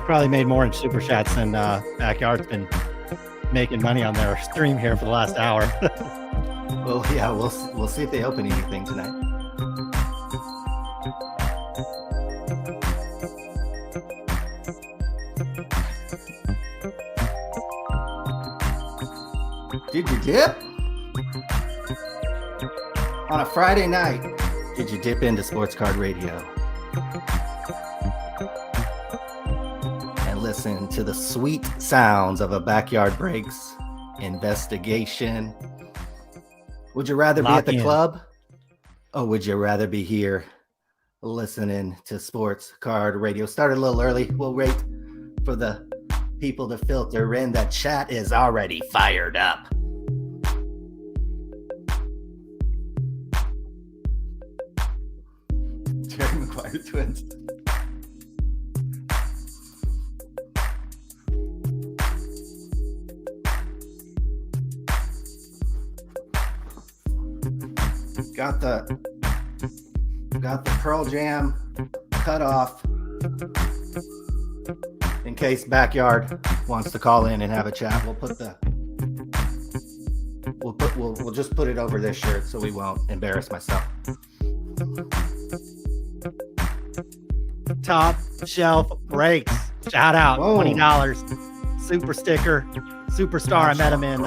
probably made more in super chats than Backyard's been making money on their stream here for the last hour. Well, yeah, we'll see if they open anything tonight. Did you dip? On a Friday night, did you dip into Sports Card Radio and listen to the sweet sounds of a Backyard Breaks investigation? Would you rather be at the club, or would you rather be here listening to Sports Card Radio? Started a little early. We'll wait for the people to filter in. That chat is already fired up. Jerry McGuire twins. Got the Pearl Jam cut off in case Backyard wants to call in and have a chat. We'll just put it over this shirt so we won't embarrass myself. Top Shelf Breaks. Shout out. Whoa. $20. Super sticker. Superstar. I met him in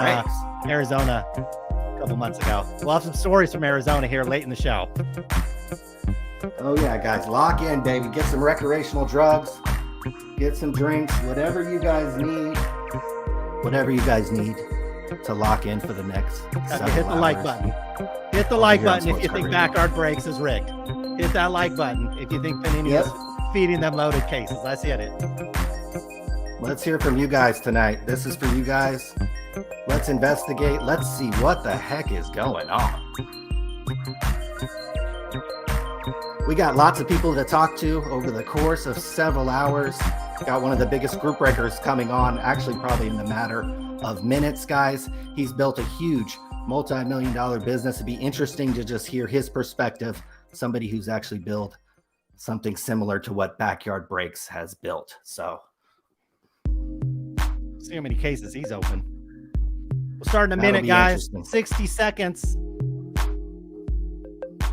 Arizona a couple months ago. We'll have some stories from Arizona here late in the show. Oh yeah, guys, lock in, baby. Get some recreational drugs, get some drinks, whatever you guys need to lock in for the next hit the like button. Hit the like button if you think Backyard Breaks is rigged. Hit that like button if you think Panini is feeding them loaded cases. Let's hit it. Let's hear from you guys tonight. This is for you guys. Let's investigate. Let's see what the heck is going on. We got lots of people to talk to over the course of several hours. Got one of the biggest group breakers coming on, actually probably in the matter of minutes, guys. He's built a huge multi-million-dollar business. It'd be interesting to just hear his perspective, somebody who's actually built something similar to what Backyard Breaks has built. So see how many cases he's open. We'll start in a minute, guys. 60 seconds.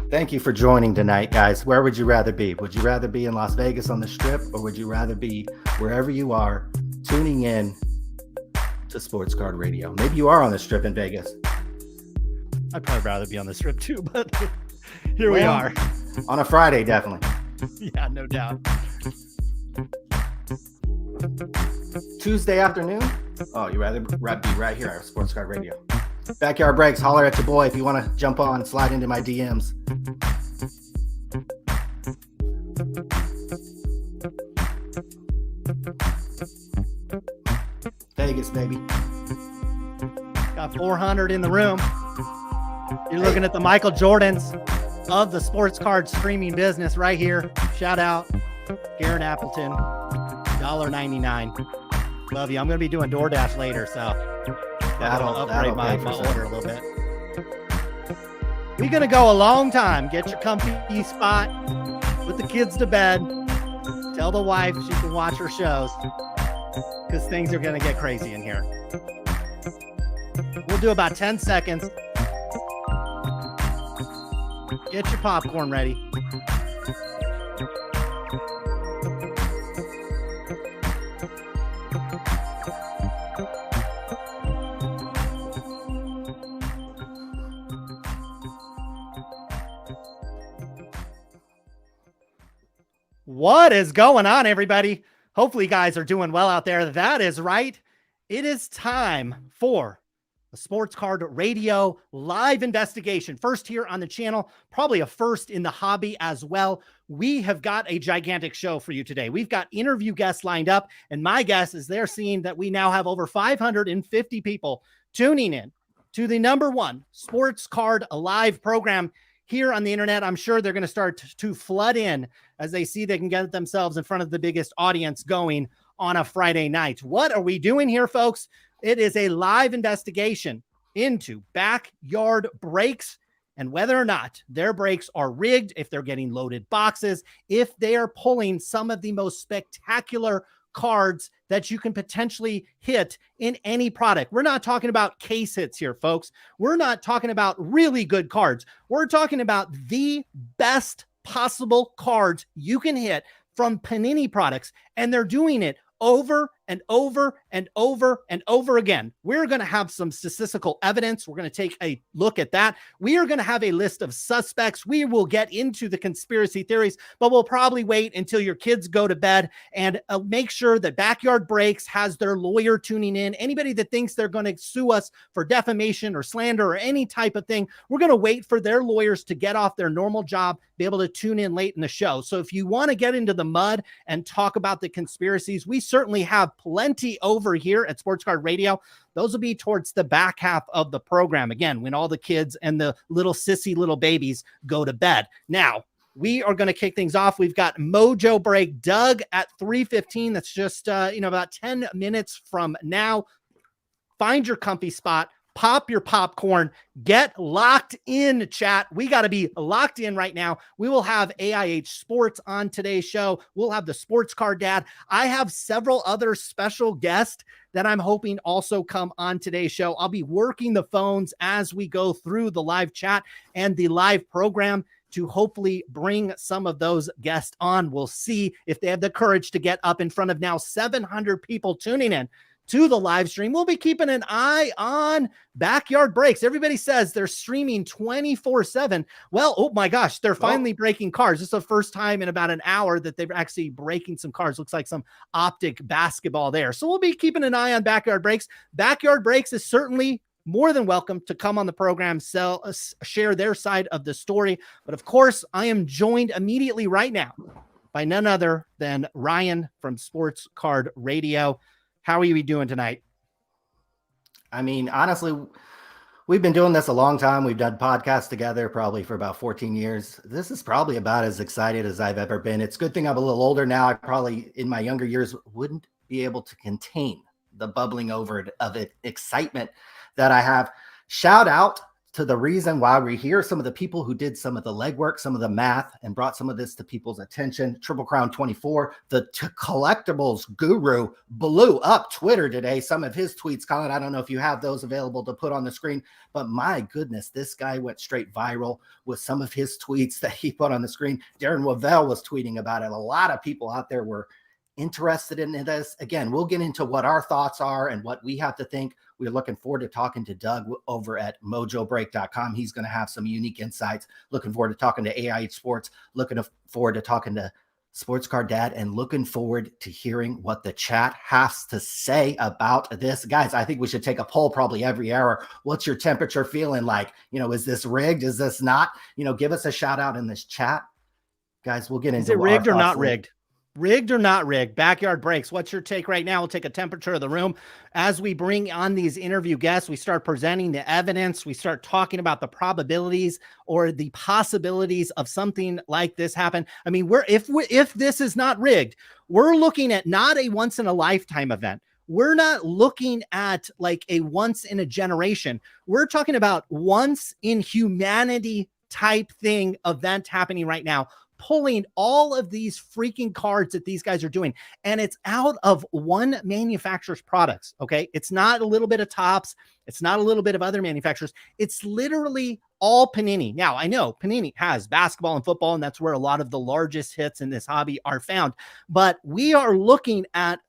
Thank you for joining tonight, guys. Where would you rather be? Would you rather be in Las Vegas on the Strip, or would you rather be wherever you are tuning in to Sports Card Radio? Maybe you are on the Strip in Vegas. I'd probably rather be on the Strip too, but here we are. On a Friday, definitely. Yeah, no doubt. Tuesday afternoon? Oh, you rather be right here at Sports Card Radio. Backyard Breaks, holler at your boy if you want to jump on, slide into my DMs. Vegas, baby. Got 400 in the room. You're looking at the Michael Jordans of the sports card streaming business right here. Shout out Garrett Appleton, $1.99. Love you. I'm going to be doing DoorDash later, so that'll upgrade my order a little bit. We're going to go a long time. Get your comfy spot. Put the kids to bed. Tell the wife she can watch her shows, because things are going to get crazy in here. We'll do about 10 seconds. Get your popcorn ready. What is going on, everybody? Hopefully you guys are doing well out there. That is right. It is time for the Sports Card Radio live investigation. First here on the channel, probably a first in the hobby as well. We have got a gigantic show for you today. We've got interview guests lined up, and my guess is they're seeing that we now have over 550 people tuning in to the #1 Sports Card Live program here on the internet. I'm sure they're going to start to flood in as they see they can get themselves in front of the biggest audience going on a Friday night. What are we doing here, folks? It is a live investigation into Backyard Breaks and whether or not their breaks are rigged, if they're getting loaded boxes, if they are pulling some of the most spectacular cards that you can potentially hit in any product. We're not talking about case hits here, folks. We're not talking about really good cards. We're talking about the best possible cards you can hit from Panini products, and they're doing it over and over and over and over again. We're going to have some statistical evidence. We're going to take a look at that. We are going to have a list of suspects. We will get into the conspiracy theories, but we'll probably wait until your kids go to bed and make sure that Backyard Breaks has their lawyer tuning in. Anybody that thinks they're going to sue us for defamation or slander or any type of thing, we're going to wait for their lawyers to get off their normal job, be able to tune in late in the show. So if you want to get into the mud and talk about the conspiracies, we certainly have plenty over here at Sports Card Radio. Those will be towards the back half of the program. Again, when all the kids and the little sissy little babies go to bed. Now, we are going to kick things off. We've got Mojobreak Doug at 3:15. That's just, about 10 minutes from now. Find your comfy spot. Pop your popcorn, get locked in, chat. We got to be locked in right now. We will have aihsports on today's show. We'll have the Sports Card Dad. I have several other special guests that I'm hoping also come on today's show. I'll be working the phones as we go through the live chat and the live program to hopefully bring some of those guests on. We'll see if they have the courage to get up in front of now 700 people tuning in to the live stream. We'll be keeping an eye on Backyard Breaks. Everybody says they're streaming 24/7. Well, oh my gosh, they're finally breaking cards. This is the first time in about an hour that they're actually breaking some cards. Looks like some optic basketball there. So we'll be keeping an eye on Backyard Breaks. Backyard Breaks is certainly more than welcome to come on the program, share their side of the story. But of course, I am joined immediately right now by none other than Ryan from Sports Card Radio. How are you doing tonight? I mean, honestly, we've been doing this a long time. We've done podcasts together probably for about 14 years. This is probably about as excited as I've ever been. It's a good thing I'm a little older now. I probably, in my younger years, wouldn't be able to contain the bubbling over of it, excitement that I have. Shout out to the reason why we're here. Some of the people who did some of the legwork, some of the math, and brought some of this to people's attention. Triple Crown 24, the collectibles guru, blew up Twitter today. Some of his tweets, Colin, I don't know if you have those available to put on the screen, but my goodness, this guy went straight viral with some of his tweets that he put on the screen. Darren Wavell was tweeting about it. A lot of people out there were interested in this. Again, we'll get into what our thoughts are and what we have to think. We're looking forward to talking to Doug over at Mojobreak.com. He's going to have some unique insights. Looking forward to talking to aihsports. Looking forward to talking to Sports Card Dad, and looking forward to hearing what the chat has to say about this. Guys, I think we should take a poll probably every hour. What's your temperature feeling like? Is this rigged? Is this not? Give us a shout out in this chat. Guys, we'll get into it. Is it rigged or not rigged? Rigged or not rigged? Backyard Breaks. What's your take right now? We'll take a temperature of the room. As we bring on these interview guests, we start presenting the evidence. We start talking about the probabilities or the possibilities of something like this happen. I mean, if this is not rigged, we're looking at not a once in a lifetime event. We're not looking at like a once in a generation. We're talking about once in humanity type thing event happening right now, pulling all of these freaking cards that these guys are doing. And it's out of one manufacturer's products. Okay. It's not a little bit of Topps. It's not a little bit of other manufacturers. It's literally all Panini. Now I know Panini has basketball and football, and that's where a lot of the largest hits in this hobby are found. But we are looking at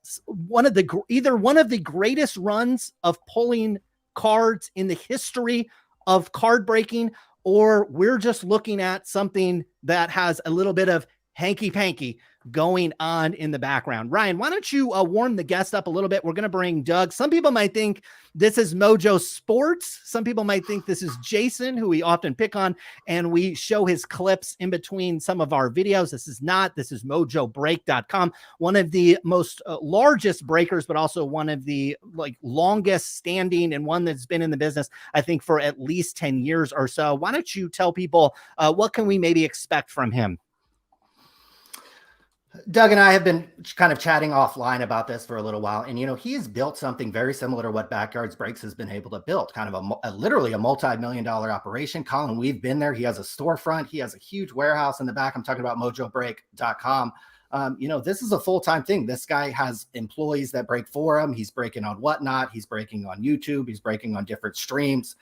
either one of the greatest runs of pulling cards in the history of card breaking, or we're just looking at something that has a little bit of hanky-panky going on in the background. Ryan, why don't you warm the guest up a little bit? We're going to bring Doug. Some people might think this is Mojo Sports. Some people might think this is Jason, who we often pick on, and we show his clips in between some of our videos. This is not. This is Mojobreak.com, one of the most largest breakers, but also one of the longest standing, and one that's been in the business, I think, for at least 10 years or so. Why don't you tell people what can we maybe expect from him? Doug and I have been kind of chatting offline about this for a little while. And, he has built something very similar to what Backyard Breaks has been able to build, kind of literally a multi-million-dollar operation. Colin, we've been there. He has a storefront. He has a huge warehouse in the back. I'm talking about Mojobreak.com. This is a full-time thing. This guy has employees that break for him. He's breaking on Whatnot. He's breaking on YouTube. He's breaking on different streams.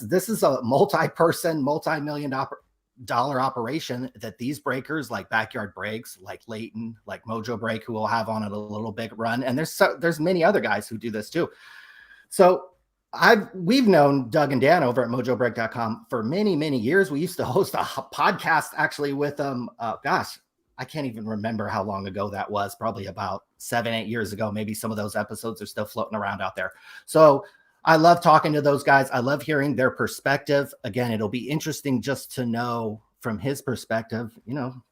This is a multi-person, multi-million-dollar operation that these breakers like Backyard Breaks, like Leighton, like Mojobreak, who will have on it a little big run. And there's many other guys who do this too. So we've known Doug and Dan over at Mojobreak.com for many, many years. We used to host a podcast actually with them. I can't even remember how long ago that was, probably about 7-8 years ago. Maybe some of those episodes are still floating around out there. So I love talking to those guys. I love hearing their perspective. Again, it'll be interesting just to know from his perspective,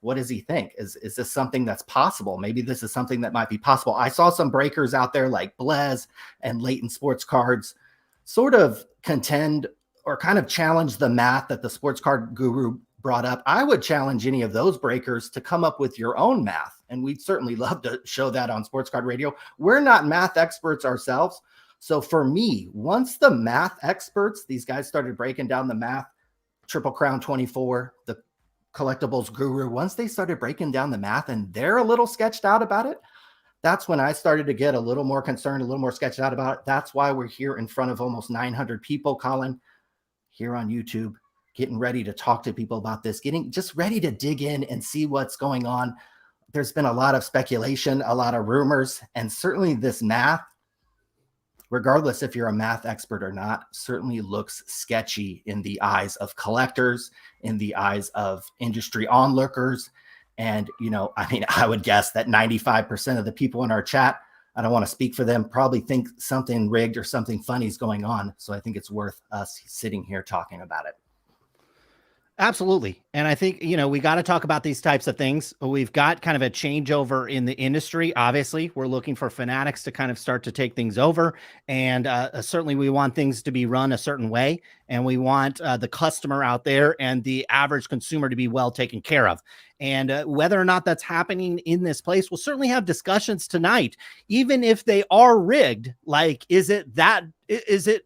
what does he think? Is this something that's possible? Maybe this is something that might be possible. I saw some breakers out there like Blez and Leighton Sports Cards sort of contend or kind of challenge the math that the sports card guru brought up. I would challenge any of those breakers to come up with your own math. And we'd certainly love to show that on Sports Card Radio. We're not math experts ourselves. So for me, once the math experts, these guys started breaking down the math, Triple Crown 24, the collectibles guru, once they started breaking down the math and they're a little sketched out about it, that's when I started to get a little more concerned, a little more sketched out about it. That's why we're here in front of almost 900 people, Colin, here on YouTube, getting ready to talk to people about this, getting just ready to dig in and see what's going on. There's been a lot of speculation, a lot of rumors, and certainly this math, regardless if you're a math expert or not, certainly looks sketchy in the eyes of collectors, in the eyes of industry onlookers. And, I would guess that 95% of the people in our chat, I don't want to speak for them, probably think something rigged or something funny is going on. So I think it's worth us sitting here talking about it. Absolutely. And I think, we got to talk about these types of things. We've got kind of a changeover in the industry. Obviously, we're looking for fanatics to kind of start to take things over. And certainly we want things to be run a certain way. And we want the customer out there and the average consumer to be well taken care of. And whether or not that's happening in this place, we'll certainly have discussions tonight, even if they are rigged. Like, is it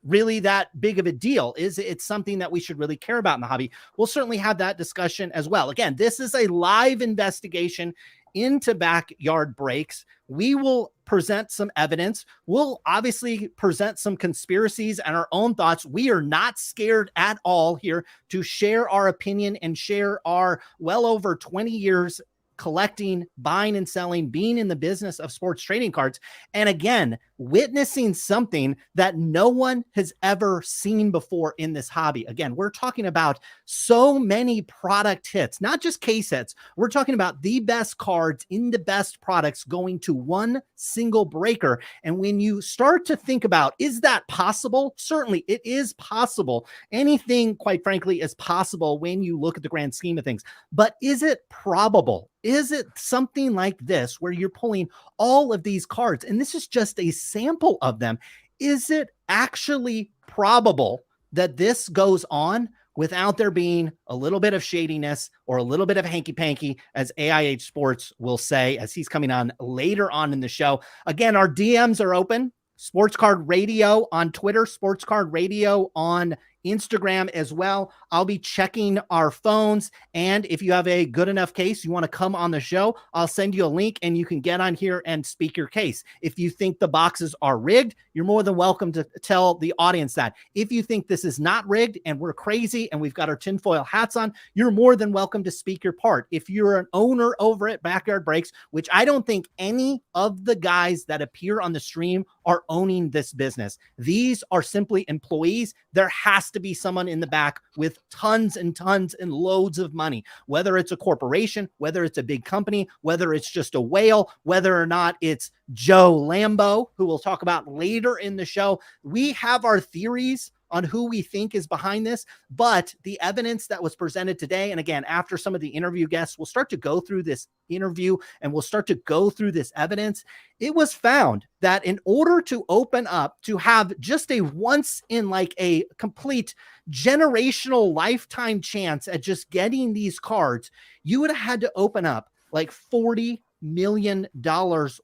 really that big of a deal? Is it something that we should really care about in the hobby? We'll certainly have that discussion as well. Again, this is a live investigation into Backyard Breaks. We will present some evidence. We'll obviously present some conspiracies and our own thoughts. We are not scared at all here to share our opinion and share our well over 20 years collecting, buying and selling, being in the business of sports trading cards. And again, witnessing something that no one has ever seen before in this hobby. Again, we're talking about so many product hits, not just case hits. We're talking about the best cards in the best products going to one single breaker. And when you start to think about, is that possible? Certainly it is possible. Anything, quite frankly, is possible when you look at the grand scheme of things. But is it probable? Is it something like this where you're pulling all of these cards, and this is just a sample of them? Is it actually probable that this goes on without there being a little bit of shadiness or a little bit of hanky-panky, as aihsports will say, as he's coming on later on in the show? Again, our DMs are open. Sports Card Radio on Twitter, Sports Card Radio on Instagram as well. I'll be checking our phones. And if you have a good enough case, you want to come on the show, I'll send you a link and you can get on here and speak your case. If you think the boxes are rigged, you're more than welcome to tell the audience that. If you think this is not rigged and we're crazy and we've got our tinfoil hats on, you're more than welcome to speak your part. If you're an owner over at Backyard Breaks, which I don't think any of the guys that appear on the stream are owning this business. These are simply employees. There has to be someone in the back with tons and tons and loads of money, whether it's a corporation, whether it's a big company, whether it's just a whale, whether or not it's Joe Lambo, who we'll talk about later in the show. We have our theories on who we think is behind this, but the evidence that was presented today, and again, after some of the interview guests, we'll start to go through this interview and we'll start to go through this evidence. It was found that in order to open up, to have just a once in like a complete generational lifetime chance at just getting these cards, you would have had to open up like $40 million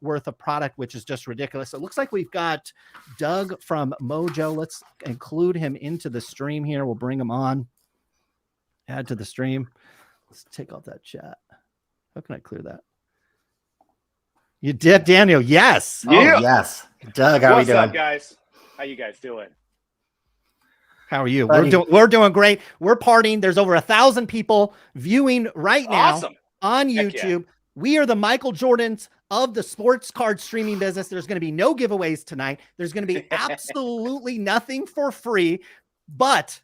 worth of product, which is just ridiculous. It looks like we've got Doug from Mojo. Let's include him into the stream here. We'll bring him on. Add to the stream. Let's take off that chat. How can I clear that? You did, Daniel. Yes. Yeah. Oh, yes. Doug, how are you doing? What's up, guys? How you guys doing? How are you? Buddy. We're doing great. We're partying. There's over 1,000 people viewing right now on YouTube. Yeah. We are the Michael Jordans of the sports card streaming business. There's going to be no giveaways tonight. There's going to be absolutely nothing for free, but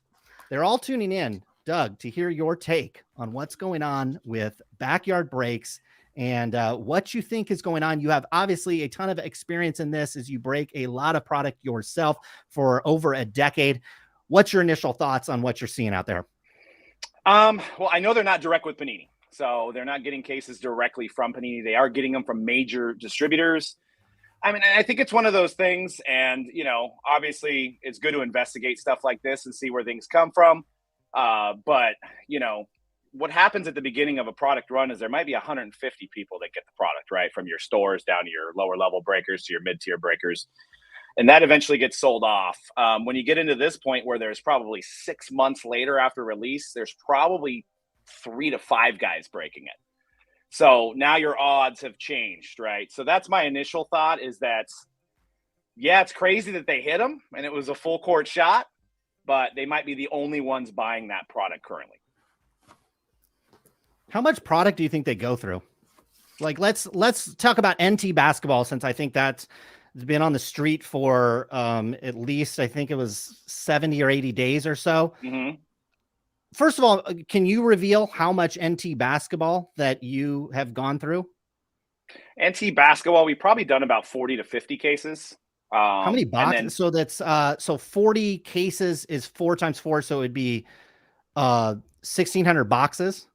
they're all tuning in, Doug, to hear your take on what's going on with Backyard Breaks and what you think is going on. You have obviously a ton of experience in this as you break a lot of product yourself for over a decade. What's your initial thoughts on what you're seeing out there? Well, I know they're not direct with Panini, so they're not getting cases directly from Panini. They are getting them from major distributors. I mean, I think it's one of those things, and, you know, obviously it's good to investigate stuff like this and see where things come from. But, you know, what happens at the beginning of a product run is there might be 150 people that get the product, right? From your stores down to your lower level breakers to your mid-tier breakers. And that eventually gets sold off. When you get into this point where there's probably 6 months later after release, there's probably 3 to 5 guys breaking it. So now your odds have changed, right? So that's my initial thought, is that, yeah, it's crazy that they hit them and it was a full court shot, but they might be the only ones buying that product currently. How much product do you think they go through? Like, let's talk about NT basketball, since I think that's been on the street for at least, I think it was 70 or 80 days or so. Mm-hmm. First of all, can you reveal how much NT basketball that you have gone through? NT basketball, we've probably done about 40 to 50 cases. How many boxes? So that's so 40 cases is 4 times 4, so it'd be 1,600 boxes.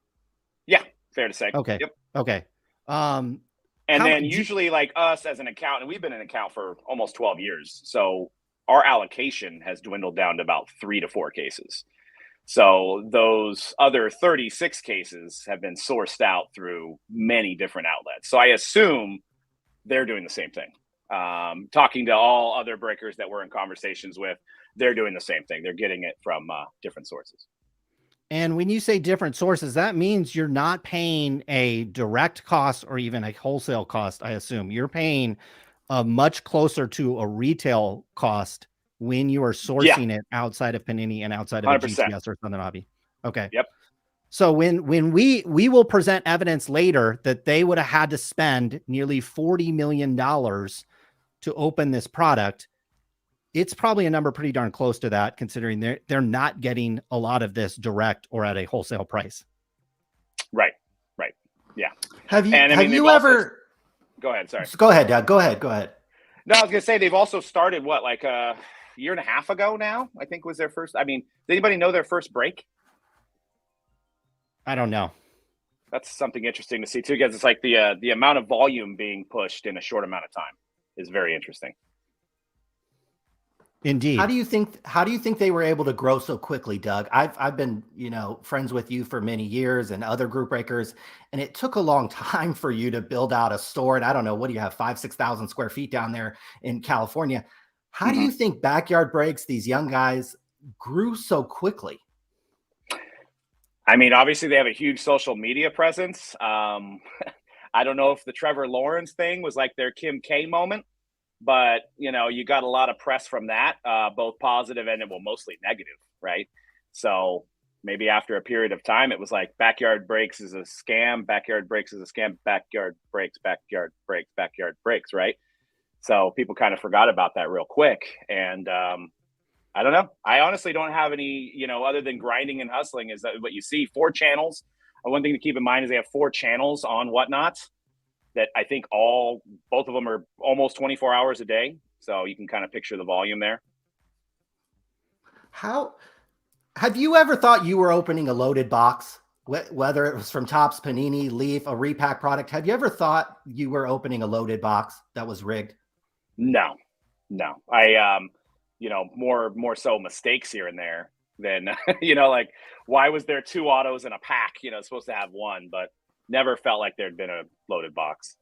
Yeah, fair to say. Okay. Yep. Okay. And then usually, like us as an account, and we've been an account for almost 12 years, so our allocation has dwindled down to about 3 to 4 cases. So those other 36 cases have been sourced out through many different outlets. So I assume they're doing the same thing. Talking to all other breakers that we're in conversations with, they're doing the same thing. They're getting it from different sources. And when you say different sources, that means you're not paying a direct cost or even a wholesale cost, I assume. You're paying much closer to a retail cost when you are sourcing it outside of Panini and outside of 100%. A GTS or Southern Hobby. Okay. Yep. So when we will present evidence later that they would have had to spend nearly $40 million to open this product, it's probably a number pretty darn close to that, considering they're not getting a lot of this direct or at a wholesale price. Right. Right. Yeah. Have you ever? Go ahead. Sorry. Go ahead, Doug. Go ahead. No, I was gonna say they've also started like a year and a half ago now, I think was their first. I mean, does anybody know their first break? I don't know. That's something interesting to see too, because it's like the amount of volume being pushed in a short amount of time is very interesting. Indeed. How do you think they were able to grow so quickly, Doug? I've been, friends with you for many years and other group breakers, and it took a long time for you to build out a store. And I don't know, what do you have, 5,000-6,000 square feet down there in California? How do you think Backyard Breaks, these young guys, grew so quickly? I mean, obviously they have a huge social media presence. I don't know if the Trevor Lawrence thing was like their Kim K moment, but you got a lot of press from that, both positive and mostly negative, right? So maybe after a period of time, it was like Backyard Breaks is a scam, Backyard Breaks is a scam, Backyard Breaks, Backyard Breaks, Backyard Breaks, right? So people kind of forgot about that real quick. And I don't know. I honestly don't have any, other than grinding and hustling is that what you see. 4 channels. One thing to keep in mind is they have 4 channels on Whatnot that I think both of them are almost 24 hours a day. So you can kind of picture the volume there. How have you ever thought you were opening a loaded box, whether it was from Topps, Panini, Leaf, a repack product? Have you ever thought you were opening a loaded box that was rigged? No. I, more so mistakes here and there than, like why was there 2 autos in a pack, supposed to have 1, but never felt like there'd been a loaded box.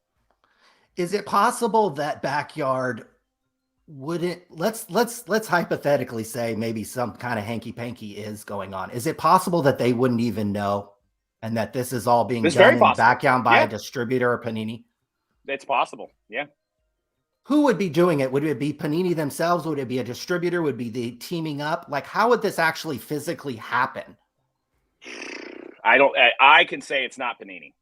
Is it possible that Backyard wouldn't, let's hypothetically say maybe some kind of hanky panky is going on. Is it possible that they wouldn't even know and that this is all being done in the background by a distributor or Panini? It's possible. Yeah. Who would be doing it? Would it be Panini themselves? Would it be a distributor? Would it be the teaming up? Like, how would this actually physically happen? I can say it's not Panini,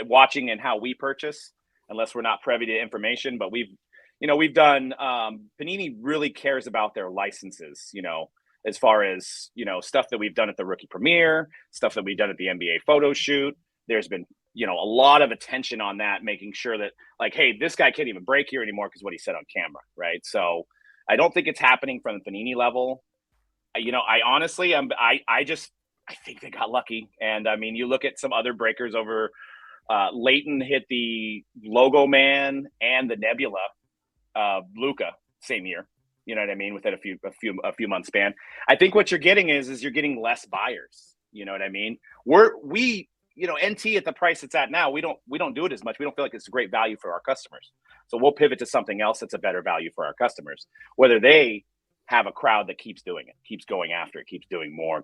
watching and how we purchase, unless we're not privy to information, but we've done, Panini really cares about their licenses, as far as, stuff that we've done at the rookie premiere, stuff that we've done at the NBA photo shoot. There's been, a lot of attention on that, making sure that, like, hey, this guy can't even break here anymore because what he said on camera, right? So I don't think it's happening from the Panini level. I honestly, I think they got lucky. And I mean, you look at some other breakers over, Leighton hit the Logo Man and the Nebula, Luca same year. You know what I mean? Within a few months span. I think what you're getting is you're getting less buyers. You know what I mean? NT at the price it's at now, we don't do it as much. We don't feel like it's a great value for our customers. So we'll pivot to something else that's a better value for our customers. Whether they have a crowd that keeps doing it, keeps going after it, keeps doing more.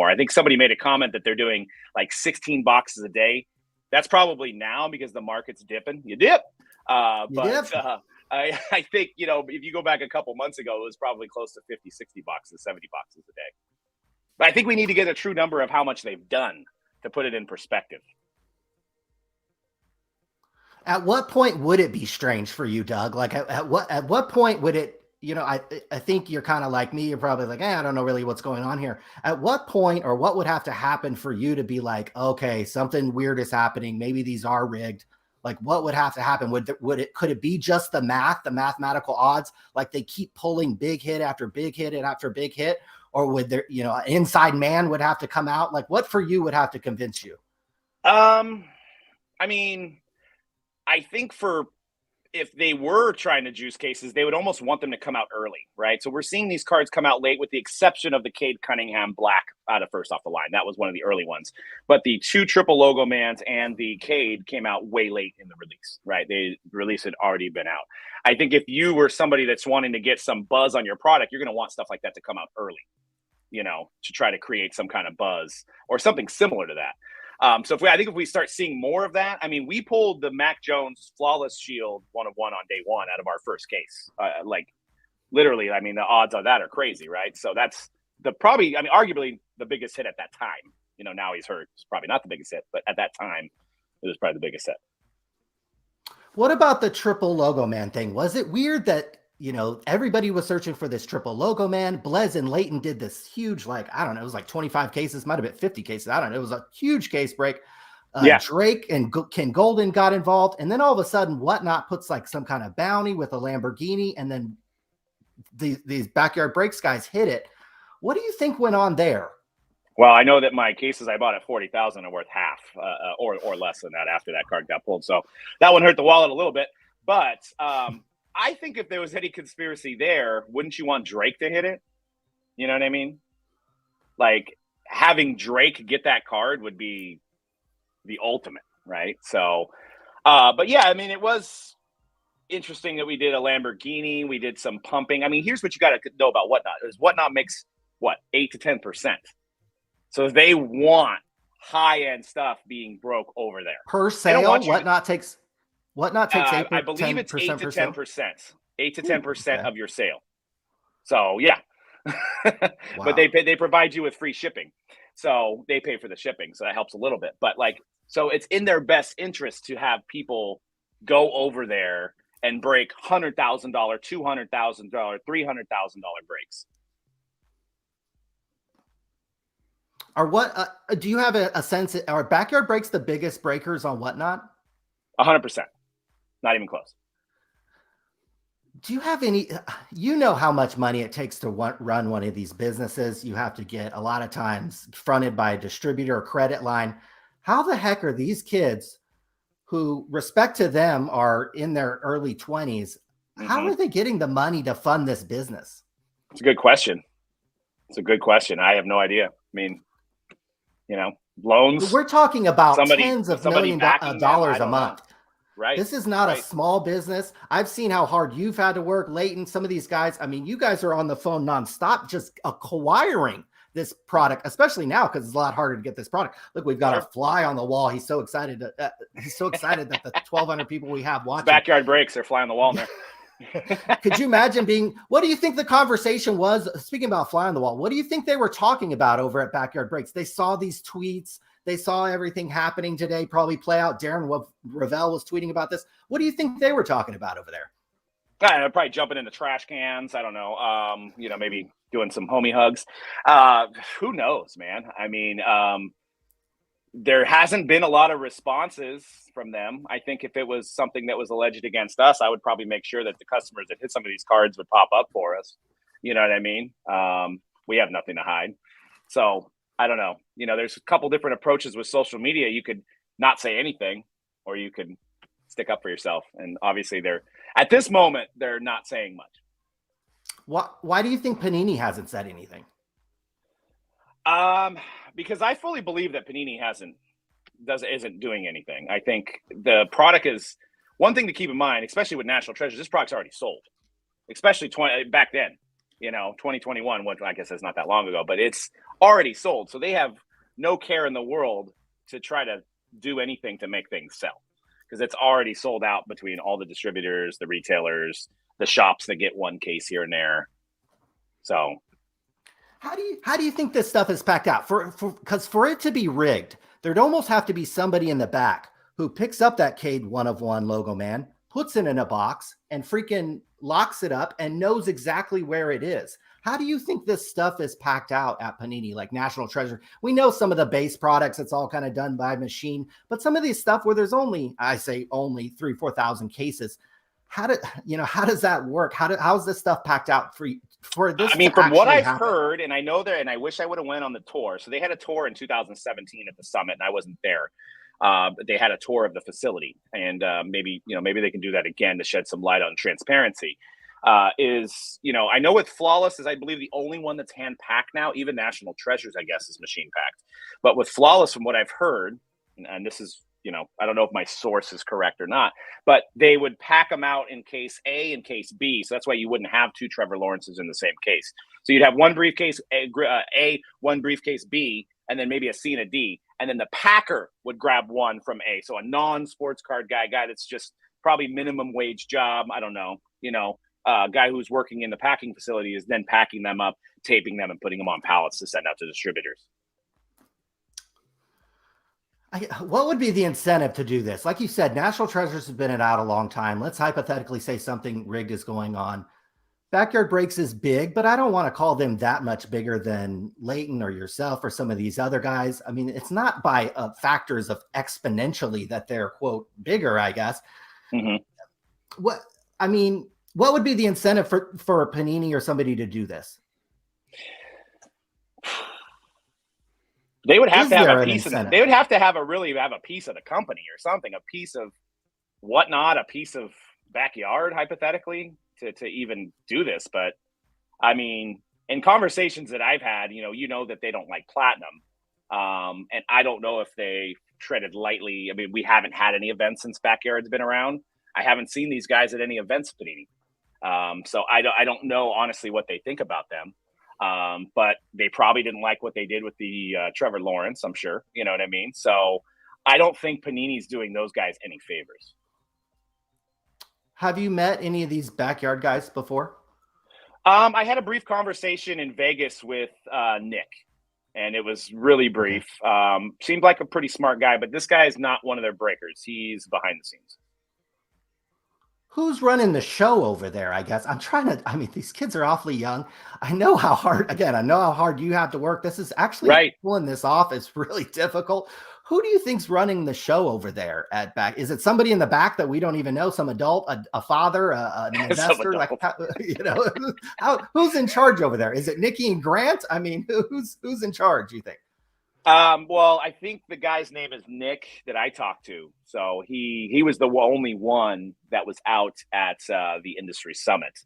I think somebody made a comment that they're doing like 16 boxes a day. That's probably now because the market's dipping. You dip. I think, if you go back a couple months ago, it was probably close to 50, 60 boxes, 70 boxes a day. But I think we need to get a true number of how much they've done to put it in perspective. At what point would it be strange for you, Doug? Like at what point would it, I think you're kind of like me. You're probably like, I don't know really what's going on here. At what point or what would have to happen for you to be like, okay, something weird is happening. Maybe these are rigged. Like what would have to happen? Could it be just the mathematical odds? Like they keep pulling big hit after big hit and after big hit, or would there, an inside man would have to come out? Like what for you would have to convince you? I mean, I think if they were trying to juice cases, they would almost want them to come out early, right? So we're seeing these cards come out late with the exception of the Cade Cunningham Black out of first off the line. That was one of the early ones. But the 2 triple logo mans and the Cade came out way late in the release, right? The release had already been out. I think if you were somebody that's wanting to get some buzz on your product, you're going to want stuff like that to come out early, to try to create some kind of buzz or something similar to that. So I think if we start seeing more of that, I mean, we pulled the Mac Jones Flawless Shield 1 of 1 on day 1 out of our first case. Literally, I mean, the odds on that are crazy, right? So that's arguably the biggest hit at that time. Now he's hurt. It's probably not the biggest hit, but at that time, it was probably the biggest hit. What about the triple logo man thing? Was it weird that, everybody was searching for this triple logo man? Blez and Leighton did this huge, I don't know, it was like 25 cases, might've been 50 cases. I don't know. It was a huge case break. Drake and Ken Golden got involved. And then all of a sudden Whatnot puts like some kind of bounty with a Lamborghini. And then these Backyard Breaks guys hit it. What do you think went on there? Well, I know that my cases I bought at 40,000 are worth half or less than that after that card got pulled. So that one hurt the wallet a little bit. But I think if there was any conspiracy there, wouldn't you want Drake to hit it? You know what I mean? Like having Drake get that card would be the ultimate, right? So, but yeah, I mean, it was interesting that we did a Lamborghini. We did some pumping. I mean, here's what you got to know about Whatnot. Whatnot makes 8 to 10%. So they want high-end stuff being broke over there. Per sale, Whatnot takes 8 I believe it's 8 to 10%. 8 to 10% of your sale. So yeah. Wow. But they provide you with free shipping. So they pay for the shipping. So that helps a little bit. But so it's in their best interest to have people go over there and break $100,000, $200,000, $300,000 breaks. Do you have a sense? Are Backyard Breaks the biggest breakers on Whatnot? 100%. Not even close. Do you have any, how much money it takes to run one of these businesses? You have to get a lot of times fronted by a distributor or credit line. How the heck are these kids who, respect to them, are in their early 20s? Mm-hmm. How are they getting the money to fund this business? It's a good question. I have no idea. I mean, loans. We're talking about tens of millions of dollars a month. Know. Right. This is not a small business. I've seen how hard you've had to work, Leighton. Some of these guys, I mean, you guys are on the phone nonstop, just acquiring this product, especially now because it's a lot harder to get this product. Look, we've got a fly on the wall. He's so excited. He's so excited that the 1,200 people we have watching. Backyard breaks. They're flying the wall in there. Could you imagine what do you think the conversation was? Speaking about fly on the wall, what do you think they were talking about over at Backyard Breaks? They saw these tweets. They saw everything happening today, probably play out. Darren Ravel was tweeting about this. What do you think they were talking about over there? Probably jumping into trash cans. I don't know. Maybe doing some homie hugs. Who knows, man? I mean, there hasn't been a lot of responses from them. I think if it was something that was alleged against us, I would probably make sure that the customers that hit some of these cards would pop up for us. You know what I mean? We have nothing to hide. So I don't know. There's a couple different approaches with social media. You could not say anything, or you could stick up for yourself. And obviously at this moment, they're not saying much. Why do you think Panini hasn't said anything? Because I fully believe that Panini isn't doing anything. I think the product is one thing to keep in mind, especially with National Treasures. This product's already sold, especially back then, 2021, which I guess is not that long ago, but it's already sold. So they have no care in the world to try to do anything to make things sell, because it's already sold out between all the distributors, the retailers, the shops that get one case here and there. So how do you think this stuff is packed out? Because for it to be rigged, there'd almost have to be somebody in the back who picks up that Cade 1/1 logo, man, puts it in a box and freaking locks it up and knows exactly where it is. How do you think this stuff is packed out at Panini, like National Treasure? We know some of the base products, it's all kind of done by machine, but some of these stuff where there's only 3,000-4,000 cases. How does that work? How's this stuff packed out for this? I mean, from what I've heard, and I know that, and I wish I would have went on the tour. So they had a tour in 2017 at the summit, and I wasn't there. They had a tour of the facility, and maybe they can do that again to shed some light on transparency. I know with Flawless is, I believe, the only one that's hand packed now. Even National Treasures, I guess, is machine packed. But with Flawless, from what I've heard, and this is, I don't know if my source is correct or not, but they would pack them out in case A and case B. So that's why you wouldn't have two Trevor Lawrences in the same case. So you'd have one briefcase A, one briefcase B, and then maybe a C and a D. And then the packer would grab one from A. So a non-sports card guy that's just probably minimum wage job. I don't know, guy who's working in the packing facility is then packing them up, taping them, and putting them on pallets to send out to distributors. What would be the incentive to do this? Like you said, National Treasures have been out a long time. Let's hypothetically say something rigged is going on. Backyard Breaks is big, but I don't want to call them that much bigger than Leighton or yourself or some of these other guys. I mean, it's not by factors of exponentially that they're, quote, bigger, I guess. Mm-hmm. What would be the incentive for Panini or somebody to do this? They would have to have a piece of it. They would have to have a piece of the company or something, a piece of whatnot, a piece of backyard, hypothetically, to even do this. But I mean, in conversations that I've had, that they don't like platinum. And I don't know if they treaded lightly. I mean, we haven't had any events since Backyard's been around. I haven't seen these guys at any events, Panini. So I don't know honestly what they think about them. But they probably didn't like what they did with the Trevor Lawrence, I'm sure. You know what I mean? So I don't think Panini's doing those guys any favors. Have you met any of these backyard guys before? I had a brief conversation in Vegas with Nick, and it was really brief. Seemed like a pretty smart guy, but this guy is not one of their breakers. He's behind the scenes. Who's running the show over there? I guess these kids are awfully young. I know how hard you have to work. This is actually right. Pulling this off is really difficult. Who do you think's running the show over there at back? Is it somebody in the back that we don't even know? Some adult, a father, an investor? Who's in charge over there? Is it Nikki and Grant? I mean, who's in charge, you think? Well, I think the guy's name is Nick that I talked to. So he was the only one that was out at the industry summit.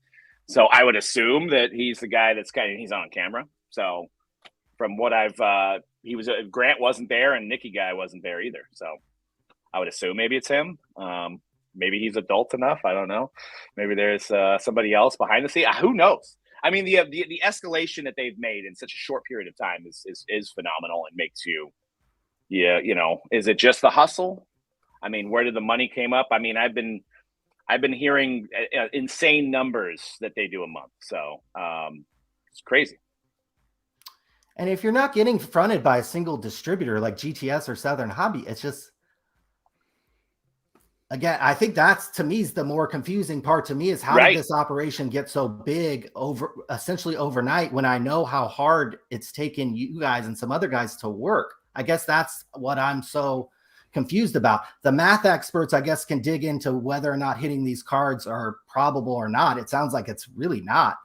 So I would assume that he's the guy he's on camera. So from what Grant wasn't there and Nicky guy wasn't there either. So I would assume maybe it's him. Maybe he's adult enough. I don't know. Maybe there's somebody else behind the scene. Who knows? I mean, the escalation that they've made in such a short period of time is phenomenal and makes you, is it just the hustle? I mean, where did the money came up? I mean, I've been hearing insane numbers that they do a month. So it's crazy. And if you're not getting fronted by a single distributor like GTS or Southern Hobby, it's just, again, I think that's, to me, is the more confusing part to me, is how did this operation get so big essentially overnight, when I know how hard it's taken you guys and some other guys to work. I guess that's what I'm so confused about. The math experts, I guess, can dig into whether or not hitting these cards are probable or not. It sounds like it's really not.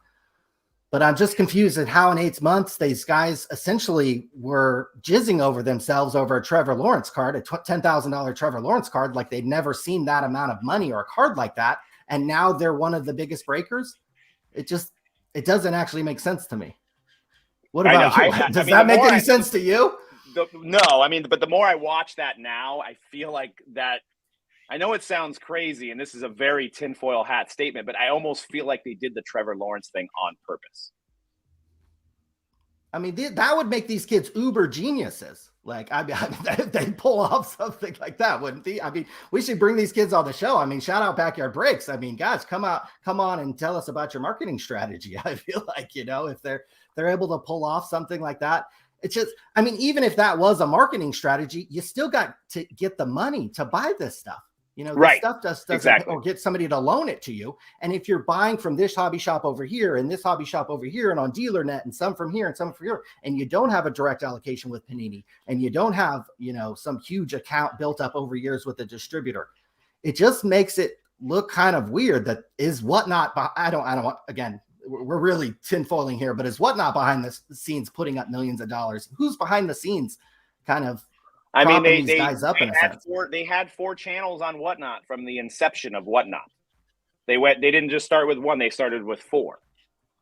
But I'm just confused at how in 8 months these guys essentially were jizzing over themselves over a Trevor Lawrence card, a $10,000 Trevor Lawrence card, like they'd never seen that amount of money or a card like that. And now they're one of the biggest breakers. It doesn't actually make sense to me. What about you? Does that make any sense to you? No, I mean, but the more I watch that now, I feel like that. I know it sounds crazy, and this is a very tinfoil hat statement, but I almost feel like they did the Trevor Lawrence thing on purpose. I mean, that would make these kids uber geniuses. Like, I mean, they pull off something like that, wouldn't they? I mean, we should bring these kids on the show. I mean, shout out Backyard Breaks. I mean, guys, come on and tell us about your marketing strategy. I feel like, if they're able to pull off something like that, it's just, I mean, even if that was a marketing strategy, you still got to get the money to buy this stuff. This stuff doesn't, or get somebody to loan it to you. And if you're buying from this hobby shop over here and this hobby shop over here and on DealerNet and some from here and some from here, and you don't have a direct allocation with Panini, and you don't have, some huge account built up over years with a distributor, it just makes it look kind of weird. That is Whatnot. I don't want, again, we're really tinfoiling here, but is Whatnot behind the scenes putting up millions of dollars? Who's behind the scenes kind of, I mean, they had 4 channels on Whatnot from the inception of Whatnot. They didn't just start with 1; they started with 4.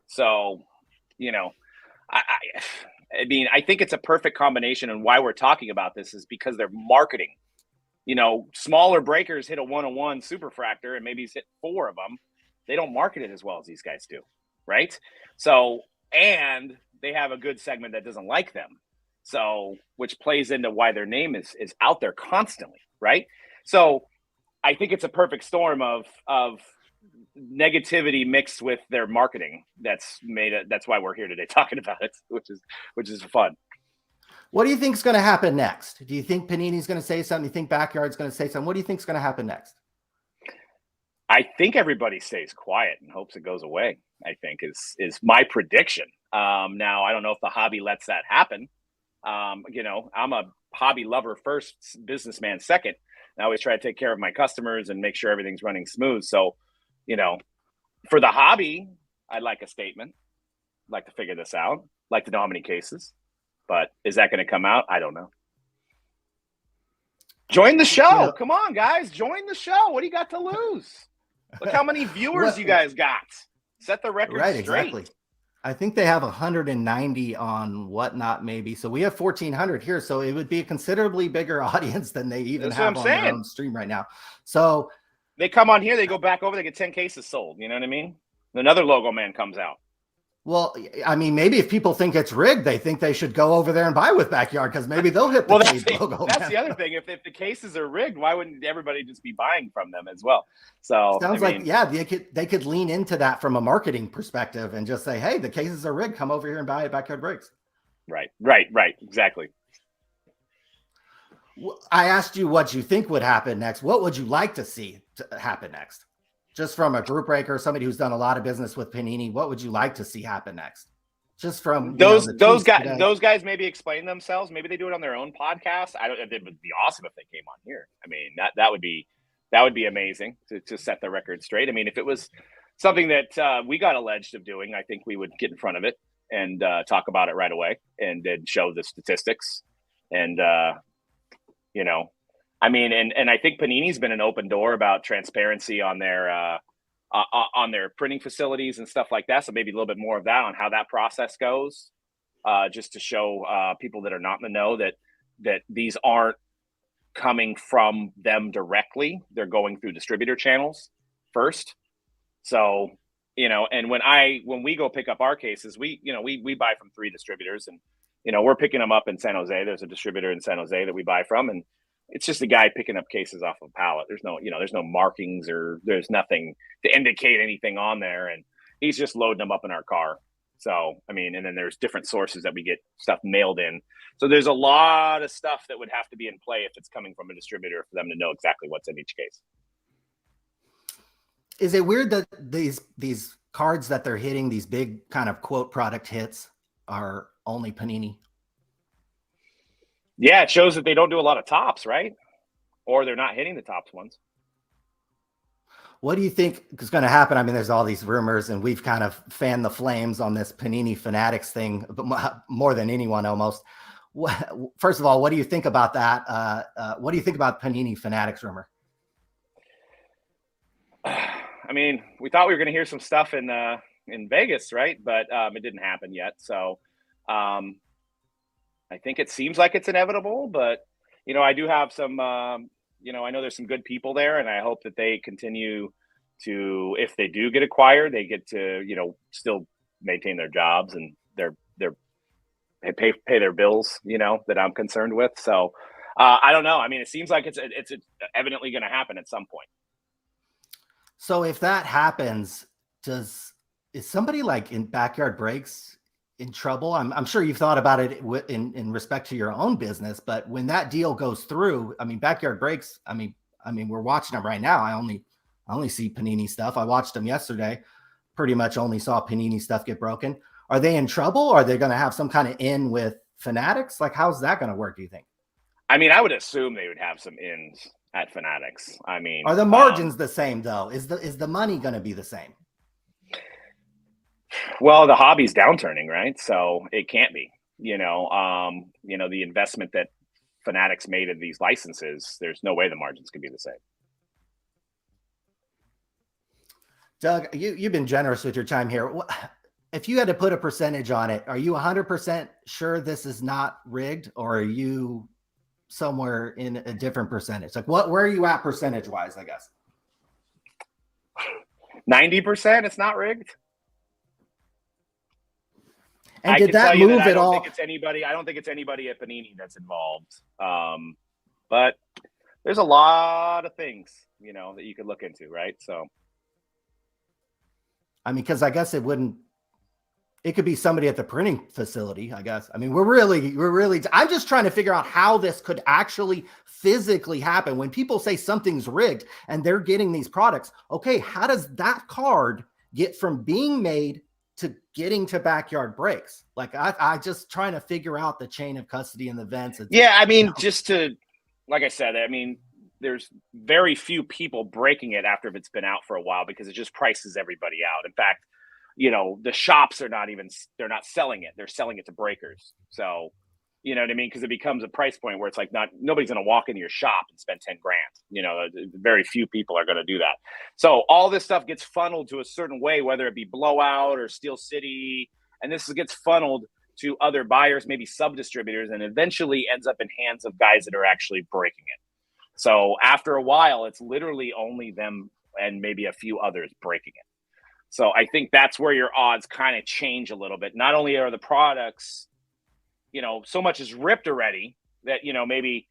So, I mean, I think it's a perfect combination, and why we're talking about this is because they're marketing. Smaller breakers hit a 101 superfractor, and maybe hit 4 of them. They don't market it as well as these guys do, right? So, and they have a good segment that doesn't like them. So, which plays into why their name is out there constantly, right? So, I think it's a perfect storm of negativity mixed with their marketing. That's why we're here today talking about it, which is fun. What do you think is going to happen next? Do you think Panini's going to say something? Do you think Backyard's going to say something? What do you think is going to happen next? I think everybody stays quiet and hopes it goes away. I think is my prediction. Now, I don't know if the hobby lets that happen. I'm a hobby lover first, businessman second. I always try to take care of my customers and make sure everything's running smooth. So, for the hobby, I'd like a statement. I'd like to figure this out. I'd like to know how many cases. But is that going to come out? I don't know. Join the show. Come on, guys. Join the show. What do you got to lose? Look how many viewers you guys got. Set the record straight. Exactly. I think they have 190 on Whatnot, maybe. So we have 1,400 here. So it would be a considerably bigger audience than they even have on their own stream right now. So they come on here, they go back over, they get 10 cases sold. You know what I mean? Another logo man comes out. Well, I mean, maybe if people think it's rigged, they think they should go over there and buy with Backyard, because maybe they'll hit the logo. That's the other thing. If the cases are rigged, why wouldn't everybody just be buying from them as well? So sounds like they could lean into that from a marketing perspective and just say, hey, the cases are rigged. Come over here and buy at Backyard Breaks. Right. Exactly. I asked you what you think would happen next. What would you like to see happen next? Just from a group breaker, somebody who's done a lot of business with Panini, what would you like to see happen next? Just from those guys maybe explain themselves. Maybe they do it on their own podcast. It would be awesome if they came on here. I mean, that would be amazing to set the record straight. I mean, if it was something that we got alleged of doing, I think we would get in front of it and talk about it right away and then show the statistics. And I mean, and I think Panini's been an open door about transparency on their printing facilities and stuff like that. So maybe a little bit more of that on how that process goes, just to show people that are not in the know that these aren't coming from them directly. They're going through distributor channels first. So, And when we go pick up our cases, we buy from 3 distributors, and, we're picking them up in San Jose. There's a distributor in San Jose that we buy from, and it's just a guy picking up cases off of a pallet. There's no markings, or there's nothing to indicate anything on there. And he's just loading them up in our car. So, and then there's different sources that we get stuff mailed in. So there's a lot of stuff that would have to be in play if it's coming from a distributor for them to know exactly what's in each case. Is it weird that these cards that they're hitting, these big kind of quote product hits, are only Panini? Yeah, it shows that they don't do a lot of tops, right? Or they're not hitting the tops ones. What do you think is going to happen? There's all these rumors, and we've kind of fanned the flames on this Panini Fanatics thing, but more than anyone almost. First of all, what do you think about that? What do you think about Panini Fanatics rumor? We thought we were going to hear some stuff in Vegas, right? But it didn't happen yet. So I think it seems like it's inevitable, but I do have some, I know there's some good people there, and I hope that they continue to, if they do get acquired, they get to, still maintain their jobs and pay their bills, that I'm concerned with. So I don't know. It seems like it's evidently going to happen at some point. So if that happens, is somebody like in Backyard Breaks in trouble? I'm sure you've thought about it in respect to your own business, but when that deal goes through, Backyard Breaks, we're watching them right now. I only see Panini stuff. I watched them yesterday. Pretty much only saw Panini stuff get broken. Are they in trouble? Are they going to have some kind of in with Fanatics? Like, how's that going to work, do you think? I would assume they would have some ins at Fanatics. Are the margins the same though? Is the money going to be the same? Well, the hobby's downturning, right? So it can't be. The investment that Fanatics made in these licenses, there's no way the margins could be the same. Doug, you've been generous with your time here. If you had to put a percentage on it, are you 100% sure this is not rigged, or are you somewhere in a different percentage? Like, where are you at percentage wise, I guess? 90% it's not rigged. And did that move at all? I don't think it's anybody at Panini that's involved. But there's a lot of things, that you could look into, right? So because I guess it could be somebody at the printing facility, I guess. We're really, I'm just trying to figure out how this could actually physically happen. When people say something's rigged and they're getting these products, okay, how does that card get from being made to getting to Backyard Breaks? Like, I just trying to figure out the chain of custody and the events. Yeah, just to, like I said, there's very few people breaking it after it's been out for a while, because it just prices everybody out. In fact, the shops they're not selling it. They're selling it to breakers. So, you know what I mean? Because it becomes a price point where it's like nobody's going to walk into your shop and spend 10 grand. Very few people are going to do that. So all this stuff gets funneled to a certain way, whether it be Blowout or Steel City. And this gets funneled to other buyers, maybe sub-distributors, and eventually ends up in hands of guys that are actually breaking it. So after a while, it's literally only them and maybe a few others breaking it. So I think that's where your odds kind of change a little bit. Not only are the products, so much is ripped already that, maybe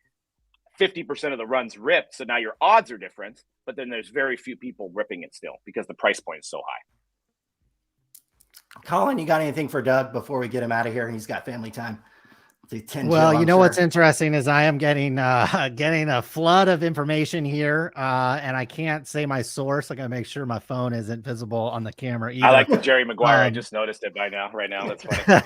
50% of the run's ripped. So now your odds are different, but then there's very few people ripping it still because the price point is so high. Colin, you got anything for Doug before we get him out of here? He's got family time. Well, what's interesting is I am getting a flood of information here, and I can't say my source. I gotta make sure my phone isn't visible on the camera either. I like the Jerry Maguire. I just noticed it right now. That's funny.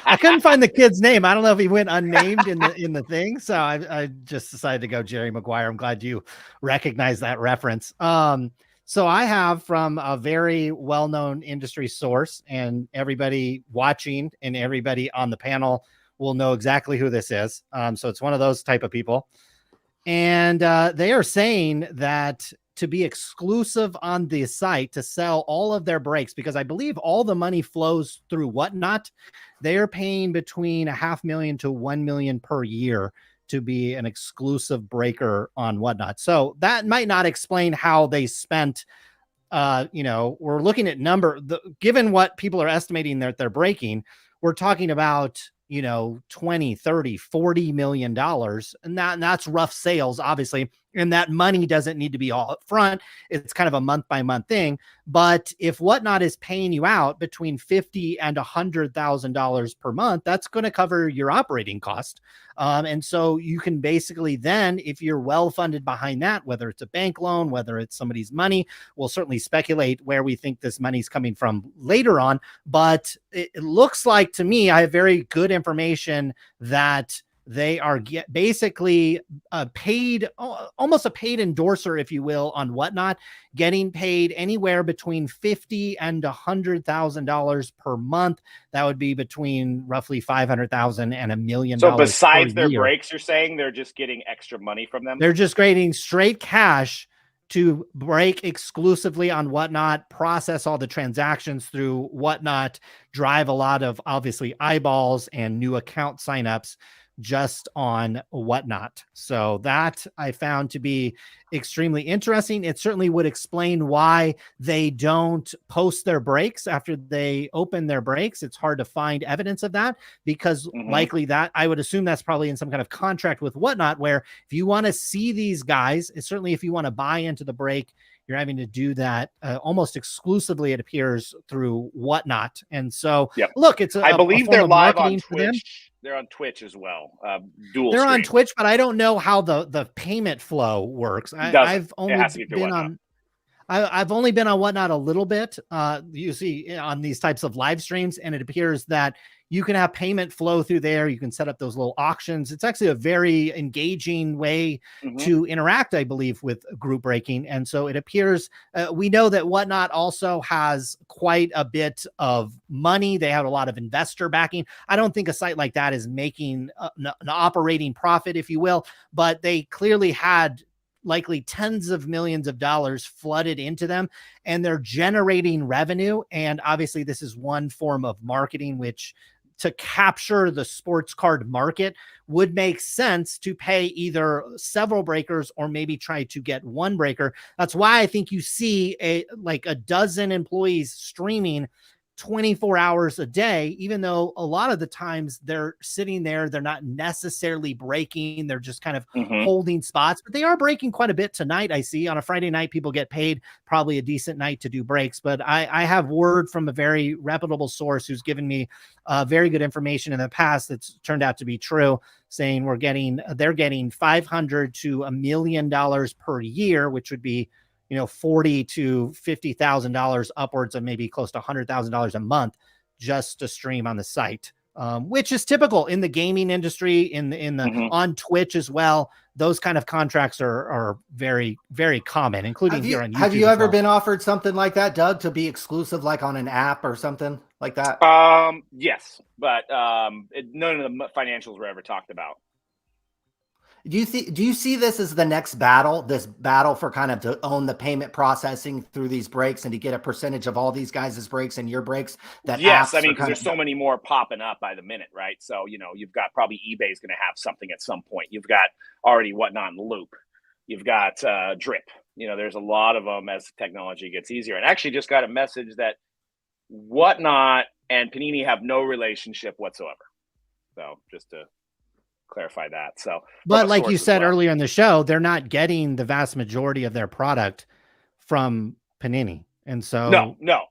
I couldn't find the kid's name. I don't know if he went unnamed in the thing, so I just decided to go Jerry Maguire. I'm glad you recognize that reference. So I have from a very well-known industry source, and everybody watching and everybody on the panel will know exactly who this is. So it's one of those type of people. And they are saying that to be exclusive on the site to sell all of their breaks, because I believe all the money flows through Whatnot. They are paying between $500,000 to $1 million per year to be an exclusive breaker on Whatnot. So that might not explain how they spent we're looking at given what people are estimating that they're breaking, we're talking about, 20, 30, 40 million dollars. And that's rough sales, obviously. And that money doesn't need to be all up front. It's kind of a month by month thing. But if Whatnot is paying you out between $50,000 and $100,000 per month, that's going to cover your operating cost. And so you can basically then, if you're well funded behind that, whether it's a bank loan, whether it's somebody's money, we'll certainly speculate where we think this money's coming from later on. But it looks like to me, I have very good information that they are basically paid, almost a paid endorser, if you will, on Whatnot, getting paid anywhere between $50,000 and $100,000 per month. That would be between roughly $500,000 and $1 million. So besides their breaks, you're saying they're just getting extra money from them? They're just getting straight cash to break exclusively on Whatnot, process all the transactions through Whatnot, drive a lot of obviously eyeballs and new account signups just on Whatnot. So that I found to be extremely interesting. It certainly would explain why they don't post their breaks after they open their breaks. It's hard to find evidence of that because likely that I would assume that's probably in some kind of contract with Whatnot, where if you want to see these guys, certainly if you want to buy into the break, you're having to do that almost exclusively, it appears, through Whatnot. And so, look, I believe they're live on Twitch. They're on Twitch as well. They're on Twitch, but I don't know how the payment flow works. I've only been on Whatnot a little bit. You see on these types of live streams, and it appears that you can have payment flow through there. You can set up those little auctions. It's actually a very engaging way to interact, I believe, with group breaking. And so it appears we know that Whatnot also has quite a bit of money. They have a lot of investor backing. I don't think a site like that is making an operating profit, if you will, but they clearly had likely tens of millions of dollars flooded into them, and they're generating revenue. And obviously this is one form of marketing, which to capture the sports card market would make sense to pay either several breakers or maybe try to get one breaker. That's why I think you see a dozen employees streaming 24 hours a day, even though a lot of the times they're sitting there, they're not necessarily breaking, they're just kind of holding spots, but they are breaking quite a bit tonight. I see on a Friday night, people get paid probably a decent night to do breaks, but I have word from a very reputable source who's given me very good information in the past that's turned out to be true, saying they're getting $500,000 to $1 million per year, which would be $40,000 to $50,000 upwards of maybe close to $100,000 a month just to stream on the site, which is typical in the gaming industry, on Twitch as well. Those kind of contracts are very, very common, including here on YouTube. Have you ever been offered something like that, Doug, to be exclusive, like on an app or something like that? Yes, but none of the financials were ever talked about. Do you see this as the next battle, this battle for kind of to own the payment processing through these breaks and to get a percentage of all these guys' breaks and your breaks? Yes, I mean, because there's so many more popping up by the minute, right? So, you've got probably eBay's going to have something at some point. You've got already Whatnot in Loop. You've got Drip. There's a lot of them as technology gets easier. And I actually just got a message that Whatnot and Panini have no relationship whatsoever. So just to clarify that. So, but like you said earlier in the show, they're not getting the vast majority of their product from Panini. And so no,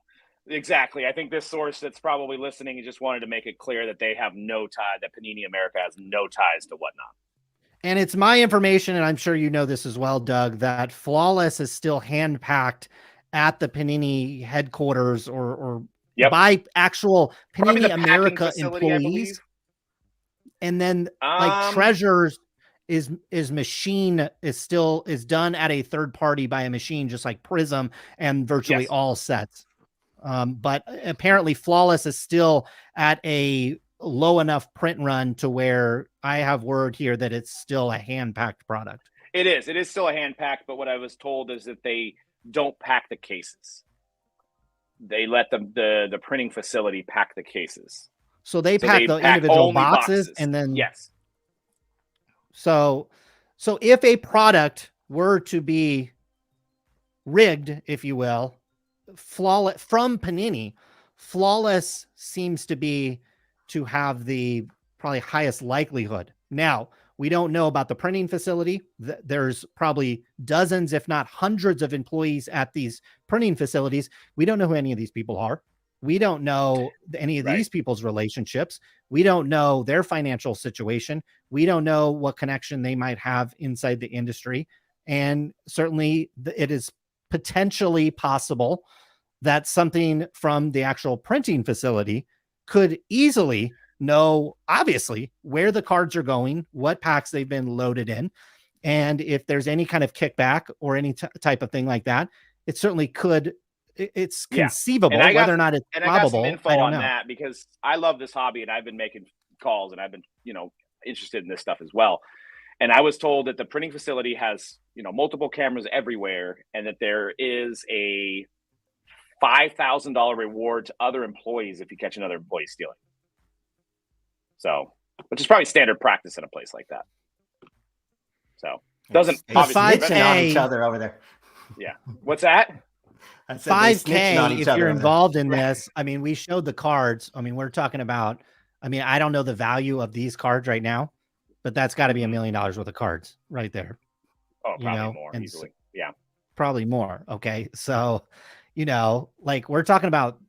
exactly. I think this source that's probably listening just wanted to make it clear that they have no tie, that Panini America has no ties to Whatnot. And it's my information, and I'm sure you know this as well, Doug, that Flawless is still hand-packed at the Panini headquarters or by actual Panini America employees. And then like Treasures is done at a third party by a machine, just like Prism and virtually all sets. But apparently Flawless is still at a low enough print run to where I have word here that it's still a hand-packed product. It is still a hand-packed, but what I was told is that they don't pack the cases. They let the printing facility pack the cases. So they pack the individual boxes and then So if a product were to be rigged, if you will, flawless from Panini. Flawless seems to have the probably highest likelihood. Now, we don't know about the printing facility. There's probably dozens, if not hundreds of employees at these printing facilities. We don't know who any of these people are. We don't know any of these people's relationships. We don't know their financial situation. We don't know what connection they might have inside the industry. And certainly it is potentially possible that something from the actual printing facility could easily know, obviously, where the cards are going, what packs they've been loaded in, and if there's any kind of kickback or any type of thing like that. It certainly could. It's conceivable, whether or not it's probable. I got some info on that because I love this hobby and I've been making calls and I've been, interested in this stuff as well. And I was told that the printing facility has, multiple cameras everywhere and that there is a $5,000 reward to other employees if you catch another employee stealing. So, which is probably standard practice in a place like that. So, doesn't obviously on each other over there. Yeah. What's that? $5K if you're involved in this. I mean, we showed the cards. I mean, we're talking about, I don't know the value of these cards right now, but that's got to be $1 million worth of cards right there. Oh, probably more easily. Yeah. Probably more. Okay. So, we're talking about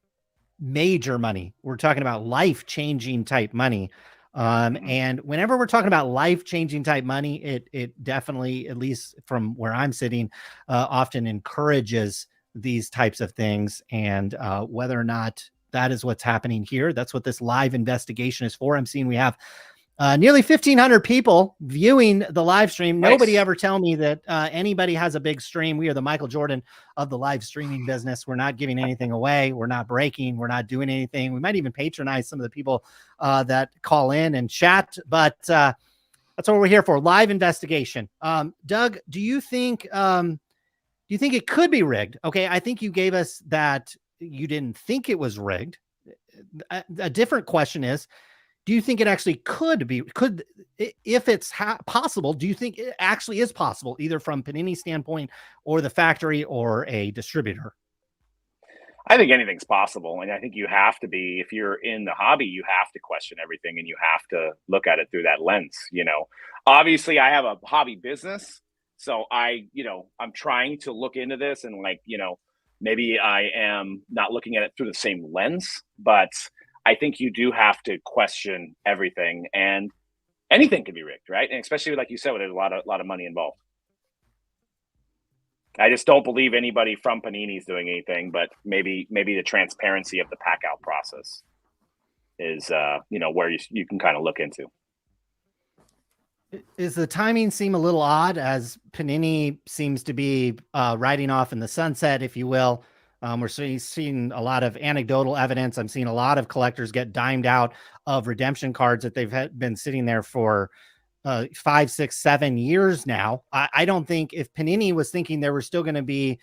major money. We're talking about life-changing type money. And whenever we're talking about life-changing type money, it definitely, at least from where I'm sitting, often encourages these types of things. And whether or not that is what's happening here, that's what this live investigation is for. I'm seeing we have nearly 1,500 people viewing the live stream. Nice. Nobody ever tell me that anybody has a big stream. We are the Michael Jordan of the live streaming business. We're not giving anything away. We're not breaking. We're not doing anything. We might even patronize some of the people that call in and chat, but that's what we're here for. Live investigation. Doug, do you think it could be rigged? Okay. I think you gave us that you didn't think it was rigged. A different question is, do you think it actually could, if it's possible, do you think it actually is possible, either from Panini standpoint or the factory or a distributor? I think anything's possible. And I think you have to be, if you're in the hobby, you have to question everything and you have to look at it through that lens. Obviously I have a hobby business. So I'm trying to look into this and maybe I am not looking at it through the same lens, but I think you do have to question everything, and anything can be rigged, right? And especially like you said, there's a lot of money involved. I just don't believe anybody from Panini is doing anything, but maybe the transparency of the pack out process is where you can kind of look into. Is the timing seem a little odd as Panini seems to be riding off in the sunset, if you will? We're seeing a lot of anecdotal evidence. I'm seeing a lot of collectors get dimed out of redemption cards that they've been sitting there for 5, 6, 7 years now. I don't think if Panini was thinking they were still going to be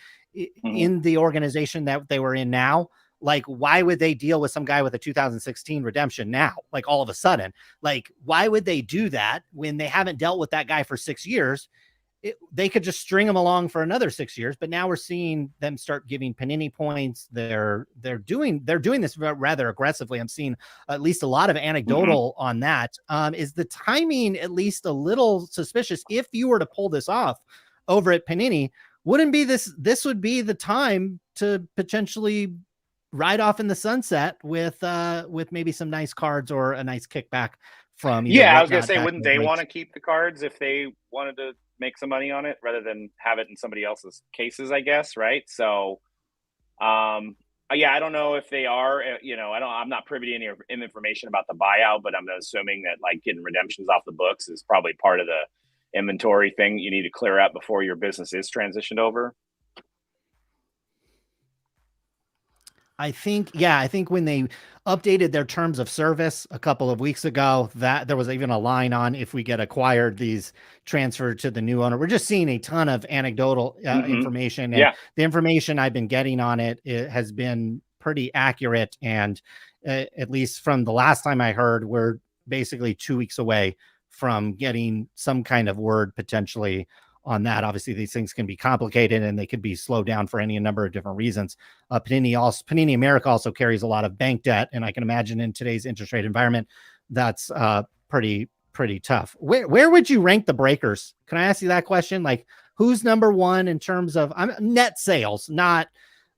in the organization that they were in now, why would they deal with some guy with a 2016 redemption now? All of a sudden, why would they do that when they haven't dealt with that guy for 6 years? They could just string them along for another 6 years, but now we're seeing them start giving Panini points. They're doing this rather aggressively. I'm seeing at least a lot of anecdotal on that. Is the timing at least a little suspicious? If you were to pull this off over at Panini, wouldn't be this would be the time to potentially ride off in the sunset with maybe some nice cards or a nice kickback from. I was gonna say, wouldn't they want to keep the cards if they wanted to make some money on it rather than have it in somebody else's cases, I guess. Right. So, I don't know if they are, I'm not privy to any information about the buyout, but I'm assuming that getting redemptions off the books is probably part of the inventory thing you need to clear up before your business is transitioned over. I think when they updated their terms of service a couple of weeks ago, that there was even a line on if we get acquired, these transferred to the new owner. We're just seeing a ton of anecdotal information. And the information I've been getting on it has been pretty accurate. And at least from the last time I heard, we're basically 2 weeks away from getting some kind of word potentially on that. Obviously, these things can be complicated and they could be slowed down for any number of different reasons. Panini America also carries a lot of bank debt, and I can imagine in today's interest rate environment, that's pretty tough. Where would you rank the breakers? Can I ask you that question? Like, who's number one in terms of net sales, not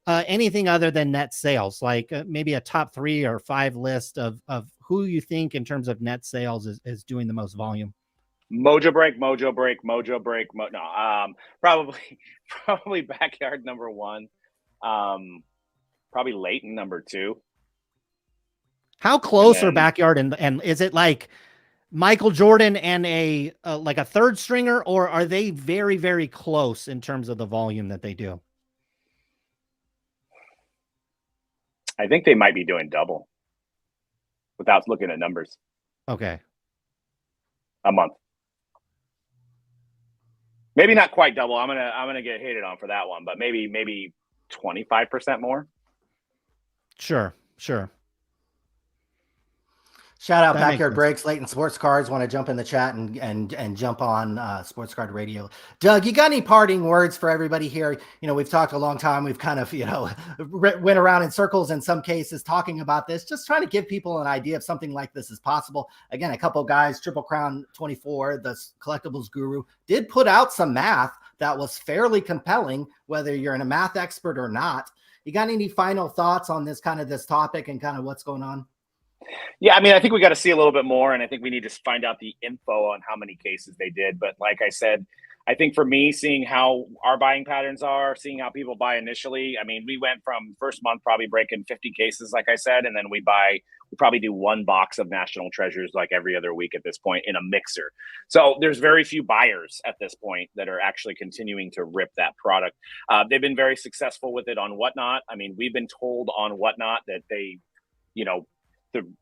anything other than net sales, like maybe a top 3 or 5 list of who you think in terms of net sales is doing the most volume? Mojobreak. Probably Backyard number 1. Probably Leighton number 2. How close are Backyard and is it like Michael Jordan and a like a third stringer, or are they very, very close in terms of the volume that they do? I think they might be doing double without looking at numbers. Okay. A month. Maybe not quite double. I'm gonna get hated on for that one, but maybe 25% more. Sure. Shout out Backyard Breaks, Leighton Sports Cards. Want to jump in the chat and jump on Sports Card Radio. Doug, you got any parting words for everybody here? We've talked a long time. We've kind of, went around in circles in some cases talking about this, just trying to give people an idea of something like this is possible. Again, a couple of guys, Triple Crown 24, the collectibles guru, did put out some math that was fairly compelling, whether you're a math expert or not. You got any final thoughts on this topic and kind of what's going on? Yeah, I mean, I think we got to see a little bit more, and I think we need to find out the info on how many cases they did. But like I said, I think for me, seeing how our buying patterns are, seeing how people buy initially, I mean, we went from first month probably breaking 50 cases, like I said, and then we probably do 1 box of National Treasures like every other week at this point in a mixer. So there's very few buyers at this point that are actually continuing to rip that product. They've been very successful with it on Whatnot. I mean, we've been told on Whatnot that they,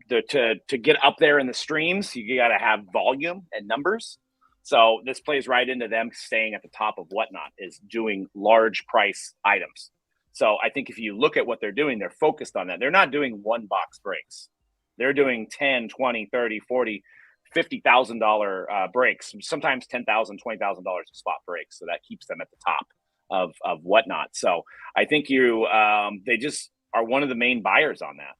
to get up there in the streams, you got to have volume and numbers. So this plays right into them staying at the top of Whatnot, is doing large price items. So I think if you look at what they're doing, they're focused on that. They're not doing 1 box breaks. They're doing 10, 20, 30, 40, $50,000 breaks, sometimes $10,000, $20,000 of spot breaks. So that keeps them at the top of Whatnot. So I think they just are one of the main buyers on that.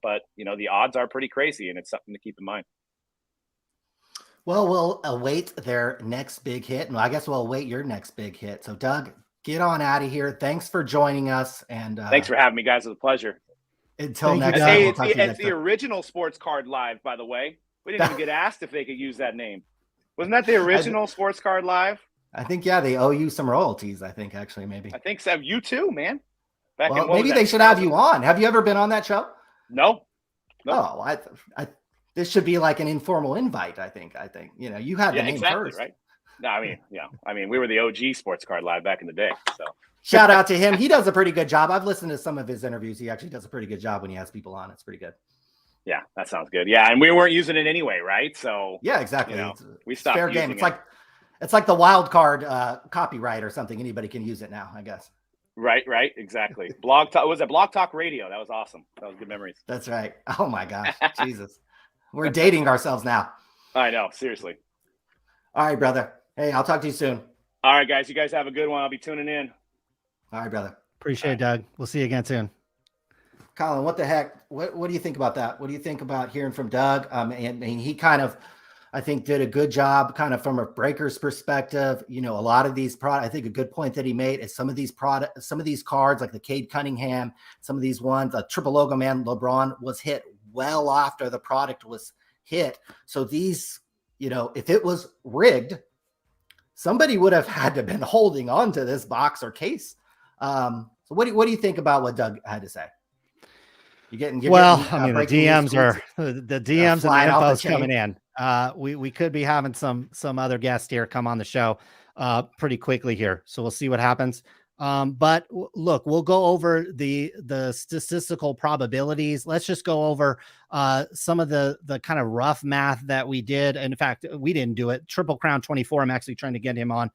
But the odds are pretty crazy, and it's something to keep in mind. Well, we'll await their next big hit, and I guess we'll await your next big hit. So, Doug, get on out of here. Thanks for joining us, and thanks for having me, guys. It was a pleasure. Until next time. It's the original Sports Card Live, by the way. We didn't even get asked if they could use that name. Wasn't that the original Sports Card Live? I think, yeah, they owe you some royalties. I think actually, maybe. I think so. You too, man. Maybe they should have you on. Have you ever been on that show? No. Oh, I this should be like an informal invite. I think you had the name exactly, first, right? No, I mean, we were the OG Sports Card Live back in the day. So shout out to him. He does a pretty good job. I've listened to some of his interviews. He actually does a pretty good job when he has people on. It's pretty good. Yeah, that sounds good. Yeah, and we weren't using it anyway, right? So yeah, exactly. We stopped. Fair game. It's like the wild card copyright or something. Anybody can use it now, I guess. Right, exactly. Blog Talk Radio? That was awesome. That was good memories. That's right. Oh my gosh, Jesus, we're dating ourselves now. I know, seriously. All right, brother. Hey, I'll talk to you soon. All right, guys. You guys have a good one. I'll be tuning in. All right, brother. Appreciate it, Doug. We'll see you again soon. Colin, what the heck? What do you think about that? What do you think about hearing from Doug? And he kind of, I think, did a good job kind of from a breaker's perspective. A lot of these products, I think a good point that he made is some of these cards, like the Cade Cunningham, some of these ones, a triple logo man, LeBron, was hit well after the product was hit. So these, if it was rigged, somebody would have had to been holding on to this box or case. So what do you think about what Doug had to say? The DMs and the info's coming in. We could be having some other guests here come on the show pretty quickly here, so we'll see what happens. But look, we'll go over the statistical probabilities. Let's just go over some of the kind of rough math that we did. In fact, we didn't do it. Triple Crown 24. I'm actually trying to get him on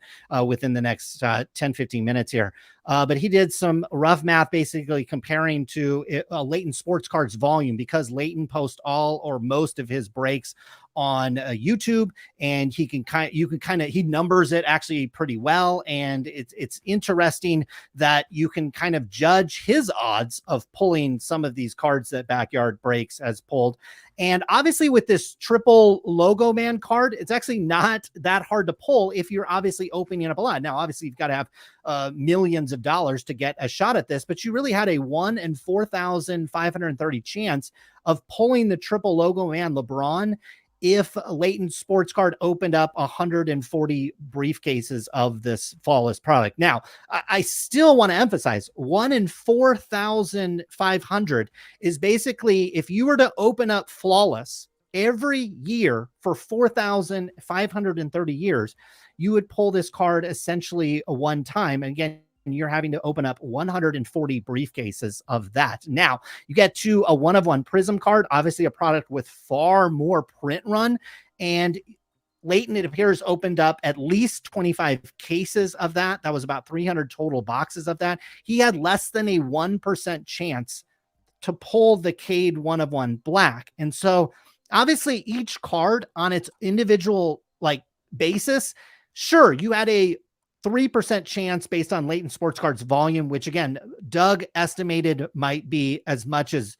within the next 10-15 minutes here. But he did some rough math, basically comparing to Leighton Sports Cards volume, because Leighton posts all or most of his breaks on YouTube, and he numbers it actually pretty well. And it's interesting that you can kind of judge his odds of pulling some of these cards that Backyard Breaks has pulled. And obviously with this triple logo man card, it's actually not that hard to pull if you're obviously opening up a lot. Now, obviously you've got to have millions of dollars to get a shot at this, but you really had a 1 in 4,530 chance of pulling the triple logo man LeBron if Leighton Sports Card opened up 140 briefcases of this flawless product. Now, I still want to emphasize 1 in 4,500 is basically, if you were to open up flawless every year for 4,530 years, you would pull this card essentially one time. And again, you're having to open up 140 briefcases of that. Now, you get to a 1-of-1 Prism card, obviously a product with far more print run. And Leighton, it appears, opened up at least 25 cases of that. That was about 300 total boxes of that. He had less than a 1% chance to pull the Cade 1-of-1 Black. And so obviously each card on its individual basis, sure, you had a 3% chance based on Leighton Sports Cards volume, which again, Doug estimated might be as much as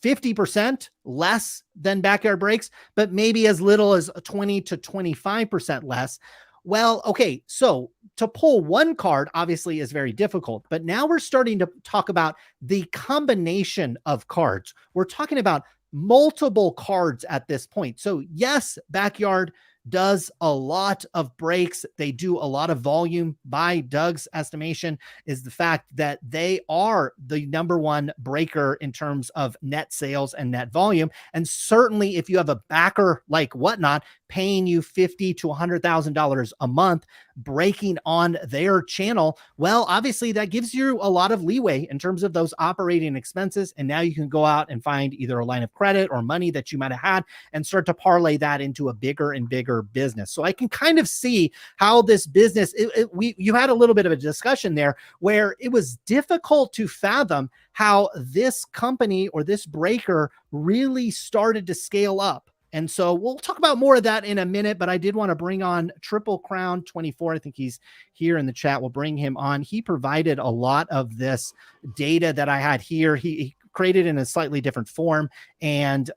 50% less than Backyard Breaks, but maybe as little as 20 to 25% less. Well, okay, so to pull one card obviously is very difficult, but now we're starting to talk about the combination of cards. We're talking about multiple cards at this point. So yes, Backyard does a lot of breaks. They do a lot of volume. By Doug's estimation is the fact that they are the #1 breaker in terms of net sales and net volume. And certainly if you have a backer like Whatnot paying you $50,000 to $100,000 a month breaking on their channel, well, obviously that gives you a lot of leeway in terms of those operating expenses. And now you can go out and find either a line of credit or money that you might have had and start to parlay that into a bigger and bigger business. So I can kind of see how this business, you had a little bit of a discussion there where it was difficult to fathom how this company or this breaker really started to scale up. And so we'll talk about more of that in a minute, but I did want to bring on Triple Crown 24. I think he's here in the chat. We'll bring him on. He provided a lot of this data that I had here. He created in a slightly different form. And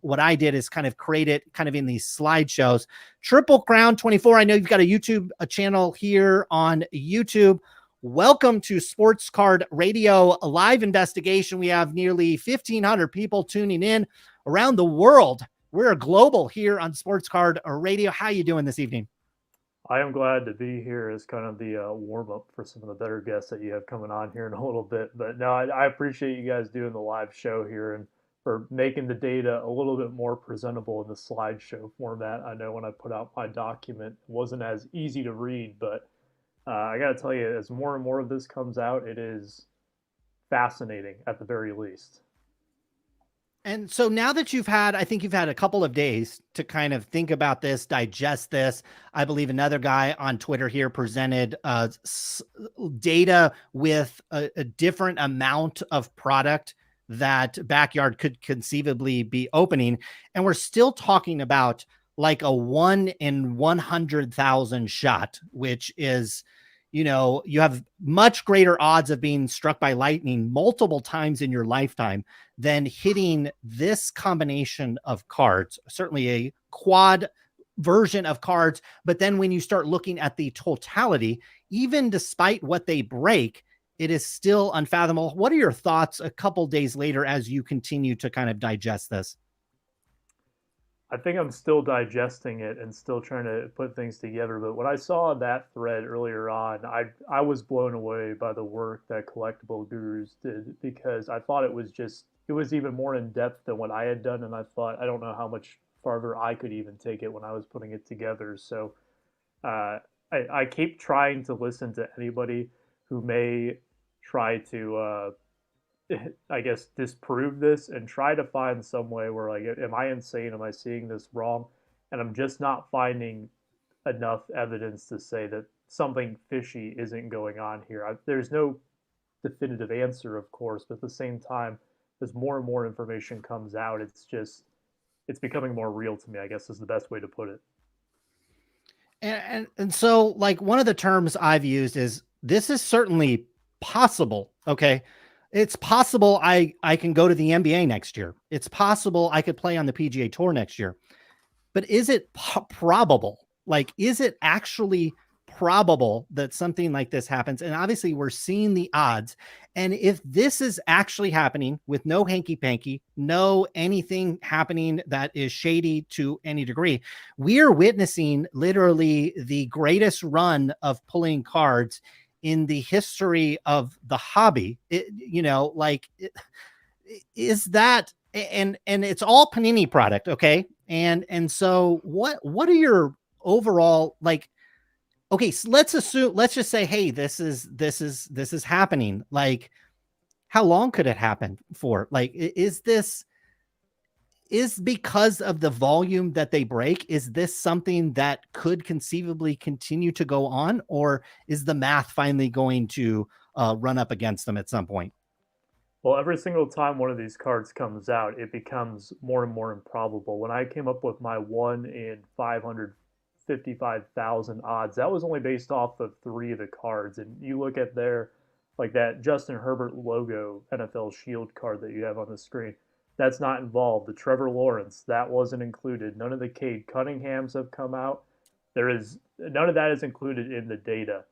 what I did is kind of create it kind of in these slideshows. Triple Crown 24. I know you've got a channel here on YouTube. Welcome to Sports Card Radio, a live investigation. We have nearly 1,500 people tuning in around the world. We're global here on Sports Card Radio. How you doing this evening? I am glad to be here as kind of the warm-up for some of the better guests that you have coming on here in a little bit. But no, I appreciate you guys doing the live show here and for making the data a little bit more presentable in the slideshow format. I know when I put out my document, it wasn't as easy to read, but I got to tell you, as more and more of this comes out, it is fascinating at the very least. And so now that I think you've had a couple of days to kind of think about this, digest this. I believe another guy on Twitter here presented data with a different amount of product that Backyard could conceivably be opening. And we're still talking about like a 1 in 100,000 shot, which is, you have much greater odds of being struck by lightning multiple times in your lifetime than hitting this combination of cards, certainly a quad version of cards. But then when you start looking at the totality, even despite what they break, it is still unfathomable. What are your thoughts a couple days later as you continue to kind of digest this? I think I'm still digesting it and still trying to put things together. But when I saw that thread earlier on, I was blown away by the work that Collectible Gurus did, because I thought it was even more in depth than what I had done. And I thought, I don't know how much farther I could even take it when I was putting it together. So I keep trying to listen to anybody who may try to I guess, disprove this and try to find some way where, like, am I insane? Am I seeing this wrong? And I'm just not finding enough evidence to say that something fishy isn't going on here. There's no definitive answer, of course, but at the same time, as more and more information comes out, it's becoming more real to me, I guess is the best way to put it. And so, like, one of the terms I've used is, this is certainly possible. Okay. It's possible I can go to the NBA next year. It's possible I could play on the PGA Tour next year. But is it probable? Like, is it actually probable that something like this happens? And obviously we're seeing the odds. And if this is actually happening with no hanky panky, no anything happening that is shady to any degree, we are witnessing literally the greatest run of pulling cards in the history of the hobby. Is that, and it's all Panini product. Okay. And so what are your overall, like, okay, so let's just say, hey, this is happening. Like, how long could it happen for? Like, is because of the volume that they break, is this something that could conceivably continue to go on, or is the math finally going to run up against them at some point? Well, every single time one of these cards comes out, it becomes more and more improbable. When I came up with my 1 in 555,000 odds, that was only based off of 3 of the cards. And you look at like that Justin Herbert logo NFL Shield card that you have on the screen, that's not involved. The Trevor Lawrence, that wasn't included. None of the Cade Cunninghams have come out. None of that is included in the data.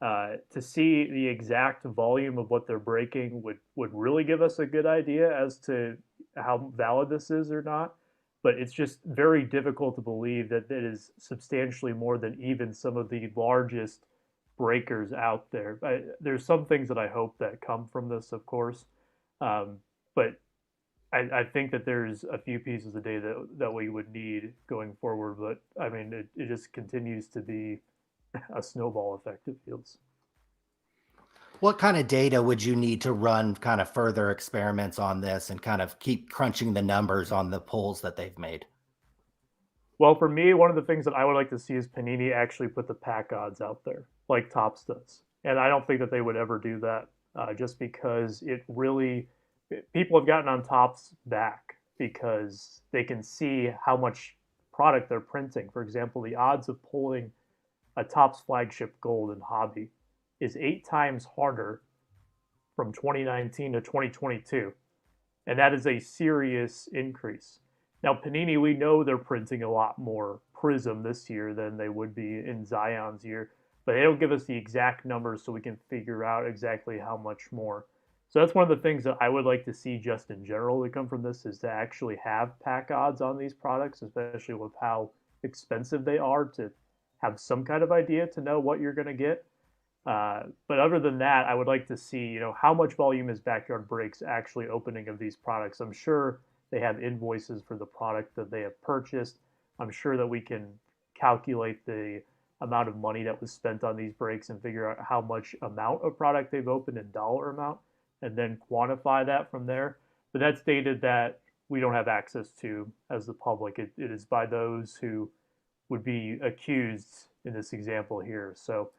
To see the exact volume of what they're breaking would really give us a good idea as to how valid this is or not. But it's just very difficult to believe that it is substantially more than even some of the largest breakers out there. There's some things that I hope that come from this, of course. But I think that there's a few pieces of data that we would need going forward. But I mean, it just continues to be a snowball effect, it feels. What kind of data would you need to run kind of further experiments on this and kind of keep crunching the numbers on the polls that they've made? Well, for me, one of the things that I would like to see is Panini actually put the pack odds out there, like Topps does. And I don't think that they would ever do that, just because people have gotten on Topps back because they can see how much product they're printing. For example, the odds of pulling a Topps flagship gold in hobby is 8 times harder from 2019 to 2022. And that is a serious increase. Now, Panini, we know they're printing a lot more Prism this year than they would be in Zion's year, but they don't give us the exact numbers so we can figure out exactly how much more. So that's one of the things that I would like to see just in general to come from this, is to actually have pack odds on these products, especially with how expensive they are, to have some kind of idea to know what you're going to get. But other than that, I would like to see, how much volume is Backyard Breaks actually opening of these products. I'm sure they have invoices for the product that they have purchased. I'm sure that we can calculate the amount of money that was spent on these breaks and figure out how much amount of product they've opened in dollar amount, and then quantify that from there. But that's data that we don't have access to as the public. It is by those who would be accused in this example here. So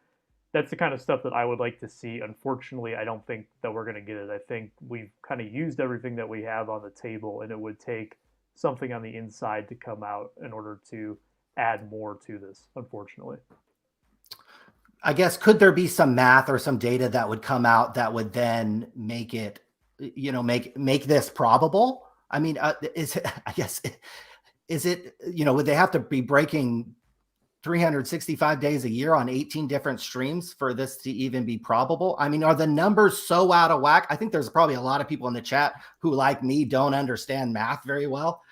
that's the kind of stuff that I would like to see. Unfortunately, I don't think that we're going to get it. I think we've kind of used everything that we have on the table, and it would take something on the inside to come out in order to add more to this, unfortunately. I guess, could there be some math or some data that would come out that would then make it, make this probable? I mean, would they have to be breaking 365 days a year on 18 different streams for this to even be probable? I mean, are the numbers so out of whack? I think there's probably a lot of people in the chat who, like me, don't understand math very well.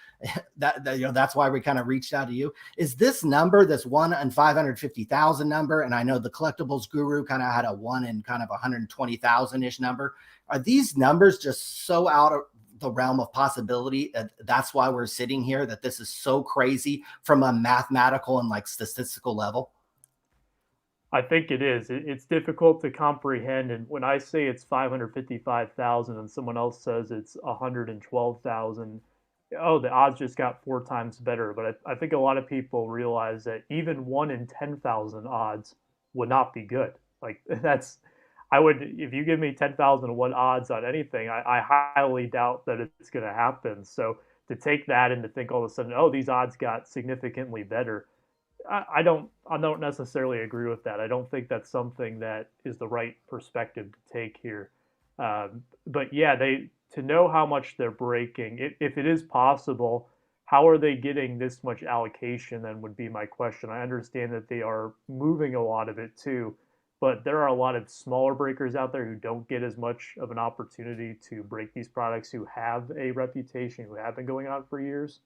That's why we kind of reached out to you. Is this number, this 1 in 550,000 number, and I know the collectibles guru kind of had a 1 in kind of 120,000-ish number. Are these numbers just so out of the realm of possibility? That's why we're sitting here, that this is so crazy from a mathematical and like statistical level? I think it is. It's difficult to comprehend. And when I say it's 555,000 and someone else says it's 112,000, oh, the odds just got 4 times better. But I think a lot of people realize that even 1 in 10,000 odds would not be good. Like that's, I would, if you give me 10,001 odds on anything, I highly doubt that it's going to happen. So to take that and to think all of a sudden, oh, these odds got significantly better, I don't necessarily agree with that. I don't think that's something that is the right perspective to take here. But yeah, to know how much they're breaking, if it is possible, how are they getting this much allocation? Then would be my question. I understand that they are moving a lot of it too, but there are a lot of smaller breakers out there who don't get as much of an opportunity to break these products, who have a reputation, who have been going on for years.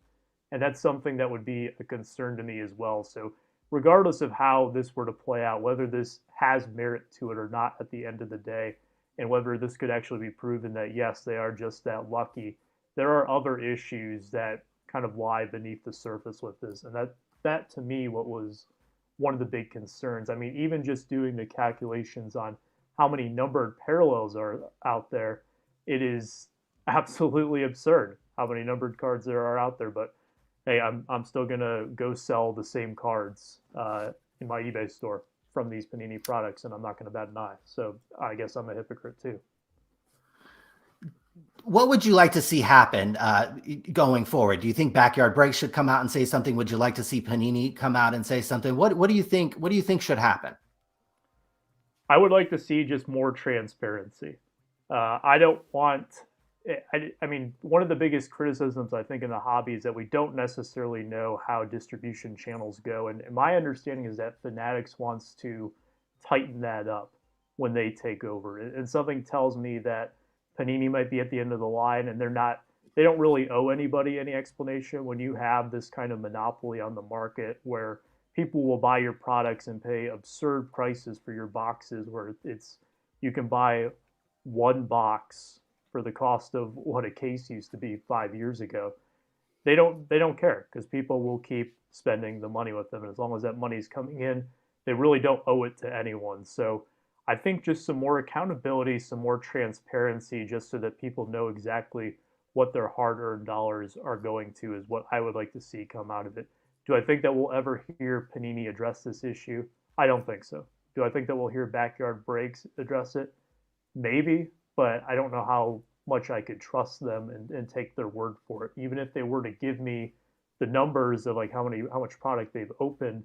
And that's something that would be a concern to me as well. So regardless of how this were to play out, whether this has merit to it or not at the end of the day, and whether this could actually be proven that, yes, they are just that lucky, there are other issues that kind of lie beneath the surface with this. And that to me, what was one of the big concerns. I mean, even just doing the calculations on how many numbered parallels are out there, it is absolutely absurd how many numbered cards there are out there. But hey, I'm still gonna go sell the same cards in my eBay store from these Panini products, and I'm not gonna bat an eye. So I guess I'm a hypocrite too. What would you like to see happen going forward? Do you think Backyard Breaks should come out and say something? Would you like to see Panini come out and say something? What do you think? What do you think should happen? I would like to see just more transparency. I don't want. I mean, one of the biggest criticisms I think in the hobby is that we don't necessarily know how distribution channels go. And my understanding is that Fanatics wants to tighten that up when they take over. And something tells me that Panini might be at the end of the line, and they don't really owe anybody any explanation when you have this kind of monopoly on the market where people will buy your products and pay absurd prices for your boxes, where you can buy one box for the cost of what a case used to be 5 years ago. They don't care, because people will keep spending the money with them. And as long as that money's coming in, they really don't owe it to anyone. So I think just some more accountability, some more transparency, just so that people know exactly what their hard-earned dollars are going to, is what I would like to see come out of it. Do I think that we'll ever hear Panini address this issue? I don't think so. Do I think that we'll hear Backyard Breaks address it? Maybe, but I don't know how much I could trust them and take their word for it. Even if they were to give me the numbers of like how much product they've opened,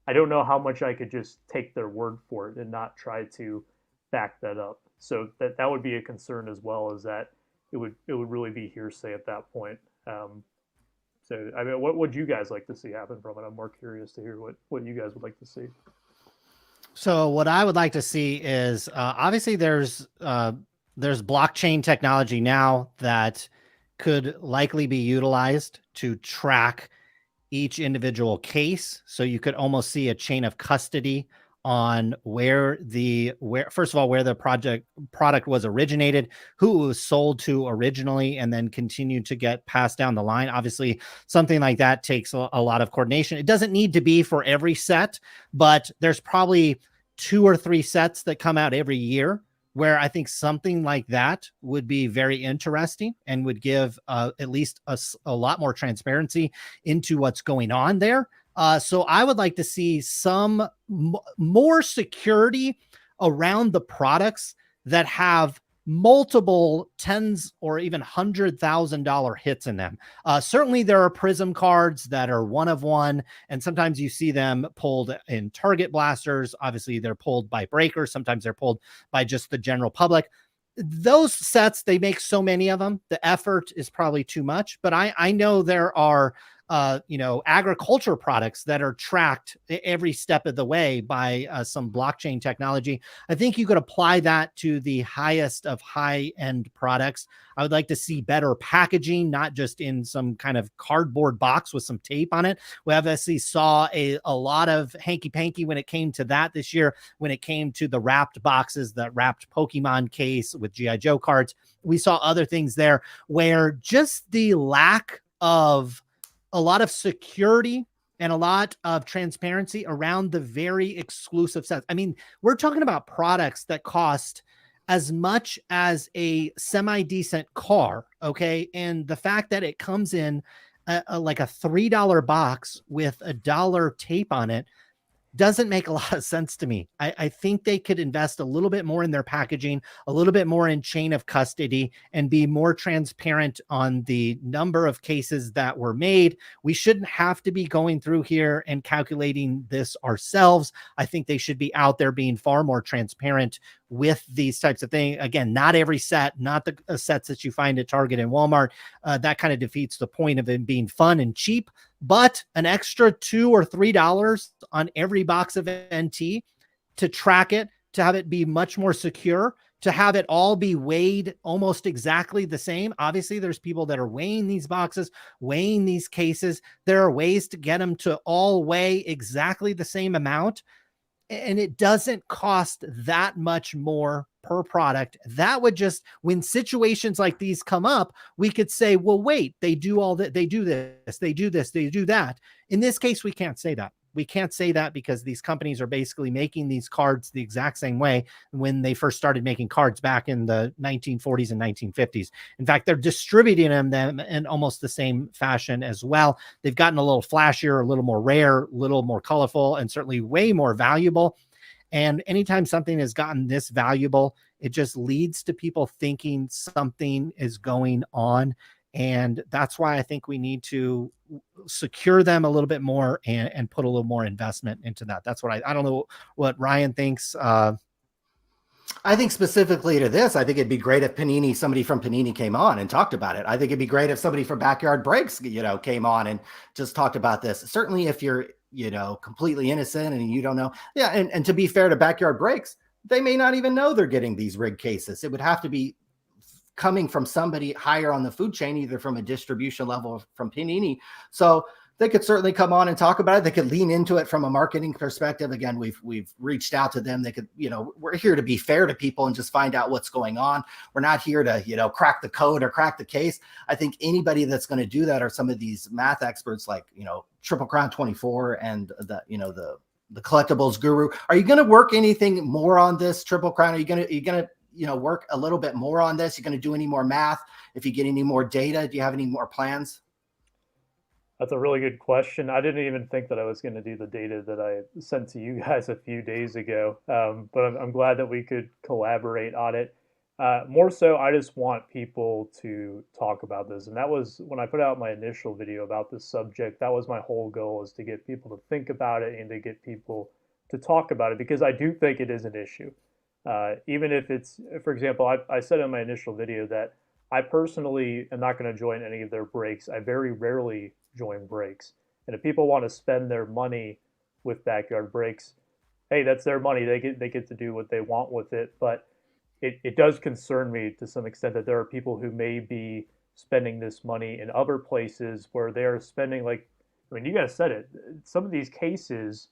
I don't know how much I could just take their word for it and not try to back that up. So that would be a concern, as well as that it would really be hearsay at that point. So I mean, what would you guys like to see happen from it? I'm more curious to hear what you guys would like to see. So what I would like to see is obviously there's blockchain technology now that could likely be utilized to track each individual case. So you could almost see a chain of custody on where first of all, where the product was originated, who it was sold to originally, and then continue to get passed down the line. Obviously, something like that takes a lot of coordination. It doesn't need to be for every set, but there's probably 2 or 3 sets that come out every year where I think something like that would be very interesting and would give at least a lot more transparency into what's going on there. So I would like to see some more security around the products that have multiple tens or even $100,000 hits in them. Certainly there are Prism cards that are one of one, and sometimes you see them pulled in target blasters. Obviously they're pulled by breakers. Sometimes they're pulled by just the general public. Those sets, they make so many of them. The effort is probably too much, but I know there are agriculture products that are tracked every step of the way by some blockchain technology. I think you could apply that to the highest of high-end products. I would like to see better packaging, not just in some kind of cardboard box with some tape on it. We obviously saw a lot of hanky-panky when it came to that this year, when it came to the wrapped boxes, the wrapped Pokemon case with G.I. Joe cards. We saw other things there where just the lack of a lot of security and a lot of transparency around the very exclusive sets. I mean, we're talking about products that cost as much as a semi-decent car, okay? And the fact that it comes in like a $3 box with a $1 tape on it doesn't make a lot of sense to me. I think they could invest a little bit more in their packaging, a little bit more in chain of custody, and be more transparent on the number of cases that were made. We shouldn't have to be going through here and calculating this ourselves. I think they should be out there being far more transparent with these types of things. Again, not every set, not the sets that you find at Target and Walmart. That kind of defeats the point of it being fun and cheap. But an extra $2 or $3 on every box of NT to track it, to have it be much more secure, to have it all be weighed almost exactly the same. Obviously, there's people that are weighing these boxes, weighing these cases. There are ways to get them to all weigh exactly the same amount. And it doesn't cost that much more per product. That would just, when situations like these come up, we could say, well, wait, they do all that. They do this, they do this, they do that. In this case, we can't say that. We can't say that because these companies are basically making these cards the exact same way when they first started making cards back in the 1940s and 1950s. In fact, they're distributing them in almost the same fashion as well. They've gotten a little flashier, a little more rare, a little more colorful, and certainly way more valuable. And anytime something has gotten this valuable, it just leads to people thinking something is going on. And that's why I think we need to secure them a little bit more and put a little more investment into that. That's what I don't know what Ryan thinks. I think specifically to this, I think it'd be great if somebody from Panini came on and talked about it. I think it'd be great if somebody from Backyard Breaks, came on and just talked about this. Certainly if you're, completely innocent and you don't know. Yeah. And to be fair to Backyard Breaks, they may not even know they're getting these rigged cases. It would have to be coming from somebody higher on the food chain, either from a distribution level from Panini. So they could certainly come on and talk about it. They could lean into it from a marketing perspective. Again, we've reached out to them. They could, we're here to be fair to people and just find out what's going on. We're not here to, crack the code or crack the case. I think anybody that's going to do that are some of these math experts like, Triple Crown 24 and the collectibles guru. Are you going to work anything more on this, Triple Crown? Are you going to, work a little bit more on this? You're going to do any more math? If you get any more data, do you have any more plans? That's a really good question. I didn't even think that I was going to do the data that I sent to you guys a few days ago, but I'm glad that we could collaborate on it. More so, I just want people to talk about this. And that was when I put out my initial video about this subject. That was my whole goal, is to get people to think about it and to get people to talk about it, because I do think it is an issue. Even if it's, for example, I said in my initial video that I personally am not going to join any of their breaks. I very rarely join breaks. And if people want to spend their money with Backyard Breaks, hey, that's their money. They get to do what they want with it. But it does concern me to some extent that there are people who may be spending this money in other places where they're spending, like, I mean, you guys said it. Some of these cases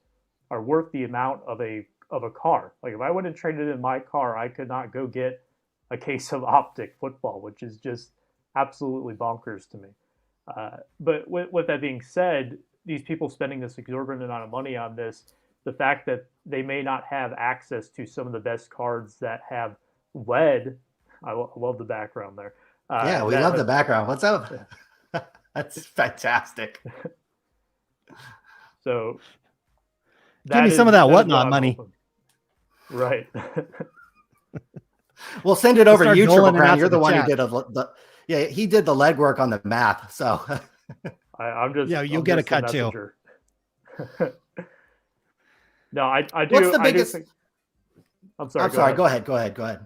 are worth the amount of a car. Like, if I went and traded in my car, I could not go get a case of Optic football, which is just absolutely bonkers to me. But with that being said, these people spending this exorbitant amount of money on this, the fact that they may not have access to some of the best cards that have lead. I love the background there. Yeah, we love the background. What's up? That's fantastic. So give me some of that whatnot money. Right. We'll send it over to you, Triple Crown. You're the one chat. who did he did the legwork on the math. So I'm just, you'll get a cut too. No, I do. What's the biggest? I'm sorry. Go ahead.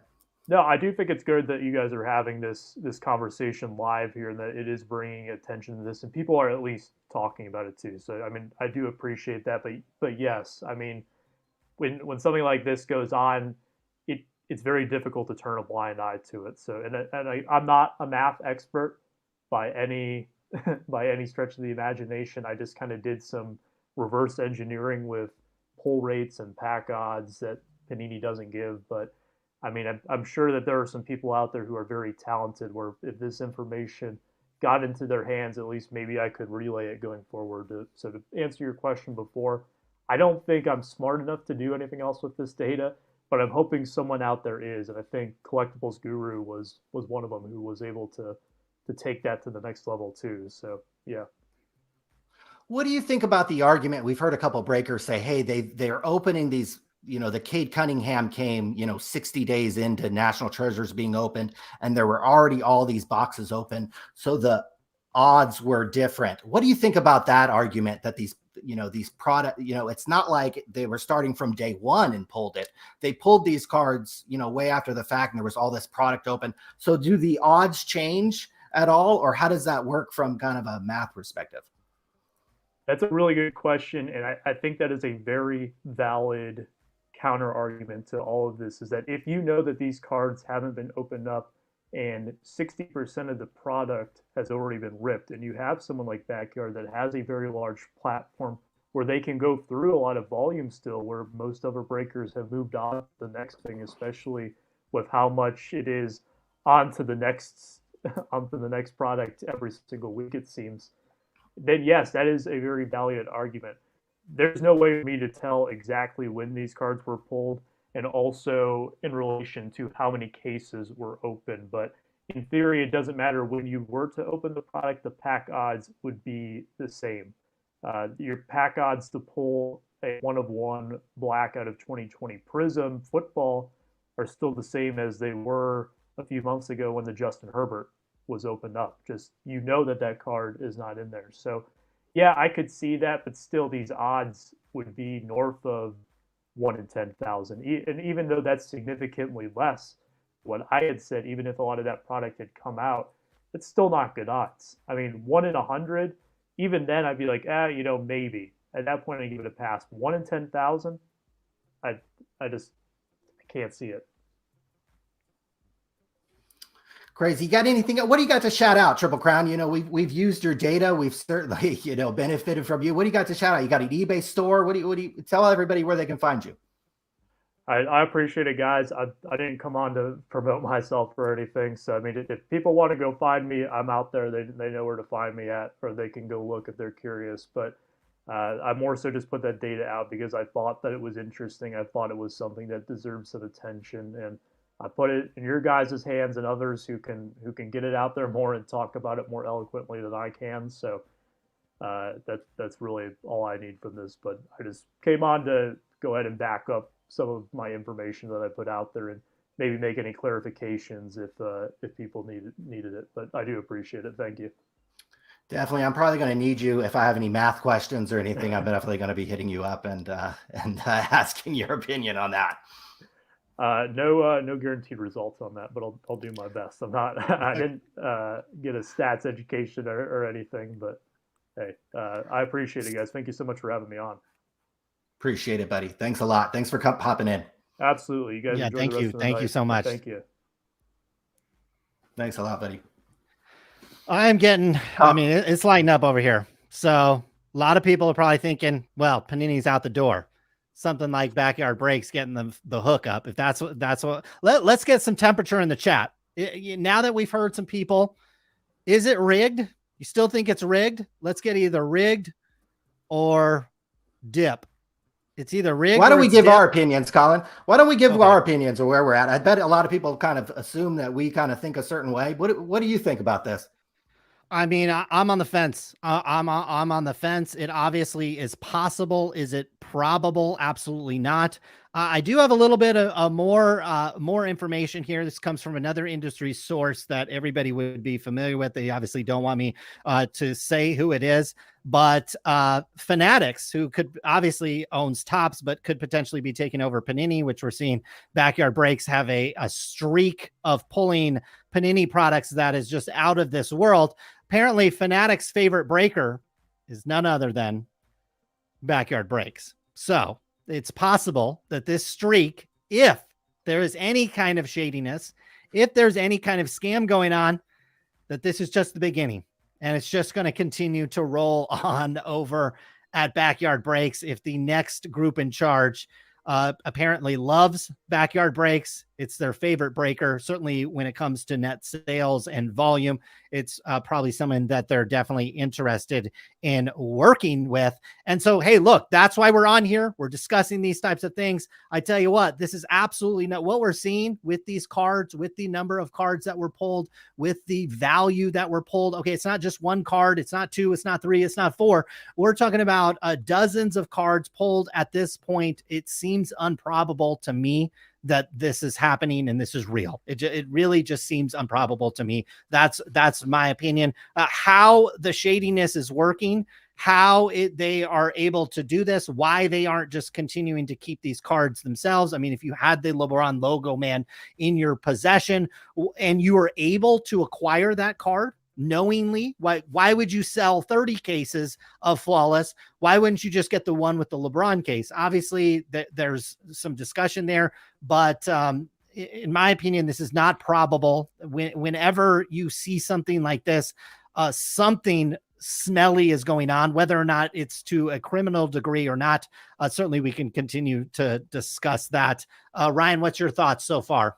No, I do think it's good that you guys are having this conversation live here, and that it is bringing attention to this, and people are at least talking about it too. So, I mean, I do appreciate that. But yes, I mean, when something like this goes on, it's very difficult to turn a blind eye to it. So, and I'm not a math expert by any stretch of the imagination. I just kind of did some reverse engineering with pull rates and pack odds that Panini doesn't give. But I mean, I'm sure that there are some people out there who are very talented, where if this information got into their hands, at least maybe I could relay it going forward. So to answer your question before, I don't think I'm smart enough to do anything else with this data, but I'm hoping someone out there is. And I think Collectibles Guru was one of them who was able to take that to the next level too. So yeah. What do you think about the argument? We've heard a couple breakers say, hey, they're opening these, the Cade Cunningham came, 60 days into National Treasures being opened, and there were already all these boxes open. So the odds were different. What do you think about that argument that these product, it's not like they were starting from day one and pulled it. They pulled these cards, way after the fact, and there was all this product open. So do the odds change at all, or how does that work from kind of a math perspective? That's a really good question. And I think that is a very valid counter argument to all of this, is that if you know that these cards haven't been opened up and 60% of the product has already been ripped, and you have someone like Backyard that has a very large platform where they can go through a lot of volume still, where most other breakers have moved on to the next thing, especially with how much it is onto the next product every single week, it seems, then yes, that is a very valid argument. There's no way for me to tell exactly when these cards were pulled, and also in relation to how many cases were open. But in theory, it doesn't matter when you were to open the product, the pack odds would be the same. Your pack odds to pull a 1/1 black out of 2020 Prism football are still the same as they were a few months ago when the Justin Herbert was opened up. Just, that card is not in there. So yeah, I could see that, but still these odds would be north of 1 in 10,000. And even though that's significantly less what I had said, even if a lot of that product had come out, it's still not good odds. I mean, 1 in 100, even then I'd be like, maybe. At that point, I give it a pass. 1 in 10,000, I can't see it. Crazy. You got anything? What do you got to shout out, Triple Crown? We've used your data. We've certainly, benefited from you. What do you got to shout out? You got an eBay store? What do you tell everybody where they can find you? I appreciate it, guys. I didn't come on to promote myself or anything. So, I mean, if people want to go find me, I'm out there. They know where to find me at, or they can go look if they're curious. But I more so just put that data out because I thought that it was interesting. I thought it was something that deserves some attention, and I put it in your guys' hands and others who can get it out there more and talk about it more eloquently than I can. So that's really all I need from this. But I just came on to go ahead and back up some of my information that I put out there and maybe make any clarifications if people needed it. But I do appreciate it. Thank you. Definitely. I'm probably going to need you if I have any math questions or anything. I'm definitely going to be hitting you up and asking your opinion on that. No guaranteed results on that, but I'll do my best. I didn't get a stats education or anything, but hey, I appreciate it, guys. Thank you so much for having me on. Appreciate it, buddy. Thanks a lot. Thanks for popping in. Absolutely. You guys. Yeah. Thank you. Thank you so much. Thank you. Thanks a lot, buddy. I'm getting, it's lighting up over here. So a lot of people are probably thinking, well, Panini's out the door. Something like Backyard Breaks getting the hook up. If that's what, let's get some temperature in the chat. Now that we've heard some people, is it rigged? You still think it's rigged? Let's get either rigged or dip. It's either rigged. Why don't we give our opinions, Colin? Why don't we give our opinions of where we're at? I bet a lot of people kind of assume that we kind of think a certain way. What do you think about this? I mean, I'm on the fence. I'm on the fence. It obviously is possible. Is it probable? Absolutely not. I do have a little bit of more information here. This comes from another industry source that everybody would be familiar with. They obviously don't want me to say who it is, but Fanatics, who could obviously owns Topps, but could potentially be taking over Panini, which we're seeing Backyard Breaks have a streak of pulling Panini products that is just out of this world. Apparently, Fanatics' favorite breaker is none other than Backyard Breaks. So it's possible that this streak, if there is any kind of shadiness, if there's any kind of scam going on, that this is just the beginning. And it's just going to continue to roll on over at Backyard Breaks. If the next group in charge apparently loves Backyard Breaks, it's their favorite breaker, certainly when it comes to net sales and volume. it's probably someone that they're definitely interested in working with. And so, hey, look, that's why we're on here. We're discussing these types of things. I tell you what, this is absolutely not what we're seeing with these cards, with the number of cards that were pulled, with the value that were pulled. Okay, it's not just one card. It's not two. It's not three. It's not four. We're talking about dozens of cards pulled at this point. It seems improbable to me that this is happening and this is real. It really just seems improbable to me. That's my opinion. How the shadiness is working, how they are able to do this, why they aren't just continuing to keep these cards themselves. I mean, if you had the LeBron logo man in your possession and you were able to acquire that card knowingly, why would you sell 30 cases of Flawless? Why wouldn't you just get the one with the LeBron case? Obviously there's some discussion there, but in my opinion, this is not probable. Whenever you see something like this, something smelly is going on, whether or not it's to a criminal degree or not. Certainly we can continue to discuss that. Ryan, what's your thoughts so far?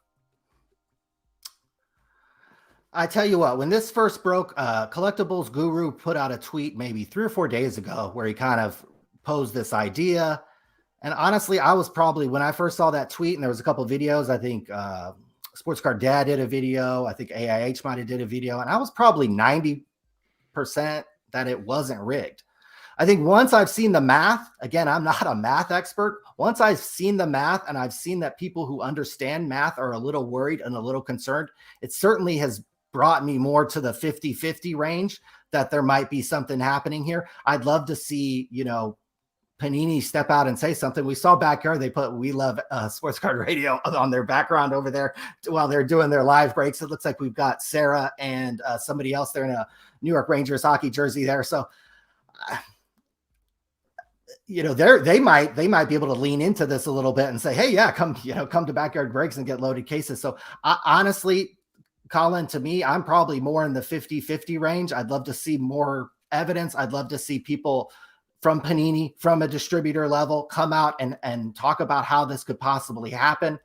I tell you what, when this first broke, Collectibles Guru put out a tweet maybe 3 or 4 days ago where he kind of posed this idea. And honestly, I was probably, when I first saw that tweet, and there was a couple of videos, I think TheSportsCardDad did a video, I think AIH might have did a video, and I was probably 90% that it wasn't rigged. I think once I've seen the math, again, I'm not a math expert. Once I've seen the math and I've seen that people who understand math are a little worried and a little concerned, it certainly has brought me more to the 50-50 range that there might be something happening here. I'd love to see, Panini step out and say something. We saw Backyard, they put "We Love Sports Card Radio" on their background over there while they're doing their live breaks. It looks like we've got Sarah and somebody else there in a New York Rangers hockey jersey there. So, they might be able to lean into this a little bit and say, hey, yeah, come to Backyard Breaks and get loaded cases. So honestly, Colin, to me, I'm probably more in the 50-50 range. I'd love to see more evidence. I'd love to see people from Panini, from a distributor level, come out and talk about how this could possibly happen.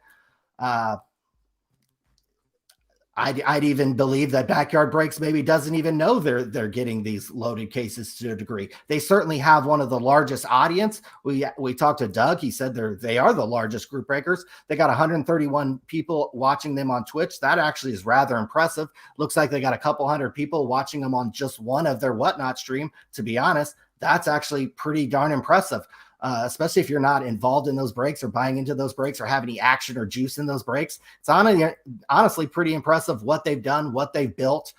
I'd even believe that Backyard Breaks maybe doesn't even know they're getting these loaded cases to a degree. They certainly have one of the largest audience. We talked to Doug. He said they are the largest group breakers. They got 131 people watching them on Twitch. That actually is rather impressive. Looks like they got a couple hundred people watching them on just one of their Whatnot stream. To be honest, that's actually pretty darn impressive. Especially if you're not involved in those breaks or buying into those breaks or have any action or juice in those breaks. It's honestly pretty impressive what they've done, what they've built.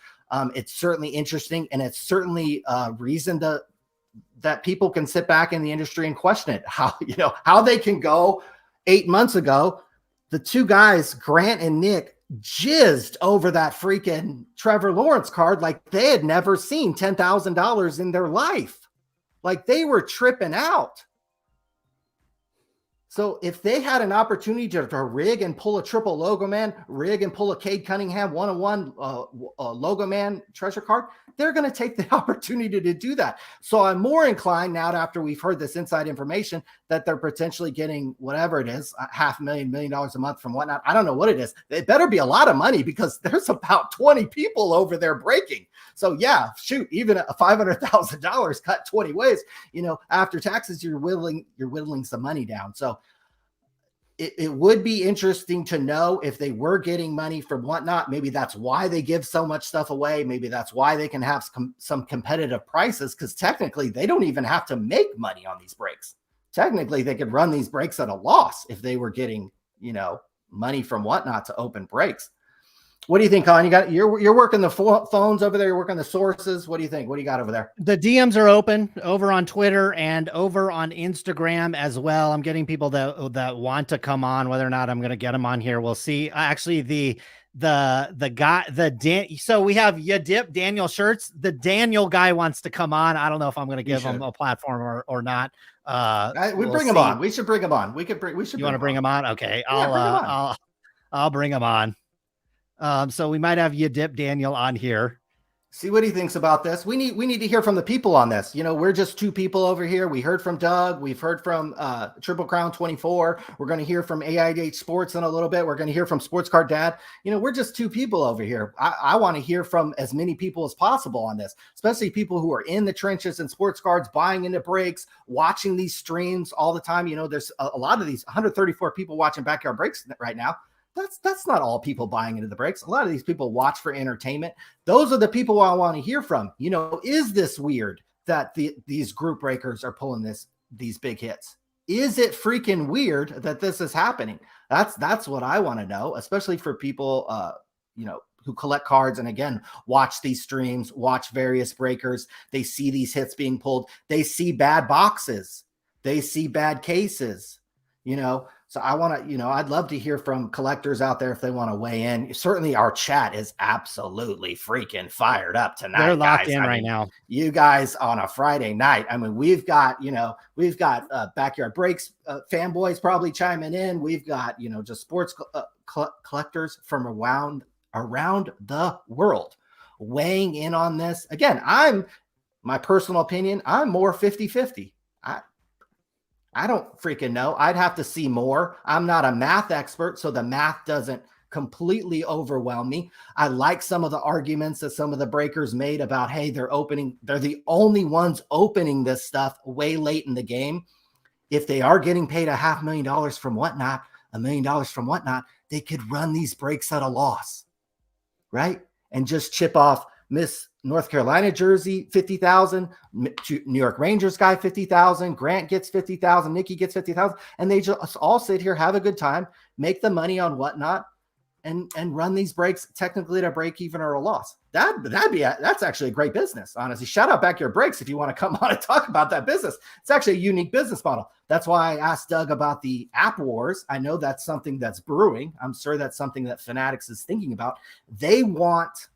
It's certainly interesting, and it's certainly a reason that people can sit back in the industry and question it. How they can go 8 months ago, the two guys, Grant and Nick, jizzed over that freaking Trevor Lawrence card like they had never seen $10,000 in their life. Like they were tripping out. So if they had an opportunity to rig and pull a triple logo man, rig and pull a Cade Cunningham one-on-one logo man treasure card, they're going to take the opportunity to do that. So I'm more inclined now, after we've heard this inside information, that they're potentially getting whatever it is, $500,000, $1 million a month from Whatnot. I don't know what it is. It better be a lot of money because there's about 20 people over there breaking. So yeah, shoot, even a $500,000 cut 20 ways, after taxes, you're whittling some money down. So it would be interesting to know if they were getting money from Whatnot. Maybe that's why they give so much stuff away. Maybe that's why they can have some competitive prices, because technically they don't even have to make money on these breaks. Technically, they could run these breaks at a loss if they were getting, money from Whatnot to open breaks. What do you think, Colin? You're working the phones over there. You're working the sources. What do you think? What do you got over there? The DMs are open over on Twitter and over on Instagram as well. I'm getting people that want to come on. Whether or not I'm going to get them on here, we'll see. Actually, the guy, so we have Yadip Daniel Shirts. The Daniel guy wants to come on. I don't know if I'm going to give him a platform or not. We bring him on. We should bring him on. You want to bring him on? Okay, I'll bring him on. So we might have Yadip Daniel on here. See what he thinks about this. We need to hear from the people on this. You know, we're just two people over here. We heard from Doug. We've heard from Triple Crown 24. We're going to hear from aihsports in a little bit. We're going to hear from SportsCardDad. You know, we're just two people over here. I want to hear from as many people as possible on this, especially people who are in the trenches and sports cards, buying into breaks, watching these streams all the time. You know, there's a lot of these 134 people watching Backyard Breaks right now. That's not all people buying into the breaks. A lot of these people watch for entertainment. Those are the people I want to hear from. You know, is this weird that these group breakers are pulling these big hits? Is it freaking weird that this is happening? That's what I want to know, especially for people you know, who collect cards and again watch these streams, watch various breakers. They see these hits being pulled. They see bad boxes. They see bad cases. You know, so I want to, you know, I'd love to hear from collectors out there if they want to weigh in. Certainly our chat is absolutely freaking fired up tonight. They're locked guys. in right now. You guys on a Friday night. I mean, we've got Backyard Breaks fanboys probably chiming in. We've got, you know, just sports collectors from around the world weighing in on this. Again, my personal opinion, I'm more 50-50. I don't freaking know. I'd have to see more. I'm not a math expert, so the math doesn't completely overwhelm me. I like some of the arguments that some of the breakers made about, hey, they're the only ones opening this stuff way late in the game. If they are getting paid $500,000 from Whatnot, $1 million from Whatnot, they could run these breaks at a loss, right? And just chip off Miss North Carolina jersey, 50,000, New York Rangers guy, 50,000, Grant gets 50,000, Nikki gets 50,000, and they just all sit here, have a good time, make the money on Whatnot, and run these breaks technically at a break even or a loss. That's actually a great business, honestly. Shout out Backyard Breaks if you want to come on and talk about that business. It's actually a unique business model. That's why I asked Doug about the app wars. I know that's something that's brewing. I'm sure that's something that Fanatics is thinking about. They want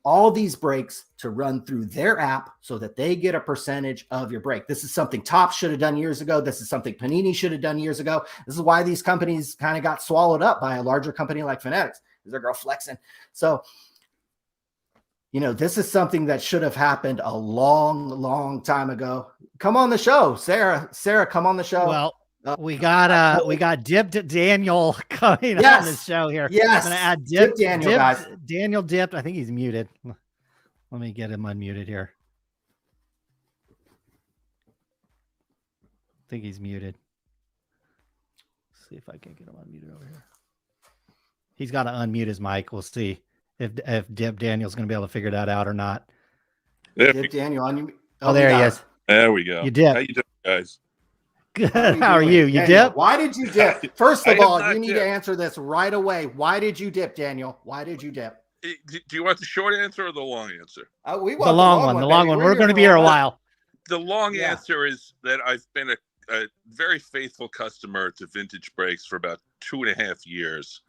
all these breaks to run through their app so that they get a percentage of your break. This is something Topps should have done years ago. This is something Panini should have done years ago. This is why these companies kind of got swallowed up by a larger company like Fanatics. There's a girl flexing. So, you know, this is something that should have happened a long time ago. Come on the show, Sarah. Sarah, come on the show. Well, we got Dipped Daniel coming on the show here. Yes. I'm gonna add Dipped Daniel, guys. Daniel Dipped. I think he's muted. Let me get him unmuted here. I think he's muted. Let's see if I can get him unmuted over here. He's got to unmute his mic. We'll see if Dip Daniel's going to be able to figure that out or not. Dip Daniel on you. Oh, there he is. There we go. You dip. How you doing, guys? Good. How are you? You dip? Why did you dip? First of all, you need to answer this right away. Why did you dip, Daniel? Why did you dip? Do you want the short answer or the long answer? We want the long one. The long one. We're going to be here a while. The long answer is that I've been a very faithful customer to Vintage Breaks for about 2.5 years.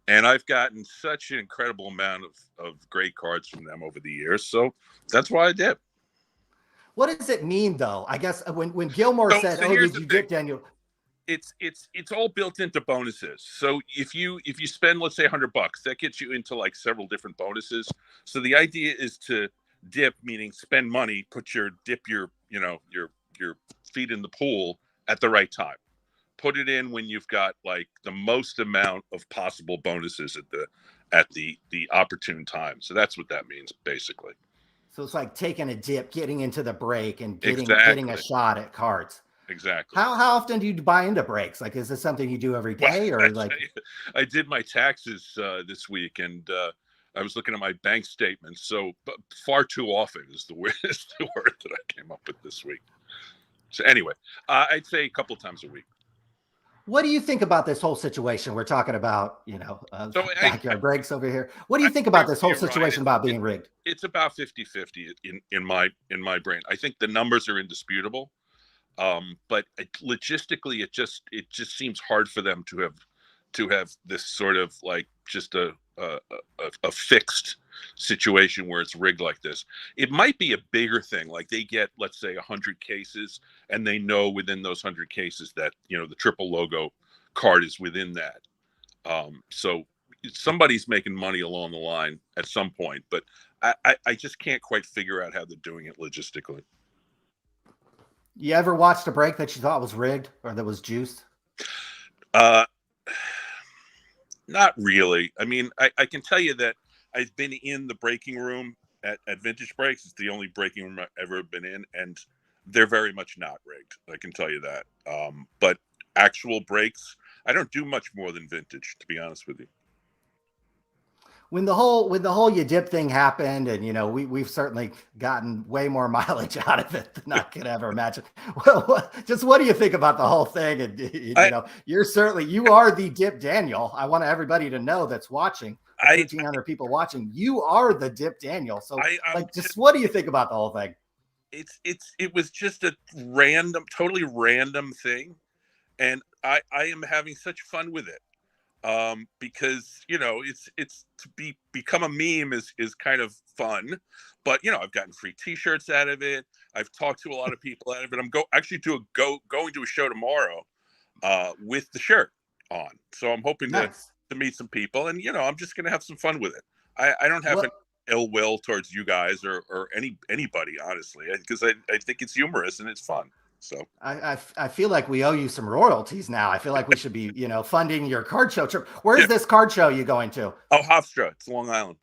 And I've gotten such an incredible amount of great cards from them over the years. So that's why I dip. What does it mean, though? I guess when Gilmore said, "Oh, did you dip, Daniel?" It's all built into bonuses. So if you spend, let's say, $100, that gets you into like several different bonuses. So the idea is to dip, meaning spend money, dip your feet in the pool at the right time. Put it in when you've got like the most amount of possible bonuses at the opportune time. So that's what that means, basically. So it's like taking a dip, getting into the break, and getting a shot at cards. Exactly. How often do you buy into breaks? Like, is this something you do every day, or like? I did my taxes this week, and I was looking at my bank statements. So, far too often is the word that I came up with this week. So anyway, I'd say a couple times a week. What do you think about this whole situation? We're talking about, Backyard Breaks over here. What do you think about this whole situation about being rigged? It's about 50-50 in my brain. I think the numbers are indisputable, but logistically, it just seems hard for them to have this sort of like just a fixed situation where it's rigged like this. It might be a bigger thing, like they get, let's say, 100 cases, and they know within those 100 cases that the triple logo card is within that. So somebody's making money along the line at some point, but I just can't quite figure out how they're doing it logistically. You ever watched a break that you thought was rigged or that was juiced? Not really. I mean, I can tell you that I've been in the breaking room at Vintage Breaks. It's the only breaking room I've ever been in, and they're very much not rigged. I can tell you that. But actual breaks, I don't do much more than vintage, to be honest with you. When the whole you dip thing happened, and we've certainly gotten way more mileage out of it than I could ever imagine. Well, what do you think about the whole thing? And you are the Dip Daniel. I want everybody to know that's watching. 1,300 people watching. You are the Dip Daniel. So, what do you think about the whole thing? It was just a totally random thing, and I am having such fun with it. Because it's to become a meme is kind of fun, but I've gotten free t-shirts out of it. I've talked to a lot of people out of it. I'm going to a show tomorrow with the shirt on, so I'm hoping to meet some people, and I'm just gonna have some fun with it. I don't have any ill will towards you guys or anybody, honestly, because I think it's humorous and it's fun. So I feel like we owe you some royalties now. I feel like we should be, funding your card show trip. Where's this card show you going to? Oh, Hofstra. It's Long Island.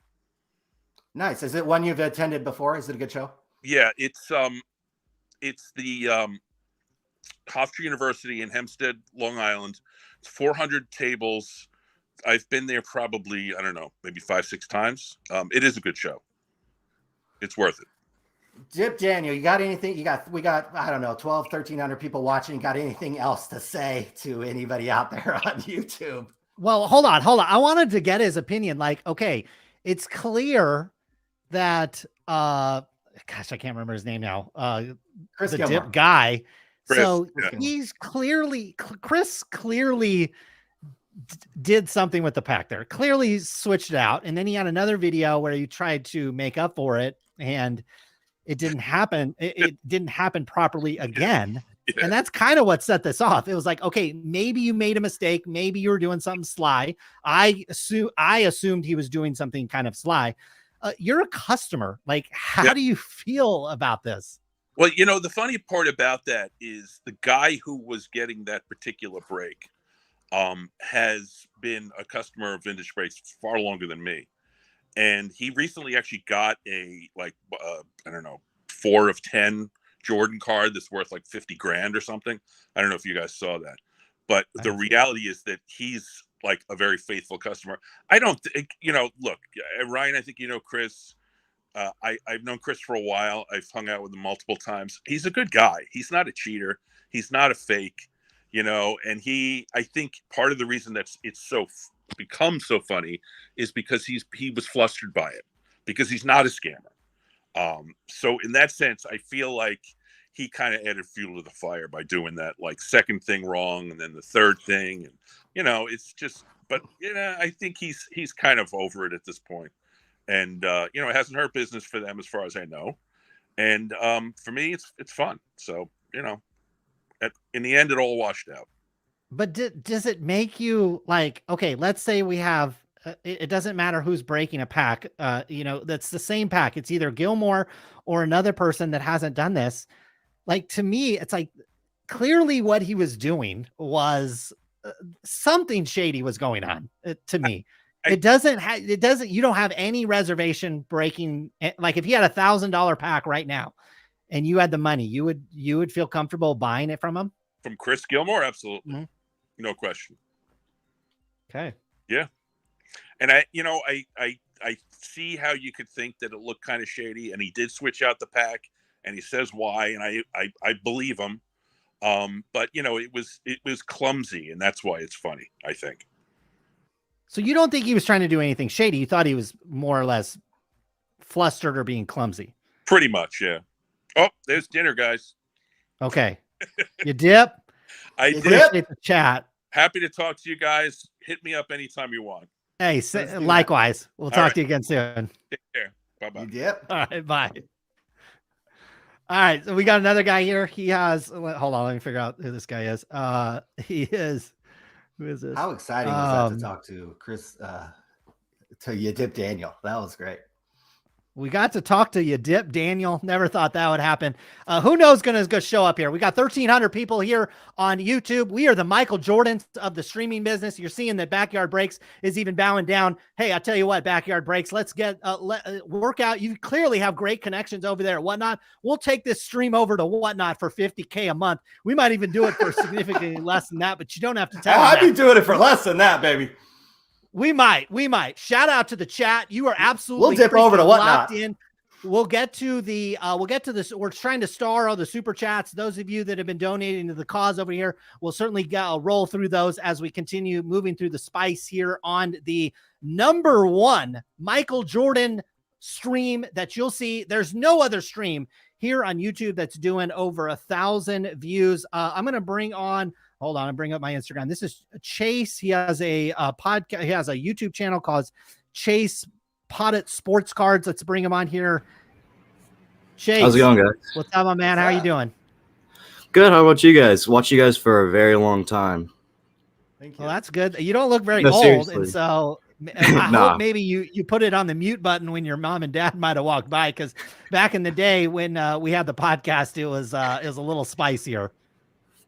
Nice. Is it one you've attended before? Is it a good show? Yeah, it's the Hofstra University in Hempstead, Long Island. It's 400 tables. I've been there probably, I don't know, maybe 5-6 times. It is a good show. It's worth it. Dip Daniel, you got anything? We got, I don't know, 1,300 people watching. Got anything else to say to anybody out there on YouTube? Well, hold on. I wanted to get his opinion. Okay, it's clear that, gosh, I can't remember his name now. Chris the Gilmore. Dip guy. Chris, so yeah. Chris clearly did something with the pack there. Clearly switched it out. And then he had another video where he tried to make up for it, and it didn't happen. It didn't happen properly again. Yeah. And that's kind of what set this off. It was like, okay, maybe you made a mistake. Maybe you were doing something sly. I assumed he was doing something kind of sly. You're a customer. How do you feel about this? Well, the funny part about that is the guy who was getting that particular break has been a customer of Vintage Breaks far longer than me. And he recently actually got a I don't know, 4 of 10 Jordan card that's worth like $50,000 or something. I don't know if you guys saw that, but the reality is that he's like a very faithful customer. I don't think, look, Ryan, I think Chris. I've known Chris for a while. I've hung out with him multiple times. He's a good guy. He's not a cheater. He's not a fake, and I think part of the reason that it's become so funny is because he was flustered by it, because he's not a scammer. So in that sense, I feel like he kind of added fuel to the fire by doing that second thing wrong and then the third thing, and it's just, but I think he's kind of over it at this point, and it hasn't hurt business for them as far as I know, and for me it's fun. So in the end it all washed out. But does it make you okay, let's say we have, it doesn't matter who's breaking a pack, that's the same pack. It's either Gilmore or another person that hasn't done this. To me, it's clearly what he was doing was something shady was going on to me. You don't have any reservation breaking. If you had $1,000 pack right now and you had the money, you would feel comfortable buying it from him? From Chris Gilmore? Absolutely. Mm-hmm. No question. Okay. Yeah. And I see how you could think that it looked kind of shady, and he did switch out the pack, and he says why, and I believe him. But it was clumsy, and that's why it's funny, I think. So you don't think he was trying to do anything shady? You thought he was more or less flustered or being clumsy? Pretty much, yeah. Oh, there's dinner, guys. Okay. You dip? I dip. The chat. Happy to talk to you guys. Hit me up anytime you want. Hey, likewise. We'll talk to you again soon. Take care. Bye-bye. You dip? All right, bye. All right, so we got another guy here. He has, hold on, let me figure out who this guy is. Who is this? How exciting was that to talk to Chris to you, Dip Daniel. That was great. We got to talk to you, Dip Daniel. Never thought that would happen. Who knows going to show up here? We got 1,300 people here on YouTube. We are the Michael Jordans of the streaming business. You're seeing that Backyard Breaks is even bowing down. Hey, I tell you what, Backyard Breaks, let's get work out. You clearly have great connections over there at Whatnot. We'll take this stream over to Whatnot for $50K a month. We might even do it for significantly less than that, but you don't have to tell I'd be doing it for less than that, baby. We might. Shout out to the chat. You are absolutely. We'll dip over to Whatnot. In. We'll get to this. We're trying to star all the super chats. Those of you that have been donating to the cause over here, we'll certainly roll through those as we continue moving through the spice here on the #1 Michael Jordan stream that you'll see. There's no other stream here on YouTube that's doing over 1,000 views. I'm going to bring on. Hold on, I'm bringing up my Instagram. This is Chase. He has a podcast. He has a YouTube channel called chasepadotsportscards. Let's bring him on here. Chase, how's it going, guys? What's up, my man? How are you doing? Good. How about you guys? Watched you guys for a very long time. Thank you. Well, that's good. You don't look very No, old, seriously. and so I hope maybe you put it on the mute button when your mom and dad might have walked by, because back in the day when we had the podcast, it was a little spicier.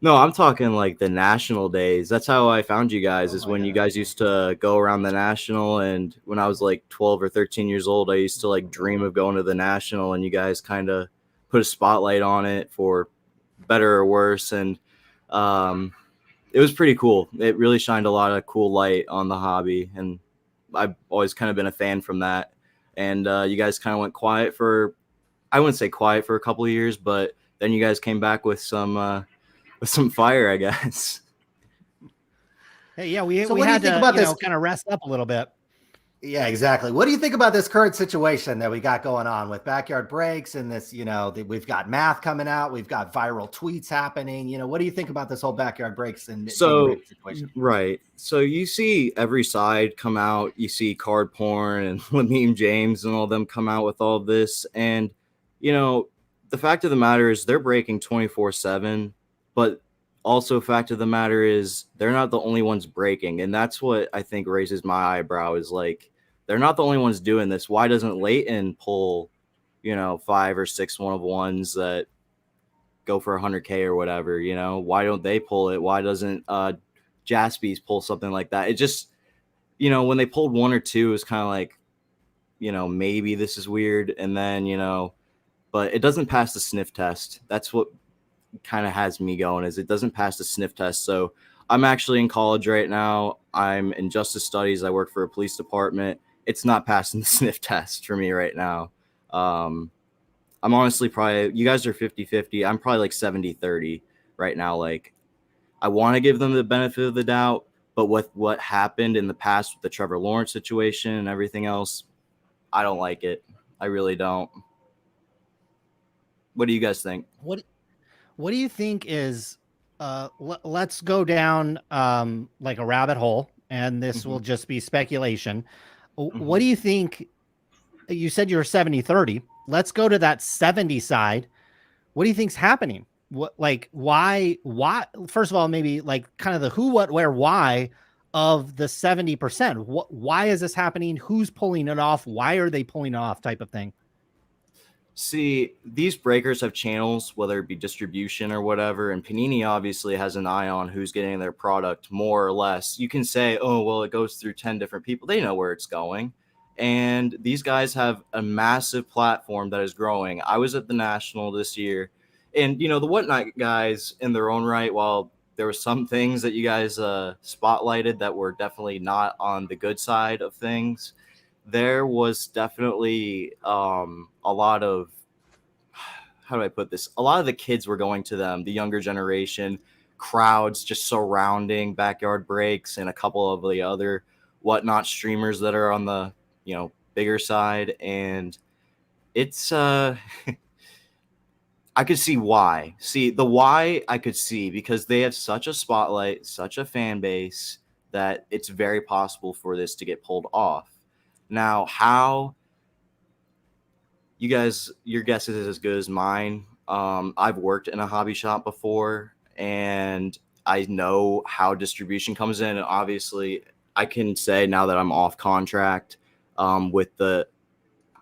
No, I'm talking like the national days. That's how I found you guys, is when you guys used to go around the national. And when I was like 12 or 13 years old, I used to like dream of going to the national, and you guys kind of put a spotlight on it for better or worse. And it was pretty cool. It really shined a lot of cool light on the hobby. And I've always kind of been a fan from that. And you guys kind of went quiet for, I wouldn't say quiet for a couple of years, but then you guys came back with some fire, I guess. Hey, yeah, we what had do you think to about this? kind of rest up a little bit. Yeah, exactly. What do you think about this current situation that we got going on with Backyard Breaks and this, we've got math coming out, we've got viral tweets happening. What do you think about this whole Backyard Breaks and situation? Right. So you see every side come out, you see card porn and Lameem James and all them come out with all this. And, the fact of the matter is they're breaking 24/7, but also fact of the matter is they're not the only ones breaking. And that's what I think raises my eyebrow, is like, they're not the only ones doing this. Why doesn't Leighton pull, 5 or 6 1-of-1s that go for 100K or whatever? Why don't they pull it? Why doesn't Jaspys pull something like that? It just, when they pulled 1 or 2, it was kind of like, maybe this is weird. And then, but it doesn't pass the sniff test. That's what kind of has me going, is it doesn't pass the sniff test. So I'm actually in college right now. I'm in justice studies. I work for a police department. It's not passing the sniff test for me right now. I'm honestly probably, you guys are 50-50. I'm probably like 70-30 right now. Like, I want to give them the benefit of the doubt, but with what happened in the past with the Trevor Lawrence situation and everything else, I don't like it. I really don't. What do you guys think? What do you think is, let's go down like a rabbit hole, and this will just be speculation. What do you think? You said you're 70-30. Let's go to that 70 side. What do you think's happening? Why? First of all, maybe like kind of the who, what, where, why of the 70%. Why is this happening? Who's pulling it off? Why are they pulling it off, type of thing? See, these breakers have channels, whether it be distribution or whatever, and Panini obviously has an eye on who's getting their product more or less. You can say, oh, well, it goes through 10 different people. They know where it's going. And these guys have a massive platform that is growing. I was at the National this year, and, the Whatnot guys in their own right, while there were some things that you guys spotlighted that were definitely not on the good side of things, there was definitely a lot of, how do I put this? A lot of the kids were going to them, the younger generation, crowds just surrounding Backyard Breaks and a couple of the other Whatnot streamers that are on the, bigger side. And it's, I could see why. See, the why I could see, because they have such a spotlight, such a fan base, that it's very possible for this to get pulled off. Now, how, you guys, your guess is as good as mine. I've worked in a hobby shop before, and I know how distribution comes in. And obviously, I can say now that I'm off contract, with the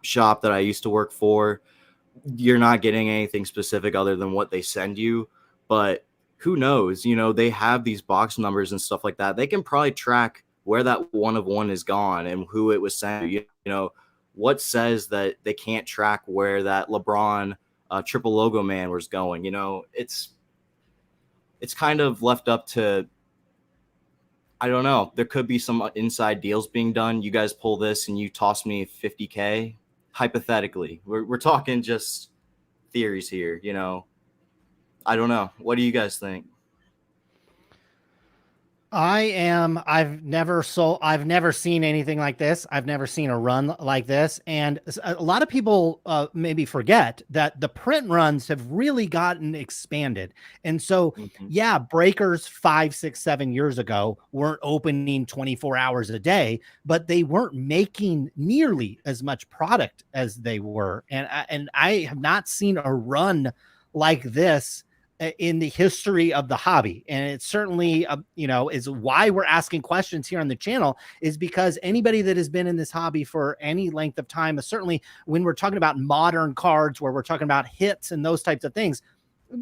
shop that I used to work for. You're not getting anything specific other than what they send you, but who knows? You know, they have these box numbers and stuff like that. They can probably track where that 1 of 1 is gone and who it was sent. You know, what says that they can't track where that LeBron triple logo man was going? You know, it's kind of left up to, I don't know. There could be some inside deals being done. You guys pull this and you toss me $50K. Hypothetically, we're talking just theories here. You know, I don't know. What do you guys think? I've never seen anything like this. I've never seen a run like this. And a lot of people maybe forget that the print runs have really gotten expanded. And so, yeah, breakers 5, 6, 7 years ago weren't opening 24 hours a day, but they weren't making nearly as much product as they were. And I have not seen a run like this in the history of the hobby. And it certainly, is why we're asking questions here on the channel, is because anybody that has been in this hobby for any length of time, certainly when we're talking about modern cards, where we're talking about hits and those types of things,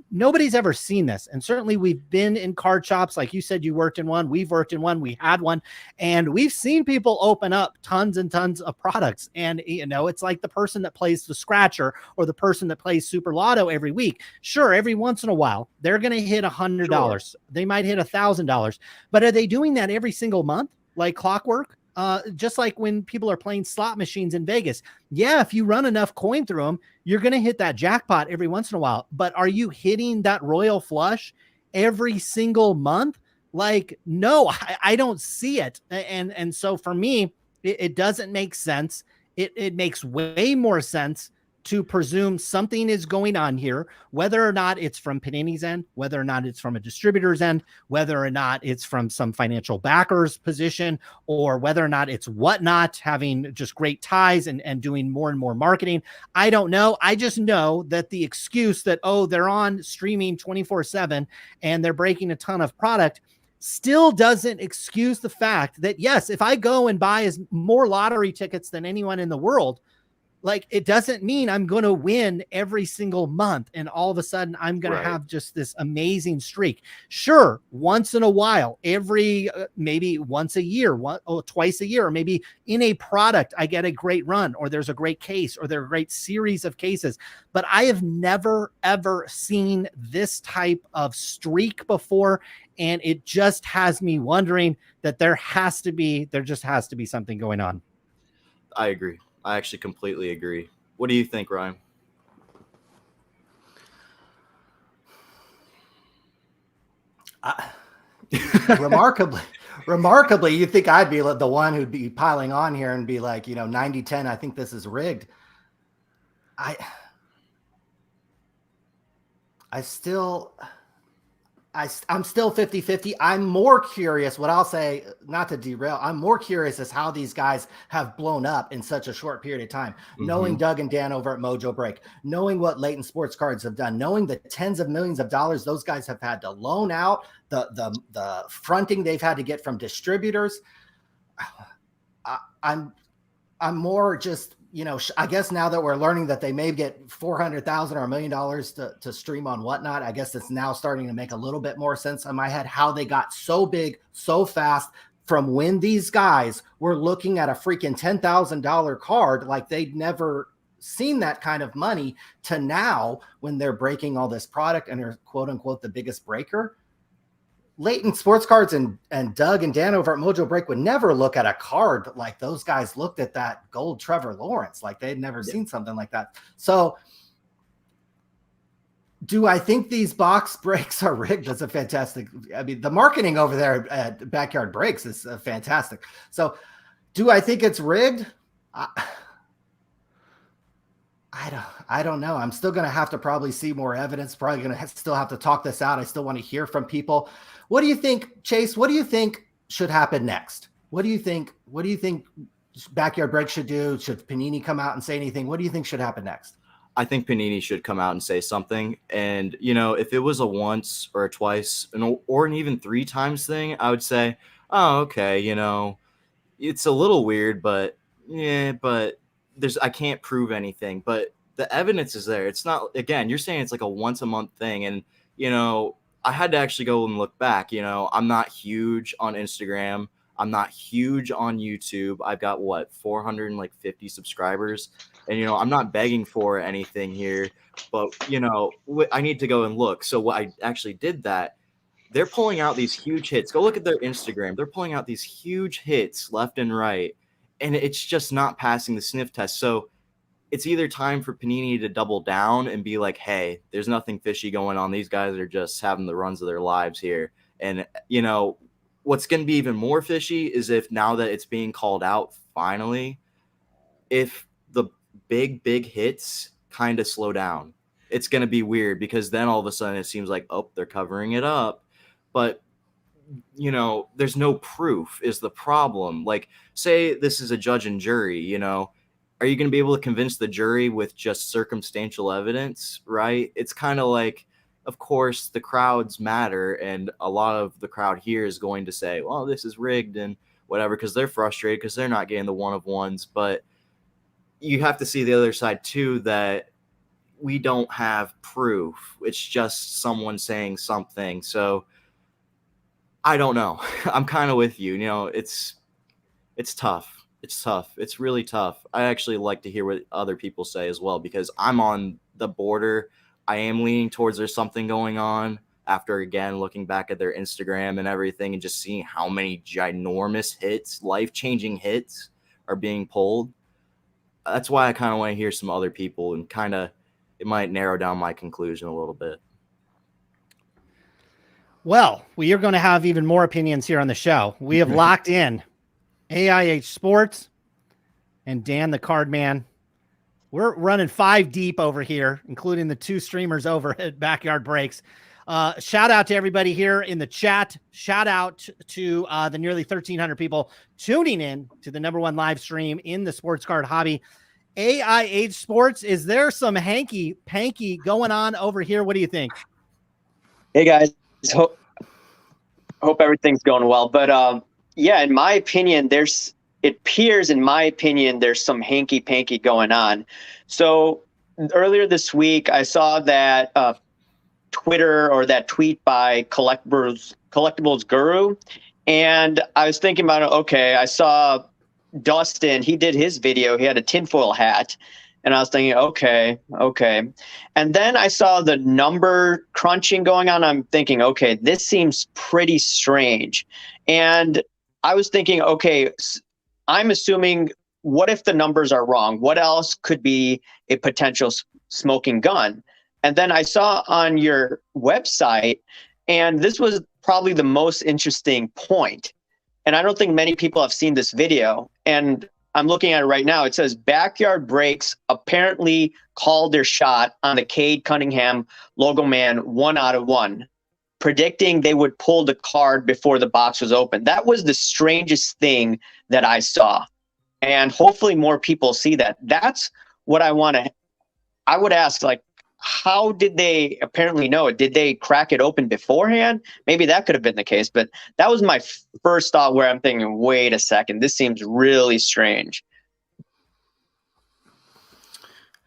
nobody's ever seen this. And certainly we've been in card shops. Like you said, you worked in one, we've worked in one, we had one, and we've seen people open up tons and tons of products. And, it's like the person that plays the scratcher or the person that plays Super Lotto every week. Sure, every once in a while, they're going to hit $100. Sure. They might hit $1,000, but are they doing that every single month like clockwork? Just like when people are playing slot machines in Vegas. Yeah, if you run enough coin through them, you're going to hit that jackpot every once in a while. But are you hitting that royal flush every single month? Like, no, I don't see it. And so for me, it doesn't make sense. It makes way more sense to presume something is going on here, whether or not it's from Panini's end, whether or not it's from a distributor's end, whether or not it's from some financial backer's position, or whether or not it's Whatnot having just great ties and doing more and more marketing. I don't know. I just know that the excuse that, they're on streaming 24/7 and they're breaking a ton of product still doesn't excuse the fact that, yes, if I go and buy more lottery tickets than anyone in the world, like, it doesn't mean I'm going to win every single month and all of a sudden I'm going to have just this amazing streak. Sure, once in a while, every maybe once a year, twice a year, or maybe in a product, I get a great run, or there's a great case, or there are a great series of cases. But I have never, ever seen this type of streak before. And it just has me wondering that there just has to be something going on. I agree. I actually completely agree. What do you think, Ryan? Remarkably, you think I'd be the one who'd be piling on here and be like, 90-10, I think this is rigged. I'm still 50-50. I'm more curious, what I'll say, not to derail, I'm more curious as how these guys have blown up in such a short period of time. Knowing Doug and Dan over at Mojobreak, knowing what Latent Sports Cards have done, knowing the tens of millions of dollars those guys have had to loan out, the fronting they've had to get from distributors. I'm more just, I guess now that we're learning that they may get $400,000 or $1 million to stream on Whatnot, I guess it's now starting to make a little bit more sense in my head how they got so big so fast from when these guys were looking at a freaking $10,000 card like they'd never seen that kind of money, to now when they're breaking all this product and they're quote unquote the biggest breaker. Latent Sports Cards and Doug and Dan over at Mojobreak would never look at a card like those guys looked at that gold Trevor Lawrence. Like they'd never seen something like that. So do I think these box breaks are rigged? That's a fantastic. I mean, the marketing over there at Backyard Breaks is fantastic. So do I think it's rigged? I don't know. I'm still going to have to probably see more evidence. Probably going to still have to talk this out. I still want to hear from people. What do you think, Chase? What do you think should happen next? What do you think Backyard Breaks should do? Should Panini come out and say anything? What do you think should happen next? I think Panini should come out and say something. And, if it was a once or a twice or an even 3 times thing, I would say, oh, okay, it's a little weird, but yeah, but I can't prove anything, but the evidence is there. It's not, again, you're saying it's like a once a month thing. And, I had to actually go and look back. I'm not huge on Instagram. I'm not huge on YouTube. I've got 450 subscribers, and, I'm not begging for anything here, but, I need to go and look. So what I actually did that, they're pulling out these huge hits. Go look at their Instagram. They're pulling out these huge hits left and right, and it's just not passing the sniff test. So it's either time for Panini to double down and be like, hey, there's nothing fishy going on. These guys are just having the runs of their lives here. And, what's going to be even more fishy is if now that it's being called out finally, if the big hits kind of slow down, it's going to be weird, because then all of a sudden it seems like, oh, they're covering it up. But, there's no proof is the problem. Like, say this is a judge and jury, are you going to be able to convince the jury with just circumstantial evidence, right? It's kind of like, of course, the crowds matter, and a lot of the crowd here is going to say, well, this is rigged and whatever, because they're frustrated because they're not getting the one-of-ones. But you have to see the other side too, that we don't have proof. It's just someone saying something. So I don't know. I'm kind of with you. It's tough. It's tough. It's really tough. I actually like to hear what other people say as well, because I'm on the border. I am leaning towards there's something going on after, again, looking back at their Instagram and everything and just seeing how many ginormous hits, life-changing hits are being pulled. That's why I kind of want to hear some other people, and it might narrow down my conclusion a little bit. Well, we are going to have even more opinions here on the show. We have locked in aihsports and Dan the Card Man. We're running 5 deep over here, including the 2 streamers over at Backyard Breaks. Shout out to everybody here in the chat. Shout out to the nearly 1,300 people tuning in to the #1 live stream in the sports card hobby. AIH Sports, is there some hanky-panky going on over here? What do you think? Hey, guys. Hope everything's going well. But yeah, in my opinion, there's some hanky-panky going on. So earlier this week, I saw that Twitter, or that tweet by Collectibles Guru, and I was thinking about it. Okay, I saw Dustin, he did his video. He had a tinfoil hat, and I was thinking, okay. And then I saw the number crunching going on. I'm thinking, okay, this seems pretty strange. And I was thinking, okay, I'm assuming, what if the numbers are wrong? What else could be a potential smoking gun? And then I saw on your website, and this was probably the most interesting point, and I don't think many people have seen this video, and I'm looking at it right now. It says Backyard Breaks apparently called their shot on the Cade Cunningham Logo Man 1 out of 1, predicting they would pull the card before the box was open. That was the strangest thing that I saw. And hopefully more people see that. That's what I would ask, like, how did they apparently know it? Did they crack it open beforehand? Maybe that could have been the case, but that was my first thought, where I'm thinking, wait a second, this seems really strange.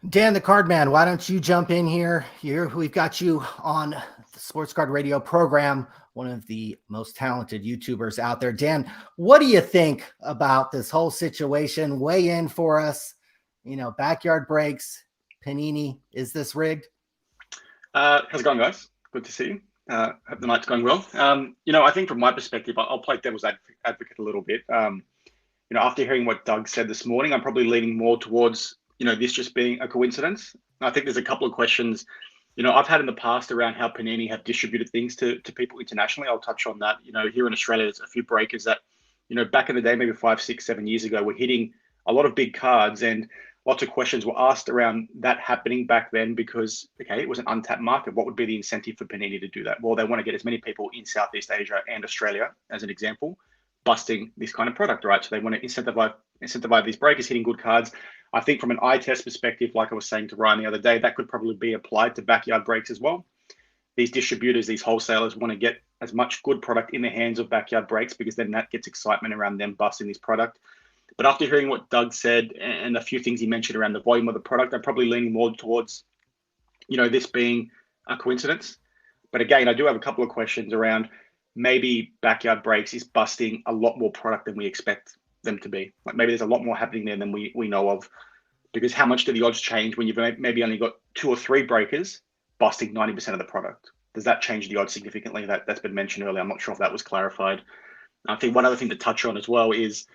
Dan the Card Man, why don't you jump in here? We've got you on the Sports Card Radio program, one of the most talented YouTubers out there. Dan, what do you think about this whole situation? Weigh in for us. Backyard Breaks, Panini, is this rigged? How's it going, guys? Good to see you. Hope the night's going well. I think from my perspective, I'll play devil's advocate a little bit. After hearing what Doug said this morning, I'm probably leaning more towards, this just being a coincidence. I think there's a couple of questions, I've had in the past around how Panini have distributed things to people internationally. I'll touch on that. Here in Australia, there's a few breakers that, back in the day, maybe 5, 6, 7 years ago, were hitting a lot of big cards, and lots of questions were asked around that happening back then, because, okay, it was an untapped market. What would be the incentive for Panini to do that? Well, they want to get as many people in Southeast Asia and Australia, as an example, busting this kind of product, right? So they want to incentivize these breakers hitting good cards. I think from an eye test perspective, like I was saying to Ryan the other day, that could probably be applied to Backyard Breaks as well. These distributors, these wholesalers want to get as much good product in the hands of Backyard Breaks, because then that gets excitement around them busting this product. But after hearing what Doug said and a few things he mentioned around the volume of the product, I'm probably leaning more towards, this being a coincidence. But again, I do have a couple of questions around maybe Backyard Breaks is busting a lot more product than we expect them to be. Like maybe there's a lot more happening there than we know of. Because how much do the odds change when you've maybe only got 2 or 3 breakers busting 90% of the product? Does that change the odds significantly? That's been mentioned earlier. I'm not sure if that was clarified. I think one other thing to touch on as well is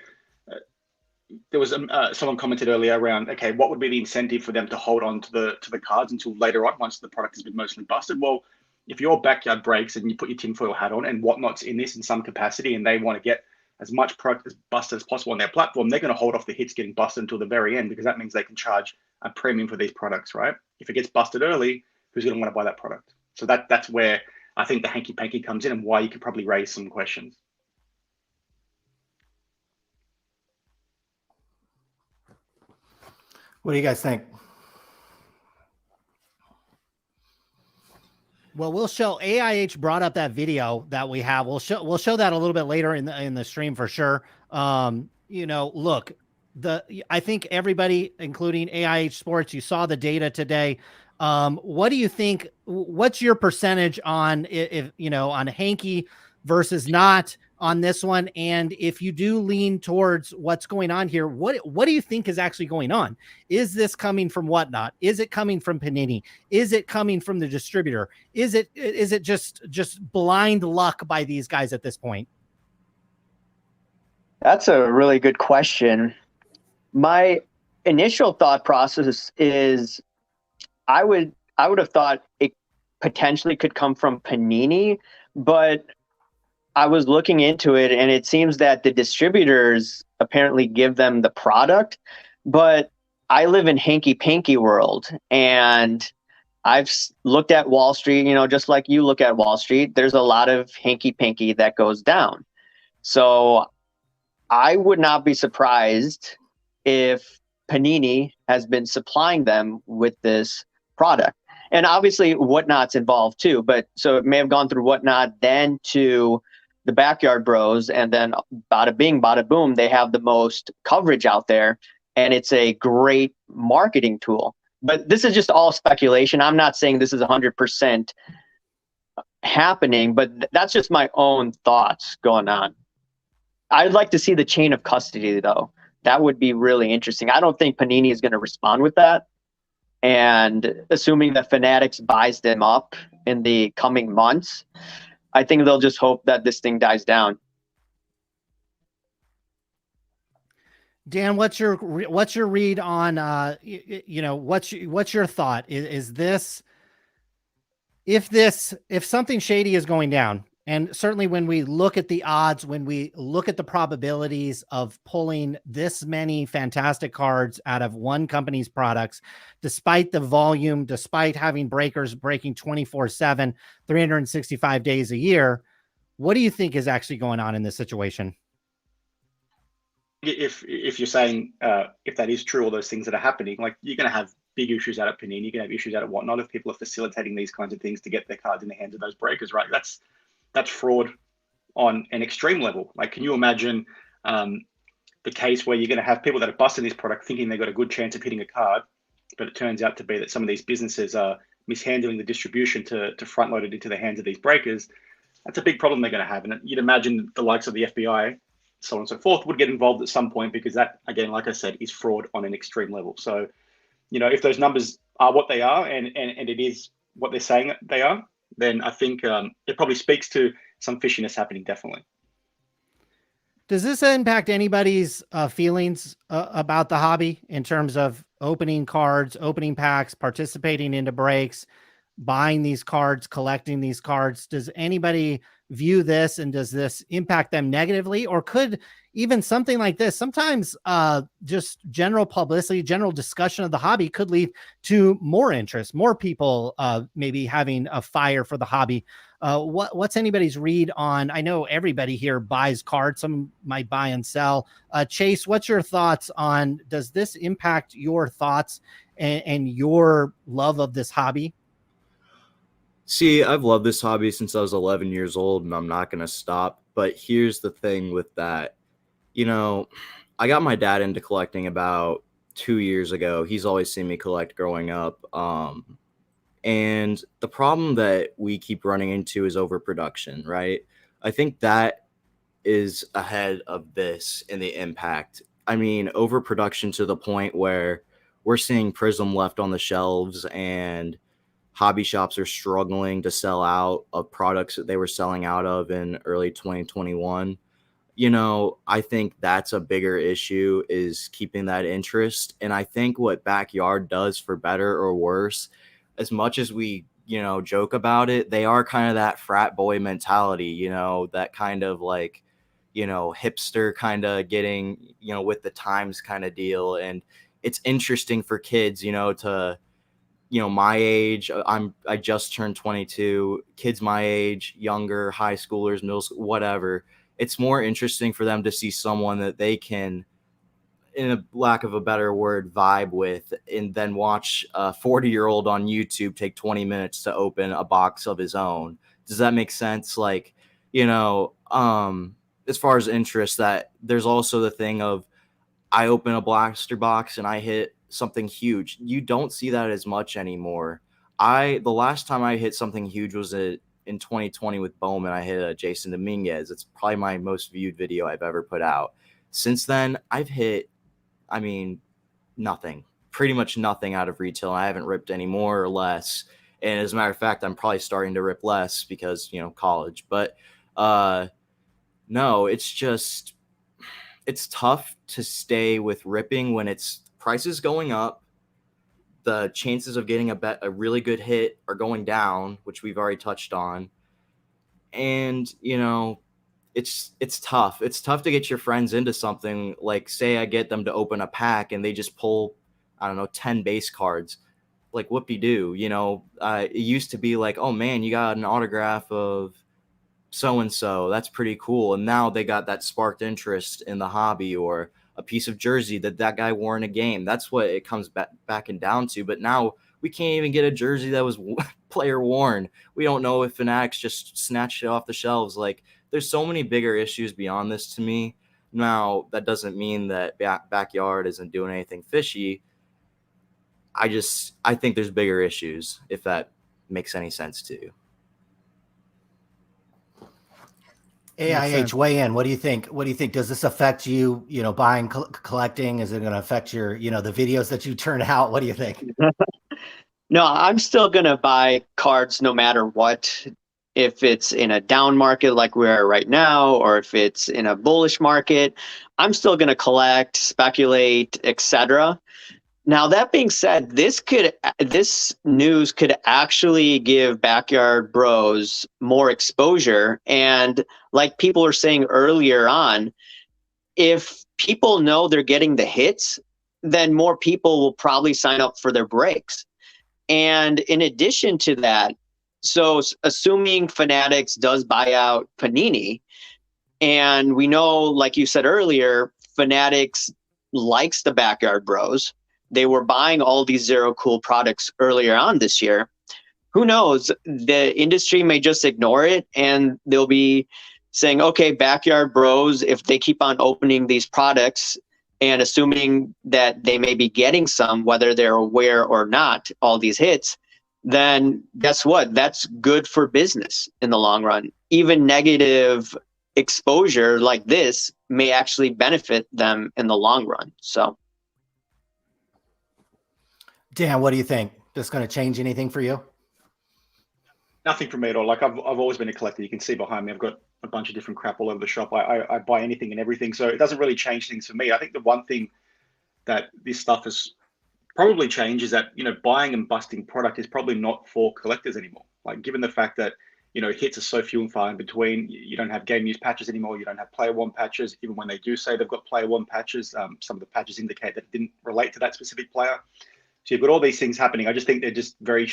there was someone commented earlier around, okay, what would be the incentive for them to hold on to the cards until later on once the product has been mostly busted? Well, if your Backyard Breaks and you put your tinfoil hat on and Whatnot's in this in some capacity and they want to get as much product as busted as possible on their platform, they're going to hold off the hits getting busted until the very end because that means they can charge a premium for these products, right? If it gets busted early, who's going to want to buy that product? So that's where I think the hanky-panky comes in and why you could probably raise some questions. What do you guys think? Well, we'll show AIH brought up that video that we have. We'll show that a little bit later in the stream for sure. Look, I think everybody, including AIH Sports, you saw the data today. What do you think? What's your percentage on on hanky versus not on this one? And if you do lean towards what's going on here, what do you think is actually going on? Is this coming from Whatnot? Is it coming from Panini? Is it coming from the distributor? Is it just blind luck by these guys at this point? That's a really good question. My initial thought process is I would have thought it potentially could come from Panini, but I was looking into it and it seems that the distributors apparently give them the product, but I live in hanky-panky world and I've looked at Wall Street, just like you look at Wall Street, there's a lot of hanky-panky that goes down. So I would not be surprised if Panini has been supplying them with this product. And obviously Whatnot's involved too, but so it may have gone through Whatnot then to the Backyard Bros, and then bada bing, bada boom, they have the most coverage out there, and it's a great marketing tool. But this is just all speculation. I'm not saying this is 100% happening, but that's just my own thoughts going on. I'd like to see the chain of custody, though. That would be really interesting. I don't think Panini is going to respond with that. And assuming that Fanatics buys them up in the coming months, I think they'll just hope that this thing dies down. Dan, what's your read on what's your thought? Is this if something shady is going down, and certainly when we look at the odds, when we look at the probabilities of pulling this many fantastic cards out of one company's products, despite the volume, despite having breakers breaking 24/7, 365 days a year, what do you think is actually going on in this situation? If you're saying if that is true, all those things that are happening, like you're going to have big issues out at Panini, you're going to have issues out at Whatnot if people are facilitating these kinds of things to get their cards in the hands of those breakers, right? That's fraud on an extreme level. Like, can you imagine the case where you're going to have people that are busting this product thinking they've got a good chance of hitting a card, but it turns out to be that some of these businesses are mishandling the distribution to front load it into the hands of these breakers? That's a big problem they're going to have. And you'd imagine the likes of the FBI, so on and so forth, would get involved at some point, because that, again, like I said, is fraud on an extreme level. So, if those numbers are what they are and it is what they're saying they are, then I think it probably speaks to some fishiness happening, definitely. Does this impact anybody's feelings about the hobby in terms of opening cards, opening packs, participating into breaks, buying these cards, collecting these cards? Does anybody view this, and does this impact them negatively? Or could even something like this, sometimes just general publicity, general discussion of the hobby could lead to more interest, more people maybe having a fire for the hobby? What's anybody's read on? I know everybody here buys cards. Some might buy and sell. Chase, what's your thoughts on, does this impact your thoughts and your love of this hobby? See, I've loved this hobby since I was 11 years old, and I'm not going to stop. But here's the thing with that. I got my dad into collecting about 2 years ago. He's always seen me collect growing up. And the problem that we keep running into is overproduction, right? I think that is ahead of this in the impact. I mean, overproduction to the point where we're seeing Prism left on the shelves and hobby shops are struggling to sell out of products that they were selling out of in early 2021. I think that's a bigger issue, is keeping that interest. And I think what Backyard does, for better or worse, as much as we, joke about it, they are kind of that frat boy mentality, that kind of like, hipster kind of getting, with the times kind of deal. And it's interesting for kids, to, my age. I just turned 22. Kids my age, younger, high schoolers, middle school, whatever. It's more interesting for them to see someone that they can, in a lack of a better word, vibe with, and then watch a 40-year-old on YouTube take 20 minutes to open a box of his own. Does that make sense? Like, as far as interest, that there's also the thing of, I open a blaster box and I hit something huge. You don't see that as much anymore. The last time I hit something huge was in 2020 with Bowman. I hit a Jason Dominguez. It's probably my most viewed video I've ever put out. Since then, I've hit, nothing, pretty much nothing out of retail. I haven't ripped any more or less. And as a matter of fact, I'm probably starting to rip less because, college. But no, it's just, it's tough to stay with ripping when it's prices going up. The chances of getting a really good hit are going down, which we've already touched on. And, it's tough. It's tough to get your friends into something. Like, say I get them to open a pack and they just pull, 10 base cards. Like, whoopie-doo, it used to be like, oh man, you got an autograph of so-and-so. That's pretty cool. And now they got that sparked interest in the hobby, or a piece of jersey that guy wore in a game. That's what it comes back and down to. But now we can't even get a jersey that was player worn. We don't know if Fanatics just snatched it off the shelves. Like, there's so many bigger issues beyond this to me. Now, that doesn't mean that Backyard isn't doing anything fishy. I think there's bigger issues, if that makes any sense to you. AIH, weigh in. What do you think? What do you think? Does this affect you, buying, collecting? Is it going to affect your, the videos that you turn out? What do you think? No, I'm still going to buy cards no matter what. If it's in a down market like we are right now, or if it's in a bullish market, I'm still going to collect, speculate, etc. Now, that being said, this news could actually give Backyard Bros more exposure. And like people were saying earlier on, if people know they're getting the hits, then more people will probably sign up for their breaks. And in addition to that, so assuming Fanatics does buy out Panini, and we know, like you said earlier, Fanatics likes the Backyard Bros. They were buying all these Zero Cool products earlier on this year. Who knows? The industry may just ignore it, and they'll be saying, okay, Backyard Bros, if they keep on opening these products and assuming that they may be getting some, whether they're aware or not, all these hits, then guess what? That's good for business in the long run. Even negative exposure like this may actually benefit them in the long run. So, Dan, what do you think? This going to change anything for you? Nothing for me at all. Like, I've always been a collector. You can see behind me, I've got a bunch of different crap all over the shop. I buy anything and everything. So it doesn't really change things for me. I think the one thing that this stuff has probably changed is that, buying and busting product is probably not for collectors anymore. Like, given the fact that, hits are so few and far in between, you don't have game use patches anymore. You don't have player one patches. Even when they do say they've got player one patches, some of the patches indicate that it didn't relate to that specific player. So you've got all these things happening. I just think they're just very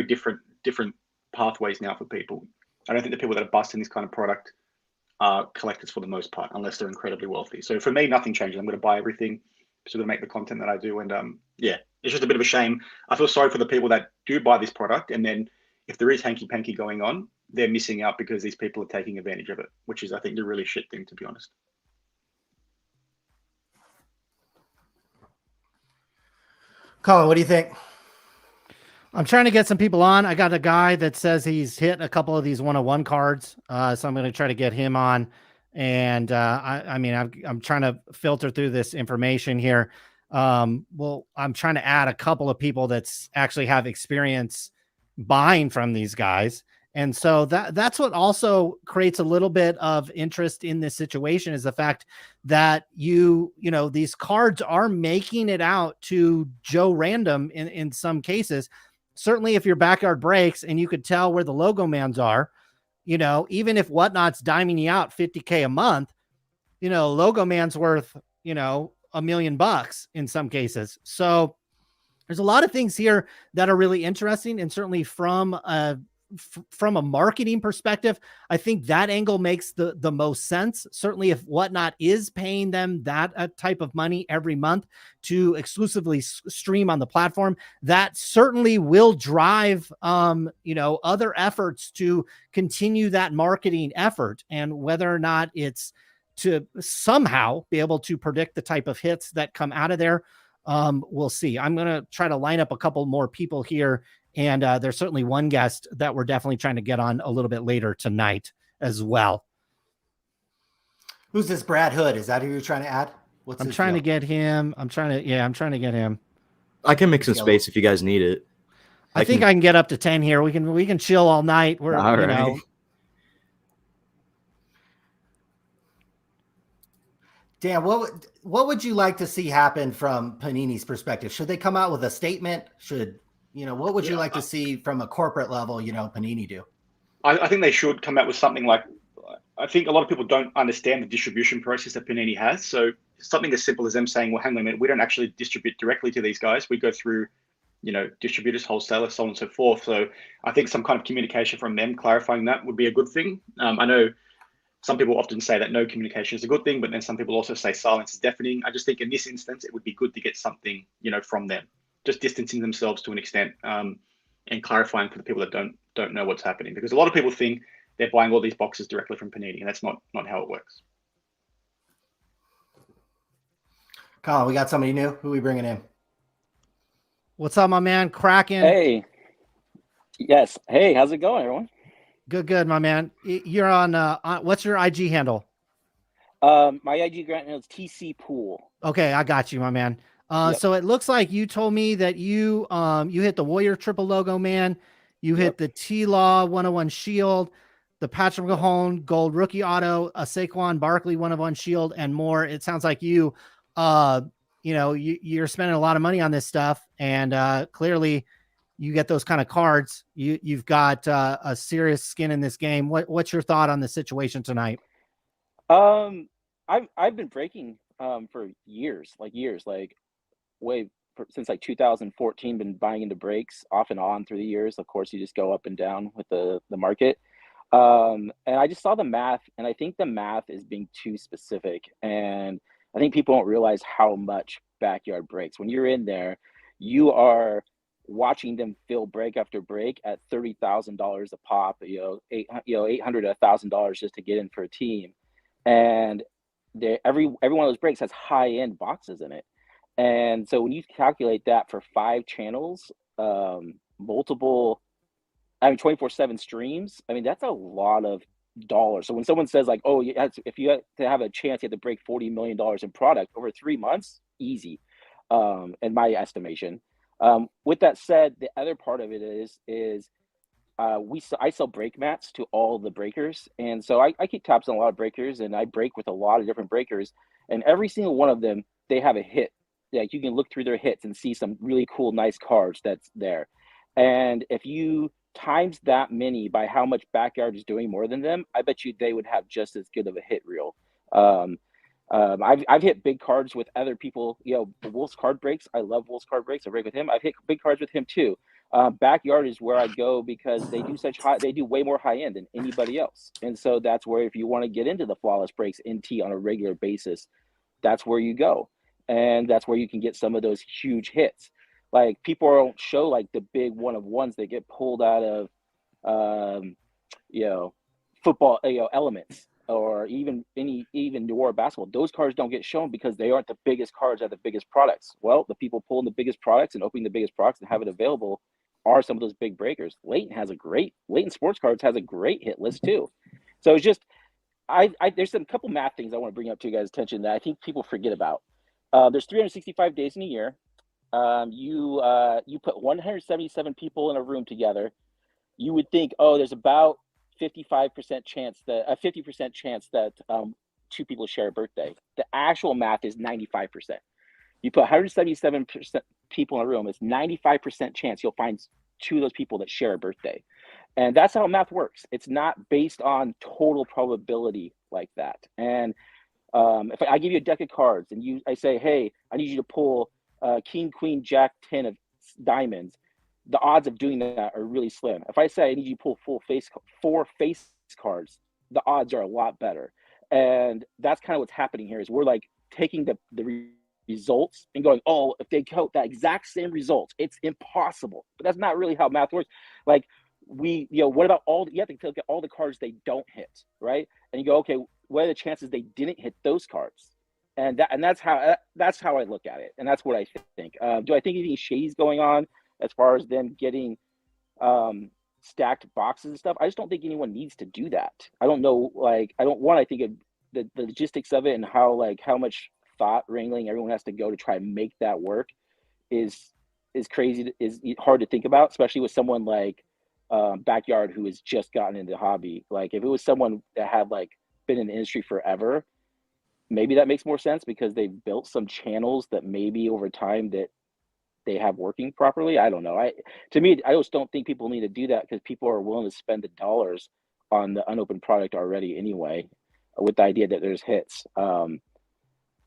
different pathways now for people. I don't think the people that are busting this kind of product are collectors for the most part, unless they're incredibly wealthy. So for me, nothing changes. I'm going to buy everything, so to make the content that I do. And it's just a bit of a shame. I feel sorry for the people that do buy this product, and then if there is hanky-panky going on, they're missing out because these people are taking advantage of it, which is, I think, the really shit thing, to be honest. Colin, what do you think? I'm trying to get some people on. I got a guy that says he's hit a couple of these 101 cards. So I'm going to try to get him on. And I'm trying to filter through this information here. I'm trying to add a couple of people that's actually have experience buying from these guys. And so that's what also creates a little bit of interest in this situation, is the fact that these cards are making it out to Joe Random in some cases. Certainly if your Backyard Breaks and you could tell where the logo mans are, even if Whatnot's diming you out $50K a month, logo man's worth, $1 million in some cases. So there's a lot of things here that are really interesting. And certainly from a marketing perspective, I think that angle makes the most sense. Certainly if Whatnot is paying them that type of money every month to exclusively stream on the platform, that certainly will drive, other efforts to continue that marketing effort. And whether or not it's to somehow be able to predict the type of hits that come out of there, we'll see. I'm going to try to line up a couple more people here. And there's certainly one guest that we're definitely trying to get on a little bit later tonight as well. Who's this Brad Hood? Is that who you're trying to add? I'm trying to get him. I'm trying to get him. I can make some space if you guys need it. I think I can get up to 10 here. We can chill all night. We're all right. Dan, what would you like to see happen from Panini's perspective? Should they come out with a statement? What would you like to see from a corporate level, Panini do? I think they should come out with something like, I think a lot of people don't understand the distribution process that Panini has. So something as simple as them saying, well, hang on a minute, we don't actually distribute directly to these guys. We go through, distributors, wholesalers, so on and so forth. So I think some kind of communication from them clarifying that would be a good thing. I know some people often say that no communication is a good thing, but then some people also say silence is deafening. I just think in this instance, it would be good to get something, from them, just distancing themselves to an extent, and clarifying for the people that don't know what's happening. Because a lot of people think they're buying all these boxes directly from Panini, and that's not how it works. Colin, we got somebody new. Who are we bringing in? What's up, my man? Kraken. Hey. Yes. Hey, how's it going, everyone? Good, my man. You're on what's your IG handle? My IG handle is TC Pool. Okay, I got you, my man. Yep. So it looks like you told me that you hit the Warrior triple logo man, you hit the T-Law 101 shield, the Patrick Mahone gold rookie auto, a Saquon Barkley 101 shield, and more. It sounds like you're spending a lot of money on this stuff, and clearly you get those kind of cards. You've got a serious skin in this game. What's your thought on the situation tonight? I've been breaking for years, since 2014, been buying into breaks off and on through the years. Of course, you just go up and down with the market. And I just saw the math, and I think the math is being too specific. And I think people don't realize how much Backyard Breaks. When you're in there, you are watching them fill break after break at $30,000 a pop, $800 to $1,000 just to get in for a team. And every one of those breaks has high-end boxes in it. And so when you calculate that for 5 channels, 24/7 streams, that's a lot of dollars. So when someone says like, oh, if you have to have a chance, you have to break $40 million in product over 3 months, easy, in my estimation. With that said, the other part of it is I sell break mats to all the breakers. And so I keep tabs on a lot of breakers, and I break with a lot of different breakers, and every single one of them, they have a hit. Like you can look through their hits and see some really cool, nice cards that's there. And if you times that many by how much Backyard is doing more than them, I bet you they would have just as good of a hit reel. I've hit big cards with other people, Wolf's Card Breaks. I love Wolf's Card Breaks. I break with him. I've hit big cards with him too. Backyard is where I go because they do way more high end than anybody else. And so that's where, if you want to get into the flawless breaks NT on a regular basis, that's where you go. And that's where you can get some of those huge hits. Like people don't show like the big one-of-ones that get pulled out of, football, elements. or even New War basketball, those cards don't get shown because they aren't the biggest cards at the biggest products. Well, the people pulling the biggest products and opening the biggest products and have it available are some of those big breakers. Leighton Sports Cards has a great hit list too. So it's just, there's some couple math things I want to bring up to you guys' attention that I think people forget about. There's 365 days in a year. You put 177 people in a room together. You would think, oh, there's about 55% chance that a 50% chance that two people share a birthday. The actual math is 95%. You put 177 people in a room, it's 95% chance you'll find two of those people that share a birthday. And that's how math works. It's not based on total probability like that. And if I give you a deck of cards and I say, hey, I need you to pull King, Queen, Jack, 10 of diamonds, the odds of doing that are really slim. If I say I need you to pull four face cards, the odds are a lot better. And that's kind of what's happening here is we're like taking the results and going, oh, if they count that exact same result, it's impossible. But that's not really how math works. Like what about you have to look at all the cards they don't hit, right? And you go, okay, what are the chances they didn't hit those cards? And that's how I look at it. And that's what I think. Do I think anything shady is going on as far as them getting stacked boxes and stuff? I just don't think anyone needs to do that. I don't know. Like, I think of the logistics of it and how much thought wrangling everyone has to go to try and make that work is crazy. Is hard to think about, especially with someone like Backyard who has just gotten into the hobby. Like, if it was someone that had been in the industry forever, maybe that makes more sense because they've built some channels that maybe over time that they have working properly. I don't know. I just don't think people need to do that because people are willing to spend the dollars on the unopened product already anyway, with the idea that there's hits. I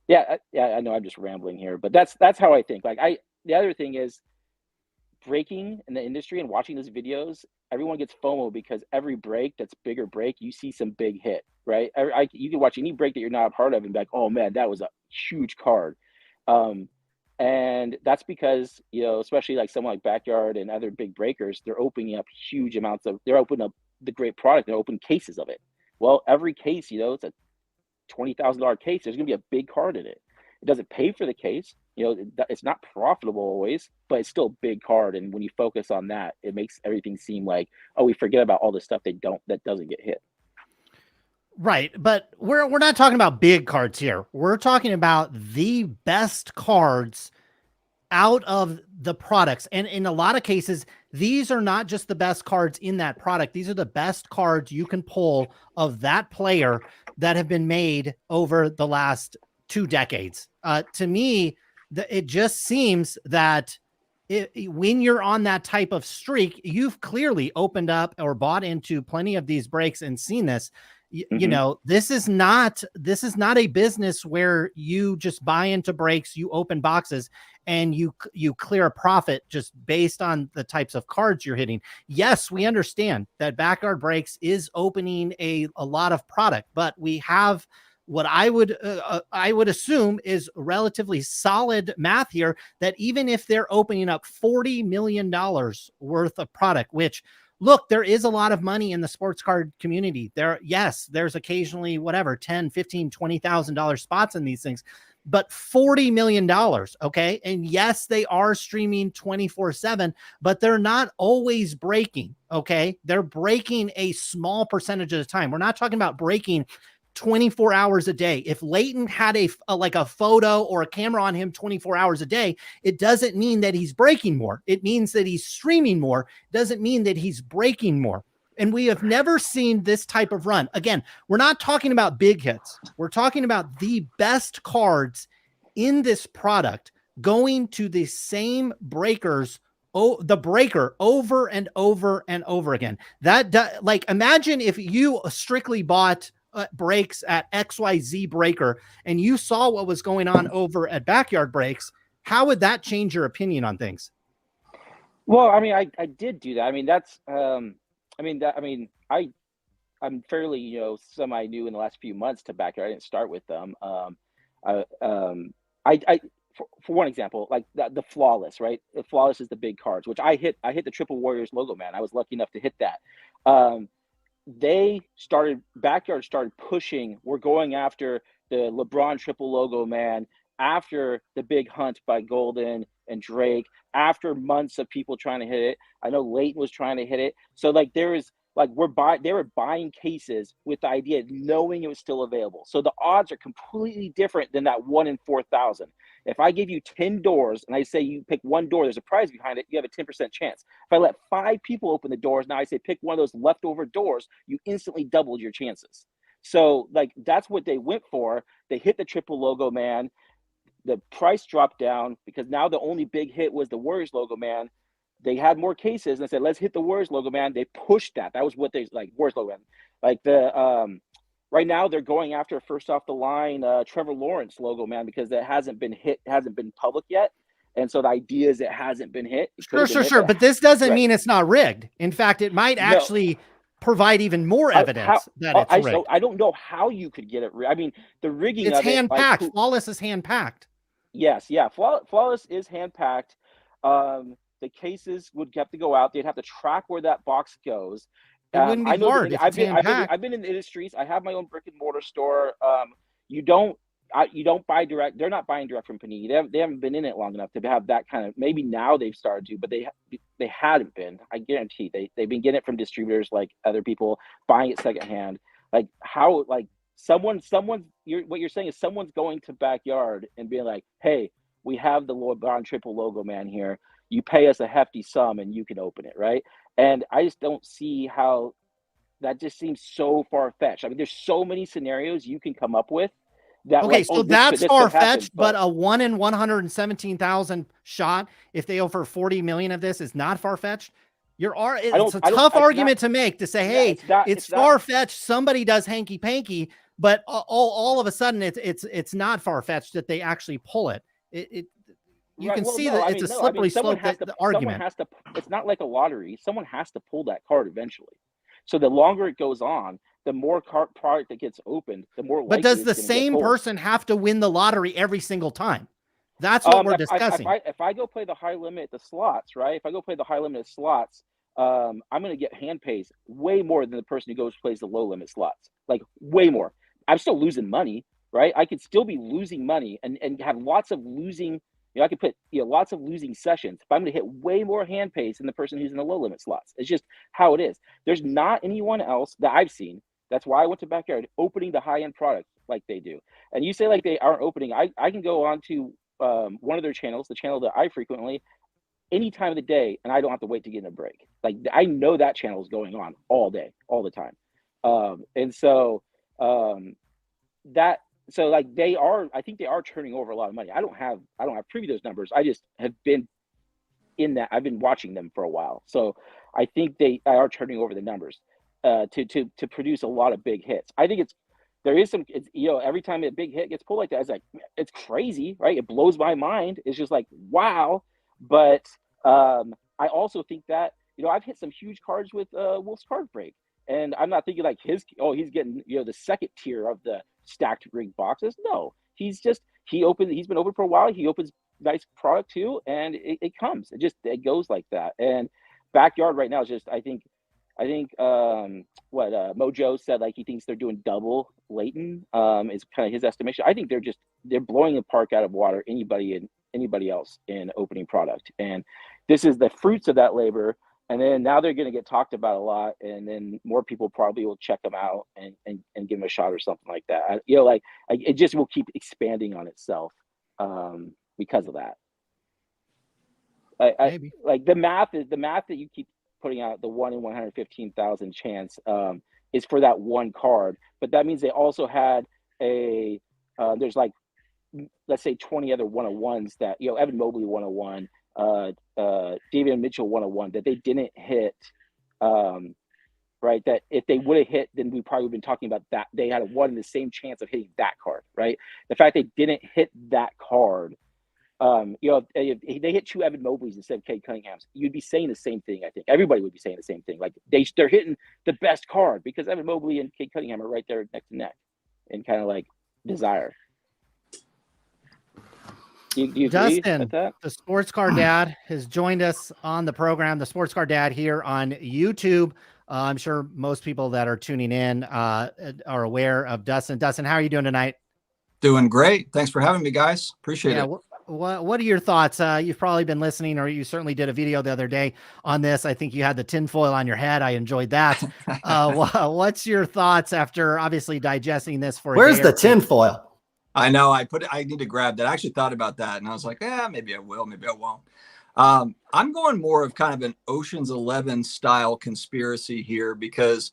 know I'm just rambling here, but that's how I think. The other thing is breaking in the industry and watching these videos, everyone gets FOMO because every break that's bigger break, you see some big hit, right? You can watch any break that you're not a part of and be like, oh man, that was a huge card. And that's because, especially like someone like Backyard and other big breakers, they're opening up huge amounts they're opening up the great product. They're opening cases of it. Well, every case, it's a $20,000 case. There's going to be a big card in it. It doesn't pay for the case. It's not profitable always, but it's still a big card. And when you focus on that, it makes everything seem like, oh, we forget about all the stuff that doesn't get hit. Right. But we're not talking about big cards here. We're talking about the best cards out of the products. And in a lot of cases, these are not just the best cards in that product. These are the best cards you can pull of that player that have been made over the last 2 decades. To me, it just seems that when you're on that type of streak, you've clearly opened up or bought into plenty of these breaks and seen this. This is not a business where you just buy into breaks, you open boxes and you clear a profit just based on the types of cards you're hitting. Yes, we understand that Backdoor Breaks is opening a lot of product, but we have what I would assume is relatively solid math here, that even if they're opening up $40 million worth of product, which, look, there is a lot of money in the sports card community. There's occasionally whatever, $10,000, $15,000, $20,000 spots in these things, but $40 million. Okay. And yes, they are streaming 24/7, but they're not always breaking. Okay. They're breaking a small percentage of the time. We're not talking about breaking 24 hours a day. If Leighton had a photo or a camera on him 24 hours a day, it doesn't mean that he's breaking more. It means that he's streaming more. It doesn't mean that he's breaking more. And we have never seen this type of run. Again, we're not talking about big hits. We're talking about the best cards in this product going to the same breakers, the breaker over and over and over again. Imagine if you strictly bought breaks at XYZ breaker and you saw what was going on over at Backyard Breaks. How would that change your opinion on things? Well, I did do that. I'm fairly, semi new in the last few months to Backyard. I didn't start with them. For one example, like the Flawless, right? The Flawless is the big cards, which I hit the Triple Warriors logo, man. I was lucky enough to hit that. Backyard started pushing. We're going after the LeBron triple logo man, after the big hunt by Golden and Drake, after months of people trying to hit it. I know Leighton was trying to hit it. So like they were buying cases with the idea of knowing it was still available. So the odds are completely different than that 1 in 4,000. If I give you 10 doors and I say you pick one door, there's a prize behind it, you have a 10% chance. If I let 5 people open the doors, now I say pick one of those leftover doors, you instantly doubled your chances. So like that's what they went for. They hit the triple logo man. The price dropped down because now the only big hit was the Warriors logo man. They had more cases and said, let's hit the Warriors logo man. They pushed that. That was what they like, Warriors logo man. Like right now they're going after first off the line Trevor Lawrence logo man because it hasn't been public yet. And so the idea is it hasn't been hit. Sure. But this doesn't mean it's not rigged. In fact, it might actually provide even more evidence that it's rigged. I don't know how you could get it. I mean, the rigging it's of hand packed. Flawless is hand packed. Yes, yeah. Flawless is hand packed. The cases would have to go out. They'd have to track where that box goes. It wouldn't be hard. I've been in the industries. I have my own brick and mortar store. You don't buy direct. They're not buying direct from Panini. They haven't been in it long enough to have that kind of. Maybe now they've started to, but they hadn't been. I guarantee they've been getting it from distributors like other people buying it secondhand. Like how like what you're saying is someone's going to Backyard and being like, hey, we have the LeBron triple logo man here. You pay us a hefty sum and you can open it, right? And I just don't see how that just seems so far-fetched. I mean, there's so many scenarios you can come up with that. Okay, so that's far-fetched, but a 1 in 117,000 shot, if they offer 40 million of this, is not far-fetched. It's a tough argument to make to say, hey, it's far-fetched. Somebody does hanky-panky, but all of a sudden it's not far-fetched that they actually pull it. You can see that it's a slippery slope. The argument it's not like a lottery. Someone has to pull that card eventually. So the longer it goes on, the more product that gets opened, the more. But does the same person have to win the lottery every single time? That's what we're discussing. If I go play the high limit at the slots, right? If I go play the high limit slots, I'm going to get hand pays way more than the person who plays the low limit slots. Like way more. I'm still losing money, right? I could still be losing money and have lots of losing. I could put lots of losing sessions, but I'm going to hit way more hand pays than the person who's in the low limit slots. It's just how it is. There's not anyone else that I've seen. That's why I went to Backyard opening the high end product like they do. And you say like they aren't opening. I can go on to one of their channels, the channel that I frequently, any time of the day, and I don't have to wait to get in a break. Like I know that channel is going on all day, all the time. So like I think they are turning over a lot of money. I don't have preview those numbers. I just have been in that. I've been watching them for a while. So I think they are turning over the numbers to produce a lot of big hits. I think every time a big hit gets pulled like that, it's crazy, right? It blows my mind. It's just like, wow. But I also think that, I've hit some huge cards with Wolf's Card Break. And I'm not thinking like he's getting, the second tier of the stacked rig boxes. No, he's been open for a while. He opens nice product too. And it comes, it goes like that. And Backyard right now is just, I think what Mojo said, like he thinks they're doing double Leighton is kind of his estimation. I think they're blowing the park out of water anybody else in opening product. And this is the fruits of that labor. And then now they're going to get talked about a lot, and then more people probably will check them out and give them a shot or something like that. It just will keep expanding on itself because of that. Maybe. Like the math that you keep putting out, the 1 in 115,000 chance is for that one card, but that means they also had there's like, let's say 20 other 101s that, Evan Mobley 101, David Mitchell 101 that they didn't hit, right? That if they would have hit, then we probably would have been talking about that. They had a 1 in the same chance of hitting that card, right? The fact they didn't hit that card, if they hit 2 Evan Mobleys instead of Cade Cunninghams, you'd be saying the same thing. I think everybody would be saying the same thing. Like they're hitting the best card because Evan Mobley and Cade Cunningham are right there neck to neck in kind of like desire. Do you Dustin, with that? the Sports Card Dad, has joined us on the program. The Sports Card Dad here on YouTube. I'm sure most people that are tuning in are aware of Dustin. Dustin, how are you doing tonight? Doing great. Thanks for having me, guys. Appreciate it. What are your thoughts? You've probably been listening, or you certainly did a video the other day on this. I think you had the tinfoil on your head. I enjoyed that. What's your thoughts after obviously digesting this for Where's a day the tinfoil? I know. I need to grab that. I actually thought about that, and I was like, yeah, maybe I will, maybe I won't. I'm going more of kind of an Ocean's 11 style conspiracy here, because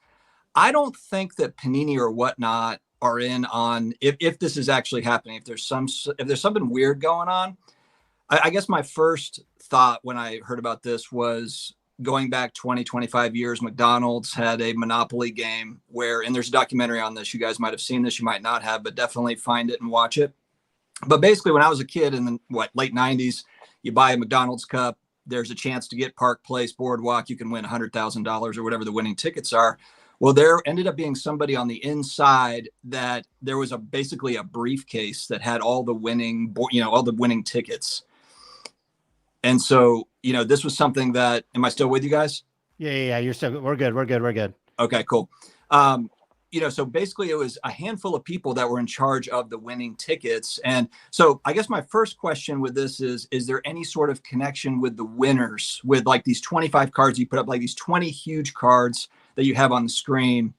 I don't think that Panini or whatnot are in on if this is actually happening. If there's something weird going on, I guess my first thought when I heard about this was going back 25 years. McDonald's had a Monopoly game where, and there's a documentary on this. You guys might have seen this, you might not have, but definitely find it and watch it. But basically, when I was a kid in the late 90s, you buy a McDonald's cup, there's a chance to get Park Place, Boardwalk. You can win $100,000 or whatever the winning tickets are. Well, there ended up being somebody on the inside that there was basically a briefcase that had all the winning, all the winning tickets. And so, this was something that, am I still with you guys? Yeah. You're still, we're good. Okay, cool. So basically it was a handful of people that were in charge of the winning tickets. And so I guess my first question with this is there any sort of connection with the winners, with like these 25 cards you put up, like these 20 huge cards that you have on the screen,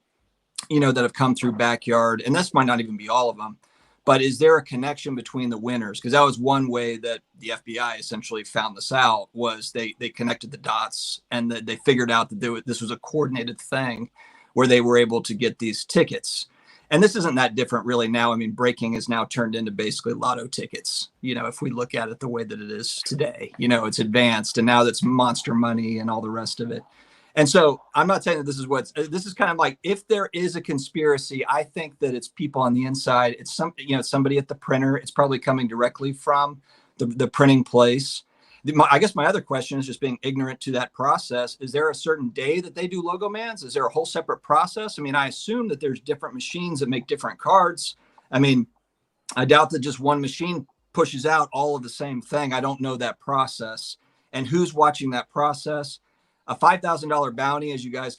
that have come through Backyard? And this might not even be all of them, but is there a connection between the winners? Because that was one way that the FBI essentially found this out, was they connected the dots, and that they figured out that this was a coordinated thing where they were able to get these tickets. And this isn't that different really now. I mean, breaking is now turned into basically lotto tickets. If we look at it the way that it is today, it's advanced, and now that's monster money and all the rest of it. And so I'm not saying that this is kind of like, if there is a conspiracy, I think that it's people on the inside. It's somebody at the printer. It's probably coming directly from the printing place. I guess my other question is, just being ignorant to that process, is there a certain day that they do Logo Mans? Is there a whole separate process? I mean, I assume that there's different machines that make different cards. I mean, I doubt that just one machine pushes out all of the same thing. I don't know that process. And who's watching that process? A $5,000 bounty, as you guys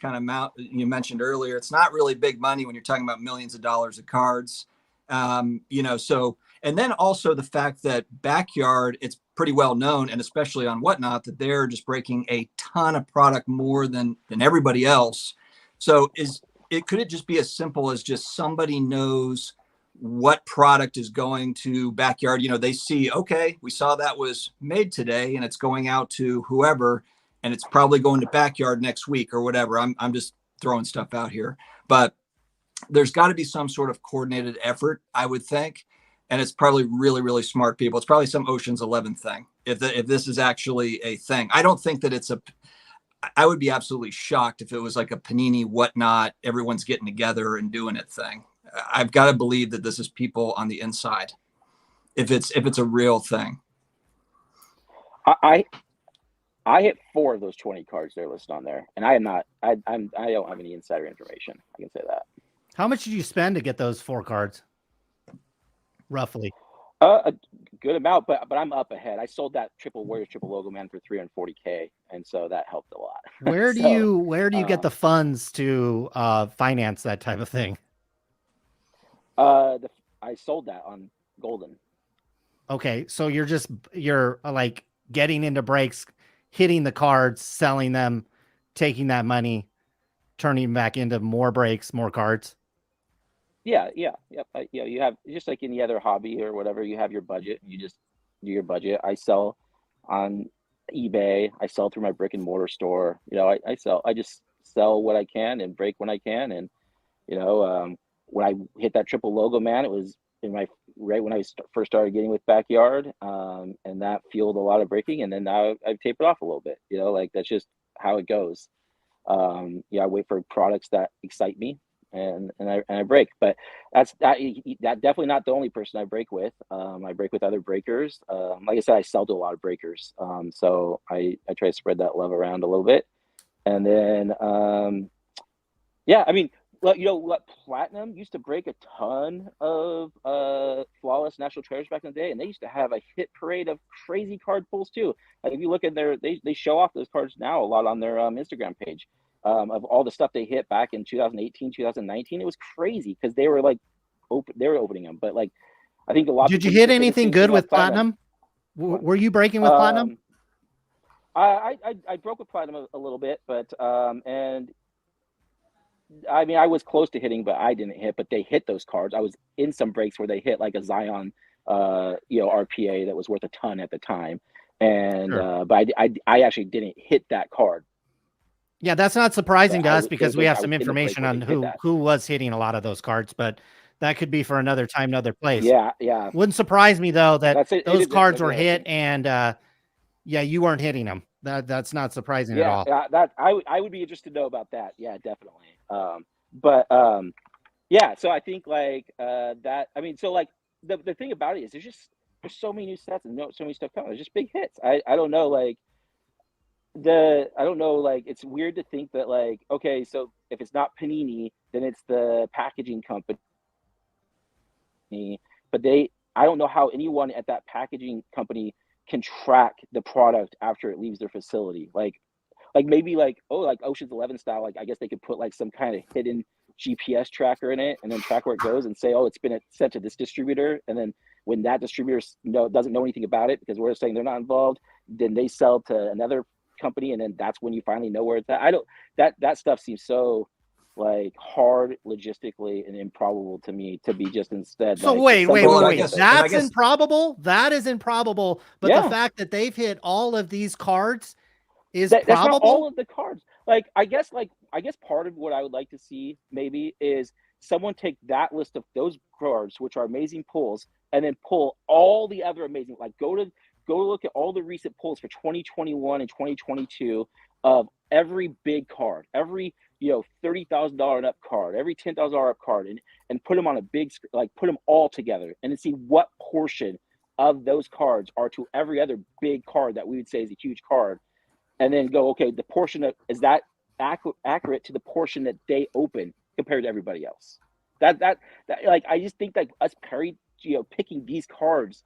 you mentioned earlier, it's not really big money when you're talking about millions of dollars of cards. So, and then also the fact that Backyard, it's pretty well known, and especially on Whatnot, that they're just breaking a ton of product more than everybody else. So could it just be as simple as just somebody knows what product is going to Backyard? They see, okay, we saw that was made today and it's going out to whoever, and it's probably going to Backyard next week or whatever. I'm just throwing stuff out here, but there's got to be some sort of coordinated effort, I would think. And it's probably really, really smart people. It's probably some Ocean's 11 thing. If this is actually a thing, I don't think that I would be absolutely shocked if it was like a Panini Whatnot, everyone's getting together and doing it thing. I've got to believe that this is people on the inside, if it's a real thing. I hit 4 of those 20 cards they're listed on there, and I don't have any insider information. I can say that. How much did you spend to get those 4 cards? Roughly. A good amount, but I'm up ahead. I sold that triple Warriors triple Logo Man for $340K, and so that helped a lot. Where do you get the funds to finance that type of thing? I sold that on Golden. Okay, so you're like getting into breaks, hitting the cards, selling them, taking that money, turning them back into more breaks, more cards. Yeah. You have, just like any other hobby or whatever, you have your budget. You just do your budget. I sell on eBay. I sell through my brick and mortar store. I just sell what I can and break when I can. And when I hit that triple Logo Man, it was right when I first started getting with Backyard, and that fueled a lot of breaking. And then now I've tapered off a little bit. That's just how it goes. I wait for products that excite me. And I break, but that's definitely not the only person I break with. I break with other breakers. Like I said, I sell to a lot of breakers. So I try to spread that love around a little bit. And then, Platinum used to break a ton of flawless national treasures back in the day, and they used to have a hit parade of crazy card pulls too. Like if you look at they show off those cards now a lot on their Instagram page. of all the stuff they hit back in 2018, 2019. It was crazy because they were like they were opening them, but like I think a lot. Did you hit anything good with platinum? Were you breaking with platinum? I broke with platinum a little bit, but and I mean I was close to hitting, but I didn't hit. But they hit those cards. I was in some breaks where they hit like a Zion, RPA that was worth a ton at the time, and Sure. but I actually didn't hit that card. Yeah, that's not surprising to us because we have some in the break information where on they hit that. who was hitting a lot of those cards, but that could be for another time, another place. Yeah. Wouldn't surprise me though that those cards were hit and yeah, you weren't hitting them. That's not surprising at all. Yeah, that I would be interested to know about that. Yeah, definitely. Yeah, so I think like that. I mean, so like the thing about it is there's so many new sets and so many stuff coming. There's just big hits. I don't know like it's weird to think that like okay, so if it's not Panini, then it's the packaging company. But I don't know how anyone at that packaging company can track the product after it leaves their facility. Like maybe like Ocean's 11 style, like I guess they could put like some kind of hidden GPS tracker in it and then track where it goes and say, oh, it's been sent to this distributor. And then when that distributor doesn't know anything about it because we're saying they're not involved, then they sell to another company. And then that's when you finally know where it's at. That stuff seems so like hard logistically and improbable to me to be just instead. So like, wait. That's improbable. That is improbable. But the fact that they've hit all of these cards is probable. That's not all of the cards. Like I guess part of what I would like to see maybe is someone take that list of those cards, which are amazing pulls, and then pull all the other amazing. Like go look at all the recent pulls for 2021 and 2022 of every big card, every $30,000 and up card, every $10,000 up card, and put them on a big put them all together and see what portion of those cards are to every other big card that we would say is a huge card, and then go, okay, the portion of is that accurate to the portion that they open compared to everybody else. That like I just think like us picking these cards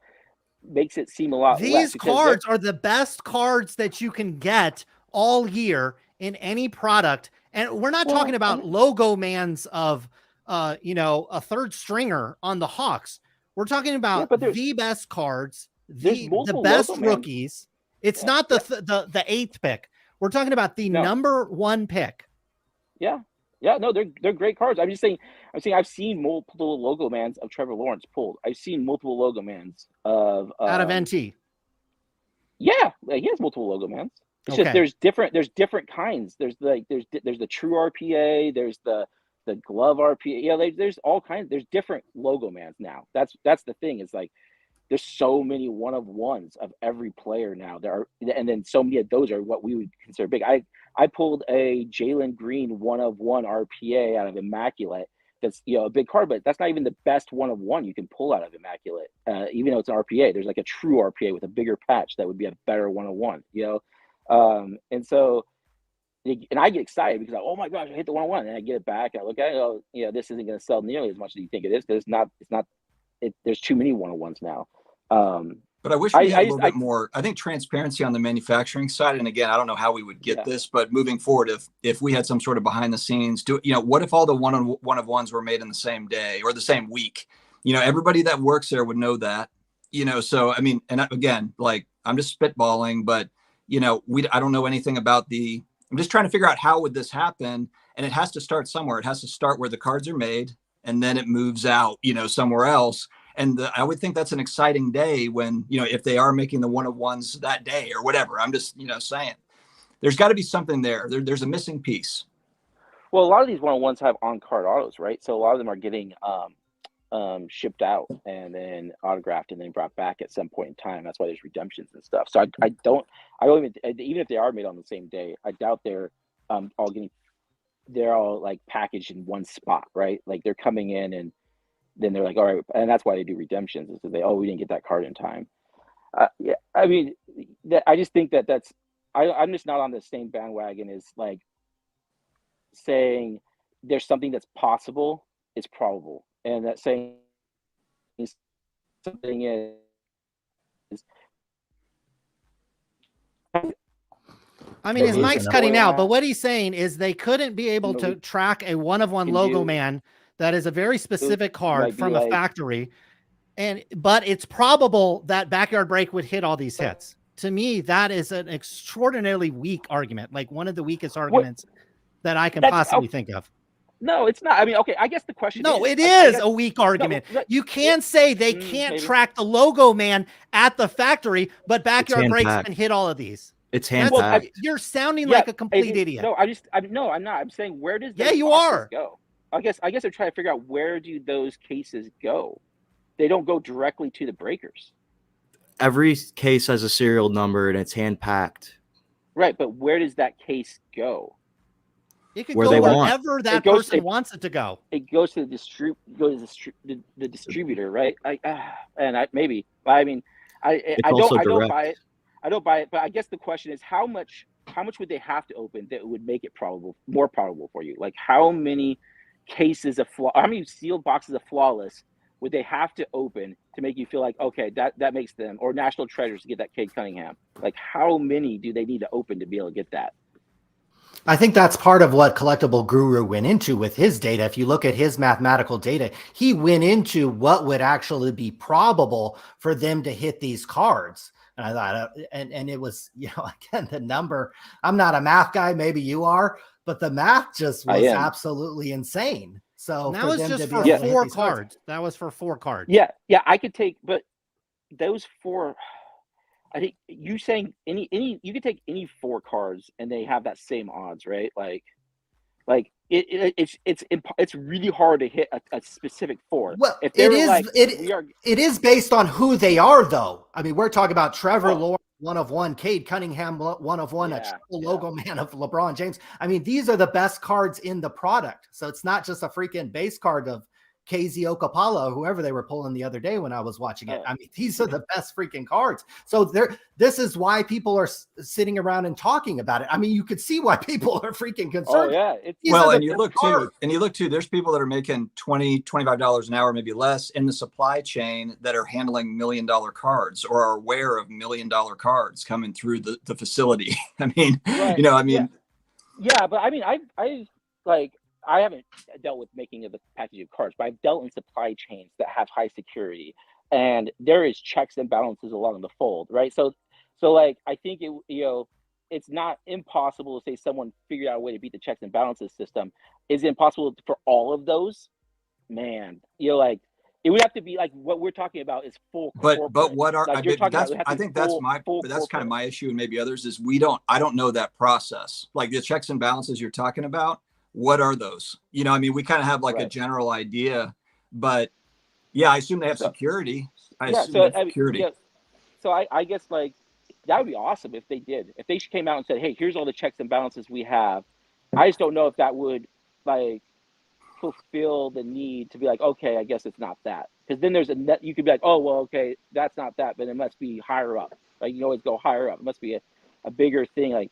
makes it seem a lot less. These cards are the best cards that you can get all year in any product. And we're not talking about logo mans of, a third stringer on the Hawks. We're talking about the best cards, the best rookies. It's not the eighth pick. We're talking about the number one pick. Yeah. No, they're great cards. I'm saying I've seen multiple logo mans of Trevor Lawrence pulled. I've seen multiple logo mans of out of NT. Yeah, he has multiple logo mans. It's just there's different kinds. There's the true RPA, there's the glove RPA. Yeah, there's all kinds. There's different logo mans now. That's the thing. Is like there's so many one of ones of every player now. And then so many of those are what we would consider big. I pulled a Jalen Green 1/1 RPA out of Immaculate. That's a big card, but that's not even the best 1/1 you can pull out of Immaculate. Even though it's an RPA, there's like a true RPA with a bigger patch that would be a better 1/1. And so, and I get excited because oh my gosh, I hit the 1/1, and I get it back, and I look at it, this isn't going to sell nearly as much as you think it is because there's too many 1/1s now. But I wish we had a little bit more, I think, transparency on the manufacturing side. And again, I don't know how we would get this, but moving forward, if we had some sort of behind the scenes, what if all the one-of-ones were made in the same day or the same week? Everybody that works there would know that, so, I mean, and again, like I'm just spitballing, but I don't know anything about I'm just trying to figure out how would this happen. And it has to start somewhere. It has to start where the cards are made and then it moves out, somewhere else. And I would think that's an exciting day when, if they are making the one-of-ones that day or whatever. I'm just, saying there's got to be something there. There's a missing piece. Well, a lot of these one-of-ones have on-card autos, right? So a lot of them are getting shipped out and then autographed and then brought back at some point in time. That's why there's redemptions and stuff. So I don't even if they are made on the same day, I doubt they're all like packaged in one spot, right? Like they're coming in and then they're like, all right, and that's why they do redemptions is that we didn't get that card in time. I mean, I just think I'm just not on the same bandwagon as like saying there's something that's possible, it's probable, and that saying something is I mean, his Losing mic's him. cutting out, but what he's saying is they couldn't be able to track a one-of-one can logo do- man that is a very specific card might be from a like- factory. But it's probable that Backyard Break would hit all these hits. To me, that is an extraordinarily weak argument, like one of the weakest arguments that I can possibly think of. No, it's not. I mean, okay, I guess the question No, is, it is a weak argument. No, you can say they can't track the logo man at the factory, but Backyard Breaks can hit all of these. It's hand-packed. You're sounding like a complete idiot. No, I'm not. I'm saying, where does yeah, you are. Go? I guess I'm trying to figure out, where do those cases go? They don't go directly to the breakers. Every case has a serial number and it's hand-packed. Right, but where does that case go? It could go wherever that person wants it to go. It goes to the distributor, right? Maybe. I mean, I don't buy it. I don't buy it. But I guess the question is, how much would they have to open that would make it more probable for you? Like, how many cases of how many sealed boxes of Flawless would they have to open to make you feel like, okay, that makes them, or National Treasures to get that Cade Cunningham? Like, how many do they need to open to be able to get that? I think that's part of what Collectible Guru went into with his data. If you look at his mathematical data, he went into what would actually be probable for them to hit these cards. And I thought, and it was, again, the number, I'm not a math guy, maybe you are, but the math just was absolutely insane. So that was just for 4 cards. That was for 4 cards. Yeah, I could take, but those 4, I think you saying any you could take any 4 cards and they have that same odds, right? Like it's really hard to hit a specific 4. Well, it is based on who they are, though. I mean, we're talking about Trevor Lawrence, 1/1, Cade Cunningham, 1/1, a triple logo man of LeBron James. I mean, these are the best cards in the product. So it's not just a freaking base card of KZ Okapala, whoever they were pulling the other day when I was watching it. I mean, these are the best freaking cards. So this is why people are sitting around and talking about it. I mean, you could see why people are freaking concerned. Oh yeah. And you look too, there's people that are making $20-$25 an hour, maybe less, in the supply chain that are handling $1 million cards or are aware of $1 million cards coming through the facility. I mean, Yeah, but I mean, I haven't dealt with making of the package of cards, but I've dealt in supply chains that have high security, and there is checks and balances along the fold, right? So like, I think it's not impossible to say someone figured out a way to beat the checks and balances system. Is it impossible for all of those? Man, like, it would have to be like what we're talking about is full. But what are like I think that's kind of my issue, and maybe others, is I don't know that process. Like the checks and balances you're talking about. What are those? I mean, we kind of have like a general idea, but yeah, I assume they have security. So I guess like that would be awesome if they did. If they came out and said, "Hey, here's all the checks and balances we have." I just don't know if that would like fulfill the need to be like, okay, I guess it's not that, because then there's you could be like, oh well, okay, that's not that, but it must be higher up. Like, you always go higher up. It must be a bigger thing.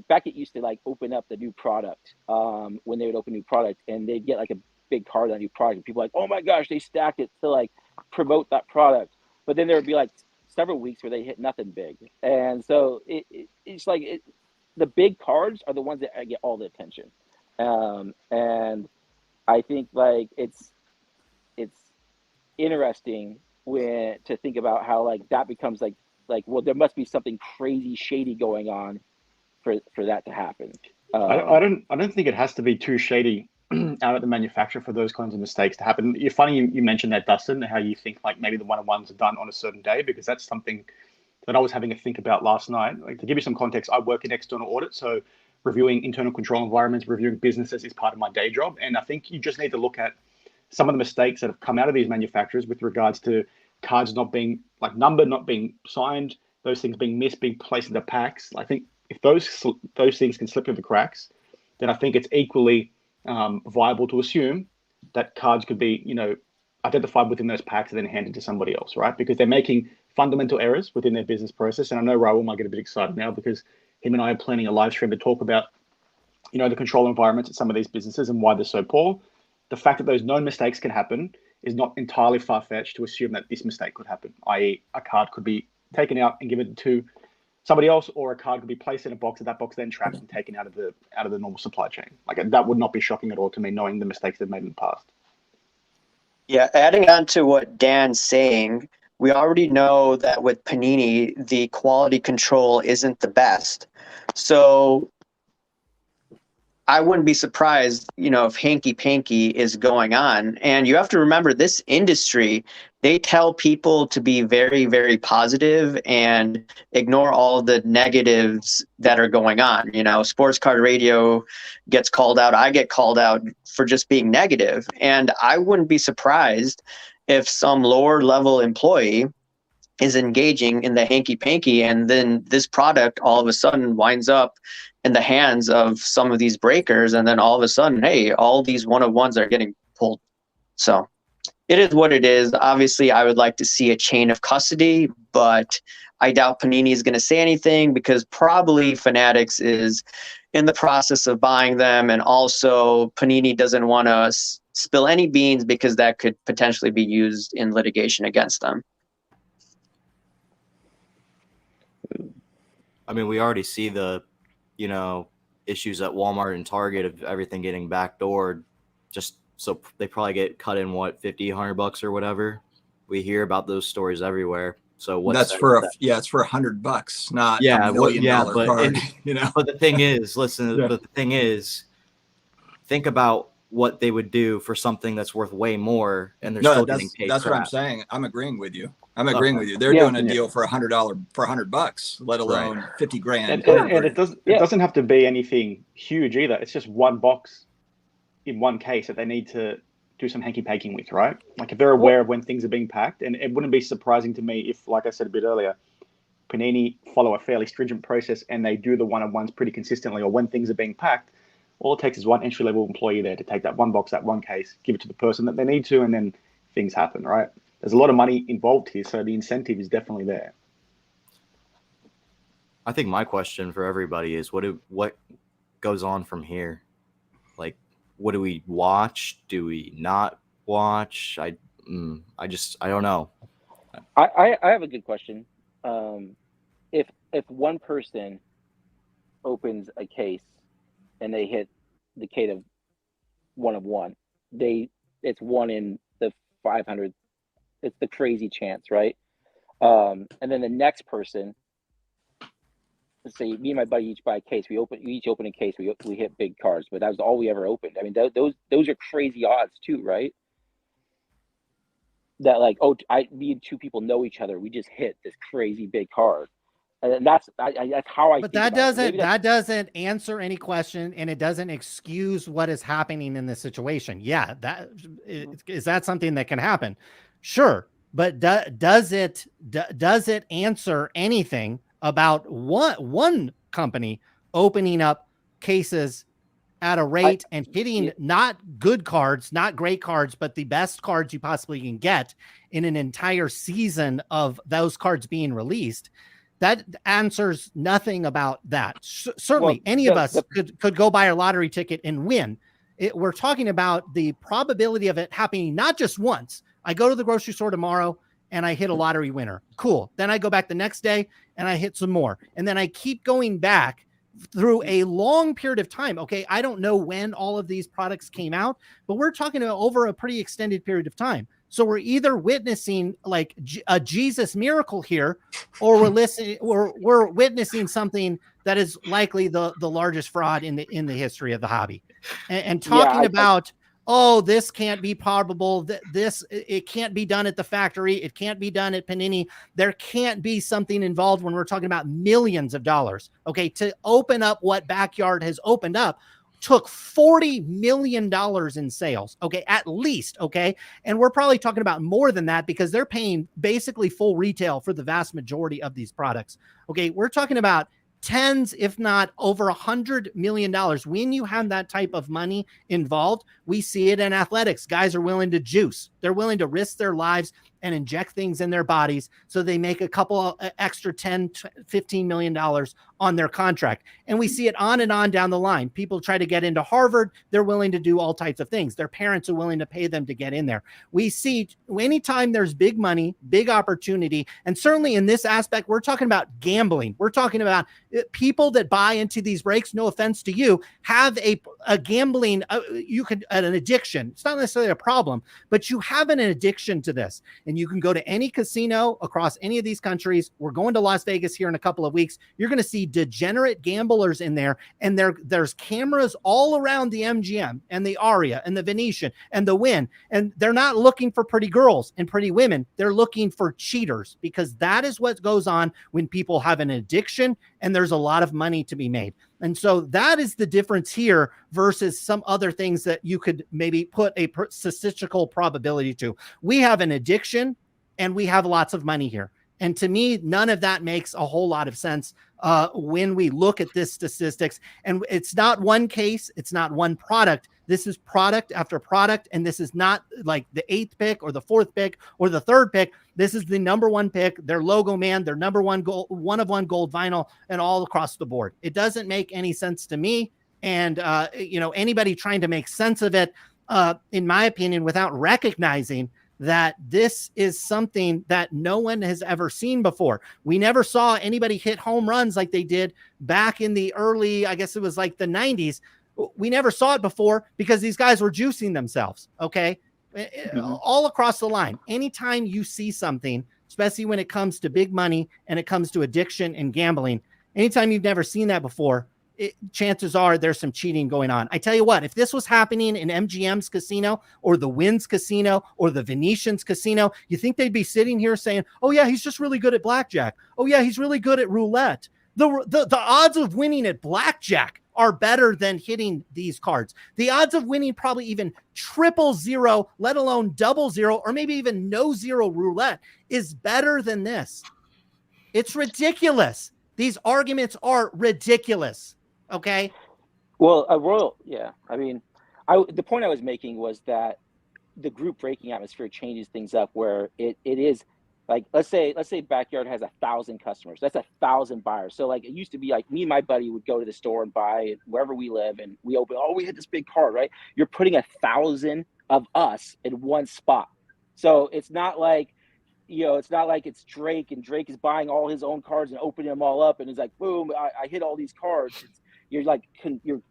Beckett used to like open up the new product when they would open new product, and they'd get like a big card on a new product, and people were like, oh my gosh, they stacked it to like promote that product. But then there would be like several weeks where they hit nothing big, and so it's like the big cards are the ones that get all the attention, and I think like it's interesting to think about how like that becomes like well, there must be something crazy shady going on for that to happen. I don't think it has to be too shady out at the manufacturer for those kinds of mistakes to happen. You're funny you mentioned that, Dustin, how you think like maybe the 1/1s are done on a certain day, because that's something that I was having a think about last night. Like, to give you some context, I work in external audit, so reviewing internal control environments, reviewing businesses is part of my day job. And I think you just need to look at some of the mistakes that have come out of these manufacturers with regards to cards not being like numbered, not being signed, those things being missed, being placed into packs. I think if those things can slip through the cracks, then I think it's equally viable to assume that cards could be, identified within those packs and then handed to somebody else, right? Because they're making fundamental errors within their business process. And I know Rahul might get a bit excited now because him and I are planning a live stream to talk about, the control environments at some of these businesses and why they're so poor. The fact that those known mistakes can happen is not entirely far-fetched to assume that this mistake could happen, i.e. a card could be taken out and given to somebody else or a card could be placed in a box, and that box then trapped and taken out of the normal supply chain. Like, that would not be shocking at all to me, knowing the mistakes they've made in the past. Yeah, adding on to what Dan's saying, we already know that with Panini, the quality control isn't the best. So I wouldn't be surprised, if hanky-panky is going on. And you have to remember, this industry, they tell people to be very, very positive and ignore all the negatives that are going on. Sports Card Radio gets called out. I get called out for just being negative. And I wouldn't be surprised if some lower level employee is engaging in the hanky-panky, and then this product all of a sudden winds up in the hands of some of these breakers, and then all of a sudden, hey, all these one-of-ones are getting pulled. So it is what it is. Obviously, I would like to see a chain of custody, but I doubt Panini is going to say anything, because probably Fanatics is in the process of buying them, and also Panini doesn't want to spill any beans, because that could potentially be used in litigation against them. I mean, we already see the issues at Walmart and Target of everything getting backdoored, just so they probably get cut in $50-$100 or whatever. We hear about those stories everywhere. So it's for $100, not $1 million card. But the thing is, but the thing is, think about what they would do for something that's worth way more, and they're still getting paid. That's crap. what I'm saying. I'm agreeing with you. They're doing a deal for $100, let alone 50 grand. And it doesn't have to be anything huge either. It's just one box in one case that they need to do some hanky-panking with, right? Like, if they're aware of when things are being packed, and it wouldn't be surprising to me if, like I said a bit earlier, Panini follow a fairly stringent process and they do the one-on-ones pretty consistently, or when things are being packed, all it takes is one entry-level employee there to take that one box, that one case, give it to the person that they need to, and then things happen, right? There's a lot of money involved here, so the incentive is definitely there. I think my question for everybody is, what goes on from here? Like, what do we watch? Do we not watch? I don't know. I have a good question. If one person opens a case and they hit the Kate of 1 of 1, it's 1 in the 500. It's the crazy chance, right? And then the next person, let's say me and my buddy each buy a case. We each open a case. We hit big cards, but that was all we ever opened. I mean, those are crazy odds too, right? That like, me and two people know each other. We just hit this crazy big card, and that's how I. But that doesn't answer any question, and it doesn't excuse what is happening in this situation. Yeah, is that something that can happen? Sure, but does it answer anything about one company opening up cases at a rate and hitting not good cards, not great cards, but the best cards you possibly can get in an entire season of those cards being released? That answers nothing about that. Certainly, any of us could go buy a lottery ticket and win. We're talking about the probability of it happening not just once. I go to the grocery store tomorrow and I hit a lottery winner. Cool. Then I go back the next day and I hit some more. And then I keep going back through a long period of time. Okay, I don't know when all of these products came out, but we're talking about over a pretty extended period of time. So we're either witnessing like a Jesus miracle here, or we're witnessing something that is likely the largest fraud in the history of the hobby. And talking about, this can't be probable. It can't be done at the factory. It can't be done at Panini. There can't be something involved when we're talking about millions of dollars. Okay, to open up what Backyard has opened up took $40 million in sales. Okay, at least. Okay, and we're probably talking about more than that because they're paying basically full retail for the vast majority of these products. Okay, we're talking about tens, if not over $100 million. When you have that type of money involved, we see it in athletics. Guys are willing to juice. They're willing to risk their lives and inject things in their bodies so they make a couple extra 10, 15 million dollars on their contract. And we see it on and on down the line. People try to get into Harvard. They're willing to do all types of things. Their parents are willing to pay them to get in there. We see anytime there's big money, big opportunity, and certainly in this aspect, we're talking about gambling. We're talking about people that buy into these breaks, no offense to you, have a gambling, an addiction. It's not necessarily a problem, but you have an addiction to this. And you can go to any casino across any of these countries. We're going to Las Vegas here in a couple of weeks. You're going to see degenerate gamblers in there. And there's cameras all around the MGM and the Aria and the Venetian and the Wynn. And they're not looking for pretty girls and pretty women. They're looking for cheaters, because that is what goes on when people have an addiction and there's a lot of money to be made. And so that is the difference here versus some other things that you could maybe put a statistical probability to. We have an addiction and we have lots of money here. And to me, none of that makes a whole lot of sense when we look at this statistics. And it's not one case. It's not one product. This is product after product. And this is not like the 8th pick or the 4th pick or the 3rd pick. This is the number 1 pick, their logo man, their number 1 gold, 1 of 1 gold vinyl, and all across the board. It doesn't make any sense to me. And, anybody trying to make sense of it, in my opinion, without recognizing that this is something that no one has ever seen before. We never saw anybody hit home runs like they did back in the early, I guess it was like the 90s. We never saw it before because these guys were juicing themselves. Okay. All across the line. Anytime you see something, especially when it comes to big money and it comes to addiction and gambling, anytime you've never seen that before, chances are there's some cheating going on. I tell you what, if this was happening in MGM's casino or the Wynn's casino or the Venetian's casino, you think they'd be sitting here saying, oh yeah, he's just really good at blackjack. Oh yeah, he's really good at roulette. The odds of winning at blackjack are better than hitting these cards. The odds of winning probably even 000, let alone 00, or maybe even no zero roulette is better than this. It's ridiculous. These arguments are ridiculous. Okay. Well, Royal, yeah. I mean, the point I was making was that the group breaking atmosphere changes things up where it is like, let's say Backyard has 1,000 customers. That's 1,000 buyers. So like it used to be like me and my buddy would go to the store and buy wherever we live and we open, we had this big card, right? You're putting 1,000 of us in one spot. So it's not like, it's not like it's Drake and Drake is buying all his own cards and opening them all up and it's like, boom, I hit all these cards. You're like, you're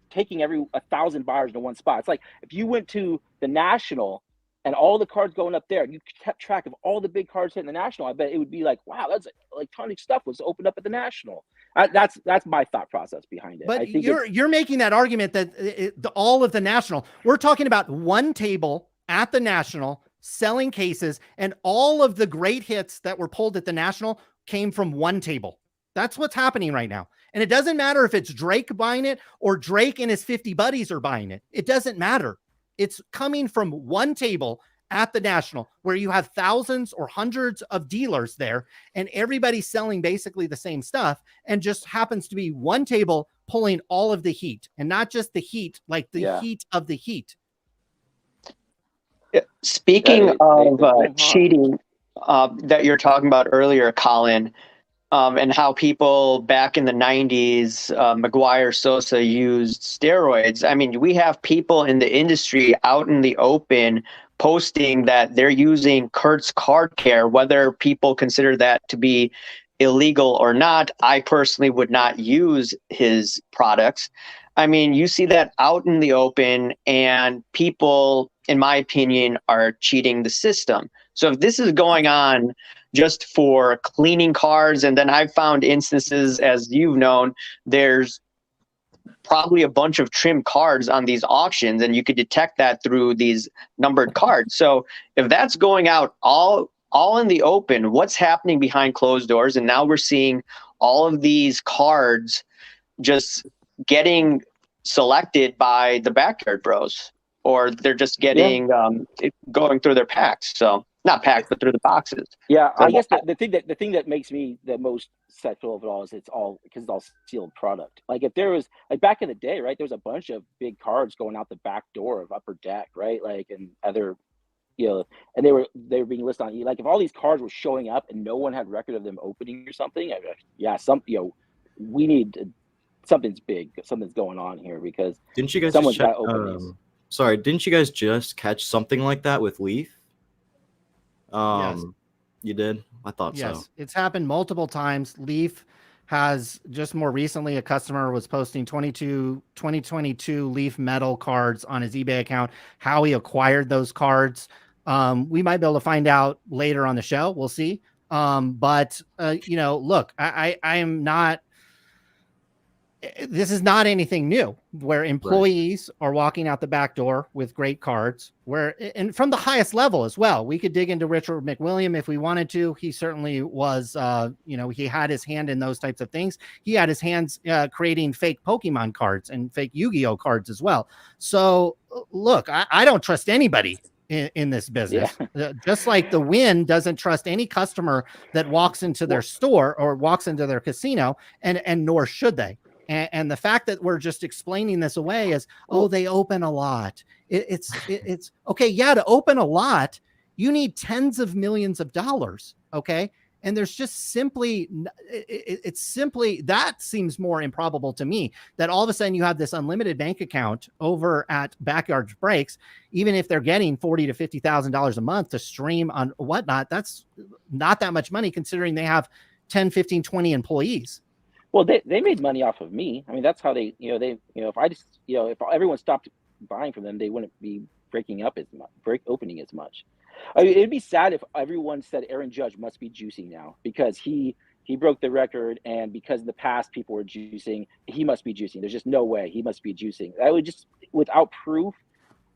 taking 1,000 buyers into one spot. It's like if you went to the National and all the cards going up there and you kept track of all the big cards hitting the National, I bet it would be like, wow, that's like tons of stuff was opened up at the National. That's my thought process behind it. But I think you're making that argument that all of the National, we're talking about one table at the National selling cases, and all of the great hits that were pulled at the National came from one table. That's what's happening right now. And it doesn't matter if it's Drake buying it or Drake and his 50 buddies are buying it. It doesn't matter. It's coming from one table at the National where you have thousands or hundreds of dealers there and everybody's selling basically the same stuff, and just happens to be one table pulling all of the heat, and not just the heat, like the heat of the heat. Speaking of cheating that you're talking about earlier, Colin, and how people back in the 90s, McGuire, Sosa used steroids. I mean, we have people in the industry out in the open posting that they're using Kurt's Card Care, whether people consider that to be illegal or not. I personally would not use his products. I mean, you see that out in the open, and people, in my opinion, are cheating the system. So if this is going on just for cleaning cards, and then I've found instances, as you've known, there's probably a bunch of trimmed cards on these auctions, and you could detect that through these numbered cards. So if that's going out all in the open, what's happening behind closed doors? And now we're seeing all of these cards just getting selected by the Backyard Bros, or they're just getting going through their packs. So not packs, but through the boxes. Yeah, so I guess the thing that makes me the most sexual of it all is it's all sealed product. Like if there was like back in the day, right, there was a bunch of big cards going out the back door of Upper Deck, right, like and other and they were being listed on, like, if all these cards were showing up and no one had record of them opening or something, we need something's going on here, because Didn't you guys someone's just check, got to open these. sorry, didn't you guys just catch something like that with Leaf? Yes. You did? I thought so. Yes, it's happened multiple times. Leaf has just more recently, a customer was posting 2022 Leaf metal cards on his eBay account, how he acquired those cards. We might be able to find out later on the show. We'll see. But look, I am not, this is not anything new where employees are walking out the back door with great cards, and from the highest level as well. We could dig into Richard McWilliam if we wanted to. He certainly was, he had his hand in those types of things. He had his hands creating fake Pokemon cards and fake Yu-Gi-Oh cards as well. So look, I don't trust anybody in this business. Just like the Wynn doesn't trust any customer that walks into their store or walks into their casino, and nor should they. And the fact that we're just explaining this away as, oh, they open a lot. It's okay. Yeah. To open a lot, you need tens of millions of dollars. Okay. And there's just simply, it's simply, that seems more improbable to me, that all of a sudden you have this unlimited bank account over at Backyard Breaks, even if they're getting $40,000 to $50,000 a month to stream on whatnot. That's not that much money considering they have 10, 15, 20 employees. Well, they made money off of me. I mean, that's how they, if I just, if everyone stopped buying from them, they wouldn't be opening as much. I mean, it'd be sad if everyone said Aaron Judge must be juicing now because he broke the record, and because in the past people were juicing, he must be juicing. There's just no way he must be juicing. That would just, without proof,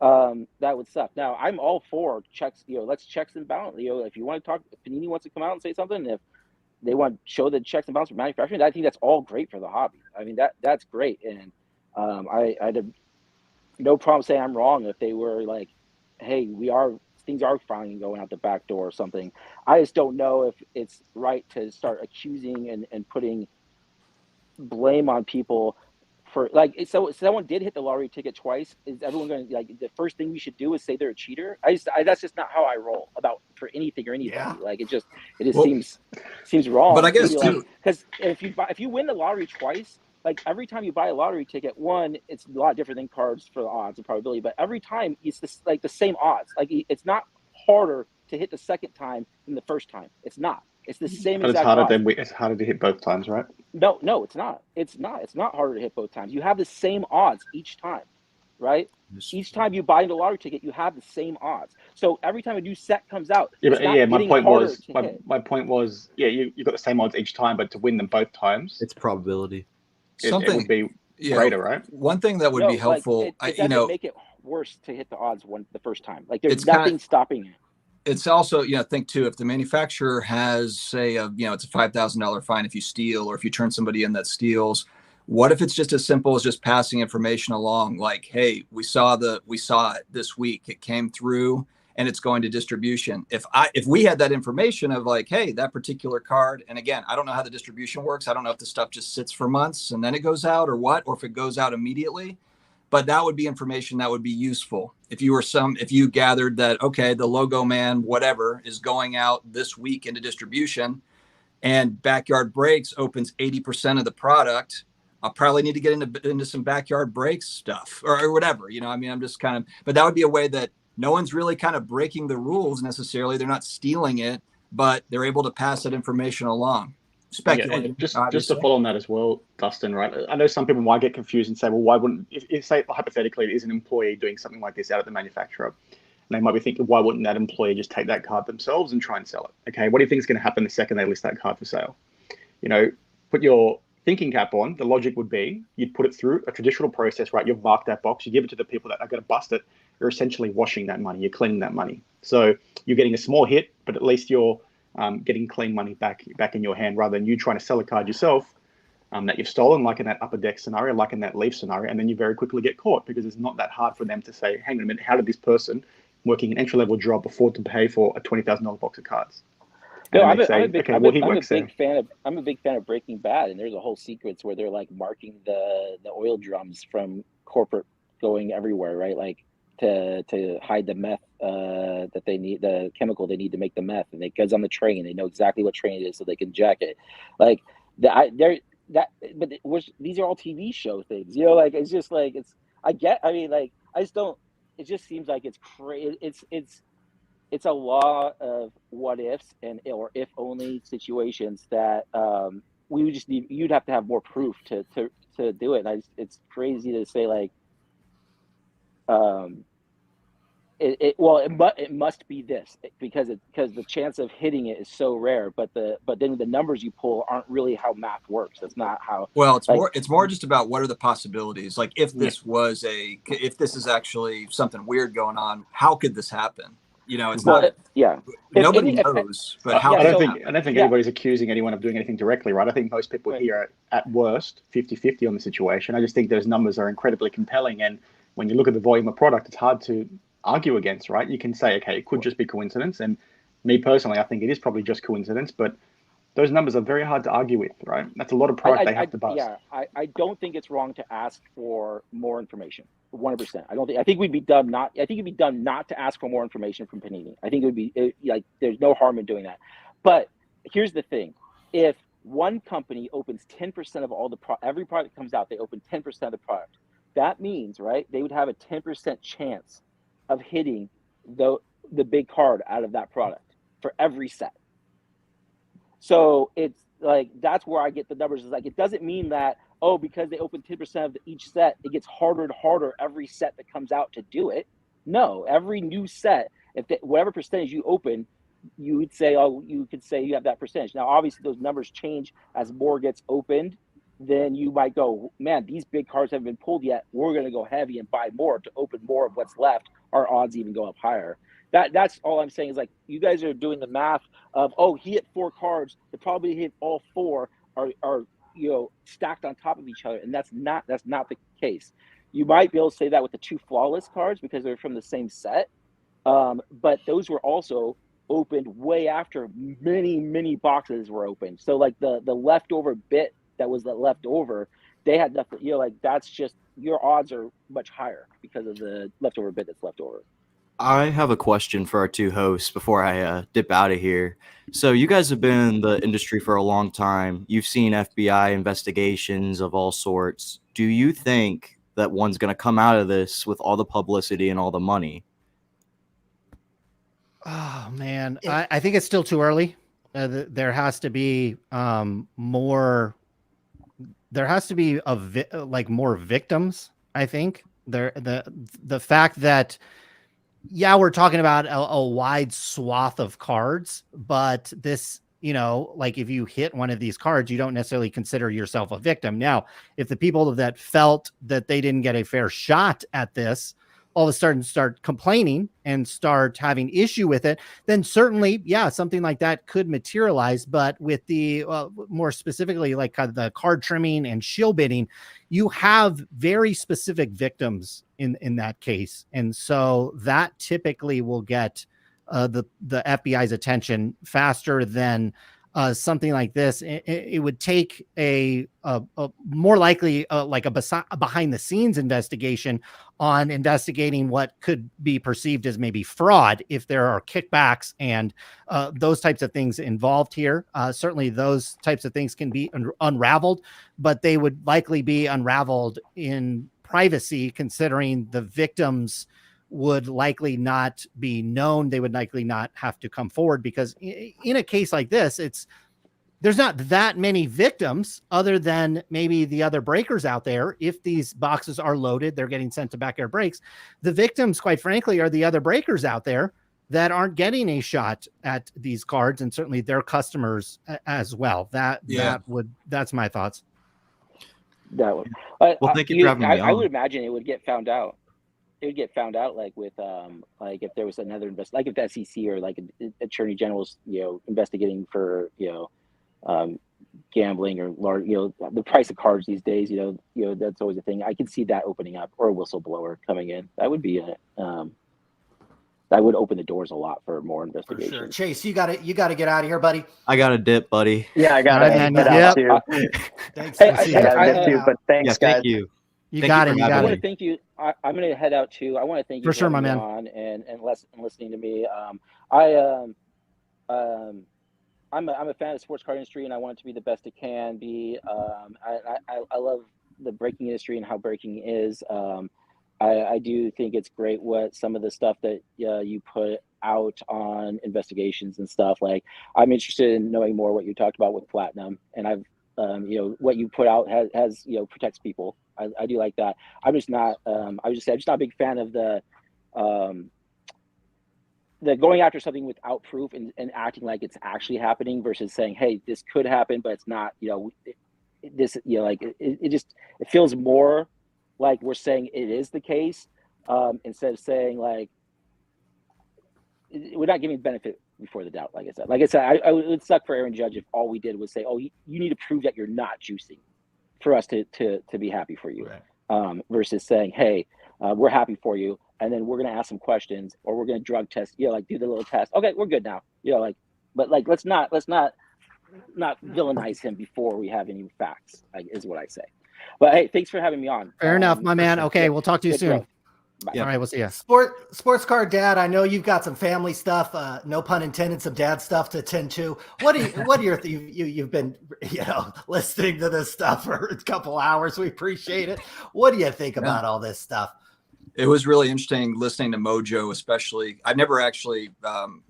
that would suck. Now, I'm all for checks. Let's checks and balance. If you want to talk, if Panini wants to come out and say something, if they want to show the checks and balances for manufacturing, I think that's all great for the hobby. I mean, that's great. And I had no problem saying I'm wrong if they were like, hey, things are finally going out the back door or something. I just don't know if it's right to start accusing and putting blame on people for, like, so if someone did hit the lottery ticket twice, is everyone going to, like, the first thing we should do is say they're a cheater? That's just not how I roll about for anything or anything. Yeah. Like, it just seems wrong. But I guess too, because if you win the lottery twice, like, every time you buy a lottery ticket, one, it's a lot different than cards for the odds and probability, but every time it's like the same odds. Like, it's not harder to hit the second time than the first time. It's not. It's the same but exact odds. It's harder to hit both times, right? No, it's not. It's not harder to hit both times. You have the same odds each time, right? Each time you buy the lottery ticket, you have the same odds. So every time a new set comes out, my point was, you got the same odds each time, but to win them both times, it's probability. It would be greater, right? One thing that would be helpful, it doesn't make it worse to hit the odds the first time. Like, there's nothing stopping it. It's also, think too, if the manufacturer has, say, it's a $5,000 fine if you steal, or if you turn somebody in that steals. What if it's just as simple as just passing information along? Like, hey, we saw it this week. It came through and it's going to distribution. If we had that information of like, hey, that particular card, and again, I don't know how the distribution works. I don't know if the stuff just sits for months and then it goes out or what, or if it goes out immediately. But that would be information that would be useful. If you gathered that, okay, the logo man, whatever, is going out this week into distribution, and Backyard Breaks opens 80% of the product, I'll probably need to get into some Backyard Breaks stuff or whatever. I'm just but that would be a way that no one's really kind of breaking the rules necessarily. They're not stealing it, but they're able to pass that information along. Speculating. Yeah, just to follow on that as well, Dustin, right? I know some people might get confused and say, well, why wouldn't, if say hypothetically it is an employee doing something like this out at the manufacturer, and they might be thinking, why wouldn't that employee just take that card themselves and try and sell it? Okay, what do you think is going to happen the second they list that card for sale? Put your thinking cap on. The logic would be you'd put it through a traditional process, right? You've marked that box, you give it to the people that are going to bust it. You're essentially washing that money, you're cleaning that money. So you're getting a small hit, but at least you're getting clean money back in your hand, rather than you trying to sell a card yourself that you've stolen, like in that upper deck scenario, like in that Leaf scenario, and then you very quickly get caught because it's not that hard for them to say, hang on a minute, how did this person working an entry-level job afford to pay for a $20,000 box of cards? No, I'm a big fan of Breaking Bad, and there's a whole sequence where they're like marking the oil drums from corporate going everywhere, right? Like, to hide the meth that they need, the chemical they need to make the meth, and it goes on the train. They know exactly what train it is, so they can jack it. Like but these are all TV show things, you know. Like it's just like I just don't. It just seems like it's crazy. It's a lot of what ifs or if only situations that we would just need. You'd have to have more proof to do it. And it's crazy to say like it must be this because the chance of hitting it is so rare, but then the numbers you pull aren't really how math works. That's not how. Well, it's more just about what are the possibilities. Like if this is actually something weird going on, how could this happen? You know, it's not. Yeah. Nobody knows. But how? I don't think anybody's accusing anyone of doing anything directly, right? I think most people here are at worst 50-50 on the situation. I just think those numbers are incredibly compelling, and when you look at the volume of product, it's hard to argue against, right? You can say, okay, it could just be coincidence, and me personally, I think it is probably just coincidence, but those numbers are very hard to argue with, right? That's a lot of product they have to bust. Yeah, I don't think it's wrong to ask for more information. 100%. I think it'd be dumb not to ask for more information from Panini. I think it would be like there's no harm in doing that. But here's the thing: if one company opens 10% of all every product that comes out, they open 10% of the product. That means, right, they would have a 10% chance of hitting the big card out of that product for every set. So it's like that's where I get the numbers. Is like it doesn't mean that because they open 10% of each set, it gets harder and harder every set that comes out to do it. No, every new set, whatever percentage you open, you would say you could say you have that percentage. Now, obviously, those numbers change as more gets opened. Then you might go, man, these big cards haven't been pulled yet. We're going to go heavy and buy more to open more of what's left. Our odds even go up higher. That's all I'm saying is like you guys are doing the math of he hit 4 cards. The probably hit all 4 are stacked on top of each other, and that's not the case. You might be able to say that with the 2 flawless cards because they're from the same set, but those were also opened way after many boxes were opened. So like the leftover bit that was left over, they had nothing. That's just your odds are much higher because of the leftover bit that's left over. I have a question for our 2 hosts before I dip out of here. So you guys have been in the industry for a long time. You've seen FBI investigations of all sorts. Do you think that one's going to come out of this with all the publicity and all the money? Oh, man. I think it's still too early. There has to be more. There has to be more victims, I think. The fact that we're talking about a wide swath of cards, but this, if you hit one of these cards, you don't necessarily consider yourself a victim. Now, if the people that felt that they didn't get a fair shot at this all of a sudden start complaining and start having issue with it, then certainly, something like that could materialize. But with the more specifically, like kind of the card trimming and shill bidding, you have very specific victims in that case. And so that typically will get the FBI's attention faster than something like this. It would take a more likely like a behind the scenes investigation on investigating what could be perceived as maybe fraud if there are kickbacks and those types of things involved here. Certainly those types of things can be unraveled, but they would likely be unraveled in privacy, considering the victims would likely not be known. They would likely not have to come forward, because in a case like this, there's not that many victims other than maybe the other breakers out there. If these boxes are loaded, they're getting sent to Backyard Breaks. The victims, quite frankly, are the other breakers out there that aren't getting a shot at these cards, and certainly their customers as well. That's my thoughts. That would. Well, thank you for having me on. I would imagine it would get found out. It would get found out, like with like if there was another like if the SEC or like Attorney General's investigating for gambling or large the price of cards these days. That's always a thing. I can see that opening up, or a whistleblower coming in. That would be that would open the doors a lot for more investigation. For sure. Chase, you got to get out of here, buddy. I got a dip, buddy. Yeah, I got to get out too. Thanks. Hey, I got to dip too, but thanks, guys. Thank you. You Thank got you it. for You having got I want it. to thank you. I'm going to head out too. I want to thank you For sure, my having man. me on and listening to me. I'm a fan of the sports card industry, and I want it to be the best it can be. I love the breaking industry and how breaking is. I do think it's great what some of the stuff that you put out on investigations and stuff. Like, I'm interested in knowing more what you talked about with platinum, and I've what you put out has protects people. I do like that. I'm just not. I'm just not a big fan of the going after something without proof and acting like it's actually happening versus saying, hey, this could happen, but it's not. It feels more like we're saying it is the case, instead of saying like we're not giving benefit before the doubt. Like I said, I would suck for Aaron Judge if all we did was say, oh, you need to prove that you're not juicing for us to be happy for you, right. Versus saying, hey, we're happy for you, and then we're going to ask some questions, or we're going to drug test, do the little test. Okay, we're good now. But let's not villainize him before we have any facts, is what I say. But hey, thanks for having me on. Fair enough, my man. sure. Okay, we'll talk to you soon. Yeah. All right, we'll see you. Sports card dad. I know you've got some family stuff, no pun intended, some dad stuff to attend to. What are your you've been listening to this stuff for a couple hours. We appreciate it. What do you think about all this stuff? It was really interesting listening to Mojo, especially. I've never actually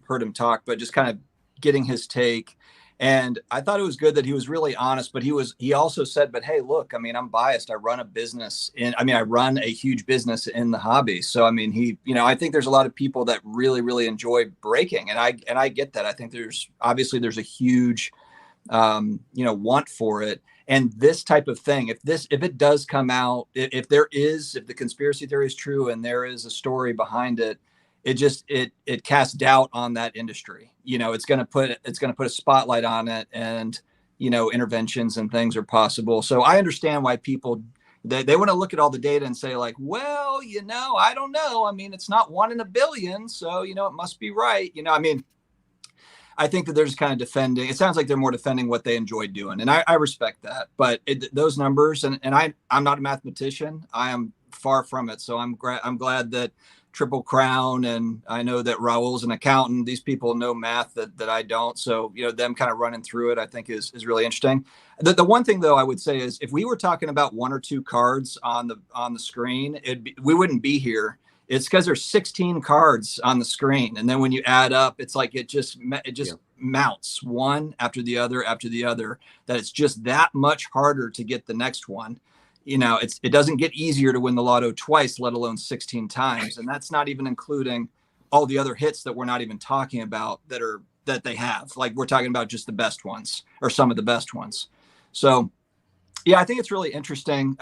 heard him talk, but just kind of getting his take. And I thought it was good that he was really honest, but he also said, but hey, look, I mean, I'm biased. I run a business I run a huge business in the hobby. So, I mean, I think there's a lot of people that really, really enjoy breaking. And I get that. I think there's a huge, want for it. And this type of thing, if it does come out, if the conspiracy theory is true and there is a story behind it, it casts doubt on that industry. It's going to put a spotlight on it, and interventions and things are possible. So I understand why people they want to look at all the data and say like, well, I don't know. I mean, it's not 1 in a billion, so it must be right. I think that they're just kind of defending. It sounds like they're more defending what they enjoy doing, and I respect that. But those numbers, and I'm not a mathematician. I am far from it. So I'm glad that Triple Crown, and I know that Rahul's an accountant. These people know math that I don't. So, them kind of running through it, I think is really interesting. The one thing though, I would say is if we were talking about 1 or 2 cards on the screen, we wouldn't be here. It's because there's 16 cards on the screen. And then when you add up, it's like, it just mounts one after the other, that it's just that much harder to get the next one. It doesn't get easier to win the lotto twice, let alone 16 times. And that's not even including all the other hits that we're not even talking about that they have. Like, we're talking about just the best ones, or some of the best ones. So yeah, I think it's really interesting.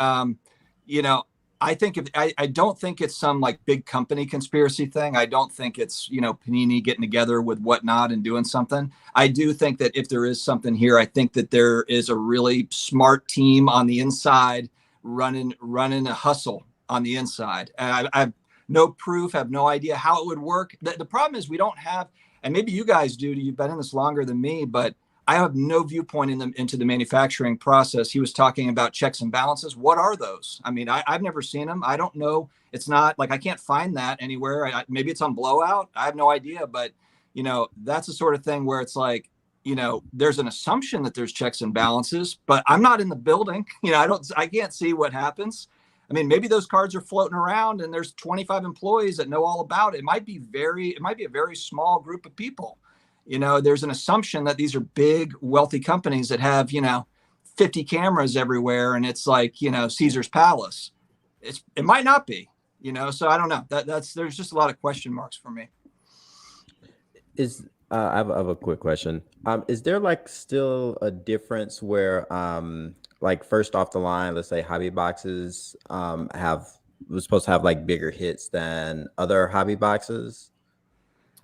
I think I don't think it's some like big company conspiracy thing. I don't think it's, Panini getting together with whatnot and doing something. I do think that if there is something here, I think that there is a really smart team on the inside running a hustle on the inside. And I have no proof, have no idea how it would work. The problem is we don't have, and maybe you guys do, you've been in this longer than me, but I have no viewpoint into the manufacturing process. He was talking about checks and balances. What are those? I mean, I've never seen them. I don't know. It's not like I can't find that anywhere. Maybe it's on Blowout. I have no idea. But, that's the sort of thing where it's like, there's an assumption that there's checks and balances, but I'm not in the building. I can't see what happens. I mean, maybe those cards are floating around and there's 25 employees that know all about it. It might be a very small group of people. There's an assumption that these are big, wealthy companies that have, 50 cameras everywhere. And it's like, Caesar's Palace. It might not be, so I don't know. There's just a lot of question marks for me. I have a quick question. Is there like still a difference where like first off the line, let's say hobby boxes was supposed to have like bigger hits than other hobby boxes?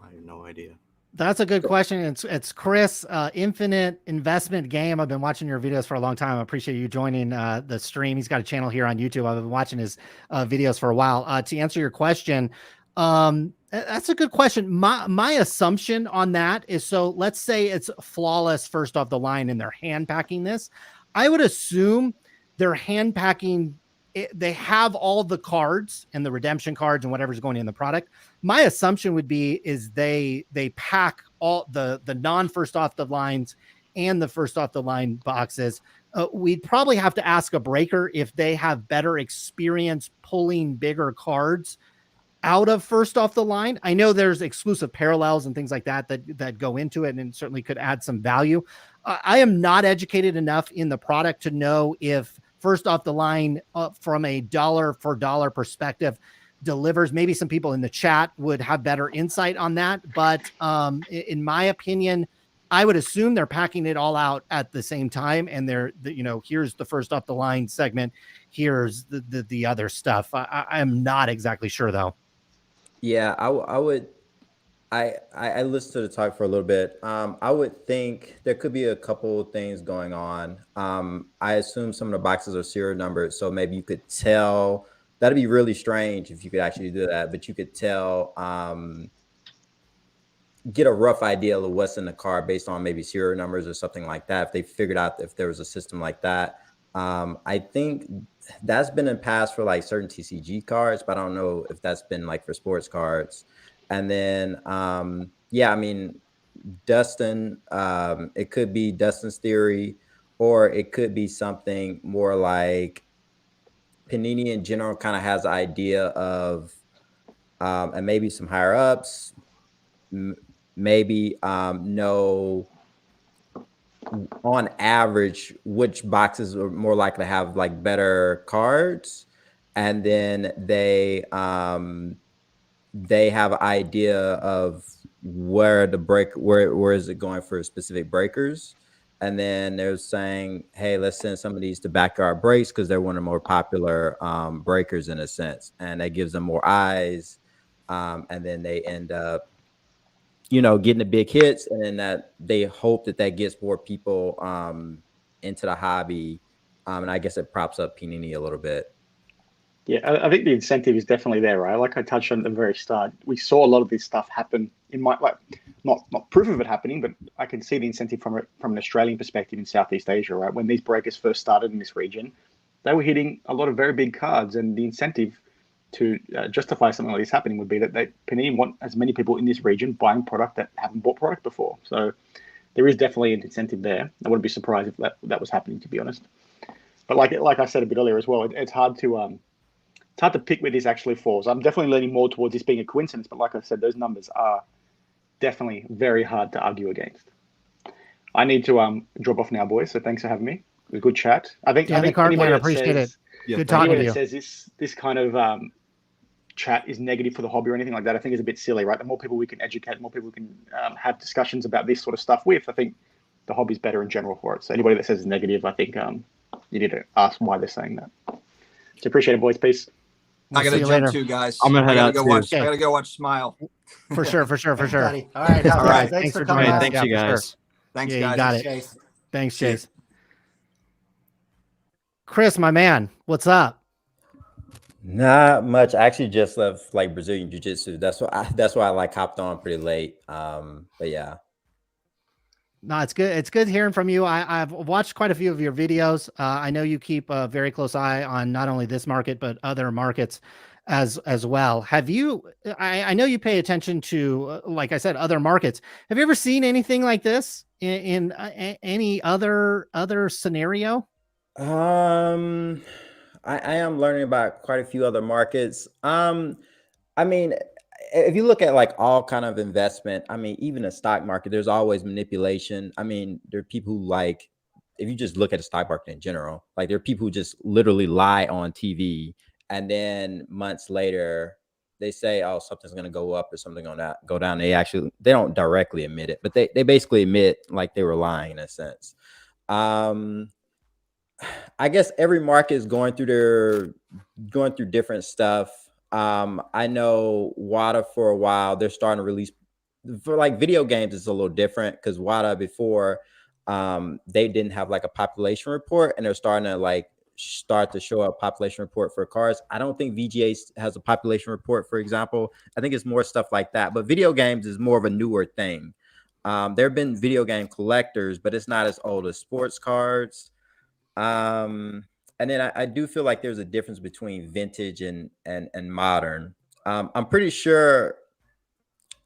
I have no idea. That's a good question. It's Chris, Infinite Investment Game. I've been watching your videos for a long time. I appreciate you joining the stream. He's got a channel here on YouTube. I've been watching his videos for a while. To answer your question, that's a good question. My assumption on that is, so let's say it's flawless first off the line and they're hand packing this. I would assume they're hand packing they have all the cards and the redemption cards and whatever's going in the product. My assumption would be is they pack all the non first off the lines and the first off the line boxes. We'd probably have to ask a breaker if they have better experience pulling bigger cards out of first off the line. I know there's exclusive parallels and things like that go into it, and certainly could add some value. I am not educated enough in the product to know if first off the line from a dollar for dollar perspective delivers. Maybe some people in the chat would have better insight on that. But in my opinion, I would assume they're packing it all out at the same time. And here's the first off the line segment. Here's the other stuff. I'm not exactly sure though. Yeah, I listened to the talk for a little bit. I would think there could be a couple of things going on. I assume some of the boxes are serial numbered, so maybe you could tell. That'd be really strange if you could actually do that, but you could tell, get a rough idea of what's in the card based on maybe serial numbers or something like that. If they figured out if there was a system like that. I think that's been in past for like certain TCG cards, but I don't know if that's been like for sports cards. And then, yeah, I mean, Dustin, it could be Dustin's theory, or it could be something more like Panini in general kind of has an idea of, and maybe some higher ups, maybe know on average which boxes are more likely to have like better cards, and then they have an idea of where is it going for specific breakers, and then they're saying, hey, let's send some of these to Backdoor Breaks because they're one of the more popular breakers in a sense, and that gives them more eyes, and then they end up getting the big hits, and then that they hope that gets more people into the hobby, and I guess it props up Panini a little bit. Yeah, I think the incentive is definitely there, right? Like I touched on at the very start, we saw a lot of this stuff happen in my not proof of it happening, but I can see the incentive from an Australian perspective in Southeast Asia, right? When these breakers first started in this region, they were hitting a lot of very big cards, and the incentive to justify something like this happening would be that Panini want as many people in this region buying product that haven't bought product before. So there is definitely an incentive there. I wouldn't be surprised if that was happening, to be honest. But like I said a bit earlier as well, it's hard to pick where this actually falls. I'm definitely leaning more towards this being a coincidence, but like I said, those numbers are definitely very hard to argue against. I need to drop off now, boys. So thanks for having me. It was a good chat. I think anybody that appreciate says, it. Good talking to you. Says this kind of chat is negative for the hobby or anything like that, I think is a bit silly, right? The more people we can educate, the more people we can have discussions about this sort of stuff with, I think the hobby's better in general for it. So anybody that says it's negative, I think you need to ask why they're saying that. So appreciate it, boys. Peace. I gotta jump too, guys. I'm gonna head out too. I gotta go watch Smile. For sure. All right. Thanks for coming. coming. Thanks, you guys. Sure. Thanks, Yeah, guys. you got it. Chase. Thanks, Chase. Chris, my man, what's up? Not much. I actually just left like Brazilian Jiu-Jitsu. That's why I like hopped on pretty late. But yeah. No, it's good. It's good hearing from you. I've watched quite a few of your videos. I know you keep a very close eye on not only this market, but other markets as well. Have you, I know you pay attention to, like I said, other markets. Have you ever seen anything like this in any other scenario? I am learning about quite a few other markets. I mean, if you look at like all kind of investment, I mean, even the stock market, there's always manipulation. I mean, there are people who like, if you just look at the stock market in general, like there are people who just literally lie on TV, and then months later they say, oh, something's going to go up or something going to go down. They don't directly admit it, but they basically admit like they were lying in a sense. I guess every market is going through different stuff. I know WADA for a while, they're starting to release for like video games. It's a little different because WADA before they didn't have like a population report, and they're starting to start to show a population report for cards. I don't think VGA has a population report, for example. I think it's more stuff like that, but video games is more of a newer thing. There have been video game collectors, but it's not as old as sports cards. and then I do feel like there's a difference between vintage and modern. I'm pretty sure,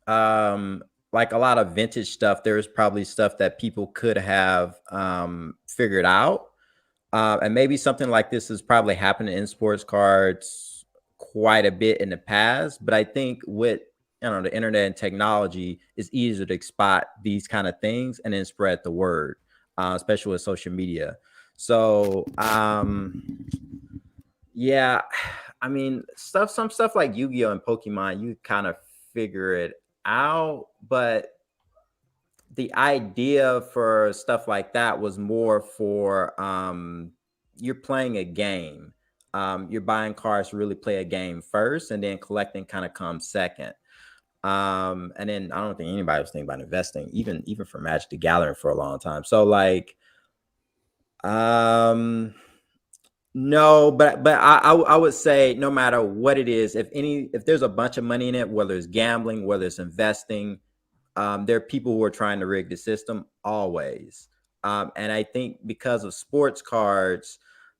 like a lot of vintage stuff, there's probably stuff that people could have figured out, and maybe something like this has probably happened in sports cards quite a bit in the past. But I think with the internet and technology, it's easier to spot these kind of things and then spread the word, especially with social media. So yeah, I mean, some stuff like Yu-Gi-Oh and Pokemon, you kind of figure it out, but the idea for stuff like that was more for you're playing a game. You're buying cards to really play a game first, and then collecting kind of comes second. And then I don't think anybody was thinking about investing, even for Magic the Gathering for a long time. So like, no, but I would say no matter what it is, if there's a bunch of money in it, whether it's gambling, whether it's investing, there are people who are trying to rig the system always. And I think because of sports cards,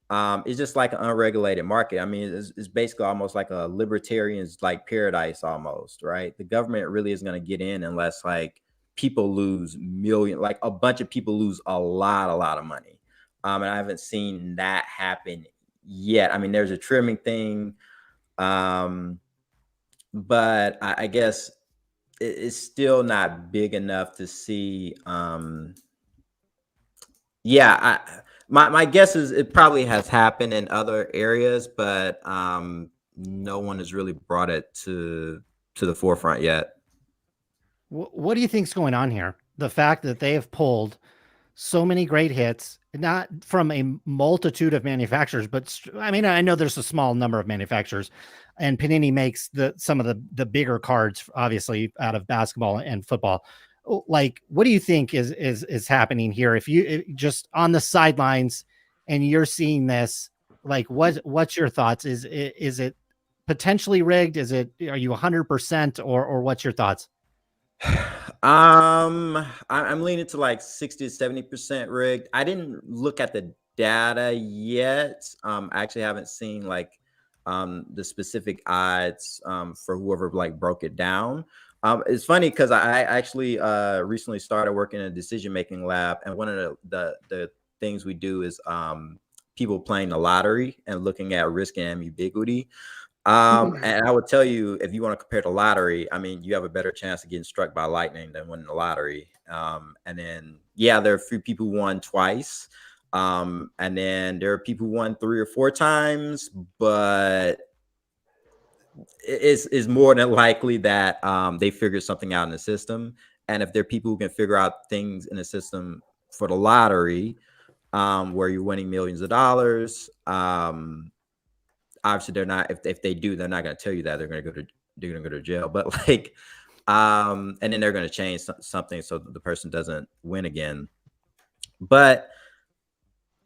it's just like an unregulated market. I mean, it's basically almost like a libertarian's like paradise almost, right? The government really isn't going to get in unless like people lose like a bunch of people lose a lot of money. And I haven't seen that happen yet. I mean, there's a trimming thing, but I guess it's still not big enough to see. My guess is it probably has happened in other areas, but no one has really brought it to the forefront yet. What do you think's going on here? The fact that they have pulled so many great hits, not from a multitude of manufacturers, but I mean, I know there's a small number of manufacturers, and Panini makes some of the bigger cards, obviously, out of basketball and football. Like, what do you think is happening here? If you just on the sidelines and you're seeing this, like, what's your thoughts? Is it potentially rigged? Are you 100% or what's your thoughts? I'm leaning to like 60 to 70% rigged. I didn't look at the data yet. I actually haven't seen like the specific odds for whoever like broke it down. It's funny because I actually recently started working in a decision-making lab, and one of the things we do is people playing the lottery and looking at risk and ambiguity. And I would tell you, if you want to compare the lottery, I mean, you have a better chance of getting struck by lightning than winning the lottery. And then, yeah, there are a few people who won twice. And then there are people who won 3 or 4 times, but it's more than likely that they figured something out in the system. And if there are people who can figure out things in the system for the lottery, where you're winning millions of dollars, obviously they're not, if they do, they're not going to tell you that they're going to go to jail, but like, and then they're going to change something so that the person doesn't win again. But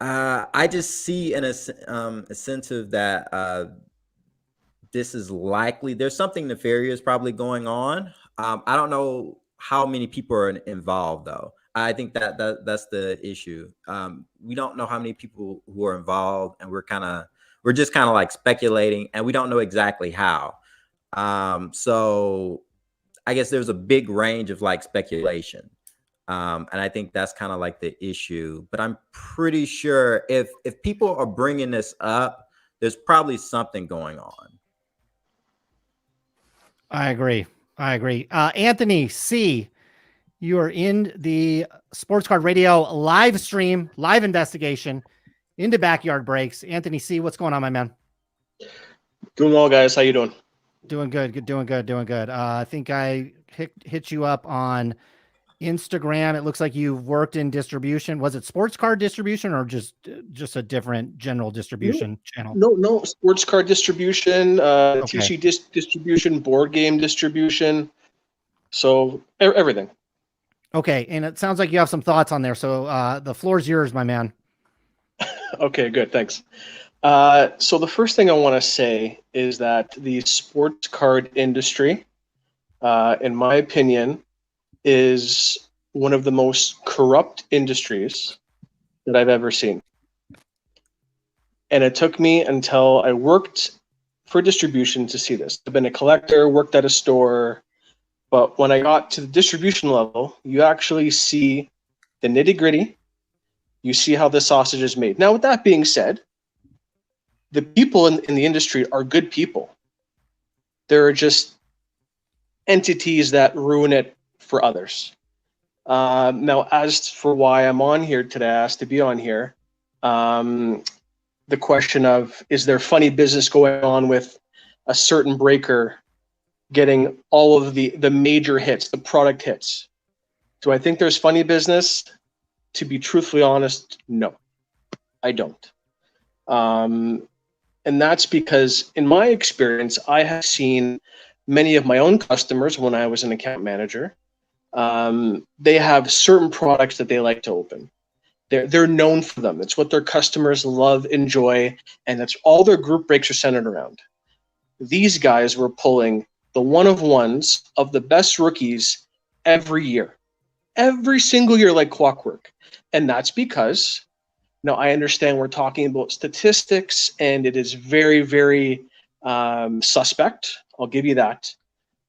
I just see an incentive that this is likely, there's something nefarious probably going on. I don't know how many people are involved though. I think that's the issue. We don't know how many people who are involved, and we're just kind of like speculating, and we don't know exactly how. So I guess there's a big range of like speculation. And I think that's kind of like the issue, but I'm pretty sure if people are bringing this up, there's probably something going on. I agree. Anthony C., you are in the Sports Card Radio live stream, live investigation into Backyard Breaks. Anthony C., what's going on, my man? Doing well, guys. How you doing? Doing good. Doing good. I think I hit you up on Instagram. It looks like you've worked in distribution. Was it sports card distribution or just a different general distribution channel? No, sports card distribution, TC distribution, board game distribution. So everything. Okay, and it sounds like you have some thoughts on there. So the floor is yours, my man. Okay, good. Thanks. So the first thing I want to say is that the sports card industry, in my opinion, is one of the most corrupt industries that I've ever seen. And it took me until I worked for distribution to see this. I've been a collector, worked at a store, but when I got to the distribution level, you actually see the nitty-gritty. You see how the sausage is made. Now, with that being said, the people in the industry are good people. There are just entities that ruin it for others. Now, as for why I'm on here today, asked to be on here, the question of, is there funny business going on with a certain breaker getting all of the major hits, the product hits? Do I think there's funny business? To be truthfully honest, no, I don't. And that's because in my experience, I have seen many of my own customers when I was an account manager. They have certain products that they like to open. They're known for them. It's what their customers love, enjoy, and that's all their group breaks are centered around. These guys were pulling the one-of-ones of the best rookies every year. Every single year like clockwork. And that's because, now I understand we're talking about statistics and it is very, very suspect. I'll give you that.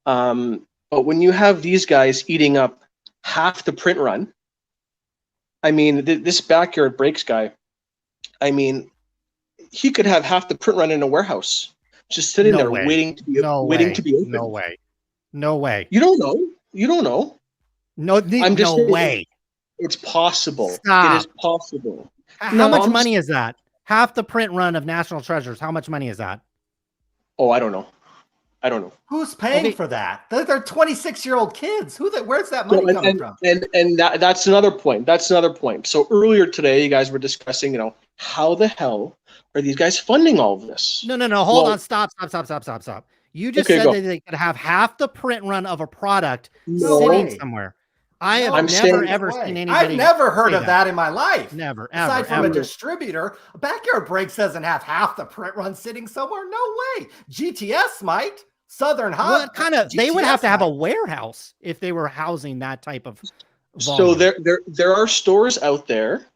But when you have these guys eating up half the print run, I mean, this Backyard Breaks guy, I mean, he could have half the print run in a warehouse, just sitting there waiting to be opened. No way. No way. You don't know. You don't know. No, no way. It's possible. Stop. It is possible. How much money is that? Half the print run of National Treasures. How much money is that? Oh, I don't know. I don't know. Who's paying for that? They're 26-year-old kids. Where's that money coming from? And that's another point. That's another point. So earlier today, you guys were discussing, how the hell are these guys funding all of this? No. Hold on. Stop. You just said that they could have half the print run of a product sitting somewhere. I have never ever seen anybody. I've never heard of that in my life. Never, Aside from a distributor, Backyard Breaks doesn't have half the print run sitting somewhere. No way. GTS might. Southern Hot. What kind of? They would have to have a warehouse if they were housing that type of volume. So there are stores out there.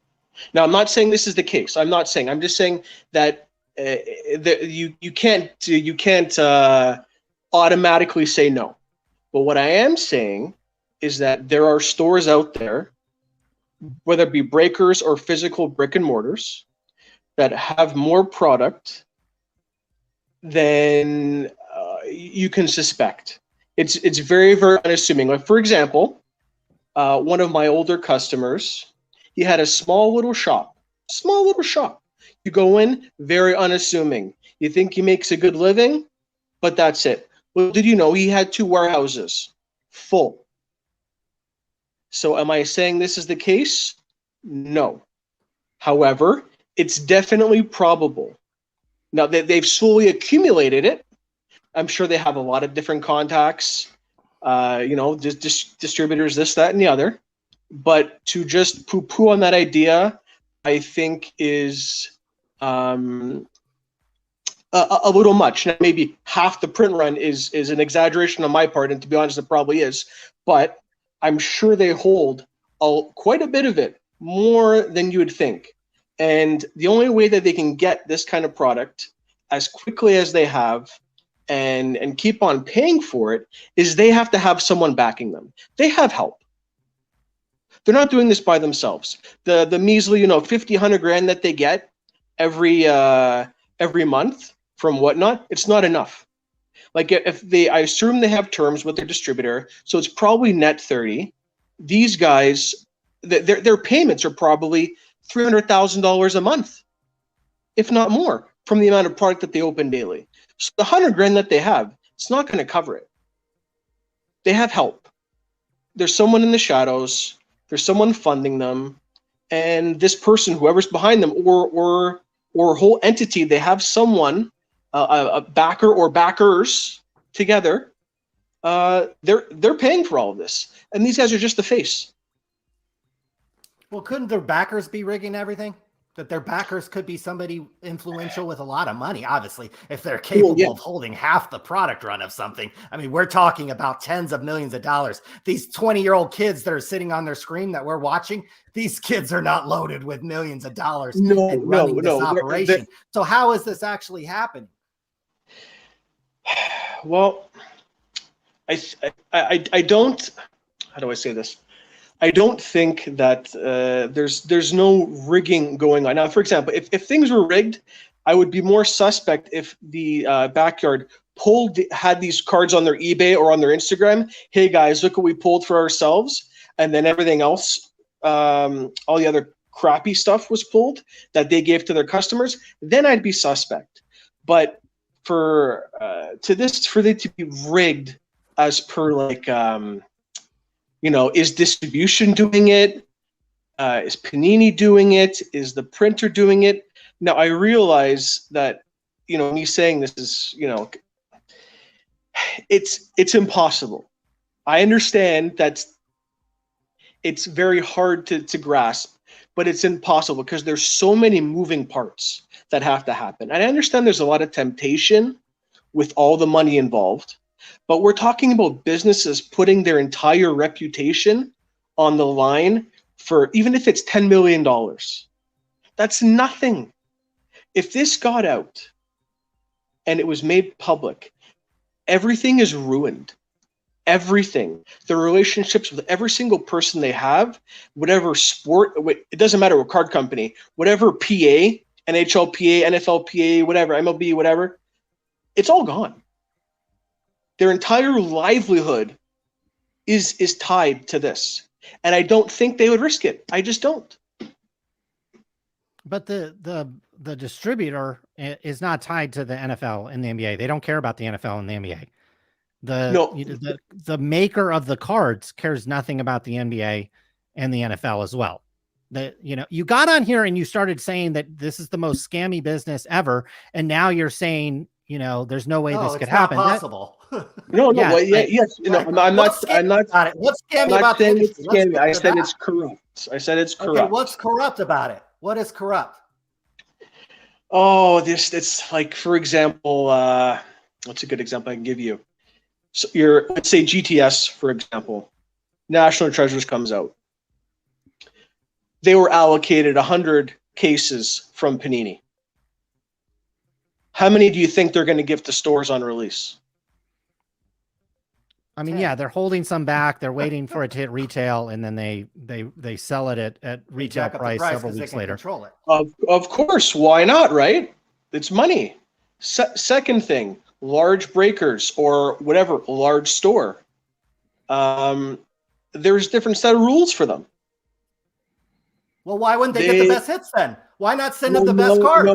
Now, I'm not saying this is the case. I'm just saying that you can't automatically say no. But what I am saying is that there are stores out there, whether it be breakers or physical brick and mortars, that have more product than you can suspect. It's very, very unassuming. Like, for example, one of my older customers, he had a small little shop. You go in, very unassuming. You think he makes a good living, but that's it. Well, did you know he had 2 warehouses full? So am I saying this is the case? No. However, it's definitely probable. Now, they've slowly accumulated it. I'm sure they have a lot of different contacts, distributors, this, that, and the other. But to just poo-poo on that idea, I think is a little much. Now, maybe half the print run is an exaggeration on my part, and to be honest, it probably is. But I'm sure they hold quite a bit of it, more than you would think. And the only way that they can get this kind of product as quickly as they have and keep on paying for it is they have to have someone backing them. They have help. They're not doing this by themselves. The measly, 50, 100 grand that they get every month from whatnot, it's not enough. Like I assume they have terms with their distributor, so it's probably net 30. These guys, their payments are probably $300,000 a month, if not more, from the amount of product that they open daily. So the 100 grand that they have, it's not going to cover it. They have help. There's someone in the shadows. There's someone funding them, and this person, whoever's behind them, or whole entity, they have someone, a backer or backers together. They're paying for all of this, and these guys are just the face. Well, couldn't their backers be rigging everything? That their backers could be somebody influential with a lot of money. Obviously, if they're capable of holding half the product run of something. I mean, we're talking about tens of millions of dollars. These 20-year-old kids that are sitting on their screen that we're watching, these kids are not loaded with millions of dollars and running this operation. So how is this actually happening? Well, I don't, how do I say this? I don't think that there's no rigging going on. Now, for example, if things were rigged, I would be more suspect if the backyard had these cards on their eBay or on their Instagram. Hey guys, look what we pulled for ourselves, and then everything else, all the other crappy stuff was pulled that they gave to their customers. Then I'd be suspect. But for it to be rigged as per like. Is distribution doing it? Is Panini doing it? Is the printer doing it? Now, I realize that, me saying this is, it's impossible. I understand that it's very hard to grasp, but it's impossible because there's so many moving parts that have to happen. And I understand there's a lot of temptation with all the money involved. But we're talking about businesses putting their entire reputation on the line for, even if it's $10 million. That's nothing. If this got out and it was made public, everything is ruined. Everything. The relationships with every single person they have, whatever sport, it doesn't matter what card company, whatever PA, NHL PA, NFL PA, whatever, MLB, whatever, it's all gone. Their entire livelihood is tied to this. And I don't think they would risk it. I just don't. But the distributor is not tied to the NFL and the NBA. They don't care about the NFL and the NBA. The maker of the cards cares nothing about the NBA and the NFL as well. You got on here and you started saying that this is the most scammy business ever. And now you're saying, there's no way this could happen. Not possible. Yes. I'm not about it. What's scammy about it? It's scammy. I said it's corrupt. I said it's corrupt. Okay, what's corrupt about it? What is corrupt? Oh, it's like, for example, what's a good example I can give you? So let's say GTS, for example, National Treasures comes out. They were allocated 100 cases from Panini. How many do you think they're going to give to stores on release? I mean, yeah, they're holding some back. They're waiting for it to hit retail, and then they sell it at retail price several weeks later. Of course, why not? Right? It's money. Second thing, large breakers or whatever large store. There's different set of rules for them. Well, why wouldn't they get the best hits then? Why not send them the best cards?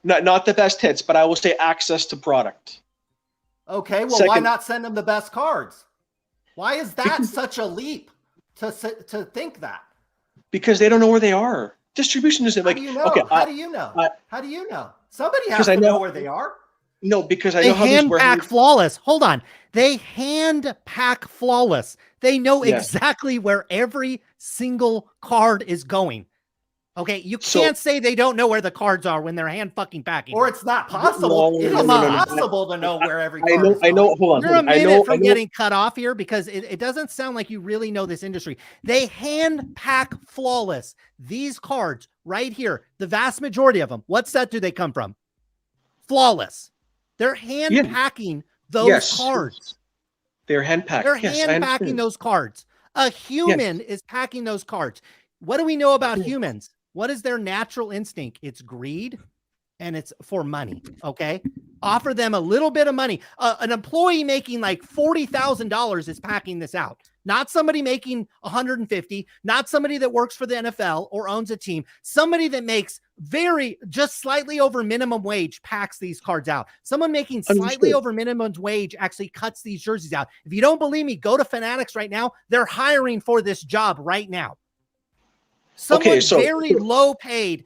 No. Not the best hits, but I will say access to product. Okay, well, why not send them the best cards? Why is that such a leap to think that? Because they don't know where they are. Distribution isn't like. How do you know? Okay, how do you know? How do you know? Somebody has to know where they are. No, because I know how hand pack flawless. Hold on, they hand pack flawless. They know exactly where every single card is going. Okay, you can't say they don't know where the cards are when they're hand fucking packing. Or it's not possible. It's impossible to know where every card is. I know. Hold on. You're a minute from getting cut off here because it doesn't sound like you really know this industry. They hand pack flawless. These cards right here, the vast majority of them, what set do they come from? Flawless. They're hand packing those cards. They're hand packed. They're hand packing those cards. A human is packing those cards. What do we know about humans? What is their natural instinct? It's greed and it's for money. Okay. Offer them a little bit of money. An employee making like $40,000 is packing this out. Not somebody making 150, not somebody that works for the NFL or owns a team. Somebody that makes just slightly over minimum wage packs these cards out. Someone making slightly over minimum wage actually cuts these jerseys out. If you don't believe me, go to Fanatics right now. They're hiring for this job right now. Someone very low paid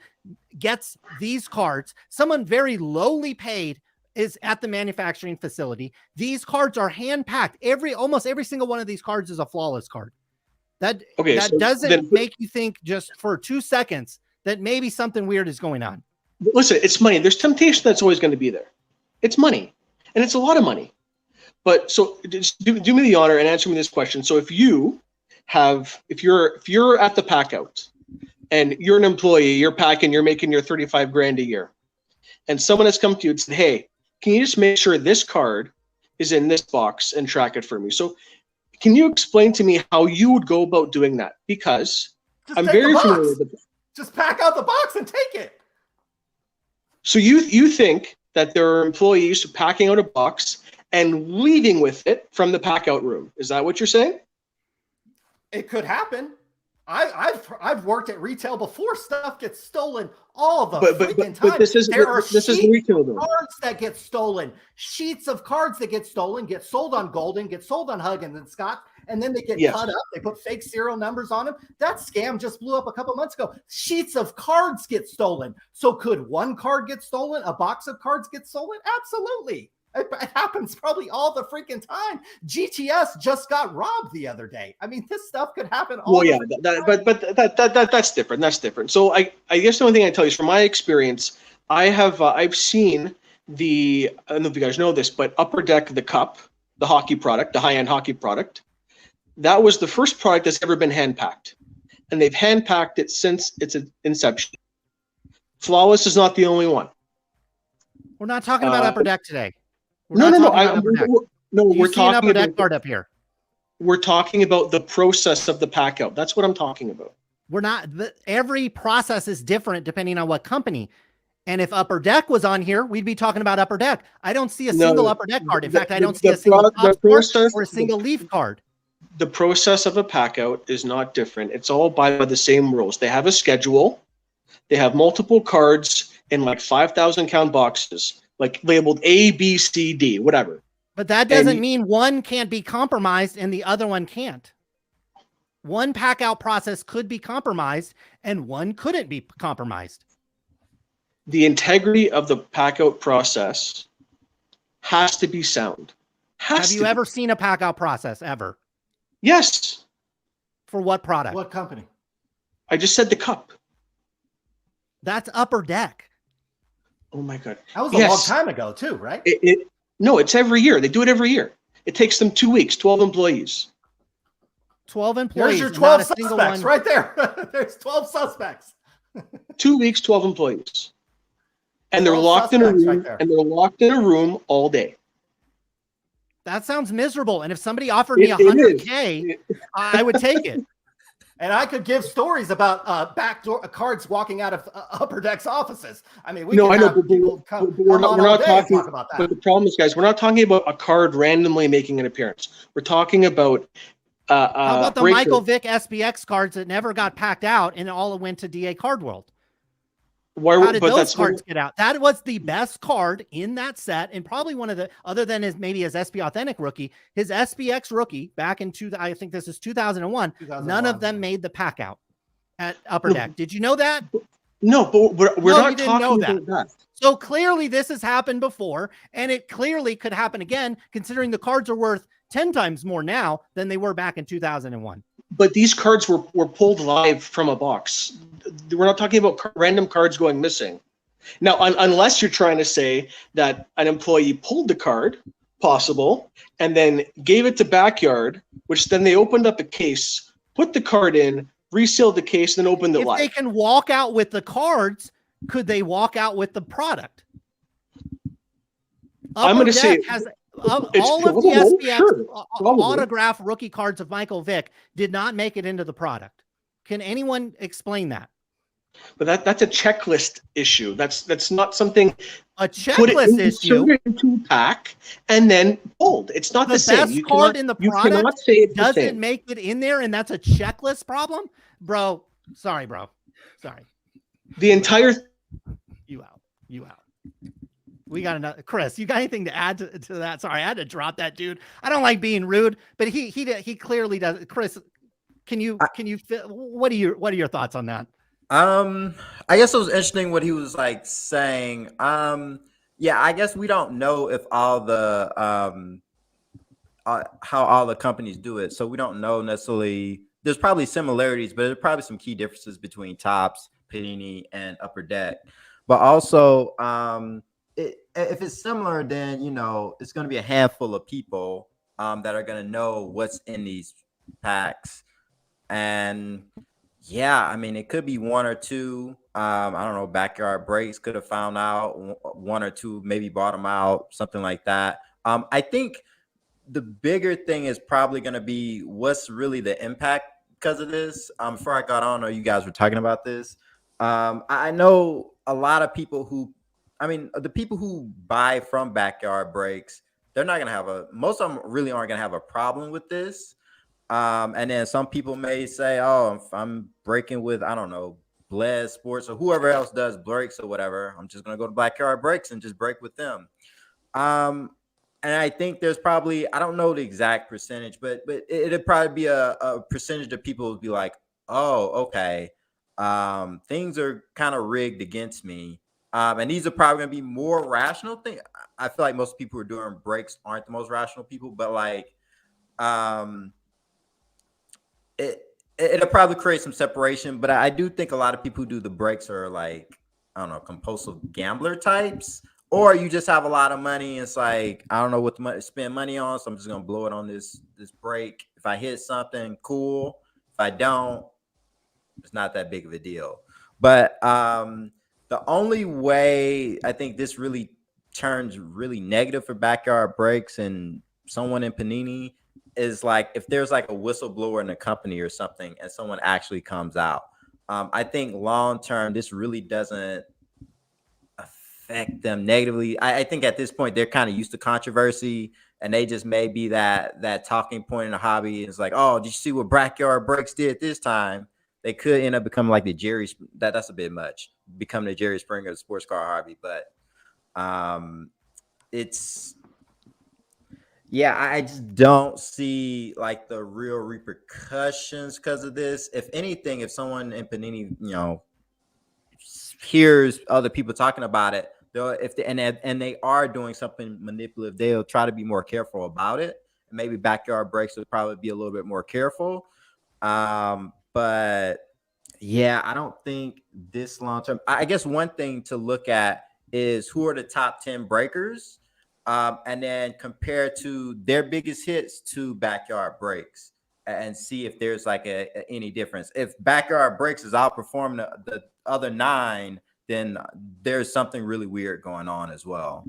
gets these cards. Someone very lowly paid is at the manufacturing facility. These cards are hand packed. Almost every single one of these cards is a flawless card. That doesn't make you think just for 2 seconds that maybe something weird is going on. Listen, it's money. There's temptation that's always going to be there. It's money, and it's a lot of money. But so just do me the honor and answer me this question. So if you're at the pack out and you're an employee, you're packing, you're making your 35 grand a year, and someone has come to you and said, hey, can you just make sure this card is in this box and track it for me? So can you explain to me how you would go about doing that? Because I'm very familiar with it. Just pack out the box and take it. So you think that there are employees packing out a box and leaving with it from the pack out room. Is that what you're saying? It could happen. I've worked at retail before. Stuff gets stolen all the freaking time. But this is retail though. Cards that get stolen, sheets of cards that get stolen, get sold on Golden, get sold on Huggins and Scott, and then they get cut up. They put fake serial numbers on them. That scam just blew up a couple months ago. Sheets of cards get stolen. So could one card get stolen? A box of cards get stolen? Absolutely. It happens probably all the freaking time. GTS just got robbed the other day. I mean, this stuff could happen all the time. But that's different. That's different. So I guess the only thing I tell you is from my experience, I've seen I don't know if you guys know this, but Upper Deck, the cup, the hockey product, the high-end hockey product, that was the first product that's ever been hand-packed. And they've hand-packed it since its inception. Flawless is not the only one. We're not talking about Upper Deck today. We're talking Upper Deck card up here. We're talking about the process of the pack out. That's what I'm talking about. We're not. Every process is different depending on what company. And if Upper Deck was on here, we'd be talking about Upper Deck. I don't see a single Upper Deck card. In fact, I don't see a single top card or a single Leaf card. The process of a pack out is not different. It's all by the same rules. They have a schedule. They have multiple cards in like 5,000 count boxes, like labeled A, B, C, D, whatever. But that doesn't mean one can't be compromised and the other one can't. One pack out process could be compromised and one couldn't be compromised. The integrity of the pack out process has to be sound. Have you ever seen a pack out process ever? Yes. For what product? What company? I just said the cup. That's Upper Deck. Oh my God. That was a long time ago too, right? No, it's every year. They do it every year. It takes them 2 weeks, 12 employees. 12 employees. There's your 12 suspects right there. There's 12 suspects. 2 weeks, 12 employees. And they're locked in a room, and they're locked in a room all day. That sounds miserable. And if somebody offered me $100K, I would take it. And I could give stories about backdoor cards walking out of Upper Deck's offices. I mean, we're not talking about that. But the problem is, guys, we're not talking about a card randomly making an appearance. We're talking about how about the Michael Vick SPX cards that never got packed out and all went to DA Card World? How did those cards get out? That was the best card in that set, and probably one of the, other than maybe his SP Authentic rookie, his SPX rookie back in I think this is 2001. None of them made the pack out at Upper Deck. Did you know that? No, but we're not talking about that. So clearly this has happened before, and it clearly could happen again, considering the cards are worth 10 times more now than they were back in 2001. But these cards were pulled live from a box. We're not talking about random cards going missing. Now, unless you're trying to say that an employee pulled the card, possible, and then gave it to Backyard, which then they opened up a case, put the card in, resealed the case, then opened it live. If they can walk out with the cards, could they walk out with the product? I'm going to say all of the SPX autograph rookie cards of Michael Vick did not make it into the product. Can anyone explain that? But that's a checklist issue. That's not something a checklist issue into pack and then pulled. It's not the same. Best card in the product doesn't make it in there, and that's a checklist problem, bro. Sorry, bro. Sorry. The entire you out. We got another Chris. You got anything to add to that? Sorry, I had to drop that dude. I don't like being rude, but he clearly does. Chris, can you what are your thoughts on that? I guess it was interesting what he was like saying. Yeah, I guess we don't know if all the how all the companies do it, so we don't know necessarily. There's probably similarities, but there's probably some key differences between Topps, Panini and Upper Deck. But also, if it's similar, then it's going to be a handful of people that are going to know what's in these packs. And yeah, I mean, it could be one or two. I don't know. Backyard Breaks could have found out one or two, maybe bought them out, something like that. I think the bigger thing is probably going to be what's really the impact because of this. Before I got on, you guys were talking about this. I know a lot of people the people who buy from Backyard Breaks, they're not going to have most of them really aren't going to have a problem with this. And then some people may say, oh, if I'm breaking with, I don't know, Bled Sports or whoever else does breaks or whatever, I'm just going to go to Backyard Breaks and just break with them. And I think there's probably, I don't know the exact percentage, but it'd probably be a percentage of people would be like, oh, okay, things are kind of rigged against me. And these are probably going to be more rational things. I feel like most people who are doing breaks aren't the most rational people, but like, it'll probably create some separation. But I do think a lot of people who do the breaks are like, I don't know, compulsive gambler types. Or you just have a lot of money. And it's like, I don't know what to spend money on, so I'm just gonna blow it on this break. If I hit something, cool. If I don't, it's not that big of a deal. But the only way I think this really turns really negative for Backyard Breaks and someone in Panini is like if there's like a whistleblower in the company or something, and someone actually comes out. I think long term, this really doesn't affect them negatively. I think at this point they're kind of used to controversy, and they just may be that talking point in the hobby. It's like, oh, did you see what Backyard Breaks did this time? They could end up becoming like the Jerry. That's a bit much. Become the Jerry Springer of the sports car hobby, but it's. Yeah, I just don't see like the real repercussions because of this. If anything, if someone in Panini, hears other people talking about it, and they are doing something manipulative, they'll try to be more careful about it. And maybe Backyard Breaks would probably be a little bit more careful. But yeah, I don't think this long term. I guess one thing to look at is who are the top 10 breakers, and then compare to their biggest hits to Backyard Breaks and see if there's like any difference. If Backyard Breaks is outperforming the other 9, then there's something really weird going on as well.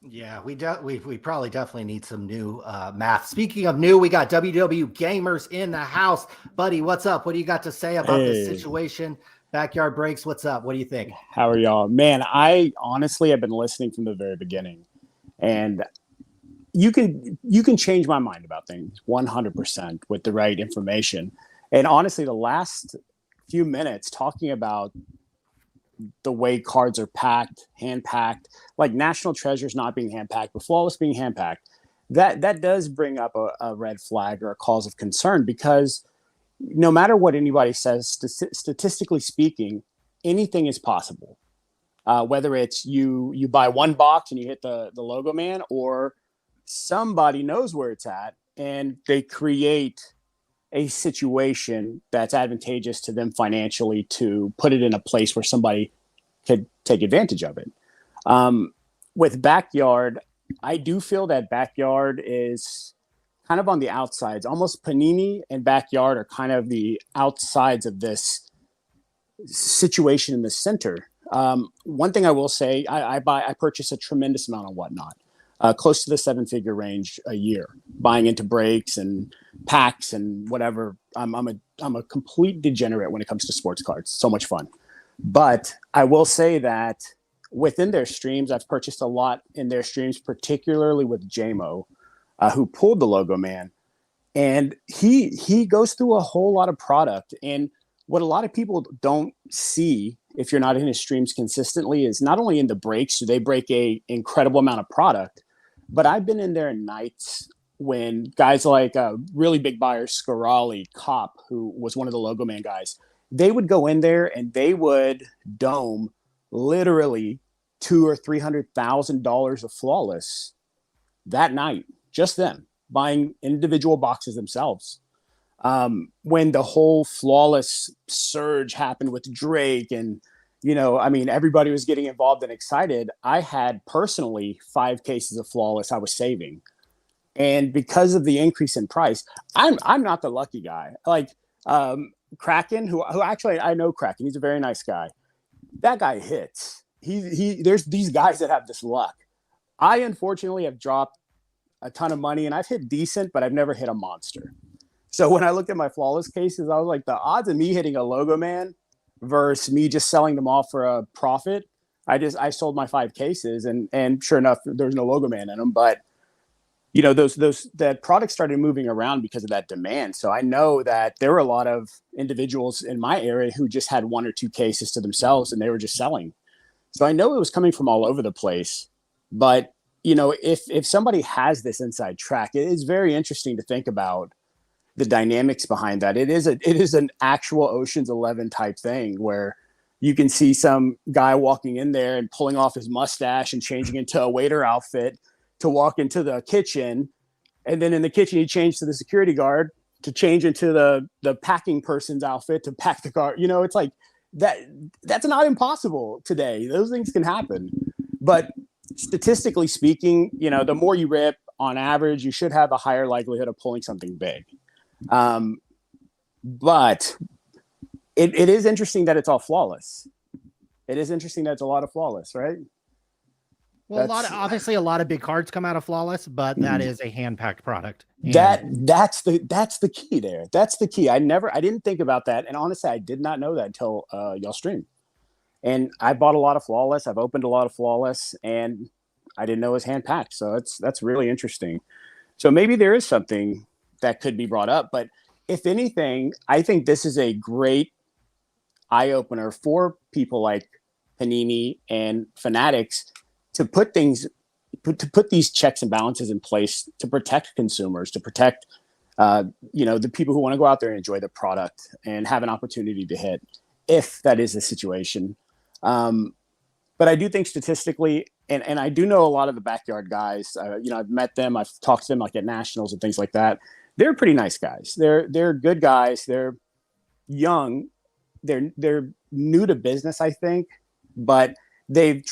Yeah, we probably definitely need some new math. Speaking of new, we got WWGamers in the house. Buddy, what's up? What do you got to say about this situation? Backyard Breaks, what's up? What do you think? How are y'all? Man, I honestly have been listening from the very beginning. And you can change my mind about things 100% with the right information. And honestly, the last few minutes talking about the way cards are packed, hand-packed, like National Treasures not being hand-packed, but Flawless being hand-packed, that does bring up a red flag or a cause of concern, because no matter what anybody says, statistically speaking, anything is possible. Whether it's you buy one box and you hit the logo man, or somebody knows where it's at and they create a situation that's advantageous to them financially to put it in a place where somebody could take advantage of it. With Backyard, I do feel that Backyard is kind of on the outsides. Almost Panini and Backyard are kind of the outsides of this situation in the center. One thing I will say, I purchase a tremendous amount of whatnot, close to the 7-figure range a year, buying into breaks and packs and whatever. I'm a complete degenerate when it comes to sports cards. So much fun. But I will say that within their streams, I've purchased a lot in their streams, particularly with JMO, who pulled the logo man, and he goes through a whole lot of product. And what a lot of people don't see, if you're not in his streams consistently, is not only in the breaks, do they break a incredible amount of product, but I've been in there nights when guys like really big buyers, Scarali, Cop, who was one of the logo man guys, they would go in there and they would dome literally $200,000 or $300,000 of Flawless that night, just them buying individual boxes themselves. when the whole flawless surge happened with Drake and, I mean, everybody was getting involved and excited. I had personally 5 cases of flawless I was saving. And because of the increase in price, I'm not the lucky guy. Like Kraken, who actually I know Kraken, he's a very nice guy. That guy hits. There's these guys that have this luck. I unfortunately have dropped a ton of money and I've hit decent, but I've never hit a monster. So when I looked at my flawless cases, I was like, the odds of me hitting a logo man versus me just selling them off for a profit. I sold my 5 cases and sure enough, there was no logo man in them. But that product started moving around because of that demand. So I know that there were a lot of individuals in my area who just had 1 or 2 cases to themselves and they were just selling. So I know it was coming from all over the place. But if somebody has this inside track, it is very interesting to think about the dynamics behind that. It is an actual Ocean's 11 type thing where you can see some guy walking in there and pulling off his mustache and changing into a waiter outfit to walk into the kitchen. And then in the kitchen, he changed to the security guard to change into the packing person's outfit to pack the car. It's like that's not impossible today. Those things can happen. But statistically speaking, the more you rip on average, you should have a higher likelihood of pulling something big. But it is interesting that it's all flawless. It is interesting that it's a lot of flawless, right? Well, obviously a lot of big cards come out of flawless, but that is a hand-packed product. That's the key there. That's the key. I didn't think about that. And honestly, I did not know that until y'all streamed. And I bought a lot of flawless. I've opened a lot of flawless and I didn't know it was hand-packed. So that's really interesting. So maybe there is something that could be brought up, but if anything, I think this is a great eye opener for people like Panini and Fanatics to put these checks and balances in place to protect consumers, to protect the people who want to go out there and enjoy the product and have an opportunity to hit, if that is the situation. But I do think statistically, and I do know a lot of the backyard guys. I've met them, I've talked to them like at nationals and things like that. They're pretty nice guys. They're good guys. They're young. They're new to business, I think, but they've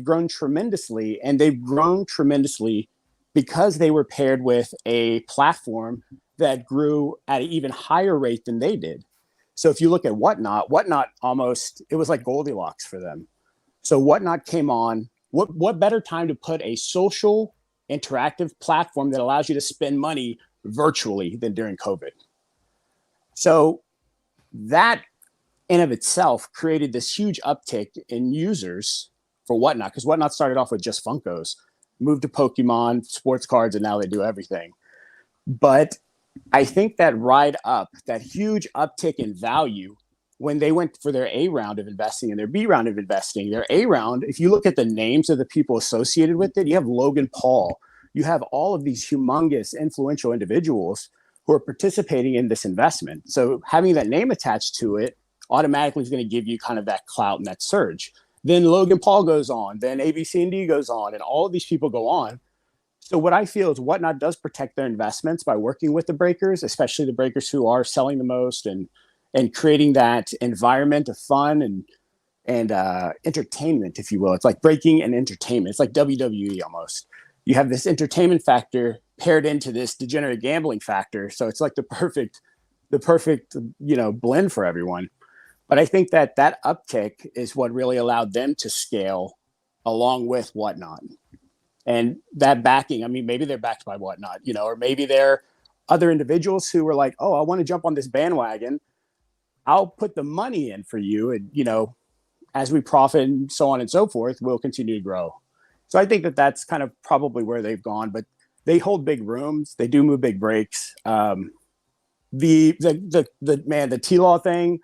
grown tremendously, and they've grown tremendously because they were paired with a platform that grew at an even higher rate than they did. So if you look at Whatnot almost, it was like Goldilocks for them. So Whatnot came on. What better time to put a social interactive platform that allows you to spend money virtually than during COVID? So that in of itself created this huge uptick in users for Whatnot, because Whatnot started off with just Funkos, moved to Pokemon, sports cards, and now they do everything. But I think that ride up, that huge uptick in value when they went for their A round of investing and their B round of investing, their A round, if you look at the names of the people associated with it, you have Logan Paul, you have all of these humongous influential individuals who are participating in this investment. So having that name attached to it automatically is going to give you kind of that clout and that surge. Then Logan Paul goes on, then ABC&D goes on, and all of these people go on. So what I feel is Whatnot does protect their investments by working with the breakers, especially the breakers who are selling the most and creating that environment of fun and entertainment, if you will. It's like breaking and entertainment. It's like WWE almost. You have this entertainment factor paired into this degenerate gambling factor. So it's like the perfect, blend for everyone. But I think that uptick is what really allowed them to scale along with Whatnot. And that backing, I mean, maybe they're backed by Whatnot, or maybe they're other individuals who were like, oh, I want to jump on this bandwagon. I'll put the money in for you. And, as we profit and so on and so forth, we'll continue to grow. So I think that that's kind of probably where they've gone, but they hold big rooms. They do move big breaks. The T-Law thing,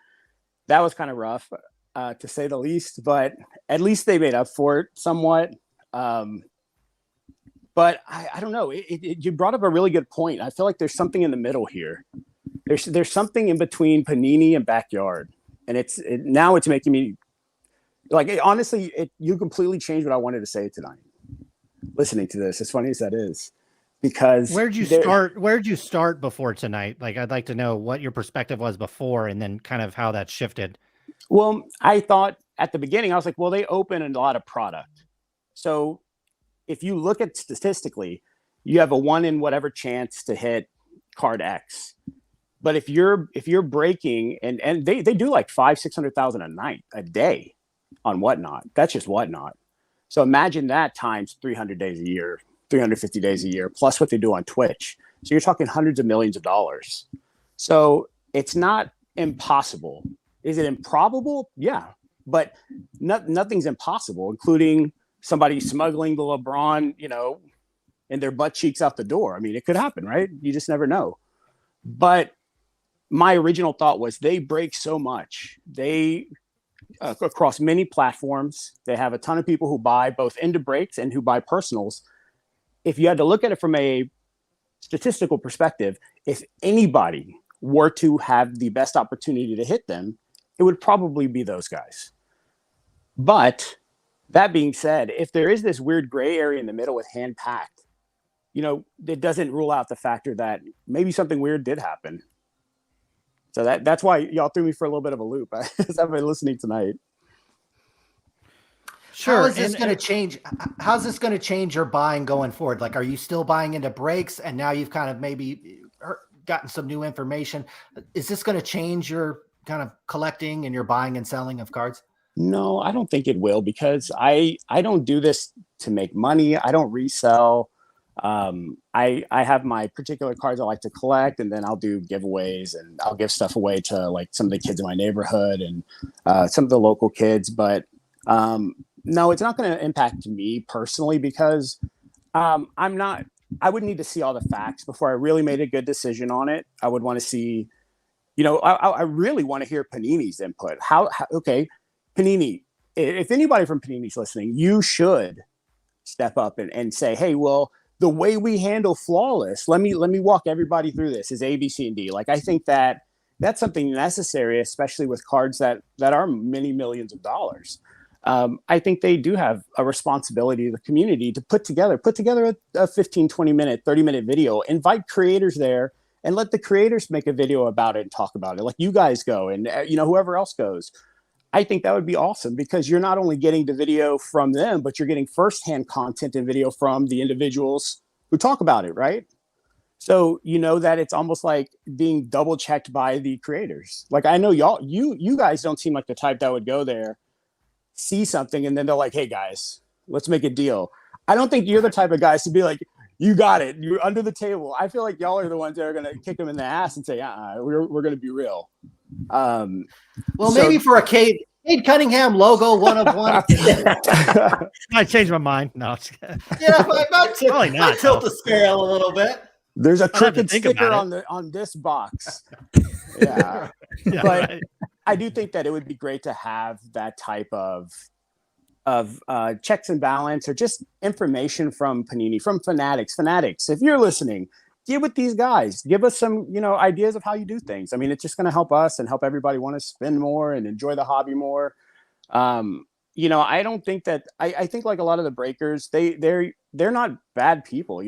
that was kind of rough, to say the least, but at least they made up for it somewhat. But I don't know. You brought up a really good point. I feel like there's something in the middle here. There's something in between Panini and Backyard, and now it's making me like honestly. You completely changed what I wanted to say tonight. Listening to this, as funny as that is, because where'd you start before tonight? Like, I'd like to know what your perspective was before and then kind of how that shifted. Well, I thought at the beginning, I was like, well, they open a lot of product. So if you look at statistically, you have a 1 in whatever chance to hit card X. But if you're breaking and they do like 500,000-600,000 a day on Whatnot. That's just Whatnot. So imagine that times 300 days a year, 350 days a year, plus what they do on Twitch. So you're talking hundreds of millions of dollars. So it's not impossible. Is it improbable? Yeah, but nothing's impossible, including somebody smuggling the LeBron, and their butt cheeks out the door. I mean, it could happen, right? You just never know. But my original thought was they break so much. They across many platforms, they have a ton of people who buy both into breaks and who buy personals. If you had to look at it from a statistical perspective, if anybody were to have the best opportunity to hit them, it would probably be those guys. But that being said, if there is this weird gray area in the middle with hand packed, it doesn't rule out the factor that maybe something weird did happen. So that's why y'all threw me for a little bit of a loop as I've been listening tonight. Sure. How is this going to change? How's this going to change your buying going forward? Like, are you still buying into breaks and now you've kind of maybe gotten some new information? Is this going to change your kind of collecting and your buying and selling of cards? No, I don't think it will, because I don't do this to make money. I don't resell. I have my particular cards I like to collect, and then I'll do giveaways and I'll give stuff away to like some of the kids in my neighborhood and some of the local kids. But no, it's not going to impact me personally, because I would need to see all the facts before I really made a good decision on it. I would want to see, I really want to hear Panini's input. Okay, Panini, if anybody from Panini's listening, you should step up and say, hey, well, the way we handle flawless, let me walk everybody through this is A, B, C, and D. Like, I think that's something necessary, especially with cards that are many millions of dollars. I think they do have a responsibility to the community to put together a 15, 20 minute, 30-minute video, invite creators there and let the creators make a video about it and talk about it. Like you guys go and, whoever else goes. I think that would be awesome, because you're not only getting the video from them, but you're getting firsthand content and video from the individuals who talk about it, right? So that it's almost like being double checked by the creators. Like, I know you guys don't seem like the type that would go there, see something, and then they're like, hey guys, let's make a deal. I don't think you're the type of guys to be like, you got it, you're under the table. I feel like y'all are the ones that are going to kick them in the ass and say, we're going to be real. Maybe for a Cade Cunningham logo 1 of 1. I changed my mind. No, I tilt the scale a little bit. There's a crooked sticker on this box. Yeah, but right. I do think that it would be great to have that type of checks and balance, or just information from Panini, from Fanatics. If you're listening, get with these guys. Give us some, ideas of how you do things. I mean, it's just going to help us and help everybody want to spend more and enjoy the hobby more. I don't think that I think like a lot of the breakers, they're not bad people.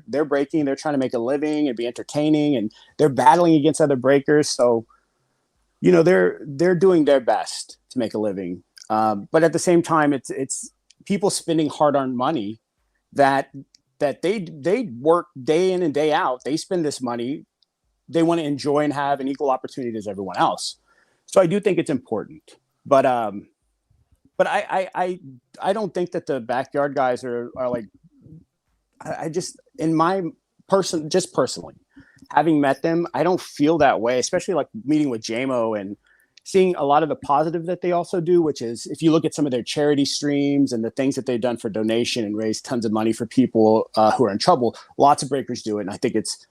They're breaking, they're trying to make a living and be entertaining, and they're battling against other breakers. So, they're doing their best to make a living. But at the same time, it's people spending hard-earned money that they work day in and day out. They spend this money. They want to enjoy and have an equal opportunity as everyone else. So I do think it's important. But I don't think that the backyard guys are like, I just, in my personally, having met them, I don't feel that way, especially like meeting with JMO and seeing a lot of the positive that they also do, which is if you look at some of their charity streams and the things that they've done for donation and raised tons of money for people who are in trouble, lots of breakers do it. And I think it's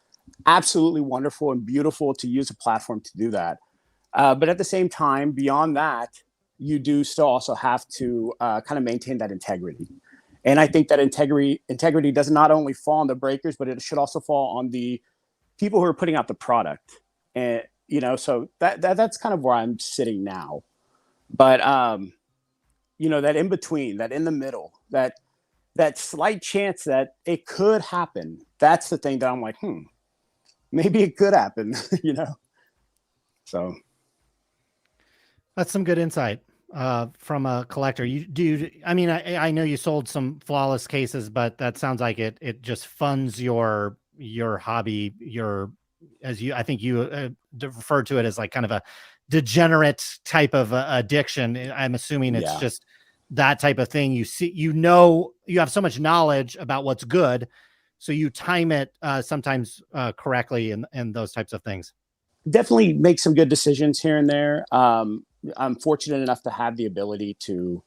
absolutely wonderful and beautiful to use a platform to do that. But at the same time, beyond that, you do still also have to kind of maintain that integrity. And I think that integrity does not only fall on the breakers, but it should also fall on the people who are putting out the product. And so that's kind of where I'm sitting now. But that in between, that in the middle, that that slight chance that it could happen. That's the thing that I'm like, maybe it could happen, So that's some good insight from a collector. I know you sold some flawless cases, but that sounds like it just funds your hobby. I think you referred to it as like kind of a degenerate type of addiction. I'm assuming it's just that type of thing. You see, you have so much knowledge about what's good, so you time it sometimes correctly and those types of things. Definitely make some good decisions here and there. I'm fortunate enough to have the ability to,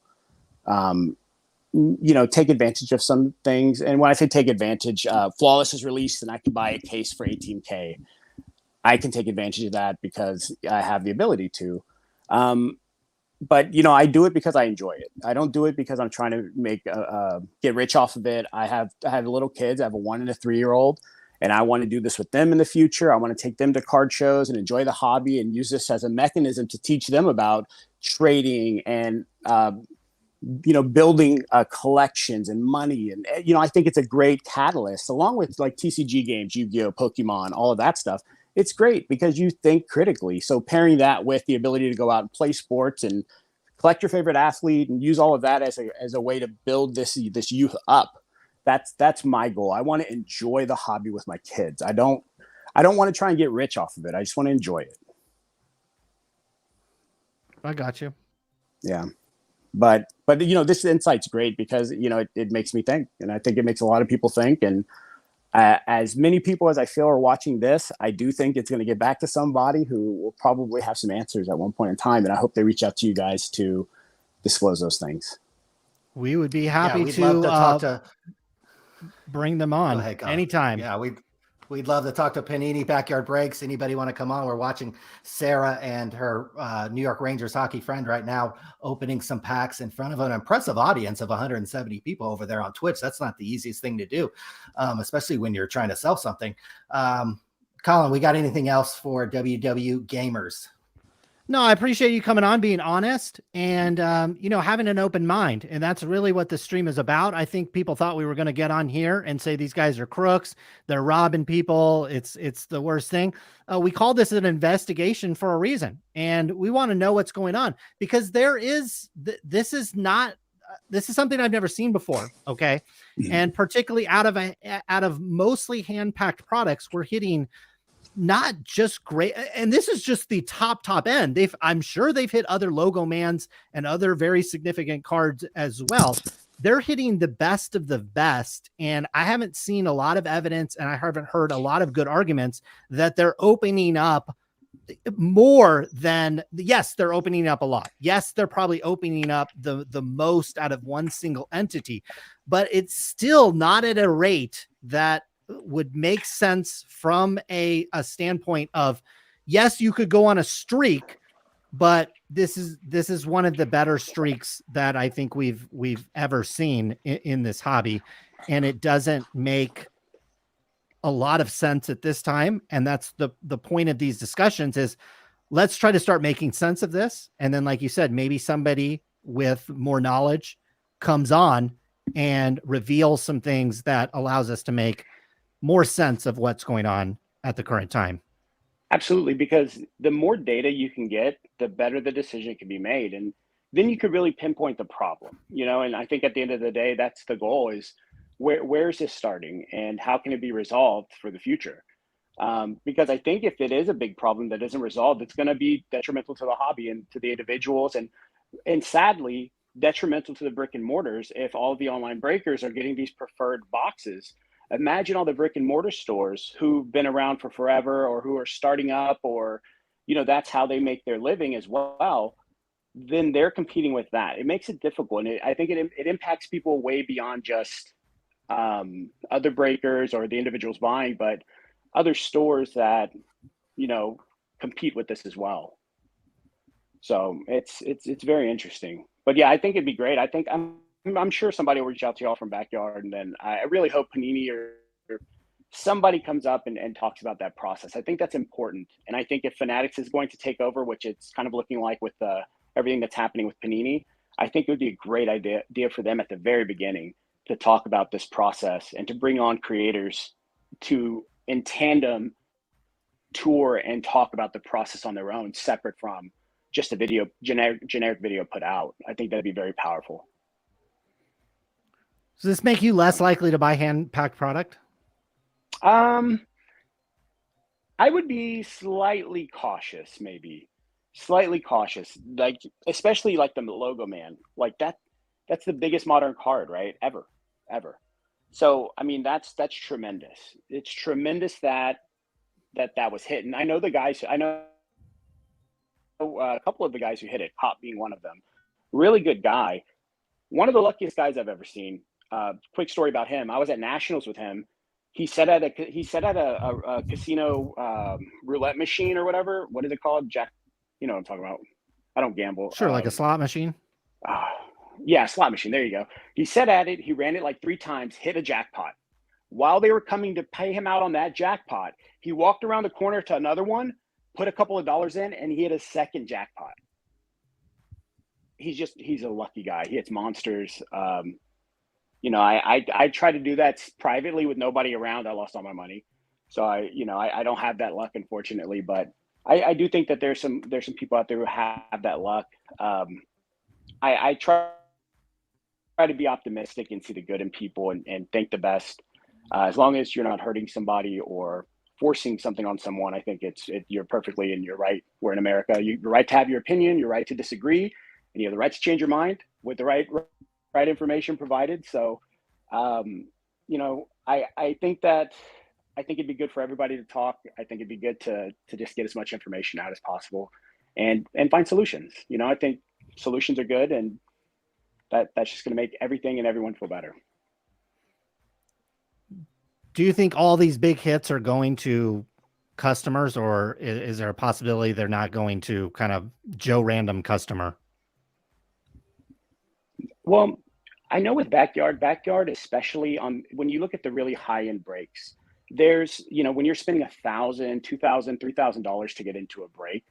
take advantage of some things. And when I say take advantage, Flawless is released and I can buy a case for $18K. I can take advantage of that because I have the ability to. But I do it because I enjoy it. I don't do it because I'm trying to get rich off of it. I have little kids. I have a 1 and a 3-year-old, and I want to do this with them in the future. I want to take them to card shows and enjoy the hobby and use this as a mechanism to teach them about trading and building collections and money. And I think it's a great catalyst, along with like TCG games, Yu-Gi-Oh, Pokemon, all of that stuff. It's great because you think critically. So pairing that with the ability to go out and play sports and collect your favorite athlete and use all of that as a way to build this youth up. That's my goal. I want to enjoy the hobby with my kids. I don't want to try and get rich off of it. I just want to enjoy it. I got you. Yeah. But this insight's great because it makes me think, and I think it makes a lot of people think. And as many people as I feel are watching this, I do think it's going to get back to somebody who will probably have some answers at one point in time. And I hope they reach out to you guys to disclose those things. We would be happy we'd love to talk to bring them on. Go ahead, Colin. Anytime. Yeah, we'd love to talk to Panini Backyard Breaks. Anybody want to come on? We're watching Sarah and her New York Rangers hockey friend right now opening some packs in front of an impressive audience of 170 people over there on Twitch. That's not the easiest thing to do, especially when you're trying to sell something. Colin, we got anything else for WWGamers? No, I appreciate you coming on, being honest, and having an open mind. And that's really what the stream is about. I think people thought we were going to get on here and say these guys are crooks, they're robbing people, it's the worst thing. We call this an investigation for a reason, and we want to know what's going on because this is something I've never seen before. Okay, and particularly out of mostly hand-packed products, we're hitting not just great, and this is just the top end. I'm sure they've hit other logo mans and other very significant cards as well. They're hitting the best of the best, and I haven't seen a lot of evidence, and I haven't heard a lot of good arguments that they're opening up more than, yes, they're opening up a lot. Yes, they're probably opening up the most out of one single entity, but it's still not at a rate that would make sense from a standpoint of, yes, you could go on a streak, but this is one of the better streaks that I think we've ever seen in this hobby. And it doesn't make a lot of sense at this time. And that's the point of these discussions is let's try to start making sense of this. And then, like you said, maybe somebody with more knowledge comes on and reveals some things that allows us to make more sense of what's going on at the current time. Absolutely, because the more data you can get, the better the decision can be made. And then you could really pinpoint the problem, and I think at the end of the day, that's the goal is where is this starting and how can it be resolved for the future? Because I think if it is a big problem that isn't resolved, it's going to be detrimental to the hobby and to the individuals and sadly detrimental to the brick and mortars if all of the online breakers are getting these preferred boxes. Imagine all the brick and mortar stores who've been around for forever or who are starting up or, that's how they make their living as well. Then they're competing with that. It makes it difficult. And I think it impacts people way beyond just other breakers or the individuals buying, but other stores that, compete with this as well. So it's very interesting. But yeah, I think it'd be great. I think I'm sure somebody will reach out to y'all from Backyard, and then I really hope Panini or somebody comes up and talks about that process. I think that's important, and I think if Fanatics is going to take over, which it's kind of looking like with everything that's happening with Panini, I think it would be a great idea for them at the very beginning to talk about this process and to bring on creators to in tandem tour and talk about the process on their own, separate from just a video, generic video put out. I think that'd be very powerful. Does this make you less likely to buy hand-packed product? I would be slightly cautious, maybe slightly cautious, like especially like the logo man, like that's the biggest modern card, right? Ever. So, I mean, that's tremendous. It's tremendous that was hit. And I know the guys, I know a couple of the guys who hit it, Hop being one of them. Really good guy. One of the luckiest guys I've ever seen. Quick story about him. I was at Nationals with him. He sat at a casino roulette machine or whatever. What is it called? Jack, you know what I'm talking about. I don't gamble. Sure, like a slot machine. Yeah, slot machine. There you go. He sat at it. He ran it like 3 times, hit a jackpot. While they were coming to pay him out on that jackpot, he walked around the corner to another one, put a couple of dollars in, and he hit a second jackpot. He's a lucky guy. He hits monsters. You know, I try to do that privately with nobody around. I lost all my money. So I don't have that luck, unfortunately, but I do think that there's some people out there who have that luck. I try to be optimistic and see the good in people and think the best. As long as you're not hurting somebody or forcing something on someone, I think you're perfectly in your right. We're in America. You're right to have your opinion. You're right to disagree, and you have the right to change your mind with the right information provided. So, you know, I think it'd be good for everybody to talk. I think it'd be good to just get as much information out as possible and find solutions. You know, I think solutions are good, and that's just going to make everything and everyone feel better. Do you think all these big hits are going to customers, or is there a possibility they're not going to kind of Joe random customer? Well, I know with Backyard, especially when you look at the really high end breaks, there's, you know, when you're spending $1,000, $2,000, $3,000 to get into a break,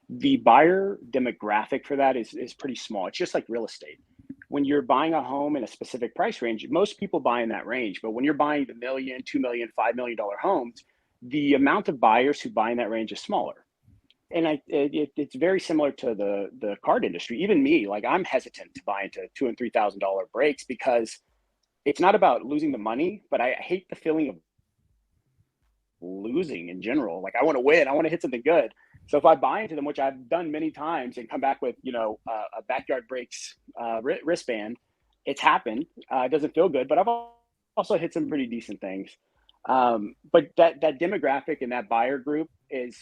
the buyer demographic for that is pretty small. It's just like real estate. When you're buying a home in a specific price range, most people buy in that range. But when you're buying the $1 million, $2 million, $5 million homes, the amount of buyers who buy in that range is smaller. And it's very similar to the card industry. Even me, like, I'm hesitant to buy into $2,000 and $3,000 breaks because it's not about losing the money, but I hate the feeling of losing in general. Like, I want to win. I want to hit something good. So if I buy into them, which I've done many times, and come back with, you know, a Backyard Breaks wristband, it's happened. It doesn't feel good, but I've also hit some pretty decent things. But that demographic and that buyer group is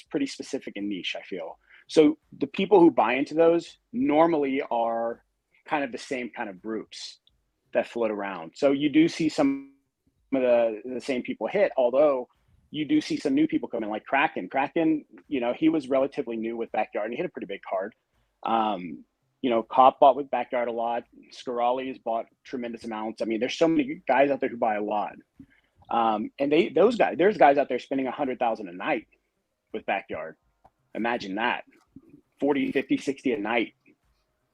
pretty specific and niche, I feel. So the people who buy into those normally are kind of the same kind of groups that float around. So you do see some of the same people hit, although you do see some new people come in, like Kraken. Kraken, you know, he was relatively new with Backyard, and he hit a pretty big card. You know, Cop bought with Backyard a lot. Scarali has bought tremendous amounts. I mean, there's so many guys out there who buy a lot. And there's guys out there spending $100,000 a night with Backyard. Imagine that. 40, 50, 60 a night.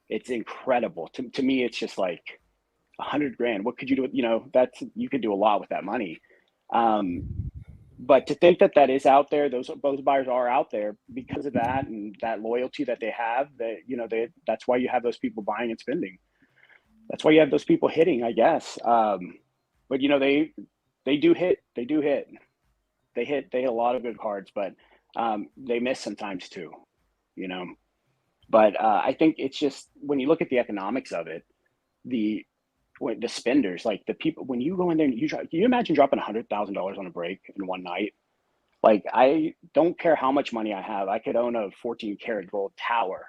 It's incredible. To me, it's just like $100,000. What could you do? You know, you could do a lot with that money. But to think that is out there, those buyers are out there because of that and that loyalty that they have. That, you know, that's why you have those people buying and spending. That's why you have those people hitting, I guess. But you know, they do hit. They hit a lot of good cards, but they miss sometimes too. You know, but I think it's just when you look at the economics of it, the spenders, like the people, when you go in there and can you imagine dropping $100,000 on a break in one night? Like, I don't care how much money I have. I could own a 14 karat gold tower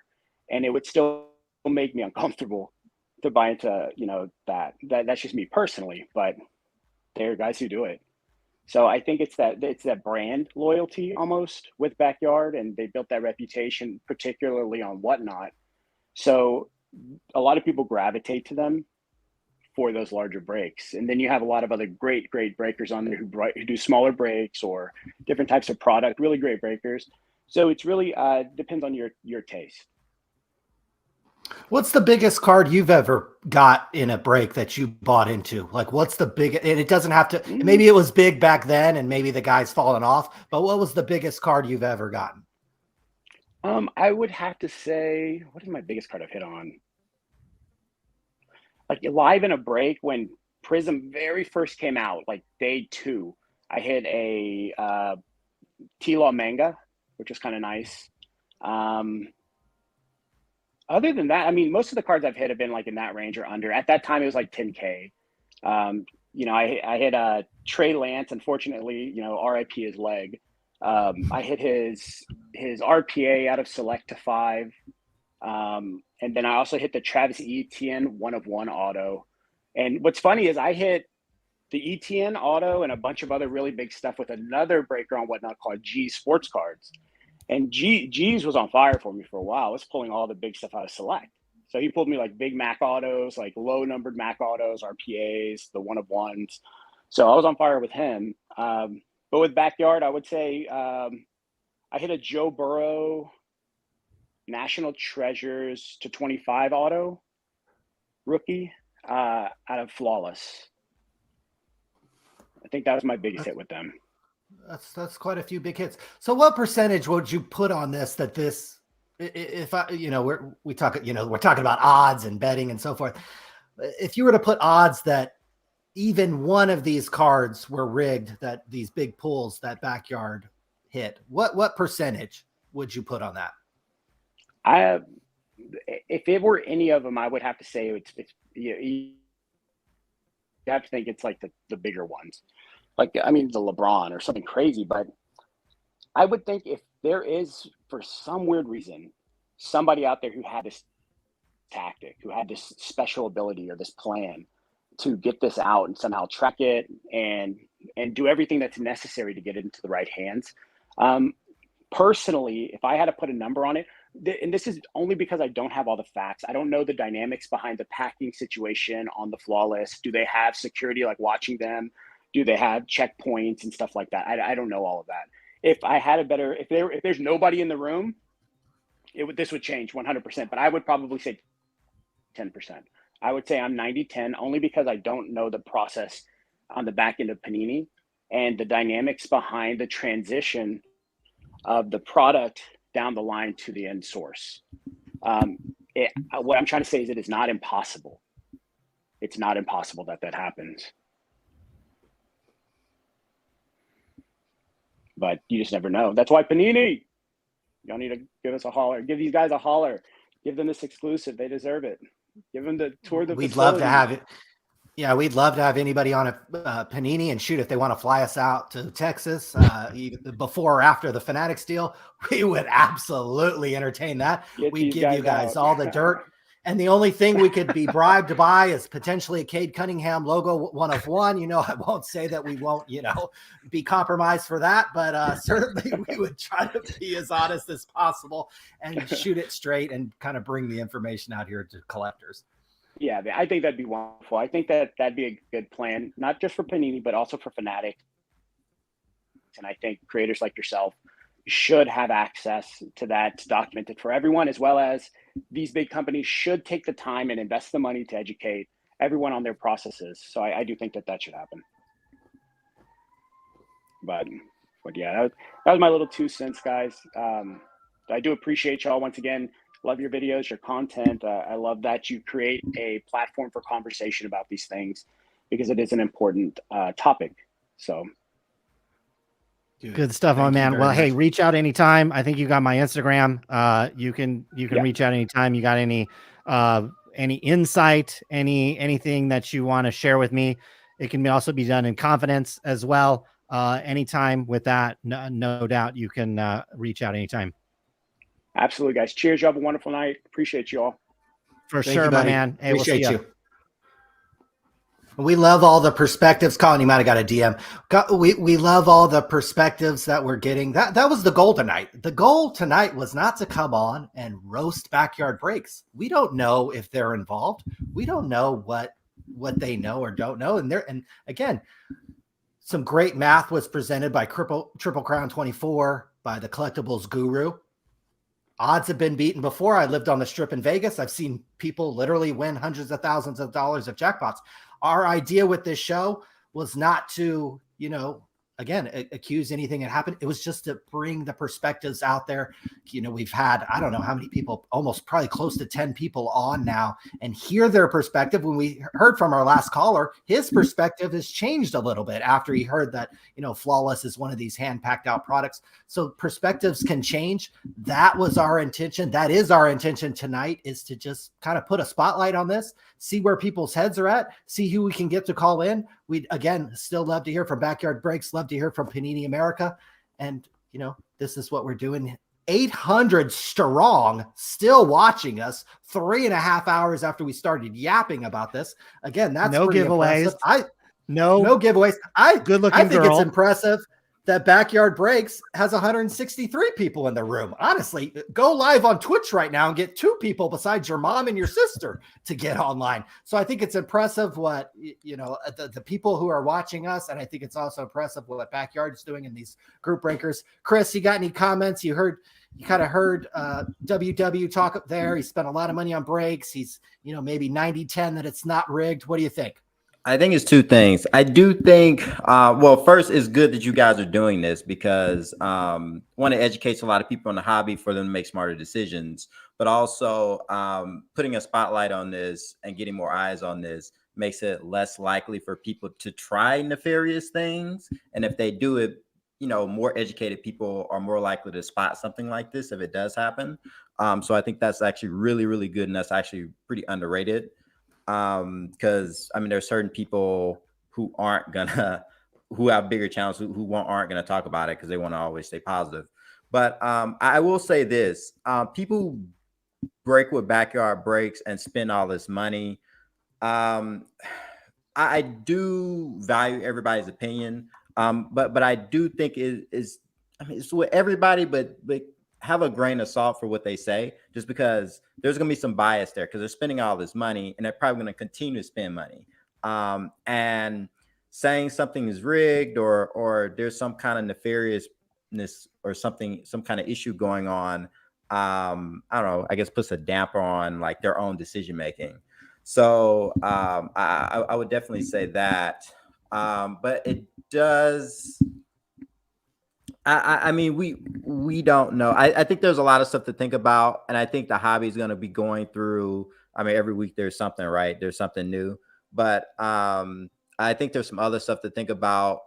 and it would still make me uncomfortable to buy into, you know, that's just me personally, but there are guys who do it. So I think it's that brand loyalty almost with Backyard, and they built that reputation, particularly on Whatnot. So a lot of people gravitate to them for those larger breaks. And then you have a lot of other great breakers on there who do smaller breaks or different types of product, really great breakers. So it's really depends on your taste. What's the biggest card you've ever got in a break that you bought into? Like, what's the biggest, and it doesn't have to, maybe it was big back then and maybe the guy's fallen off, but what was the biggest card you've ever gotten? I would have to say, what is my biggest card I've hit on? Like live in a break when Prism very first came out, like day 2, I hit a T-Law manga, which was kind of nice. Other than that, I mean, most of the cards I've hit have been like in that range or under. At that time, it was like 10K. You know, I hit Trey Lance. Unfortunately, you know, RIP his leg. I hit his RPA out of Select to 5. And then I also hit the Travis Etienne 1/1 auto. And what's funny is I hit the Etienne auto and a bunch of other really big stuff with another breaker on whatnot called GSportsCards. And G's was on fire for me for a while. I was pulling all the big stuff out of Select. So he pulled me like big Mac autos, like low numbered Mac autos, RPAs, the 1/1s. So I was on fire with him. But with Backyard, I would say I hit a Joe Burrow National Treasures to 25 auto rookie out of Flawless. I think that was my biggest hit with them. That's quite a few big hits. So what percentage would you put on this, that this, if I, you know, we're talking about odds and betting and so forth. If you were to put odds that even one of these cards were rigged, that these big pulls that Backyard hit, what percentage would you put on that? If it were any of them, I would have to say it's you have to think it's like the bigger ones. Like, I mean, the LeBron or something crazy, but I would think if there is, for some weird reason, somebody out there who had this tactic, who had this special ability or this plan to get this out and somehow track it and do everything that's necessary to get it into the right hands. Personally, if I had to put a number on it, and this is only because I don't have all the facts. I don't know the dynamics behind the packing situation on the Flawless. Do they have security like watching them? Do they have checkpoints and stuff like that? I don't know all of that. If I had a better, if there's nobody in the room, this would change 100%. But I would probably say 10%. I would say I'm 90-10 only because I don't know the process on the back end of Panini and the dynamics behind the transition of the product down the line to the end source. What I'm trying to say is it is not impossible. It's not impossible that happens. But you just never know. That's why Panini, y'all need to give us a holler. Give these guys a holler. Give them this exclusive. They deserve it. Give them the tour of the We'd facility. love to have it. Yeah, we'd love to have anybody on a Panini, and shoot, if they want to fly us out to Texas before or after the Fanatics deal, we would absolutely entertain that. We'd give you guys all the dirt. And the only thing we could be bribed to buy is potentially a Cade Cunningham logo 1/1. You know, I won't say that we won't, you know, be compromised for that, but certainly we would try to be as honest as possible and shoot it straight and kind of bring the information out here to collectors. Yeah, I think that'd be wonderful. I think that'd be a good plan, not just for Panini, but also for Fanatics. And I think creators like yourself should have access to that documented for everyone, as well as these big companies should take the time and invest the money to educate everyone on their processes. So I do think that should happen. But yeah, that was my little 2 cents, guys. I do appreciate y'all once again. Love your videos, your content. I love that you create a platform for conversation about these things because it is an important topic. So. Good stuff, my man. Well, hey, reach out anytime. I think you got my Instagram. You can reach out anytime. You got any insight, anything that you want to share with me. It can also be done in confidence as well. Anytime with that, no doubt you can reach out anytime. Absolutely, guys. Cheers. You have a wonderful night. Appreciate you all. For sure, my man. Hey, appreciate you. We love all the perspectives. Colin, you might have got a DM. We love all the perspectives that we're getting. That was the goal tonight. The goal tonight was not to come on and roast Backyard Breaks. We don't know if they're involved. We don't know what they know or don't know. And again, some great math was presented by Triple Crown 24, by the Collectibles Guru. odds have been beaten before. I lived on the strip in Vegas. I've seen people literally win hundreds of thousands of dollars of jackpots. Our idea with this show was not to, again, accuse anything that happened. It was just to bring the perspectives out there. We've had, I don't know how many people, almost probably close to 10 people on now, and hear their perspective. When we heard from our last caller, his perspective has changed a little bit after he heard that, Flawless is one of these hand-packed out products. So perspectives can change. That was our intention. That is our intention tonight, is to just kind of put a spotlight on this, see where people's heads are at, see who we can get to call in. We'd, again, still love to hear from Backyard Breaks, love to hear from Panini America. And, this is what we're doing. 800 strong, still watching us 3.5 hours after we started yapping about this. Again, that's no giveaways. Impressive. No giveaways. Good looking I think girl. It's impressive that Backyard Breaks has 163 people in the room. Honestly, go live on Twitch right now and get 2 people besides your mom and your sister to get online. So I think it's impressive what, the people who are watching us. And I think it's also impressive what Backyard is doing in these group breakers. Chris, you got any comments? You kind of heard WW talk up there. He spent a lot of money on breaks. He's, maybe 90-10 that it's not rigged. What do you think? I think it's 2 things. I do think, first, it's good that you guys are doing this because one, it educates a lot of people in the hobby for them to make smarter decisions, but also putting a spotlight on this and getting more eyes on this makes it less likely for people to try nefarious things. And if they do it, more educated people are more likely to spot something like this if it does happen. So I think that's actually really, really good. And that's actually pretty underrated. Because there's certain people who who have bigger channels who aren't gonna talk about it because they want to always stay positive. But I will say this: people who break with Backyard Breaks and spend all this money, I do value everybody's opinion, but I do think it's with everybody, but have a grain of salt for what they say, just because there's going to be some bias there because they're spending all this money and they're probably going to continue to spend money. And saying something is rigged or there's some kind of nefariousness or some kind of issue going on, I don't know, I guess puts a damper on like their own decision making. So I would definitely say that. But it does. We don't know. I think there's a lot of stuff to think about, and I think the hobby is going to be going through. Every week there's something, right? There's something new, but I think there's some other stuff to think about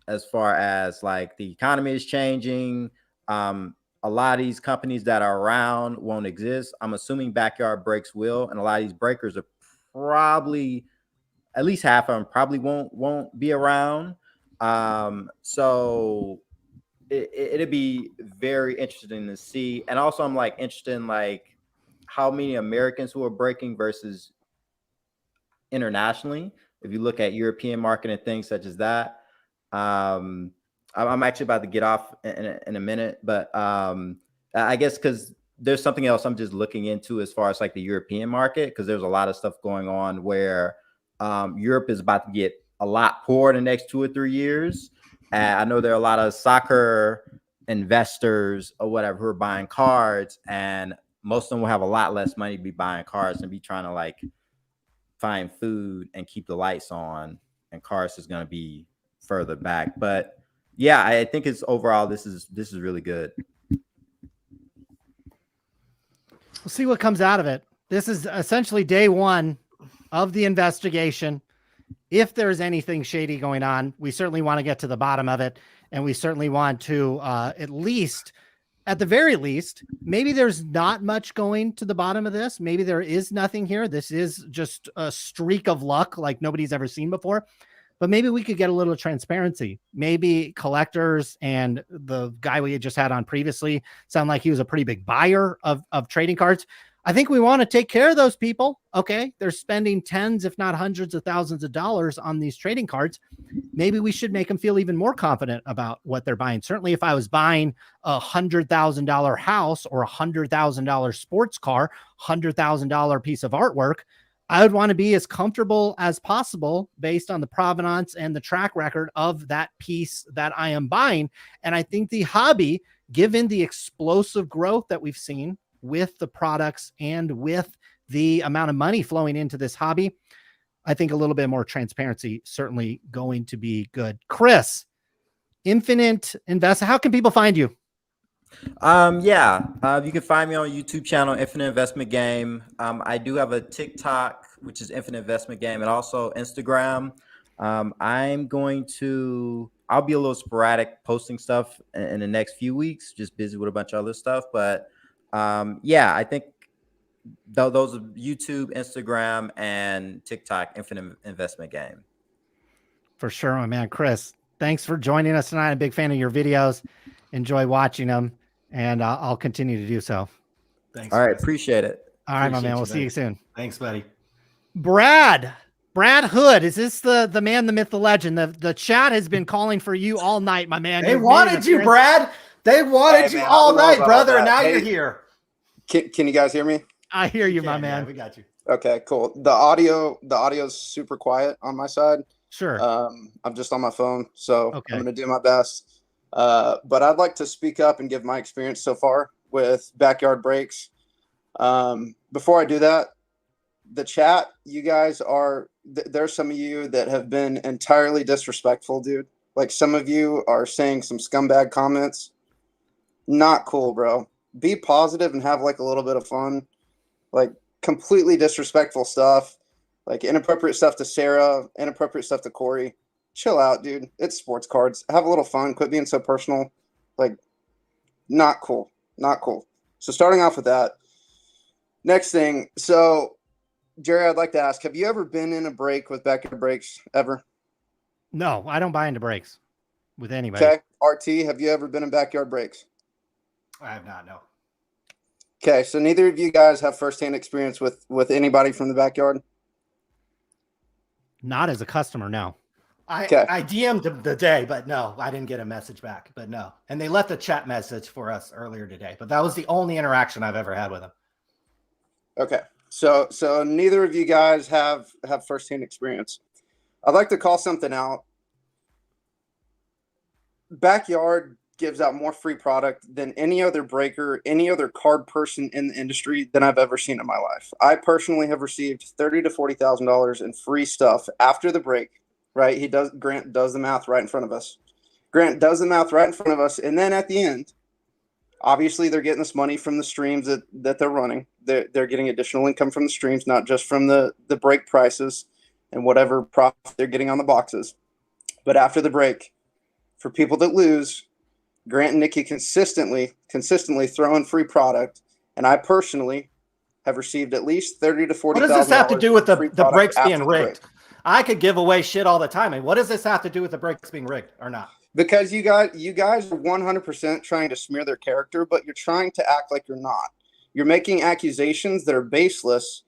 as far as like the economy is changing. A lot of these companies that are around won't exist. I'm assuming Backyard Breaks will, and a lot of these breakers are probably, at least half of them probably won't be around. So it'd be very interesting to see. And also I'm like interested in like how many Americans who are breaking versus internationally. If you look at European market and things such as that, I'm actually about to get off in a minute, but I guess because there's something else I'm just looking into as far as like the European market, because there's a lot of stuff going on where Europe is about to get a lot poor in the next 2 or 3 years. I know there are a lot of soccer investors or whatever who are buying cards, and most of them will have a lot less money to be buying cards and be trying to like find food and keep the lights on, and cards is going to be further back. But yeah, I think it's overall this is really good. We'll see what comes out of it. This is essentially day 1 of the investigation. If there's anything shady going on, we certainly want to get to the bottom of it. And we certainly want to, at the very least, maybe there's not much going to the bottom of this. Maybe there is nothing here. This is just a streak of luck like nobody's ever seen before. But maybe we could get a little transparency. Maybe collectors and the guy we had just had on previously sound like he was a pretty big buyer of trading cards. I think we want to take care of those people. Okay, they're spending tens, if not hundreds of thousands of dollars on these trading cards. Maybe we should make them feel even more confident about what they're buying. Certainly, if I was buying a $100,000 house or a $100,000 sports car, $100,000 piece of artwork, I would want to be as comfortable as possible based on the provenance and the track record of that piece that I am buying. And I think the hobby, given the explosive growth that we've seen with the products and with the amount of money flowing into this hobby, I think a little bit more transparency certainly going to be good. Chris, Infinite Invest, how can people find you? You can find me on YouTube channel Infinite Investment Game. I do have a TikTok, which is Infinite Investment Game, and also Instagram. I'll be a little sporadic posting stuff in the next few weeks, just busy with a bunch of other stuff. But I think those are YouTube, Instagram, and TikTok, Infinite Investment Game. For sure, my man. Chris, thanks for joining us tonight. I'm a big fan of your videos. Enjoy watching them, and I'll continue to do so. Thanks. All right, Chris. appreciate it. All right, my man. We'll see you soon. Thanks, buddy. Brad Hood, is this the man, the myth, the legend? The chat has been calling for you all night, my man. They wanted you, Brad. They wanted you all night, brother, and now you're here. Can you guys hear me? I hear you, my man. We got you. Okay, cool. The audio's super quiet on my side. Sure. I'm just on my phone, so Okay. I'm gonna do my best. But I'd like to speak up and give my experience so far with Backyard Breaks. Before I do that, the chat, you guys are there's some of you that have been entirely disrespectful, dude. Like, some of you are saying some scumbag comments. Not cool, bro. Be positive and have like a little bit of fun. Like, completely disrespectful stuff, like inappropriate stuff to Sarah, inappropriate stuff to Corey. Chill out, dude. It's sports cards. Have a little fun. Quit being so personal. Like, not cool. Not cool. So starting off with that. Next thing. So, Jerry, I'd like to ask, have you ever been in a break with Backyard Breaks ever? No, I don't buy into breaks with anybody. Okay. RT, have you ever been in Backyard Breaks? I have not, no. Okay, so neither of you guys have firsthand experience with anybody from the backyard? Not as a customer, no. I DM'd the day, but no, I didn't get a message back, but no. And they left a chat message for us earlier today, but that was the only interaction I've ever had with them. Okay. So neither of you guys have firsthand experience. I'd like to call something out. Backyard gives out more free product than any other breaker, any other card person in the industry than I've ever seen in my life. I personally have received $30,000 to $40,000 in free stuff after the break. Right? Grant does the math right in front of us. And then at the end, obviously they're getting this money from the streams that they're running. They're getting additional income from the streams, not just from the break prices and whatever profit they're getting on the boxes. But after the break, for people that lose, Grant and Nikki consistently throw in free product. And I personally have received at least $30,000 to $40,000. What does this have to do with the breaks being rigged? I could give away shit all the time. And what does this have to do with the breaks being rigged or not? Because you guys are 100% trying to smear their character, but you're trying to act like you're not. You're making accusations that are baseless,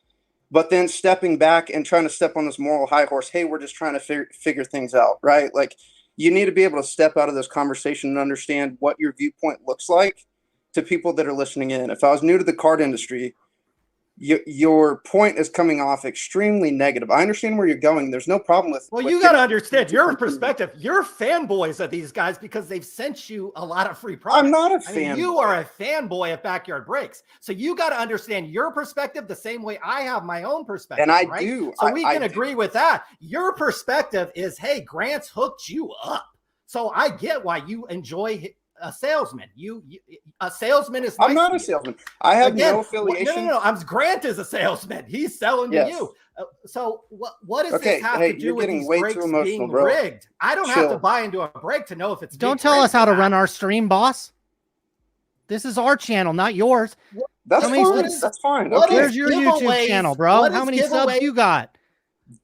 but then stepping back and trying to step on this moral high horse. Hey, we're just trying to figure things out, right? Like, you need to be able to step out of this conversation and understand what your viewpoint looks like to people that are listening in. If I was new to the card industry, your point is coming off extremely negative. I understand where you're going. There's no problem with. Well, you got to understand your perspective. You're fanboys of these guys because they've sent you a lot of free products. I'm not a fan. You are a fanboy of Backyard Breaks. So you got to understand your perspective the same way I have my own perspective. And I right? do. So we can agree with that. Your perspective is, hey, Grant's hooked you up. So I get why you enjoy a salesman. A salesman is. I'm not a salesman. I have no affiliation. No. Grant is a salesman. He's selling to you. So what does this have to do with these breaks being rigged? I don't have to buy into a break to know if it's. Don't tell us how to run our stream, boss. This is our channel, not yours. That's fine. Where's your YouTube channel, bro? How many subs you got?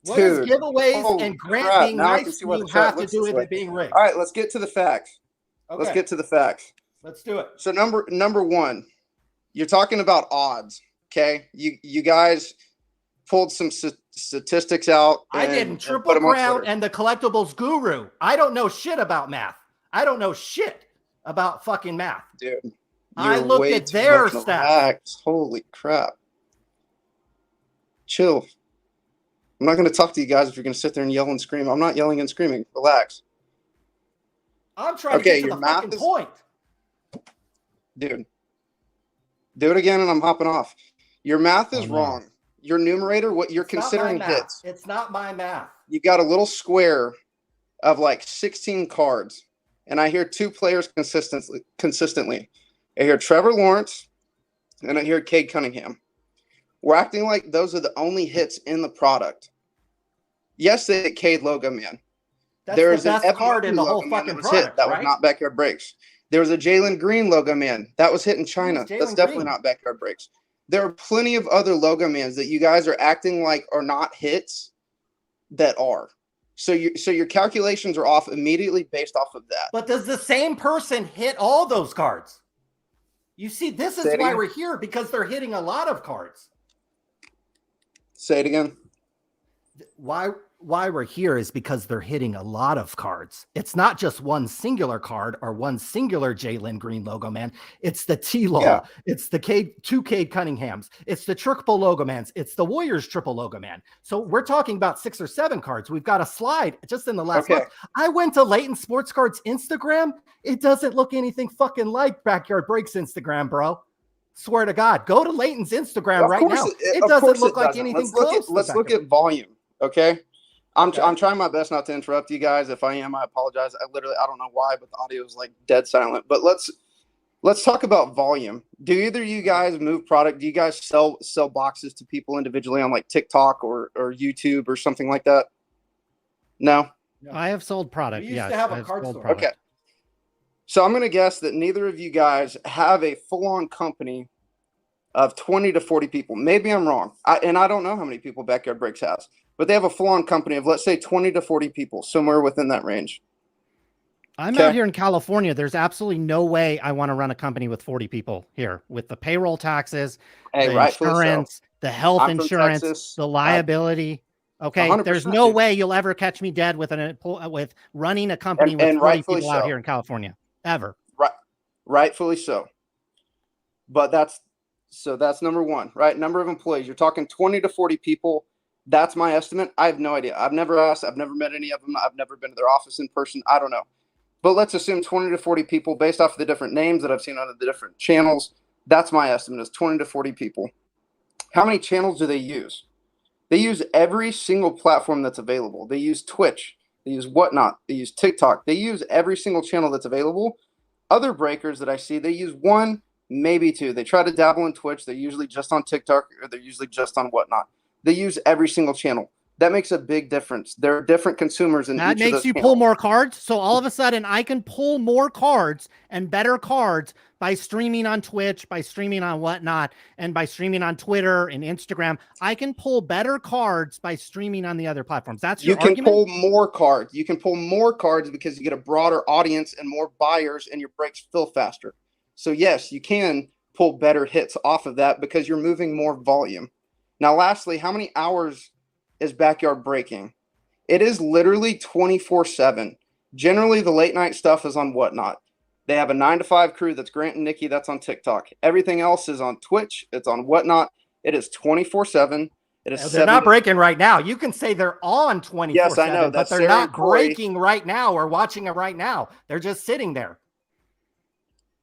What does giveaways and Grant being nice to you have to do with it being rigged? All right, let's get to the facts. Okay. Let's get to the facts. Let's do it. So number one, you're talking about odds. Okay, you guys pulled some statistics out. I didn't. Triple Crown and the collectibles guru. I don't know shit about math. I don't know shit about fucking math, dude. I looked at their stats. Holy crap! Chill. I'm not going to talk to you guys if you're going to sit there and yell and scream. I'm not yelling and screaming. Relax. I'm trying to get to the fucking point. Dude, Do it again, and I'm hopping off. Your math is wrong. Your numerator, what you're considering hits. It's not my math. You got a little square of like 16 cards, and I hear 2 players consistently. I hear Trevor Lawrence, and I hear Cade Cunningham. We're acting like those are the only hits in the product. Yes, they hit Cade Logo Man. That's the best card in the whole fucking product, that was not Backyard Breaks. There was a Jalen Green Logo Man. That was hit in China. That's definitely not Backyard Breaks. There are plenty of other Logo Mans that you guys are acting like are not hits that are. So your calculations are off immediately based off of that. But does the same person hit all those cards? You see, this is why we're here, because they're hitting a lot of cards. Say it again. Why we're here is because they're hitting a lot of cards. It's not just one singular card or one singular Jalen Green Logo Man. It's the T-Law. Yeah. It's the two Cade Cunninghams. It's the triple Logo Mans. It's the Warriors triple Logo Man. So we're talking about 6 or 7 cards. We've got a slide just in the last month. I went to Leighton Sports Cards Instagram. It doesn't look anything fucking like Backyard Breaks Instagram, bro. Swear to God. Go to Leighton's Instagram right now. It doesn't look like anything close. Let's look at volume, okay? I'm trying my best not to interrupt you guys. If I am, I apologize. I don't know why, but the audio is like dead silent. But let's talk about volume. Do either of you guys move product? Do you guys sell boxes to people individually on like TikTok or YouTube or something like that? No. I have sold product. We used to have a card store. Okay. So I'm going to guess that neither of you guys have a full-on company of 20 to 40 people. Maybe I'm wrong. I don't know how many people Backyard Breaks has. But they have a full-on company of, let's say, 20 to 40 people, somewhere within that range. I'm out here in California. There's absolutely no way I want to run a company with 40 people here with the payroll taxes, the insurance, the health insurance, the liability. Okay, 100%, there's no way you'll ever catch me dead with running a company with 40 people out here in California, ever. Rightfully so. But that's number one, right? Number of employees. You're talking 20 to 40 people. That's my estimate. I have no idea. I've never asked. I've never met any of them. I've never been to their office in person. I don't know. But let's assume 20 to 40 people based off of the different names that I've seen on the different channels. That's my estimate, is 20 to 40 people. How many channels do they use? They use every single platform that's available. They use Twitch. They use Whatnot. They use TikTok. They use every single channel that's available. Other breakers that I see, they use 1, maybe 2. They try to dabble in Twitch. They're usually just on TikTok, or they're usually just on Whatnot. They use every single channel. That makes a big difference. There are different consumers in each of those channels. That makes you pull more cards. So all of a sudden I can pull more cards and better cards by streaming on Twitch, by streaming on Whatnot, and by streaming on Twitter and Instagram. I can pull better cards by streaming on the other platforms. That's your argument? You can pull more cards. You can pull more cards because you get a broader audience and more buyers, and your breaks fill faster. So yes, you can pull better hits off of that because you're moving more volume. Now, lastly, how many hours is Backyard Breaking? It is literally 24/7. Generally, the late night stuff is on Whatnot. They have a 9 to 5 crew. That's Grant and Nikki. That's on TikTok. Everything else is on Twitch. It's on Whatnot. It is 24/7. It is. They're not breaking right now. You can say they're on 24/7. Yes, I know. But they're not breaking right now or watching it right now. They're just sitting there.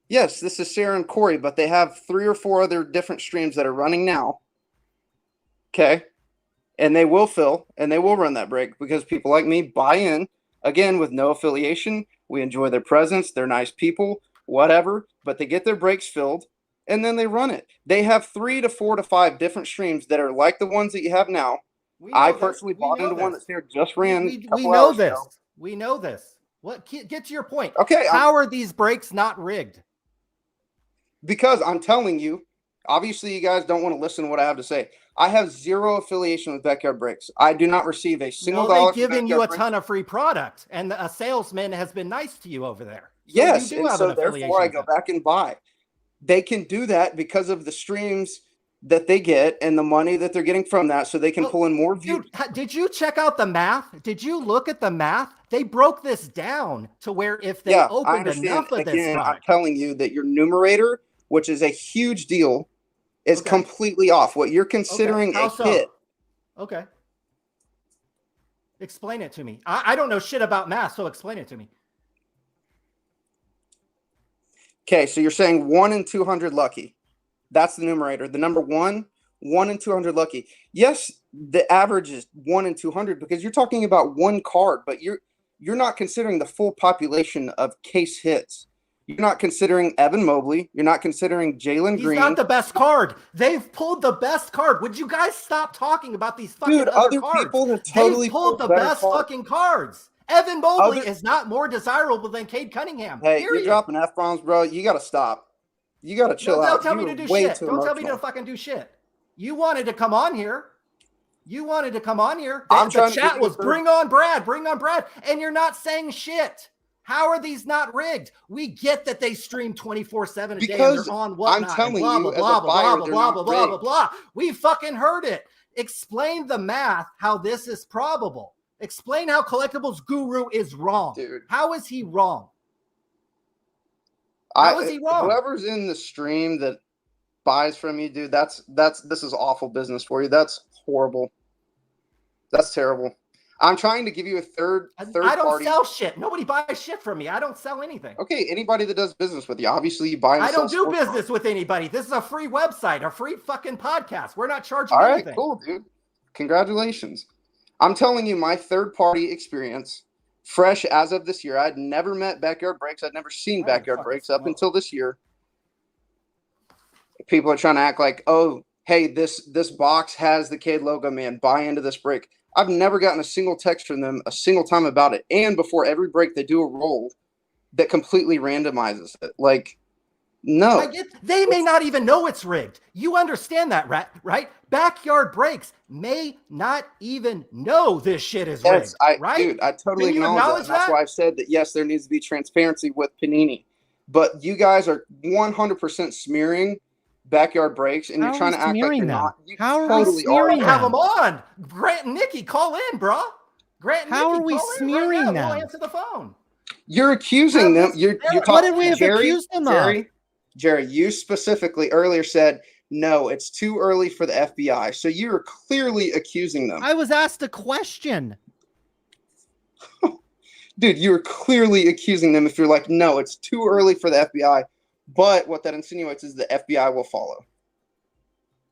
Yes, this is Sarah and Corey, but they have 3 or 4 other different streams that are running now. Okay. And they will fill and they will run that break because people like me buy in, again, with no affiliation. We enjoy their presence. They're nice people, whatever, but they get their breaks filled and then they run it. They have 3 to 4 to 5 different streams that are like the ones that you have now. I personally bought into one that Sarah just ran. We know this. We know this. What? Get to your point. Okay. How are these breaks not rigged? Because I'm telling you, obviously you guys don't want to listen to what I have to say. I have zero affiliation with Backyard Breaks. I do not receive a single dollar. They're giving you a ton of free product, and a salesman has been nice to you over there. So yes, and so therefore I go back and buy. They can do that because of the streams that they get and the money that they're getting from that, so they can pull in more views. Dude, did you check out the math? Did you look at the math? They broke this down to where if they opened enough of this product. I'm telling you that your numerator, which is a huge deal, is completely off. What you're considering a hit. Okay. Explain it to me. I don't know shit about math, so explain it to me. Okay, so you're saying 1 in 200 lucky. That's the numerator. The number 1 in 200 lucky. Yes, the average is 1 in 200 because you're talking about one card, but you're not considering the full population of case hits. You're not considering Evan Mobley. You're not considering Jalen Green. He's not the best card. They've pulled the best card. Would you guys stop talking about these fucking other cards? People have totally They've pulled the best fucking cards. Evan Mobley is not more desirable than Cade Cunningham. Hey, period. you're dropping F-bombs, bro. You got to stop. You got to chill out. Don't tell me to do shit. Don't tell me to fucking do shit. You wanted to come on here. The chat was bring on Brad, and you're not saying shit. How are these not rigged? We get that they stream 24/7 a day and they're on whatnot. I'm telling blah, you, blah, as blah, a blah, buyer, blah, they're blah, not blah, blah, blah, rigged. blah. We fucking heard it. Explain the math, how this is probable. Explain how Collectibles Guru is wrong. Dude. How is he wrong? How is he wrong? Whoever's in the stream that buys from you, dude, this is awful business for you. That's horrible. That's terrible. I'm trying to give you a third I don't party. sell shit. Nobody buys shit from me. I don't sell anything. Okay, anybody that does business with you, obviously you buy and I sell don't do sports business cards. with anybody. This is a free website, a free fucking podcast. We're not charging All right, anything. cool, dude. Congratulations. I'm telling you my third-party experience, fresh as of this year. I'd never met Backyard Breaks. I'd never seen Backyard Breaks up until this year. People are trying to act like, oh, hey, this box has the Cade logo, man. Buy into this break. I've never gotten a single text from them a single time about it. And before every break, they do a roll that completely randomizes it. Like, no. They may not even know it's rigged. You understand that, right? Backyard Breaks may not even know this shit is rigged, right? Dude, I totally Can you acknowledge that. That's why I've said that, yes, there needs to be transparency with Panini. But you guys are 100% smearing Backyard Breaks, and you're trying to act like you're not. You totally are. Have them on. Grant and Nikki, call in, bro. Grant and How Nikki, are we call in smearing right now. them? We'll answer the phone. You're accusing them. You're What talking. did we have accused them of? Jerry, you specifically earlier said, no, it's too early for the FBI. So you're clearly accusing them. I was asked a question. Dude, you're clearly accusing them if you're like, no, it's too early for the FBI. But what that insinuates is the FBI will follow.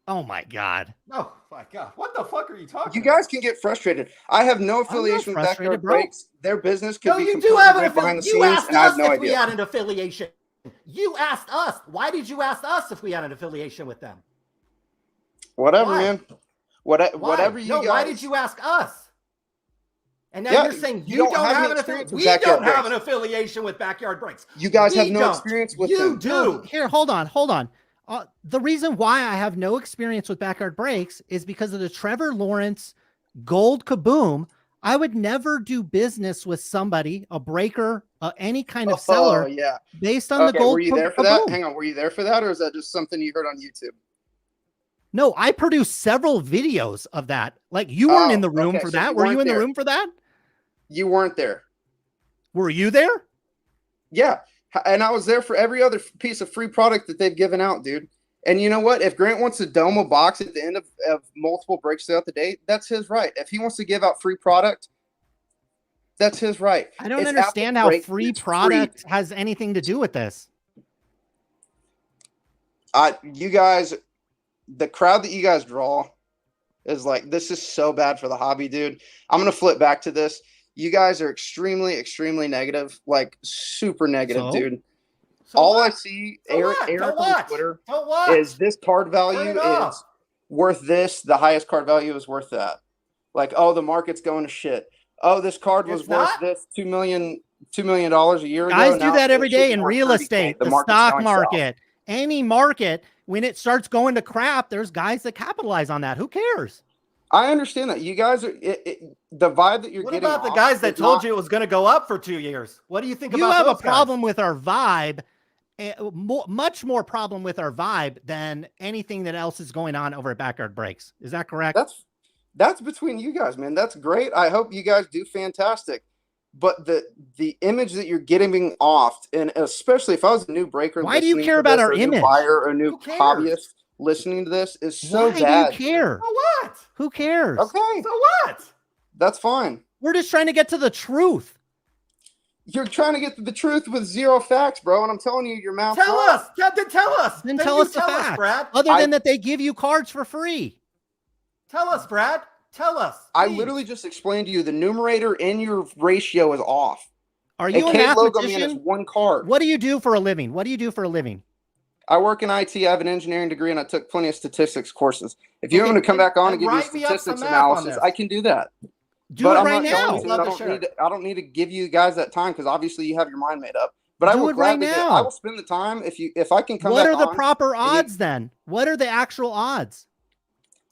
Oh my God. Oh my God. What the fuck are you talking You guys can get frustrated. I have no affiliation with Backyard Breaks. Their business could be you do completely have an rigged behind the affiliation. You scenes, asked and I have us no if we idea. had an affiliation. You asked us. Why did you ask us if we had an affiliation with them? Whatever, Why? man. Why? Whatever you no, guys. why did you ask us? And now Yeah, you're saying you you don't don't have have any an experience affiliation. with We Backyard don't have Breaks. an affiliation with Backyard Breaks. You guys have We no don't. experience with you them. do. Here, hold on. The reason why I have no experience with Backyard Breaks is because of the Trevor Lawrence gold kaboom. I would never do business with somebody, a breaker, any kind of seller, yeah, based on the gold. Were you there for that? Hang on, were you there for that, or is that just something you heard on YouTube? No, I produced several videos of that. Like you weren't in the room for that. Were you in the room for that? You weren't there. Were you there? Yeah, and I was there for every other piece of free product that they've given out, dude. And you know what? If Grant wants to dome a box at the end of multiple breaks throughout the day, that's his right. If he wants to give out free product, that's his right. I don't It's understand Apple how Break, free it's product has anything to do with this. You guys, the crowd that you guys draw is like, this is so bad for the hobby, dude. I'm going to flip back to this. You guys are extremely, extremely negative, like super negative, dude. All I see, Eric on Twitter, is this card value is worth this. The highest card value is worth that. Like, oh, the market's going to shit. Oh, this card was worth this $2 million a year ago. Guys do that every day in real estate, the stock market, any market. When it starts going to crap, there's guys that capitalize on that. Who cares? I understand that. You guys are the vibe that you're What getting. about the guys that told you it was going to go up for 2 years? What do you think about those guys? You have a problem with our vibe. Much more problem with our vibe than anything that else is going on over at Backyard Breaks. Is that correct? That's between you guys, man. That's great. I hope you guys do fantastic. But the image that you're getting off, and especially if I was a new breaker, why do you care about our image? Buyer or a new hobbyist listening to this is so bad. Why do you care? So what? Who cares? Okay. So what? That's fine. We're just trying to get to the truth. You're trying to get to the truth with zero facts, bro. And I'm telling you, your mouth. Tell us. Then tell us. Then tell us the facts, Brad. Other than that, they give you cards for free. Tell us, Brad. Tell us. I literally just explained to you the numerator in your ratio is off. Are you a K logo man mathematician? is one card. What do you do for a living? What do you do for a living? I work in IT. I have an engineering degree, and I took plenty of statistics courses. If you want me to come back on and give you statistics analysis, I can do that. Do it right now. I don't need to give you guys that time because obviously you have your mind made up. But I will gladly do it. I will spend the time if I can come back on. What are the proper odds then? What are the actual odds?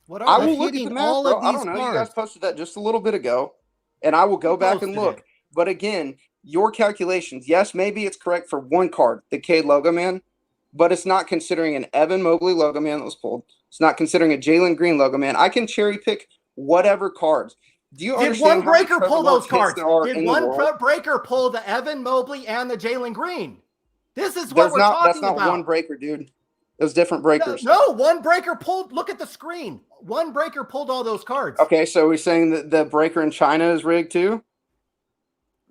I will look at the math, bro. I don't know. You guys posted that just a little bit ago, and I will go back and look. But again, your calculations, yes, maybe it's correct for one card, the K logo man, but it's not considering an Evan Mobley logo man that was pulled. It's not considering a Jalen Green logo man. I can cherry pick whatever cards. Do you understand? Did one breaker pull those cards? Did one breaker pull the Evan Mobley and the Jalen Green? This is what we're talking about. That's not one breaker, dude. It was different breakers. No, one breaker pulled. Look at the screen. One breaker pulled all those cards. Okay, so we're saying that the breaker in China is rigged too?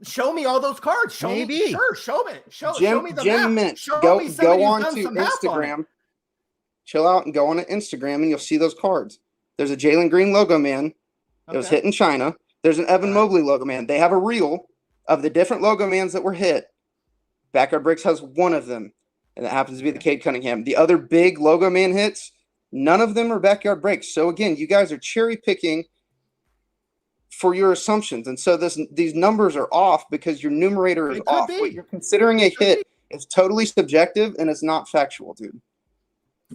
Show me all those cards. Show me. Sure, show me. Show me the Jim map. Mint, Show go me somebody on who's to done some math on it. Instagram. Chill out and go on to Instagram and you'll see those cards. There's a Jalen Green logo man that was hit in China. There's an Evan Mobley logo man. They have a reel of the different logo mans that were hit. Backyard Breaks has one of them, and that happens to be the Cade Cunningham. The other big logo man hits, none of them are Backyard Breaks. So again, you guys are cherry picking for your assumptions, and so these numbers are off because your numerator is off. What you're considering a hit is totally subjective and it's not factual, dude.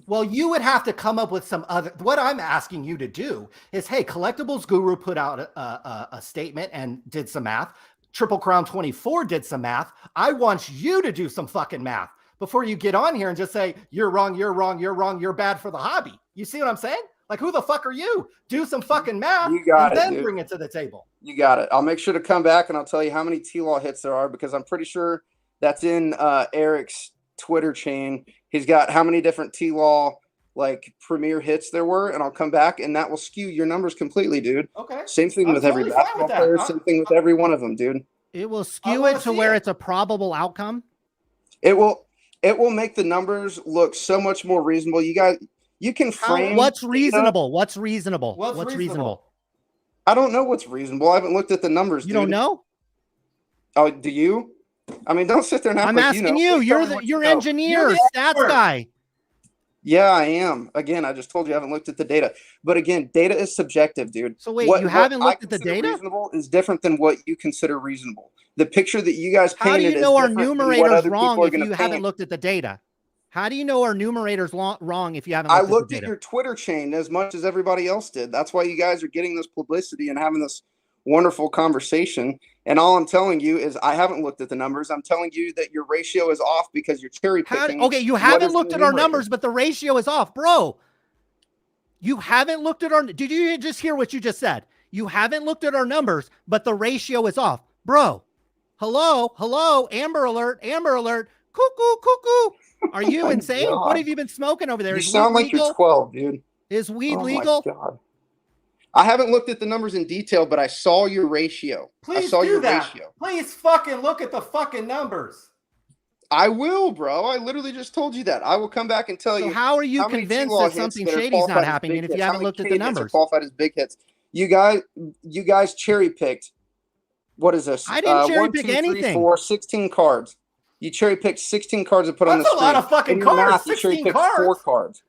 Well, you would have to come up with some other. What I'm asking you to do is, hey, Collectibles Guru put out a statement and did some math. Triple Crown 24 did some math. I want you to do some fucking math before you get on here and just say, you're wrong, you're wrong, you're wrong, you're bad for the hobby. You see what I'm saying? Like, who the fuck are you? Do some fucking math and then bring it to the table. You got it. I'll make sure to come back and I'll tell you how many T-Law hits there are because I'm pretty sure that's in Eric's Twitter chain. He's got how many different T-Law like premier hits there were, and I'll come back and that will skew your numbers completely, dude. Okay. Same thing with every basketball player, same thing with every one of them, dude. It will skew it to where it's a probable outcome. It will make the numbers look so much more reasonable. You guys, you can frame what's reasonable. What's reasonable? What's reasonable? I don't know what's reasonable. I haven't looked at the numbers. You don't know? Oh, do you? I mean, don't sit there and act I'm like asking you know. You're your engineer, stats guy. Yeah, I am. Again, I just told you I haven't looked at the data. But again, data is subjective, dude. So wait, you haven't looked at the data? Reasonable is different than what you consider reasonable. The picture that you guys painted. How do you know our numerator's wrong if you haven't haven't looked at the data? How do you know our numerator's wrong if you haven't looked at the data? I looked at your Twitter chain as much as everybody else did. That's why you guys are getting this publicity and having this wonderful conversation. And all I'm telling you is I haven't looked at the numbers. I'm telling you that your ratio is off because you're cherry picking. Okay, you haven't looked at our numbers, but the ratio is off, bro. You haven't looked at our. Did you just hear what you just said? You haven't looked at our numbers, but the ratio is off, bro. Hello, Amber Alert, cuckoo, cuckoo. Are you insane? God. What have you been smoking over there? You sound like you're 12, dude. Is weed legal? My God. I haven't looked at the numbers in detail, but I saw your ratio. Please I saw do your that. ratio. Please fucking look at the fucking numbers. I will, bro. I literally just told you that. I will come back and tell you. How are you convinced that something shady's not happening if you haven't looked at the numbers? Qualified as big hits. You guys cherry picked. What is this? I didn't cherry pick anything. 16 cards. You cherry picked 16 cards and put on the screen. That's a lot of fucking cards. 16 cards. 4 cards.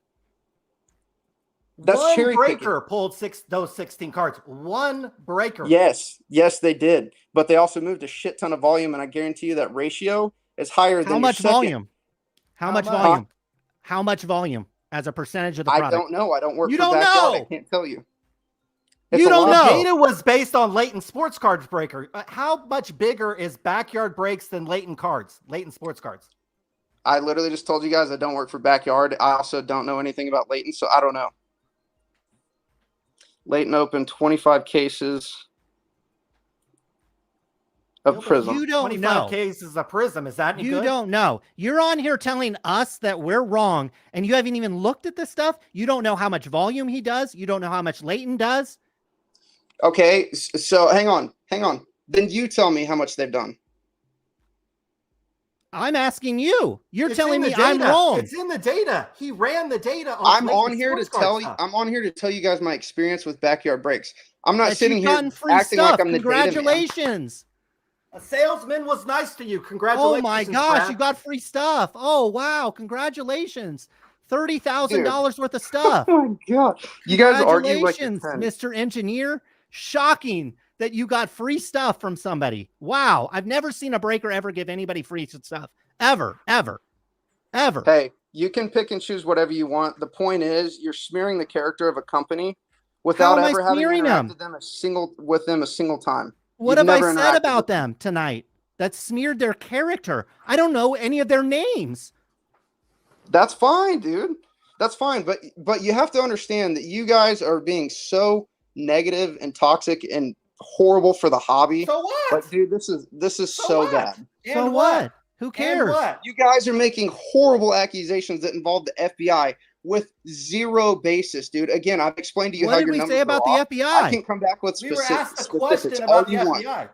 That's one cherry breaker picking. pulled those 16 cards. One breaker. Yes, they did. But they also moved a shit ton of volume, and I guarantee you that ratio is higher than how much volume? How much volume? How much volume as a percentage of the product? I don't know. I don't work. You for don't Backyard. know. I can't tell you. You don't know. Data was based on Leighton Sports Cards breaker. How much bigger is Backyard Breaks than Leighton Cards? Leighton Sports Cards. I literally just told you guys I don't work for Backyard. I also don't know anything about Leighton, so I don't know. Leighton opened 25 cases of Prism. You don't 25 know. cases of Prism. Is that any You good? don't know. You're on here telling us that we're wrong, and you haven't even looked at this stuff. You don't know how much volume he does. You don't know how much Leighton does. Okay, so hang on. Then you tell me how much they've done. I'm asking you. You're It's telling in the me I'm data. wrong. It's in the data. He ran the data. I'm Clayton's on here to sports card tell you. stuff. I'm on here to tell you guys my experience with Backyard Breaks. I'm not That sitting you've here gotten free acting stuff. like I'm the data man. Congratulations. A salesman was nice to you. Oh Congratulations. my gosh, Brad. you got free stuff. Oh wow, congratulations. $30,000 worth of stuff. Oh my god. You guys argue like Congratulations, a 10. Mr. Engineer. Shocking that you got free stuff from somebody. Wow. I've never seen a breaker ever give anybody free stuff. Ever. Hey, you can pick and choose whatever you want. The point is you're smearing the character of a company without How am I ever having smearing interacted them? with them a single time. What You've have I never said interacted about with them tonight that smeared their character? I don't know any of their names. That's fine, dude. That's fine. But you have to understand that you guys are being so negative and toxic and horrible for the hobby. So what? But dude, this is so bad. And So what? Who And cares? what? You guys are making horrible accusations that involve the FBI with zero basis, dude. Again, I've explained to you What how did your we numbers say about are the off. FBI? I can come back with We were specifics. asked a question all about the you want. FBI.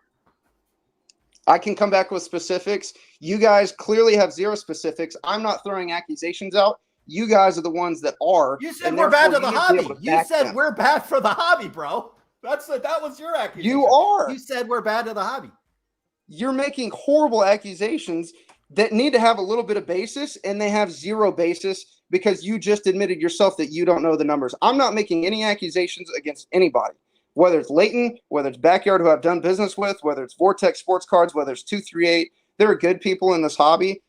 I can come back with specifics. You guys clearly have zero specifics. I'm not throwing accusations out. You guys are the ones that are. You said and we're bad to therefore the you need to be hobby. able to You back said them. we're bad for the hobby, bro. That was your accusation. You are. You said we're bad to the hobby. You're making horrible accusations that need to have a little bit of basis, and they have zero basis because you just admitted yourself that you don't know the numbers. I'm not making any accusations against anybody, whether it's Leighton, whether it's Backyard, who I've done business with, whether it's Vortex Sports Cards, whether it's 238. There are good people in this hobby.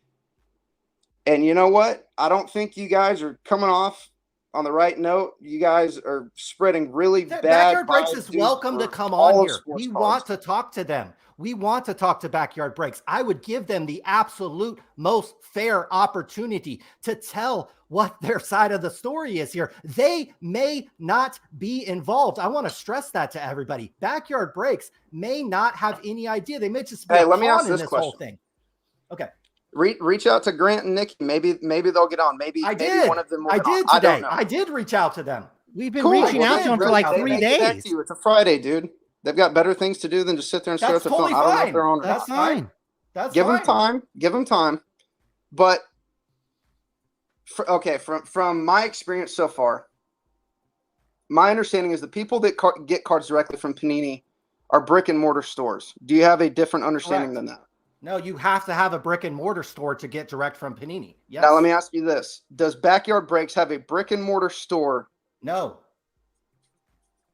And you know what? I don't think you guys are coming off on the right note. You guys are spreading really bad. Backyard Breaks vibes, is dude, welcome to for come all on of here. sports We cards. want to talk to them. We want to talk to Backyard Breaks. I would give them the absolute most fair opportunity to tell what their side of the story is here. They may not be involved. I want to stress that to everybody. Backyard Breaks may not have any idea. They may just be Hey, a let me pawn ask in this this whole question. thing. Okay. Reach out to Grant and Nikki. Maybe they'll get on. Maybe one of them will get on. I don't know. I did reach out to them. We've been Cool. reaching Well, out to them for like they 3 may get back days. to you. It's a Friday, dude. They've got better things to do than just sit there and stare at That's the totally phone. I don't know if fine. they're on or That's not. fine. That's Give fine. them time. Give them time. But from my experience so far, my understanding is the people that get cards directly from Panini are brick and mortar stores. Do you have a different understanding Correct. than that? No, you have to have a brick and mortar store to get direct from Panini. Yes. Now let me ask you this: does Backyard Breaks have a brick and mortar store? No.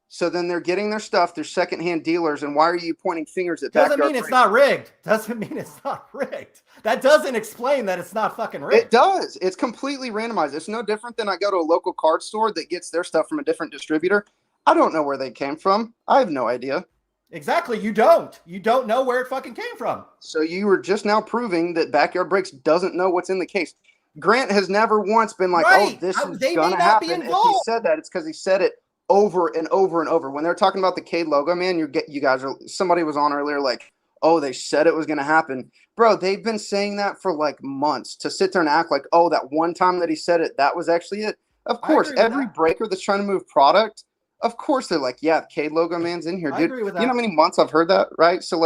So then they're getting their stuff. They're secondhand dealers, and why are you pointing fingers at Doesn't Backyard mean it's Breaks? not rigged. Doesn't mean it's not rigged. That doesn't explain that it's not fucking rigged. It does. It's completely randomized. It's no different than I go to a local card store that gets their stuff from a different distributor. I don't know where they came from. I have no idea. Exactly. You don't. You don't know where it fucking came from. So you were just now proving that Backyard Breaks doesn't know what's in the case. Grant has never once been like, Right. "Oh, this is They may gonna not be happen." If he involved. said that, it's because he said it over and over and over. When they're talking about the Cade logo, man, you guys are. Somebody was on earlier, like, "Oh, they said it was gonna happen." Bro, they've been saying that for like months. To sit there and act like, "Oh, that one time that he said it, that was actually it." Of course, agree with every that. breaker that's trying to move product, of course they're like, "Yeah, the Cade logo man's in here, I dude." agree with You know that. how many months I've heard that, right? So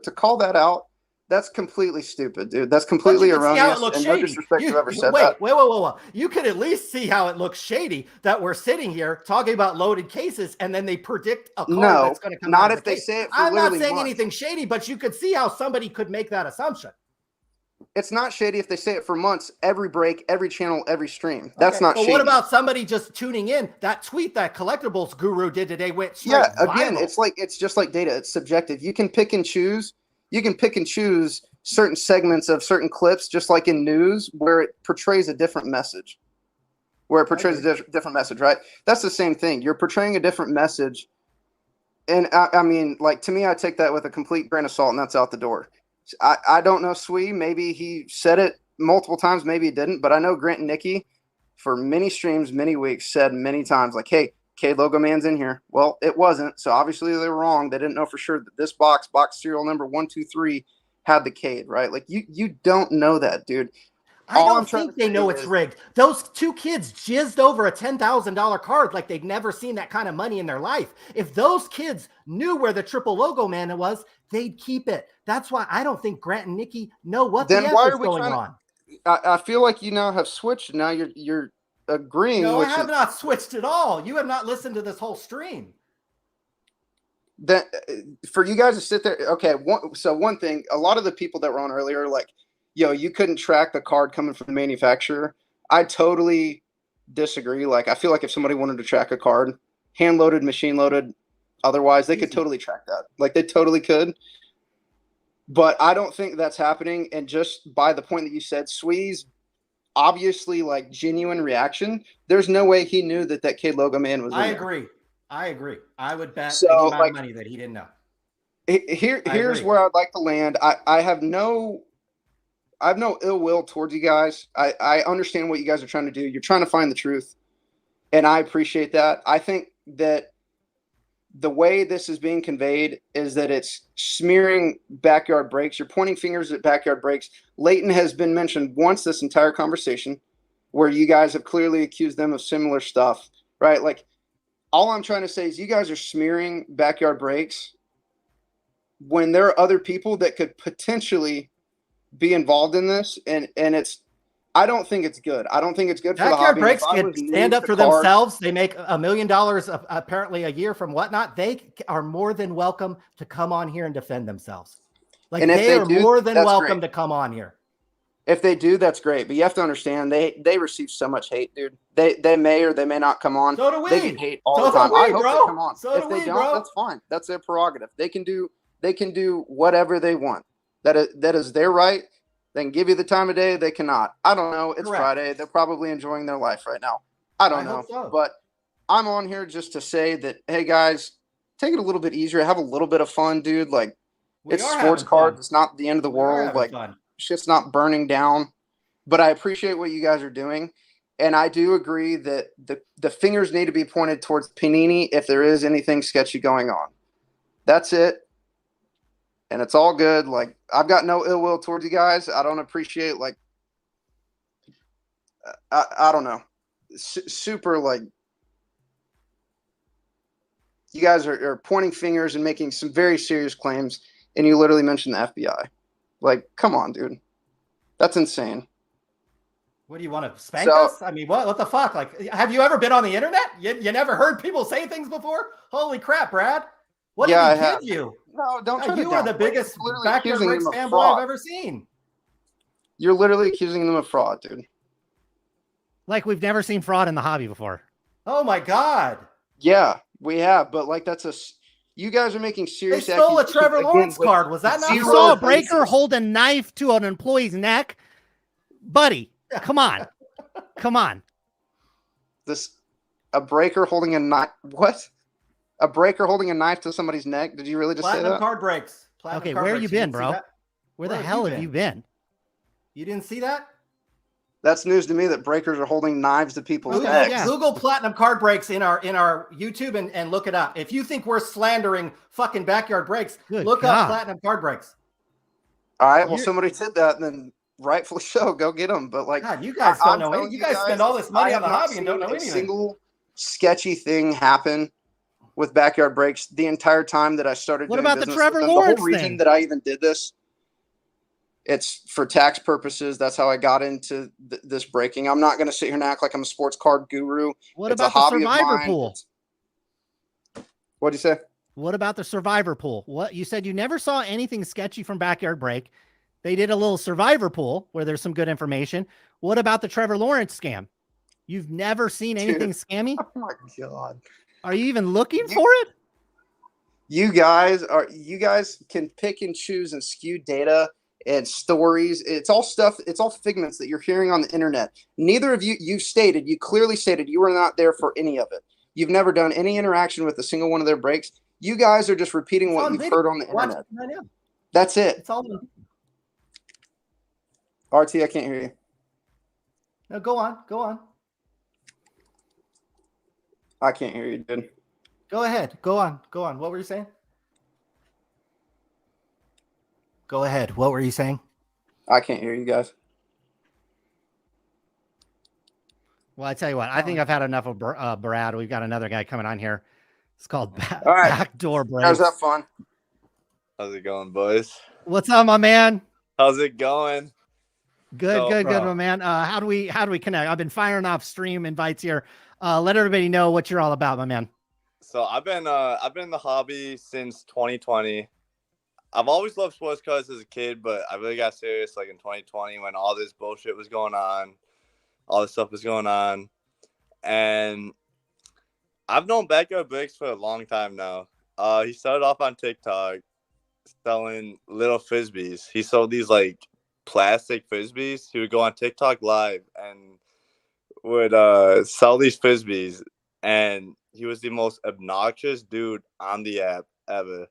to call that out, that's completely stupid, dude. That's completely But you can see how erroneous, it looks and no shady. disrespect to whoever said wait, that. wait. You can at least see how it looks shady that we're sitting here talking about loaded cases and then they predict a card No, that's going to come not out of if the they case. say it for I'm not literally saying months. anything shady, but you could see how somebody could make that assumption. It's not shady if they say it for months, every break, every channel, every stream. That's Okay, not but shady. what about somebody just tuning in? That tweet that collectibles guru did today went straight Yeah, again, viral. it's just like data. It's subjective. You can pick and choose. You can pick and choose certain segments of certain clips, just like in news, where it portrays a different message. Different message, right? That's the same thing. You're portraying a different message. And I mean, like, to me, I take that with a complete grain of salt, and that's out the door. I don't know Swee. Maybe he said it multiple times. Maybe he didn't. But I know Grant and Nikki, for many streams, many weeks, said many times, like, "Hey, Cade logo man's in here." Well, it wasn't. So obviously they were wrong. They didn't know for sure that this box serial number 123, had the Cade, right? Like, you don't know that, dude. I don't think they know it's rigged. Those two kids jizzed over a $10,000 card like they've never seen that kind of money in their life. If those kids knew where the triple logo man was, they'd keep it. That's why I don't think Grant and Nikki know what the F is going on. I feel like you now have switched. Now you're agreeing. No, I have not switched at all. You have not listened to this whole stream. That for you guys to sit there. Okay. One thing, a lot of the people that were on earlier, like, yo, you couldn't track the card coming from the manufacturer. I totally disagree. Like, I feel like if somebody wanted to track a card, hand loaded, machine loaded, otherwise, they could totally track that. Like, they totally could. But I don't think that's happening. And just by the point that you said, Swee's obviously like genuine reaction. There's no way he knew that Kid Logo Man was. I agree. I would bet any amount of money that he didn't know. Here's where I'd like to land. I have no ill will towards you guys. I understand what you guys are trying to do. You're trying to find the truth, and I appreciate that. I think that the way this is being conveyed is that it's smearing Backyard Breaks. You're pointing fingers at Backyard Breaks. Leighton has been mentioned once this entire conversation where you guys have clearly accused them of similar stuff, right? Like, all I'm trying to say is you guys are smearing Backyard Breaks when there are other people that could potentially be involved in this. And I don't think it's good. I don't think it's good for the hobby. Breaks can stand up for themselves. They make $1 million apparently a year from whatnot. They are more than welcome to come on here and defend themselves. Like, they are more than welcome to come on here. If they do, that's great. But you have to understand, they receive so much hate, dude. They may or they may not come on. So do we. They get hate all the time. I hope they come on. If they don't, that's fine. That's their prerogative. They can do whatever they want. That is their right. They can give you the time of day. They cannot. I don't know. It's Friday. They're probably enjoying their life right now. I don't know. So. But I'm on here just to say that, hey, guys, take it a little bit easier. Have a little bit of fun, dude. Like, it's sports cards. It's not the end of the world. Like, shit's not burning down. But I appreciate what you guys are doing. And I do agree that the fingers need to be pointed towards Panini if there is anything sketchy going on. That's it. And it's all good. Like, I've got no ill will towards you guys. I don't appreciate, like, I don't know. Super, like, you guys are pointing fingers and making some very serious claims, and you literally mentioned the FBI. Like, come on, dude. That's insane. What do you want to spank us? I mean, what the fuck? Like, have you ever been on the internet? You never heard people say things before? Holy crap, Brad. What did he give you? No, don't try to You are the biggest Backyard Breaks fanboy I've ever seen. You're literally accusing them of fraud, dude. Like, we've never seen fraud in the hobby before. Oh my God. Yeah, we have, but like, you guys are making serious. They stole a Trevor Lawrence card. Was that not? You saw a breaker hold a knife to an employee's neck, buddy. Come on, come on. A breaker holding a knife. What? A breaker holding a knife to somebody's neck? Did you really just say that? Card breaks. Okay, where have you been, bro? Where the hell have you been? You didn't see that? That's news to me that breakers are holding knives to people's necks. Yeah. Google Platinum Card Breaks in our YouTube and look it up. If you think we're slandering fucking Backyard Breaks, look up Platinum Card Breaks. All right, well, somebody said that, and then rightfully so, go get them. But like, God, you guys don't know anything. You guys spend all this money on the hobby and don't know anything. Single sketchy thing happen with Backyard Breaks the entire time that I started. What about the Trevor Lawrence thing? The whole reason that I even did this, it's for tax purposes. That's how I got into this breaking. I'm not going to sit here and act like I'm a sports card guru. What about the survivor pool? What'd you say? What about the survivor pool? What you said you never saw anything sketchy from Backyard Break. They did a little survivor pool where there's some good information. What about the Trevor Lawrence scam? You've never seen anything scammy? Oh my God. Are you even looking for it? You guys can pick and choose and skew data and stories. It's all stuff. It's all figments that you're hearing on the internet. Neither of you clearly stated you were not there for any of it. You've never done any interaction with a single one of their breaks. You guys are just repeating what you've heard on the internet. That's it. It's all. RT, I can't hear you. No, go on. Go on. I can't hear you, dude. Go ahead. Go on. Go on. What were you saying? Go ahead. What were you saying? I can't hear you guys. Well, I tell you what, I think I've had enough of Brad. We've got another guy coming on here. It's called All right. Backdoor Breaks. How's that fun? How's it going, boys? What's up, my man? How's it going? Good, good, my man. How do we connect? I've been firing off stream invites here. Let everybody know what you're all about, my man. So I've been in the hobby since 2020. I've always loved sports cards as a kid, but I really got serious like in 2020 when all this bullshit was going on, all this stuff was going on, and I've known Backdoor Breaks for a long time now. He started off on TikTok selling little frisbees. He sold these like plastic frisbees. He would go on TikTok live and would sell these frisbees, and he was the most obnoxious dude on the app ever.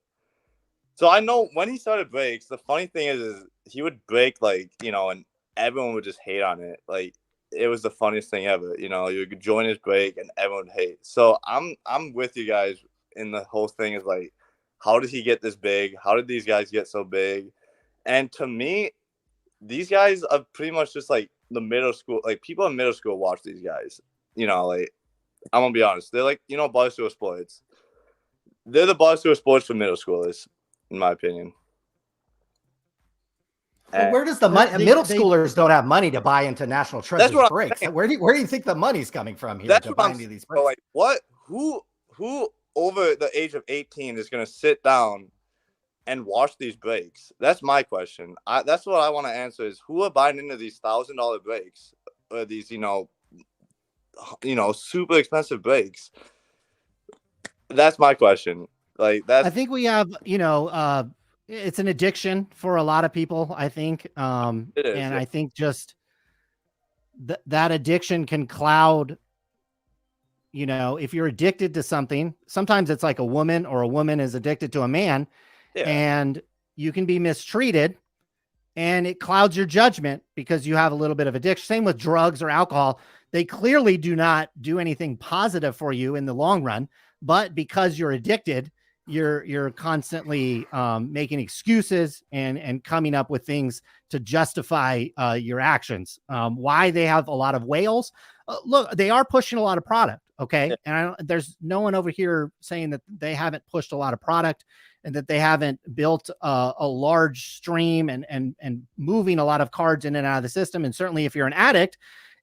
So I know when he started breaks, the funny thing is he would break like, you know, and everyone would just hate on it. Like it was the funniest thing ever. You know, you could join his break and everyone would hate. So I'm with you guys in the whole thing is like, how did he get this big? How did these guys get so big? And to me, these guys are pretty much just like the middle school, like people in middle school watch these guys. You know, like I'm gonna be honest, they're like, you know, Barstool Sports. They're the Barstool Sports for middle schoolers, in my opinion. Well, where does the money? Middle schoolers don't have money to buy into National Treasures breaks. Where do you think the money's coming from here to buy into these breaks? Like, what? Who over the age of 18 is gonna sit down and watch these breaks? That's my question. That's what I want to answer is who are buying into these $1,000 breaks or these, you know, super expensive breaks? That's my question. Like that. I think we have, it's an addiction for a lot of people, I think. It is, and I think just that addiction can cloud, if you're addicted to something, sometimes it's like a woman or a woman is addicted to a man. Yeah. And you can be mistreated and it clouds your judgment because you have a little bit of addiction. Same with drugs or alcohol. They clearly do not do anything positive for you in the long run, but because you're addicted, you're constantly making excuses and coming up with things to justify your actions. Why they have a lot of whales. Look, they are pushing a lot of product. Okay. And there's no one over here saying that they haven't pushed a lot of product and that they haven't built a large stream and moving a lot of cards in and out of the system. And certainly if you're an addict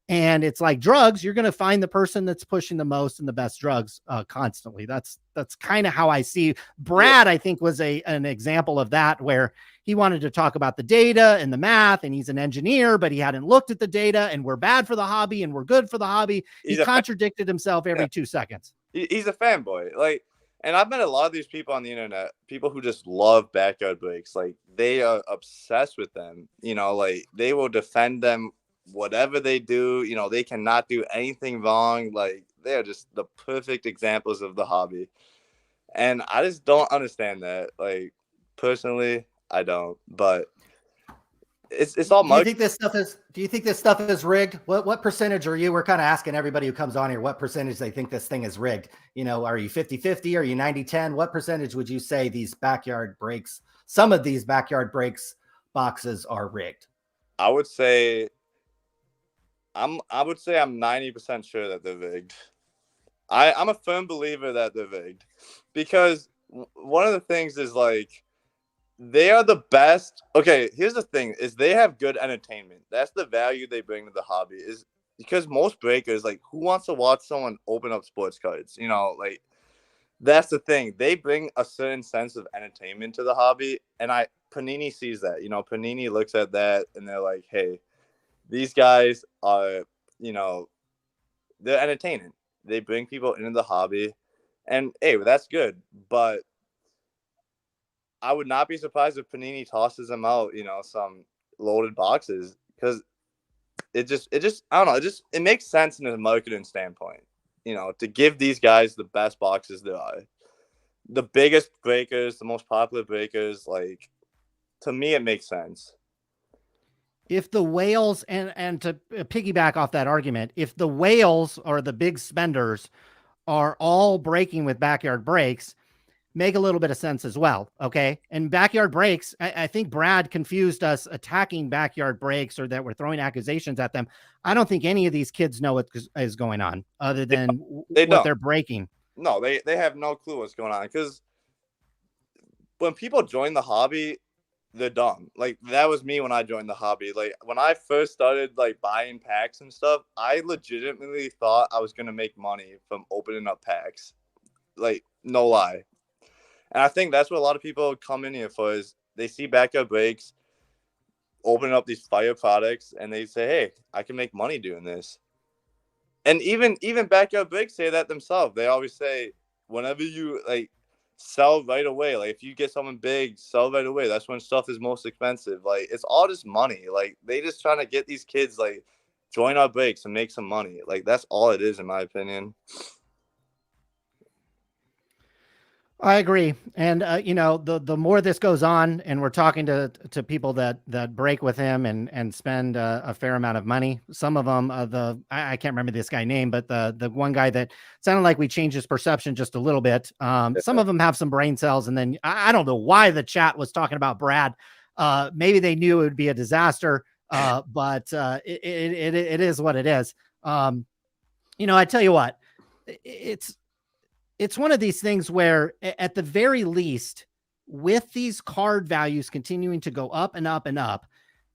and it's like drugs, you're going to find the person that's pushing the most and the best drugs constantly. That's kind of how I see Brad. I think was an example of that, where he wanted to talk about the data and the math, and he's an engineer, but he hadn't looked at the data, and we're bad for the hobby and we're good for the hobby. He contradicted himself every 2 seconds. He's a fanboy. Like, and I've met a lot of these people on the internet, people who just love Backyard Breaks. Like they are obsessed with them, like they will defend them, whatever they do, they cannot do anything wrong. Like they're just the perfect examples of the hobby. And I just don't understand that. Like personally, I don't, but it's all do you think this stuff is rigged? What percentage are you? We're kind of asking everybody who comes on here what percentage they think this thing is rigged. Are you 50-50? Are you 90-10? What percentage would you say these Backyard Breaks, some of these Backyard Breaks boxes are rigged? I would say I'm 90% sure that they're rigged. I'm a firm believer that they're rigged because one of the things is like they are the best. Okay, here's the thing is they have good entertainment. That's the value they bring to the hobby, is because most breakers, like, who wants to watch someone open up sports cards? Like that's the thing. They bring a certain sense of entertainment to the hobby, and Panini sees that. Panini looks at that and they're like, hey, these guys are, they're entertaining. They bring people into the hobby, and hey, that's good. But I would not be surprised if Panini tosses them out, some loaded boxes, because it just I don't know, it makes sense in a marketing standpoint, to give these guys the best boxes there are, the biggest breakers, the most popular breakers. Like, to me, it makes sense. If the whales, and to piggyback off that argument, if the whales or the big spenders are all breaking with Backyard Breaks, make a little bit of sense as well. Okay. And Backyard Breaks, I think Brad confused us attacking Backyard Breaks or that we're throwing accusations at them. I don't think any of these kids know what is going on other than what they're breaking. No, they have no clue what's going on, because when people join the hobby, they're dumb. Like, that was me when I joined the hobby. Like, when I first started like buying packs and stuff, I legitimately thought I was going to make money from opening up packs. Like, no lie. And I think that's what a lot of people come in here for, is they see Backyard Breaks opening up these fire products and they say, hey, I can make money doing this. And even Backyard Breaks say that themselves. They always say, whenever you like sell right away, like if you get something big, sell right away. That's when stuff is most expensive. Like, it's all just money. Like, they just trying to get these kids like join our breaks and make some money. Like, that's all it is, in my opinion. I agree. And, the more this goes on and we're talking to people that break with him and spend a fair amount of money. Some of them, I can't remember this guy's name, but the one guy that sounded like we changed his perception just a little bit. Some of them have some brain cells. And then I don't know why the chat was talking about Brad. Maybe they knew it would be a disaster, but it is what it is. I tell you what, it's one of these things where at the very least, with these card values continuing to go up and up and up,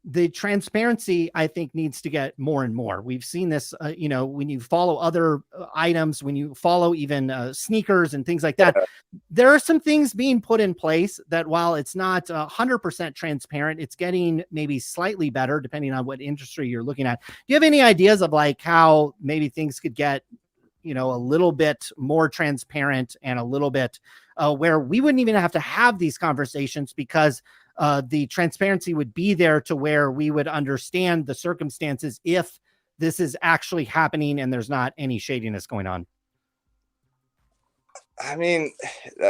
the transparency, I think, needs to get more and more. We've seen this, when you follow other items, when you follow even sneakers and things like that, there are some things being put in place that while it's not 100% transparent, it's getting maybe slightly better depending on what industry you're looking at. Do you have any ideas of like how maybe things could get a little bit more transparent and a little bit where we wouldn't even have to have these conversations because the transparency would be there to where we would understand the circumstances if this is actually happening and there's not any shadiness going on? I mean,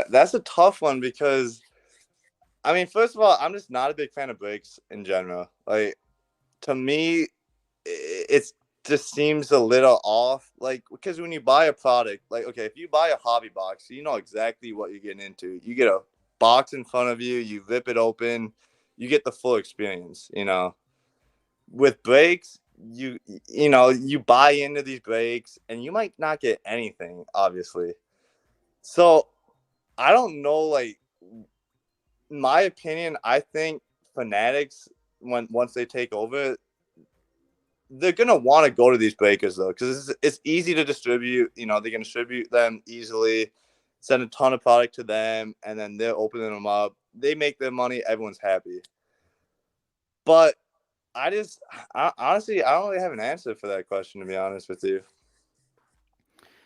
that's a tough one because, I mean, first of all, I'm just not a big fan of breaks in general. Like, to me, it's just seems a little off, like, because when you buy a product, like, okay, if you buy a hobby box, you know exactly what you're getting into. You get a box in front of you, you rip it open, you get the full experience. With breaks, you buy into these breaks and you might not get anything, obviously. So I don't know, like, in my opinion, I think Fanatics, once they take over, they're going to want to go to these breakers, though, because it's easy to distribute. They can distribute them easily, send a ton of product to them, and then they're opening them up. They make their money. Everyone's happy. But honestly, I don't really have an answer for that question, to be honest with you.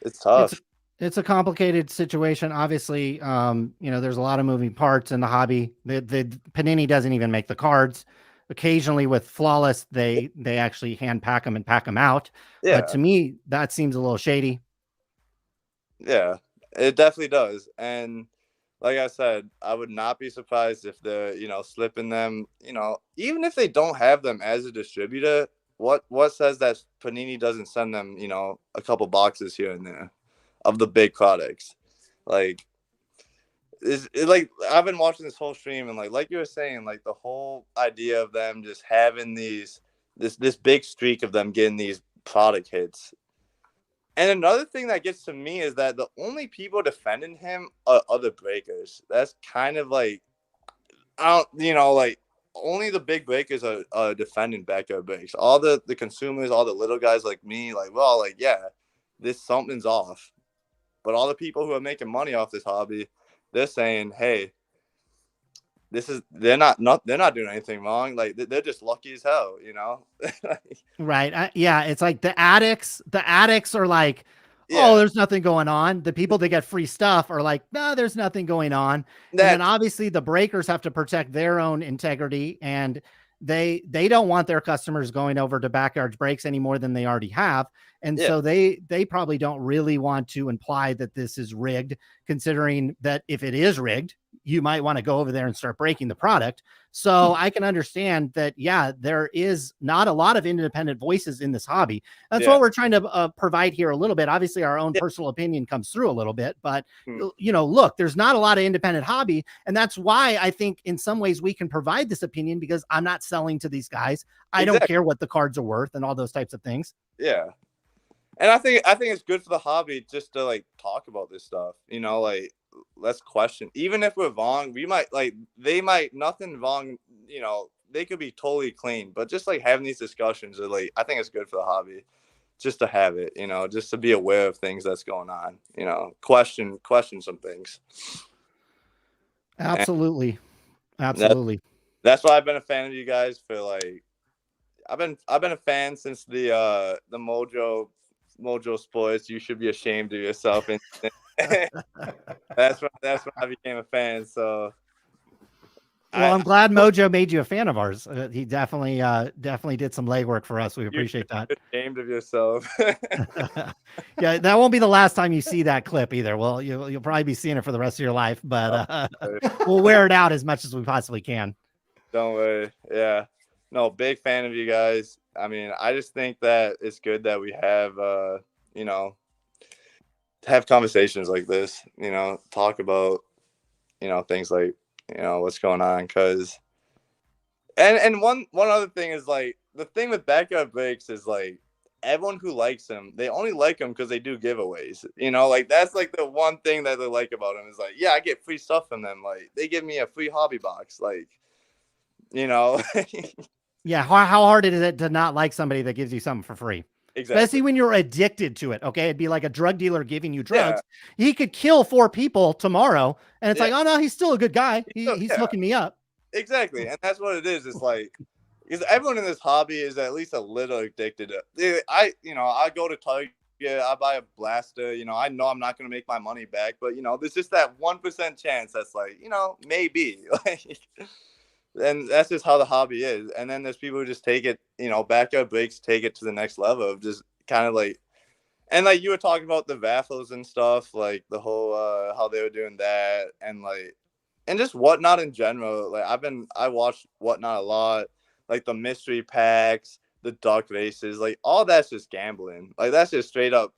It's tough. It's a complicated situation. Obviously, there's a lot of moving parts in the hobby. The Panini doesn't even make the cards. Occasionally with Flawless, they actually hand pack them and pack them out. Yeah. But to me, that seems a little shady. Yeah, it definitely does. And like I said, I would not be surprised if they're, slipping them, even if they don't have them as a distributor, what says that Panini doesn't send them, a couple boxes here and there of the big products? Like, like, I've been watching this whole stream, and like you were saying, like, the whole idea of them just having this big streak of them getting these product hits. And another thing that gets to me is that the only people defending him are other breakers. That's kind of like, like, only the big breakers are defending Backyard Breaks. All the consumers, all the little guys like me, like, well, like, yeah, something's off. But all the people who are making money off this hobby, they're saying, hey, they're not doing anything wrong. Like, they're just lucky as hell, Right. Yeah. It's like the addicts are like, oh, there's nothing going on. The people that get free stuff are like, no, there's nothing going on. And then obviously the breakers have to protect their own integrity, and they don't want their customers going over to Backyard Breaks any more than they already have. And so they probably don't really want to imply that this is rigged, considering that if it is rigged, you might want to go over there and start breaking the product. So I can understand that. Yeah, there is not a lot of independent voices in this hobby. That's what we're trying to provide here a little bit. Obviously our own personal opinion comes through a little bit, but you know, look, there's not a lot of independent hobby. And that's why I think in some ways we can provide this opinion, because I'm not selling to these guys. I don't care what the cards are worth and all those types of things. Yeah. And I think it's good for the hobby just to like talk about this stuff, you know, like let's question, even if we're wrong, we might like, they might nothing wrong, you know, they could be totally clean, but just like having these discussions are like, I think it's good for the hobby just to have it, you know, just to be aware of things that's going on, you know, question some things. Absolutely. Absolutely. That's why I've been a fan of you guys for like, I've been a fan since the Mojo Sports. You should be ashamed of yourself. And that's when I became a fan. So, well, I'm glad Mojo made you a fan of ours. He definitely did some legwork for us. We appreciate that. Ashamed of yourself. Yeah, that won't be the last time you see that clip either. Well, you'll probably be seeing it for the rest of your life, but we'll wear it out as much as we possibly can. Don't worry. Yeah. No, big fan of you guys. I mean, I just think that it's good that we have, you know, have conversations like this, you know, talk about, you know, things like, you know, what's going on. Cause, and one other thing is like, the thing with Backdoor Breaks is like, everyone who likes them, they only like them because they do giveaways, you know, like that's like the one thing that they like about them is like, yeah, I get free stuff from them. Like they give me a free hobby box, like, you know. Yeah, how hard is it to not like somebody that gives you something for free? Exactly. Especially when you're addicted to it. Okay, it'd be like a drug dealer giving you drugs. Yeah. He could kill 4 people tomorrow, and it's like, oh no, he's still a good guy. He's hooking me up. Exactly, and that's what it is. It's like, because everyone in this hobby is at least a little addicted. I go to Target, I buy a blaster. You know, I know I'm not going to make my money back, but you know, there's just that 1% chance that's like, you know, maybe like. And that's just how the hobby is. And then there's people who just take it, you know, Backdoor Breaks take it to the next level of just kind of like, and like you were talking about the raffles and stuff, like the whole, how they were doing that and like, and just Whatnot in general. Like I watched Whatnot a lot, like the mystery packs, the duck races, like all that's just gambling. Like that's just straight up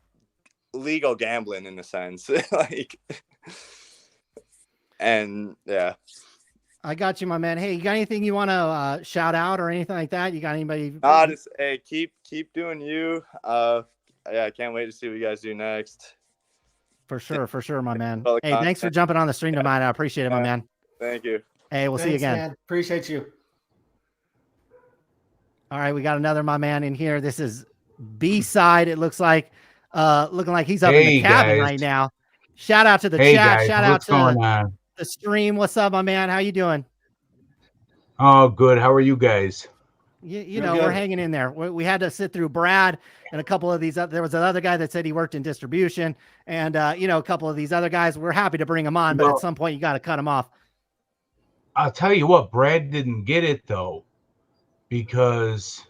legal gambling in a sense. Like, and yeah. I got you, my man. Hey, you got anything you want to shout out or anything like that? You got anybody? Just hey, keep doing you. Yeah, I can't wait to see what you guys do next. For sure, my man. Hey, thanks for jumping on the stream tonight. I appreciate it, my man. Thank you. Hey, we'll see you again. Man. Appreciate you. All right, we got another my man in here. This is B-Cide. It looks like looking like he's up in the cabin right now. Shout out to the chat. Guys, shout out to the stream. What's up, my man? How you doing? Oh, good. How are you guys? You know, we're hanging in there. We had to sit through Brad and a couple of these. There was another guy that said he worked in distribution, and you know, a couple of these other guys. We're happy to bring them on, but at some point you got to cut them off. I'll tell you what, Brad didn't get it though, because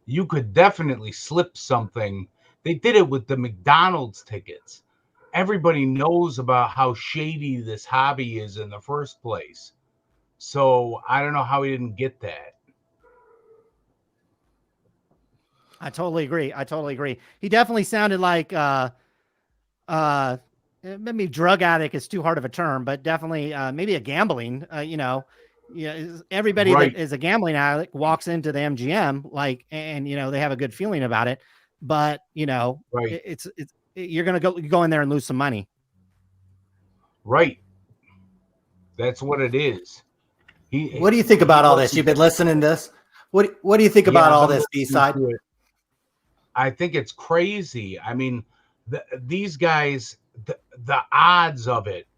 you could definitely slip something. They did it with the McDonald's tickets. Everybody knows about how shady this hobby is in the first place. So I don't know how he didn't get that. I totally agree. He definitely sounded like maybe drug addict is too hard of a term, but definitely maybe a gambling, you know, everybody that is a gambling addict walks into the MGM like, and you know, they have a good feeling about it, but you know, it's you're going to go in there and lose some money. Right. That's what it is. What do you think about all this? You've been listening to this. What do you think about all this, B-Cide? I think it's crazy. I mean, these guys, the odds of it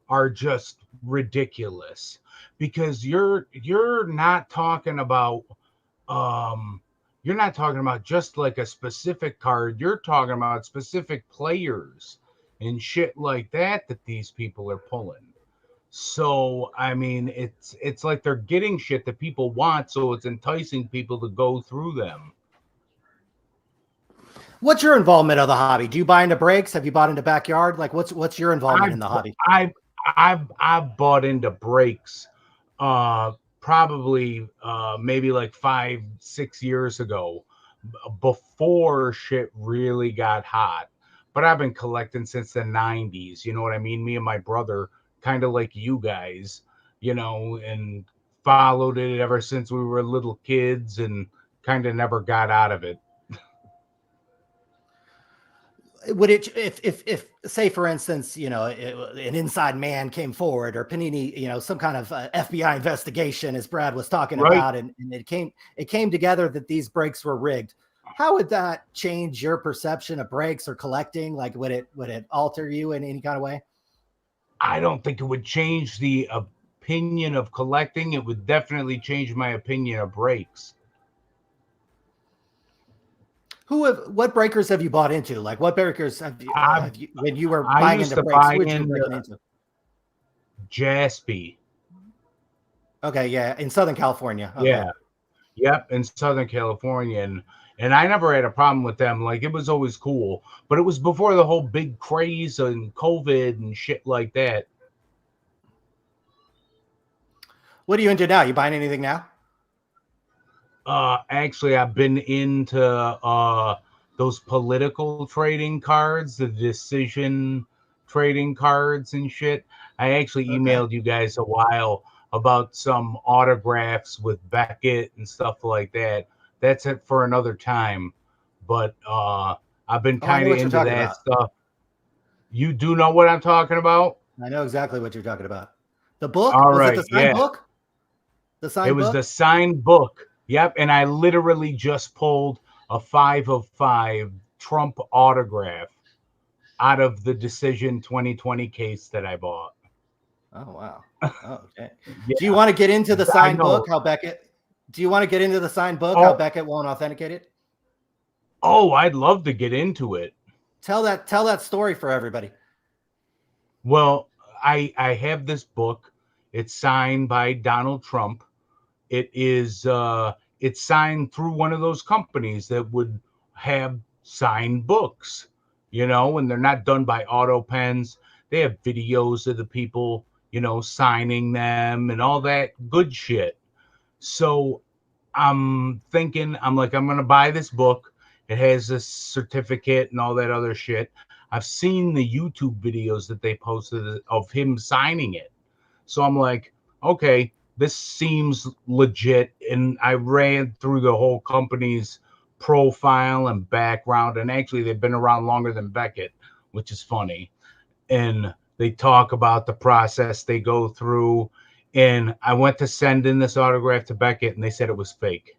are just ridiculous, because you're not talking about just like a specific card. You're talking about specific players and shit like that these people are pulling. So, I mean, it's like they're getting shit that people want, so it's enticing people to go through them. What's your involvement of the hobby? Do you buy into breaks? Have you bought into backyard? Like, what's your involvement in the hobby? I've bought into breaks probably maybe like 5-6 years ago, before shit really got hot. But I've been collecting since the 90s, you know what I mean? Me and my brother, kind of like you guys, and followed it ever since we were little kids and kind of never got out of it. Would it, if say for instance, an inside man came forward, or Panini, some kind of FBI investigation, as Brad was talking about, and it came together that these breaks were rigged, how would that change your perception of breaks or collecting? Like, would it alter you in any kind of way? I don't think it would change the opinion of collecting. It would definitely change my opinion of breaks. What breakers have you bought into? Like, what breakers have you when you were buying into breaks? Who were you breaking into? Jaspy. Okay, yeah, in Southern California. Okay. Yeah, yep, in Southern California, and I never had a problem with them. Like, it was always cool, but it was before the whole big craze and COVID and shit like that. What are you into now? You buying anything now? Actually, I've been into those political trading cards, the decision trading cards and shit. I actually emailed you guys a while about some autographs with Beckett and stuff like that. That's it for another time. But I've been kind of into that stuff. You do know what I'm talking about? I know exactly what you're talking about. The book? All was right, it the signed book? The signed book? It was the signed book. Yep, and I literally just pulled a 5 of 5 Trump autograph out of the Decision 2020 case that I bought. Oh, wow. Oh, okay. Yeah. Do you want to get into the signed book? How Beckett? Do you want to get into the signed book? How Beckett won't authenticate it? Oh, I'd love to get into it. Tell that story for everybody. Well, I have this book. It's signed by Donald Trump. It is it's signed through one of those companies that would have signed books, and they're not done by auto pens. They have videos of the people, signing them and all that good shit. So I'm thinking, I'm going to buy this book. It has a certificate and all that other shit. I've seen the YouTube videos that they posted of him signing it. So I'm like, okay, this seems legit. And I ran through the whole company's profile and background. And actually, they've been around longer than Beckett, which is funny. And they talk about the process they go through. And I went to send in this autograph to Beckett, and they said it was fake.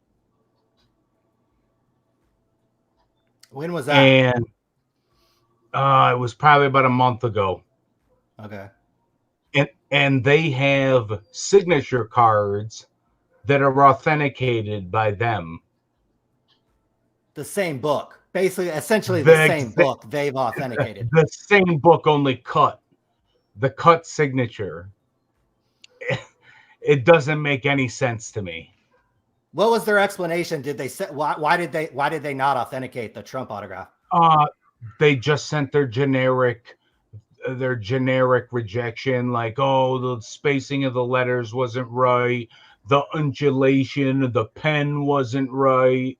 When was that? And it was probably about a month ago. Okay. And they have signature cards that are authenticated by them. The same book. Basically, essentially the same book they've authenticated. The same book, only cut. The cut signature. It doesn't make any sense to me. What was their explanation? Did they say why did they not authenticate the Trump autograph? They just sent their generic rejection, like, oh, the spacing of the letters wasn't right, the undulation of the pen wasn't right,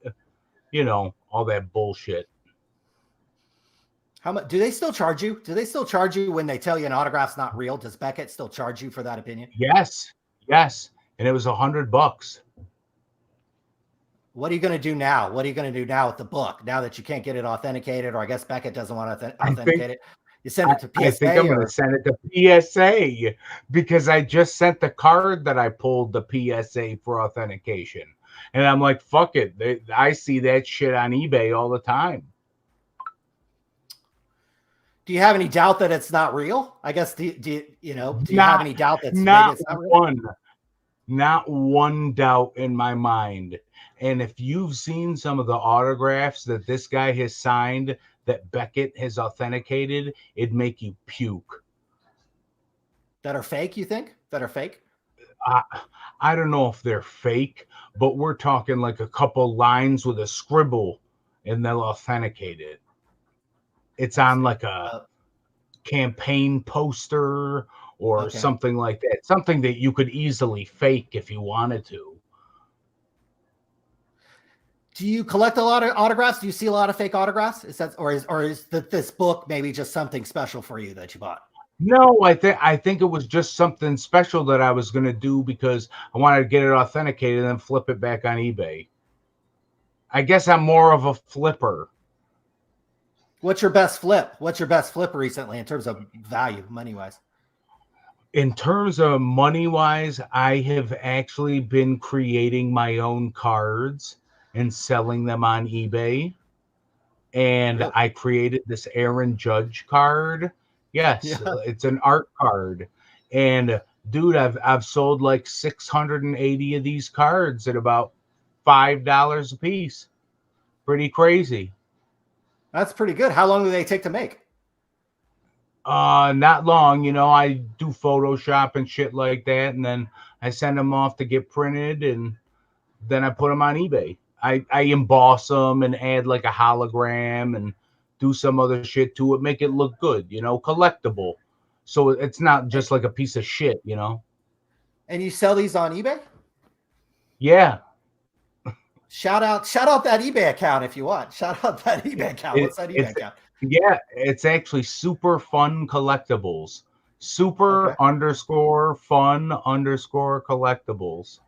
all that bullshit. How much do they still charge you? Do they still charge you when they tell you an autograph's not real? Does Beckett still charge you for that opinion? Yes. And it was $100. What are you going to do now? What are you going to do now with the book? Now that you can't get it authenticated, or I guess Beckett doesn't want to authenticate it. You send it to PSA? I think I'm going to send it to PSA because I just sent the card that I pulled the PSA for authentication. And I'm like, fuck it. I see that shit on eBay all the time. Do you have any doubt that it's not real? I guess, do you have any doubt that maybe it's not real? Not one doubt in my mind. And if you've seen some of the autographs that this guy has signed that Beckett has authenticated, it'd make you puke. That are fake, you think? That are fake? I don't know if they're fake, but we're talking like a couple lines with a scribble, and they'll authenticate it. It's on like a campaign poster or Okay. something like that. Something that you could easily fake if you wanted to. Do you collect a lot of autographs? Do you see a lot of fake autographs? Is that, or is this book maybe just something special for you that you bought? No, I think it was just something special that I was going to do because I wanted to get it authenticated and then flip it back on eBay. I guess I'm more of a flipper. What's your best flip? What's your best flip recently in terms of value, money-wise? In terms of money-wise, I have actually been creating my own cards and selling them on eBay. And Really? I created this Aaron Judge card. Yes, Yeah. it's an art card. And dude, I've sold like 680 of these cards at about $5 a piece. Pretty crazy. That's pretty good. How long do they take to make? Not long. You know, I do Photoshop and shit like that, and then I send them off to get printed, and then I put them on eBay. I emboss them and add like a hologram and do some other shit to it, make it look good, you know, collectible. So it's not just like a piece of shit, you know. And you sell these on eBay? Yeah. Shout out that eBay account if you want. Shout out that eBay account. What's that eBay account? Yeah, it's actually Super Fun Collectibles. Super _ fun _ collectibles.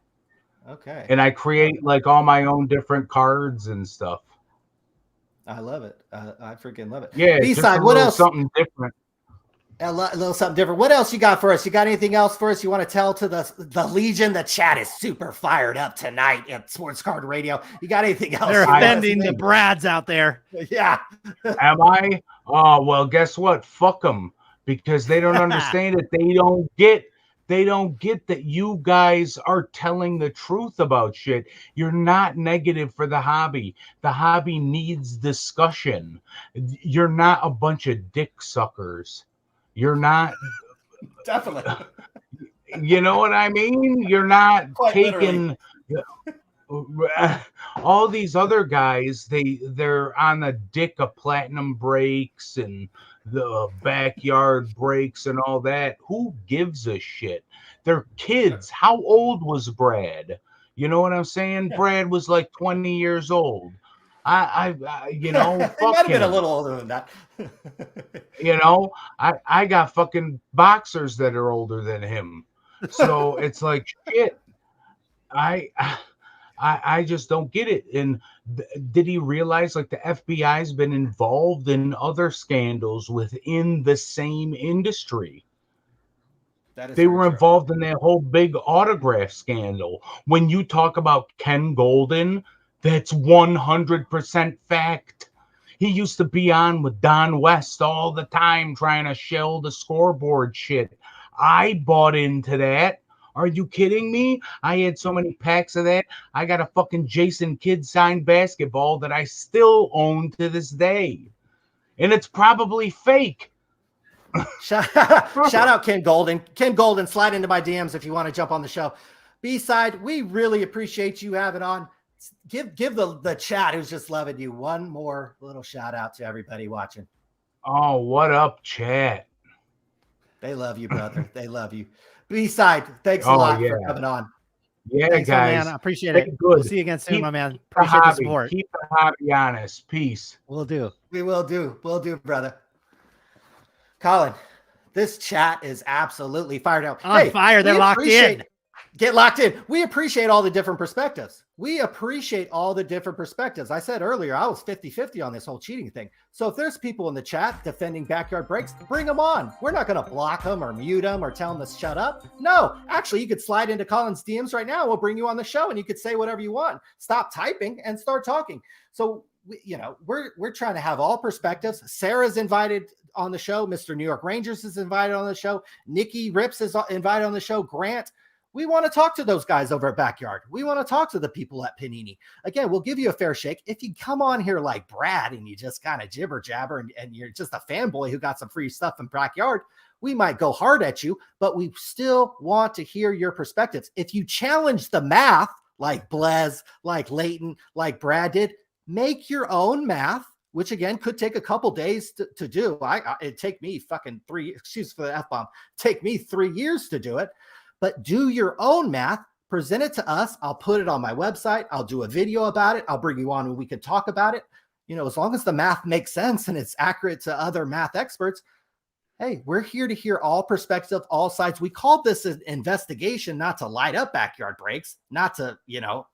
Okay. And I create like all my own different cards and stuff. I love it. I freaking love it. Yeah. B-Cide, what else? Something different. A little something different. What else you got for us? You got anything else for us you want to tell to the Legion? The chat is super fired up tonight at Sports Card Radio. You got anything else? They're offending the Brads out there. Yeah. Am I? Oh, well, guess what? Fuck them, because they don't understand it. They don't get that you guys are telling the truth about shit. You're not negative for the hobby. The hobby needs discussion. You're not a bunch of dick suckers. You're not. Definitely. You know what I mean? You're not Quite taking all these other guys. They're on the dick of Platinum Breaks and the Backyard Breaks and all that. Who gives a shit? They're kids. How old was Brad? You know what I'm saying? Yeah. Brad was like 20 years old. I you know, He might have been a little older than that. You know, I got fucking boxers that are older than him. So it's like shit. I just don't get it. And did he realize like the FBI's been involved in other scandals within the same industry? They were involved in that whole big autograph scandal. When you talk about Ken Golden, that's 100% fact. He used to be on with Don West all the time trying to shell the scoreboard shit. I bought into that. Are you kidding me? I had so many packs of that. I got a fucking Jason Kidd signed basketball that I still own to this day. And it's probably fake. Shout out Ken Golden. Ken Golden, slide into my DMs if you want to jump on the show. B-Side, we really appreciate you having on. Give the chat who's just loving you one more little shout out to everybody watching. Oh, what up, chat? They love you, brother. They love you. B-Side, thanks a lot for coming on. Yeah, thanks, guys. man. I appreciate Take it. Good. We'll see you again soon, my man. The Appreciate the hobby. support. Keep the hobby honest. Peace. We'll do. We will do. We'll do, brother. Colin, this chat is absolutely fired up. On fire. They're locked in. Get locked in. We appreciate all the different perspectives. We appreciate all the different perspectives. I said earlier, I was 50-50 on this whole cheating thing. So if there's people in the chat defending Backyard Breaks, bring them on. We're not going to block them or mute them or tell them to shut up. No, actually, you could slide into Colin's DMs right now. We'll bring you on the show and you could say whatever you want. Stop typing and start talking. So, we're trying to have all perspectives. Sarah's invited on the show. Mr. New York Rangers is invited on the show. Nikki Rips is invited on the show. Grant. We want to talk to those guys over at Backyard. We want to talk to the people at Panini. Again, we'll give you a fair shake. If you come on here like Brad and you just kind of jibber jabber and you're just a fanboy who got some free stuff in Backyard, we might go hard at you, but we still want to hear your perspectives. If you challenge the math like Blez, like Leighton, like Brad did, make your own math which again could take a couple days to do. It'd take me fucking excuse for the F-bomb, take me 3 years to do it. But do your own math, present it to us. I'll put it on my website. I'll do a video about it. I'll bring you on and we can talk about it. You know, as long as the math makes sense and it's accurate to other math experts, hey, we're here to hear all perspectives, all sides. We called this an investigation, not to light up Backyard Breaks, not to, you know,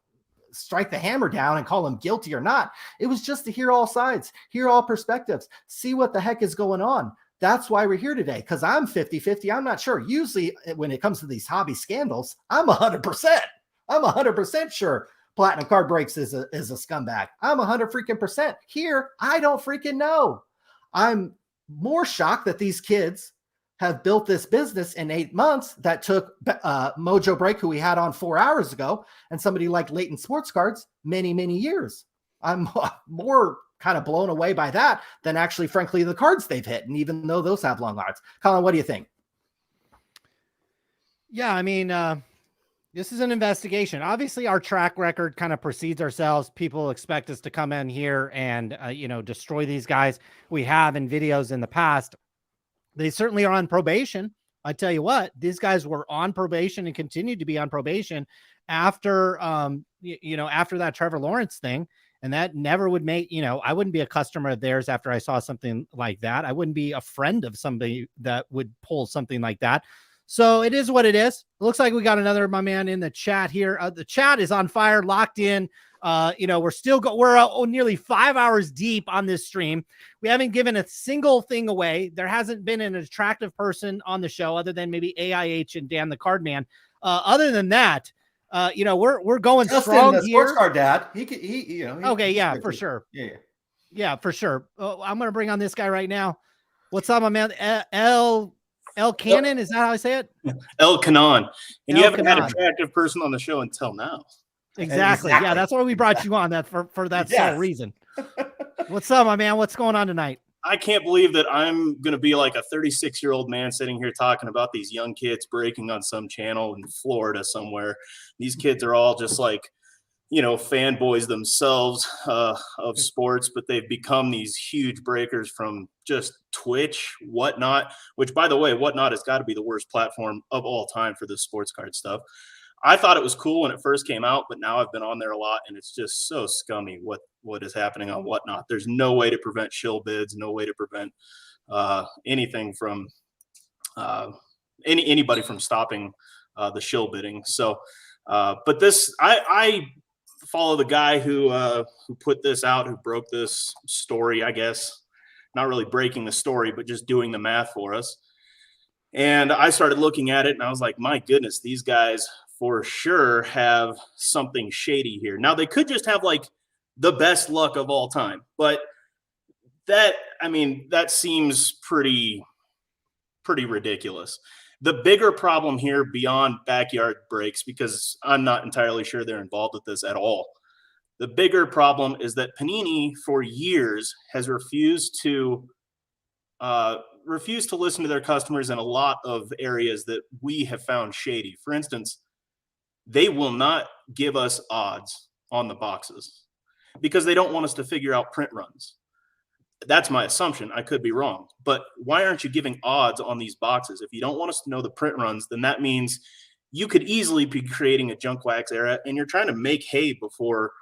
strike the hammer down and call them guilty or not. It was just to hear all sides, hear all perspectives, see what the heck is going on. That's why we're here today, because I'm 50-50. I'm not sure. Usually when it comes to these hobby scandals, I'm 100%. I'm 100% sure Platinum Card Breaks is a scumbag. I'm 100% here. I don't freaking know. I'm more shocked that these kids have built this business in 8 months that took Mojobreak, who we had on 4 hours ago, and somebody like Leighton Sports Cards many, many years. I'm more kind of blown away by that than actually, frankly, the cards they've hit. And even though those have long odds. Colin, what do you think? Yeah, I mean, this is an investigation. Obviously, our track record kind of precedes ourselves. People expect us to come in here and, you know, destroy these guys. We have in videos in the past. They certainly are on probation. I tell you what, these guys were on probation and continued to be on probation after, you know, after that Trevor Lawrence thing. And that never would make, you know, I wouldn't be a customer of theirs after I saw something like that. I wouldn't be a friend of somebody that would pull something like that. So it is what it is. It looks like we got another of my man in the chat here. The chat is on fire, locked in. You know, we're nearly 5 hours deep on this stream. We haven't given a single thing away. There hasn't been an attractive person on the show other than maybe AIH and Dan the Card Man. Other than that, you know, we're going Dustin, strong the here. Sports Card Dad. He you know. Okay, yeah, for sure. Yeah, for sure. I'm gonna bring on this guy right now. What's up, my man? El Cannon, is that how I say it? El Canon. And El you haven't had an Canon. attractive person on the show until now. Exactly. Yeah, that's why we brought you on, that for that sole reason. What's up, my man? What's going on tonight? I can't believe that I'm going to be like a 36-year-old man sitting here talking about these young kids breaking on some channel in Florida somewhere. These kids are all just like, you know, fanboys themselves of sports, but they've become these huge breakers from just Twitch, Whatnot, which, by the way, Whatnot has got to be the worst platform of all time for this sports card stuff. I thought it was cool when it first came out, but now I've been on there a lot, and it's just so scummy what is happening on Whatnot. There's no way to prevent shill bids, no way to prevent anything from anybody from stopping the shill bidding. So, but this, I follow the guy who put this out, who broke this story, I guess. Not really breaking the story, but just doing the math for us. And I started looking at it, and I was like, my goodness, these guys for sure have something shady here. Now, they could just have like the best luck of all time, but that, I mean, that seems pretty ridiculous. The bigger problem here beyond Backyard Breaks, because I'm not entirely sure they're involved with this at all. The bigger problem is that Panini for years has refused to listen to their customers in a lot of areas that we have found shady. For instance, they will not give us odds on the boxes because they don't want us to figure out print runs. That's my assumption. I could be wrong. But why aren't you giving odds on these boxes? If you don't want us to know the print runs, then that means you could easily be creating a junk wax era, and you're trying to make hay before,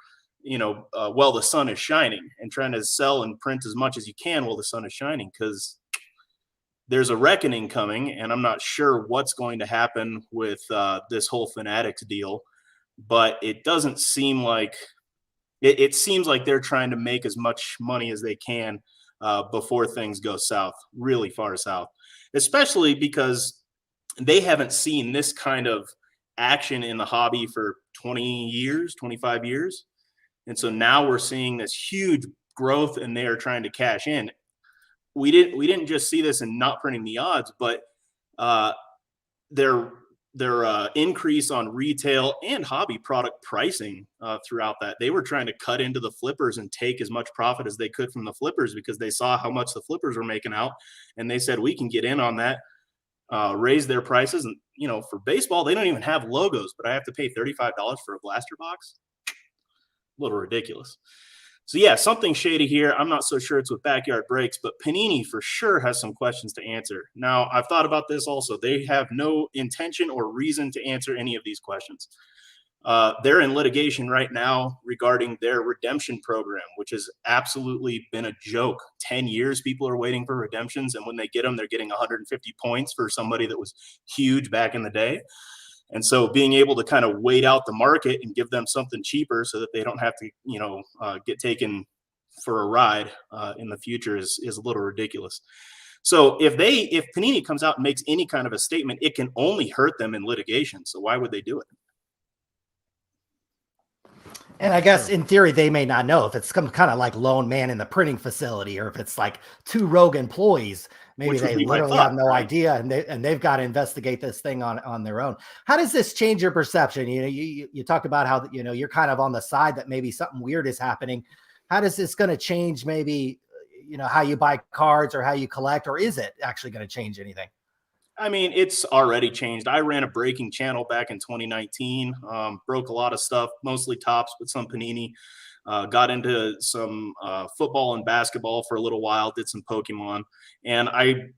you know, while the sun is shining, and trying to sell and print as much as you can while the sun is shining, because there's a reckoning coming, and I'm not sure what's going to happen with this whole Fanatics deal, but it doesn't seem like it seems like they're trying to make as much money as they can before things go south, really far south, especially because they haven't seen this kind of action in the hobby for 20 years, 25 years. And so now we're seeing this huge growth, and they are trying to cash in. We didn't just see this in not printing the odds, but their increase on retail and hobby product pricing throughout that. They were trying to cut into the flippers and take as much profit as they could from the flippers because they saw how much the flippers were making out, and they said, we can get in on that, raise their prices. And, you know, for baseball, they don't even have logos, but I have to pay $35 for a blaster box. A little ridiculous. So yeah, something shady here. I'm not so sure it's with Backyard Breaks, but Panini for sure has some questions to answer. Now, I've thought about this also. They have no intention or reason to answer any of these questions. They're in litigation right now regarding their redemption program, which has absolutely been a joke. 10 years people are waiting for redemptions, and when they get them, they're getting 150 points for somebody that was huge back in the day. And so being able to kind of wait out the market and give them something cheaper so that they don't have to, get taken for a ride in the future is a little ridiculous. So if Panini comes out and makes any kind of a statement, it can only hurt them in litigation. So why would they do it? And I guess in theory, they may not know if it's some kind of like lone man in the printing facility, or if it's like 2 rogue employees. Maybe they literally have no idea, and they've got to investigate this thing on their own. How does this change your perception? You talked about how you're kind of on the side that maybe something weird is happening. How does this going to change maybe how you buy cards or how you collect, or is it actually going to change anything? I mean, it's already changed. I ran a breaking channel back in 2019, broke a lot of stuff, mostly tops, but some Panini. Got into some football and basketball for a little while, did some Pokemon. And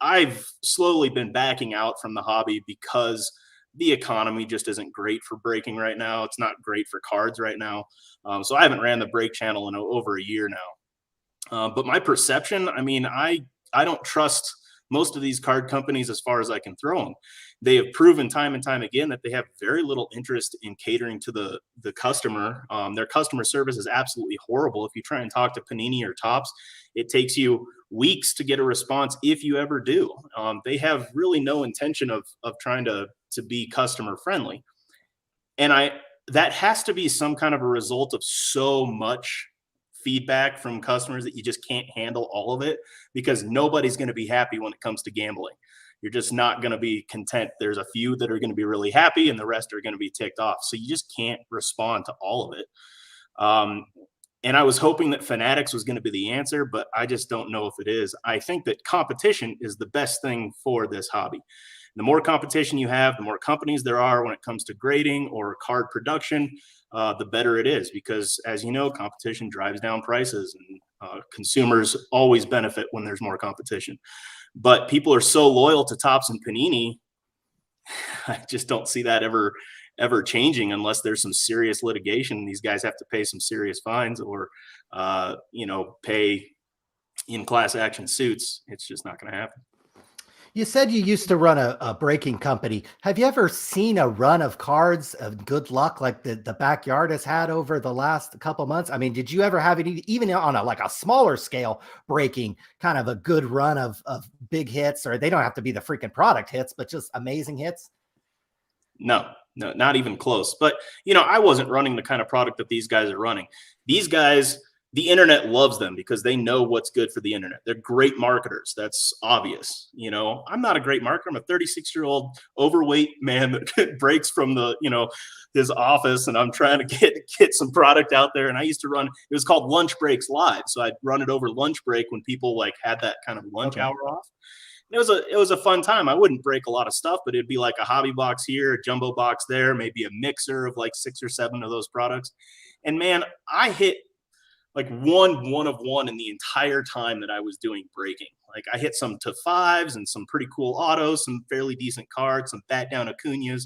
I've slowly been backing out from the hobby because the economy just isn't great for breaking right now. It's not great for cards right now. So I haven't ran the break channel in over a year now. But my perception, I mean, I don't trust most of these card companies as far as I can throw them. They have proven time and time again that they have very little interest in catering to the customer. Their customer service is absolutely horrible. If you try and talk to Panini or Topps, it takes you weeks to get a response if you ever do. They have really no intention of trying to be customer friendly. And that has to be some kind of a result of so much feedback from customers that you just can't handle all of it, because nobody's going to be happy when it comes to gambling. You're just not going to be content. There's a few that are going to be really happy and the rest are going to be ticked off. So you just can't respond to all of it. And I was hoping that Fanatics was going to be the answer, but I just don't know if it is. I think that competition is the best thing for this hobby. The more competition you have, the more companies there are when it comes to grading or card production, the better it is, because as you know, competition drives down prices, and consumers always benefit when there's more competition. But people are so loyal to Topps and Panini, I just don't see that ever changing unless there's some serious litigation. These guys have to pay some serious fines or, pay in class action suits. It's just not going to happen. You said you used to run a breaking company. Have you ever seen a run of cards of good luck like the Backyard has had over the last couple months? I mean, did you ever have it even on a smaller scale breaking kind of a good run of big hits? Or they don't have to be the freaking product hits, but just amazing hits? No, not even close. But, I wasn't running the kind of product that these guys are running. These guys, the internet loves them because they know what's good for the internet. They're great marketers. That's obvious. I'm not a great marketer. I'm a 36-year-old overweight man that breaks from his office, and I'm trying to get some product out there. And I used to run, it was called Lunch Breaks Live. So I'd run it over lunch break when people had that kind of lunch hour off. It was a fun time. I wouldn't break a lot of stuff, but it'd be like a hobby box here, a jumbo box there, maybe a mixer of like 6 or 7 of those products. And man, I hit like one of one in the entire time that I was doing breaking. Like I hit some to 5s and some pretty cool autos, some fairly decent cards, some bat down Acuñas,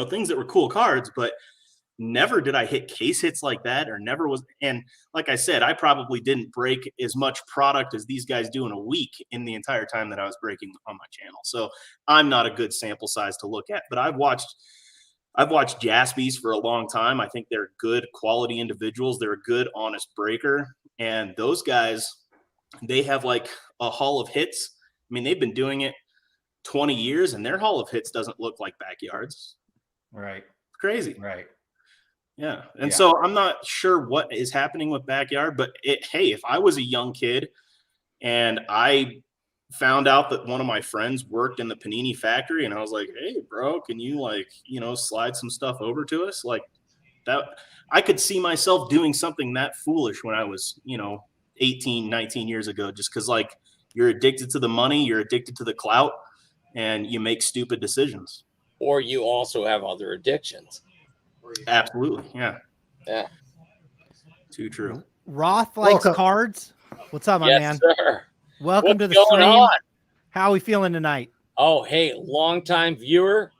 things that were cool cards, but never did I hit case hits like that, or never was. And like I said, I probably didn't break as much product as these guys do in a week in the entire time that I was breaking on my channel. So I'm not a good sample size to look at, but I've watched Jaspys for a long time. I think they're good quality individuals. They're a good, honest breaker. And those guys, they have like a haul of hits. I mean, they've been doing it 20 years and their haul of hits doesn't look like Backyards. Right. Crazy. Right. Yeah. And so I'm not sure what is happening with Backyard, but hey, if I was a young kid and I found out that one of my friends worked in the Panini factory and I was like, hey bro, can you slide some stuff over to us? Like that, I could see myself doing something that foolish when I was, 18, 19 years ago, just because you're addicted to the money, you're addicted to the clout, and you make stupid decisions. Or you also have other addictions. Absolutely. Yeah. Yeah. Too true. Rothelikescards. What's up, my Yes, man? sir. Welcome What's to the going stream. on? How are we feeling tonight? Oh, hey, longtime viewer,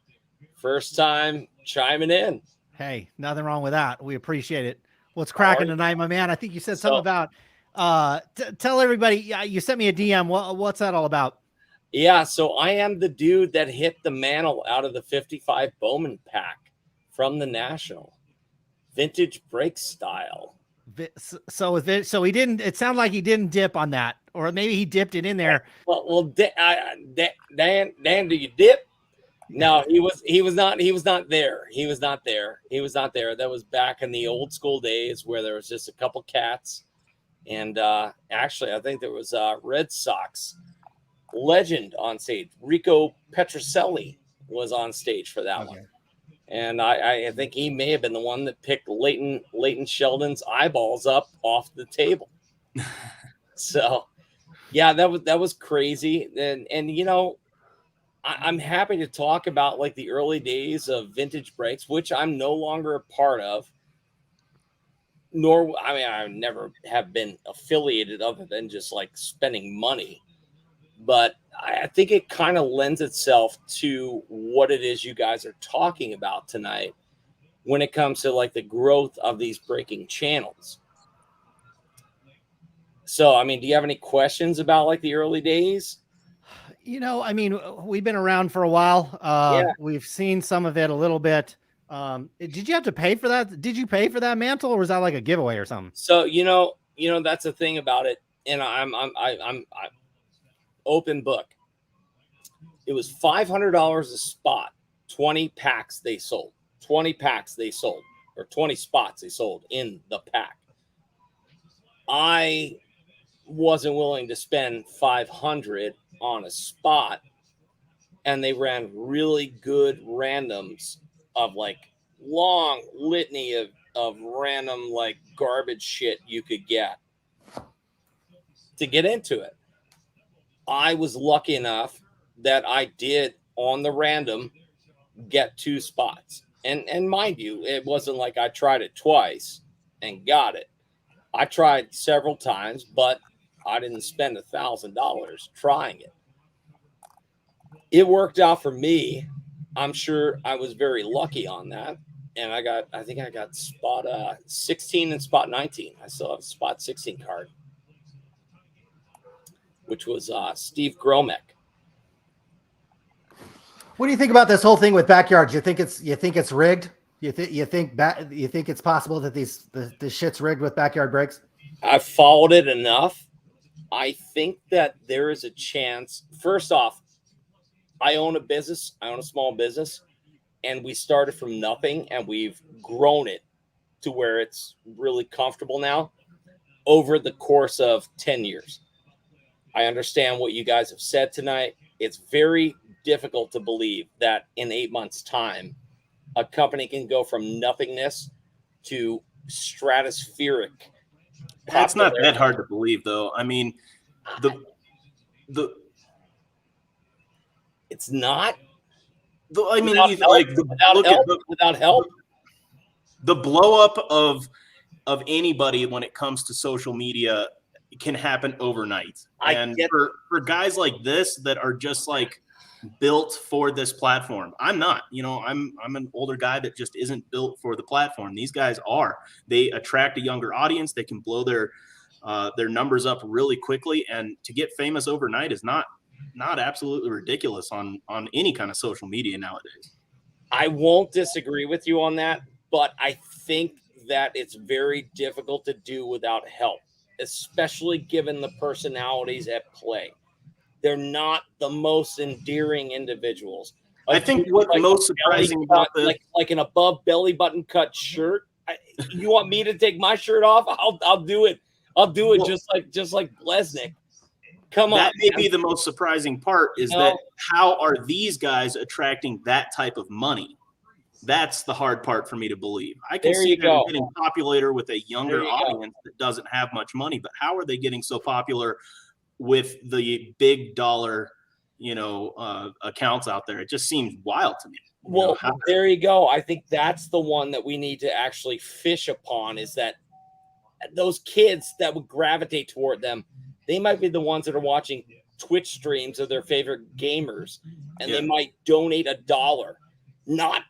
first time chiming in. Hey, nothing wrong with that. We appreciate it. What's cracking tonight, my man? I think you said something about tell everybody. Yeah, you sent me a DM. What's that all about? Yeah, so I am the dude that hit the mantle out of the 55 Bowman pack from the National. Vintage break style. So he didn't. It sounded like he didn't dip on that, or maybe he dipped it in there. Well, Dan, do you dip? No, he was not there. He was not there. That was back in the old school days where there was just a couple cats, and actually, I think there was Red Sox legend on stage. Rico Petrocelli was on stage for that one. And I think he may have been the one that picked Leighton Sheldon's eyeballs up off the table. So, yeah, that was crazy. And you know, I'm happy to talk about like the early days of vintage breaks, which I'm no longer a part of. I never have been affiliated other than just like spending money. But I think it kind of lends itself to what it is you guys are talking about tonight when it comes to like the growth of these breaking channels. So, I mean, do you have any questions about like the early days? You know, I mean, we've been around for a while. Yeah. We've seen some of it a little bit. Did you have to pay for that? Did you pay for that mantle, or was that like a giveaway or something? So, you know, that's the thing about it. And I'm open book. It was $500 a spot. 20 packs they sold. 20 spots they sold in the pack. I wasn't willing to spend $500 on a spot, and they ran really good randoms of like long litany of random like garbage shit you could get to get into it. I was lucky enough that I did on the random get 2 spots. And mind you, it wasn't like I tried it twice and got it. I tried several times, but I didn't spend $1,000 trying it. It worked out for me. I'm sure I was very lucky on that. And I think I got spot 16 and spot 19. I still have a spot 16 card, which was Steve Gromek. What do you think about this whole thing with backyards? You think it's rigged? You think it's possible that the shit's rigged with backyard breaks? I've followed it enough. I think that there is a chance. First off, I own a business. I own a small business, and we started from nothing, and we've grown it to where it's really comfortable now over the course of 10 years. I understand what you guys have said tonight. It's very difficult to believe that in 8 months' time, a company can go from nothingness to stratospheric. That's not that hard to believe, though. I mean, it's not. I mean, without help, the blow up of anybody when it comes to social media can happen overnight. And for guys like this that are just like built for this platform, I'm not. You know, I'm an older guy that just isn't built for the platform. These guys are. They attract a younger audience. They can blow their numbers up really quickly, and to get famous overnight is not absolutely ridiculous on any kind of social media nowadays. I won't disagree with you on that, but I think that it's very difficult to do without help, especially given the personalities at play. They're not the most endearing individials. I think what's most surprising about this, like an above belly button cut shirt. You want me to take my shirt off? I'll do it. I'll do it just like Blesnick. Come on. That may be the most surprising part is that how are these guys attracting that type of money? That's the hard part for me to believe. I can see them getting popular with a younger audience that doesn't have much money, but how are they getting so popular with the big dollar, accounts out there? It just seems wild to me. Well, there you go. I think that's the one that we need to actually fish upon, is that those kids that would gravitate toward them, they might be the ones that are watching Twitch streams of their favorite gamers, and they might donate $1, not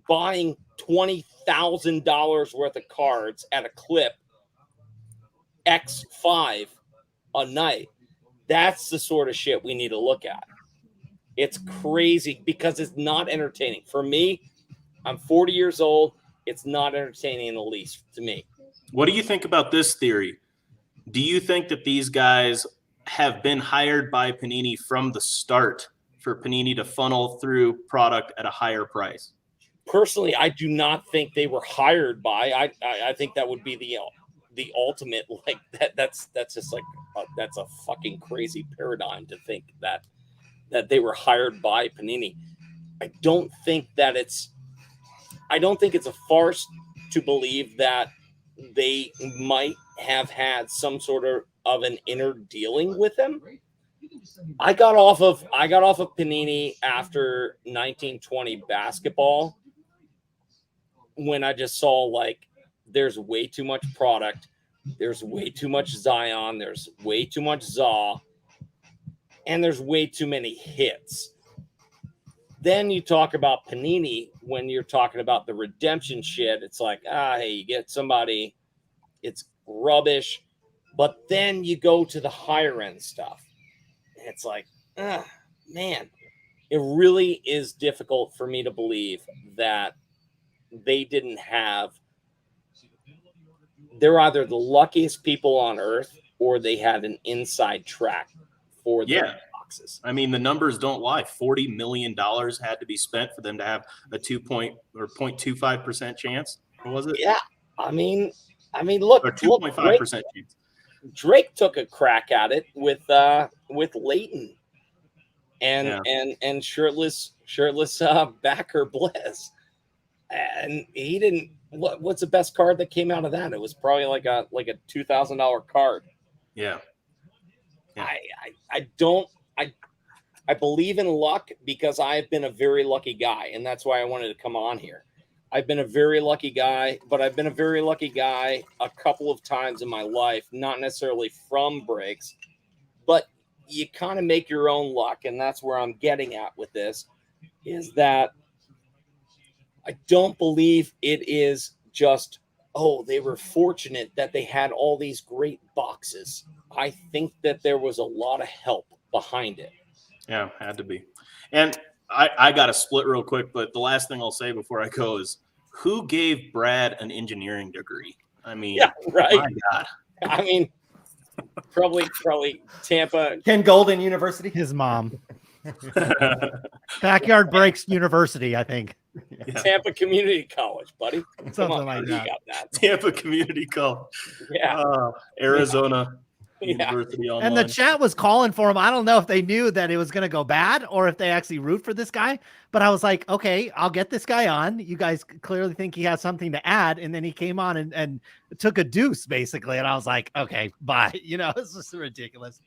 buying $20,000 worth of cards at a clip X5 a night. That's the sort of shit we need to look at. It's crazy because it's not entertaining. For me, I'm 40 years old. It's not entertaining in the least to me. What do you think about this theory? Do you think that these guys have been hired by Panini from the start for Panini to funnel through product at a higher price? Personally, I do not think they were hired by. I think that would be the ultimate, like that's just like that's a fucking crazy paradigm to think that they were hired by Panini. I don't think it's a farce to believe that they might have had some sort of an inner dealing with them. I got off of Panini after 1920 basketball when I just saw like there's way too much product, there's way too much Zion, there's way too much Zaw, and there's way too many hits. Then you talk about Panini when you're talking about the redemption shit. It's like, hey, you get somebody, it's rubbish. But then you go to the higher end stuff. And it's like, man, it really is difficult for me to believe that they didn't have. They're either the luckiest people on earth or they had an inside track for their boxes. I mean, the numbers don't lie. $40 million had to be spent for them to have a 0.25% chance. What was it? Yeah. I mean, look, 2.5% chance. Drake took a crack at it with Leighton and shirtless backer Bliss. And he didn't. What's the best card that came out of that? It was probably like a $2,000 card. Yeah. I believe in luck because I've been a very lucky guy, and that's why I wanted to come on here. I've been a very lucky guy, but I've been a very lucky guy a couple of times in my life, not necessarily from breaks, but you kind of make your own luck, and that's where I'm getting at with this, is that I don't believe it is just, they were fortunate that they had all these great boxes. I think that there was a lot of help behind it. Yeah, had to be. And I got to split real quick, but the last thing I'll say before I go is, who gave Brad an engineering degree? I mean, yeah, right. My God. I mean, probably Tampa. Ken Golden University. His mom. Backyard Breaks University, I think. Yeah. Tampa Community College, buddy. Something like that. You got that. Tampa Community College. Yeah. Arizona University Online. And the chat was calling for him. I don't know if they knew that it was going to go bad or if they actually root for this guy. But I was like, okay, I'll get this guy on. You guys clearly think he has something to add. And then he came on and took a deuce, basically. And I was like, okay, bye. It's just ridiculous.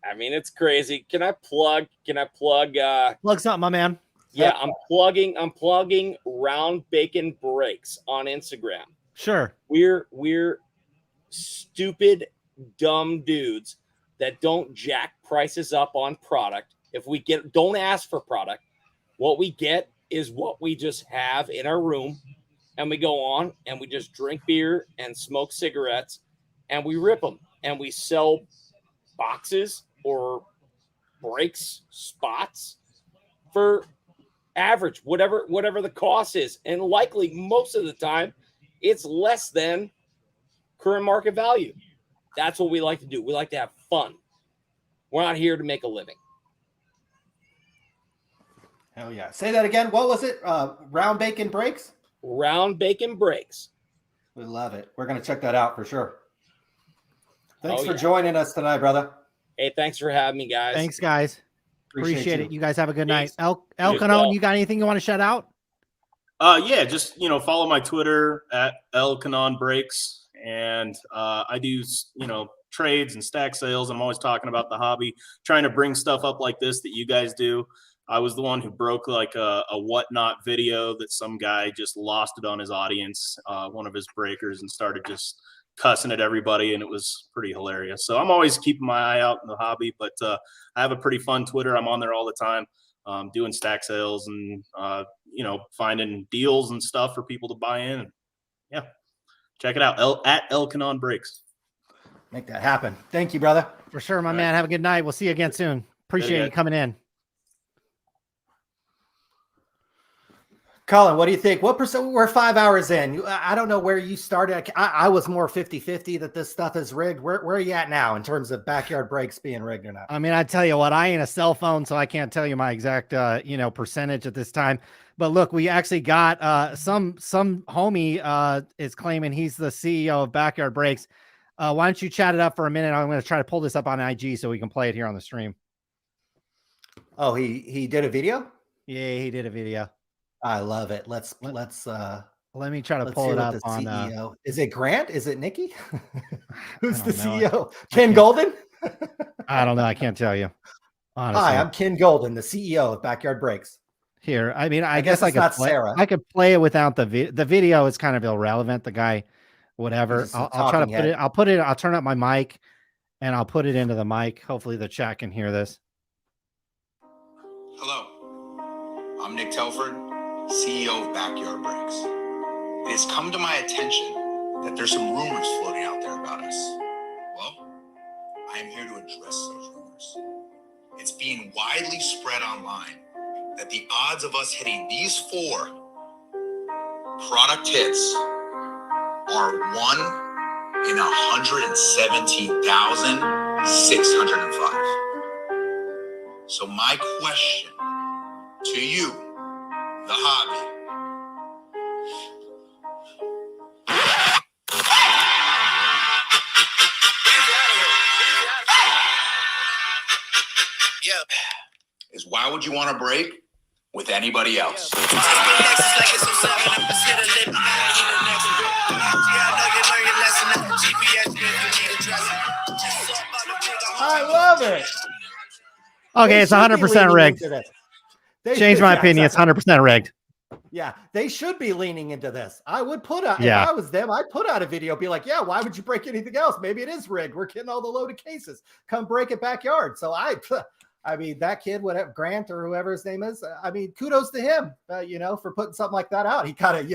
I mean, it's crazy. Can I plug? Plug something, my man. Yeah, I'm plugging Round Bacon Breaks on Instagram. Sure. We're stupid, dumb dudes that don't jack prices up on product. If we don't ask for product, what we get is what we just have in our room, and we go on and we just drink beer and smoke cigarettes, and we rip them and we sell boxes or breaks spots for average, whatever the cost is. And likely most of the time it's less than current market value. That's what we like to do. We like to have fun. We're not here to make a living. Hell yeah. Say that again. What was it? Round Bacon Breaks? Round Bacon Breaks. We love it. We're going to check that out for sure. Thanks for yeah. joining us tonight, brother. Hey, thanks for having me, guys. Thanks, guys. Appreciate it. You guys have a good night. El Yes, Canon, well. you got anything you want to shout out? Yeah, just follow my Twitter at El Canon Breaks, and I do trades and stack sales. I'm always talking about the hobby, trying to bring stuff up like this that you guys do. I was the one who broke like a whatnot video that some guy just lost it on his audience, one of his breakers, and started just cussing at everybody, and it was pretty hilarious. So I'm always keeping my eye out in the hobby, but I have a pretty fun Twitter. I'm on there all the time, doing stack sales and finding deals and stuff for people to buy in. And yeah, check it out. At Elkanon Breaks. Make that happen. Thank you, brother. For sure, my man. Have a good night. We'll see you again soon. Appreciate you coming in. Colin, what do you think? What percent? We're 5 hours in. I don't know where you started. I was more 50-50 that this stuff is rigged. Where are you at now in terms of backyard breaks being rigged or not? I mean, I tell you what, I ain't a cell phone, so I can't tell you my exact, percentage at this time. But look, we actually got some homie is claiming he's the CEO of Backyard Breaks. Why don't you chat it up for a minute? I'm going to try to pull this up on IG so we can play it here on the stream. Oh, he did a video? Yeah, he did a video. I love it. Let me try to pull it up on CEO. Is it Grant? Is it Nikki? Who's the know. CEO? Ken Golden? I don't know. I can't tell you. Honestly. Hi, I'm Ken Golden, the CEO of Backyard Breaks. Here, I mean, I guess I could not play, Sarah. I could play it without the video. The video is kind of irrelevant. The guy, whatever. I'll try to put it. I'll turn up my mic, and I'll put it into the mic. Hopefully, the chat can hear this. Hello, I'm Nick Telford, CEO of Backyard Breaks. It has come to my attention that there's some rumors floating out there about us. Well, I am here to address those rumors. It's being widely spread online that the odds of us hitting these 4 product hits are 1 in 117,605. So my question to you, the hobby, is why would you want to break with anybody else? I love it. Okay, it's 100% rigged. Change my opinion. It's 100% rigged. Yeah, they should be leaning into this. I would put out, Yeah. if I was them, I'd put out a video, be like, yeah, why would you break anything else? Maybe it is rigged. We're getting all the loaded cases. Come break it backyard. So I mean, that kid, whatever, Grant or whoever his name is, I mean, kudos to him, for putting something like that out. He kind of,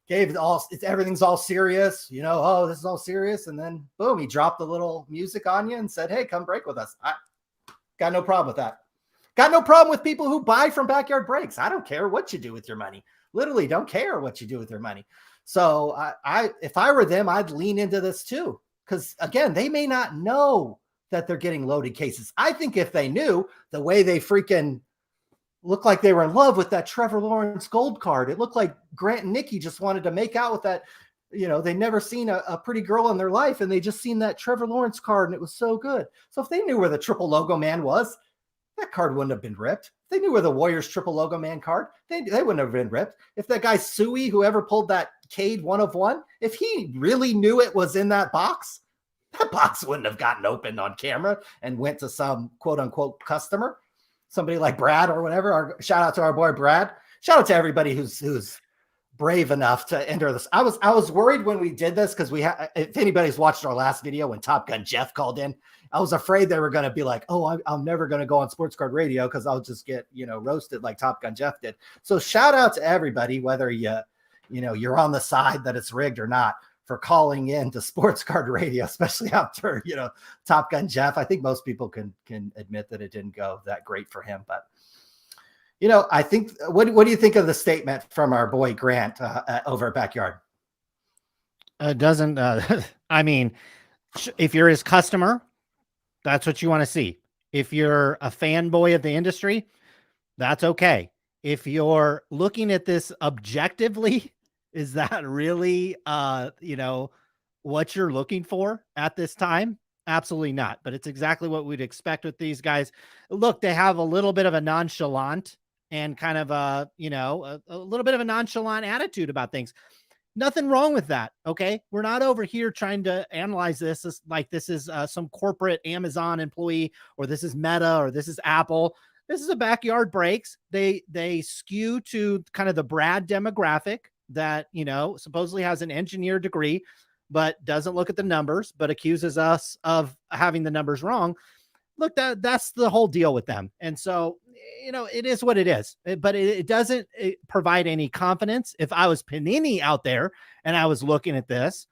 gave it all, everything's all serious, oh, this is all serious. And then boom, he dropped the little music on you and said, hey, come break with us. I got no problem with that. Got no problem with people who buy from Backyard Breaks. I don't care what you do with your money. Literally don't care what you do with your money. So if I were them, I'd lean into this too. Because again, they may not know that they're getting loaded cases. I think if they knew the way they freaking looked like they were in love with that Trevor Lawrence gold card, it looked like Grant and Nikki just wanted to make out with that. They never seen a pretty girl in their life and they just seen that Trevor Lawrence card and it was so good. So if they knew where the triple logo man was, that card wouldn't have been ripped. If they knew where the Warriors triple logo man card, they wouldn't have been ripped. If that guy Suey, whoever pulled that Cade 1 of 1, if he really knew it was in that box wouldn't have gotten opened on camera and went to some quote unquote customer, somebody like Brad or whatever. Shout out to our boy Brad. Shout out to everybody who's brave enough to enter this. I was worried when we did this because if anybody's watched our last video when Top Gun Jeff called in, I was afraid they were going to be like, oh, I'm never going to go on Sports Card Radio because I'll just get, roasted like Top Gun Jeff did. So shout out to everybody, whether you're on the side that it's rigged or not, for calling in to Sports Card Radio, especially after, Top Gun Jeff. I think most people can admit that it didn't go that great for him. But, I think, what do you think of the statement from our boy Grant over at Backyard? It doesn't, I mean, if you're his customer, that's what you want to see. If you're a fanboy of the industry, that's okay. If you're looking at this objectively, is that really, what you're looking for at this time? Absolutely not. But it's exactly what we'd expect with these guys. Look, they have a little bit of a nonchalant and kind of a little bit of a nonchalant attitude about things. Nothing wrong with that. Okay. We're not over here trying to analyze this as like this is some corporate Amazon employee, or this is Meta, or this is Apple. This is a Backyard Breaks. They skew to kind of the Brad demographic that, supposedly has an engineer degree. but doesn't look at the numbers, but accuses us of having the numbers wrong. Look, that's the whole deal with them. And so, it is what it is, but it doesn't provide any confidence. If I was Panini out there and I was looking at this,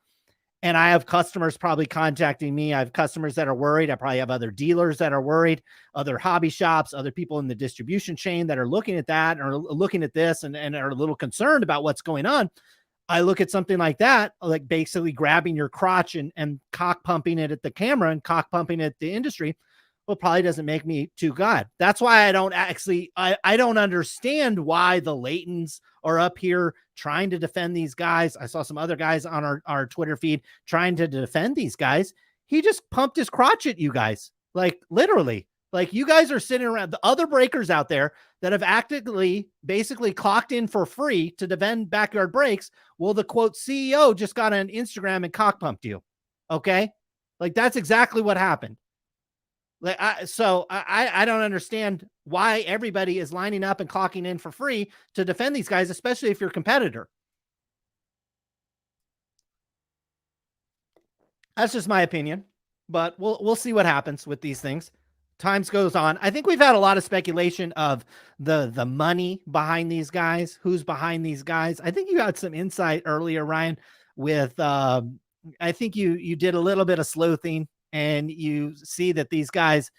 and I have customers probably contacting me, I have customers that are worried. I probably have other dealers that are worried, other hobby shops, other people in the distribution chain that are looking at that or looking at this and are a little concerned about what's going on. I look at something like that, like basically grabbing your crotch and cock pumping it at the camera and cock pumping it at the industry. Well, probably doesn't make me too good. That's why I don't understand why the Laytons are up here trying to defend these guys. I saw some other guys on our Twitter feed trying to defend these guys. He just pumped his crotch at you guys. Like literally, like you guys are sitting around the other breakers out there that have actively basically clocked in for free to defend Backyard Breaks. Well, the quote CEO just got on Instagram and cock pumped you. Okay. Like that's exactly what happened. So I don't understand why everybody is lining up and clocking in for free to defend these guys, especially if you're a competitor. That's just my opinion, but we'll see what happens with these things. Times goes on. I think we've had a lot of speculation of the money behind these guys, who's behind these guys. I think you had some insight earlier, Ryan, with I think you did a little bit of sleuthing. And you see that these guys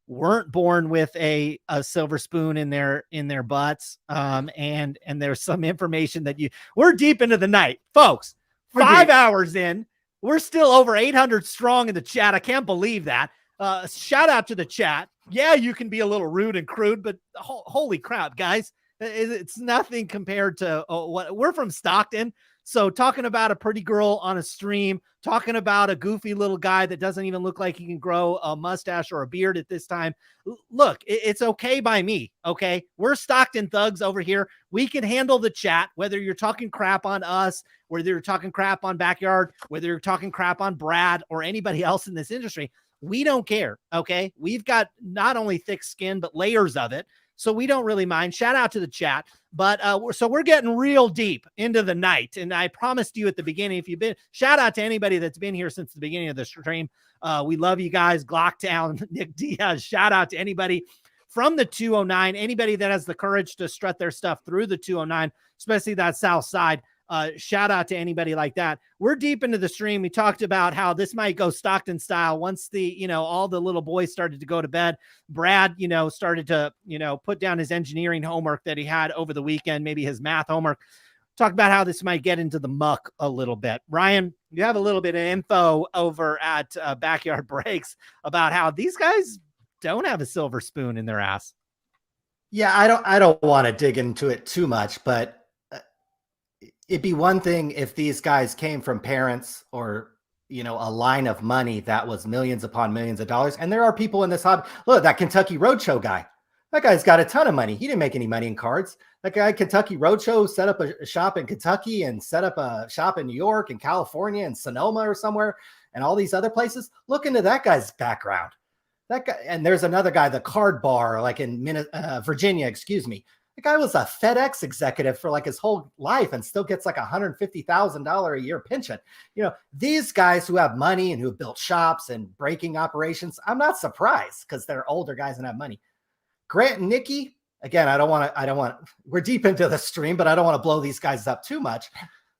weren't born with a silver spoon in their butts. And there's some information that we're deep into the night, folks. 5 hours in, we're still over 800 strong in the chat. I can't believe that. Shout out to the chat. Yeah, you can be a little rude and crude, but holy crap, guys. It's nothing compared to what we're from Stockton. So talking about a pretty girl on a stream, talking about a goofy little guy that doesn't even look like he can grow a mustache or a beard at this time. Look, it's okay by me. Okay. We're Stockton thugs over here. We can handle the chat, whether you're talking crap on us, whether you're talking crap on Backyard, whether you're talking crap on Brad or anybody else in this industry. We don't care. Okay. We've got not only thick skin, but layers of it. So we don't really mind. Shout out to the chat. But so we're getting real deep into the night. And I promised you at the beginning, if you've been, shout out to anybody that's been here since the beginning of the stream. We love you guys. Glocktown, Nick Diaz, shout out to anybody from the 209, anybody that has the courage to strut their stuff through the 209, especially that south side. Shout out to anybody like that. We're deep into the stream. We talked about how this might go Stockton style once the, all the little boys started to go to bed. Brad, started to, put down his engineering homework that he had over the weekend, maybe his math homework. Talk about how this might get into the muck a little bit. Ryan, you have a little bit of info over at Backyard Breaks about how these guys don't have a silver spoon in their ass. Yeah, I don't want to dig into it too much, but it'd be one thing if these guys came from parents or, a line of money that was millions upon millions of dollars. And there are people in this hobby. Look, that Kentucky Roadshow guy. That guy's got a ton of money. He didn't make any money in cards. That guy, Kentucky Roadshow, set up a shop in Kentucky and set up a shop in New York and California and Sonoma or somewhere and all these other places. Look into that guy's background. That guy, and there's another guy, the Card Bar, like in Virginia, excuse me. The guy was a FedEx executive for like his whole life and still gets like $150,000 a year pension. These guys who have money and who have built shops and breaking operations, I'm not surprised because they're older guys and have money. Grant and Nikki, again, we're deep into the stream, but I don't want to blow these guys up too much.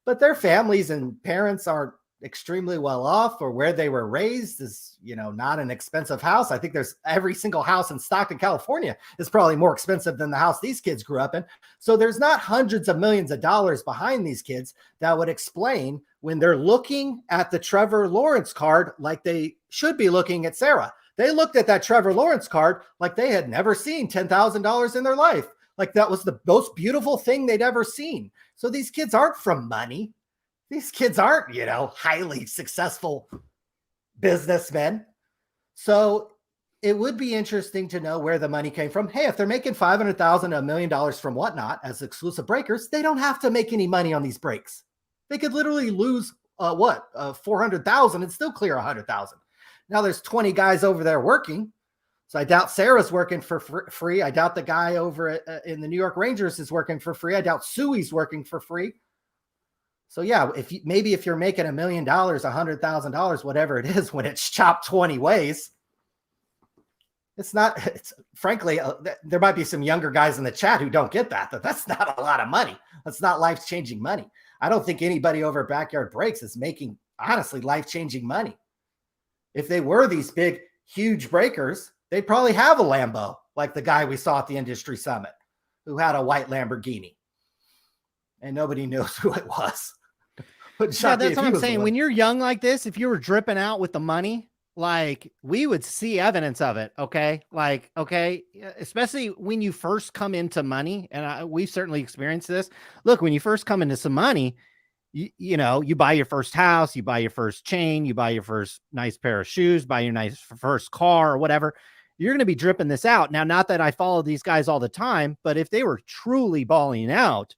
But their families and parents aren't extremely well off, or where they were raised is, not an expensive house. I think there's every single house in Stockton, California is probably more expensive than the house these kids grew up in. So there's not hundreds of millions of dollars behind these kids that would explain when they're looking at the Trevor Lawrence card like they should be looking at Sarah. They looked at that Trevor Lawrence card like they had never seen $10,000 in their life. Like that was the most beautiful thing they'd ever seen. So these kids aren't from money. These kids aren't, highly successful businessmen. So it would be interesting to know where the money came from. Hey, if they're making $500,000 to $1 million from Whatnot as exclusive breakers, they don't have to make any money on these breaks. They could literally lose $400,000 and still clear $100,000. Now there's 20 guys over there working. So I doubt Sarah's working for free. I doubt the guy over in the New York Rangers is working for free. I doubt Suey's working for free. So yeah, if you're making $1 million, $100,000, whatever it is, when it's chopped 20 ways, it's frankly, there might be some younger guys in the chat who don't get that. That's not a lot of money. That's not life-changing money. I don't think anybody over at Backyard Breaks is making, honestly, life-changing money. If they were these big, huge breakers, they'd probably have a Lambo, like the guy we saw at the industry summit who had a white Lamborghini. And nobody knows who it was. Yeah, that's what I'm saying. When you're young like this, if you were dripping out with the money, like we would see evidence of it. Okay. Like, okay. Especially when you first come into money. And we've certainly experienced this. Look, when you first come into some money, you know, you buy your first house, you buy your first chain, you buy your first nice pair of shoes, buy your nice first car or whatever. You're going to be dripping this out. Now, not that I follow these guys all the time, but if they were truly balling out,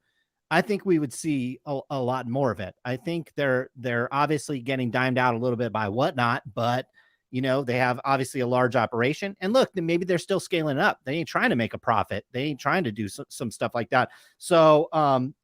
I think we would see a lot more of it. I think they're obviously getting dimed out a little bit by Whatnot, but you know, they have obviously a large operation, and look, then maybe they're still scaling up. They ain't trying to make a profit. They ain't trying to do some stuff like that. So,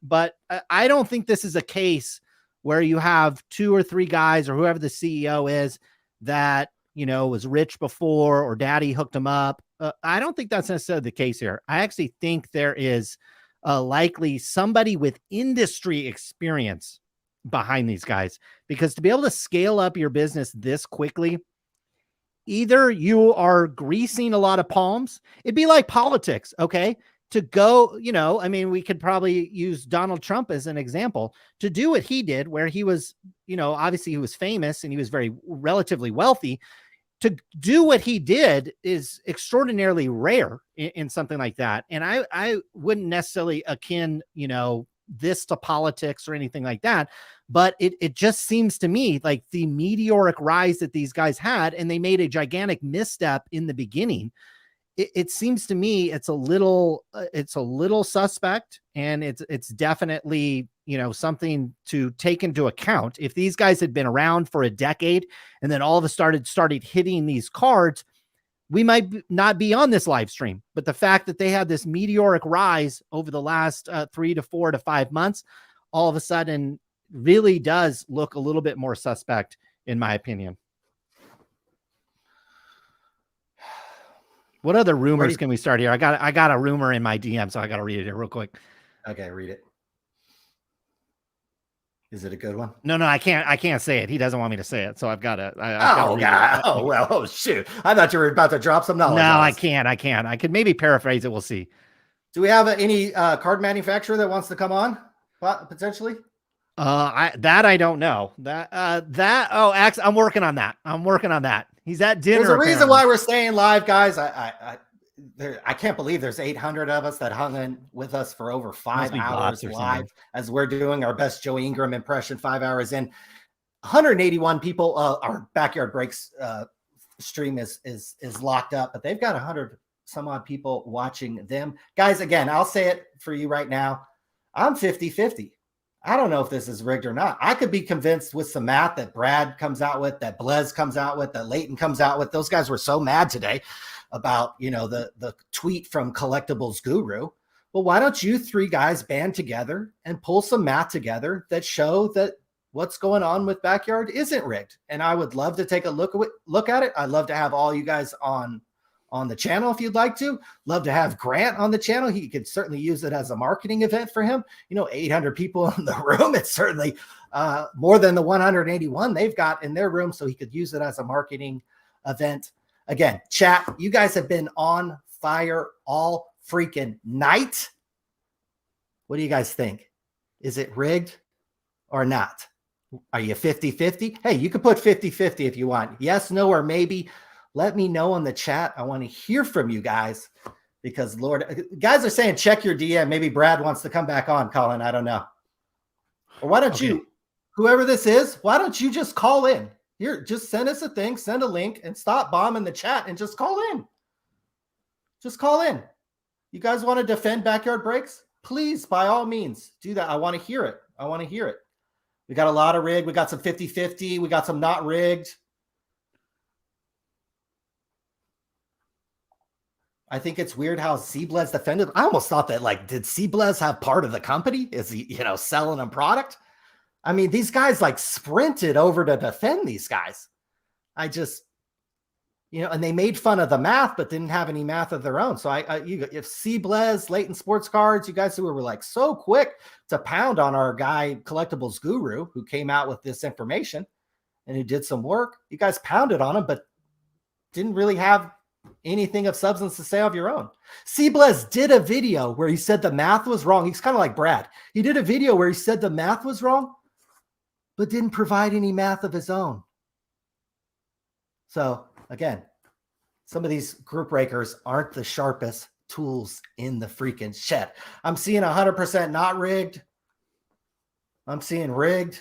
but I don't think this is a case where you have 2 or 3 guys or whoever the CEO is that, you know, was rich before or daddy hooked him up. I don't think that's necessarily the case here. I actually think there is likely somebody with industry experience behind these guys, because to be able to scale up your business this quickly, either you are greasing a lot of palms. It'd be like politics. Okay. To go, you know, I mean, we could probably use Donald Trump as an example to do what he did, where he was, you know, obviously he was famous and he was very relatively wealthy. To do what he did is extraordinarily rare in something like that. And I wouldn't necessarily akin, you know, this to politics or anything like that. But it just seems to me like the meteoric rise that these guys had, and they made a gigantic misstep in the beginning. It seems to me it's a little suspect, and it's definitely, you know, something to take into account. If these guys had been around for a decade and then all of a sudden started hitting these cards, we might not be on this live stream. But the fact that they had this meteoric rise over the last 3 to 4 to 5 months, all of a sudden really does look a little bit more suspect, in my opinion. What other rumors can we start here? I got a rumor in my DM, so I got to read it here real quick. Okay, read it. Is it a good one? No, I can't say it. He doesn't want me to say it, so I've got to. Oh, shoot! I thought you were about to drop some knowledge. No, I can't. I could maybe paraphrase it. We'll see. Do we have any card manufacturer that wants to come on potentially? I don't know. I'm working on that. He's at dinner. There's a reason why we're staying live, guys. I can't believe there's 800 of us that hung in with us for over 5 hours live as we're doing our best Joe Ingram impression 5 hours in. 181 people. Our Backyard Breaks stream is locked up, but they've got 100 some odd people watching them. Guys, again, I'll say it for you right now. I'm 50-50. I don't know if this is rigged or not. I could be convinced with some math that Brad comes out with, that Blez comes out with, that Leighton comes out with. Those guys were so mad today about, you know, the tweet from Collectibles Guru. Well, why don't you 3 guys band together and pull some math together that show that what's going on with Backyard isn't rigged? And I would love to take a look at it. I'd love to have all you guys on the channel if you'd like to. Love to have Grant on the channel. He could certainly use it as a marketing event for him. You know, 800 people in the room. It's certainly more than the 181 they've got in their room, so he could use it as a marketing event. Again, chat, you guys have been on fire all freaking night. What do you guys think? Is it rigged or not? Are you 50-50? Hey, you can put 50-50 if you want. Yes, no, or maybe. Let me know in the chat. I want to hear from you guys, because Lord, guys are saying check your DM. Maybe Brad wants to come back on, Colin. I don't know. Or why don't you, whoever this is, why don't you just call in? Here, just send us a thing, send a link, and stop bombing the chat and just call in. Just call in. You guys want to defend Backyard Breaks? Please, by all means, do that. I want to hear it. We got a lot of rigged. We got some 50-50. We got some not rigged. I think it's weird how C-Blez defended. I almost thought that, like, did C-Blez have part of the company? Is he, you know, selling a product? I mean, these guys like sprinted over to defend these guys. I just, and they made fun of the math, but didn't have any math of their own. So if C-Blez, Leighton Sports Cards, you guys who were like so quick to pound on our guy Collectibles Guru, who came out with this information and who did some work, you guys pounded on him, but didn't really have anything of substance to say of your own. C-Blez did a video where he said the math was wrong. He's kind of like Brad. He did a video where he said the math was wrong, but didn't provide any math of his own. So again, some of these group breakers aren't the sharpest tools in the freaking shed. I'm seeing 100% not rigged. I'm seeing rigged.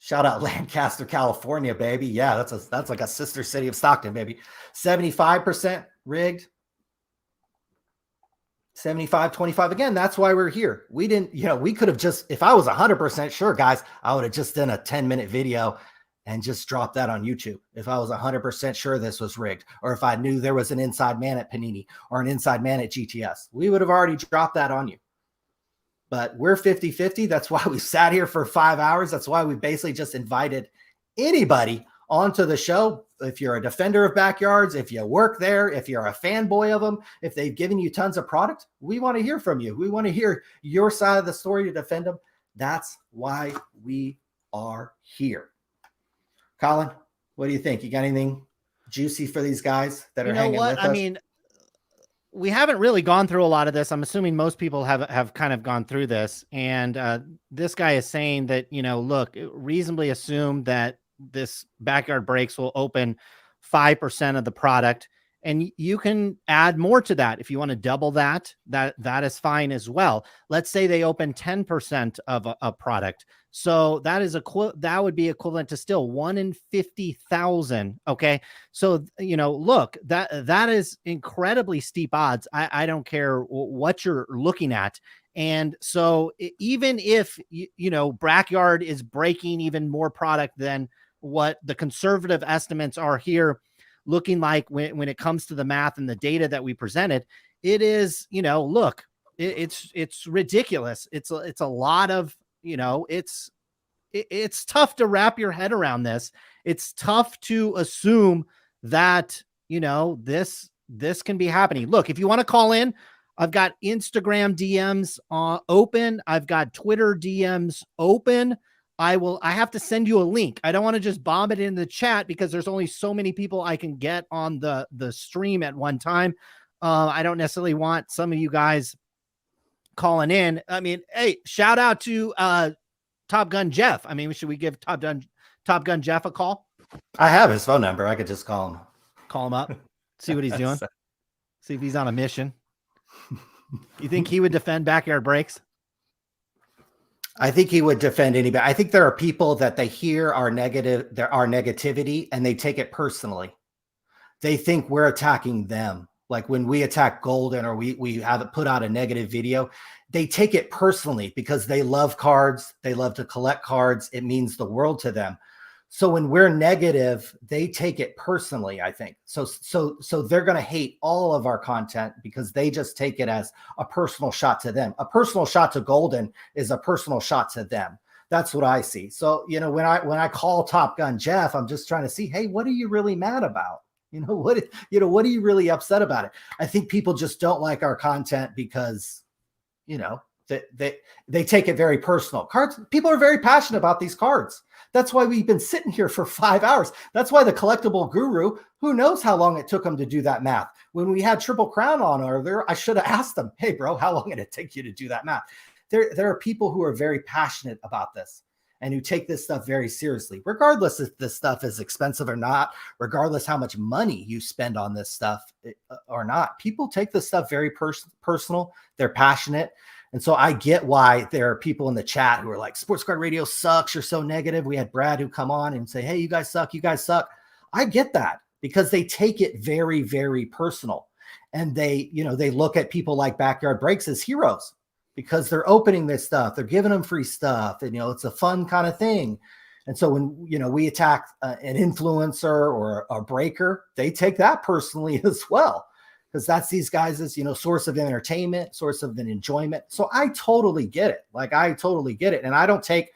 Shout out Lancaster, California, baby. Yeah, that's like a sister city of Stockton, baby. 75% rigged. 75-25. Again, that's why we're here. We didn't, we could have just, if I was 100% sure, guys, I would have just done a 10-minute video and just dropped that on YouTube. If I was 100% sure this was rigged, or if I knew there was an inside man at Panini or an inside man at GTS, we would have already dropped that on you. But we're 50-50. That's why we sat here for 5 hours. That's why we basically just invited anybody onto the show. If you're a defender of backyards, if you work there, if you're a fanboy of them, if they've given you tons of product, we want to hear from you. We want to hear your side of the story to defend them. That's why we are here. Colin, what do you think? You got anything juicy for these guys that are hanging with us? I mean, we haven't really gone through a lot of this. I'm assuming most people have kind of gone through this. And this guy is saying that, look, reasonably assume that this Backyard Breaks will open 5% of the product. And you can add more to that. If you want to double that is fine as well. Let's say they open 10% of a product. So that is that would be equivalent to still 1 in 50,000. Okay. So, look, that is incredibly steep odds. I don't care what you're looking at. And so even if, Backyard is breaking even more product than what the conservative estimates are here, looking like when it comes to the math and the data that we presented, it is, look, it's ridiculous. It's a lot of, it's tough to wrap your head around this. It's tough to assume that, this can be happening. Look, if you want to call in, I've got Instagram DMs open. I've got Twitter DMs open. I have to send you a link. I don't want to just bomb it in the chat because there's only so many people I can get on the stream at one time. I don't necessarily want some of you guys calling in. I mean, hey, shout out to Top Gun Jeff. I mean, should we give Top Gun Jeff a call? I have his phone number. I could just call him up, see what he's doing. See if he's on a mission. You think he would defend Backyard Breaks? I think he would defend anybody. I think there are people that they hear our negativity and they take it personally. They think we're attacking them. Like when we attack Golden or we have it put out a negative video, they take it personally because they love cards. They love to collect cards. It means the world to them. So when we're negative, they take it personally, I think. So they're going to hate all of our content because they just take it as a personal shot to them. A personal shot to Golden is a personal shot to them. That's what I see. So, when I call Top Gun Jeff, I'm just trying to see, hey, what are you really mad about? What are you really upset about it? I think people just don't like our content because, they take it very personal. Cards, people are very passionate about these cards. That's why we've been sitting here for 5 hours. That's why the collectible guru, who knows how long it took him to do that math. When we had Triple Crown on earlier, I should have asked them, hey, bro, how long did it take you to do that math? There are people who are very passionate about this and who take this stuff very seriously, regardless if this stuff is expensive or not, regardless how much money you spend on this stuff or not. People take this stuff very personal. They're passionate. And so I get why there are people in the chat who are like, Sports Card Radio sucks. You're so negative. We had Brad who come on and say, hey, you guys suck. You guys suck. I get that because they take it very, very personal. And they look at people like Backyard Breaks as heroes because they're opening this stuff. They're giving them free stuff. And, it's a fun kind of thing. And so when, we attack an influencer or a breaker, they take that personally as well. because that's these guys' source of entertainment, source of an enjoyment. So I totally get it. Like, I totally get it. And I don't take,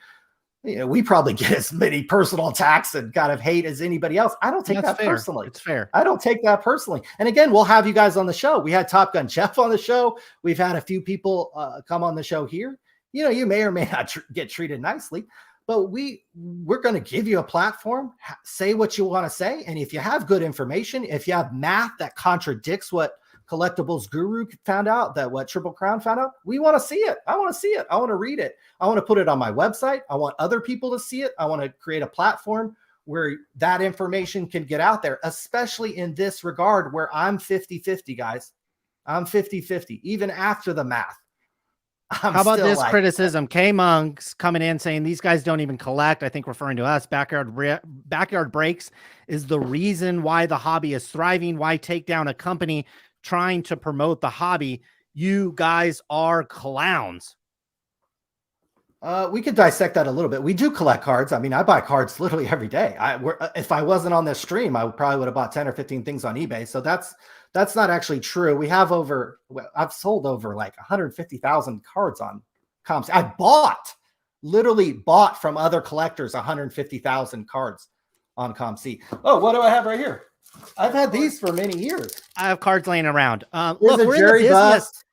we probably get as many personal attacks and kind of hate as anybody else. I don't take that personally. It's fair. I don't take that personally. And again, we'll have you guys on the show. We had Top Gun Jeff on the show. We've had a few people come on the show here. You may or may not get treated nicely, but we're going to give you a platform. Say what you want to say. And if you have good information, if you have math that contradicts what Collectibles Guru found out, that what Triple Crown found out, we want to see it. I want to see it. I want to read it. I want to put it on my website. I want other people to see it. I want to create a platform where that information can get out there, especially in this regard where I'm 50-50, guys. I'm 50-50, even after the math. How about this criticism? K-Monk's coming in saying these guys don't even collect. I think referring to us. Backyard Breaks is the reason why the hobby is thriving. Why take down a company trying to promote the hobby? You guys are clowns. We could dissect that a little bit. We do collect cards. I mean, I buy cards literally every day. If I wasn't on this stream, I probably would have bought 10 or 15 things on eBay. So that's not actually true. I've sold over like 150,000 cards on comps. I literally bought from other collectors 150,000 cards on ComC. Oh, what do I have right here? I've had these for many years. I have cards laying around. Look, we're in the business.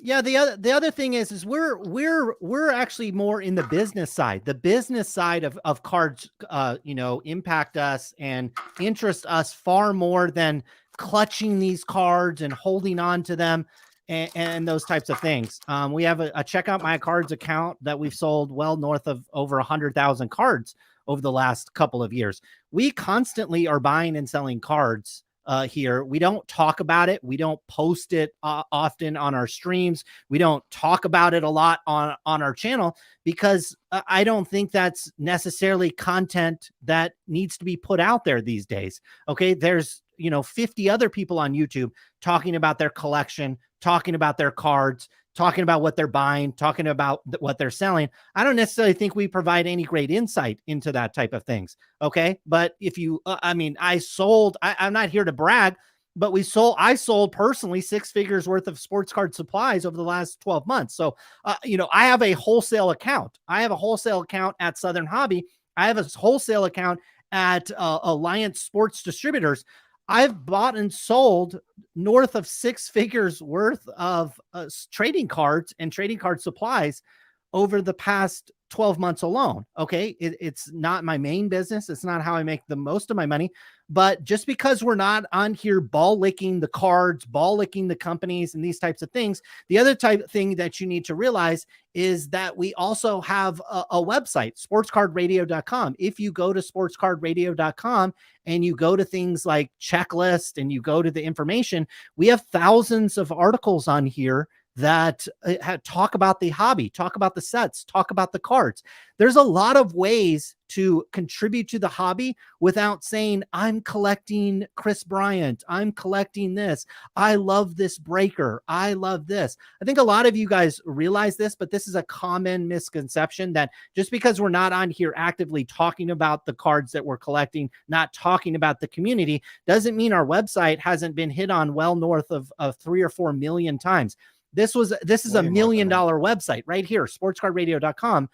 Yeah, the other thing is we're actually more in the business side. The business side of cards, impact us and interest us far more than clutching these cards and holding on to them and those types of things. We have a Check Out My Cards account that we've sold well north of over 100,000 cards over the last couple of years. We constantly are buying and selling cards here. We don't talk about it. We don't post it often on our streams. We don't talk about it a lot on our channel because I don't think that's necessarily content that needs to be put out there these days. Okay. There's, 50 other people on YouTube talking about their collection, talking about their cards, talking about what they're buying, talking about what they're selling. I don't necessarily think we provide any great insight into that type of things. Okay. But if you, I'm not here to brag, but I sold personally 6 figures worth of sports card supplies over the last 12 months. So, I have a wholesale account. I have a wholesale account at Southern Hobby. I have a wholesale account at Alliance Sports Distributors. I've bought and sold north of 6 figures worth of trading cards and trading card supplies over the past 12 months alone. Okay. It's not my main business. It's not how I make the most of my money, but just because we're not on here ball licking the cards, ball licking the companies and these types of things, the other type of thing that you need to realize is that we also have a website, sportscardradio.com. If you go to sportscardradio.com and you go to things like checklist and you go to the information, we have thousands of articles on here that talk about the hobby, talk about the sets, talk about the cards. There's a lot of ways to contribute to the hobby without saying, I'm collecting Chris Bryant, I'm collecting this, I love this breaker, I love this. I think a lot of you guys realize this, but this is a common misconception that just because we're not on here actively talking about the cards that we're collecting, not talking about the community, doesn't mean our website hasn't been hit on well north of 3 or 4 million times. This is a $1 million website right here. sportscardradio.com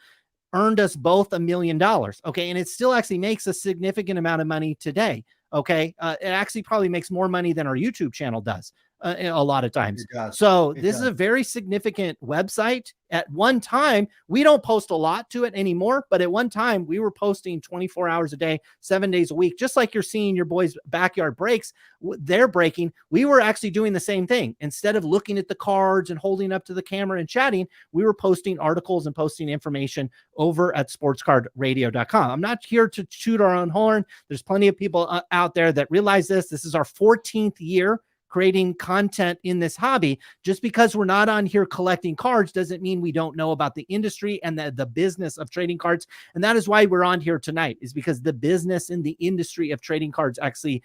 earned us both $1 million. Okay. And it still actually makes a significant amount of money today. Okay. It actually probably makes more money than our YouTube channel does a lot of times. So this is a very significant website. At one time, we don't post a lot to it anymore, but at one time we were posting 24 hours a day, 7 days a week, just like you're seeing your boys Backyard Breaks. They're breaking. We were actually doing the same thing. Instead of looking at the cards and holding up to the camera and chatting, we were posting articles and posting information over at sportscardradio.com. I'm not here to toot our own horn. There's plenty of people out there that realize this. This is our 14th year creating content in this hobby. Just because we're not on here collecting cards doesn't mean we don't know about the industry and the business of trading cards. And that is why we're on here tonight, is because the business and the industry of trading cards actually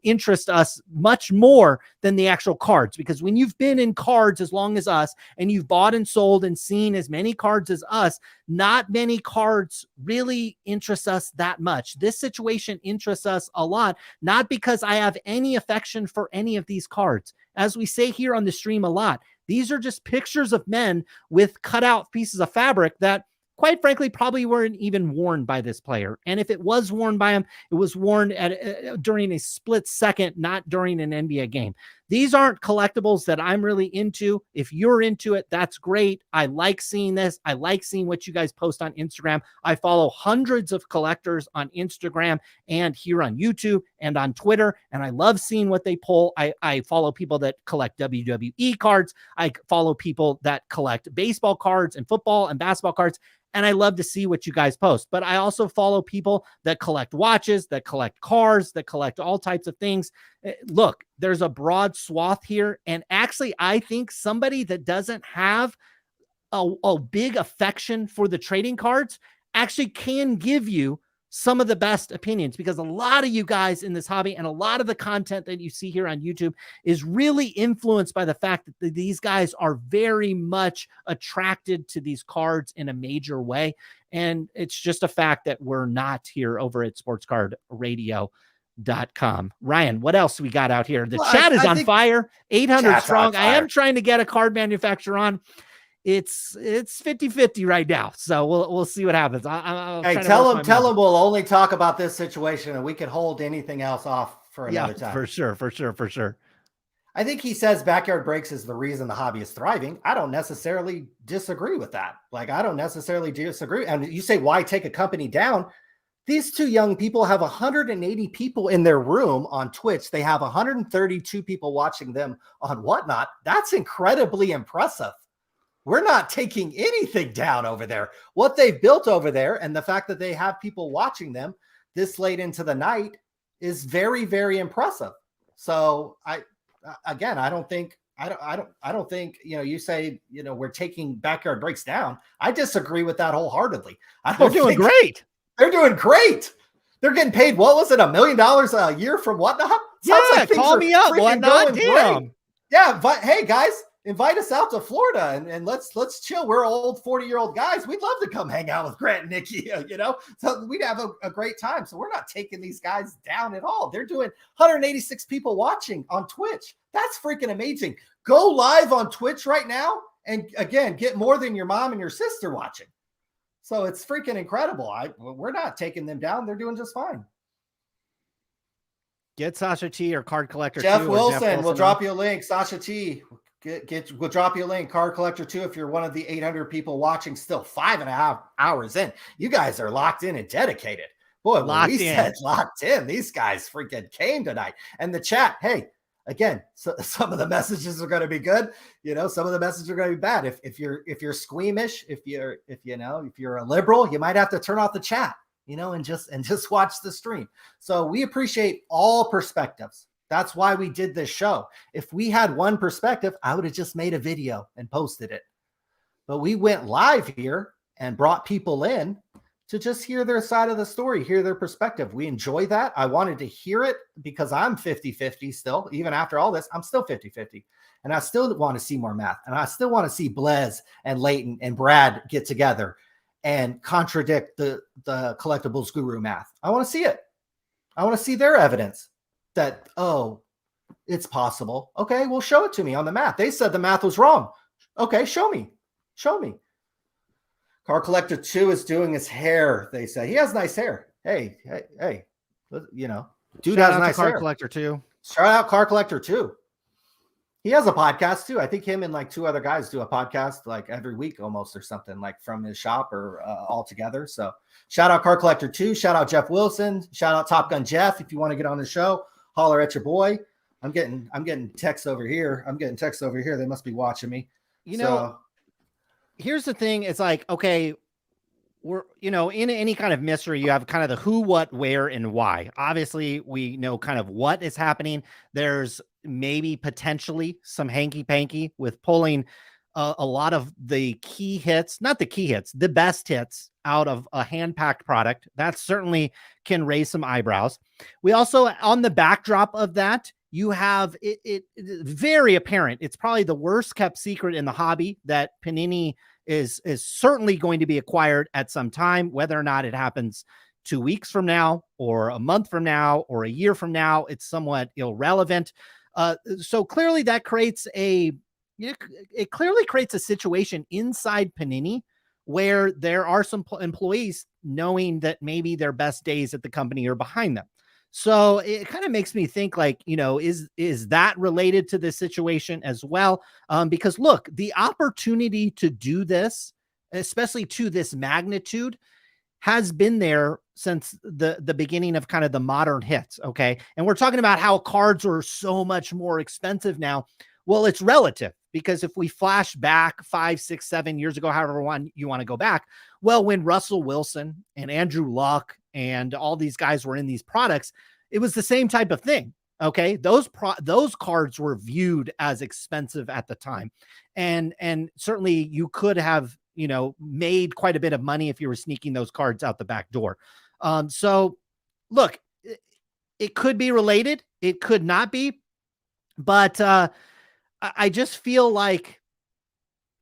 interest us much more than the actual cards. Because when you've been in cards as long as us and you've bought and sold and seen as many cards as us, not many cards really interest us that much. This situation interests us a lot, not because I have any affection for any of these these cards. As we say here on the stream a lot, these are just pictures of men with cutout pieces of fabric that, quite frankly, probably weren't even worn by this player. And if it was worn by him, it was worn during a split second, not during an NBA game. These aren't collectibles that I'm really into. If you're into it, that's great. I like seeing this. I like seeing what you guys post on Instagram. I follow hundreds of collectors on Instagram and here on YouTube and on Twitter, and I love seeing what they pull. I follow people that collect WWE cards. I follow people that collect baseball cards and football and basketball cards. And I love to see what you guys post. But I also follow people that collect watches, that collect cars, that collect all types of things. Look, there's a broad swath here. And actually, I think somebody that doesn't have a big affection for the trading cards actually can give you some of the best opinions, because a lot of you guys in this hobby and a lot of the content that you see here on YouTube is really influenced by the fact that these guys are very much attracted to these cards in a major way. And it's just a fact that we're not here over at SportsCardRadio.com. Ryan, what else we got out here? The chat is on fire. 800 strong. I am trying to get a card manufacturer on. It's 50-50 right now. So we'll see what happens. Hey, tell him we'll only talk about this situation and we can hold anything else off for another time. For sure. I think he says Backyard Breaks is the reason the hobby is thriving. I don't necessarily disagree with that. I don't necessarily disagree. And you say, why take a company down? These two young people have 180 people in their room on Twitch. They have 132 people watching them on Whatnot. That's incredibly impressive. We're not taking anything down over there. What they've built over there and the fact that they have people watching them this late into the night is very, very impressive. So I don't think, you say, we're taking Backyard Breaks down. I disagree with that wholeheartly. They're doing great. They're doing great. They're getting paid. What was it? $1 million a year from Whatnot? Call me up. Whatnot. Damn. Yeah. But hey guys, invite us out to Florida and let's chill. We're old 40-year-old guys. We'd love to come hang out with Grant and Nikki, so we'd have a great time. So we're not taking these guys down at all. They're doing 186 people watching on Twitch. That's freaking amazing. Go live on Twitch right now. And again, get more than your mom and your sister watching. So it's freaking incredible. We're not taking them down. They're doing just fine. Get Sasha T or Card Collector Jeff 2. Wilson, we'll drop you a link. Sasha T, we'll drop you a link. Card Collector 2, if you're one of the 800 people watching, still 5.5 hours in. You guys are locked in and dedicated. Boy, locked in. These guys freaking came tonight. And the chat, hey, again, so some of the messages are going to be good. Some of the messages are going to be bad. If you're squeamish, if you're a liberal, you might have to turn off the chat, and just watch the stream. So we appreciate all perspectives. That's why we did this show. If we had one perspective, I would have just made a video and posted it. But we went live here and brought people in to just hear their side of the story, hear their perspective. We enjoy that. I wanted to hear it because I'm 50-50 still. Even after all this, I'm still 50-50. And I still want to see more math. And I still want to see Blez and Leighton and Brad get together and contradict the collectibles guru math. I want to see it. I want to see their evidence that, it's possible. Okay, well, show it to me on the math. They said the math was wrong. Okay, show me. Car Collector 2 is doing his hair, they say. He has nice hair. Hey, dude has nice hair. Car Collector 2. Shout out Car Collector 2. He has a podcast too. I think him and two other guys do a podcast every week almost or something, from his shop or all together. So shout out Car Collector 2. Shout out Jeff Wilson. Shout out Top Gun Jeff. If you want to get on the show, holler at your boy. I'm getting texts over here. They must be watching me. Here's the thing. It's okay, we're, in any kind of mystery, you have kind of the who, what, where, and why. Obviously, we know kind of what is happening. There's maybe potentially some hanky-panky with pulling a lot of the key hits, not the key hits, the best hits out of a hand-packed product. That certainly can raise some eyebrows. We also, on the backdrop of that, you have it very apparent. It's probably the worst kept secret in the hobby that Panini is certainly going to be acquired at some time, whether or not it happens 2 weeks from now or a month from now or a year from now. It's somewhat irrelevant. So clearly that creates it clearly creates a situation inside Panini where there are some employees knowing that maybe their best days at the company are behind them. So it kind of makes me think like, is that related to this situation as well? Because look, the opportunity to do this, especially to this magnitude, has been there since the beginning of kind of the modern hits. Okay. And we're talking about how cards are so much more expensive now. Well, it's relative, because if we flash back 5, 6, 7 years ago, however you want to go back, well, when Russell Wilson and Andrew Luck and all these guys were in these products, it was the same type of thing. Okay. Those cards were viewed as expensive at the time. And certainly you could have, made quite a bit of money if you were sneaking those cards out the back door. So look, it could be related. It could not be, but, I just feel like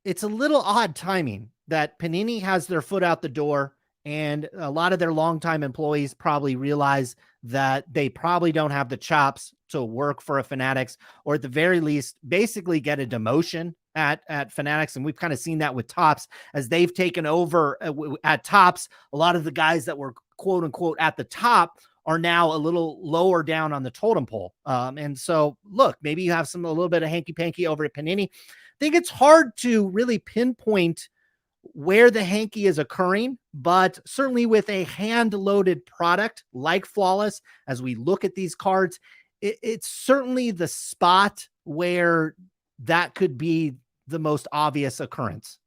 it's a little odd timing that Panini has their foot out the door, and a lot of their longtime employees probably realize that they probably don't have the chops to work for a Fanatics, or at the very least, basically get a demotion at Fanatics. And we've kind of seen that with Topps as they've taken over at Topps. A lot of the guys that were quote unquote at the top are now a little lower down on the totem pole. And so look, maybe you have a little bit of hanky panky over at Panini. I think it's hard to really pinpoint where the hanky is occurring, but certainly with a hand loaded product like Flawless, as we look at these cards, it's certainly the spot where that could be the most obvious occurrence.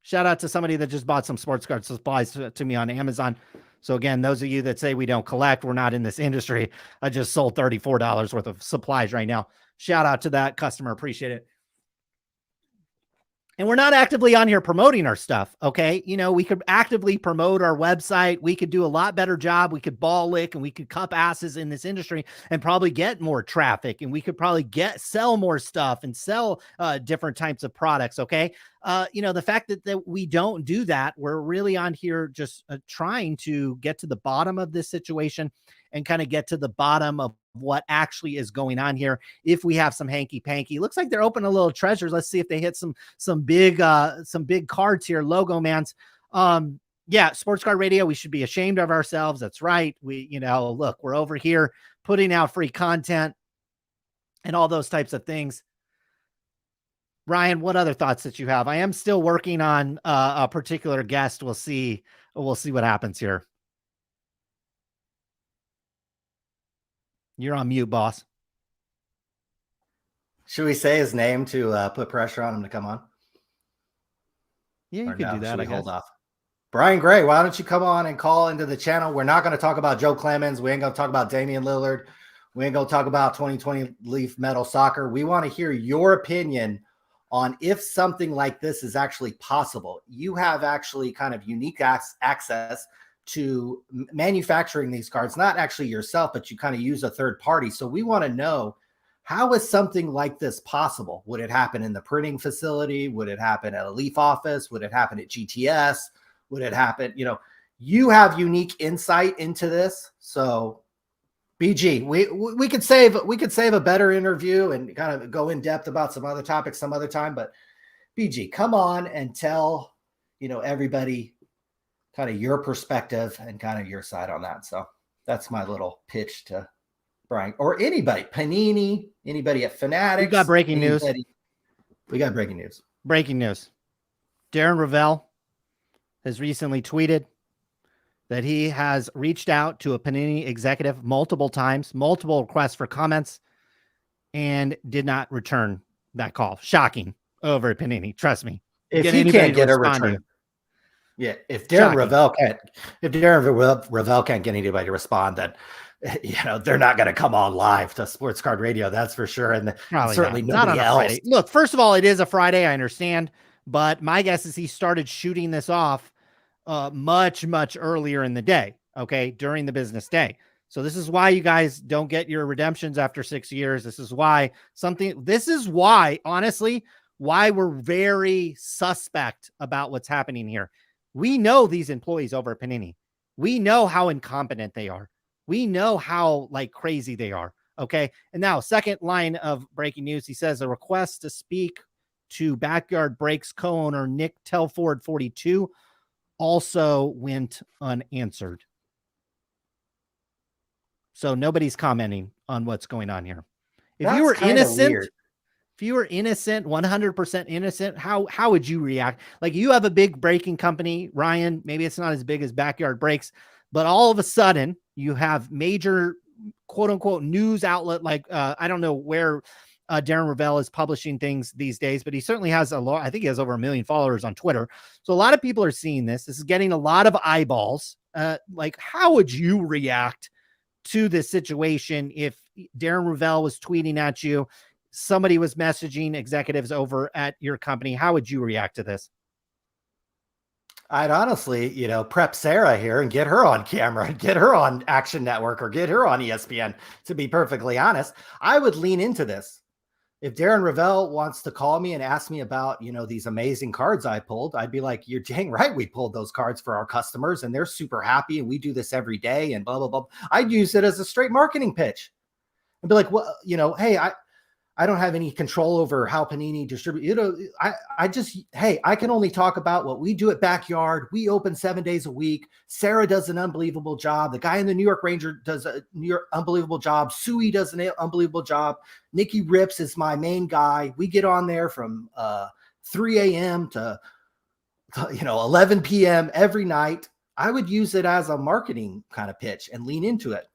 Shout out to somebody that just bought some sports card supplies to me on Amazon. So again, those of you that say we don't collect, we're not in this industry. I just sold $34 worth of supplies right now. Shout out to that customer. Appreciate it. And we're not actively on here promoting our stuff. Okay. We could actively promote our website. We could do a lot better job. We could ball lick and we could cup asses in this industry and probably get more traffic, and we could probably sell more stuff and sell different types of products. Okay. The fact that we don't do that, we're really on here just trying to get to the bottom of this situation and kind of get to the bottom of what actually is going on here. If we have some hanky panky, looks like they're opening a little treasures. Let's see if they hit some big cards here. Logo Mans. Yeah. Sports Card Radio. We should be ashamed of ourselves. That's right. Look, we're over here putting out free content and all those types of things. Ryan, what other thoughts that you have? I am still working on a particular guest. We'll see what happens here. You're on mute, boss. Should we say his name to put pressure on him to come on? Yeah, you could do that. I guess. Hold off. Brian Gray, why don't you come on and call into the channel? We're not going to talk about Joe Clemens. We ain't going to talk about Damian Lillard. We ain't going to talk about 2020 Leaf Metal Soccer. We want to hear your opinion on if something like this is actually possible. You have actually kind of unique access to manufacturing these cards, not actually yourself, but you kind of use a third party. So we want to know, how is something like this possible? Would it happen in the printing facility? Would it happen at a Leaf office? Would it happen at GTS? Would it happen? You have unique insight into this. So BG, we could save a better interview and kind of go in depth about some other topics some other time. But BG, come on and tell everybody kind of your perspective and kind of your side on that. So that's my little pitch to Brian or anybody, Panini, anybody at Fanatics. We got breaking news. We got breaking news. Breaking news. Darren Ravel has recently tweeted that he has reached out to a Panini executive multiple times, multiple requests for comments, and did not return that call. Shocking over at Panini. Trust me. If he can't get a return. Yeah, if Darren Ravel can't get anybody to respond, then they're not going to come on live to Sports Card Radio. That's for sure, and certainly nobody else. Friday. Look, first of all, it is a Friday. I understand, but my guess is he started shooting this off much earlier in the day. Okay, during the business day. So this is why you guys don't get your redemptions after 6 years. This is why honestly, why we're very suspect about what's happening here. We know these employees over at Panini. We know how incompetent they are. We know how like crazy they are. Okay. And now, second line of breaking news, he says a request to speak to Backyard Breaks co-owner Nick Telford 42 also went unanswered. So nobody's commenting on what's going on here. If That's you were kinda innocent, weird. if you were innocent, 100% innocent, how would you react? Like, you have a big breaking company, Ryan, maybe it's not as big as Backyard Breaks, but all of a sudden you have major quote unquote news outlet. Like, I don't know where Darren Ravel is publishing things these days, but he certainly has a lot. I think he has over 1 million followers on Twitter. So a lot of people are seeing this. This is getting a lot of eyeballs. Like, how would you react to this situation if Darren Ravel was tweeting at you, somebody was messaging executives over at your company? How would you react to this? I'd honestly, prep Sarah here and get her on camera and get her on Action Network or get her on ESPN. To be perfectly honest, I would lean into this. If Darren Ravel wants to call me and ask me about, these amazing cards I pulled, I'd be like, you're dang right. We pulled those cards for our customers and they're super happy. And we do this every day and blah, blah, blah. I'd use it as a straight marketing pitch and be like, well, hey, I don't have any control over how Panini distribute. I can only talk about what we do at Backyard. We open 7 days a week. Sarah does an unbelievable job. The guy in the New York Ranger does a unbelievable job. Sui does an unbelievable job. Nikki Rips is my main guy. We get on there from 3 a.m. to 11 p.m. every night. I would use it as a marketing kind of pitch and lean into it.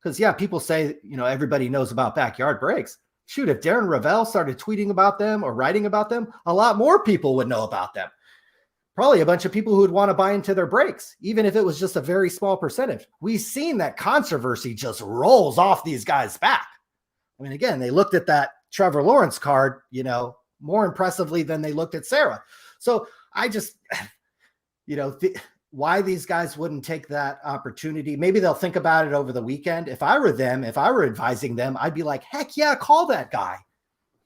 Because, people say, everybody knows about Backyard Breaks. Shoot, if Darren Ravel started tweeting about them or writing about them, a lot more people would know about them. Probably a bunch of people who would want to buy into their breaks, even if it was just a very small percentage. We've seen that controversy just rolls off these guys' back. I mean, again, they looked at that Trevor Lawrence card, more impressively than they looked at Sarah. So I just, why these guys wouldn't take that opportunity. Maybe they'll think about it over the weekend. If I were them, if I were advising them, I'd be like, heck yeah, call that guy.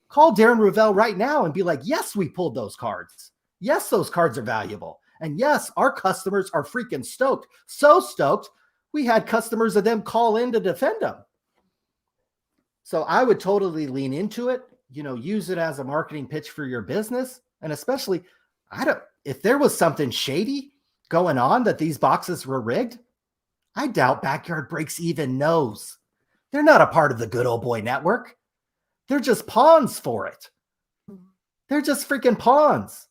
Call Darren Ravel right now and be like, yes, we pulled those cards. Yes, those cards are valuable. And yes, our customers are freaking stoked. So stoked, we had customers of them call in to defend them. So I would totally lean into it, use it as a marketing pitch for your business. And especially, if there was something shady going on that these boxes were rigged, I doubt Backyard Breaks even knows. They're not a part of the good old boy network. They're just pawns for it. They're just freaking pawns.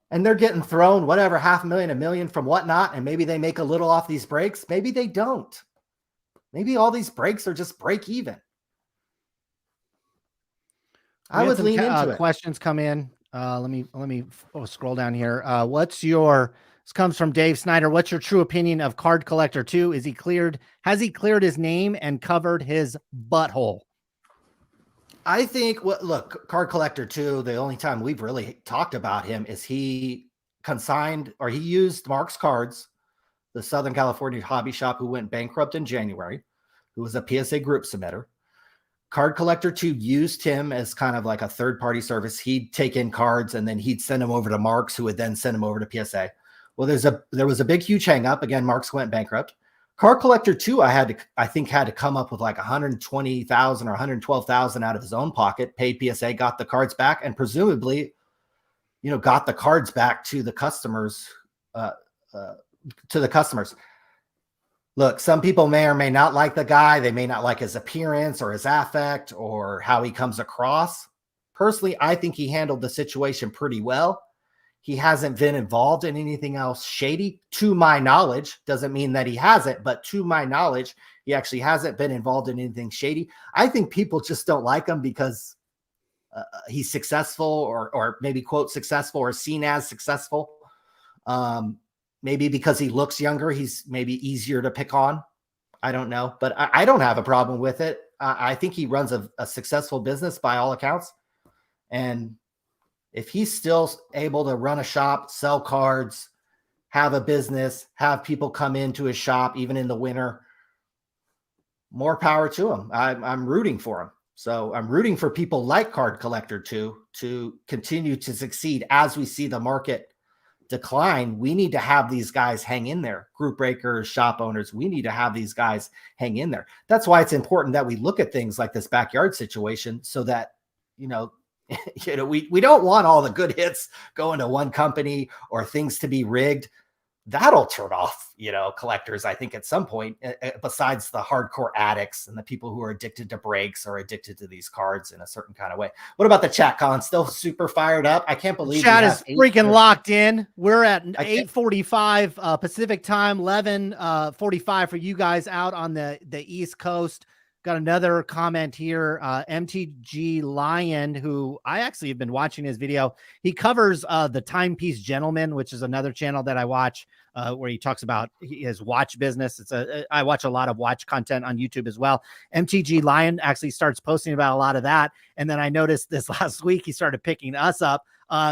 And they're getting thrown whatever, $500,000, $1 million from whatnot. And maybe they make a little off these breaks. Maybe they don't. Maybe all these breaks are just break even. I would lean into it. Questions come in. Let me scroll down here. This comes from Dave Snyder. What's your true opinion of Card Collector 2? Has he cleared his name and covered his butthole? I think, look, Card Collector 2, the only time we've really talked about him is he used Mark's Cards, the Southern California hobby shop who went bankrupt in January, who was a PSA group submitter. Card Collector 2 used him as kind of like a third-party service. He'd take in cards and then he'd send them over to Marks, who would then send them over to PSA. Well, there was a big, huge hang up. Again, Marks went bankrupt. Card Collector 2, I think had to come up with like $120,000 or $112,000 out of his own pocket, paid PSA, got the cards back, and presumably, got the cards back to the customers. Look, some people may or may not like the guy. They may not like his appearance or his affect or how he comes across. Personally, I think he handled the situation pretty well. He hasn't been involved in anything else shady, to my knowledge. Doesn't mean that he hasn't, but to my knowledge, he actually hasn't been involved in anything shady. I think people just don't like him because he's successful or maybe quote successful or seen as successful. Maybe because he looks younger, he's maybe easier to pick on. I don't know, but I don't have a problem with it. I think he runs a successful business by all accounts. And if he's still able to run a shop, sell cards, have a business, have people come into his shop, even in the winter, more power to him. I'm rooting for him. So I'm rooting for people like Card Collector 2 to continue to succeed as we see the market decline, we need to have these guys hang in there. Group breakers, shop owners, we need to have these guys hang in there. That's why it's important that we look at things like this backyard situation, so that, we don't want all the good hits going to one company or things to be rigged. That'll turn off, collectors, I think, at some point, besides the hardcore addicts and the people who are addicted to breaks or addicted to these cards in a certain kind of way. What about the chat, Colin? Still super fired up? I can't believe chat is freaking locked in. We're at 8:45 Pacific time, 11:45 for you guys out on the East Coast. Got another comment here. MTG Lion, who I actually have been watching his video. He covers the Timepiece Gentleman, which is another channel that I watch, where he talks about his watch business. I watch a lot of watch content on YouTube as well. MTG Lion actually starts posting about a lot of that. And then I noticed this last week, he started picking us up.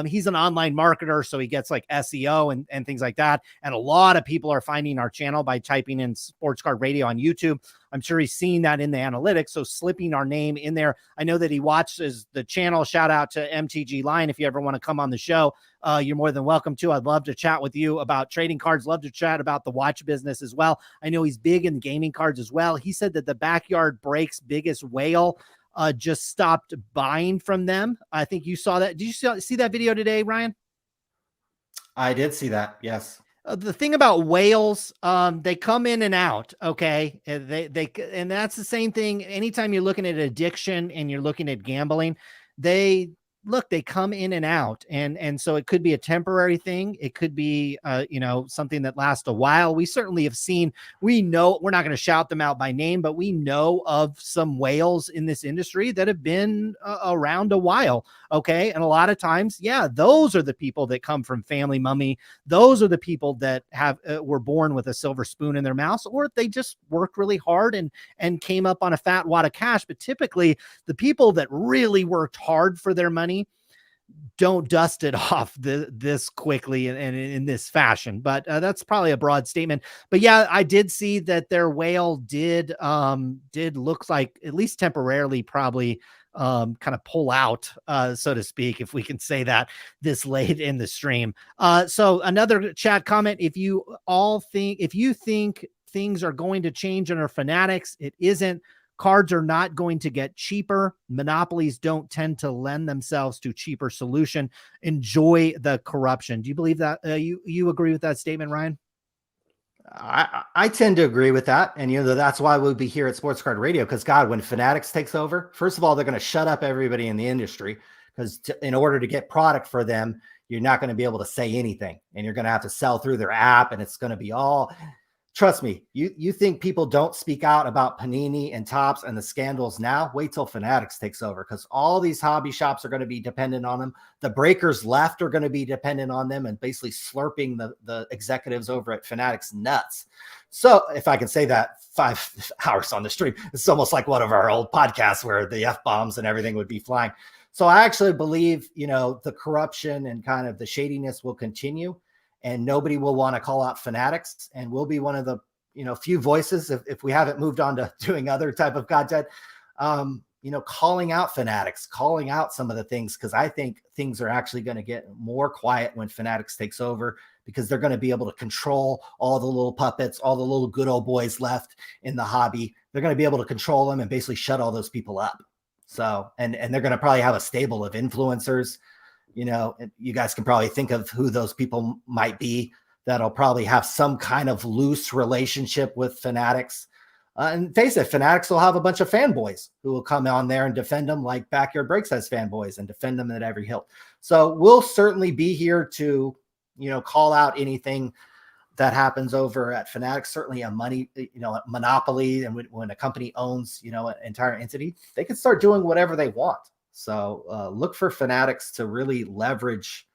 He's an online marketer, so he gets like SEO and things like that. And a lot of people are finding our channel by typing in Sports Card Radio on YouTube. I'm sure he's seen that in the analytics, so slipping our name in there. I know that he watches the channel. Shout out to MTG Line. If you ever want to come on the show, you're more than welcome to. I'd love to chat with you about trading cards. Love to chat about the watch business as well. I know he's big in gaming cards as well. He said that the Backyard Breaks biggest whale just stopped buying from them. I think you saw that. Did you see that video today, Ryan? I did see that. Yes. The thing about whales, they come in and out. Okay. And and that's the same thing. Anytime you're looking at addiction and you're looking at gambling, they come in and out. And so it could be a temporary thing. It could be, something that lasts a while. We certainly have seen, we know, we're not going to shout them out by name, but we know of some whales in this industry that have been around a while. Okay. And a lot of times, yeah, those are the people that come from family mummy. Those are the people that were born with a silver spoon in their mouth, or they just worked really hard and came up on a fat wad of cash. But typically the people that really worked hard for their money don't dust it off this quickly and in this fashion. But that's probably a broad statement. But yeah, I did see that their whale did look like, at least temporarily, probably kind of pull out, so to speak, if we can say that this late in the stream. So another chat comment: if you think things are going to change under Fanatics, it isn't. Cards are not going to get cheaper. Monopolies don't tend to lend themselves to cheaper solution. Enjoy the corruption. Do you believe that? You agree with that statement, Ryan? I tend to agree with that. And, that's why we'll be here at Sports Card Radio, because, God, when Fanatics takes over, first of all, they're going to shut up everybody in the industry, because in order to get product for them, you're not going to be able to say anything, and you're going to have to sell through their app, and it's going to be all... Trust me, you think people don't speak out about Panini and Topps and the scandals now? Wait till Fanatics takes over, because all these hobby shops are going to be dependent on them. The breakers left are going to be dependent on them and basically slurping the executives over at Fanatics nuts. So if I can say that 5 hours on the stream, it's almost like one of our old podcasts where the F-bombs and everything would be flying. So I actually believe, the corruption and kind of the shadiness will continue. And nobody will want to call out Fanatics, and we'll be one of the, few voices, if we haven't moved on to doing other type of content, calling out Fanatics, calling out some of the things, because I think things are actually going to get more quiet when Fanatics takes over, because they're going to be able to control all the little puppets, all the little good old boys left in the hobby. They're going to be able to control them and basically shut all those people up. So, and they're going to probably have a stable of influencers. You guys can probably think of who those people might be that'll probably have some kind of loose relationship with Fanatics. And face it, Fanatics will have a bunch of fanboys who will come on there and defend them, like Backyard Breaks has fanboys, and defend them at every hilt. So we'll certainly be here to, call out anything that happens over at Fanatics. Certainly a monopoly, and when a company owns, an entire entity, they can start doing whatever they want. So look for Fanatics to really leverage,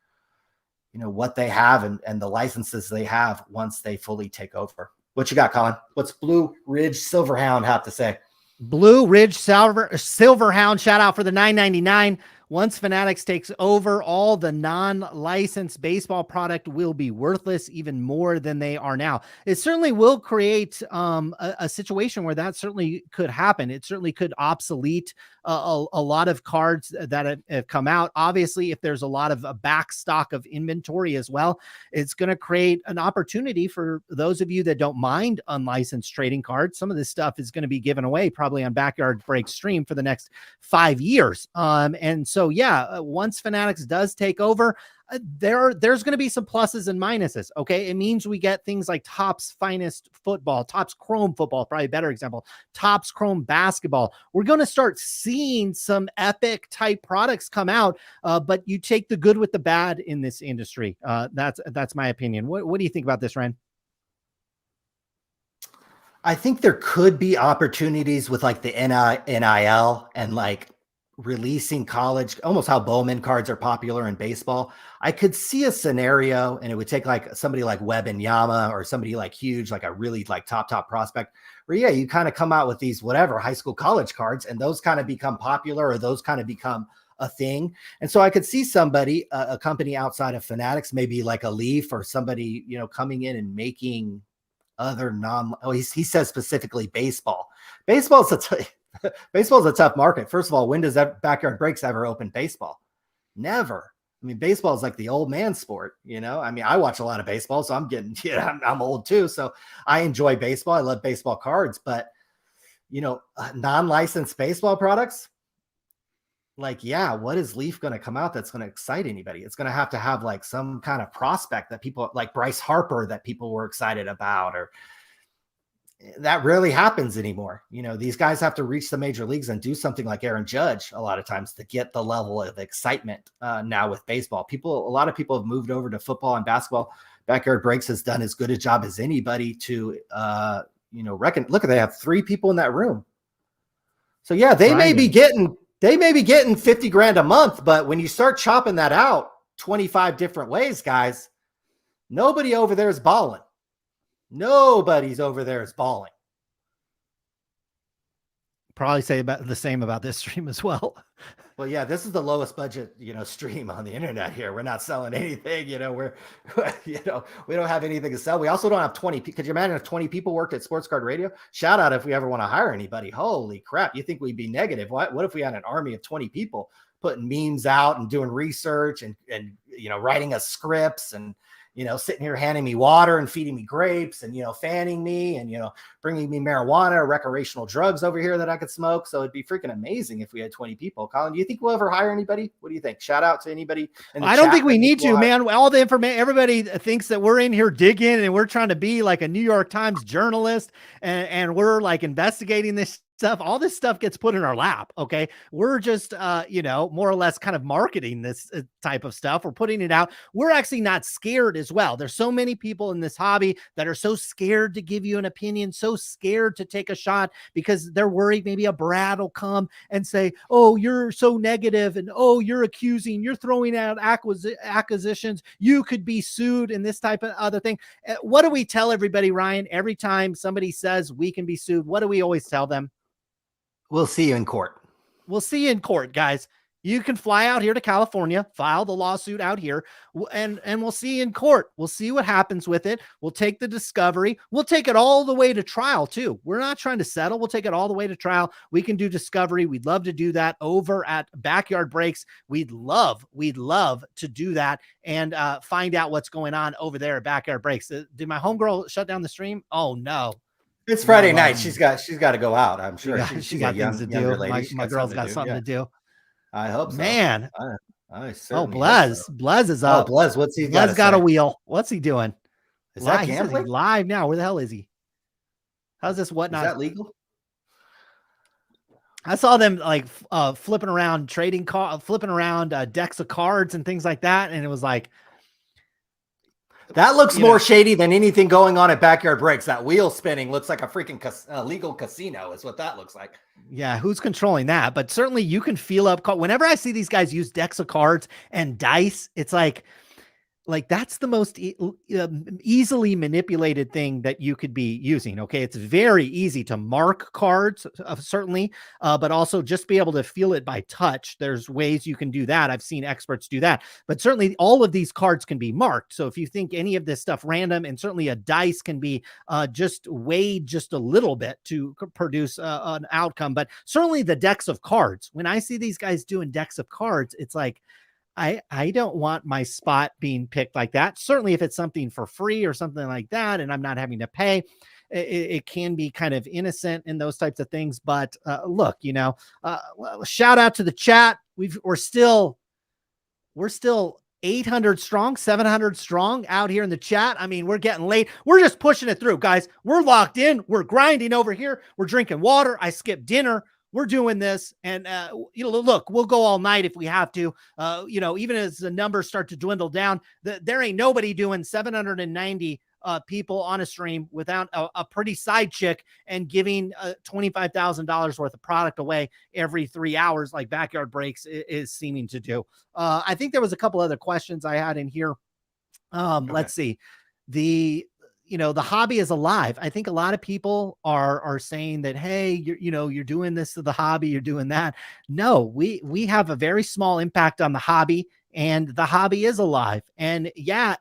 what they have and the licenses they have once they fully take over. What you got, Colin? What's Blue Ridge Silverhound have to say? Blue Ridge Silverhound, shout out for the $9.99. Once Fanatics takes over, all the non-licensed baseball product will be worthless even more than they are now. It certainly will create a situation where that certainly could happen. It certainly could obsolete a lot of cards that have come out. Obviously, if there's a lot of a back stock of inventory as well, it's going to create an opportunity for those of you that don't mind unlicensed trading cards. Some of this stuff is going to be given away probably on Backyard Break stream for the next 5 years. And so, yeah, once Fanatics does take over, there's going to be some pluses and minuses. Okay. It means we get things like Topps Finest Football, Topps Chrome Football, probably a better example, Topps Chrome Basketball. We're going to start seeing some epic type products come out, but you take the good with the bad in this industry. That's my opinion. What do you think about this, Ryan? I think there could be opportunities with like the NIL and like releasing college, almost how Bowman cards are popular in baseball. I could see a scenario, and it would take like somebody like Webb and Yama or somebody like huge, like a really like top prospect, where yeah, you kind of come out with these whatever high school college cards, and those kind of become popular, or those kind of become a thing. And so I could see somebody, a company outside of Fanatics, maybe like a Leaf or somebody, you know, coming in and making other he says specifically baseball. Baseball's a tough market. First of all, when does that Backyard Breaks ever open baseball? Never. I mean, baseball is like the old man sport, you know? I mean, I watch a lot of baseball, so I'm getting, I'm old too. So I enjoy baseball. I love baseball cards, but you know, non-licensed baseball products, like, yeah, what is Leaf going to come out that's going to excite anybody? It's going to have like some kind of prospect that people like Bryce Harper that people were excited about, or that rarely happens anymore. You know, these guys have to reach the major leagues and do something like Aaron Judge a lot of times to get the level of excitement now with baseball. A lot of people have moved over to football and basketball. Backyard Breaks has done as good a job as anybody to, look, they have 3 people in that room. So yeah, they may be getting 50 grand a month, but when you start chopping that out 25 different ways, guys, nobody over there is balling. Nobody's over there is balling. Probably say about the same about this stream as well. Well, yeah, this is the lowest budget, stream on the internet here. We're not selling anything, we don't have anything to sell. We also don't have 20. Could you imagine if 20 people worked at Sports Card Radio? Shout out if we ever want to hire anybody. Holy crap. You think we'd be negative? What if we had an army of 20 people putting memes out and doing research and writing us scripts and, sitting here handing me water and feeding me grapes and, fanning me and, bringing me marijuana or recreational drugs over here that I could smoke. So it'd be freaking amazing if we had 20 people. Colin, do you think we'll ever hire anybody? What do you think? Shout out to anybody in the I don't think we need to, man. All the information, everybody thinks that we're in here digging and we're trying to be like a New York Times journalist and we're like investigating this stuff. All this stuff gets put in our lap. Okay. We're just, more or less kind of marketing this type of stuff. We're putting it out. We're actually not scared as well. There's so many people in this hobby that are so scared to give you an opinion, so scared to take a shot because they're worried maybe a Brad will come and say, oh, you're so negative. And oh, you're accusing, you're throwing out acquisitions. You could be sued and this type of other thing. What do we tell everybody, Ryan? Every time somebody says we can be sued, what do we always tell them? We'll see you in court. We'll see you in court, guys. You can fly out here to California, file the lawsuit out here, and we'll see you in court. We'll see what happens with it. We'll take the discovery. We'll take it all the way to trial, too. We're not trying to settle. We'll take it all the way to trial. We can do discovery. We'd love to do that over at Backyard Breaks. We'd love to do that and find out what's going on over there at Backyard Breaks. Did my homegirl shut down the stream? Oh, no. It's Friday night. She's got to go out. I'm sure she's got things to do. My girl's got something to do. I hope so. Man. Blez. So. Blez is up. Blez, what's he got? Blez got a wheel. What's he doing? Is that gambling? He's live now. Where the hell is he? How's this whatnot? Is that legal? I saw them like flipping around flipping around decks of cards and things like that, and it was like. That looks more shady than anything going on at Backyard Breaks. That wheel spinning looks like a freaking legal casino is what that looks like. Yeah, who's controlling that? But certainly you can feel up. Whenever I see these guys use decks of cards and dice, it's like Like that's the most easily manipulated thing that you could be using. Okay. It's very easy to mark cards, certainly, but also just be able to feel it by touch. There's ways you can do that. I've seen experts do that, but certainly all of these cards can be marked. So if you think any of this stuff random, and certainly a dice can be just weighed just a little bit to produce an outcome, but certainly the decks of cards, when I see these guys doing decks of cards, it's like, I don't want my spot being picked like that. Certainly if it's something for free or something like that, and I'm not having to pay, it can be kind of innocent in those types of things. But look, shout out to the chat. We're still 800 strong, 700 strong out here in the chat. I mean, we're getting late. We're just pushing it through, guys. We're locked in. We're grinding over here. We're drinking water. I skipped dinner. We're doing this, and look, we'll go all night if we have to. Even as the numbers start to dwindle down, there ain't nobody doing 790 people on a stream without a pretty side chick and giving $25,000 worth of product away every 3 hours, like Backyard Breaks is seeming to do. I think there was a couple other questions I had in here. Okay. Let's see. The hobby is alive. I think a lot of people are saying that, hey, you're doing this to the hobby, you're doing that. No, we have a very small impact on the hobby, and the hobby is alive. And yeah,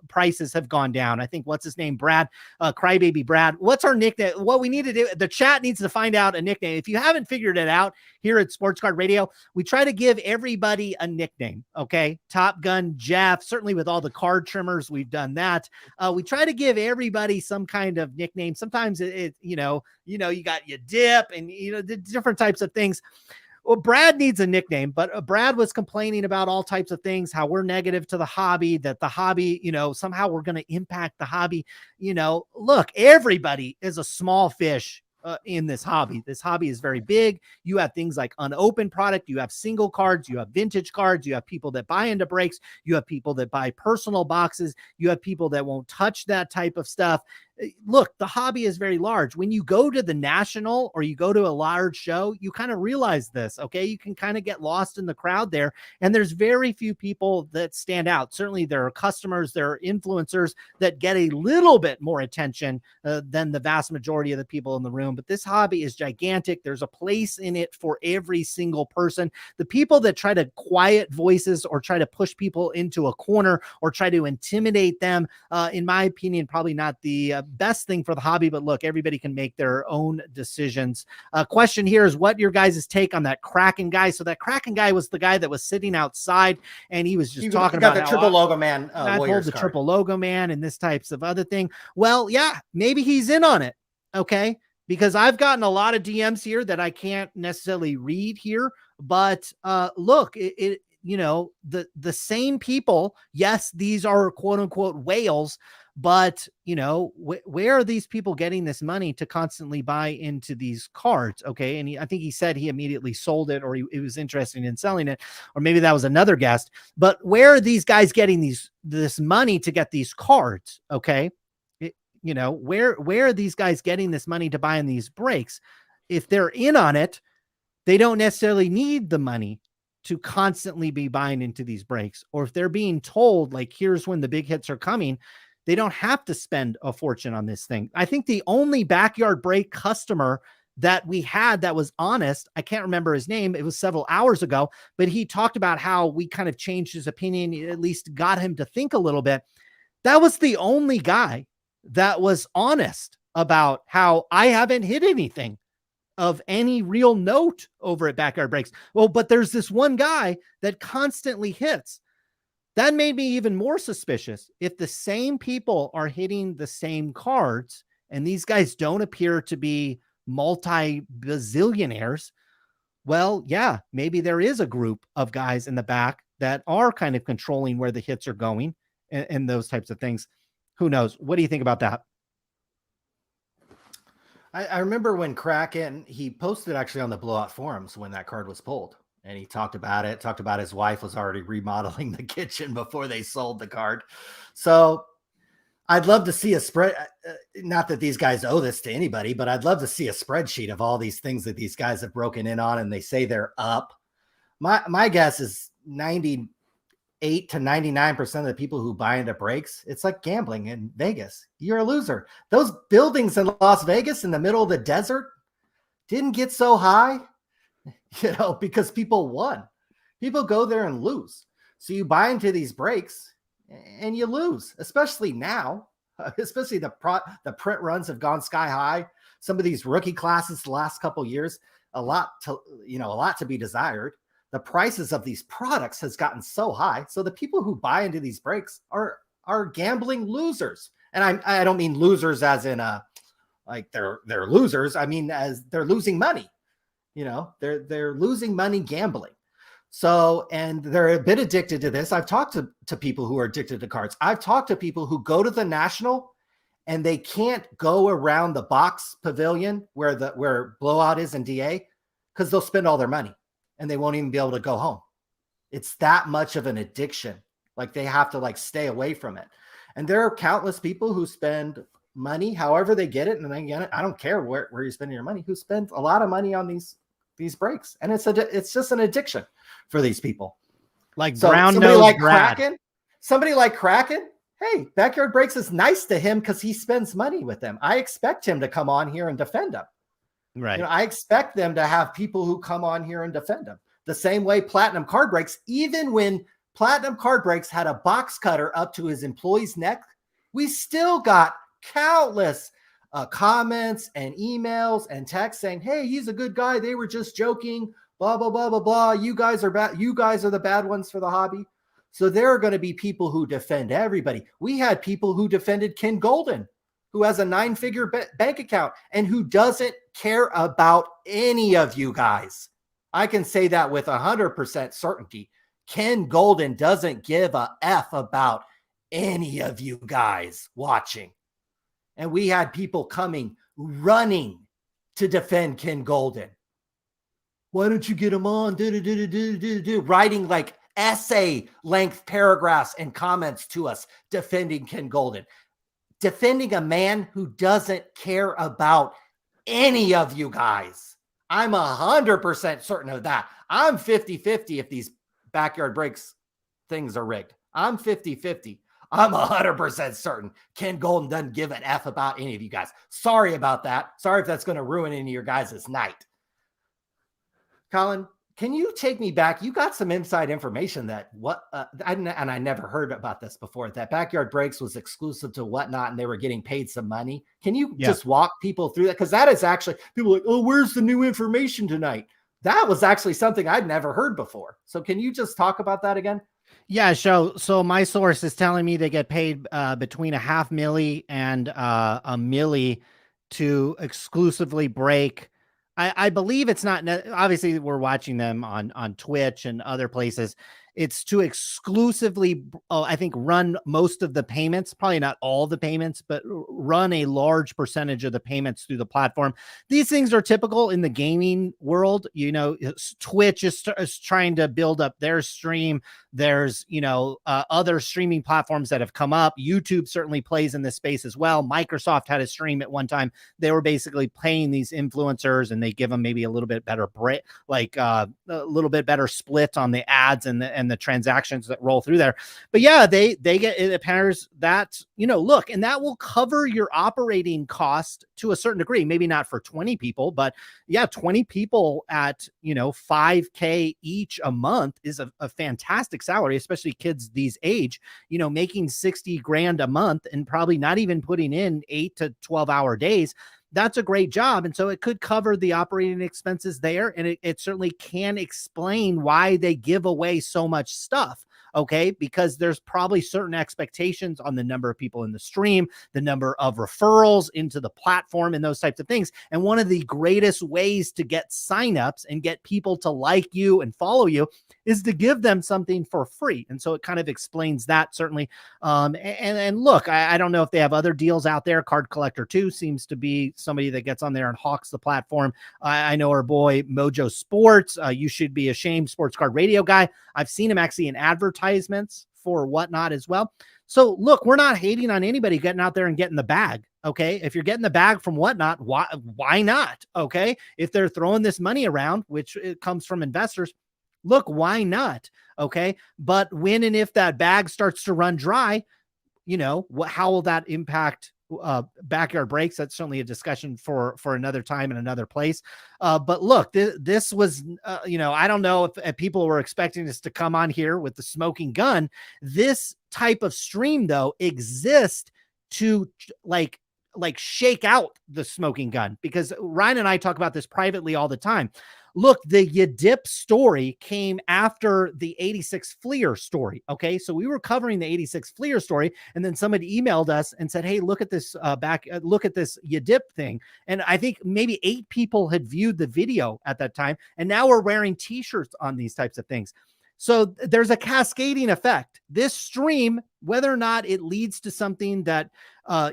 prices have gone down. I think, what's his name? Brad, Crybaby Brad. What's our nickname? What we need to do, the chat needs to find out a nickname. If you haven't figured it out here at Sports Card Radio, we try to give everybody a nickname. Okay. Top Gun Jeff, certainly with all the card trimmers, we've done that. We try to give everybody some kind of nickname. Sometimes you got your dip and, the different types of things. Well, Brad needs a nickname, but Brad was complaining about all types of things, how we're negative to the hobby, that the hobby, somehow we're going to impact the hobby. Look, everybody is a small fish in this hobby. This hobby is very big. You have things like unopened product. You have single cards. You have vintage cards. You have people that buy into breaks. You have people that buy personal boxes. You have people that won't touch that type of stuff. Look, the hobby is very large. When you go to the national or you go to a large show, you kind of realize this, okay? You can kind of get lost in the crowd there, and there's very few people that stand out. Certainly there are customers, there are influencers that get a little bit more attention than the vast majority of the people in the room, but this hobby is gigantic. There's a place in it for every single person. The people that try to quiet voices or try to push people into a corner or try to intimidate them, in my opinion, probably not the best thing for the hobby, but look, everybody can make their own decisions. Question here is, what your guys' take on that Kraken guy? So that Kraken guy was the guy that was sitting outside and he was just talking about the triple logo man, the triple logo man and this types of other thing. Well, yeah, maybe he's in on it. Okay. Because I've gotten a lot of DMs here that I can't necessarily read here, but look, the same people, yes, these are quote unquote whales, but where are these people getting this money to constantly buy into these cards? Okay. And I think he said he immediately sold it, or he was interested in selling it, or maybe that was another guest, but where are these guys getting this money to get these cards? Okay. Where are these guys getting this money to buy in these breaks? If they're in on it, they don't necessarily need the money to constantly be buying into these breaks. Or if they're being told, like, here's when the big hits are coming, they don't have to spend a fortune on this thing. I think the only Backyard Break customer that we had that was honest, I can't remember his name, it was several hours ago, but he talked about how we kind of changed his opinion, at least got him to think a little bit. That was the only guy that was honest about how I haven't hit anything of any real note over at Backyard Breaks. Well, but there's this one guy that constantly hits. That made me even more suspicious. If the same people are hitting the same cards and these guys don't appear to be multi-bazillionaires, well, yeah, maybe there is a group of guys in the back that are kind of controlling where the hits are going and those types of things. Who knows? What do you think about that? I remember when Kraken, he posted actually on the Blowout forums when that card was pulled, and he talked about his wife was already remodeling the kitchen before they sold the card. So I'd love to see a spread. Not that these guys owe this to anybody, but I'd love to see a spreadsheet of all these things that these guys have broken in on, and they say they're up. My guess is 98% 98 to 99% of the people who buy into breaks, it's like gambling in Vegas. You're a loser. Those buildings in Las Vegas in the middle of the desert didn't get so high, because people won. People go there and lose. So you buy into these breaks and you lose, especially now, especially the print runs have gone sky high. Some of these rookie classes the last couple of years, a lot to be desired. The prices of these products has gotten so high. So the people who buy into these breaks are gambling losers. And I don't mean losers as in like they're losers. I mean, as they're losing money, they're losing money gambling. So, and they're a bit addicted to this. I've talked to people who are addicted to cards. I've talked to people who go to the National and they can't go around the box pavilion where blowout is in DA because they'll spend all their money and they won't even be able to go home. It's that much of an addiction. Like they have to stay away from it. And there are countless people who spend money, however they get it. And again, I don't care where you're spending your money, who spend a lot of money on these breaks. And it's just an addiction for these people. Like somebody like Kraken. Hey, Backyard Breaks is nice to him because he spends money with them. I expect him to come on here and defend them. Right. I expect them to have people who come on here and defend them. The same way Platinum Card Breaks, even when Platinum Card Breaks had a box cutter up to his employee's neck, we still got countless comments and emails and texts saying, hey, he's a good guy. They were just joking, blah, blah, blah, blah, blah. You guys are bad. You guys are the bad ones for the hobby. So there are going to be people who defend everybody. We had people who defended Ken Golden, who has a 9-figure bank account and who doesn't care about any of you guys. I can say that with 100% certainty. Ken Golden doesn't give a F about any of you guys watching. And we had people running to defend Ken Golden. Why don't you get him on? Writing like essay length paragraphs and comments to us defending Ken Golden. Defending a man who doesn't care about any of you guys. I'm 100% certain of that. I'm 50-50 if these Backyard Breaks things are rigged. I'm 50-50. I'm 100% certain Ken Golden doesn't give an F about any of you guys. Sorry about that. Sorry if that's going to ruin any of your guys' night. Colin, can you take me back? You got some inside information that I never heard about this before, that Backyard Breaks was exclusive to Whatnot and they were getting paid some money. Can you just walk people through that? Because that is actually, people are like, oh, where's the new information tonight? That was actually something I'd never heard before. So can you just talk about that again? Yeah, so my source is telling me they get paid between $500,000 and $1 million to exclusively break. I believe it's not, obviously we're watching them on Twitch and other places. It's to exclusively, I think, run most of the payments, probably not all the payments, but run a large percentage of the payments through the platform. These things are typical in the gaming world. Twitch is trying to build up their stream. There's, other streaming platforms that have come up. YouTube certainly plays in this space as well. Microsoft had a stream at one time. They were basically paying these influencers and they give them maybe a little bit better break, a little bit better split on the ads and the transactions that roll through there. But yeah, they get, it appears that, look, and that will cover your operating cost to a certain degree, maybe not for 20 people, but yeah, 20 people at, $5,000 each a month is a fantastic salary, especially kids these age, making 60 grand a month and probably not even putting in 8 to 12 hour days. That's a great job. And so it could cover the operating expenses there. And it certainly can explain why they give away so much stuff. Okay. Because there's probably certain expectations on the number of people in the stream, the number of referrals into the platform and those types of things. And one of the greatest ways to get signups and get people to like you and follow you is to give them something for free. And so it kind of explains that certainly. And look, I don't know if they have other deals out there. Card Collector 2 seems to be somebody that gets on there and hawks the platform. I know our boy Mojo Sports, You Should Be Ashamed, Sports Card Radio guy. I've seen him actually in advertisements for Whatnot as well. So look, we're not hating on anybody getting out there and getting the bag. Okay. If you're getting the bag from Whatnot, why not? Okay. If they're throwing this money around, which it comes from investors, look, why not? Okay. But when and if that bag starts to run dry, you know, how will that impact Backyard Breaks? That's certainly a discussion for another time and another place. But look, this was, you know, I don't know if people were expecting us to come on here with the smoking gun. This type of stream though exists to like shake out the smoking gun, because Ryan and I talk about this privately all the time. Look, the Yadip story came after the 86 Fleer story. Okay. So we were covering the 86 Fleer story, and then somebody emailed us and said, hey, look at this look at this Yadip thing. And I think maybe 8 people had viewed the video at that time. And now we're wearing t-shirts on these types of things. So there's a cascading effect. This stream, whether or not it leads to something that,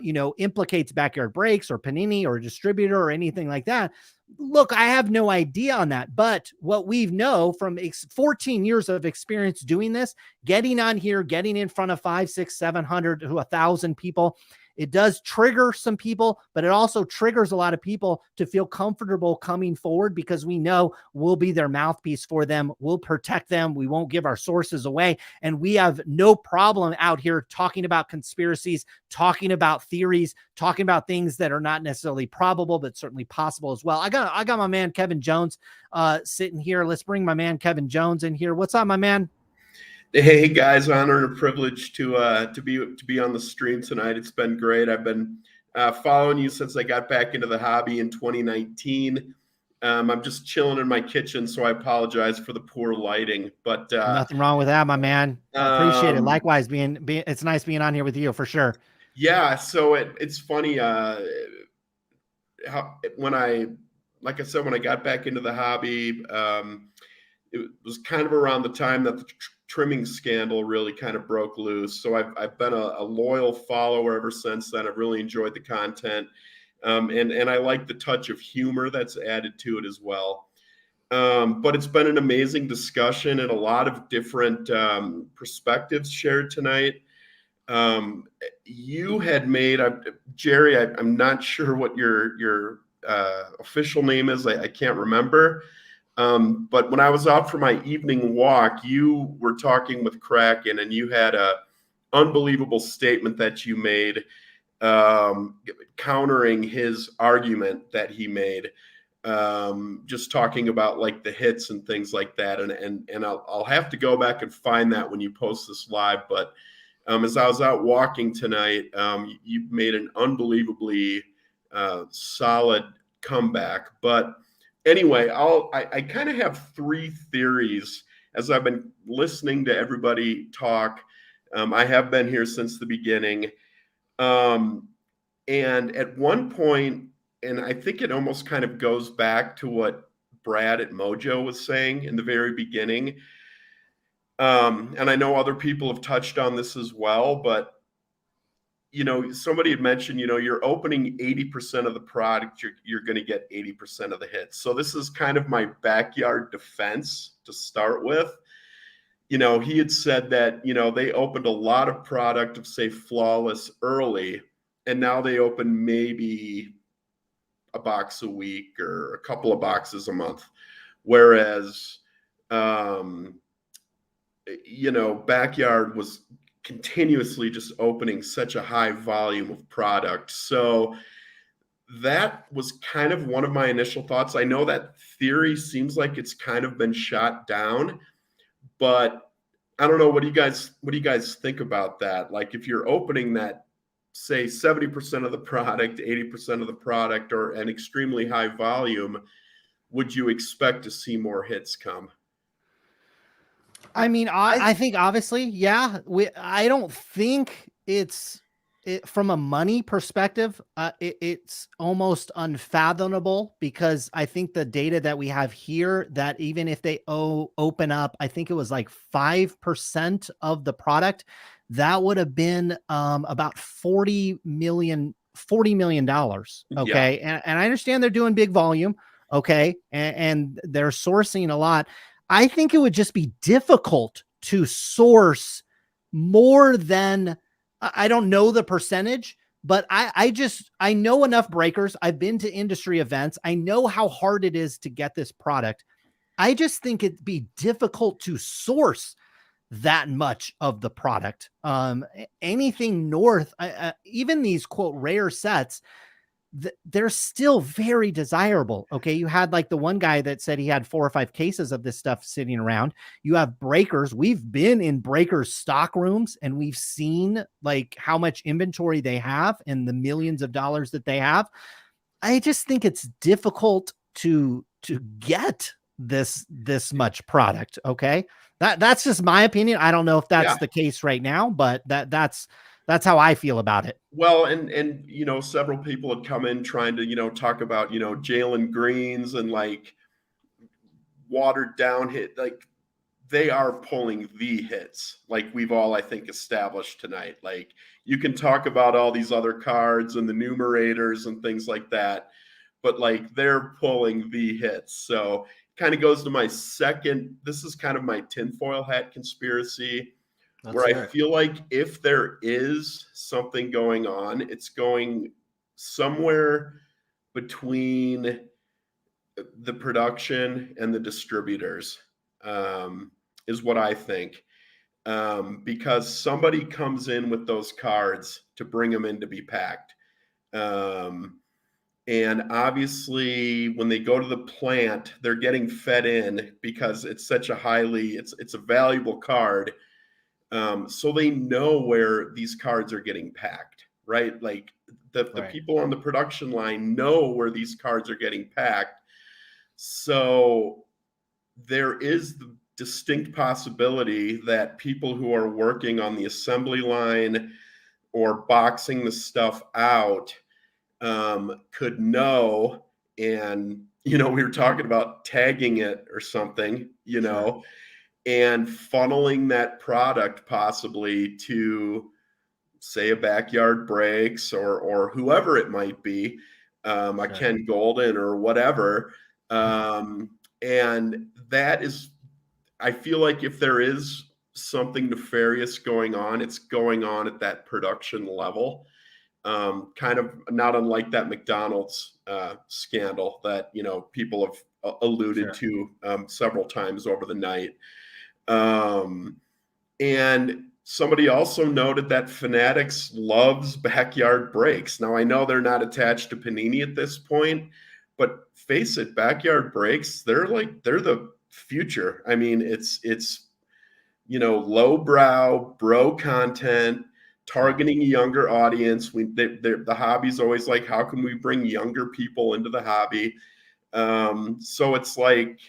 you know, implicates Backyard Breaks or Panini or a distributor or anything like that, look, I have no idea on that. But what we know from 14 years of experience doing this, getting on here, getting in front of 500, 600, 700 to 1,000 people, it does trigger some people, but it also triggers a lot of people to feel comfortable coming forward, because we know we'll be their mouthpiece for them. We'll protect them. We won't give our sources away. And we have no problem out here talking about conspiracies, talking about theories, talking about things that are not necessarily probable, but certainly possible as well. I got my man, Kevin Jones, sitting here. Let's bring my man, Kevin Jones, in here. What's up, my man? Hey guys, honor and a privilege to be on the stream tonight. It's been great. I've been following you since I got back into the hobby in 2019. I'm just chilling in my kitchen, so I apologize for the poor lighting. But nothing wrong with that, my man. I appreciate it. Likewise, being it's nice being on here with you for sure. Yeah, so it's funny how when I got back into the hobby, it was kind of around the time that the trimming scandal really kind of broke loose. So I've been a loyal follower ever since then. I've really enjoyed the content. And I like the touch of humor that's added to it as well. But it's been an amazing discussion and a lot of different perspectives shared tonight. You had made, Jerry, I'm not sure what your official name is. I can't remember. But when I was out for my evening walk, you were talking with Kraken, and you had a unbelievable statement that you made, countering his argument that he made, just talking about like the hits and things like that. And I'll have to go back and find that when you post this live. But as I was out walking tonight, you made an unbelievably solid comeback. But anyway, I kind of have 3 theories as I've been listening to everybody talk. I have been here since the beginning. And at one point, and I think it almost kind of goes back to what Brad at Mojo was saying in the very beginning. And I know other people have touched on this as well, but you know, somebody had mentioned, you know, you're opening 80% of the product, you're going to get 80% of the hits. So this is kind of my backyard defense to start with. You know, he had said that, you know, they opened a lot of product of, say, Flawless early, and now they open maybe a box a week or a couple of boxes a month. Whereas, you know, Backyard was continuously just opening such a high volume of product. So that was kind of one of my initial thoughts. I know that theory seems like it's kind of been shot down, but I don't know. What do you guys think about that? Like if you're opening that, say 70% of the product, 80% of the product, or an extremely high volume, would you expect to see more hits come? I mean, I think obviously, yeah. I don't think from a money perspective, it's almost unfathomable, because I think the data that we have here, that even if they open up, I think it was like 5% of the product, that would have been about $40 million. Okay. Yeah. And I understand they're doing big volume. Okay. And they're sourcing a lot. I think it would just be difficult to source more than, I don't know the percentage, but I know enough breakers. I've been to industry events. I know how hard it is to get this product. I just think it'd be difficult to source that much of the product. Anything north, even these quote rare sets, they're still very desirable. Okay. You had like the one guy that said he had 4 or 5 cases of this stuff sitting around. You have Breakers. We've been in Breakers stock rooms and we've seen like how much inventory they have and the millions of dollars that they have. I just think it's difficult to get this much product. Okay. That's just my opinion. I don't know if that's the case right now, but that's how I feel about it. Well, and you know, several people had come in trying to, you know, talk about, you know, Jalen Greens and like watered down hit. Like they are pulling the hits, like we've all, I think, established tonight. Like you can talk about all these other cards and the numerators and things like that, but like they're pulling the hits. So kind of goes to my second, this is kind of my tinfoil hat conspiracy. Where I feel like if there is something going on, it's going somewhere between the production and the distributors, is what I think. Because somebody comes in with those cards to bring them in to be packed. And obviously when they go to the plant, they're getting fed in because it's such a it's a valuable card. So they know where these cards are getting packed, right? Like the people on the production line know where these cards are getting packed. So there is the distinct possibility that people who are working on the assembly line or boxing the stuff out could know. And, you know, we were talking about tagging it or something, you know, and funneling that product possibly to, say, a Backyard Breaks or whoever it might be, a Ken Golden or whatever. And that is, I feel like if there is something nefarious going on, it's going on at that production level. Kind of not unlike that McDonald's scandal that, you know, people have alluded to several times over the night. And somebody also noted that Fanatics loves Backyard Breaks. Now, I know they're not attached to Panini at this point, but face it, Backyard Breaks, they're the future. I mean, it's you know, lowbrow bro content, targeting a younger audience. The hobby's always like, how can we bring younger people into the hobby? So it's like,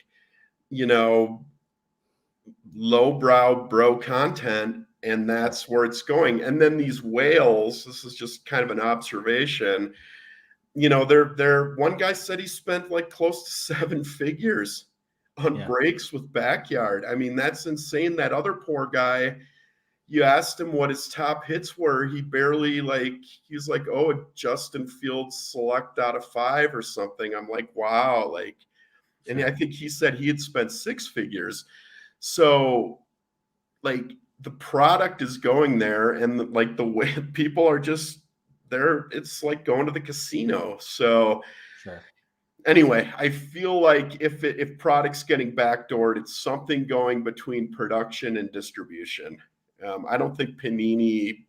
you know, lowbrow bro content, and that's where it's going. And then these whales, this is just kind of an observation, you know, they're one guy said he spent like close to 7 figures on breaks with Backyard. I mean, that's insane. That other poor guy, you asked him what his top hits were, he barely, like, he's like, oh, a Justin Fields select out of 5 or something. I'm like, wow. Like, and I think he said he had spent 6 figures. So like the product is going there, and like the way people are just there, it's like going to the casino. So anyway, I feel like if product's getting backdoored, it's something going between production and distribution. I don't think Panini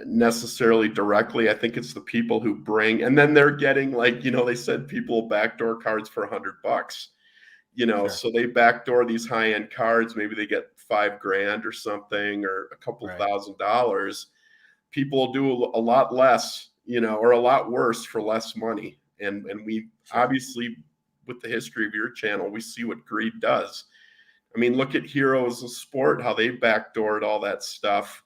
necessarily directly. I think it's the people who bring, and then they're getting, like, you know, they said people backdoor cards for $100, you know, so they backdoor these high-end cards. Maybe they get $5,000 or something, or a couple $1,000s. People will do a lot less, you know, or a lot worse for less money. And we obviously, with the history of your channel, we see what greed does. I mean, look at Heroes of Sport, how they backdoored all that stuff,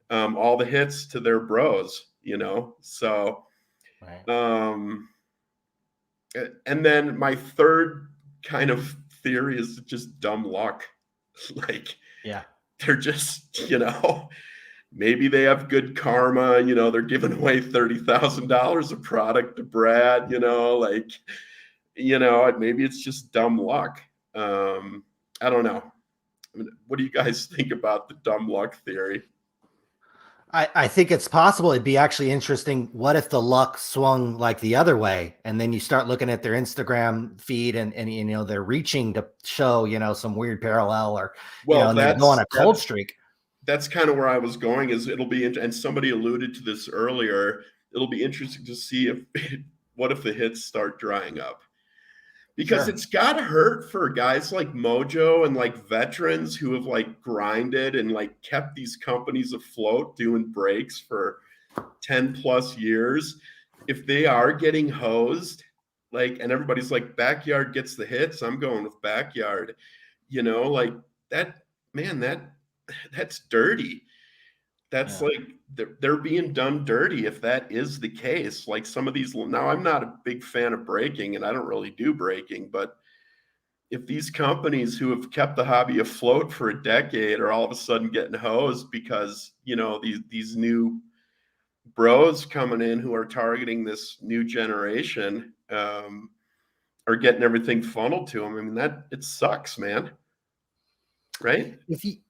all the hits to their bros, you know? So, and then my third kind of theory is just dumb luck. Like, they're just, you know, maybe they have good karma, you know, they're giving away $30,000 of product to Brad, you know, like, you know, maybe it's just dumb luck. I don't know. I mean, what do you guys think about the dumb luck theory? I think it's possible. It'd be actually interesting. What if the luck swung like the other way? And then you start looking at their Instagram feed and they're reaching to show, some weird parallel or, and they go on a cold streak. That's kind of where I was going is it'll be, and somebody alluded to this earlier. It'll be interesting to see what if the hits start drying up? Because it's got to hurt for guys like Mojo and like veterans who have like grinded and like kept these companies afloat doing breaks for 10 plus years. If they are getting hosed, and everybody's like, Backyard gets the hits, I'm going with Backyard, like that, man, that's dirty. That's like they're being done dirty if that is the case. Like some of these, now I'm not a big fan of breaking and I don't really do breaking, but if these companies who have kept the hobby afloat for a decade are all of a sudden getting hosed because, these new bros coming in who are targeting this new generation are getting everything funneled to them. I mean, it sucks, man. Right?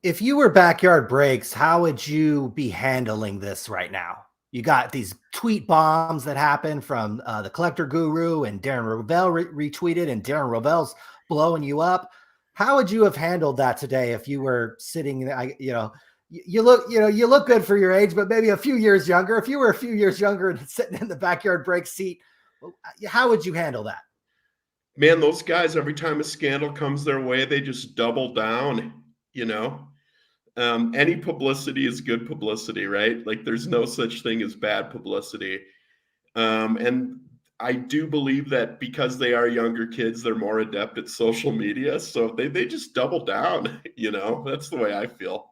If you were Backyard Breaks, how would you be handling this right now? You got these tweet bombs that happen from the Collector Guru, and Darren Rovell retweeted, and Darren Rovell's blowing you up. How would you have handled that today if you were sitting? You look good for your age, but maybe a few years younger. If you were a few years younger and sitting in the Backyard Breaks seat, how would you handle that? Man, those guys, every time a scandal comes their way, they just double down, any publicity is good publicity, right? Like there's no such thing as bad publicity. And I do believe that because they are younger kids, they're more adept at social media. So they just double down, that's the way I feel.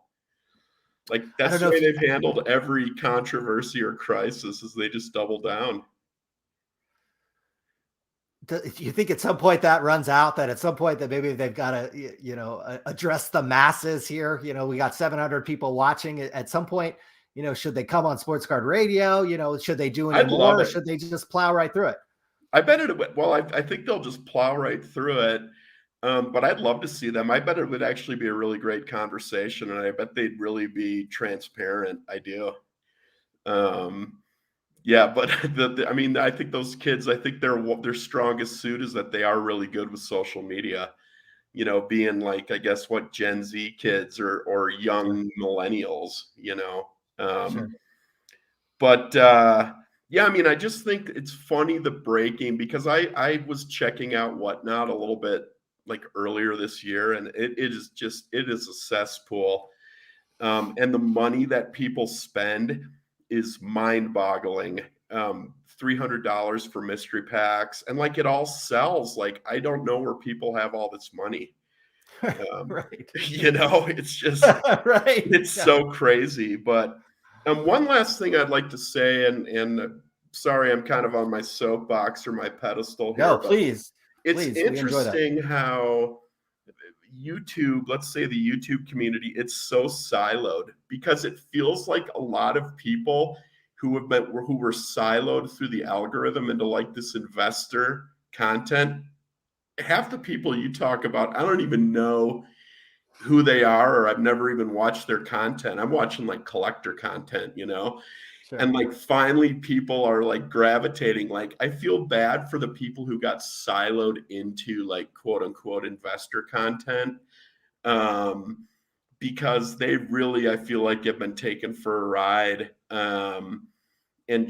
Like that's the way they've handled every controversy or crisis is they just double down. Do you think at some point that runs out, that at some point that maybe they've got to, address the masses here? We got 700 people watching at some point, should they come on Sports Card Radio? Should they do any more or should they just plow right through it? I bet I think they'll just plow right through it. But I'd love to see them. I bet it would actually be a really great conversation. And I bet they'd really be transparent. I do. Yeah, but I think those kids, I think their strongest suit is that they are really good with social media, being like, I guess what Gen Z kids or young millennials, Sure. But I just think it's funny, the breaking, because I was checking out Whatnot a little bit like earlier this year, and it is a cesspool. And the money that people spend is mind-boggling. $300 for mystery packs, and like it all sells. Like I don't know where people have all this money. Right. It's just right. It's so crazy. But one last thing I'd like to say, and sorry, I'm kind of on my soapbox or my pedestal here. No, please. It's please, interesting how YouTube, let's say the YouTube community, it's so siloed because it feels like a lot of people who were siloed through the algorithm into like this investor content. Half the people you talk about, I don't even know who they are, or I've never even watched their content. I'm watching like collector content, Sure. And like finally people are like gravitating. Like I feel bad for the people who got siloed into like quote unquote investor content, because they really, I feel like, have been taken for a ride. And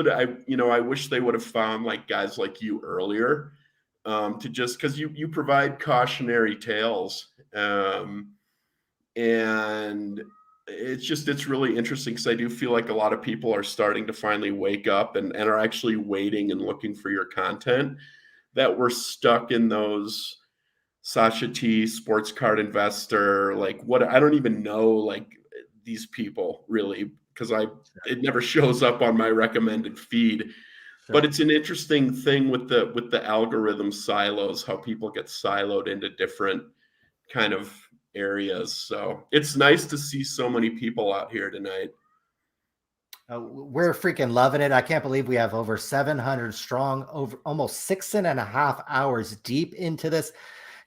I wish they would have found like guys like you earlier, to just, because you provide cautionary tales, and it's really interesting because I do feel like a lot of people are starting to finally wake up and are actually waiting and looking for your content, that were stuck in those Sasha T, sports card investor, like what, I don't even know like these people really, because it never shows up on my recommended feed. Sure. But it's an interesting thing with the algorithm silos, how people get siloed into different kind of areas. So it's nice to see so many people out here tonight. We're freaking loving it. I can't believe we have over 700 strong, over almost 6.5 hours deep into this.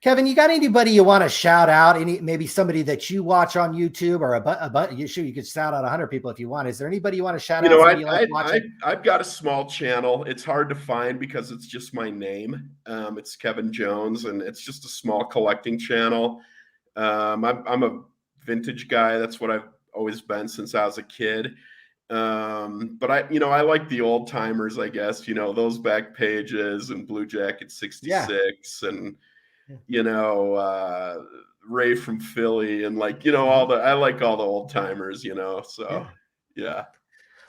Kevin, you got anybody you want to shout out? Maybe somebody that you watch on YouTube, or you could shout out 100 people if you want. Is there anybody you want to shout out? I've got a small channel. It's hard to find because it's just my name. It's Kevin Jones, and it's just a small collecting channel. I'm a vintage guy. That's what I've always been since I was a kid. But I like the old timers, I guess, those back pages and Blue Jacket 66 and, Ray from Philly and I like all the old timers, so yeah.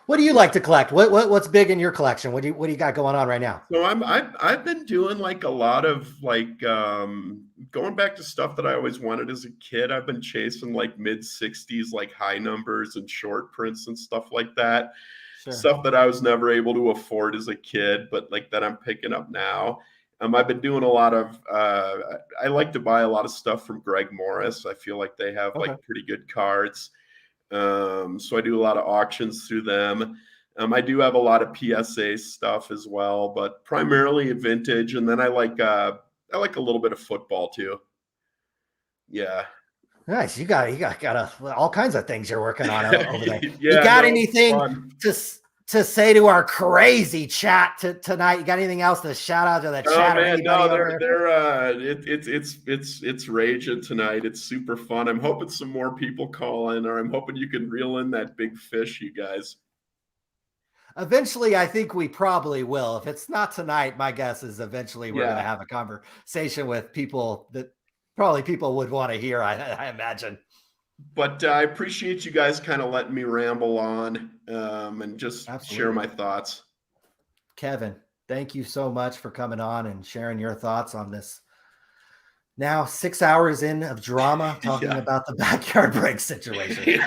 What do you like to collect? What's big in your collection? What do you got going on right now? So I've been doing a lot of going back to stuff that I always wanted as a kid. I've been chasing mid 60s high numbers and short prints and stuff like that. Sure. Stuff that I was never able to afford as a kid, but that I'm picking up now. I've been doing a lot of I like to buy a lot of stuff from Greg Morris. I feel like they have pretty good cards. So I do a lot of auctions through them. I do have a lot of PSA stuff as well, but primarily vintage. And then I like a little bit of football too. Yeah. Nice. You got all kinds of things you're working on over there. You got anything to say to our crazy chat tonight? You got anything else to shout out to the chat? Man, it's raging tonight. It's super fun. I'm hoping some more people call in, or I'm hoping you can reel in that big fish, you guys. Eventually, I think we probably will. If it's not tonight, my guess is eventually we're going to have a conversation with people that probably people would want to hear, I imagine. But I appreciate you guys kind of letting me ramble on and just share my thoughts. Kevin, thank you so much for coming on and sharing your thoughts on this. Now 6 hours in of drama talking about the Backyard Break situation.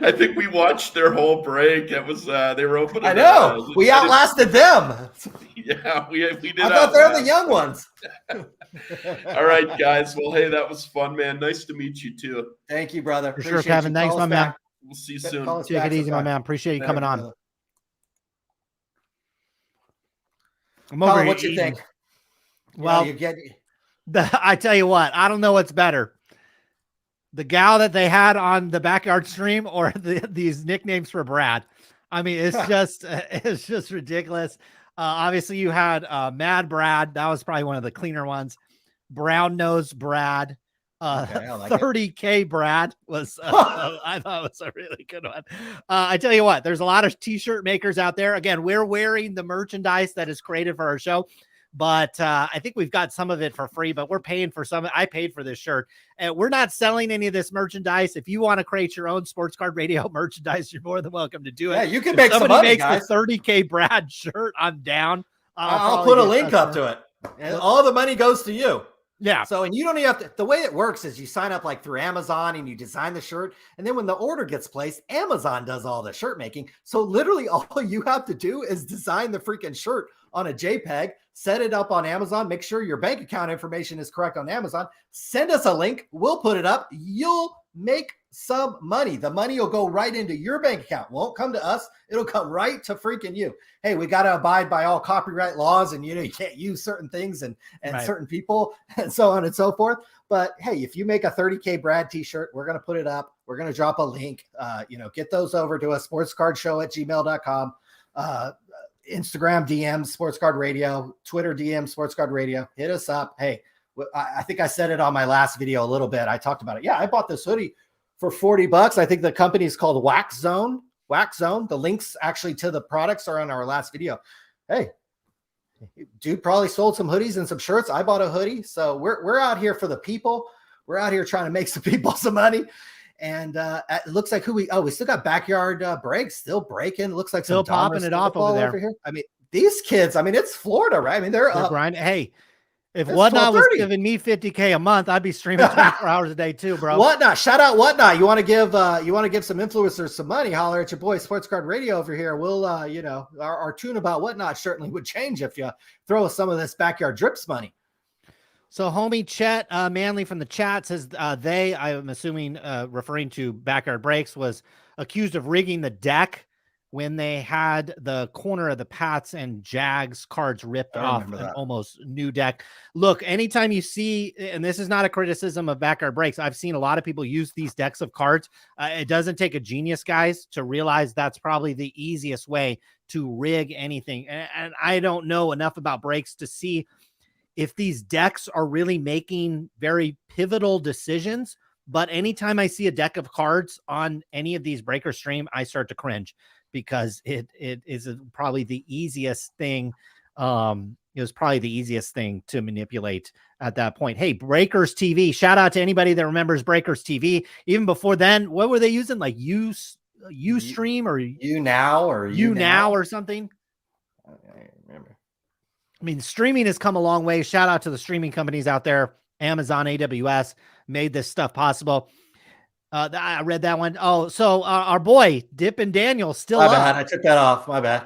I think we watched their whole break. It was they were opening. I know we outlasted them. Yeah, we did. I thought they're the young ones. All right, guys. Well, hey, that was fun, man. Nice to meet you too. Thank you, brother. For sure, Kevin. Thanks, my man. We'll see you soon. Take it easy, my man. Appreciate you coming on. Colin, what you think? Well, I tell you what, I don't know what's better. The gal that they had on the Backyard stream or these nicknames for Brad. I mean, it's just ridiculous. Obviously you had Mad Brad. That was probably one of the cleaner ones. Brown Nose Brad. 30K Brad was, I thought was a really good one. I tell you what, there's a lot of t-shirt makers out there. Again, we're wearing the merchandise that is created for our show. But I think we've got some of it for free, but we're paying for some. I paid for this shirt, and we're not selling any of this merchandise. If you want to create your own Sports Card Radio merchandise, you're more than welcome to do it. Yeah, you can make some money, guys. The 30K Brad shirt, I'm down. I'll put a link up to it, and all the money goes to you. Yeah. So, and you don't even have to, the way it works is you sign up through Amazon and you design the shirt. And then when the order gets placed, Amazon does all the shirt making. So literally all you have to do is design the freaking shirt on a JPEG, set it up on Amazon, make sure your bank account information is correct on Amazon, send us a link. We'll put it up. You'll make some money. The money will go right into your bank account. Won't come to us. It'll come right to freaking you. Hey, we got to abide by all copyright laws, and you can't use certain things and certain people and so on and so forth. But hey, if you make a 30K Brad t-shirt, we're going to put it up. We're going to drop a link. Get those over to us, sportscardshow@gmail.com. Instagram DM Sports Card Radio, Twitter DM Sports Card Radio. Hit us up. Hey, I think I said it on my last video a little bit. I talked about it. Yeah, I bought this hoodie for $40. I think the company is called Wax Zone. Wax Zone. The links actually to the products are in our last video. Hey, dude probably sold some hoodies and some shirts. I bought a hoodie. So we're out here for the people. We're out here trying to make some people some money. And it looks like we still got Backyard Breaks still breaking. It looks like still popping it off over here. I mean, these kids, it's Florida, right? I mean, they're up. Grinding. Hey, if Whatnot was giving me $50K a month, I'd be streaming 24 hours a day too, bro. Whatnot, shout out Whatnot. You want to give some influencers some money? Holler at your boy Sports Card Radio over here. We'll our tune about Whatnot certainly would change if you throw us some of this Backyard Drips money. So homie Chet Manley from the chat says I'm assuming referring to Backyard Breaks, was accused of rigging the deck when they had the corner of the Pats and Jags cards ripped off an almost new deck. Look, anytime you see, and this is not a criticism of Backyard Breaks, I've seen a lot of people use these decks of cards. It doesn't take a genius, guys, to realize that's probably the easiest way to rig anything. And I don't know enough about breaks to see if these decks are really making very pivotal decisions. But anytime I see a deck of cards on any of these breaker stream, I start to cringe, because it is probably the easiest thing. It was probably the easiest thing to manipulate at that point. Hey, Breakers TV, shout out to anybody that remembers Breakers TV. Even before then, what were they using? Like Ustream or YouNow or something? I remember. I mean, streaming has come a long way. Shout out to the streaming companies out there. Amazon, AWS made this stuff possible. I read that one. Oh, so our boy Dip and Daniel still My up. bad. I took that off. My bad.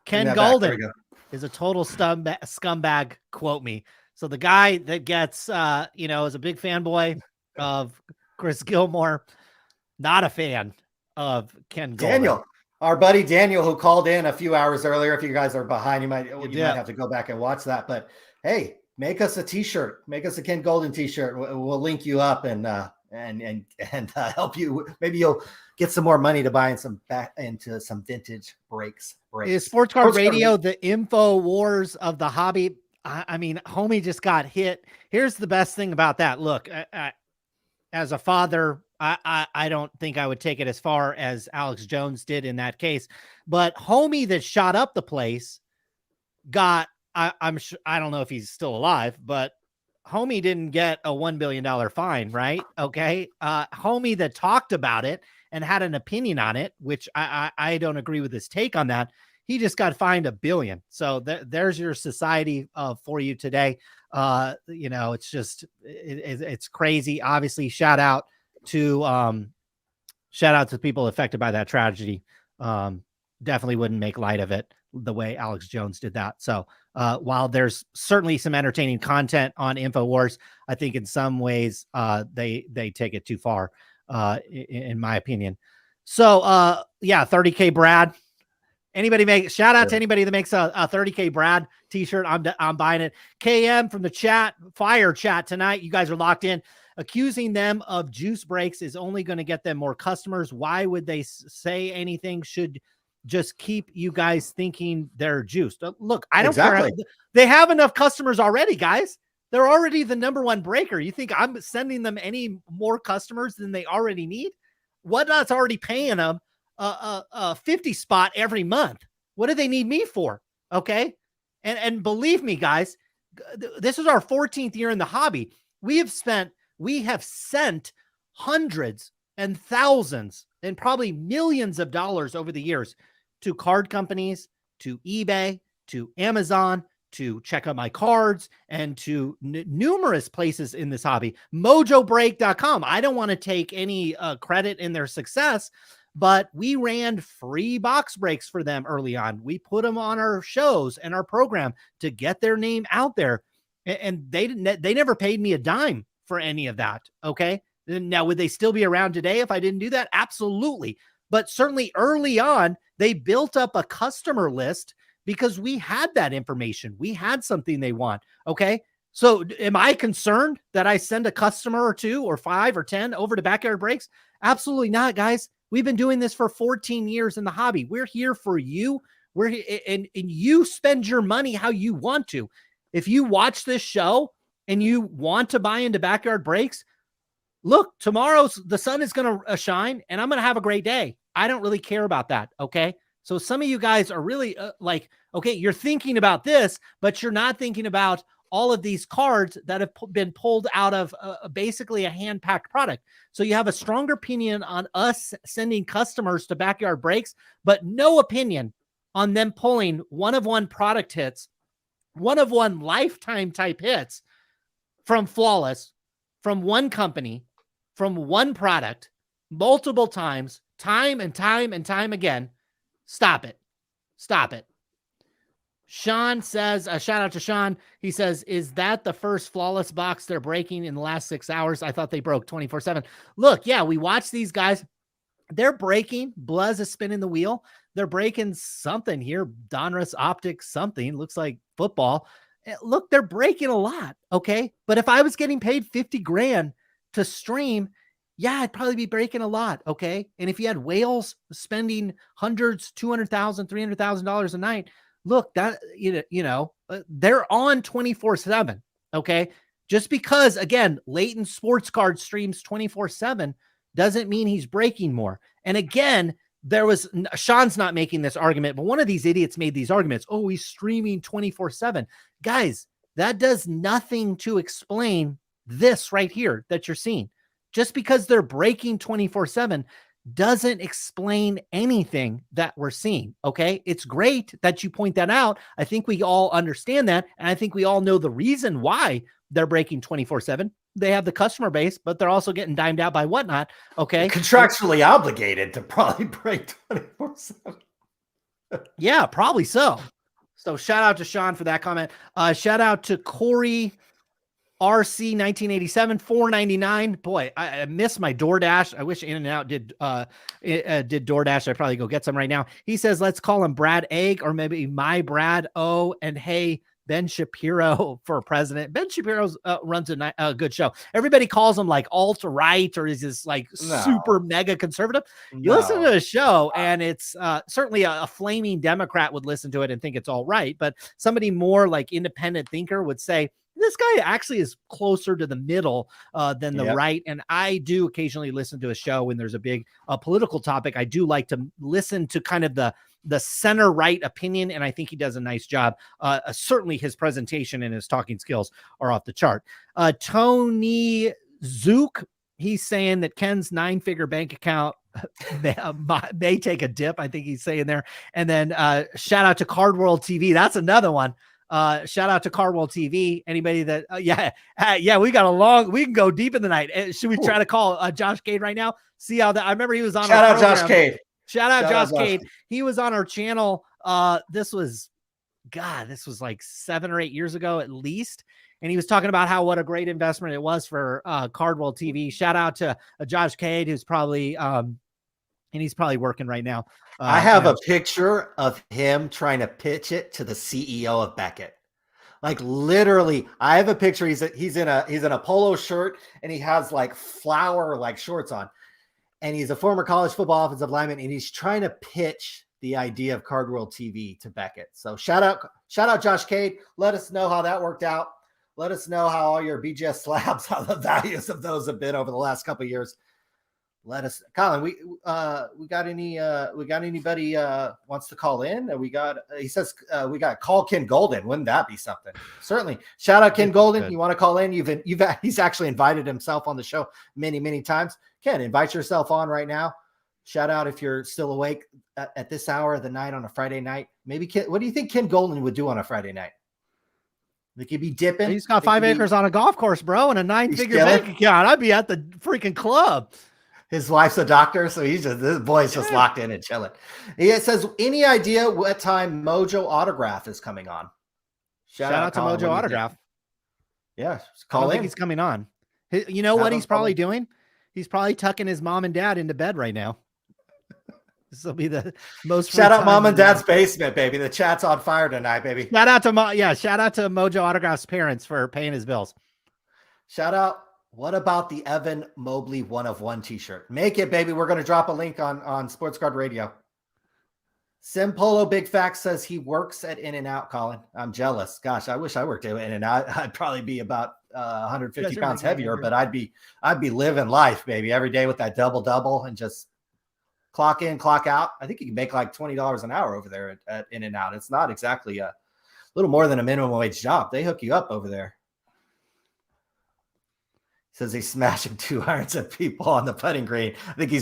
Ken Golden is a total scumbag. Quote me. So the guy that gets, is a big fanboy of Chris Gilmore, not a fan of Ken Golden. Daniel, our buddy Daniel, who called in a few hours earlier. If you guys are behind, you might have to go back and watch that. But hey, make us a T-shirt. Make us a Ken Golden T-shirt. We'll link you up and help you. Maybe you'll get some more money to buy into some vintage breaks. Is Sports Card Radio the info wars of the hobby? I mean, homie just got hit. Here's the best thing about that. Look, as a father, I don't think I would take it as far as Alex Jones did in that case, but homie that shot up the place got, I'm sure, I don't know if he's still alive, but homie didn't get a $1 billion fine, right? Okay. Homie that talked about it and had an opinion on it, which I don't agree with his take on that. He just got fined $1 billion. So there's your society for you today. It's just, it's crazy. Obviously, shout out to people affected by that tragedy. Definitely wouldn't make light of it the way Alex Jones did that. So while there's certainly some entertaining content on InfoWars, I think in some ways they take it too far, in my opinion. So 30K Brad. Shout out to anybody that makes a 30K Brad t-shirt. I'm buying it. KM from the chat, fire chat tonight. You guys are locked in. Accusing them of juice breaks is only going to get them more customers. Why would they say anything? Should just keep you guys thinking they're juiced. Look, I don't care. They have enough customers already, guys. They're already the #1 breaker. You think I'm sending them any more customers than they already need? Whatnot's already paying them a 50 spot every month. What do they need me for? Okay. And believe me, guys, this is our 14th year in the hobby. We have sent hundreds and thousands and probably millions of dollars over the years to card companies, to eBay, to Amazon, to check out my cards, and to numerous places in this hobby. Mojobreak.com. I don't want to take any credit in their success, but we ran free box breaks for them early on. We put them on our shows and our program to get their name out there. And they never paid me a dime for any of that. Okay. Now, would they still be around today if I didn't do that? Absolutely. But certainly early on, they built up a customer list because we had that information. We had something they want. Okay. So am I concerned that I send a customer or 2 or 5 or 10 over to Backyard Breaks? Absolutely not, guys. We've been doing this for 14 years in the hobby. We're here for you. And you spend your money how you want to. If you watch this show and you want to buy into Backyard Breaks, look, tomorrow's the sun is going to shine and I'm going to have a great day. I don't really care about that. Okay. So some of you guys are really okay, you're thinking about this, but you're not thinking about all of these cards that have been pulled out of basically a hand-packed product. So you have a stronger opinion on us sending customers to Backyard Breaks, but no opinion on them pulling one-of-one product hits, one-of-one lifetime type hits from Flawless, from one company, from one product, multiple times, time and time again. Stop it. Stop it. Sean says, shout out to Sean. He says, is that the first Flawless box they're breaking in the last 6 hours? I thought they broke 24/7. Look, yeah, we watch these guys. They're breaking. Bluz is spinning the wheel. they're breaking something here. Donruss Optics something. Looks like football. Look, they're breaking a lot, okay? But if I was getting paid 50 grand to stream, yeah, I'd probably be breaking a lot, okay? And if you had whales spending hundreds, $200,000, $300,000 a night, look, that they're on 24/7, okay? Just because, again, Leighton Sports Card streams 24/7 doesn't mean he's breaking more. And again, Sean's not making this argument, but one of these idiots made these arguments. Oh, he's streaming 24/7. Guys, that does nothing to explain this right here that you're seeing. Just because they're breaking 24/7 doesn't explain anything that we're seeing. Okay. It's great that you point that out. I think we all understand that. And I think we all know the reason why they're breaking 24/7. They have the customer base, but they're also getting dimed out by whatnot. Okay. Contractually obligated to probably break 24/7. Yeah, probably so. So shout out to Sean for that comment. Shout out to Corey RC 1987 $4.99. Boy, I miss my DoorDash. I wish In-N-Out did DoorDash. I'd probably go get some right now. He says, let's call him Brad Egg, or maybe my Brad O. And hey, Ben Shapiro for president. Ben Shapiro runs a good show. Everybody calls him like alt-right, or is this like super mega conservative. You listen to the show, and it's certainly a flaming Democrat would listen to it and think it's all right. But somebody more like independent thinker would say, this guy actually is closer to the middle than the right. And I do occasionally listen to a show when there's a big political topic. I do like to listen to kind of the center right opinion. And I think he does a nice job. Certainly his presentation and his talking skills are off the chart. Tony Zook, he's saying that Ken's 9-figure bank account may take a dip. I think he's saying there. And then shout out to Card World TV. That's another one. Shout out to Card World TV. Anybody that, we got we can go deep in the night. Should we try to call Josh Cade right now? See how that, I remember he was on. Shout out Josh Cade. Shout out Josh Cade. He was on our channel. This was like 7 or 8 years ago at least. And he was talking about what a great investment it was for Card World TV. Shout out to Josh Cade, who's probably, and he's probably working right now. I have a picture of him trying to pitch it to the CEO of Beckett. Like literally, I have a picture. He's in a polo shirt, and he has like flower like shorts on, and he's a former college football offensive lineman, and he's trying to pitch the idea of Card World TV to Beckett. So shout out Josh Cade. Let us know how that worked out. Let us know how all your BGS slabs, how the values of those have been over the last couple of years. Let us, Colin, we got anybody wants to call in? He says we got call Ken Golden. Wouldn't that be something? Certainly. Shout out Ken Golden. Good. You want to call in? He's actually invited himself on the show many times. Ken, invite yourself on right now. Shout out if you're still awake at this hour of the night on a Friday night. Maybe what do you think Ken Golden would do on a Friday night? They could be dipping. He's got 5 acres on a golf course, bro, and a 9-figure bank account. I'd be at the freaking club. His wife's a doctor, so this boy's just locked in and chilling. He says, any idea what time Mojo Autograph is coming on? Shout out to Mojo Autograph. Yeah, I don't think he's coming on. You know what he's probably doing? He's probably tucking his mom and dad into bed right now. This will be the most. Shout out mom and dad's basement, baby. The chat's on fire tonight, baby. Shout out to Mojo Autograph's parents for paying his bills. Shout out. What about the Evan Mobley 1-of-1 t-shirt? Make it, baby. We're going to drop a link on Sports Card Radio. Sim Polo Big Facts says he works at In-N-Out, Colin. I'm jealous. Gosh, I wish I worked at In-N-Out. I'd probably be about 150 pounds heavier, but I'd be living life, baby, every day with that double and just clock in, clock out. I think you can make like $20 an hour over there at In-N-Out. It's not exactly a little more than a minimum wage job. They hook you up over there. Says he's smashing 2 irons at people on the putting green. I think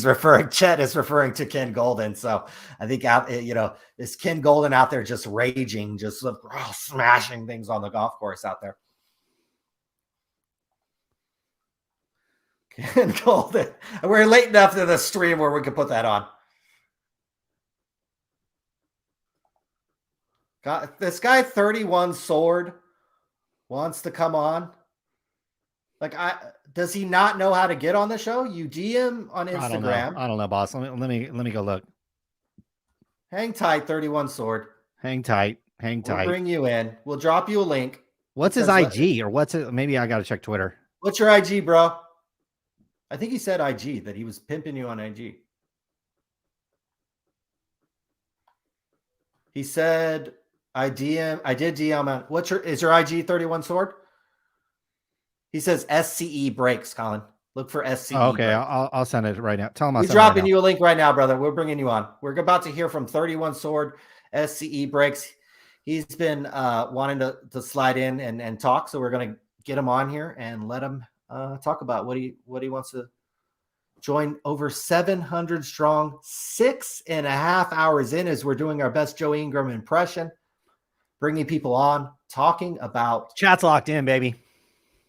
Chet is referring to Ken Golden. So I think this Ken Golden out there just raging, just smashing things on the golf course out there. Ken Golden. We're late enough to the stream where we can put that on. Got this guy 31 Sword wants to come on. Like, does he not know how to get on the show? You DM on Instagram. I don't know, boss. Let me go look. Hang tight, 31 Sword. Hang tight. Hang We'll tight. bring you in. We'll drop you a link. What's his IG or what's it? Maybe I got to check Twitter. What's your IG, bro? I think he said IG, that he was pimping you on IG. He said, I did DM. Is your IG 31 Sword? He says SCE breaks, Colin. Look for SCE. Oh, okay, breaks. I'll send it right now. Tell him We're dropping you a link right now, brother. We're bringing you on. We're about to hear from 31 Sword, SCE breaks. He's been wanting to slide in and talk, so we're going to get him on here and let him talk about what he wants to join. Over 700 strong, 6.5 hours in as we're doing our best Joe Ingram impression, bringing people on, talking about. Chat's locked in, baby.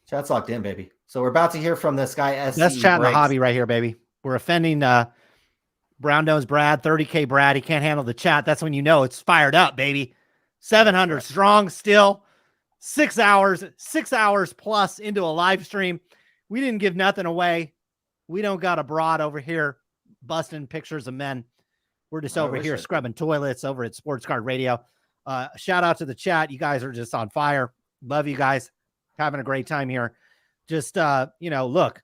Chat's locked in, baby. So we're about to hear from this guy. Best chat in the hobby right here, baby. We're offending Brown Nose Brad, 30K Brad. He can't handle the chat. That's when you know it's fired up, baby. 700 strong still. 6 hours plus into a live stream. We didn't give nothing away. We don't got a broad over here busting pictures of men. We're just over here scrubbing toilets over at Sports Card Radio. Shout out to the chat. You guys are just on fire. Love you guys. Having a great time here. Just, look,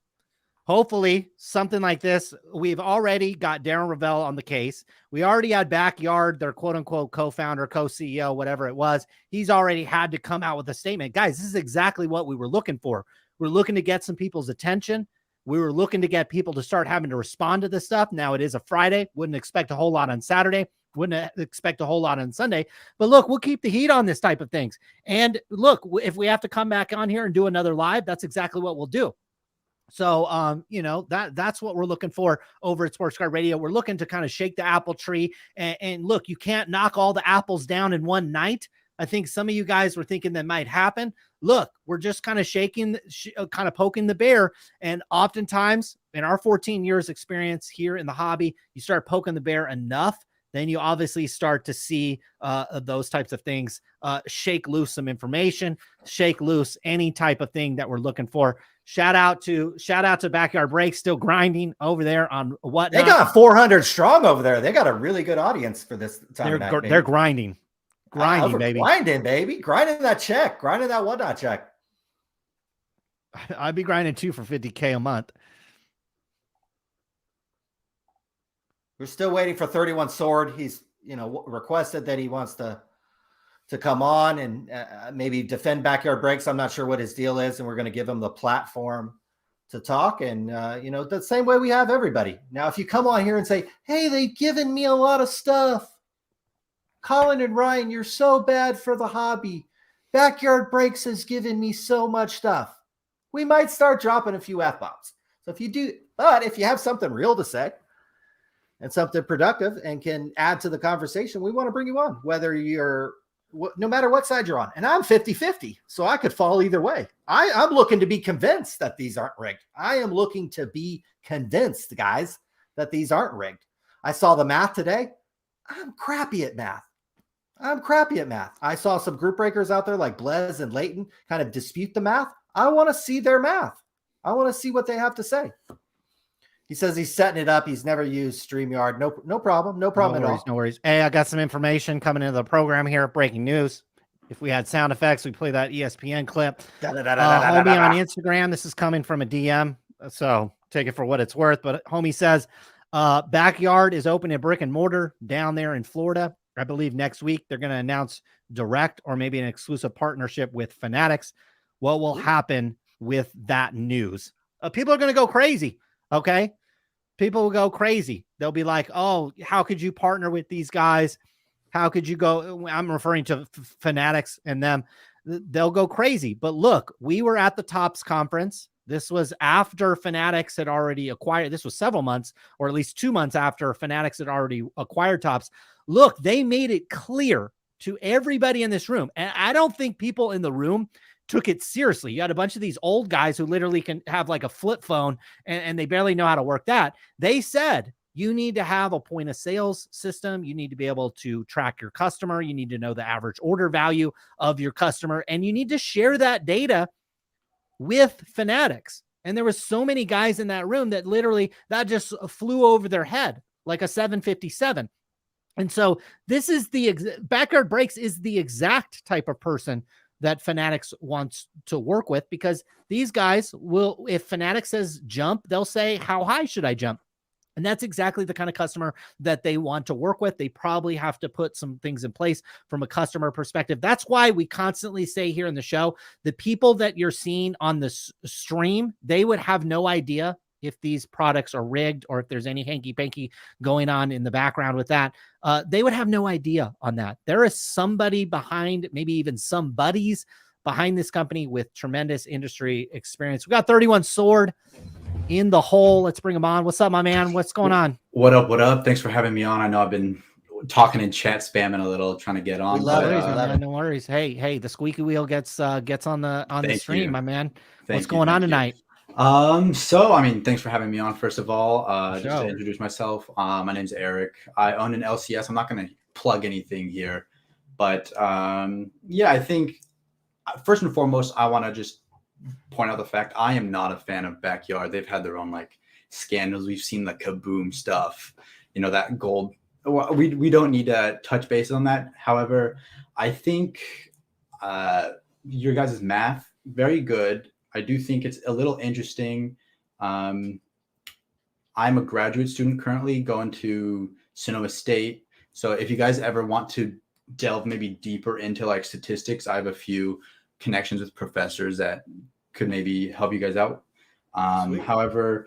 hopefully something like this. We've already got Darren Ravel on the case. We already had Backyard, their quote unquote co-founder, co-CEO, whatever it was. He's already had to come out with a statement. Guys, this is exactly what we were looking for. We're looking to get some people's attention. We were looking to get people to start having to respond to this stuff. Now it is a Friday. Wouldn't expect a whole lot on Saturday. Wouldn't expect a whole lot on Sunday. But look, we'll keep the heat on this type of things. And look, if we have to come back on here and do another live, that's exactly what we'll do. So, that's what we're looking for over at Sports Card Radio. We're looking to kind of shake the apple tree. And look, you can't knock all the apples down in one night. I think some of you guys were thinking that might happen. Look, we're just kind of kind of poking the bear. And oftentimes in our 14 years experience here in the hobby, you start poking the bear enough, then you obviously start to see those types of things, shake loose some information, shake loose any type of thing that we're looking for. Shout out to Backyard Breaks, still grinding over there on what they got 400 strong over there. They got a really good audience for this time. They're grinding, baby. Grinding, baby. Grinding that check. Grinding that whatnot check. I'd be grinding too for 50K a month. We're still waiting for 31 Sword. He's, requested that he wants to come on and maybe defend Backyard Breaks. I'm not sure what his deal is, and we're going to give him the platform to talk. And, the same way we have everybody. Now, if you come on here and say, hey, they've given me a lot of stuff. Colin and Ryan, you're so bad for the hobby. Backyard Breaks has given me so much stuff. We might start dropping a few F-bombs. So if you have something real to say, and something productive and can add to the conversation, we want to bring you on, no matter what side you're on. And I'm 50-50, so I could fall either way. I'm looking to be convinced that these aren't rigged. I am looking to be convinced, guys, that these aren't rigged. I saw the math today. I'm crappy at math. I saw some group breakers out there like Blez and Leighton kind of dispute the math. I want to see their math. I want to see what they have to say. He says he's setting it up. He's never used StreamYard. No problem. No problem at all. No worries. Hey, I got some information coming into the program here. Breaking news. If we had sound effects, we play that ESPN clip. Homie on Instagram. This is coming from a DM, so take it for what it's worth. But homie says Backyard is open in brick and mortar down there in Florida. I believe next week they're going to announce direct or maybe an exclusive partnership with Fanatics. What will happen with that news? People are going to go crazy. Okay. People will go crazy. They'll be like, oh, how could you partner with these guys? How could you go? I'm referring to Fanatics and them. They'll go crazy. But look, we were at the Tops conference. This was after Fanatics had already acquired. This was several months, or at least 2 months after Fanatics had already acquired Tops. Look, they made it clear to everybody in this room. And I don't think people in the room took it seriously. You had a bunch of these old guys who literally can have like a flip phone and they barely know how to work that. They said, you need to have a point of sales system. You need to be able to track your customer. You need to know the average order value of your customer. And you need to share that data with Fanatics. And there was so many guys in that room that literally that just flew over their head like a 757. And so this is Backyard Breaks is the exact type of person that Fanatics wants to work with, because these guys will, if Fanatics says jump, they'll say, how high should I jump? And that's exactly the kind of customer that they want to work with. They probably have to put some things in place from a customer perspective. That's why we constantly say here in the show, the people that you're seeing on the stream, they would have no idea if these products are rigged or if there's any hanky-panky going on in the background with that. They would have no idea on that. There is somebody behind, maybe even some buddies behind this company with tremendous industry experience. We got 31 Sword in the hole. Let's bring him on. What's up, my man? What's going on? What up? What up? Thanks for having me on. I know I've been talking in chat, spamming a little, trying to get on. No worries. Hey, the squeaky wheel gets on the stream, my man. What's going on tonight? So I mean, thanks for having me on. First of all, just to introduce myself, my name's Eric. I own an LCS. I'm not going to plug anything here, but yeah, I think first and foremost, I want to just point out the fact I am not a fan of Backyard. They've had their own like scandals. We've seen the Kaboom stuff, you know, that gold. We don't need to touch base on that. However, I think your guys' math, very good. I do think it's a little interesting. I'm a graduate student currently going to Sonoma State. So if you guys ever want to delve maybe deeper into like statistics, I have a few connections with professors that could maybe help you guys out. However,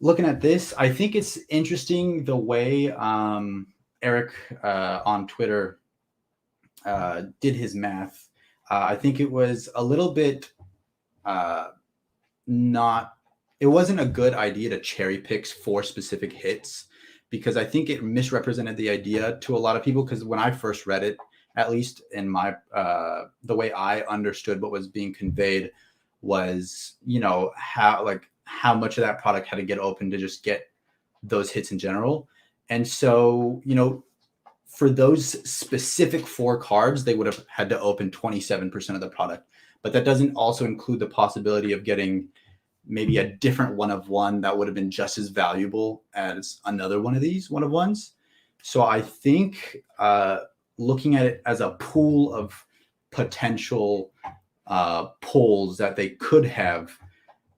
looking at this, I think it's interesting the way Eric on Twitter did his math. I think it was a little bit it wasn't a good idea to cherry pick 4 specific hits, because I think it misrepresented the idea to a lot of people. Because when I first read it, at least in my the way I understood what was being conveyed was, you know, how much of that product had to get open to just get those hits in general. And so, you know, for those specific 4 cards, they would have had to open 27% of the product. But that doesn't also include the possibility of getting maybe a different one of one that would have been just as valuable as another one of these one of ones. So I think looking at it as a pool of potential pulls that they could have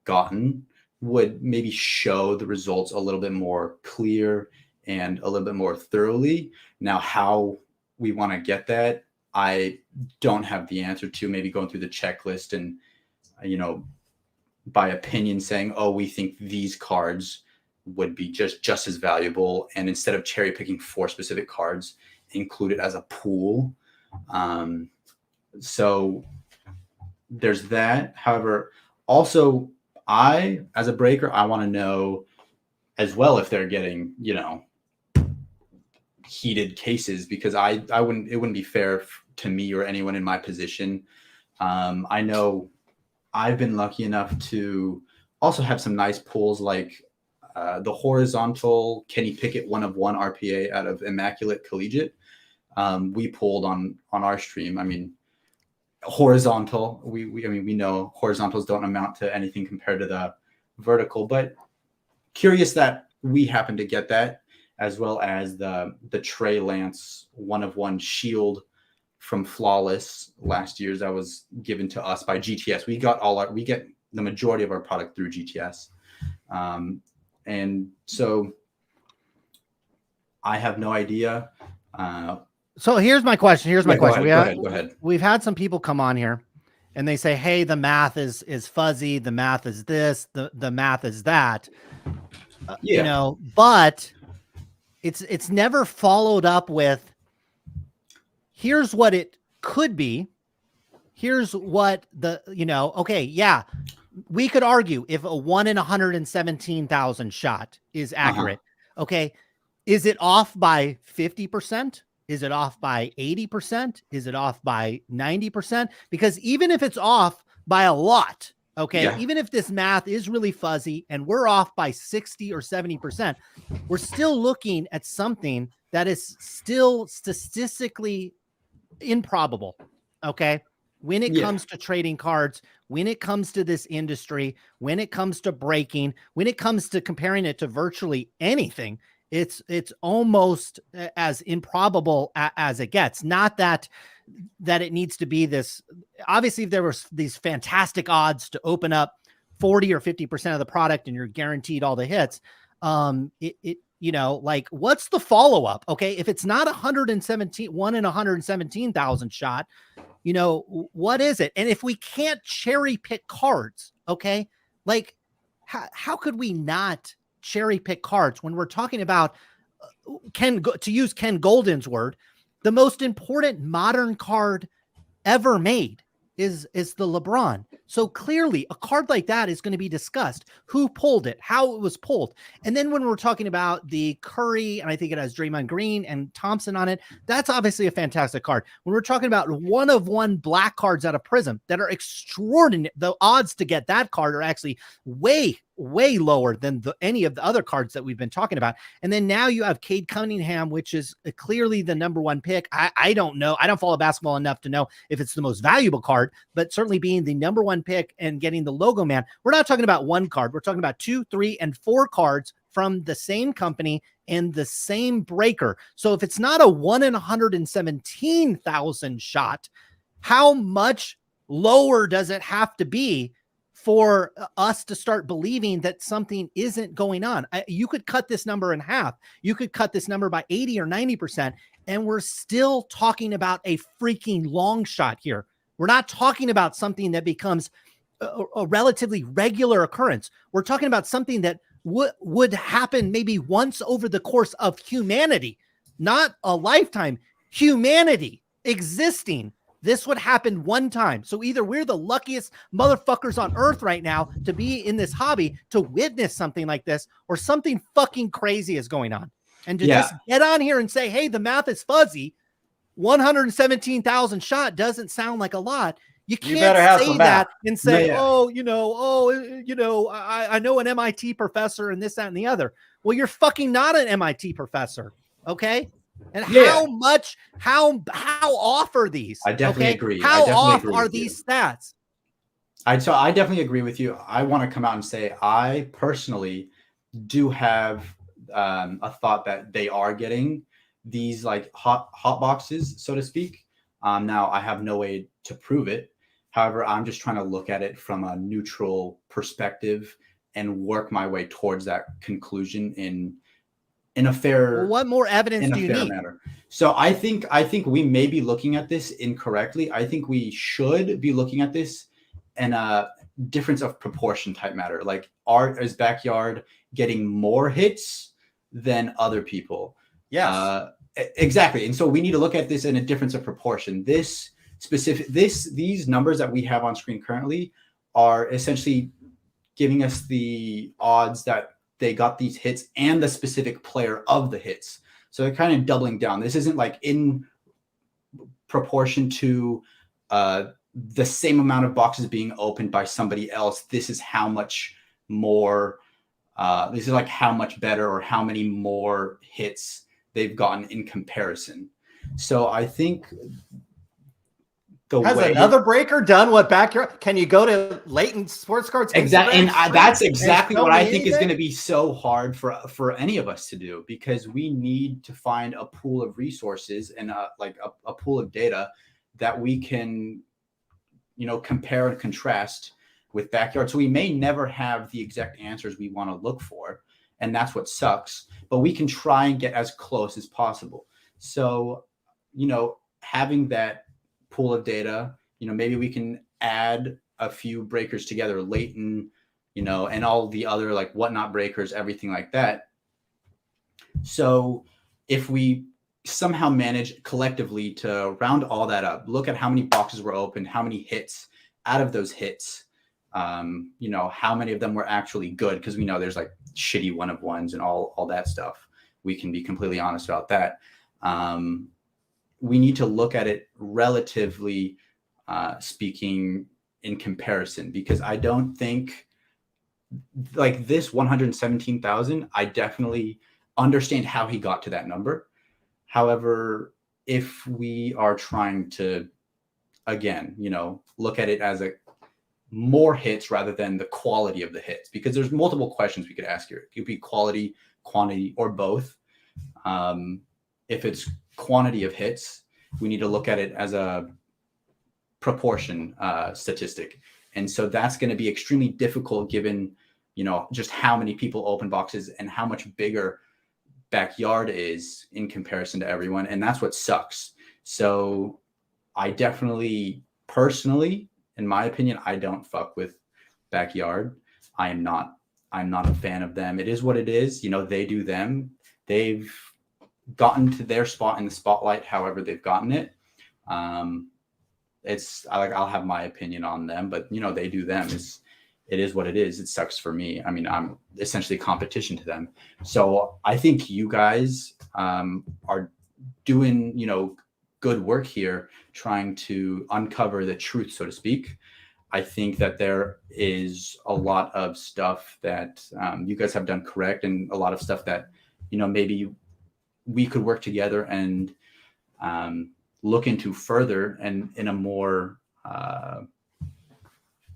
gotten would maybe show the results a little bit more clear and a little bit more thoroughly. Now, how we want to get that, I don't have the answer to. Maybe going through the checklist and, you know, by opinion saying, oh, we think these cards would be just as valuable. And instead of cherry picking 4 specific cards, include it as a pool. So there's that. However, also as a breaker, I want to know as well if they're getting, you know, heated cases, because it wouldn't be fair to me or anyone in my position. I know I've been lucky enough to also have some nice pulls, like the horizontal Kenny Pickett 1 of 1 RPA out of Immaculate Collegiate. We pulled on our stream. I mean, horizontal, we know horizontals don't amount to anything compared to the vertical, but curious that we happen to get that, as well as the Trey Lance 1 of 1 shield from Flawless last year's that was given to us by GTS. We get the majority of our product through GTS. And so I have no idea. So here's my question. Go ahead. We've had some people come on here and they say, hey, the math is fuzzy. The math is this, the math is that, you know, but it's never followed up with, here's what it could be. Here's what okay, yeah, we could argue if a 1 in 117,000 shot is accurate. Okay. Is it off by 50%? Is it off by 80%? Is it off by 90%? Because even if it's off by a lot, okay, even if this math is really fuzzy and we're off by 60 or 70%, we're still looking at something that is still statistically improbable. Okay. When it comes to trading cards, when it comes to this industry, when it comes to breaking, when it comes to comparing it to virtually anything, It's almost as improbable as it gets. Not that it needs to be this. Obviously, if there were these fantastic odds to open up 40 or 50% of the product and you're guaranteed all the hits, you know, like, what's the follow-up? Okay, if it's not 1 in 117,000 shot, you know, what is it? And if we can't cherry pick cards, okay, like how could we not cherry pick cards when we're talking about to use Ken Golden's word, the most important modern card ever made is the LeBron. So clearly a card like that is going to be discussed. Who pulled it, how it was pulled. And then when we're talking about the Curry, and I think it has Draymond Green and Thompson on it, that's obviously a fantastic card. When we're talking about 1-of-1 black cards out of Prism that are extraordinary, the odds to get that card are actually way lower than any of the other cards that we've been talking about. And then now you have Cade Cunningham, which is clearly the #1 pick. I don't know. I don't follow basketball enough to know if it's the most valuable card, but certainly being the #1 pick and getting the logo man. We're not talking about one card. We're talking about 2, 3, and 4 cards from the same company and the same breaker. So if it's not a 1 in 117,000 shot, how much lower does it have to be for us to start believing that something isn't going on? You could cut this number in half. You could cut this number by 80 or 90%, and we're still talking about a freaking long shot here. We're not talking about something that becomes a relatively regular occurrence. We're talking about something that would happen maybe once over the course of humanity, not a lifetime. Humanity existing. This would happen one time. So either we're the luckiest motherfuckers on earth right now to be in this hobby to witness something like this, or something fucking crazy is going on. And to just get on here and say, hey, the math is fuzzy, 117,000 shot doesn't sound like a lot. You can't say that and say, I know an MIT professor and this, that, and the other. Well, you're fucking not an MIT professor. Okay. And how off are these? I definitely agree. How off are these stats? I definitely agree with you. I want to come out and say, I personally do have a thought that they are getting these like hot boxes, so to speak. Now I have no way to prove it. However, I'm just trying to look at it from a neutral perspective and work my way towards that conclusion in a fair. Well, what more evidence do you need? Manner. So I think we may be looking at this incorrectly. I think we should be looking at this in a difference of proportion type matter. Like, is Backyard getting more hits than other people? Yes. Exactly. And so we need to look at this in a difference of proportion. These numbers that we have on screen currently are essentially giving us the odds that they got these hits and the specific player of the hits. So they're kind of doubling down. This isn't like in proportion to the same amount of boxes being opened by somebody else. This is how much more, this is like how much better or how many more hits they've gotten in comparison. So I think has another breaker done what Backyard? Can you go to Leighton Sports Cards? Exactly, and that's exactly what I think is going to be so hard for any of us to do, because we need to find a pool of resources and a pool of data that we can, compare and contrast with Backyard. So we may never have the exact answers we want to look for, and that's what sucks. But we can try and get as close as possible. So, having that pool of data, maybe we can add a few breakers together, Leighton, and all the other like whatnot breakers, everything like that. So if we somehow manage collectively to round all that up, look at how many boxes were opened, how many hits out of those hits, how many of them were actually good, because we know there's like shitty 1-of-1s and all that stuff. We can be completely honest about that. We need to look at it relatively speaking in comparison, because I don't think like this 117,000, I definitely understand how he got to that number. However, if we are trying to, again, look at it as more hits rather than the quality of the hits, because there's multiple questions we could ask here. It could be quality, quantity or both. If it's quantity of hits, we need to look at it as a proportion statistic. And so that's going to be extremely difficult given, you know, just how many people open boxes and how much bigger Backyard is in comparison to everyone. And that's what sucks. So I definitely, personally, in my opinion, I don't fuck with Backyard. I'm not a fan of them. It is what it is. You know, they do them. They've gotten to their spot in the spotlight, however they've gotten it. It's like, I'll have my opinion on them, but you know, they do them. It is what it is. It sucks for me. I mean, I'm essentially competition to them. So I think you guys are doing, you know, good work here, trying to uncover the truth, so to speak. I think that there is a lot of stuff that you guys have done correct, and a lot of stuff that, you know, maybe we could work together and look into further and in a more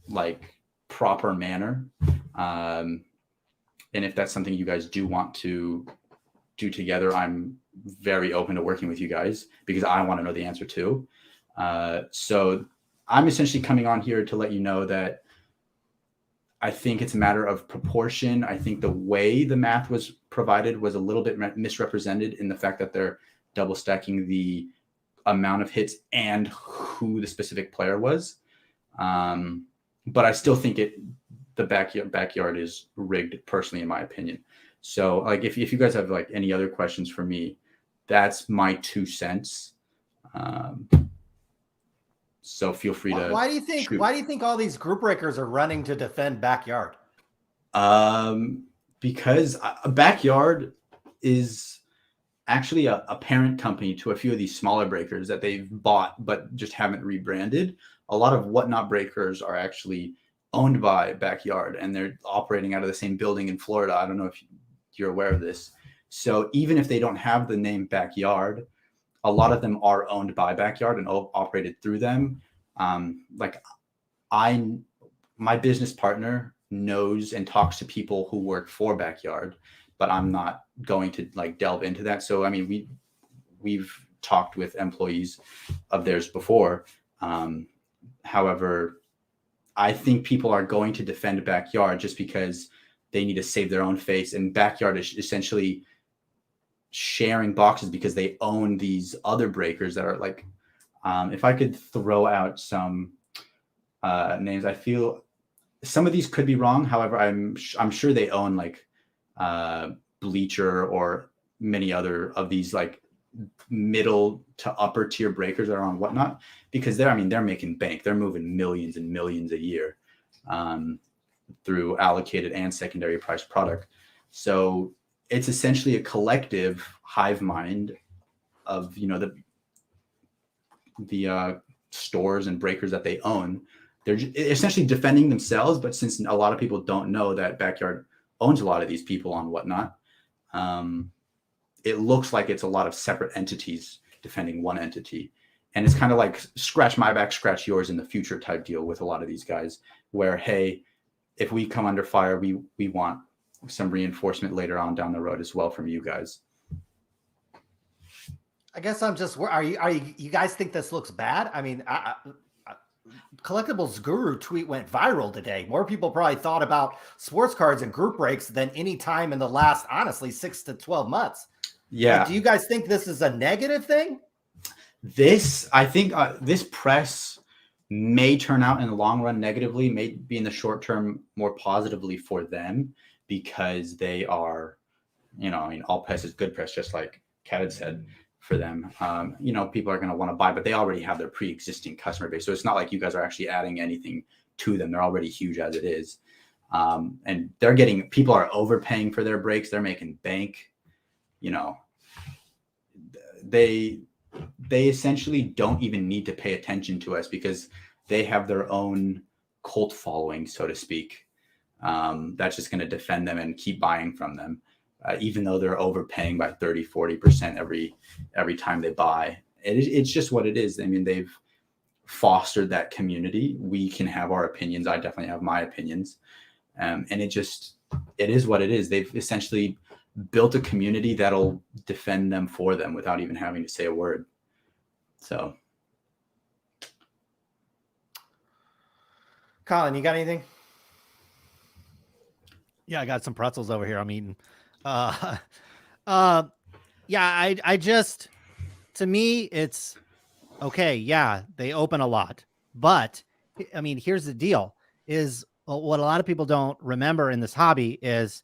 like proper manner. And if that's something you guys do want to do together, I'm very open to working with you guys because I want to know the answer too. So I'm essentially coming on here to let you know that I think it's a matter of proportion. I think the way the math was provided was a little bit misrepresented in the fact that they're double stacking the amount of hits and who the specific player was. But I still think the backyard is rigged, personally, in my opinion. So like, if you guys have like any other questions for me, that's my 2 cents. So feel free to. Why do you think all these group breakers are running to defend Backyard? Because Backyard is actually a parent company to a few of these smaller breakers that they've bought but just haven't rebranded. A lot of Whatnot breakers are actually owned by Backyard, and they're operating out of the same building in Florida. I don't know if you're aware of this. So even if they don't have the name Backyard, a lot of them are owned by Backyard and operated through them. My business partner knows and talks to people who work for Backyard, but I'm not going to like delve into that. So, I mean, we've talked with employees of theirs before. However, I think people are going to defend Backyard just because they need to save their own face, and Backyard is essentially sharing boxes because they own these other breakers that are like, if I could throw out some names, I feel some of these could be wrong. However, I'm sure they own like Bleacher or many other of these like middle to upper tier breakers that are on Whatnot, because they're making bank. They're moving millions and millions a year through allocated and secondary price product. So it's essentially a collective hive mind of, you know, the stores and breakers that they own. They're essentially defending themselves, but since a lot of people don't know that Backyard owns a lot of these people on Whatnot, it looks like it's a lot of separate entities defending one entity. And it's kind of like scratch my back, scratch yours in the future type deal with a lot of these guys, where, hey, if we come under fire, we want some reinforcement later on down the road as well from you guys. I guess I'm just, are you guys think this looks bad? I mean, Collectibles Guru tweet went viral today. More people probably thought about sports cards and group breaks than any time in the last, honestly, 6 to 12 months. Yeah. Like, do you guys think this is a negative thing? I think this press may turn out in the long run negatively, may be in the short term more positively for them, because they are, you know, I mean, all press is good press, just like Kat had said. For them, you know, people are going to want to buy, but they already have their pre-existing customer base. So it's not like you guys are actually adding anything to them. They're already huge as it is. And people are overpaying for their breaks. They're making bank, you know, they essentially don't even need to pay attention to us because they have their own cult following, so to speak. That's just going to defend them and keep buying from them. Even though they're overpaying by 30-40% every time they buy. It's just what it is. I mean, they've fostered that community. We can have our opinions. I definitely have my opinions. And it is what it is. They've essentially built a community that'll defend them for them without even having to say a word. So, Colin, you got anything? Yeah, I got some pretzels over here I'm eating. Yeah, I just, to me, it's okay. Yeah, they open a lot, but I mean, here's the deal is what a lot of people don't remember in this hobby is,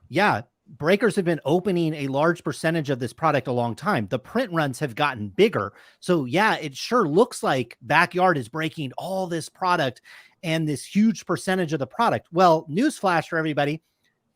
yeah, breakers have been opening a large percentage of this product a long time. The print runs have gotten bigger. So yeah, it sure looks like Backyard is breaking all this product and this huge percentage of the product. Well, newsflash for everybody,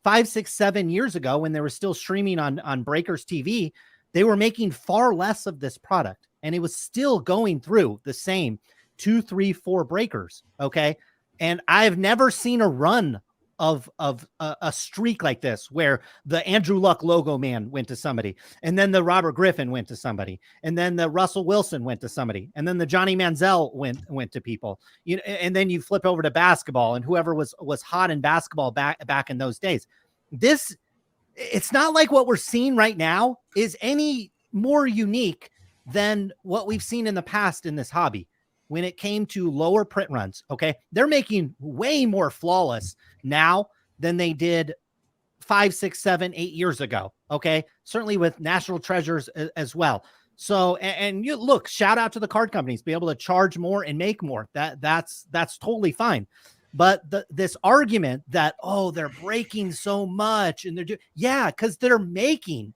5, 6, 7 years ago, when they were still streaming on Breakers TV, they were making far less of this product, and it was still going through the same 2, 3, 4 breakers. Okay. And I've never seen a run of a streak like this where the Andrew Luck logo man went to somebody, and then the Robert Griffin went to somebody, and then the Russell Wilson went to somebody, and then the Johnny Manziel went to people, you know, and then you flip over to basketball and whoever was hot in basketball back in those days. It's not like what we're seeing right now is any more unique than what we've seen in the past in this hobby. When it came to lower print runs, okay, they're making way more flawless now than they did 5, 6, 7, 8 years ago. Okay, certainly with National Treasures as well. So, and you look, shout out to the card companies, be able to charge more and make more. That's totally fine. But this argument that, oh, they're breaking so much and yeah, because they're making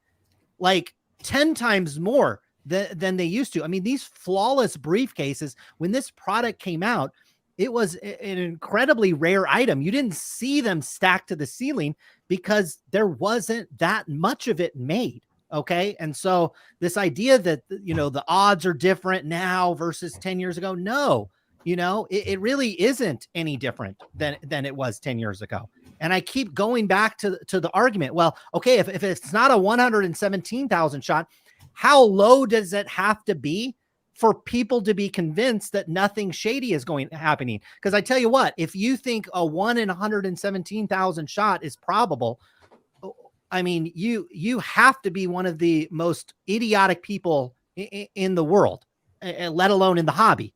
like 10 times more than they used to. I mean, these flawless briefcases, when this product came out, it was an incredibly rare item. You didn't see them stacked to the ceiling because there wasn't that much of it made. Okay. And so this idea that, you know, the odds are different now versus 10 years ago. No, you know, it really isn't any different than it was 10 years ago. And I keep going back to the argument. Well, okay, if it's not a 117,000 shot, how low does it have to be for people to be convinced that nothing shady is happening? Because I tell you what, if you think a 1 in 117,000 shot is probable, I mean, you have to be one of the most idiotic people in the world, let alone in the hobby.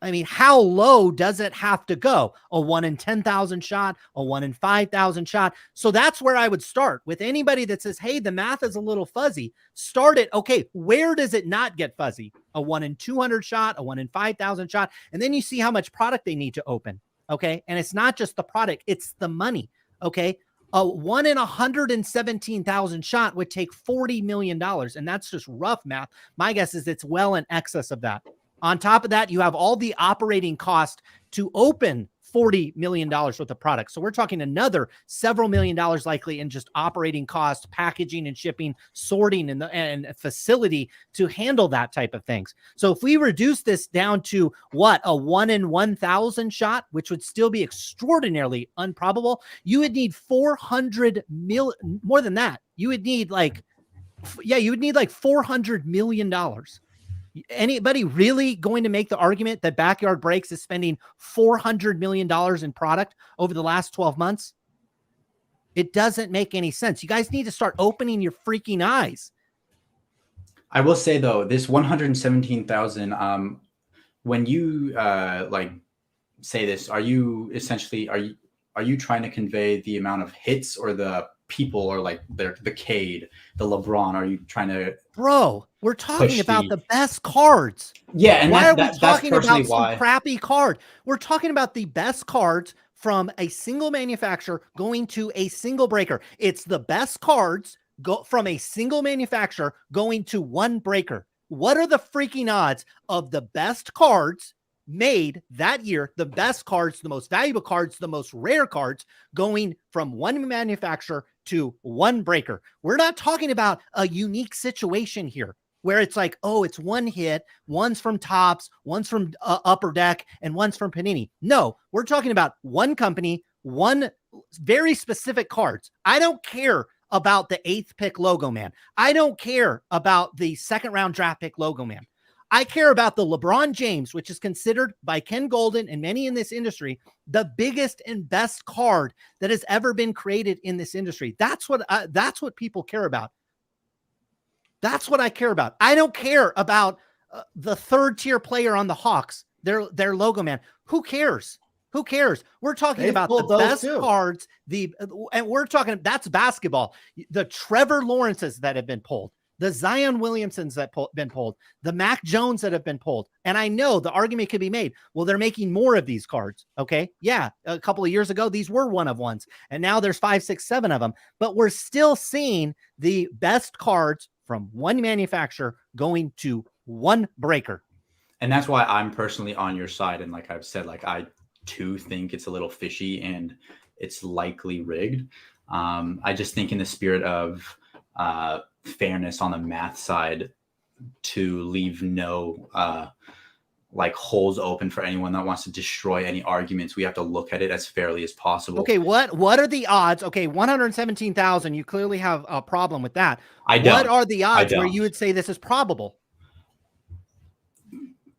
I mean, how low does it have to go? A 1 in 10,000 shot, a 1 in 5,000 shot. So that's where I would start with anybody that says, hey, the math is a little fuzzy. Start it. Okay, where does it not get fuzzy? A 1 in 200 shot, a 1 in 5,000 shot. And then you see how much product they need to open. Okay. And it's not just the product, it's the money. Okay. A 1 in 117,000 shot would take $40 million. And that's just rough math. My guess is it's well in excess of that. On top of that, you have all the operating cost to open $40 million worth of product. So we're talking another several $1 million likely in just operating costs, packaging and shipping, sorting and facility to handle that type of things. So if we reduce this down to what, a 1 in 1,000 shot, which would still be extraordinarily improbable, you would need 400 million, more than that. You would need like $400 million. Anybody really going to make the argument that Backyard Breaks is spending $400 million in product over the last 12 months? It doesn't make any sense. You guys need to start opening your freaking eyes. I will say though, this 117,000, when you like say this, are you trying to convey the amount of hits or the people, or like the Cade, the LeBron? Are you trying to, bro? We're talking about the best cards. Yeah, and why are we talking about some why. crappy card? We're talking about the best cards from a single manufacturer going to a single breaker. It's the best cards go from a single manufacturer going to one breaker. What are the freaking odds of the best cards made that year, the best cards, the most valuable cards, the most rare cards, going from one manufacturer to one breaker? We're not talking about a unique situation here where it's like, oh, it's one hit, one's from Topps, one's from Upper Deck, and one's from Panini. No, we're talking about one company, one very specific cards. I don't care about the 8th pick logo man. I don't care about the 2nd round draft pick logo man. I care about the LeBron James, which is considered by Ken Golden and many in this industry the biggest and best card that has ever been created in this industry. That's what people care about. That's what I care about. I don't care about the third tier player on the Hawks, their logo man. Who cares? Who cares? We're talking about the best cards. And we're talking, that's basketball. The Trevor Lawrences that have been pulled, the Zion Williamsons that been pulled, the Mac Jones that have been pulled. And I know the argument could be made, well, they're making more of these cards. Okay. Yeah. A couple of years ago, these were one of ones. And now there's 5, 6, 7 of them. But we're still seeing the best cards from one manufacturer going to one breaker. And that's why I'm personally on your side. And like I've said, like I too think it's a little fishy and it's likely rigged. I just think in the spirit of fairness on the math side, to leave no like holes open for anyone that wants to destroy any arguments, we have to look at it as fairly as possible. Okay, what are the odds? Okay, 117,000. You clearly have a problem with that. I don't. What are the odds where you would say this is probable?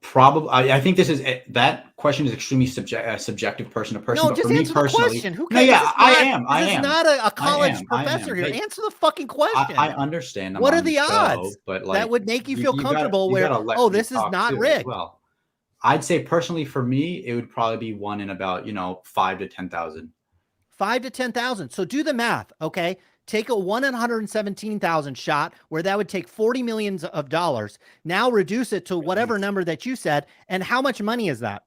Probably, I think this is that question is extremely subjective, person to person. No, but just for me answer the personally, question. Who no, cares? yeah, I am. This is not a college professor here. Hey, answer the fucking question. I understand. What are the odds but like, that would make you feel comfortable this is not rigged? Well, I'd say personally for me, it would probably be one in about 5 to 10,000. 5 to 10,000. So do the math. Okay. Take a 1 in 117,000 shot where that would take $40 million. Now reduce it to whatever number that you said. And how much money is that?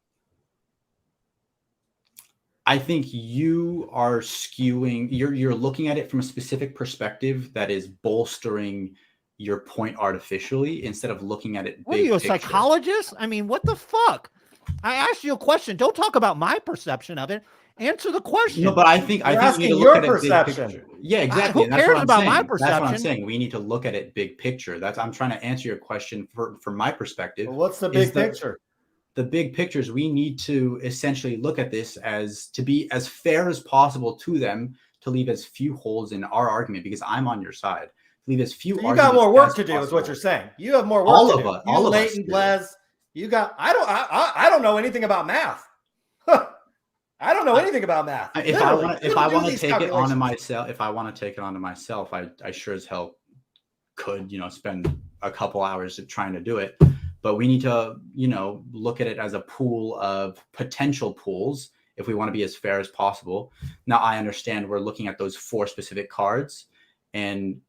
I think you are skewing, you're looking at it from a specific perspective that is bolstering your point artificially instead of looking at it. What are you, a psychologist? I mean, what the fuck? I asked you a question. Don't talk about my perception of it. Answer the question. No, but I think asking your perception. Yeah, exactly. Who cares about my perception? That's what I'm saying. We need to look at it big picture. I'm trying to answer your question from my perspective. Well, what's the big picture? The big picture is we need to essentially look at this as to be as fair as possible to them, to leave as few holes in our argument, because I'm on your side. Leave as few. So you got more work to do, is what you're saying. You have more work to do. All of us. Leighton, Blez, you got. I don't know anything about math. I don't know anything about math. If I want to take it onto myself, I sure as hell could, spend a couple hours trying to do it. But we need to, look at it as a pool of potential pools if we want to be as fair as possible. Now, I understand we're looking at those 4 specific cards and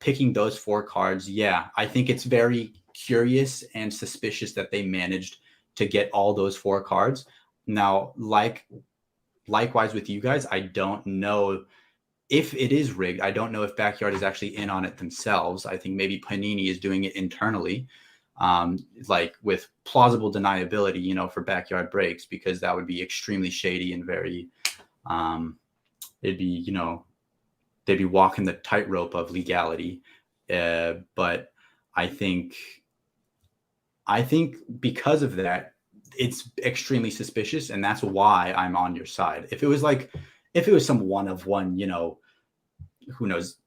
picking those 4 cards. Yeah, I think it's very curious and suspicious that they managed to get all those 4 cards. Now, likewise with you guys, I don't know if it is rigged. I don't know if Backyard is actually in on it themselves. I think maybe Panini is doing it internally, like with plausible deniability, for Backyard Breaks, because that would be extremely shady and very, it'd be, they'd be walking the tightrope of legality. But I think because of that, it's extremely suspicious, and that's why I'm on your side. If it was some one of one, who knows,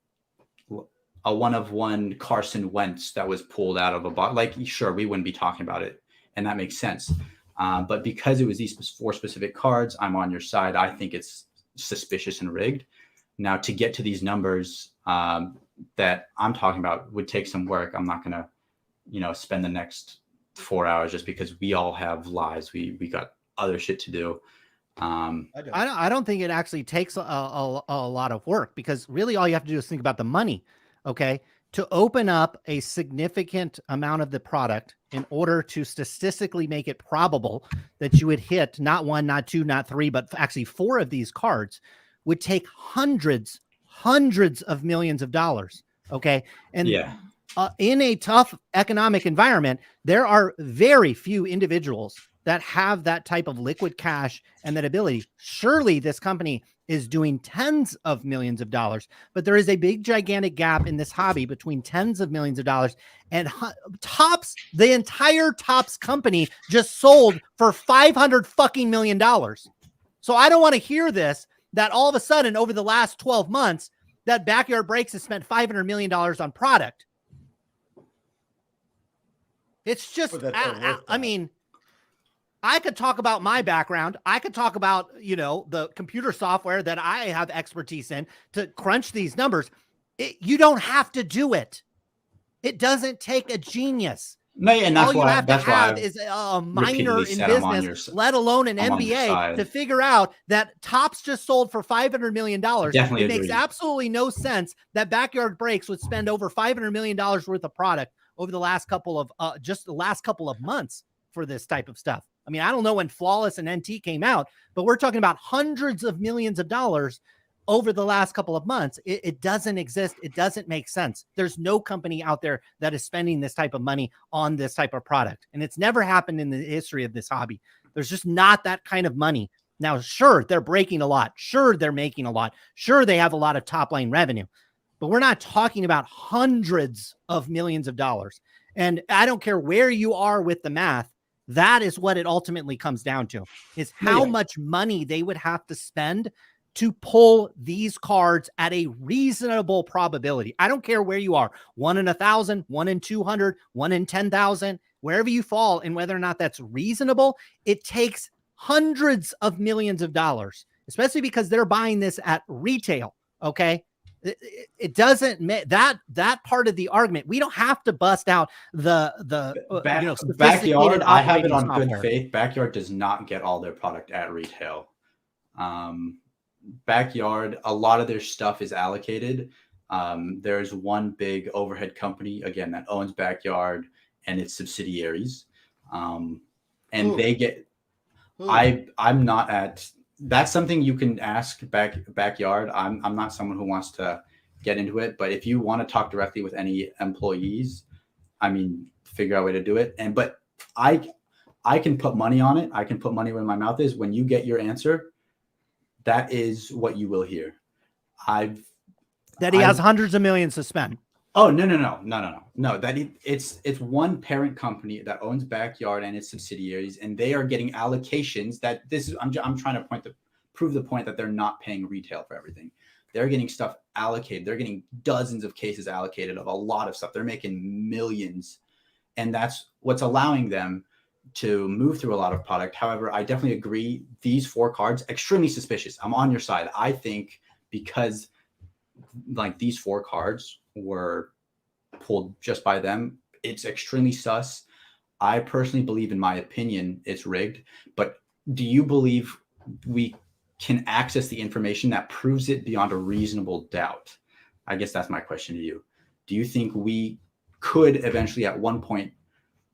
a one of one Carson Wentz that was pulled out of a box, like, sure, we wouldn't be talking about it, and that makes sense. But because it was these 4 specific cards, I'm on your side. I think it's suspicious and rigged. Now, to get to these numbers that I'm talking about would take some work. I'm not gonna, spend the next 4 hours just because we all have lives. We got other shit to do. I don't think it actually takes a lot of work, because really all you have to do is think about the money. Okay. To open up a significant amount of the product in order to statistically make it probable that you would hit not 1, not 2, not 3, but actually 4 of these cards would take hundreds of millions of dollars. Okay. And yeah. In a tough economic environment, there are very few individuals that have that type of liquid cash and that ability. Surely this company is doing tens of millions of dollars, but there is a big, gigantic gap in this hobby between tens of millions of dollars and Topps. The entire Topps company just sold for $500 fucking million. So I don't want to hear this, that all of a sudden over the last 12 months, that Backyard Breaks has spent $500 million on product. It's just, Or that they're worth I mean, I could talk about my background. I could talk about, you know, the computer software that I have expertise in to crunch these numbers. You don't have to do it. It doesn't take a genius. No, and that's all you why have that's to have why is a minor repeatedly in said I'm on business, your let alone an I'm on your MBA, side. to figure out that Topps just sold for $500 million. Definitely It makes agree. absolutely no sense that Backyard Breaks would spend over $500 million worth of product over the last couple of just the last couple of months for this type of stuff. I mean, I don't know when Flawless and NT came out, but we're talking about hundreds of millions of dollars over the last couple of months. It doesn't exist. It doesn't make sense. There's no company out there that is spending this type of money on this type of product. And it's never happened in the history of this hobby. There's just not that kind of money. Now, sure, they're breaking a lot. Sure, they're making a lot. Sure, they have a lot of top line revenue, but we're not talking about hundreds of millions of dollars. And I don't care where you are with the math. That is what it ultimately comes down to, is how much money they would have to spend to pull these cards at a reasonable probability. I don't care where you are, 1 in 1,000, 1 in 200, 1 in 10,000, wherever you fall, and whether or not that's reasonable, it takes hundreds of millions of dollars, especially because they're buying this at retail. Okay. It doesn't make that part of the argument. We don't have to bust out the Backyard. I have it on software. good faith. Backyard does not get all their product at retail. Backyard, a lot of their stuff is allocated. There's one big overhead company, again, that owns Backyard and its subsidiaries. And they get, I'm not at, that's something you can ask Backyard. I'm not someone who wants to get into it, but if you want to talk directly with any employees, I mean, figure out a way to do it. But I can put money on it. I can put money where my mouth is. When you get your answer, that is what you will hear. That he has hundreds of millions to spend. Oh, no. It's one parent company that owns Backyard and its subsidiaries, and they are getting allocations that this is, I'm trying to prove the point that they're not paying retail for everything. They're getting stuff allocated. They're getting dozens of cases allocated of a lot of stuff. They're making millions, and that's what's allowing them to move through a lot of product. However, I definitely agree. These 4 cards, extremely suspicious. I'm on your side. I think because like these 4 cards were pulled just by them, it's extremely sus. I personally believe, in my opinion, it's rigged. But do you believe we can access the information that proves it beyond a reasonable doubt? I guess that's my question to you. Do you think we could eventually at one point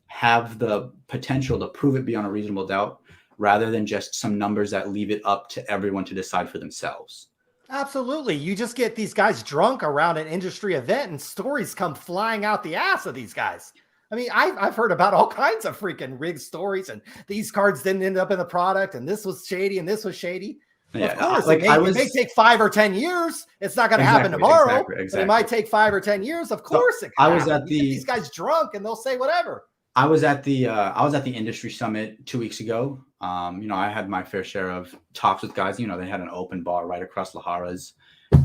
have the potential to prove it beyond a reasonable doubt, rather than just some numbers that leave it up to everyone to decide for themselves? Absolutely. You just get these guys drunk around an industry event and stories come flying out the ass of these guys. I mean, I've heard about all kinds of freaking rigged stories, and these cards didn't end up in the product, and this was shady and this was shady. Yeah, of course, it may take 5 or 10 years. It's not going to happen tomorrow, but it might take 5 or 10 years. Of course, it can happen. These guys drunk and they'll say whatever. I was at the industry summit 2 weeks ago. I had my fair share of talks with guys. They had an open bar right across Lahara's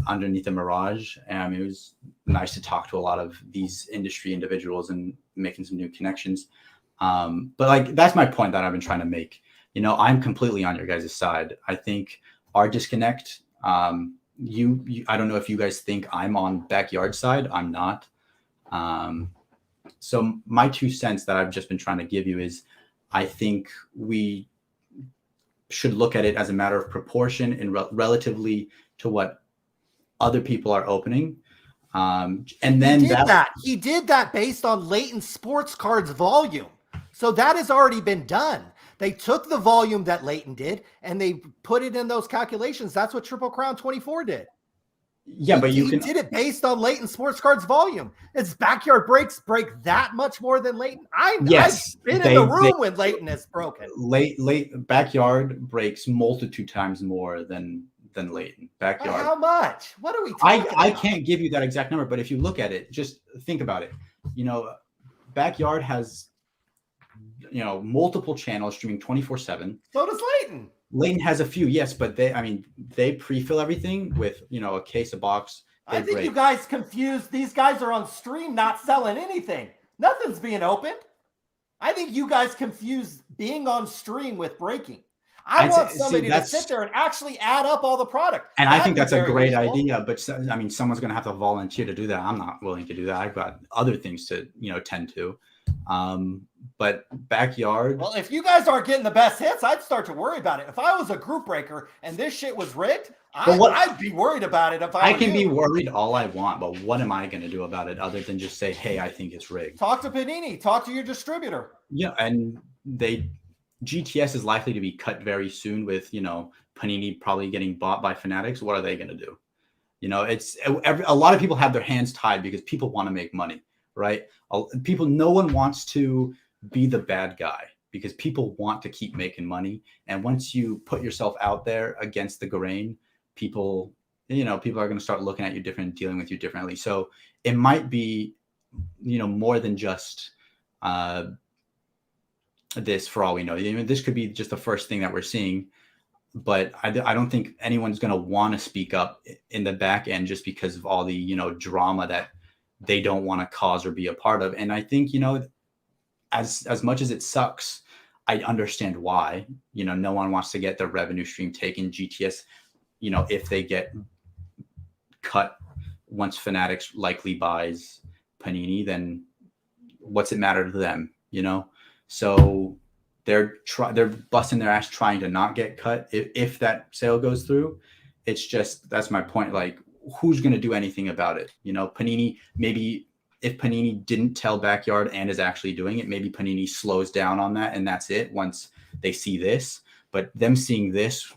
underneath the Mirage. And it was nice to talk to a lot of these industry individuals and making some new connections. But like, that's my point that I've been trying to make. I'm completely on your guys' side. I think our disconnect, I don't know if you guys think I'm on Backyard side. I'm not. So my 2 cents that I've just been trying to give you is, I think we should look at it as a matter of proportion and relatively to what other people are opening. And then he did that based on Leighton Sports Cards volume. So that has already been done. They took the volume that Leighton did and they put it in those calculations. That's what Triple Crown 24 did. Yeah, but he did it based on Leighton Sports Cards volume. Its Backyard Breaks break that much more than Leighton. I've been in the room when Leighton has broken. Backyard breaks multitude times more than Leighton. Backyard. How much? What are we talking about? I can't give you that exact number, but if you look at it, just think about it. Backyard has multiple channels streaming 24/7. So does Leighton. Leighton has a few, yes, but they pre-fill everything with a case, a box. I think you guys confused. These guys are on stream not selling anything. Nothing's being opened. I think you guys confuse being on stream with breaking. I want somebody to sit there and actually add up all the product. And I think that's a great idea, but I mean, someone's going to have to volunteer to do that. I'm not willing to do that. I've got other things to, tend to. But backyard. Well, if you guys aren't getting the best hits, I'd start to worry about it. If I was a group breaker and this shit was rigged, I'd be worried about it. If I can be worried all I want, but what am I going to do about it other than just say, hey, I think it's rigged? Talk to Panini. Talk to your distributor. Yeah, and GTS is likely to be cut very soon with, Panini probably getting bought by Fanatics. What are they going to do? It's a lot of people have their hands tied because people want to make money, right? No one wants to be the bad guy because people want to keep making money. And once you put yourself out there against the grain, people are going to start looking at you different, dealing with you differently. So it might be, more than just this for all we know. This could be just the first thing that we're seeing, but I don't think anyone's going to want to speak up in the back end just because of all the, drama that they don't want to cause or be a part of. And I think, as much as it sucks, I understand why. No one wants to get their revenue stream taken. GTS, if they get cut once Fanatics likely buys Panini, then what's it matter to them? So they're busting their ass trying to not get cut. If that sale goes through, it's just, that's my point. Like, who's going to do anything about it? Panini, maybe if Panini didn't tell Backyard and is actually doing it, maybe Panini slows down on that and that's it once they see this. But them seeing this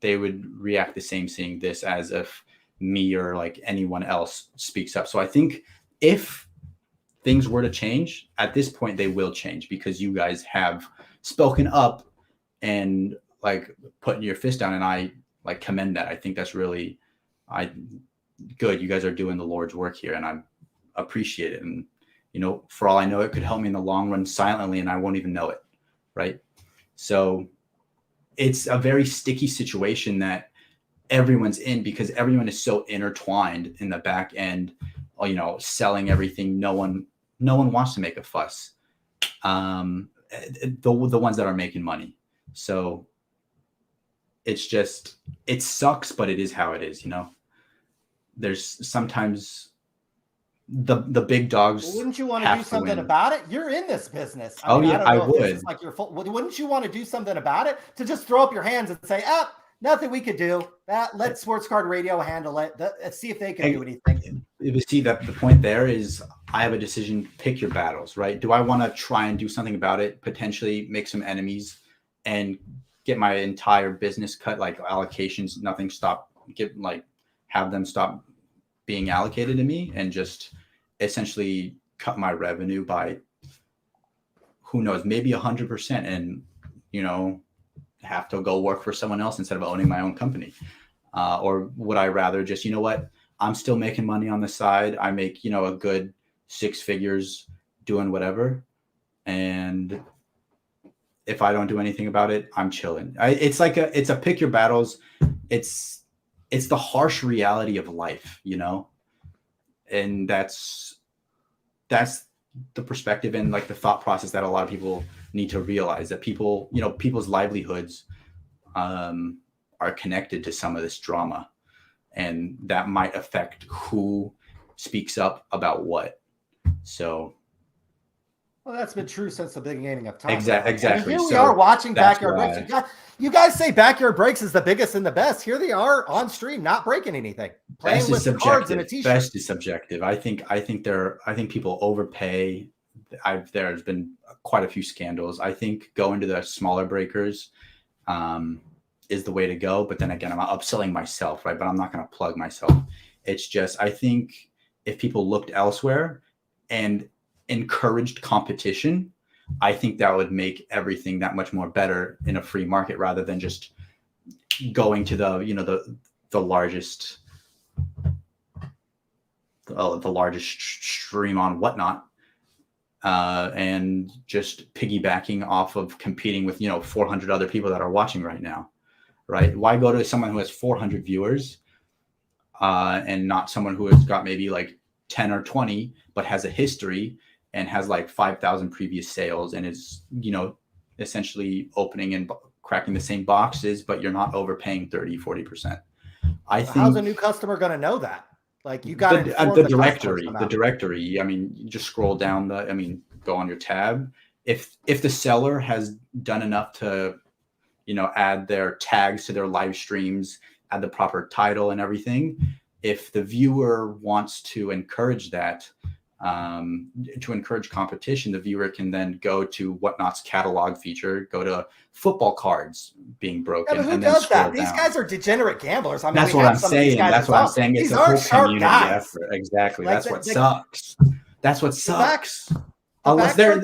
they would react the same seeing this as if me or like anyone else speaks up. So I think if things were to change at this point, they will change because you guys have spoken up and like putting your fist down, and I like commend that. I think that's really good. You guys are doing the Lord's work here, and I appreciate it. And for all I know, it could help me in the long run silently, and I won't even know it, right? So it's a very sticky situation that everyone's in because everyone is so intertwined in the back end. Selling everything. No one wants to make a fuss. The ones that are making money. So it's just, it sucks, but it is how it is. There's sometimes the big dogs. Well, wouldn't you want to do something about it? You're in this business. I would. Like wouldn't you want to do something about it? To just throw up your hands and say, nothing we could do. Let Sports Card Radio handle it. See if they can do anything. You see that the point there is I have a decision. Pick your battles, right? Do I want to try and do something about it? Potentially make some enemies and get my entire business cut, like allocations, nothing stop. Have them stop being allocated to me and just essentially cut my revenue by who knows, maybe 100%, and have to go work for someone else instead of owning my own company. Or would I rather just, I'm still making money on the side. I make, a good 6 figures doing whatever. And if I don't do anything about it, I'm chilling. It's a pick your battles. It's the harsh reality of life, and that's the perspective and like the thought process that a lot of people need to realize, that people, people's livelihoods are connected to some of this drama, and that might affect who speaks up about what. So well, that's been true since the beginning of time. Exactly. Here we are watching Backyard Breaks. You guys say Backyard Breaks is the biggest and the best. Here they are on stream, not breaking anything, playing with cards and a t-shirt. Best is subjective. I think people overpay. There's been quite a few scandals. I think going to the smaller breakers is the way to go. But then again, I'm upselling myself, right? But I'm not going to plug myself. It's just, I think if people looked elsewhere and encouraged competition, I think that would make everything that much more better in a free market rather than just going to the largest stream on whatnot and just piggybacking off of competing with 400 other people that are watching right now, right? Why go to someone who has 400 viewers and not someone who has got maybe like 10 or 20 but has a history and has like 5,000 previous sales and is, you know, essentially opening and cracking the same boxes, but you're not overpaying 30-40%. I think how's a new customer going to know that? Like, you got the directory. I mean, you just scroll down go on your tab. If the seller has done enough to, you know, add their tags to their live streams, add the proper title and everything, if the viewer wants to encourage that, to encourage competition, the viewer can then go to Whatnot's catalog feature, go to football cards being broken. Yeah, but who and then does that? scroll These down. guys are degenerate gamblers. I mean, That's we what have I'm some of these saying. guys That's as what I'm well. saying. It's These a aren't whole sharp community guys. effort. Exactly. Like, That's what sucks. That's what sucks. The Unless backyard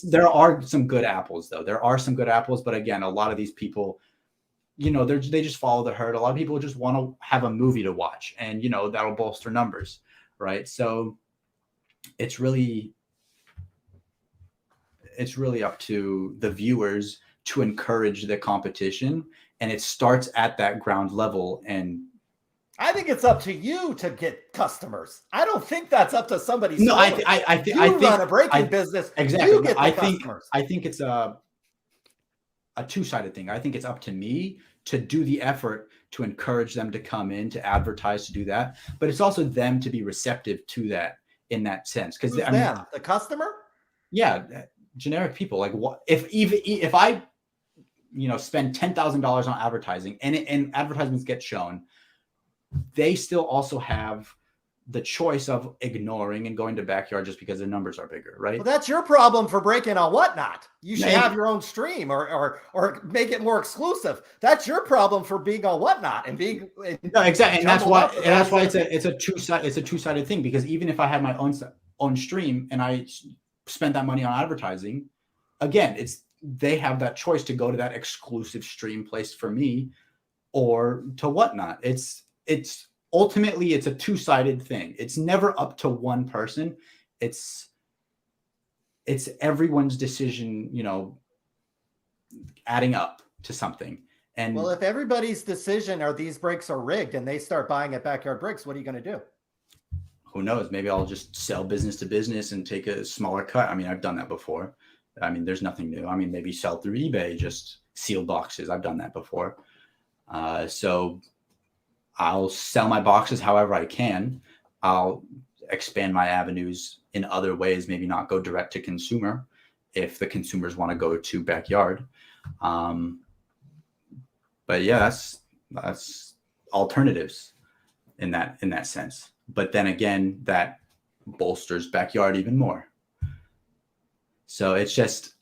there are some good apples, though. There are some good apples, but again, a lot of these people, you know, they just follow the herd. A lot of people just want to have a movie to watch, and you know that'll bolster numbers, right? So it's really up to the viewers to encourage the competition, and it starts at that ground level. And I think it's up to you to get customers. I don't think that's up to somebody's. No, I think think run a breaking business. Exactly. You get the customers. I think it's a two-sided thing. I think it's up to me to do the effort to encourage them to come in, to advertise, to do that. But it's also them to be receptive to that in that sense. Because the customer? Yeah, generic people. Like, what if I, you know, spend $10,000 on advertising and advertisements get shown, they still also have the choice of ignoring and going to Backyard just because the numbers are bigger, right? Well, that's your problem for breaking on Whatnot. You should Maybe. have your own stream or make it more exclusive. That's your problem for being on Whatnot and being no, exactly. And that's why it's a two-sided thing, because even if I had my own stream and I spent that money on advertising, again, they have that choice to go to that exclusive stream place for me or to Whatnot. It's ultimately it's a two-sided thing. It's never up to one person. It's everyone's decision, you know, adding up to something. And well, if everybody's decision are these breaks are rigged and they start buying at Backyard Breaks, what are you going to do? Who knows? Maybe I'll just sell business to business and take a smaller cut. I mean, I've done that before. I mean, there's nothing new. I mean, maybe sell through eBay, just sealed boxes. I've done that before. So I'll sell my boxes however I can. I'll expand my avenues in other ways, maybe not go direct to consumer if the consumers want to go to Backyard. But yeah, that's alternatives in that sense. But then again, that bolsters Backyard even more. So it's just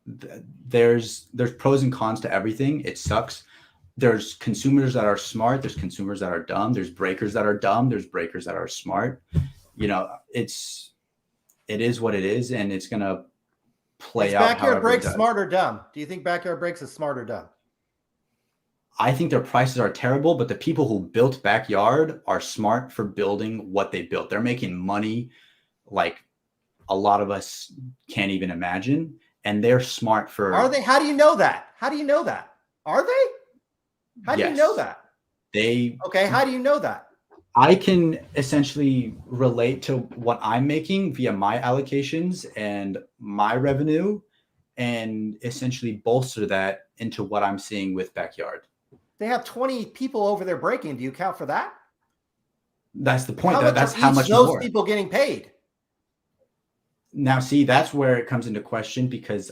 there's pros and cons to everything. It sucks. There's consumers that are smart. There's consumers that are dumb. There's breakers that are dumb. There's breakers that are smart. You know, it is what it is, and it's gonna play out. Backyard Breaks smart or dumb? Do you think Backyard Breaks is smart or dumb? I think their prices are terrible, but the people who built Backyard are smart for building what they built. They're making money like a lot of us can't even imagine, and they're smart for. Are they? How do you know that? How do you know that? Are they? How do you know that? Okay, how do you know that? I can essentially relate to what I'm making via my allocations and my revenue, and essentially bolster that into what I'm seeing with Backyard. They have 20 people over there breaking. Do you count for that? That's the point. That's how much those people getting paid. Now, see, that's where it comes into question, because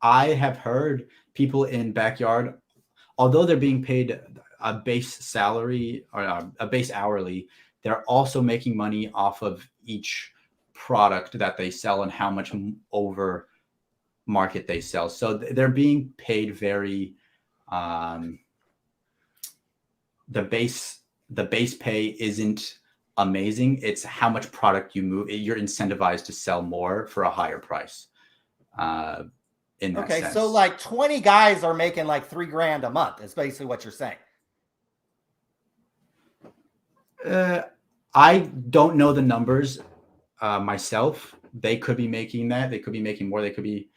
I have heard people in Backyard, although they're being paid a base salary or a base hourly, they're also making money off of each product that they sell and how much over market they sell. So they're being paid very, the base pay isn't amazing. It's how much product you move. You're incentivized to sell more for a higher price. In that sense. So like 20 guys are making like $3,000 a month is basically what you're saying. I don't know the numbers myself. They could be making that. They could be making more. They could be.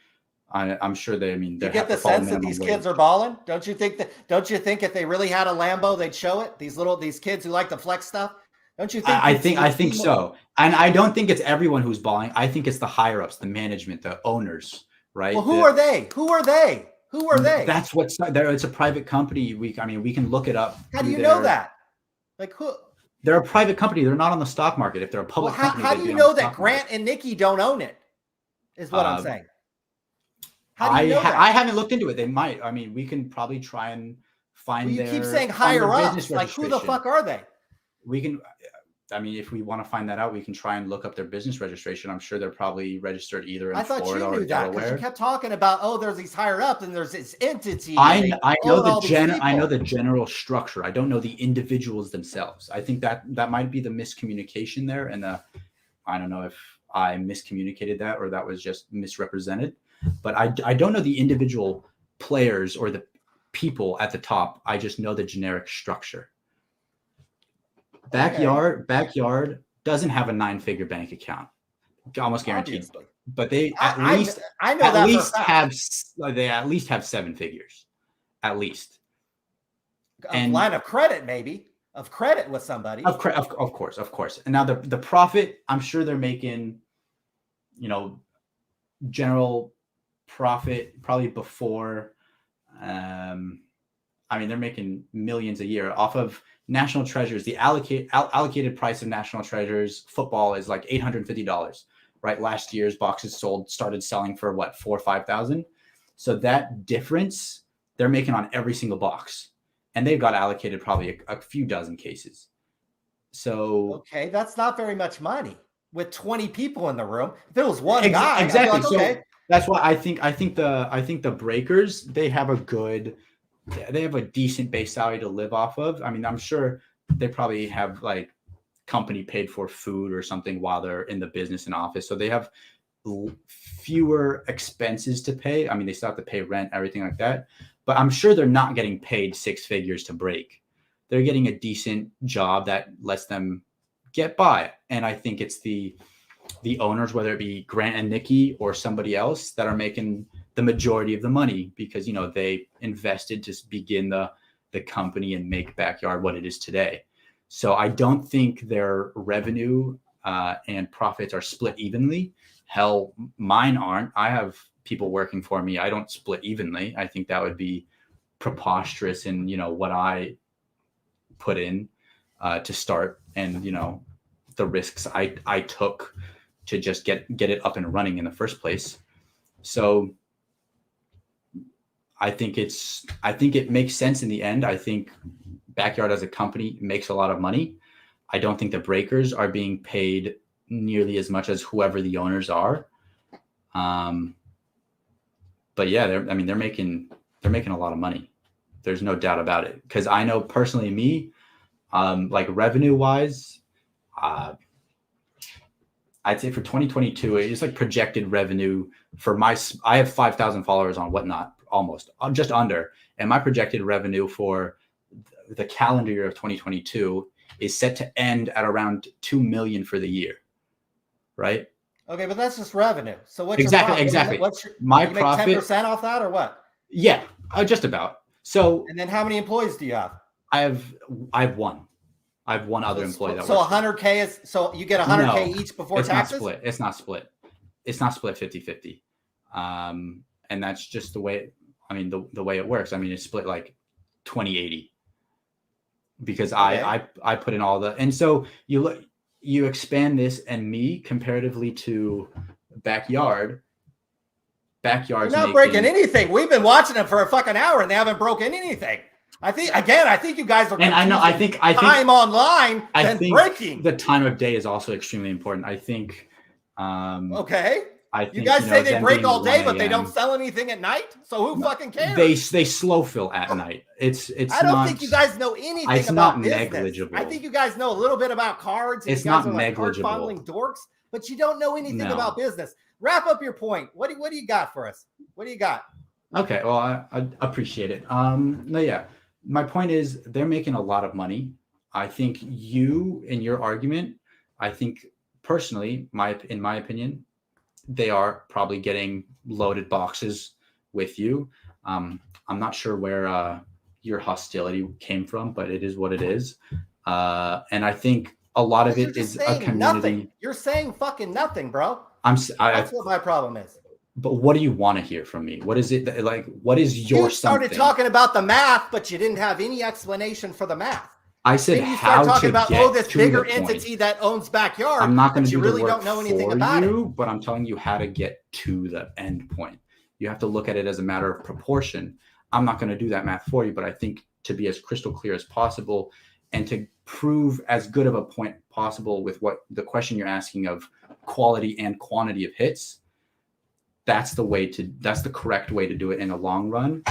I'm sure they. I mean, you get the sense that these kids are balling. Don't you think if they really had a Lambo, they'd show it? These kids who like to flex stuff. Don't you think? I think so. And I don't think it's everyone who's balling. I think it's the higher ups, the management, the owners, right? Well, who are they? Who are they? Who are they? That's what's there. It's a private company. We can look it up. How do you know that? Like who? They're a private company. They're not on the stock market. If they're a public company, how do you know that Grant and Nikki don't own it? Is what I'm saying. How do you know that? I haven't looked into it. They might. I mean, we can probably try and find. You keep saying higher ups. Like who the fuck are they? We can. I mean, if we want to find that out, we can try and look up their business registration. I'm sure they're probably registered either in Florida or Delaware. Because you kept talking about, there's these higher ups and there's this entity. I know the general structure. I don't know the individuals themselves. I think that might be the miscommunication there, and I don't know if I miscommunicated that or that was just misrepresented. But I don't know the individual players or the people at the top. I just know the generic structure. Backyard doesn't have a 9-figure bank account, almost guaranteed. Obviously. But they at least have 7 figures, at least. A line of credit, maybe of credit with somebody. Of course. And now the profit, I'm sure they're making, general profit probably before. They're making millions a year off of National Treasures. The allocated price of National Treasures football is like $850, right? Last year's boxes started selling for what, $4,000 or $5,000. So that difference they're making on every single box, and they've got allocated probably a few dozen cases. So okay, that's not very much money with 20 people in the room. If it was one guy, exactly. Like, okay. So that's why I think the Breakers, they have a decent base salary to live off of. I mean, I'm sure they probably have like company paid for food or something while they're in the business and office. So they have fewer expenses to pay. I mean, they still have to pay rent, everything like that. But I'm sure they're not getting paid 6 figures to break. They're getting a decent job that lets them get by. And I think it's the owners, whether it be Grant and Nikki or somebody else, that are making the majority of the money because, they invested to begin the company and make Backyard what it is today. So I don't think their revenue and profits are split evenly. Hell, mine aren't. I have people working for me. I don't split evenly. I think that would be preposterous in, what I put in to start and, the risks I took to just get it up and running in the first place. So I think it makes sense in the end. I think Backyard as a company makes a lot of money. I don't think the Breakers are being paid nearly as much as whoever the owners are. But yeah, they're making a lot of money. There's no doubt about it. Because I know personally me, like revenue wise, I'd say for 2022, it's like projected revenue for I have 5,000 followers on Whatnot, almost just under. And my projected revenue for the calendar year of 2022 is set to end at around 2 million for the year. Right. Okay. But that's just revenue. So what's exactly. What's your, my you profit? Make 10% off that or what? Yeah, just about. So, and then how many employees do you have? I have one. I have one other employee that so 100K is so you get 100K each before taxes? It's not split. It's not split 50-50. And that's just the way the way it works. I mean, it's split like 20-80 because okay. I put in all and so you expand this and me comparatively to Backyard's not breaking anything. We've been watching them for a fucking hour and they haven't broken anything. I think you guys are. And I think time online and breaking. The time of day is also extremely important. I think. Okay. I think, you guys say they break all day, but they don't sell anything at night. So who fucking cares? They slow fill at night. It's. I don't think you guys know anything it's about not business. Negligible. I think you guys know a little bit about cards. And it's you guys not are like negligible. Card fondling dorks, but you don't know anything about business. Wrap up your point. What do you got for us? What do you got? Okay. Well, I appreciate it. No, yeah. My point is they're making a lot of money. I think in your argument, I think personally, in my opinion, they are probably getting loaded boxes with you. I'm not sure where your hostility came from, but it is what it is. And I think a lot of You're it just is a saying community. nothing. You're saying fucking nothing, bro. That's what my problem is. But what do you want to hear from me? What is it that, like? What is your You started something? talking about the math, but you didn't have any explanation for the math. I said then you how start talking to about get this to bigger the point. entity that owns Backyard. I'm not going to but you do really the work don't know anything for about you, it. but I'm telling you how to get to the end point. You have to look at it as a matter of proportion. I'm not going to do that math for you, but I think to be as crystal clear as possible and to prove as good of a point possible with what the question you're asking of quality and quantity of hits, that's the correct way to do it in the long run.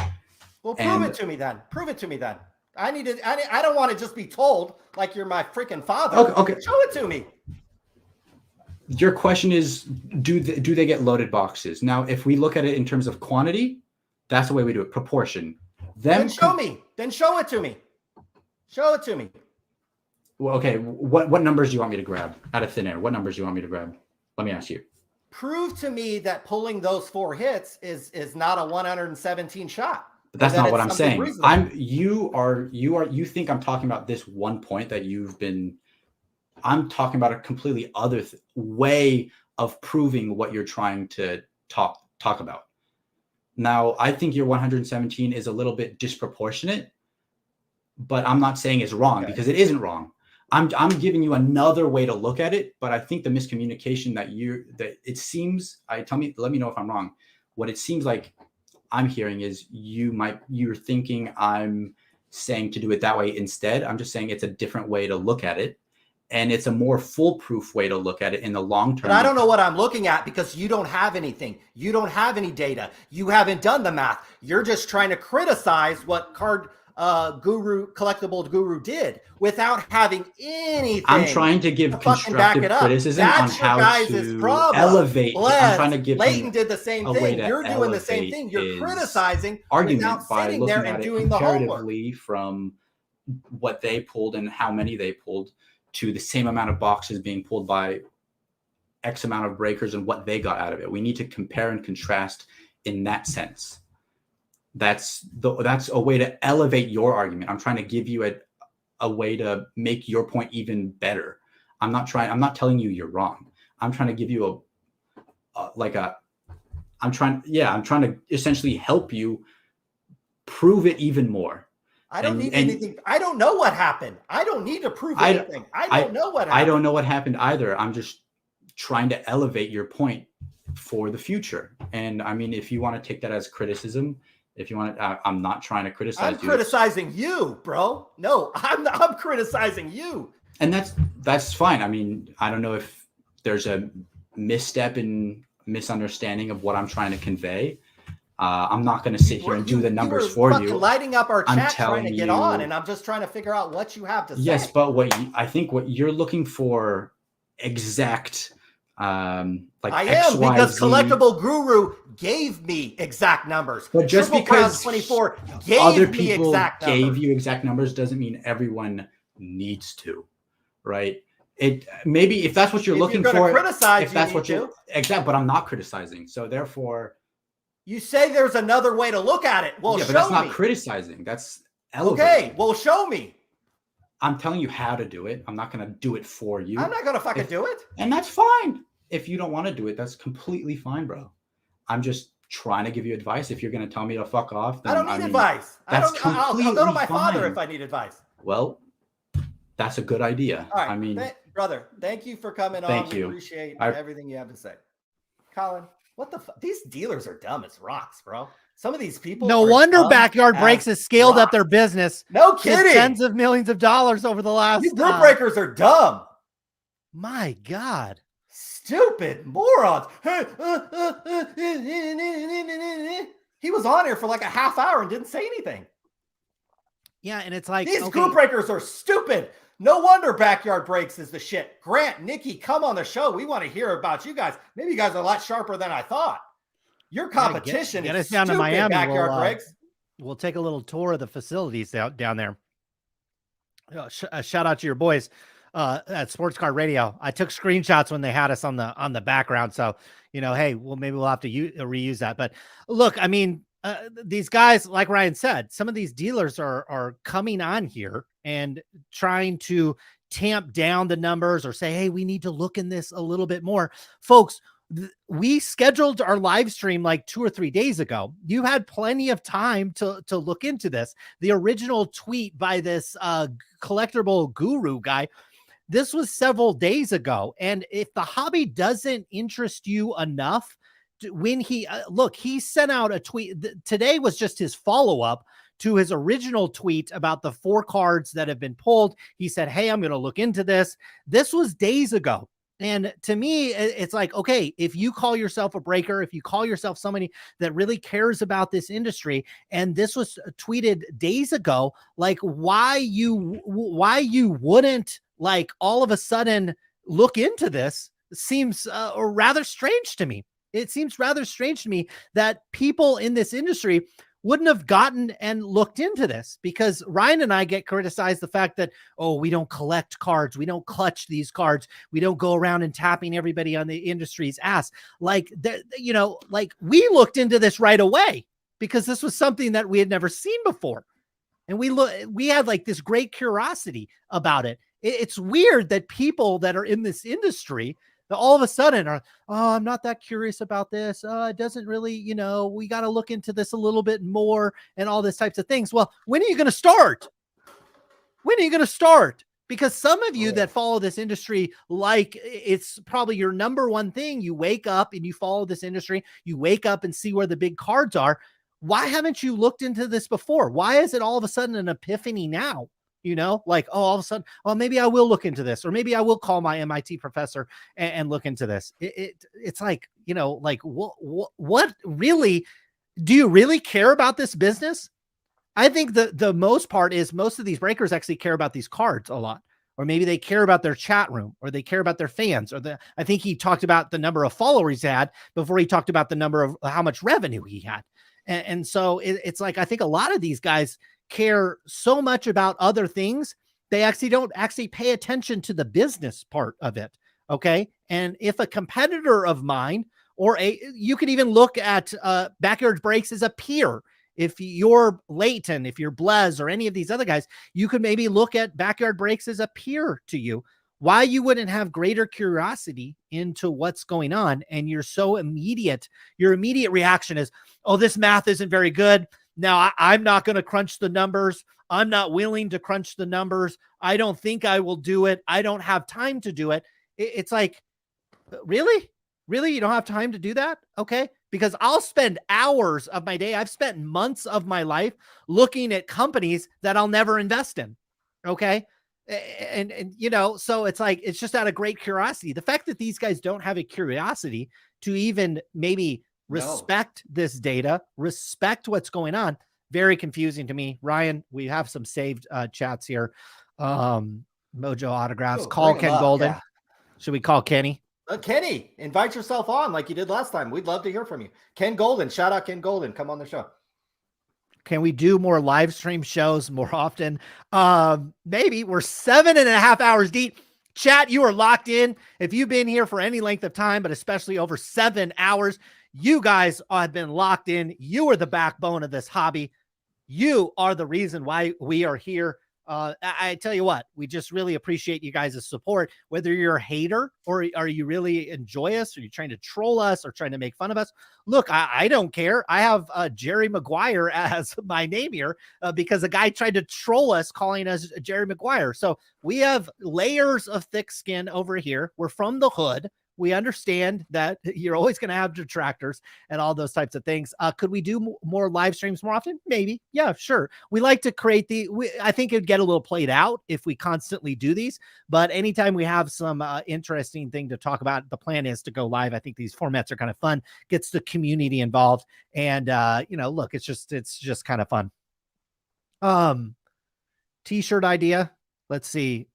Well, prove it to me then. Prove it to me then. I don't want to just be told like you're my freaking father. Okay. Show it to me. Your question is, do they get loaded boxes? Now, if we look at it in terms of quantity, that's the way we do it. Proportion. Then show me. Then show it to me. Show it to me. Well, okay. What numbers do you want me to grab out of thin air? What numbers do you want me to grab? Let me ask you. Prove to me that pulling those 4 hits is not a 117 shot. But that's not what I'm saying. Reasonable. You think I'm talking about this one point that I'm talking about a completely other way of proving what you're trying to talk about. Now, I think your 117 is a little bit disproportionate, but I'm not saying it's wrong because it isn't wrong. I'm giving you another way to look at it, but I think the miscommunication that it seems, let me know if I'm wrong. What it seems like I'm hearing is you're thinking I'm saying to do it that way instead. I'm just saying it's a different way to look at it. And it's a more foolproof way to look at it in the long term. But I don't know what I'm looking at because you don't have anything. You don't have any data. You haven't done the math. You're just trying to criticize what collectible guru did without having anything. I'm trying to give constructive criticism on how to elevate. I'm trying to give Leighton did the same thing. You're doing the same thing. You're criticizing argument without by sitting there looking and at it doing the homework. comparatively from what they pulled and how many they pulled to the same amount of boxes being pulled by X amount of breakers and what they got out of it. We need to compare and contrast in that sense. That's a way to elevate your argument. I'm trying to give you a way to make your point even better. I'm not telling you you're wrong. I'm trying to give you I'm trying to essentially help you prove it even more. I don't need anything. I don't know what happened. I don't need to prove anything. I don't know what happened. I don't know what happened either. I'm just trying to elevate your point for the future. And I mean, if you want to take that as criticism, if you want to, I'm not trying to criticize you. I'm criticizing you, bro. No, I'm criticizing you. And that's fine. I mean, I don't know if there's a misstep in misunderstanding of what I'm trying to convey. I'm not going to sit here and do the numbers for you. Lighting up our chat trying to get on, and I'm just trying to figure out what you have to say. Yes, but I think what you're looking for exact, I am because Collectible Guru gave me exact numbers. But just because 24 other people gave you exact numbers doesn't mean everyone needs to, right? It maybe if that's what you're looking for, criticize, if that's what you're exact, but I'm not criticizing, so therefore. You say there's another way to look at it. Well, yeah, but that's not criticizing. That's elevating. Okay, well, show me. I'm telling you how to do it. I'm not going to do it for you. I'm not going to fucking do it. And that's fine. If you don't want to do it, that's completely fine, bro. I'm just trying to give you advice. If you're going to tell me to fuck off, then I don't need advice. I'll go to my father if I need advice. Well, that's a good idea. All right, I mean, brother, thank you for coming on. Thank you. Appreciate everything you have to say. Colin. What the fuck? These dealers are dumb as rocks, bro. Some of these people. No wonder Backyard Breaks has scaled up their business. No kidding. Tens of millions of dollars over the last. These group breakers are dumb. My God. Stupid morons. He was on here for like a half hour and didn't say anything. Yeah, and it's like these group breakers are stupid. No wonder Backyard Breaks is the shit. Grant, Nikki, come on the show. We want to hear about you guys. Maybe you guys are a lot sharper than I thought. Your competition get is us down to stupid, Miami. Backyard Breaks. We'll take a little tour of the facilities down there. Shout out to your boys at Sports Card Radio. I took screenshots when they had us on the background. So, hey, maybe we'll have to reuse that. But look, I mean, these guys, like Ryan said, some of these dealers are coming on here and trying to tamp down the numbers or say, hey, we need to look in this a little bit more. Folks, we scheduled our live stream like 2 or 3 days ago. You had plenty of time to look into this. The original tweet by this collectible guru guy, this was several days ago. And if the hobby doesn't interest you enough, when he look, he sent out a tweet. Today was just his follow-up to his original tweet about the 4 cards that have been pulled. He said, hey, I'm going to look into this. This was days ago. And to me, it's like, okay, if you call yourself a breaker, if you call yourself somebody that really cares about this industry, and this was tweeted days ago, like why you wouldn't like all of a sudden look into this seems rather strange to me. It seems rather strange to me that people in this industry wouldn't have gotten and looked into this, because Ryan and I get criticized the fact that, oh, we don't collect cards. We don't clutch these cards. We don't go around and tapping everybody on the industry's ass. Like, you know, like we looked into this right away because this was something that we had never seen before. And we had like this great curiosity about it. It's weird that people that are in this industry that all of a sudden are, oh, I'm not that curious about this. It doesn't really, you know, we got to look into this a little bit more and all these types of things. Well, when are you going to start? When are you going to start? Because some of you that follow this industry, like it's probably your number one thing. You wake up and you follow this industry. You wake up and see where the big cards are. Why haven't you looked into this before? Why is it all of a sudden an epiphany now? You know, like, oh, all of a sudden, oh, maybe I will look into this, or maybe I will call my MIT professor and look into this. It's like, you know, like what really, do you really care about this business? I think the most part is most of these breakers actually care about these cards a lot, or maybe they care about their chat room, or they care about their fans, or I think he talked about the number of followers he had before he talked about the number of how much revenue he had. And so it's like, I think a lot of these guys care so much about other things, they actually don't actually pay attention to the business part of it. Okay. And if a competitor of mine, or you could even look at Backyard Breaks as a peer. If you're Leighton, if you're Blez, or any of these other guys, you could maybe look at Backyard Breaks as a peer to you. Why you wouldn't have greater curiosity into what's going on, and you're so immediate. Your immediate reaction is, oh, this math isn't very good. Now, I'm not going to crunch the numbers. I'm not willing to crunch the numbers. I don't think I will do it. I don't have time to do it. It's like, really? Really? You don't have time to do that? Okay. Because I'll spend hours of my day. I've spent months of my life looking at companies that I'll never invest in. Okay. And you know, so it's like, it's just out of great curiosity. The fact that these guys don't have a curiosity to even maybe respect this data, respect what's going on. Very confusing to me. Ryan, we have some saved chats here. Mojo autographs. Call Ken Golden. Yeah. Should we call Kenny? Kenny, invite yourself on like you did last time. We'd love to hear from you. Ken Golden, shout out Ken Golden. Come on the show. Can we do more live stream shows more often? Maybe. We're 7.5 hours deep. Chat, you are locked in. If you've been here for any length of time, but especially over 7 hours, you guys have been locked in. You are the backbone of this hobby. You are the reason why we are here. I tell you what, we just really appreciate you guys' support, whether you're a hater or are you really enjoy us, or you're trying to troll us or trying to make fun of us. Look, I don't care. I have Jerry Maguire as my name here because a guy tried to troll us calling us Jerry Maguire. So we have layers of thick skin over here. We're from the hood. We understand that you're always going to have detractors and all those types of things. Could we do more live streams more often? Maybe. Yeah, sure. We like to create I think it'd get a little played out if we constantly do these, but anytime we have some interesting thing to talk about, the plan is to go live. I think these formats are kind of fun, gets the community involved. And, you know, look, it's just kind of fun. T-shirt idea. Let's see.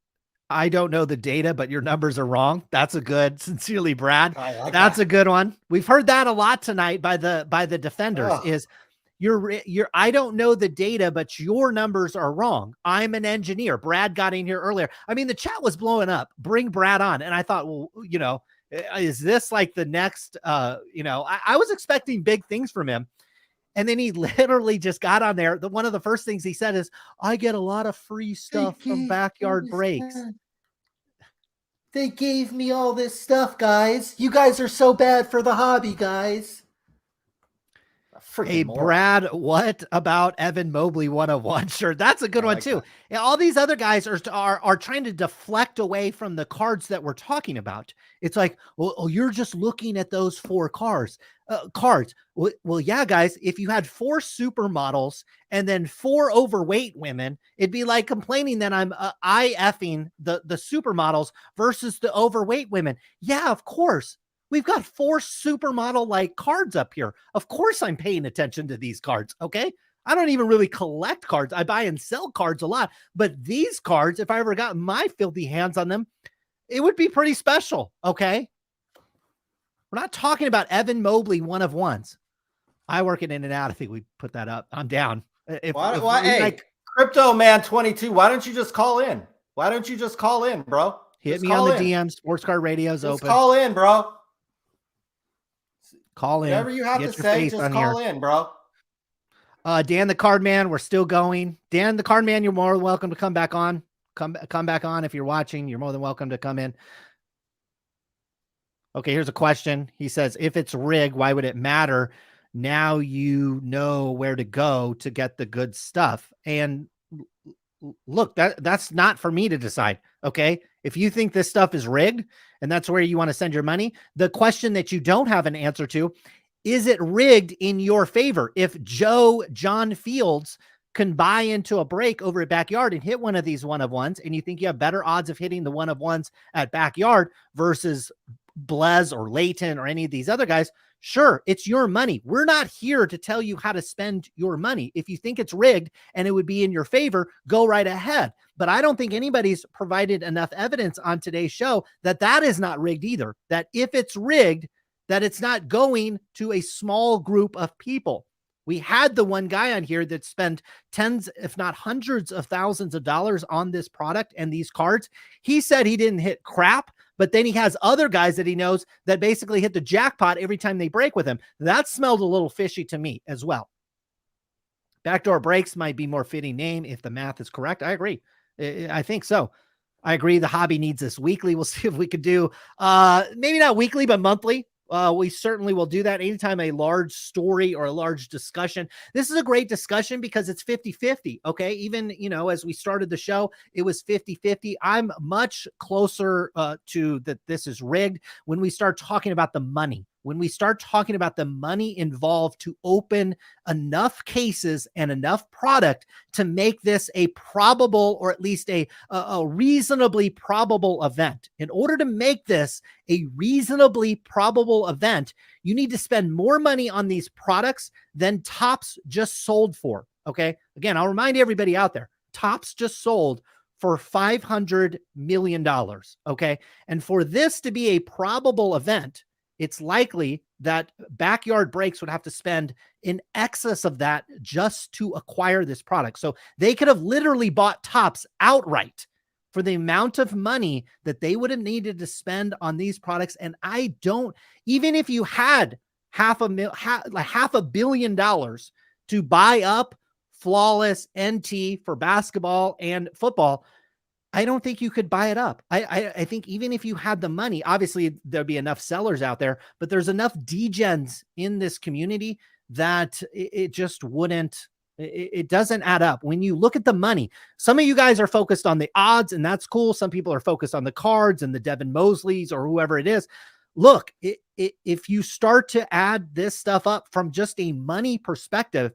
I don't know the data, but your numbers are wrong. That's a good, sincerely, Brad. That's a good one. We've heard that a lot tonight by the defenders. Is I don't know the data, but your numbers are wrong. I'm an engineer. Brad got in here earlier. I mean, the chat was blowing up. Bring Brad on. And I thought, well, you know, is this like the next, you know, I was expecting big things from him. And then he literally just got on there. One of the first things he said is, I get a lot of free stuff from Backyard Breaks. They gave me all this stuff, guys. You guys are so bad for the hobby, guys. Hey, Brad, what about Evan Mobley 101 shirt? That's a good one too. Yeah, all these other guys are trying to deflect away from the cards that we're talking about. It's like, well, you're just looking at those 4 cards. Well, yeah, guys, if you had 4 supermodels and then 4 overweight women, it'd be like complaining that I'm IFing the supermodels versus the overweight women. Yeah, of course. We've got 4 supermodel like cards up here. Of course I'm paying attention to these cards. Okay. I don't even really collect cards. I buy and sell cards a lot, but these cards, if I ever got my filthy hands on them, it would be pretty special. Okay. We're not talking about Evan Mobley 1 of 1s. I work it in and out. I think we put that up. I'm down. Hey, Crypto Man 22. Why don't you just call in? Why don't you just call in, bro? Hit me on the DM. Sports Card Radio's open. Call in, bro. Call in. Whatever you have to say, just call in, bro. Dan the Card Man, we're still going. Dan the Card Man, you're more than welcome to come back on. Come back on if you're watching. You're more than welcome to come in. Okay, here's a question. He says, if it's rigged, why would it matter? Now you know where to go to get the good stuff. And look, that's not for me to decide. Okay. If you think this stuff is rigged and that's where you want to send your money, the question that you don't have an answer to, is it rigged in your favor? If John Fields can buy into a break over at Backyard and hit one of these 1 of 1s, and you think you have better odds of hitting the 1 of 1s at Backyard versus Blez or Leighton or any of these other guys, sure, it's your money. We're not here to tell you how to spend your money. If you think it's rigged and it would be in your favor, go right ahead. But I don't think anybody's provided enough evidence on today's show that that is not rigged either. That if it's rigged, that it's not going to a small group of people. We had the one guy on here that spent tens, if not hundreds of thousands of dollars on this product and these cards. He said he didn't hit crap, but then he has other guys that he knows that basically hit the jackpot every time they break with him. That smelled a little fishy to me as well. Backdoor Breaks might be more fitting name if the math is correct. I agree. I think so. I agree. The hobby needs this weekly. We'll see if we could do maybe not weekly, but monthly. We certainly will do that anytime a large story or a large discussion. This is a great discussion because it's 50-50. Okay. Even, as we started the show, it was 50-50. I'm much closer to that. This is rigged when we start talking about the money. When we start talking about the money involved to open enough cases and enough product to make this a probable, or at least a reasonably probable event. In order to make this a reasonably probable event, you need to spend more money on these products than Topps just sold for. Okay. Again, I'll remind everybody out there, Topps just sold for $500 million. Okay. And for this to be a probable event, it's likely that Backyard Breaks would have to spend in excess of that just to acquire this product. So they could have literally bought Topps outright for the amount of money that they would have needed to spend on these products. And I don't, even if you had $500 million to buy up Flawless NT for basketball and football, I don't think you could buy it up. I think even if you had the money, obviously there'd be enough sellers out there, but there's enough degens in this community that it just wouldn't, it doesn't add up. When you look at the money, some of you guys are focused on the odds and that's cool. Some people are focused on the cards and the Devin Mosleys or whoever it is. Look, if you start to add this stuff up from just a money perspective,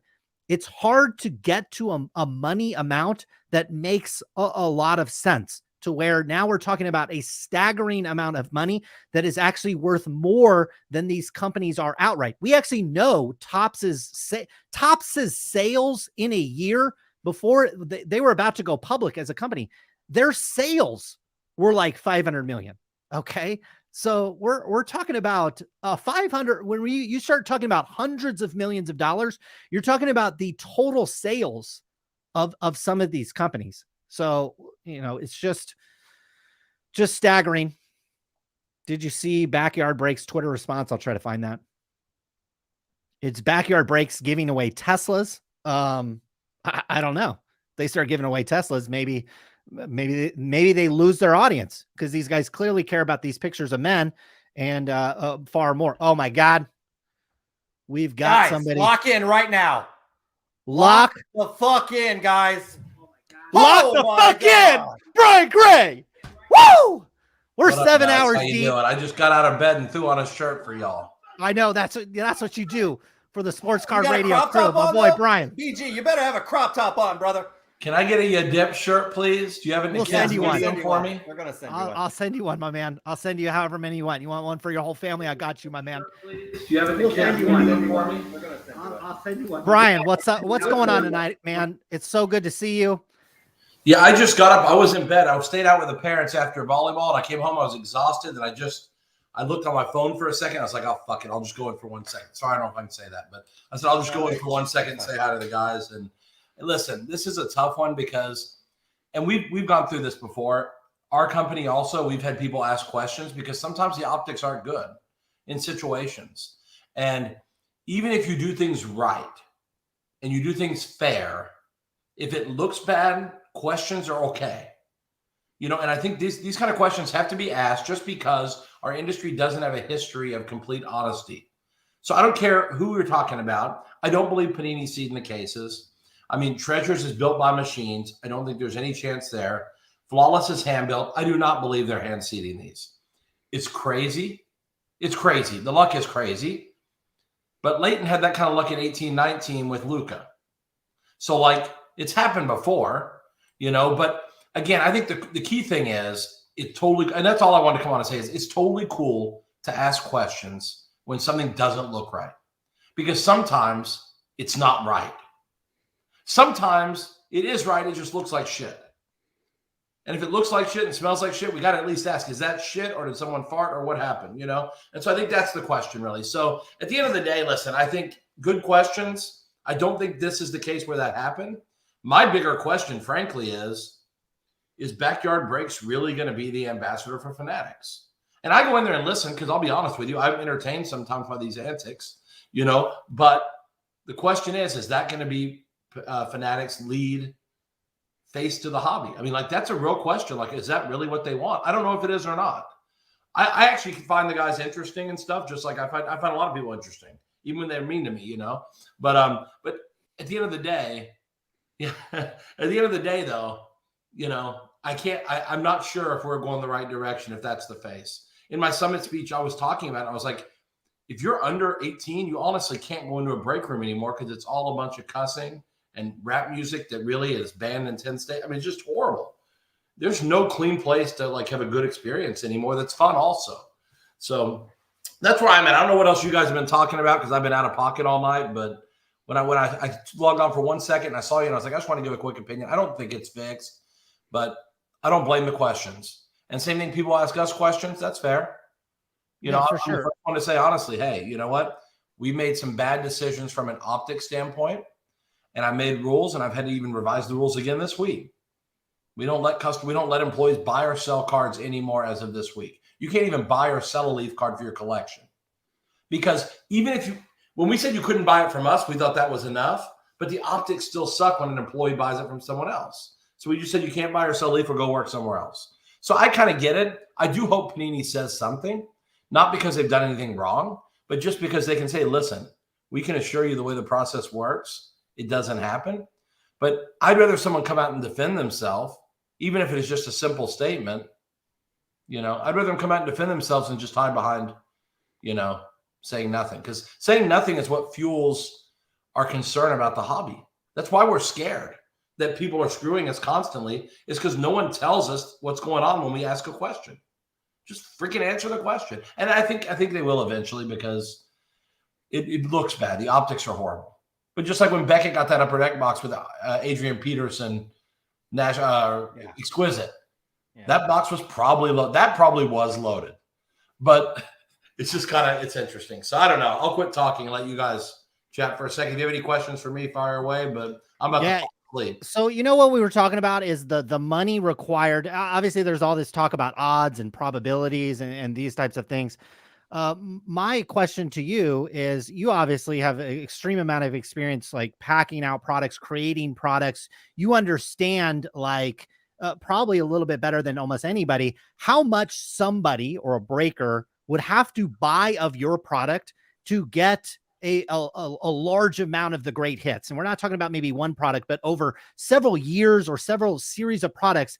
it's hard to get to a money amount that makes a lot of sense, to where now we're talking about a staggering amount of money that is actually worth more than these companies are outright. We actually know Topps's sales in a year before they were about to go public as a company, their sales were like 500 million. Okay. So we're talking about 500. When you start talking about hundreds of millions of dollars, you're talking about the total sales of some of these companies. So, it's just staggering. Did you see Backyard Breaks Twitter response? I'll try to find that. It's Backyard Breaks giving away Teslas. I don't know. They start giving away Teslas. Maybe they lose their audience because these guys clearly care about these pictures of men and far more. Oh my God. We've got somebody. Lock in right now. Lock the fuck in, guys. Lock the fuck in. Brian Gray. Woo! We're What up, 7 guys? hours How you deep. doing? I just got out of bed and threw on a shirt for y'all. I know that's what you do for the Sports Card got a Radio crop crew. top My on, boy though? Brian. BG, you better have a crop top on, brother. Can I get a dip shirt, please? Do you have any We'll kids send you one. medium for me? They're gonna send you one. I'll send you one, my man. I'll send you however many you want. You want one for your whole family? I got you, my man. Do you have any We'll kids send you one. medium for me? I'll send you one. Brian, what's up? What's going on tonight, man? It's so good to see you. Yeah, I just got up. I was in bed. I stayed out with the parents after volleyball, and I came home. I was exhausted, and I looked on my phone for a second. I was like, oh, fuck it. I'll just go in for 1 second. Sorry, I don't know if I can say that, but I said, I'll just go in for 1 second and say hi to the guys. And listen, this is a tough one because, and we've gone through this before. Our company also, we've had people ask questions because sometimes the optics aren't good in situations. And even if you do things right and you do things fair, if it looks bad, questions are okay. You know, and I think these kind of questions have to be asked just because our industry doesn't have a history of complete honesty. So I don't care who we're talking about. I don't believe Panini seeding the cases. I mean, Treasures is built by machines. I don't think there's any chance there. Flawless is hand built. I do not believe they're hand seeding these. It's crazy. It's crazy. The luck is crazy. But Leighton had that kind of luck in 18-19 with Luka. So, like, it's happened before, you know, but again, I think the key thing is it totally, and that's all I wanted to come on and say is it's totally cool to ask questions when something doesn't look right. Because sometimes it's not right. Sometimes it is right, it just looks like shit. And if it looks like shit and smells like shit, we got to at least ask, is that shit or did someone fart or what happened, you know? And so I think that's the question really. So at the end of the day, listen, I think good questions. I don't think this is the case where that happened. My bigger question, frankly, is Backyard Breaks really going to be the ambassador for Fanatics? And I go in there and listen because I'll be honest with you, I'm entertained sometimes by these antics, you know, but the question is that going to be Fanatics' lead face to the hobby? I mean, like, that's a real question. Like, is that really what they want? I don't know if it is or not. I actually find the guys interesting and stuff, just like I find a lot of people interesting, even when they're mean to me, you know. But at the end of the day, yeah, at the end of the day, though, you know, I'm not sure if we're going the right direction, if that's the face. In my summit speech, I was talking about it. I was like, if you're under 18, you honestly can't go into a break room anymore because it's all a bunch of cussing and rap music that really is banned in 10 states. I mean, it's just horrible. There's no clean place to like have a good experience anymore. That's fun also. So that's where I'm at. I don't know what else you guys have been talking about because I've been out of pocket all night, but when I logged on for 1 second and I saw you and I was like, I just want to give a quick opinion. I don't think it's fixed, but I don't blame the questions. And same thing, people ask us questions. That's fair. You know, I'm the first one to say, honestly, hey, you know what? We made some bad decisions from an optics standpoint, and I made rules, and I've had to even revise the rules again this week. We don't let employees buy or sell cards anymore as of this week. You can't even buy or sell a Leaf card for your collection. Because even when we said you couldn't buy it from us, we thought that was enough, but the optics still suck when an employee buys it from someone else. So we just said you can't buy or sell Leaf or go work somewhere else. So I kind of get it. I do hope Panini says something, not because they've done anything wrong, but just because they can say, listen, we can assure you the way the process works, it doesn't happen. But I'd rather someone come out and defend themselves, even if it is just a simple statement. You know, I'd rather them come out and defend themselves and just hide behind, you know, saying nothing. Because saying nothing is what fuels our concern about the hobby. That's why we're scared that people are screwing us constantly, is because no one tells us what's going on when we ask a question. Just freaking answer the question. And I think they will eventually because it looks bad. The optics are horrible. But just like when Beckett got that upper deck box with Adrian Peterson, Exquisite, that box was probably loaded. That probably was loaded. But it's just it's interesting. So I don't know. I'll quit talking and let you guys chat for a second. If you have any questions for me, fire away. But I'm about to sleep. So you know what we were talking about is the money required. Obviously, there's all this talk about odds and probabilities and these types of things. My question to you is, you obviously have an extreme amount of experience, like packing out products, creating products. You understand, like, probably a little bit better than almost anybody, how much somebody or a breaker would have to buy of your product to get a large amount of the great hits. And we're not talking about maybe one product, but over several years or several series of products.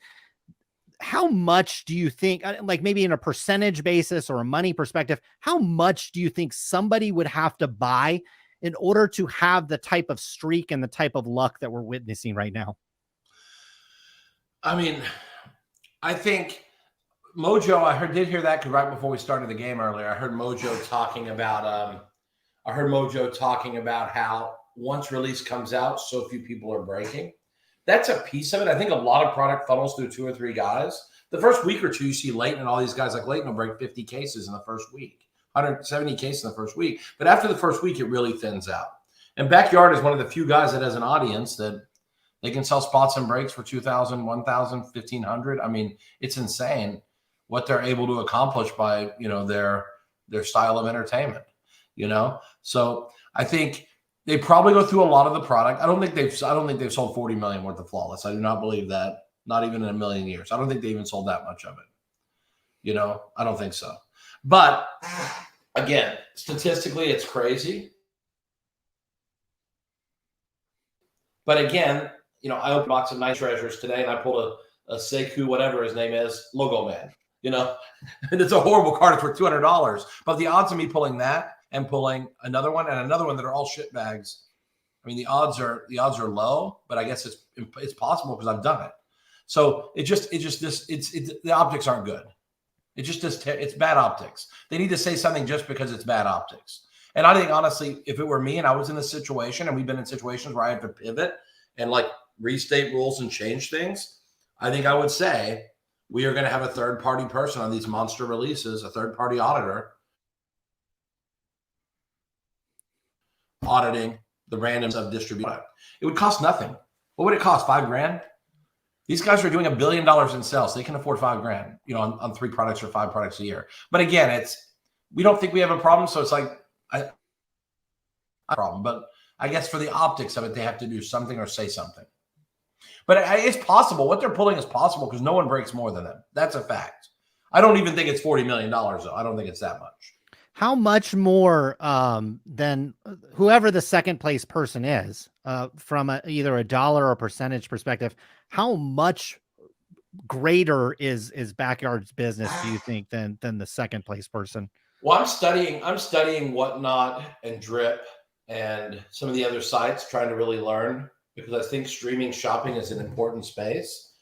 How much do you think, like maybe in a percentage basis or a money perspective, how much do you think somebody would have to buy in order to have the type of streak and the type of luck that we're witnessing right now? I mean, I think Mojo, did hear that, because right before we started the game earlier, I heard Mojo talking about how once release comes out, so few people are breaking. That's a piece of it. I think a lot of product funnels through 2 or 3 guys. The first week or two, you see Leighton and all these guys like Leighton will break 50 cases in the first week, 170 cases in the first week. But after the first week, it really thins out. And Backyard is one of the few guys that has an audience that they can sell spots and breaks for $2,000, $1,000, $1,500. I mean, it's insane what they're able to accomplish by, their style of entertainment, So I think they probably go through a lot of the product. I don't think they've sold 40 million worth of Flawless. I do not believe that. Not even in a million years. I don't think they even sold that much of it. I don't think so. But again, statistically, it's crazy. But again, I opened a box of Night Treasures today, and I pulled a Sekou, whatever his name is, Logo Man. And it's a horrible card. It's worth $200. But the odds of me pulling that and pulling another one and another one that are all shit bags, I mean, the odds are low, but I guess it's possible because I've done it. So the optics aren't good. It's bad optics. They need to say something just because it's bad optics. And I think, honestly, if it were me and I was in this situation, and we've been in situations where I have to pivot and like restate rules and change things, I think I would say we are going to have a third-party person on these monster releases, a third-party auditor, auditing the randoms of distribution. It would cost nothing. What would it cost? $5,000? These guys are doing $1 billion in sales. They can afford $5,000, on 3 products or 5 products a year. But again, we don't think we have a problem. So it's like a problem. But I guess for the optics of it, they have to do something or say something. But it's possible. What they're pulling is possible because no one breaks more than them. That's a fact. I don't even think it's $40 million, though. I don't think it's that much. How much more than whoever the second place person is, from either a dollar or percentage perspective, how much greater is Backyard's business, do you think, than the second place person? Well, I'm studying Whatnot and Drip and some of the other sites, trying to really learn, because I think streaming shopping is an important space.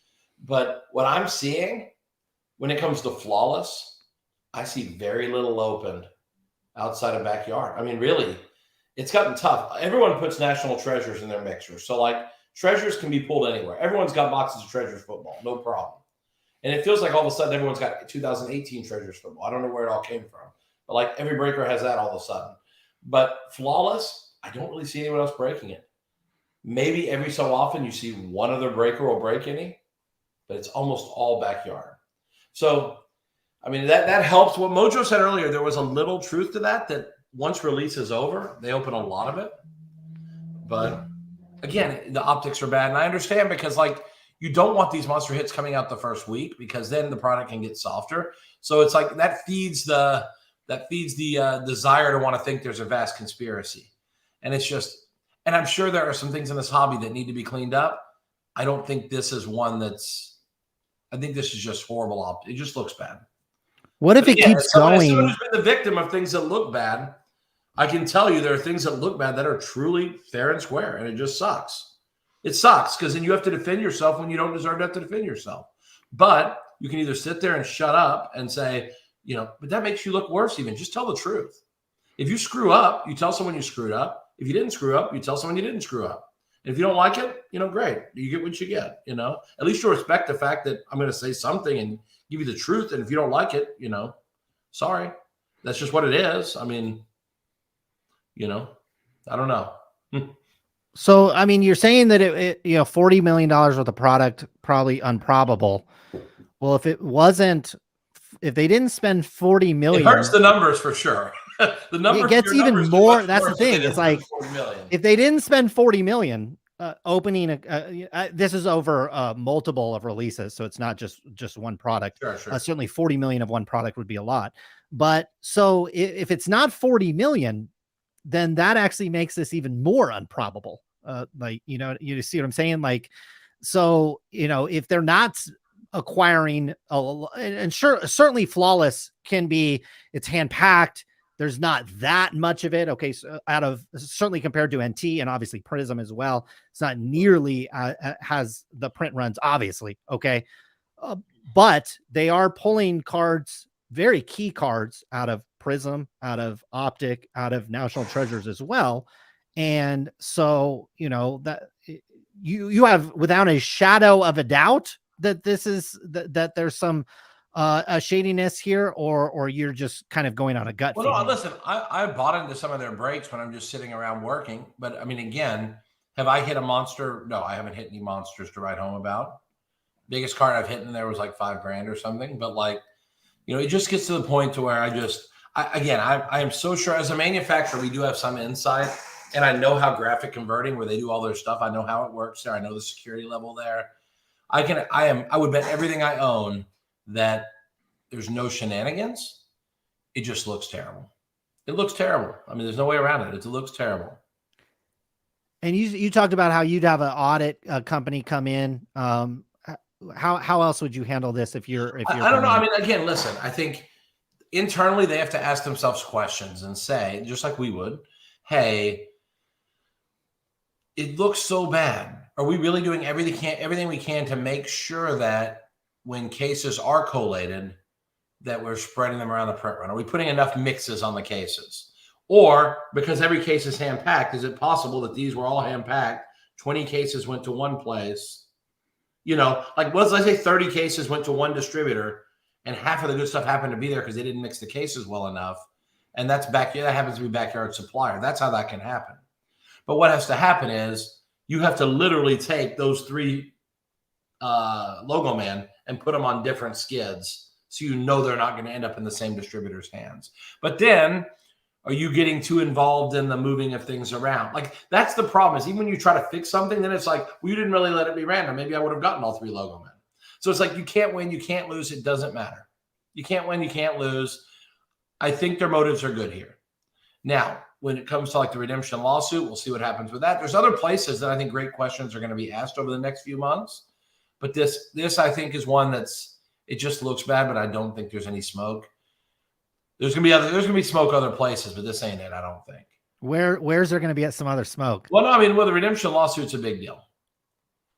But what I'm seeing when it comes to Flawless, I see very little opened outside of Backyard. I mean, really, it's gotten tough. Everyone puts National Treasures in their mixers. So like Treasures can be pulled anywhere. Everyone's got boxes of Treasures football, no problem. And it feels like all of a sudden everyone's got 2018 Treasures football. I don't know where it all came from, but like every breaker has that all of a sudden. But Flawless, I don't really see anyone else breaking it. Maybe every so often you see one other breaker will break any, but it's almost all Backyard. So, I mean, that helps. What Mojo said earlier, there was a little truth to that once release is over, they open a lot of it. But again, the optics are bad. And I understand, because like you don't want these monster hits coming out the first week, because then the product can get softer. So it's like that feeds the desire to want to think there's a vast conspiracy. And it's just, and I'm sure there are some things in this hobby that need to be cleaned up. I don't think this is one I think this is just horrible. It just looks bad. What if it keeps going? As someone who's been the victim of things that look bad, I can tell you there are things that look bad that are truly fair and square, and it just sucks. It sucks because then you have to defend yourself when you don't deserve to have to defend yourself. But you can either sit there and shut up and say, but that makes you look worse even. Just tell the truth. If you screw up, you tell someone you screwed up. If you didn't screw up, you tell someone you didn't screw up. And if you don't like it, great. You get what you get, At least you'll respect the fact that I'm going to say something and give you the truth. And if you don't like it, sorry. That's just what it is. I mean, I don't know. So, I mean, you're saying that $40 million worth of product, probably improbable. Well, if it wasn't if they didn't spend 40 million, it hurts the numbers for sure. The numbers, it gets your even numbers get more. much That's the worse if they thing. didn't It's like, spend 40 million. if they didn't spend 40 million opening this is over multiple of releases, so it's not just one product. Sure. Certainly 40 million of one product would be a lot, but so if it's not 40 million, then that actually makes this even more improbable. Like, you see what I'm saying? Like, so, if they're not acquiring and certainly Flawless can be, it's hand packed, there's not that much of it. Okay. So certainly compared to NT and obviously Prism as well, it's not nearly has the print runs, obviously. Okay. But they are pulling cards, very key cards, out of Prism, out of Optic, out of National Treasures as well. And so, that you have, without a shadow of a doubt, that this is that there's some a shadiness here, or you're just kind of going on a gut Well, feeling. no, listen, I bought into some of their breaks when I'm just sitting around working. But I mean, again, have I hit a monster? No, I haven't hit any monsters to write home about. Biggest card I've hit in there was like $5,000 or something. But like, it just gets to the point to where I am so sure as a manufacturer, we do have some insight, and I know how graphic converting, where they do all their stuff, I know how it works there. I know the security level there. I would bet everything I own that there's no shenanigans. It just looks terrible. It looks terrible. I mean, there's no way around it. It looks terrible. And you talked about how you'd have an audit company come in. How else would you handle this if you're I don't know. I mean, again, listen, I think internally they have to ask themselves questions and say, just like we would, hey, it looks so bad. Are we really doing everything we can to make sure that when cases are collated, that we're spreading them around the print run? Are we putting enough mixes on the cases? Or because every case is hand-packed, is it possible that these were all hand-packed, 20 cases went to one place? Like, let's say 30 cases went to one distributor, and half of the good stuff happened to be there because they didn't mix the cases well enough. And that happens to be backyard supplier. That's how that can happen. But what has to happen is you have to literally take those 3 logo man and put them on different skids, so they're not going to end up in the same distributor's hands. But then, are you getting too involved in the moving of things around? Like, that's the problem, is even when you try to fix something, then it's like, well, you didn't really let it be random. Maybe I would have gotten all 3 logo men. So it's like, you can't win, you can't lose. It doesn't matter. You can't win, you can't lose. I think their motives are good here. Now, when it comes to like the redemption lawsuit, we'll see what happens with that. There's other places that I think great questions are going to be asked over the next few months. But this I think is one it just looks bad, but I don't think there's any smoke. There's gonna be smoke other places, but this ain't it, I don't think. Where's there gonna be some other smoke? Well, no, I mean, the redemption lawsuit's a big deal.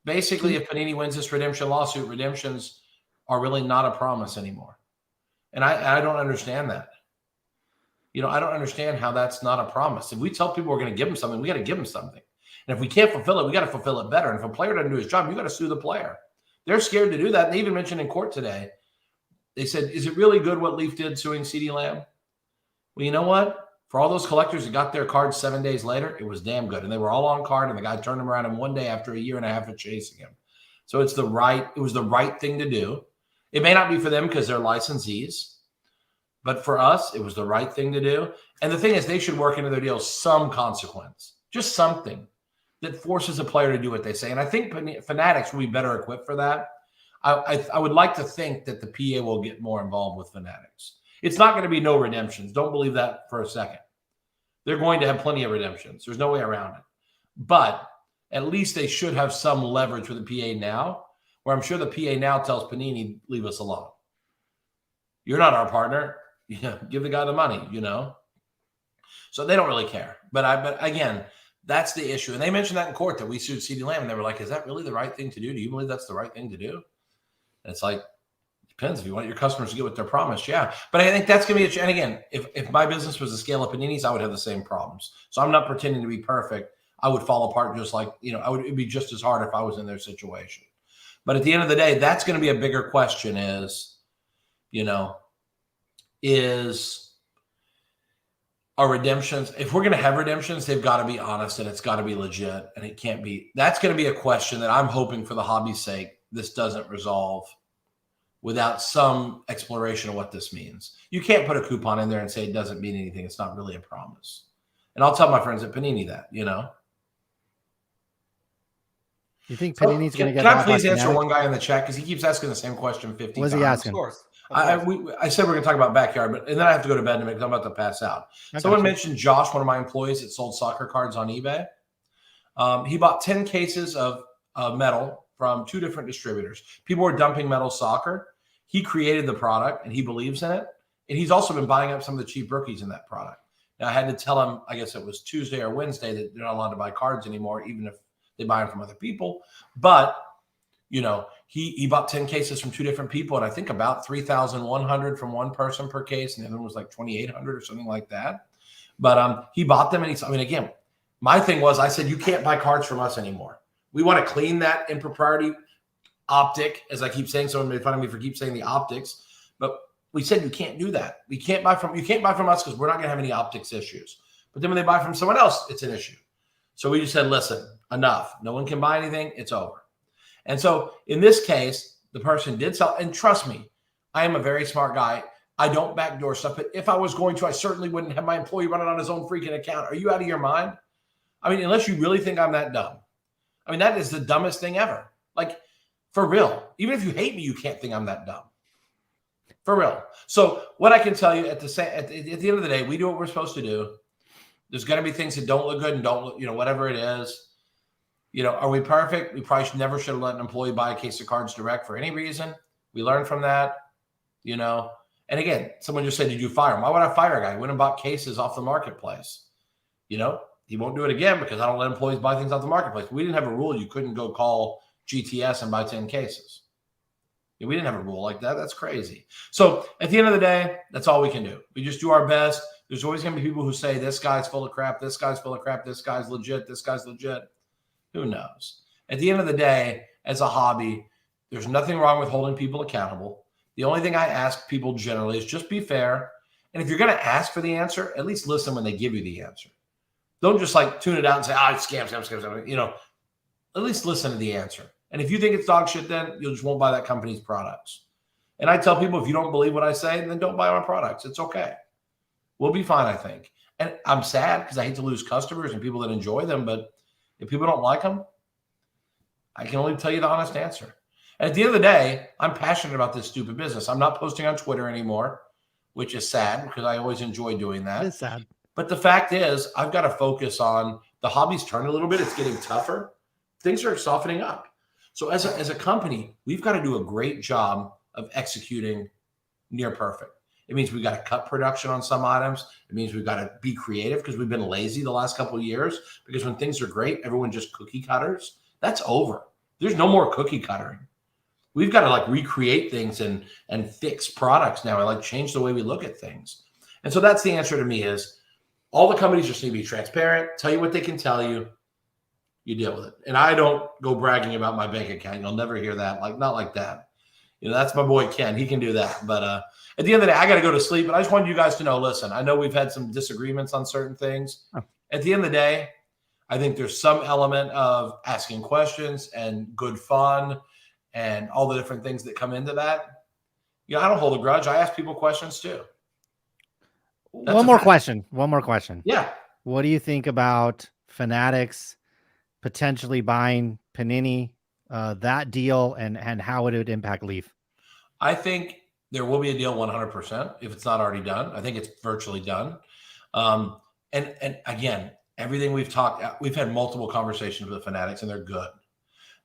Basically, if Panini wins this redemption lawsuit, redemptions are really not a promise anymore. And I don't understand that. I don't understand how that's not a promise. If we tell people we're going to give them something, we got to give them something. And if we can't fulfill it, we got to fulfill it better. And if a player doesn't do his job, you got to sue the player. They're scared to do that. And they even mentioned in court today, they said, is it really good what Leaf did suing CD Lamb? Well, you know what? For all those collectors that got their cards 7 days later, it was damn good. And they were all on card, and the guy turned them around in one day after a year and a half of chasing him. So it was the right thing to do. It may not be for them because they're licensees, but for us, it was the right thing to do. And the thing is, they should work into their deals some consequence, just something that forces a player to do what they say. And I think Fanatics will be better equipped for that. I would like to think that the PA will get more involved with Fanatics. It's not going to be no redemptions. Don't believe that for a second. They're going to have plenty of redemptions. There's no way around it. But at least they should have some leverage with the PA now, where I'm sure the PA now tells Panini, leave us alone. You're not our partner. Give the guy the money, So they don't really care. But again, that's the issue. And they mentioned that in court, that we sued CD Lamb, and they were like, is that really the right thing to do? Do you believe that's the right thing to do? And it's like, depends. If you want your customers to get what they're promised, yeah. But I think that's going to be and again, if my business was the scale of Panini's, I would have the same problems. So I'm not pretending to be perfect. I would fall apart just like, it'd be just as hard if I was in their situation. But at the end of the day, that's going to be a bigger question are redemptions, if we're going to have redemptions, they've got to be honest, and it's got to be legit, and it can't be. That's going to be a question that I'm hoping, for the hobby's sake, this doesn't resolve without some exploration of what this means. You can't put a coupon in there and say it doesn't mean anything. It's not really a promise. And I'll tell my friends at Panini that, you know. You think Panini's going to get? Can I please answer one guy in the chat, because he keeps asking the same question 50 times. What's he asking? Of course. I said we're going to talk about backyard, and then I have to go to bed in a minute because I'm about to pass out. Someone mentioned Josh, one of my employees that sold soccer cards on eBay. He bought 10 cases of metal from 2 different distributors. People were dumping metal soccer. He created the product, and he believes in it. And he's also been buying up some of the cheap rookies in that product. Now, I had to tell him, I guess it was Tuesday or Wednesday, that they're not allowed to buy cards anymore, even if they buy them from other people. But, you know, he bought 10 cases from 2 different people, and I think about 3,100 from one person per case, and the other one was like 2,800 or something like that. But he bought them, and I mean, again, my thing was, I said, you can't buy cards from us anymore. We want to clean that impropriety optic, as I keep saying. Someone made fun of me for keep saying the optics, but we said you can't do that. You can't buy from us because we're not going to have any optics issues. But then when they buy from someone else, it's an issue. So we just said, listen, enough. No one can buy anything. It's over. And so in this case, the person did sell. And trust me, I am a very smart guy. I don't backdoor stuff. But if I was going to, I certainly wouldn't have my employee running on his own freaking account. Are you out of your mind? I mean, unless you really think I'm that dumb. I mean, that is the dumbest thing ever. Like, for real. Even if you hate me, you can't think I'm that dumb. For real. So what I can tell you at the end of the day, we do what we're supposed to do. There's going to be things that don't look good and don't look, you know, whatever it is. You know, are we perfect? We probably never should have let an employee buy a case of cards direct for any reason. We learned from that, you know. And again, someone just said, did you fire him? Why would I fire a guy? He went and bought cases off the marketplace. You know, he won't do it again because I don't let employees buy things off the marketplace. We didn't have a rule. You couldn't go call GTS and buy 10 cases. We didn't have a rule like that. That's crazy. So at the end of the day, that's all we can do. We just do our best. There's always going to be people who say, this guy's full of crap. This guy's full of crap. This guy's legit. This guy's legit. Who knows? At the end of the day, as a hobby, there's nothing wrong with holding people accountable. The only thing I ask people generally is just be fair. And if you're going to ask for the answer, at least listen when they give you the answer. Don't just like tune it out and say, it's scam. You know, at least listen to the answer. And if you think it's dog shit, then you just won't buy that company's products. And I tell people, if you don't believe what I say, then don't buy my products. It's okay. We'll be fine, I think. And I'm sad because I hate to lose customers and people that enjoy them. But if people don't like them, I can only tell you the honest answer. And at the end of the day, I'm passionate about this stupid business. I'm not posting on Twitter anymore, which is sad because I always enjoy doing that. It is sad. But the fact is, I've got to focus on the hobby's turned a little bit. It's getting tougher. Things are softening up. So as a company, we've got to do a great job of executing near perfect. It means we've got to cut production on some items. It means we've got to be creative because we've been lazy the last couple of years, because when things are great, everyone just cookie cutters. That's over. There's no more cookie cuttering. We've got to like recreate things and fix products now and like change the way we look at things. And so that's the answer to me is all the companies just need to be transparent, tell you what they can tell you. You deal with it. And I don't go bragging about my bank account. You'll never hear that. Like, not like that. You know, that's my boy Ken. He can do that. But at the end of the day, I got to go to sleep. But I just wanted you guys to know, listen, I know we've had some disagreements on certain things. Oh. At the end of the day, I think there's some element of asking questions and good fun and all the different things that come into that. You know, I don't hold a grudge. I ask people questions too. One more question. Yeah. What do you think about Fanatics potentially buying Panini, that deal, and how it would impact Leaf? I think there will be a deal 100% if it's not already done. I think it's virtually done. And again, everything we've had multiple conversations with Fanatics, and they're good.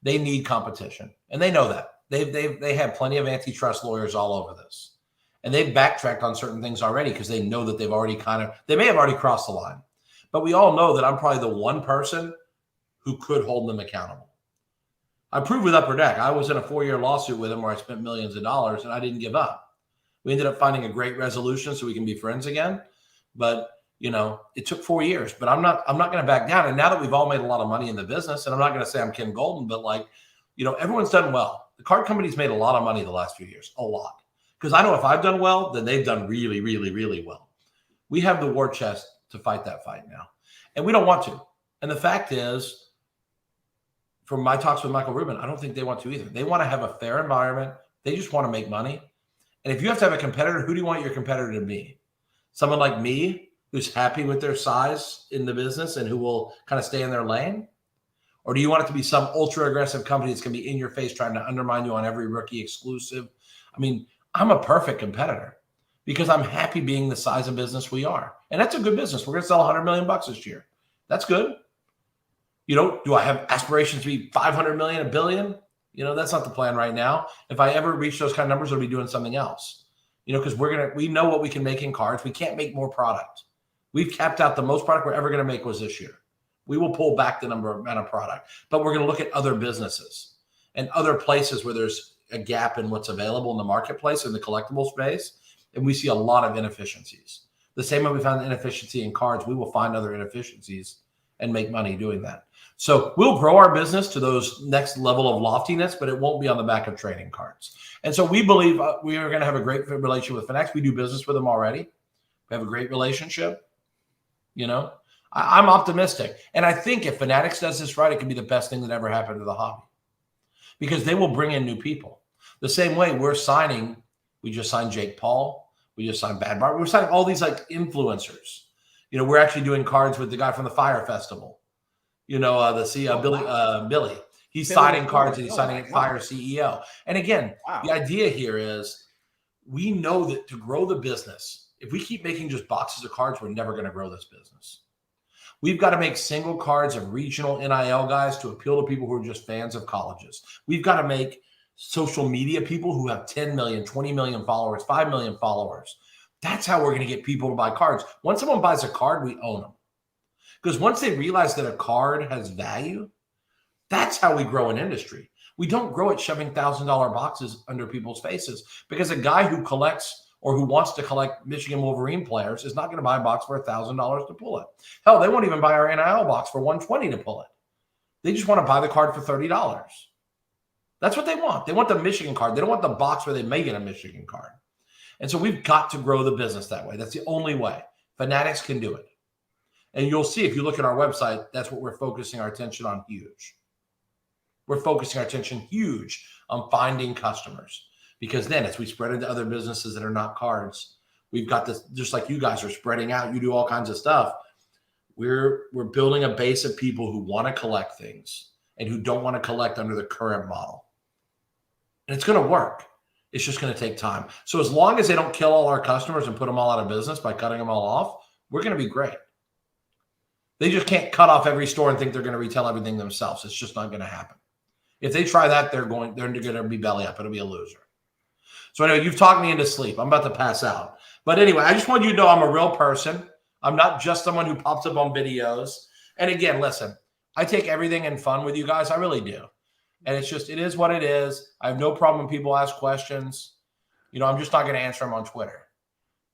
They need competition, and they know that. They have plenty of antitrust lawyers all over this, and they've backtracked on certain things already because they know that they may have already crossed the line. But we all know that I'm probably the one person who could hold them accountable. I proved with Upper Deck. I was in a 4-year lawsuit with them where I spent millions of dollars, and I didn't give up. We ended up finding a great resolution so we can be friends again. But, you know, it took 4 years. But I'm not going to back down. And now that we've all made a lot of money in the business, and I'm not going to say I'm Ken Golden, but like, you know, everyone's done well. The card company's made a lot of money the last few years, a lot. Because I know if I've done well, then they've done really, really, really well. We have the war chest to fight that fight now. And we don't want to. And the fact is, from my talks with Michael Rubin, I don't think they want to either. They want to have a fair environment, They just want to make money. And if you have to have a competitor, who do you want your competitor to be? Someone like me who's happy with their size in the business and who will kind of stay in their lane? Or do you want it to be some ultra aggressive company that's going to be in your face trying to undermine you on every rookie exclusive? I mean, I'm a perfect competitor because I'm happy being the size of business we are. And that's a good business. We're going to sell $100 million this year. That's good. You know, do I have aspirations to be 500 million, $1 billion? You know, that's not the plan right now. If I ever reach those kind of numbers, I'll be doing something else. You know, because we know what we can make in cards. We can't make more product. We've capped out the most product we're ever going to make was this year. We will pull back the amount of product, but we're going to look at other businesses and other places where there's a gap in what's available in the marketplace in the collectible space. And we see a lot of inefficiencies. The same way we found the inefficiency in cards, we will find other inefficiencies and make money doing that. So we'll grow our business to those next level of loftiness, but it won't be on the back of trading cards. And so we believe we are going to have a great relationship with Fanatics. We do business with them already. We have a great relationship. You know, I'm optimistic. And I think if Fanatics does this right, it could be the best thing that ever happened to the hobby because they will bring in new people. The same way we just signed Jake Paul. We just signed Bad Bar. We're signing all these like influencers. You know, we're actually doing cards with the guy from the Fire Festival. You know, Billy. He's signing cards and he's signing at Fire CEO. And again, the idea here is we know that to grow the business, if we keep making just boxes of cards, we're never going to grow this business. We've got to make single cards of regional NIL guys to appeal to people who are just fans of colleges. We've got to make social media people who have 10 million, 20 million followers, 5 million followers. That's how we're going to get people to buy cards. Once someone buys a card, we own them. Because once they realize that a card has value, that's how we grow an industry. We don't grow it shoving $1,000 boxes under people's faces because a guy who collects or who wants to collect Michigan Wolverine players is not going to buy a box for $1,000 to pull it. Hell, they won't even buy our NIL box for $120 to pull it. They just want to buy the card for $30. That's what they want. They want the Michigan card. They don't want the box where they may get a Michigan card. And so we've got to grow the business that way. That's the only way. Fanatics can do it. And you'll see if you look at our website, that's what we're focusing our attention on huge. We're focusing our attention huge on finding customers. Because then as we spread into other businesses that are not cards, we've got this, just like you guys are spreading out, you do all kinds of stuff. We're building a base of people who want to collect things and who don't want to collect under the current model. And it's going to work. It's just going to take time. So as long as they don't kill all our customers and put them all out of business by cutting them all off, we're going to be great. They just can't cut off every store and think they're going to retail everything themselves. It's just not going to happen. If they try that, they're going to be belly up. It'll be a loser. So anyway, you've talked me into sleep. I'm about to pass out. But anyway, I just want you to know I'm a real person. I'm not just someone who pops up on videos. And again, listen, I take everything in fun with you guys. I really do. And it's just, it is what it is. I have no problem when people ask questions. You know, I'm just not going to answer them on Twitter.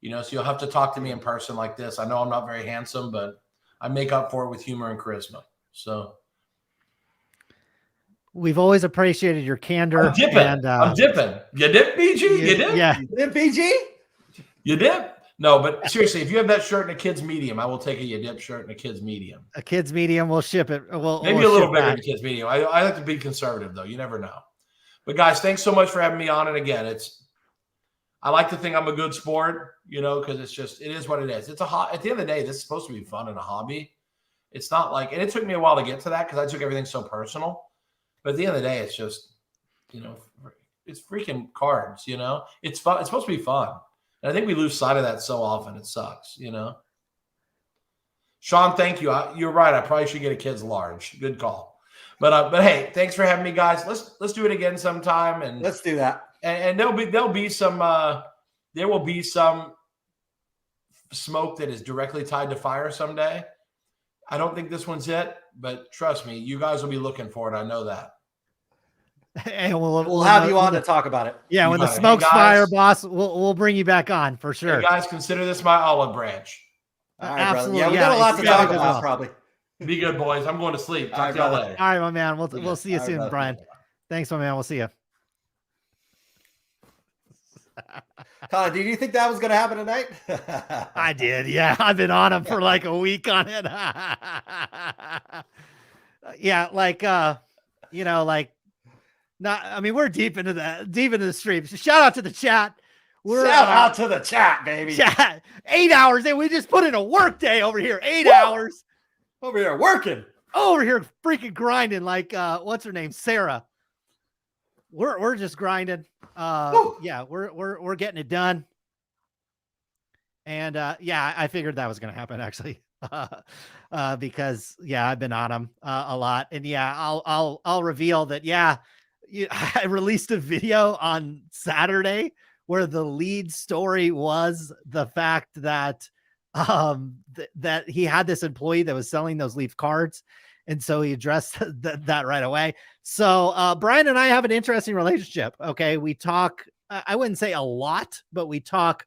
You know, so you'll have to talk to me in person like this. I know I'm not very handsome, but I make up for it with humor and charisma. So we've always appreciated your candor. I'm dipping. You dip, BG? You dip? Yeah. You dip, BG? You dip? No, but seriously, if you have that shirt in a kid's medium, I will take a you dip shirt in a kid's medium. A kid's medium, we'll ship it. Maybe a little bigger than kid's medium. I like to be conservative, though. You never know. But guys, thanks so much for having me on. And again, I like to think I'm a good sport, you know, because it is what it is. At the end of the day, this is supposed to be fun and a hobby. It's not like, and it took me a while to get to that because I took everything so personal. But at the end of the day, it's just, you know, it's freaking cards, you know. It's fun. It's supposed to be fun. And I think we lose sight of that so often. It sucks, you know. Sean, thank you. You're right. I probably should get a kid's large. Good call. But hey, thanks for having me, guys. Let's do it again sometime. And let's do that. And there will be some smoke that is directly tied to fire someday. I don't think this one's it, but trust me, you guys will be looking for it. I know that. And we'll have you on to talk about it. Yeah, when the smoke's fire, boss, we'll bring you back on for sure. Hey guys, consider this my olive branch. All right, absolutely. Yeah, we got a lot to talk about, probably. Be good, boys. I'm going to sleep. Talk to y'all later. All right, my man. We'll see you soon, Brian. Thanks, my man. We'll see you. Colin, did you think that was going to happen tonight? I did. Yeah, I've been on him for like a week on it. Yeah, like you know, like We're deep into the stream. So shout out to the chat. Shout out to the chat, baby. Chat. 8 hours in. We just put in a work day over here. 8 hours. Over here working. Over here freaking grinding like what's her name? Sarah. We're just grinding. Yeah, we're getting it done. And yeah, I figured that was gonna happen actually. Because yeah, I've been on them a lot. And yeah, I'll reveal that I released a video on Saturday where the lead story was the fact that that he had this employee that was selling those Leaf cards. And so he addressed that right away. So Brian and I have an interesting relationship. Okay. We talk, I wouldn't say a lot, but we talk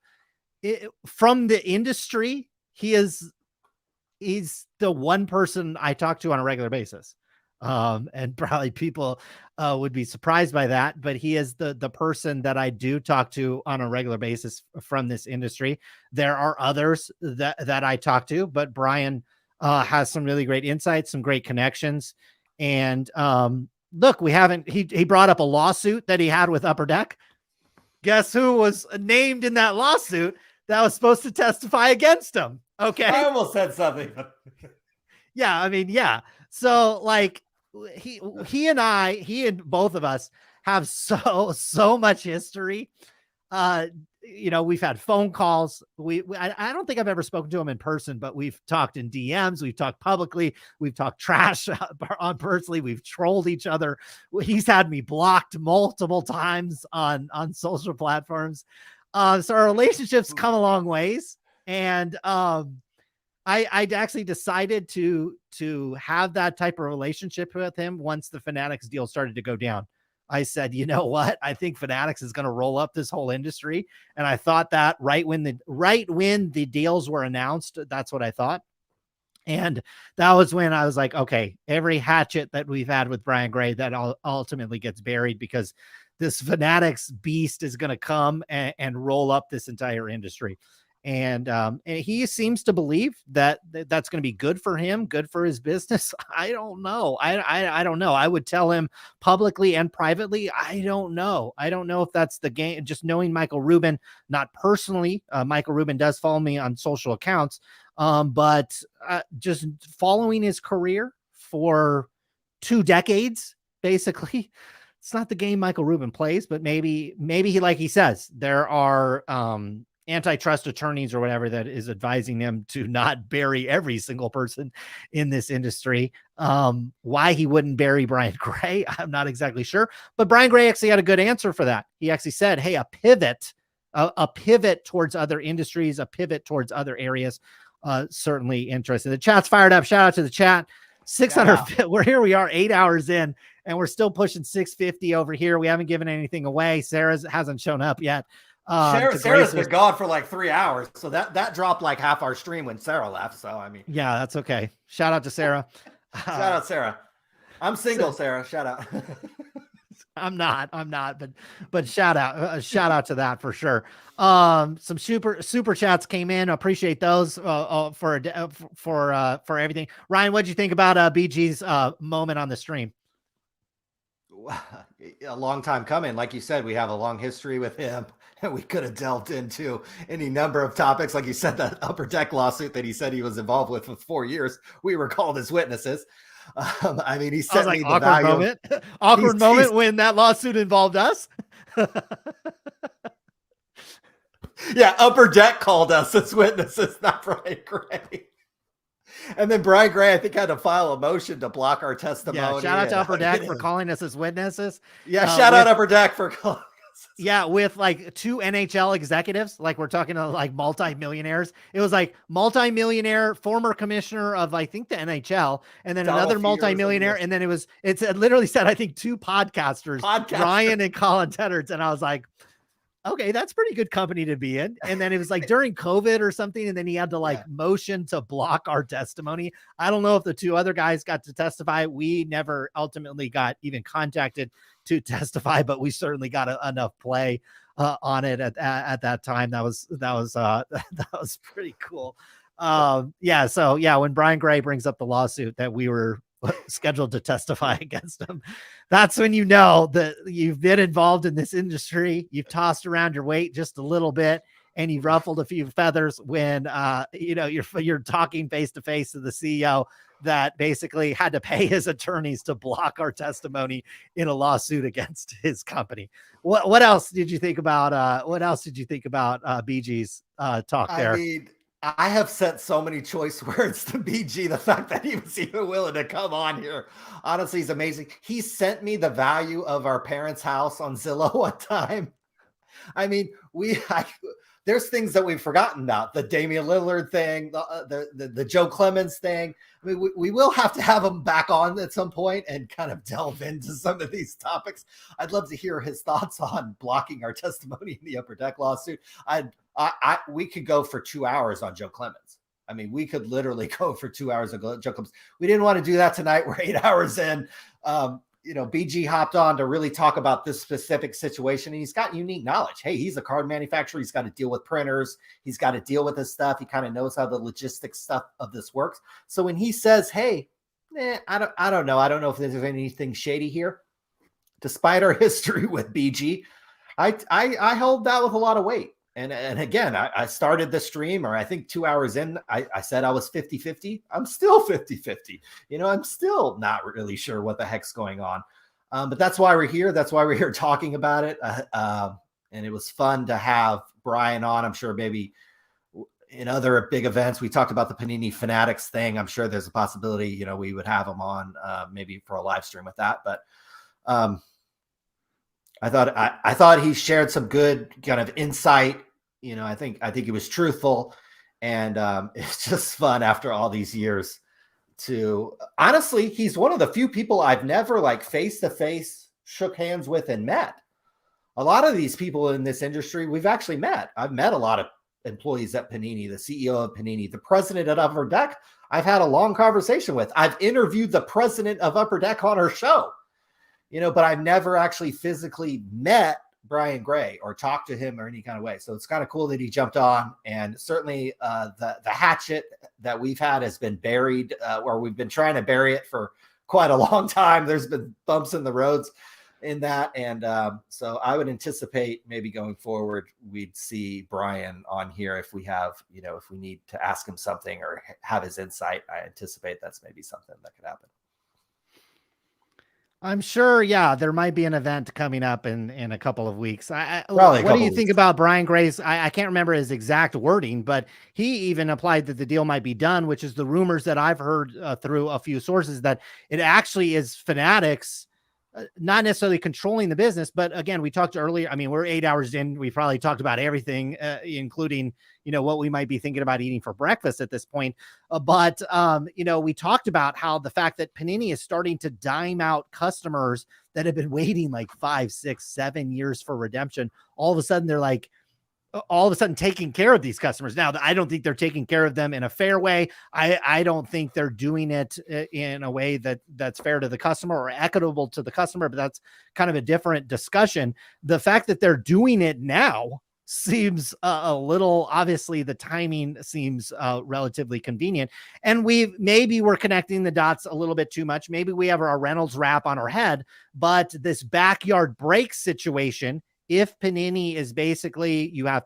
from the industry. He's the one person I talk to on a regular basis. And probably people would be surprised by that, but he is the person that I do talk to on a regular basis from this industry. There are others that I talk to, but Brian has some really great insights, some great connections. And look, he brought up a lawsuit that he had with Upper Deck. Guess who was named in that lawsuit that was supposed to testify against him? Okay. I almost said something. Yeah. So like he and both of us have so much history. We've had phone calls. I don't think I've ever spoken to him in person, but we've talked in DMs. We've talked publicly. We've talked trash on personally. We've trolled each other. He's had me blocked multiple times on social platforms. So our relationships come a long ways. And I'd actually decided to have that type of relationship with him once the Fanatics deal started to go down. I said, you know what? I think Fanatics is going to roll up this whole industry. And I thought that right when the deals were announced, that's what I thought. And that was when I was like, okay, every hatchet that we've had with Brian Gray, that ultimately gets buried, because this Fanatics beast is going to come and roll up this entire industry. And he seems to believe that that's going to be good for him, good for his business. I don't know. I don't know. I would tell him publicly and privately. I don't know. I don't know if that's the game. Just knowing Michael Rubin, not personally, Michael Rubin does follow me on social accounts, but just following his career for 2 decades, basically. It's not the game Michael Rubin plays, but maybe he, like he says, there are antitrust attorneys or whatever that is advising him to not bury every single person in this industry. Why he wouldn't bury Brian Gray, I'm not exactly sure, but Brian Gray actually had a good answer for that. He actually said, hey, a pivot towards other industries, a pivot towards other areas. Certainly interesting. The chat's fired up. Shout out to the chat. 600. We are 8 hours in and we're still pushing 650 over here. We haven't given anything away. Sarah hasn't shown up yet. Sarah's been gone for like 3 hours, so that dropped like half our stream when Sarah left. So I mean, yeah, that's okay. Shout out to Sarah. Shout out Sarah. I'm single, Sarah. Shout out. I'm not, but shout out to that for sure. Some super chats came in. Appreciate those for everything. Ryan, what'd you think about BG's moment on the stream? A long time coming. Like you said, we have a long history with him. And we could have delved into any number of topics. Like you said, that Upper Deck lawsuit that he said he was involved with for 4 years. We were called as witnesses. I mean, he said like awkward moment when that lawsuit involved us. Yeah, Upper Deck called us as witnesses, not Brian Gray. And then Brian Gray, I think, had to file a motion to block our testimony. Yeah, shout out to Upper Deck for calling us as witnesses. Yeah, shout out Upper Deck for calling. Yeah, with like 2 NHL executives, like we're talking to like multi-millionaires. It was like multi-millionaire, former commissioner of, I think, the NHL, and then another multi-millionaire. And then it literally said, I think, 2 podcasters, Ryan and Colin Teddards. And I was like, okay, that's pretty good company to be in. And then it was like during COVID or something. And then he had to motion to block our testimony. I don't know if the 2 other guys got to testify. We never ultimately got even contacted to testify, but we certainly got enough play on it at that time. That was pretty cool. So when Brian Gray brings up the lawsuit that we were scheduled to testify against him. That's when you know that you've been involved in this industry. You've tossed around your weight just a little bit, and you've ruffled a few feathers when you're talking face to face to the CEO that basically had to pay his attorneys to block our testimony in a lawsuit against his company. What else did you think about? BG's talk there? I mean, I have sent so many choice words to BG. The fact that he was even willing to come on here, honestly, is amazing. He sent me the value of our parents' house on Zillow one time. I mean, there's things that we've forgotten about. The Damian Lillard thing, the Joe Clemens thing. I mean, we will have to have him back on at some point and kind of delve into some of these topics. I'd love to hear his thoughts on blocking our testimony in the Upper Deck lawsuit. We could go for 2 hours on Joe Clemens. I mean, we could literally go for 2 hours on Joe Clemens. We didn't want to do that tonight. We're 8 hours in. BG hopped on to really talk about this specific situation, and he's got unique knowledge. Hey, he's a card manufacturer. He's got to deal with printers. He's got to deal with this stuff. He kind of knows how the logistics stuff of this works. So when he says, hey, I don't know. I don't know if there's anything shady here. Despite our history with BG, I hold that with a lot of weight. And again, I started the stream, or I think 2 hours in, I said I was 50-50. I'm still 50-50. I'm still not really sure what the heck's going on. But that's why we're here. That's why we're here talking about it. And it was fun to have Brian on. I'm sure maybe in other big events, we talked about the Panini Fanatics thing. I'm sure there's a possibility, we would have him on maybe for a live stream with that. But I thought he shared some good kind of insight. I think he was truthful, and it's just fun after all these years to honestly, he's one of the few people I've never face to face shook hands with and met. A lot of these people in this industry we've actually met. I've met a lot of employees at Panini, the CEO of Panini, the president at Upper Deck. I've had a long conversation with. I've interviewed the president of Upper Deck on our show. But I've never actually physically met Brian Gray or talked to him or any kind of way. So it's kind of cool that he jumped on, and certainly the hatchet that we've had has been buried, or we've been trying to bury it for quite a long time. There's been bumps in the roads in that. And so I would anticipate maybe going forward, we'd see Brian on here if we have, if we need to ask him something or have his insight. I anticipate that's maybe something that could happen. I'm sure, yeah, there might be an event coming up in a couple of weeks. What do you think about Brian Gray's? I can't remember his exact wording, but he even implied that the deal might be done, which is the rumors that I've heard through a few sources, that it actually is Fanatics, not necessarily controlling the business. But again, we talked earlier. I mean, we're 8 hours in. We probably talked about everything, including, what we might be thinking about eating for breakfast at this point. But we talked about how the fact that Panini is starting to dime out customers that have been waiting 5, 6, 7 years for redemption. All of a sudden, they're taking care of these customers. Now, I don't think they're taking care of them in a fair way. I don't think they're doing it in a way that's fair to the customer or equitable to the customer, but that's kind of a different discussion. The fact that they're doing it now seems a little, obviously the timing seems relatively convenient, and we're connecting the dots a little bit too much. Maybe we have our Reynolds wrap on our head, but this backyard break situation, if Panini is basically, you have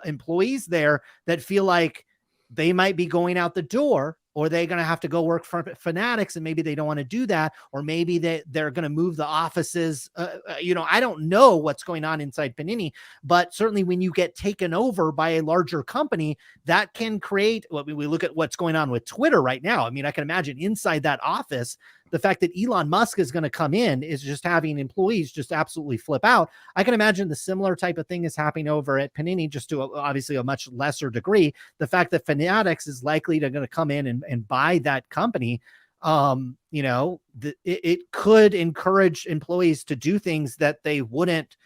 employees there that feel like they might be going out the door, or they're going to have to go work for Fanatics, and maybe they don't want to do that, or maybe they're going to move the offices. I don't know what's going on inside Panini, but certainly when you get taken over by a larger company, that can create, we look at what's going on with Twitter right now. I mean, I can imagine inside that office, the fact that Elon Musk is going to come in is just having employees just absolutely flip out. I can imagine the similar type of thing is happening over at Panini, just to obviously a much lesser degree. The fact that Fanatics is likely to going to come in and buy that company, it could encourage employees to do things that they wouldn't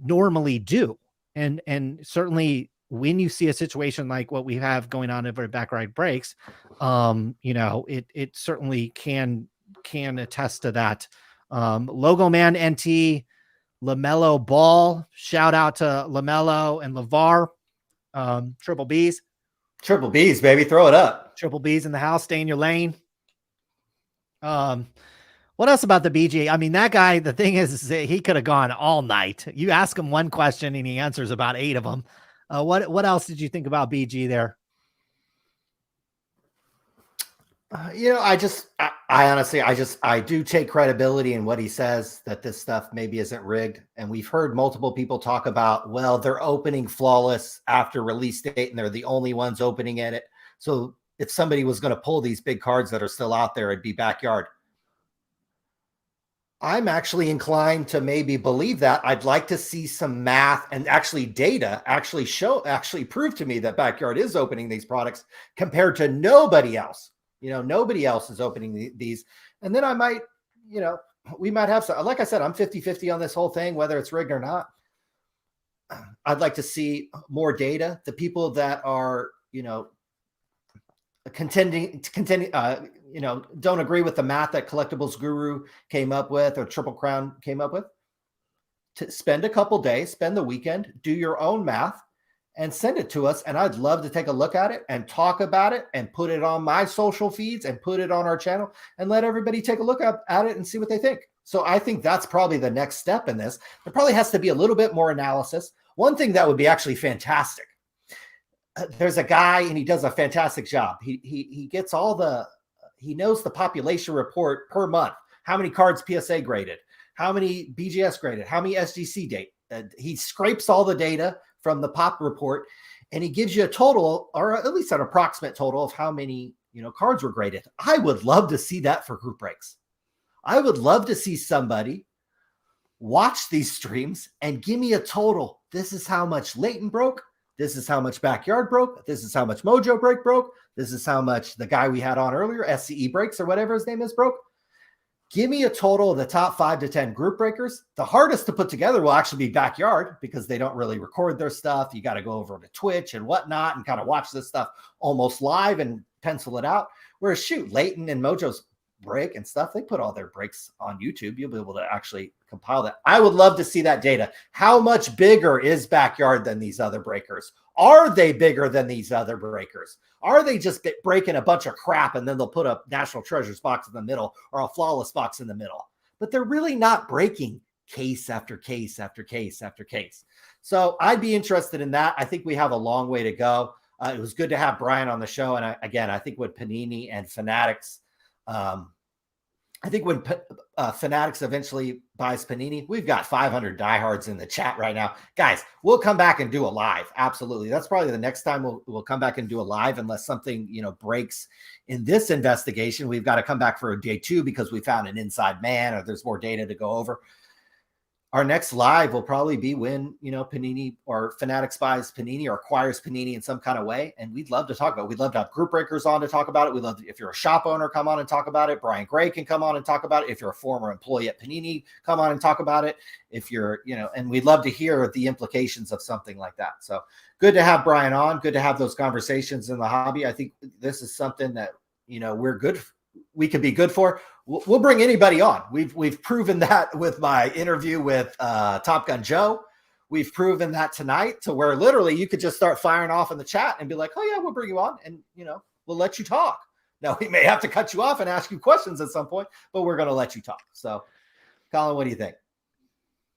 normally do. And certainly when you see a situation like what we have going on over at Backdoor Breaks, it certainly can attest to that. Logo Man NT, LaMelo Ball, shout out to LaMelo and LeVar. Triple B's, baby, throw it up. Triple B's in the house, stay in your lane. What else about the BG? I mean, that guy, the thing is he could have gone all night. You ask him one question and he answers about 8 of them. What else did you think about BG there? I honestly, I do take credibility in what he says, that this stuff maybe isn't rigged. And we've heard multiple people talk about, well, they're opening flawless after release date and they're the only ones opening at it. So if somebody was going to pull these big cards that are still out there, it'd be Backyard. I'm actually inclined to maybe believe that. I'd like to see some math and actually data actually prove to me that Backyard is opening these products compared to nobody else. Nobody else is opening these. And then I might, we might have some, like I said, I'm 50-50 on this whole thing, whether it's rigged or not. I'd like to see more data. The people that are, contending, don't agree with the math that Collectibles Guru came up with or Triple Crown came up with, to spend a couple days, spend the weekend, do your own math and send it to us. And I'd love to take a look at it and talk about it and put it on my social feeds and put it on our channel and let everybody take a look at it and see what they think. So I think that's probably the next step in this. There probably has to be a little bit more analysis. One thing that would be actually fantastic. There's a guy and he does a fantastic job. He gets he knows the population report per month, how many cards PSA graded, how many BGS graded, how many SGC date. He scrapes all the data from the pop report and he gives you a total, or at least an approximate total of how many, cards were graded. I would love to see that for group breaks. I would love to see somebody watch these streams and give me a total. This is how much Leighton broke. This is how much Backyard broke. This is how much Mojobreak broke. This is how much the guy we had on earlier, SCE Breaks or whatever his name is, broke. Give me a total of the top 5 to 10 group breakers. The hardest to put together will actually be Backyard because they don't really record their stuff. You got to go over to Twitch and whatnot and kind of watch this stuff almost live and pencil it out. Whereas shoot, Leighton and Mojo's break and stuff, they put all their breaks on YouTube. You'll be able to actually compile that. I would love to see that data. How much bigger is Backyard than these other breakers? Are they bigger than these other breakers? Are they just breaking a bunch of crap and then they'll put a National Treasures box in the middle or a Flawless box in the middle? But they're really not breaking case after case after case after case. So I'd be interested in that. I think we have a long way to go. It was good to have Brian on the show. And I think with Panini and Fanatics, I think when Fanatics eventually buys Panini, we've got 500 diehards in the chat right now. Guys, we'll come back and do a live. Absolutely. That's probably the next time we'll come back and do a live unless something, breaks in this investigation. We've got to come back for a day 2 because we found an inside man or there's more data to go over. Our next live will probably be when, Panini or Fanatics buys Panini or acquires Panini in some kind of way. And we'd love to talk about it. We'd love to have group breakers on to talk about it. We'd love to, if you're a shop owner, come on and talk about it. Brian Gray can come on and talk about it. If you're a former employee at Panini, come on and talk about it. If you're, and we'd love to hear the implications of something like that. So good to have Brian on. Good to have those conversations in the hobby. I think this is something that, we could be good for. We'll bring anybody on. We've proven that with my interview with Top Gun Joe. We've proven that tonight to where literally you could just start firing off in the chat and be like, oh yeah, we'll bring you on and, we'll let you talk. Now we may have to cut you off and ask you questions at some point, but we're going to let you talk. So Colin, what do you think?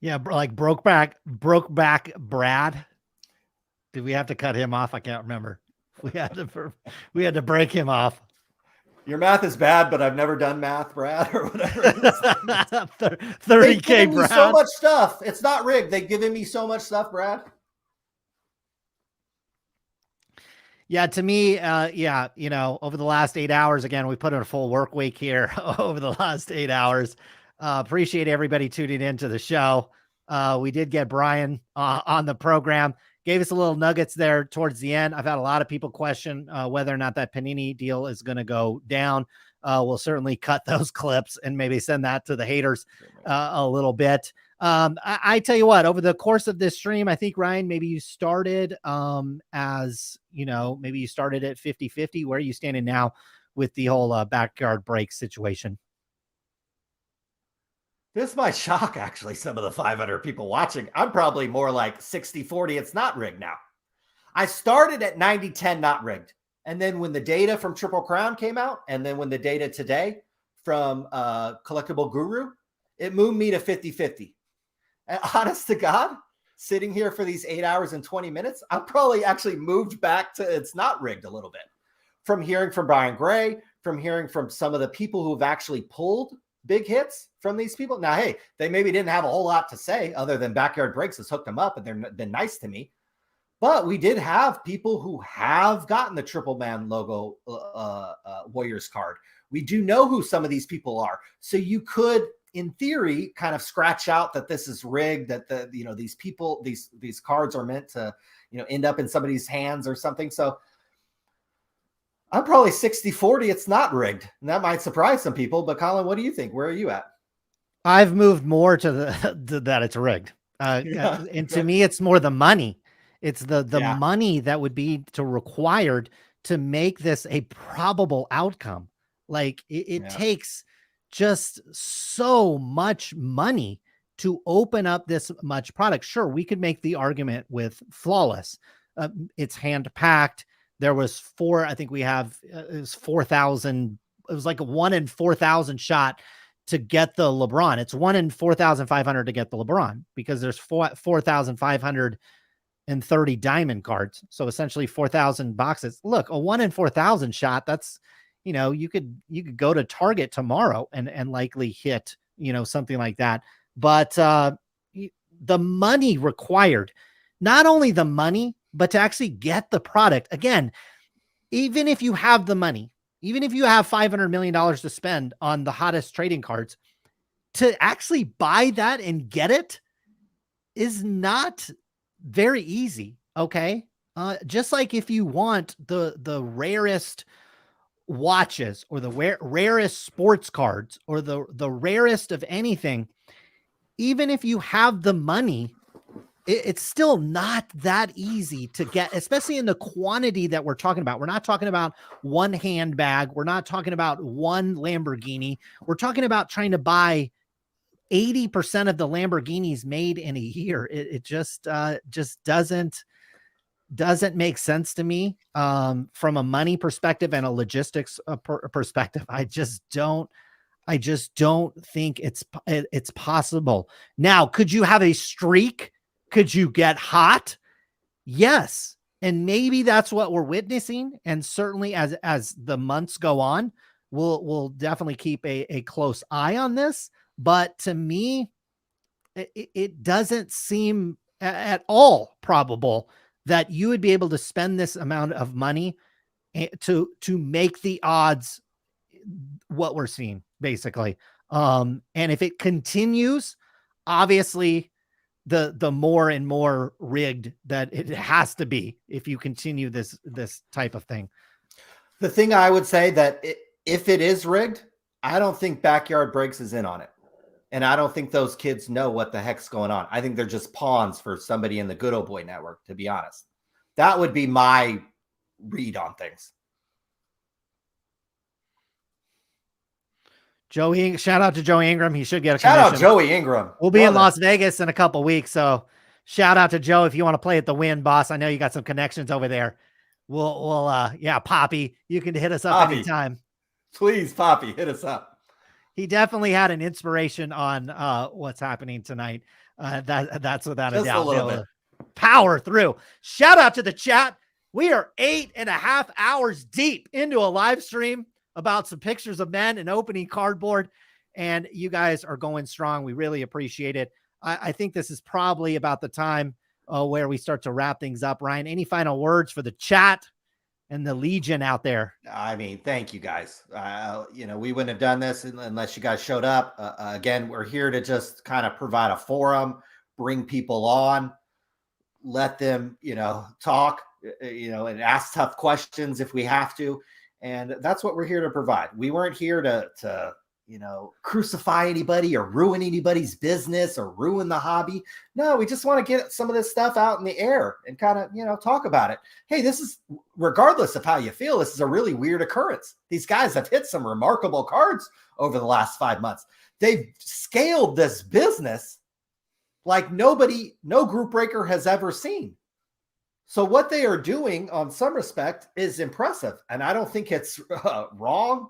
Yeah. Like broke back Brad. Did we have to cut him off? I can't remember. We had to break him off. Your math is bad, but I've never done math, Brad, or whatever. 30K, Brad. So much stuff. It's not rigged. They've given me so much stuff, Brad. Yeah, to me, over the last 8 hours, again, we put in a full work week here over the last 8 hours. Appreciate everybody tuning into the show. We did get Brian on the program. Gave us a little nuggets there towards the end. I've had a lot of people question whether or not that Panini deal is going to go down. We'll certainly cut those clips and maybe send that to the haters a little bit. I tell you what, over the course of this stream, I think, Ryan, maybe you started maybe you started at 50-50. Where are you standing now with the whole Backyard Break situation? This might shock, actually, some of the 500 people watching. I'm probably more like 60-40. It's not rigged now. I started at 90-10 not rigged. And then when the data from Triple Crown came out, and then when the data today from Collectible Guru, it moved me to 50-50. And honest to God, sitting here for these 8 hours and 20 minutes, I'm probably actually moved back to it's not rigged a little bit. From hearing from Brian Gray, from hearing from some of the people who've actually pulled big hits from these people. Now, hey, they maybe didn't have a whole lot to say other than Backyard Breaks has hooked them up and they've been nice to me. But we did have people who have gotten the Triple Man logo Warriors card. We do know who some of these people are. So you could, in theory, kind of scratch out that this is rigged, that these people, these cards are meant to, end up in somebody's hands or something. So I'm probably 60-40. It's not rigged. And that might surprise some people. But Colin, what do you think? Where are you at? I've moved more to that it's rigged. And to me, it's more the money. It's the money that would be required to make this a probable outcome. Like it takes just so much money to open up this much product. Sure, we could make the argument with Flawless. It's hand packed. There was I think we have, it was 4,000. It was like a 1 in 4,000 shot to get the LeBron. It's 1 in 4,500 to get the LeBron because there's 4,530 diamond cards. So essentially 4,000 boxes. Look, a 1 in 4,000 shot. That's, you could go to Target tomorrow and likely hit, something like that. But the money required, not only the money, but to actually get the product. Again, even if you have the money, even if you have $500 million to spend on the hottest trading cards, to actually buy that and get it is not very easy. Okay. Just like if you want the rarest watches or the rarest sports cards or the rarest of anything, even if you have the money, it's still not that easy to get, especially in the quantity that we're talking about. We're not talking about one handbag. We're not talking about one Lamborghini. We're talking about trying to buy 80% of the Lamborghinis made in a year. It just doesn't make sense to me from a money perspective and a logistics perspective. I just don't think it's possible. Now, could you have a streak? Could you get hot? Yes. And maybe that's what we're witnessing. And certainly as the months go on, we'll definitely keep a close eye on this. But to me, it doesn't seem at all probable that you would be able to spend this amount of money to make the odds what we're seeing, basically. And if it continues, obviously the more and more rigged that it has to be if you continue this type of thing. The thing I would say that if it is rigged, I don't think Backyard Breaks is in on it. And I don't think those kids know what the heck's going on. I think they're just pawns for somebody in the Good Old Boy Network, to be honest. That would be my read on things. Joey, shout out to Joey Ingram. He should get a commission. Shout out Joey Ingram. We'll be in Las Vegas in a couple weeks. So shout out to Joe. If you want to play at the Wynn, boss, I know you got some connections over there. We'll Poppy, you can hit us up Poppy. Anytime. Please, Poppy, hit us up. He definitely had an inspiration on what's happening tonight. That's without a doubt. A little bit. Power through. Shout out to the chat. We are 8.5 hours deep into a live stream about some pictures of men and opening cardboard, and you guys are going strong. We really appreciate it. I think this is probably about the time where we start to wrap things up. Ryan, any final words for the chat and the Legion out there? I mean, thank you guys. We wouldn't have done this unless you guys showed up. Again, we're here to just kind of provide a forum, bring people on, let them, talk, and ask tough questions if we have to. And that's what we're here to provide. We weren't here to crucify anybody or ruin anybody's business or ruin the hobby. No, we just want to get some of this stuff out in the air and kind of, talk about it. Hey, this is, regardless of how you feel, this is a really weird occurrence. These guys have hit some remarkable cards over the last 5 months. They've scaled this business like no group breaker has ever seen. So what they are doing on some respect is impressive. And I don't think it's wrong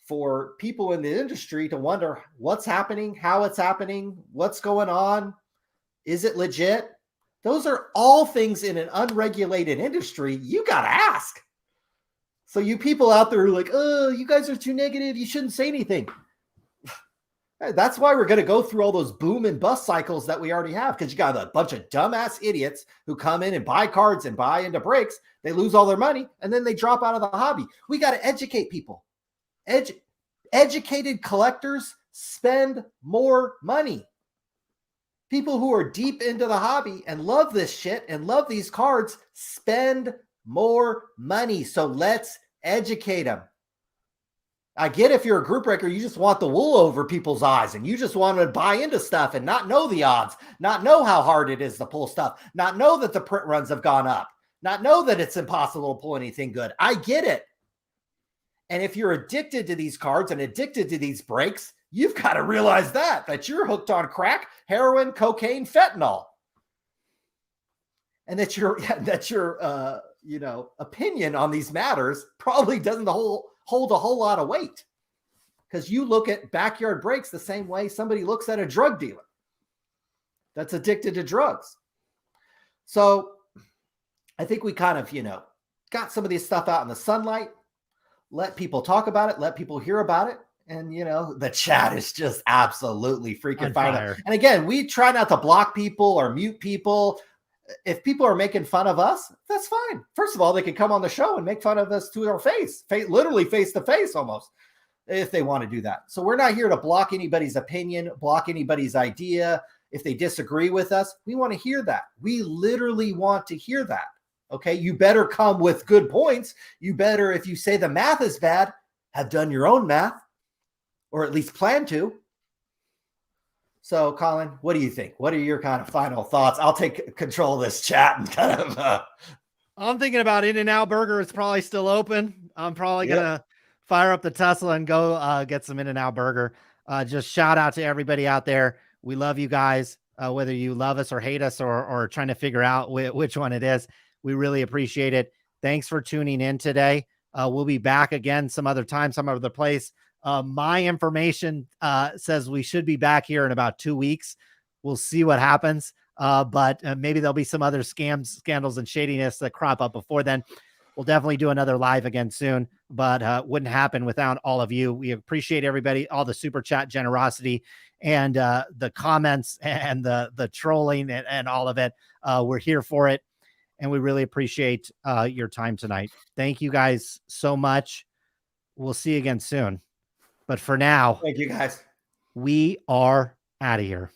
for people in the industry to wonder what's happening, how it's happening, what's going on. Is it legit? Those are all things in an unregulated industry you got to ask. So you people out there who are like, oh, you guys are too negative, you shouldn't say anything. That's why we're going to go through all those boom and bust cycles that we already have, because you got a bunch of dumbass idiots who come in and buy cards and buy into breaks. They lose all their money, and then they drop out of the hobby. We got to educate people. Educated collectors spend more money. People who are deep into the hobby and love this shit and love these cards spend more money. So let's educate them. I get if you're a group breaker, you just want the wool over people's eyes and you just want to buy into stuff and not know the odds, not know how hard it is to pull stuff, not know that the print runs have gone up, not know that it's impossible to pull anything good. I get it. And if you're addicted to these cards and addicted to these breaks, you've got to realize that you're hooked on crack, heroin, cocaine, fentanyl. And that your opinion on these matters probably doesn't hold a whole lot of weight, because you look at backyard breaks the same way somebody looks at a drug dealer that's addicted to drugs. So I think we kind of, got some of this stuff out in the sunlight, let people talk about it, let people hear about it. And, the chat is just absolutely freaking fire. And again, we try not to block people or mute people. If people are making fun of us, that's fine. First of all, they can come on the show and make fun of us to our face, literally face to face almost, if they want to do that. So we're not here to block anybody's opinion, block anybody's idea. If they disagree with us, we want to hear that. We literally want to hear that. Okay. You better come with good points. You better, if you say the math is bad, have done your own math, or at least plan to. So, Colin, what do you think? What are your kind of final thoughts? I'll take control of this chat and kind of. I'm thinking about In-N-Out Burger. It's probably still open. I'm probably gonna fire up the Tesla and go get some In-N-Out Burger. Just shout out to everybody out there. We love you guys, whether you love us or hate us or trying to figure out which one it is. We really appreciate it. Thanks for tuning in today. We'll be back again some other time, some other place. My information says we should be back here in about 2 weeks. We'll see what happens. But maybe there'll be some other scandals and shadiness that crop up before then. We'll definitely do another live again soon, but wouldn't happen without all of you. We appreciate everybody, all the super chat generosity and the comments and the trolling and all of it. We're here for it. And we really appreciate your time tonight. Thank you guys so much. We'll see you again soon. But for now, thank you guys. We are out of here.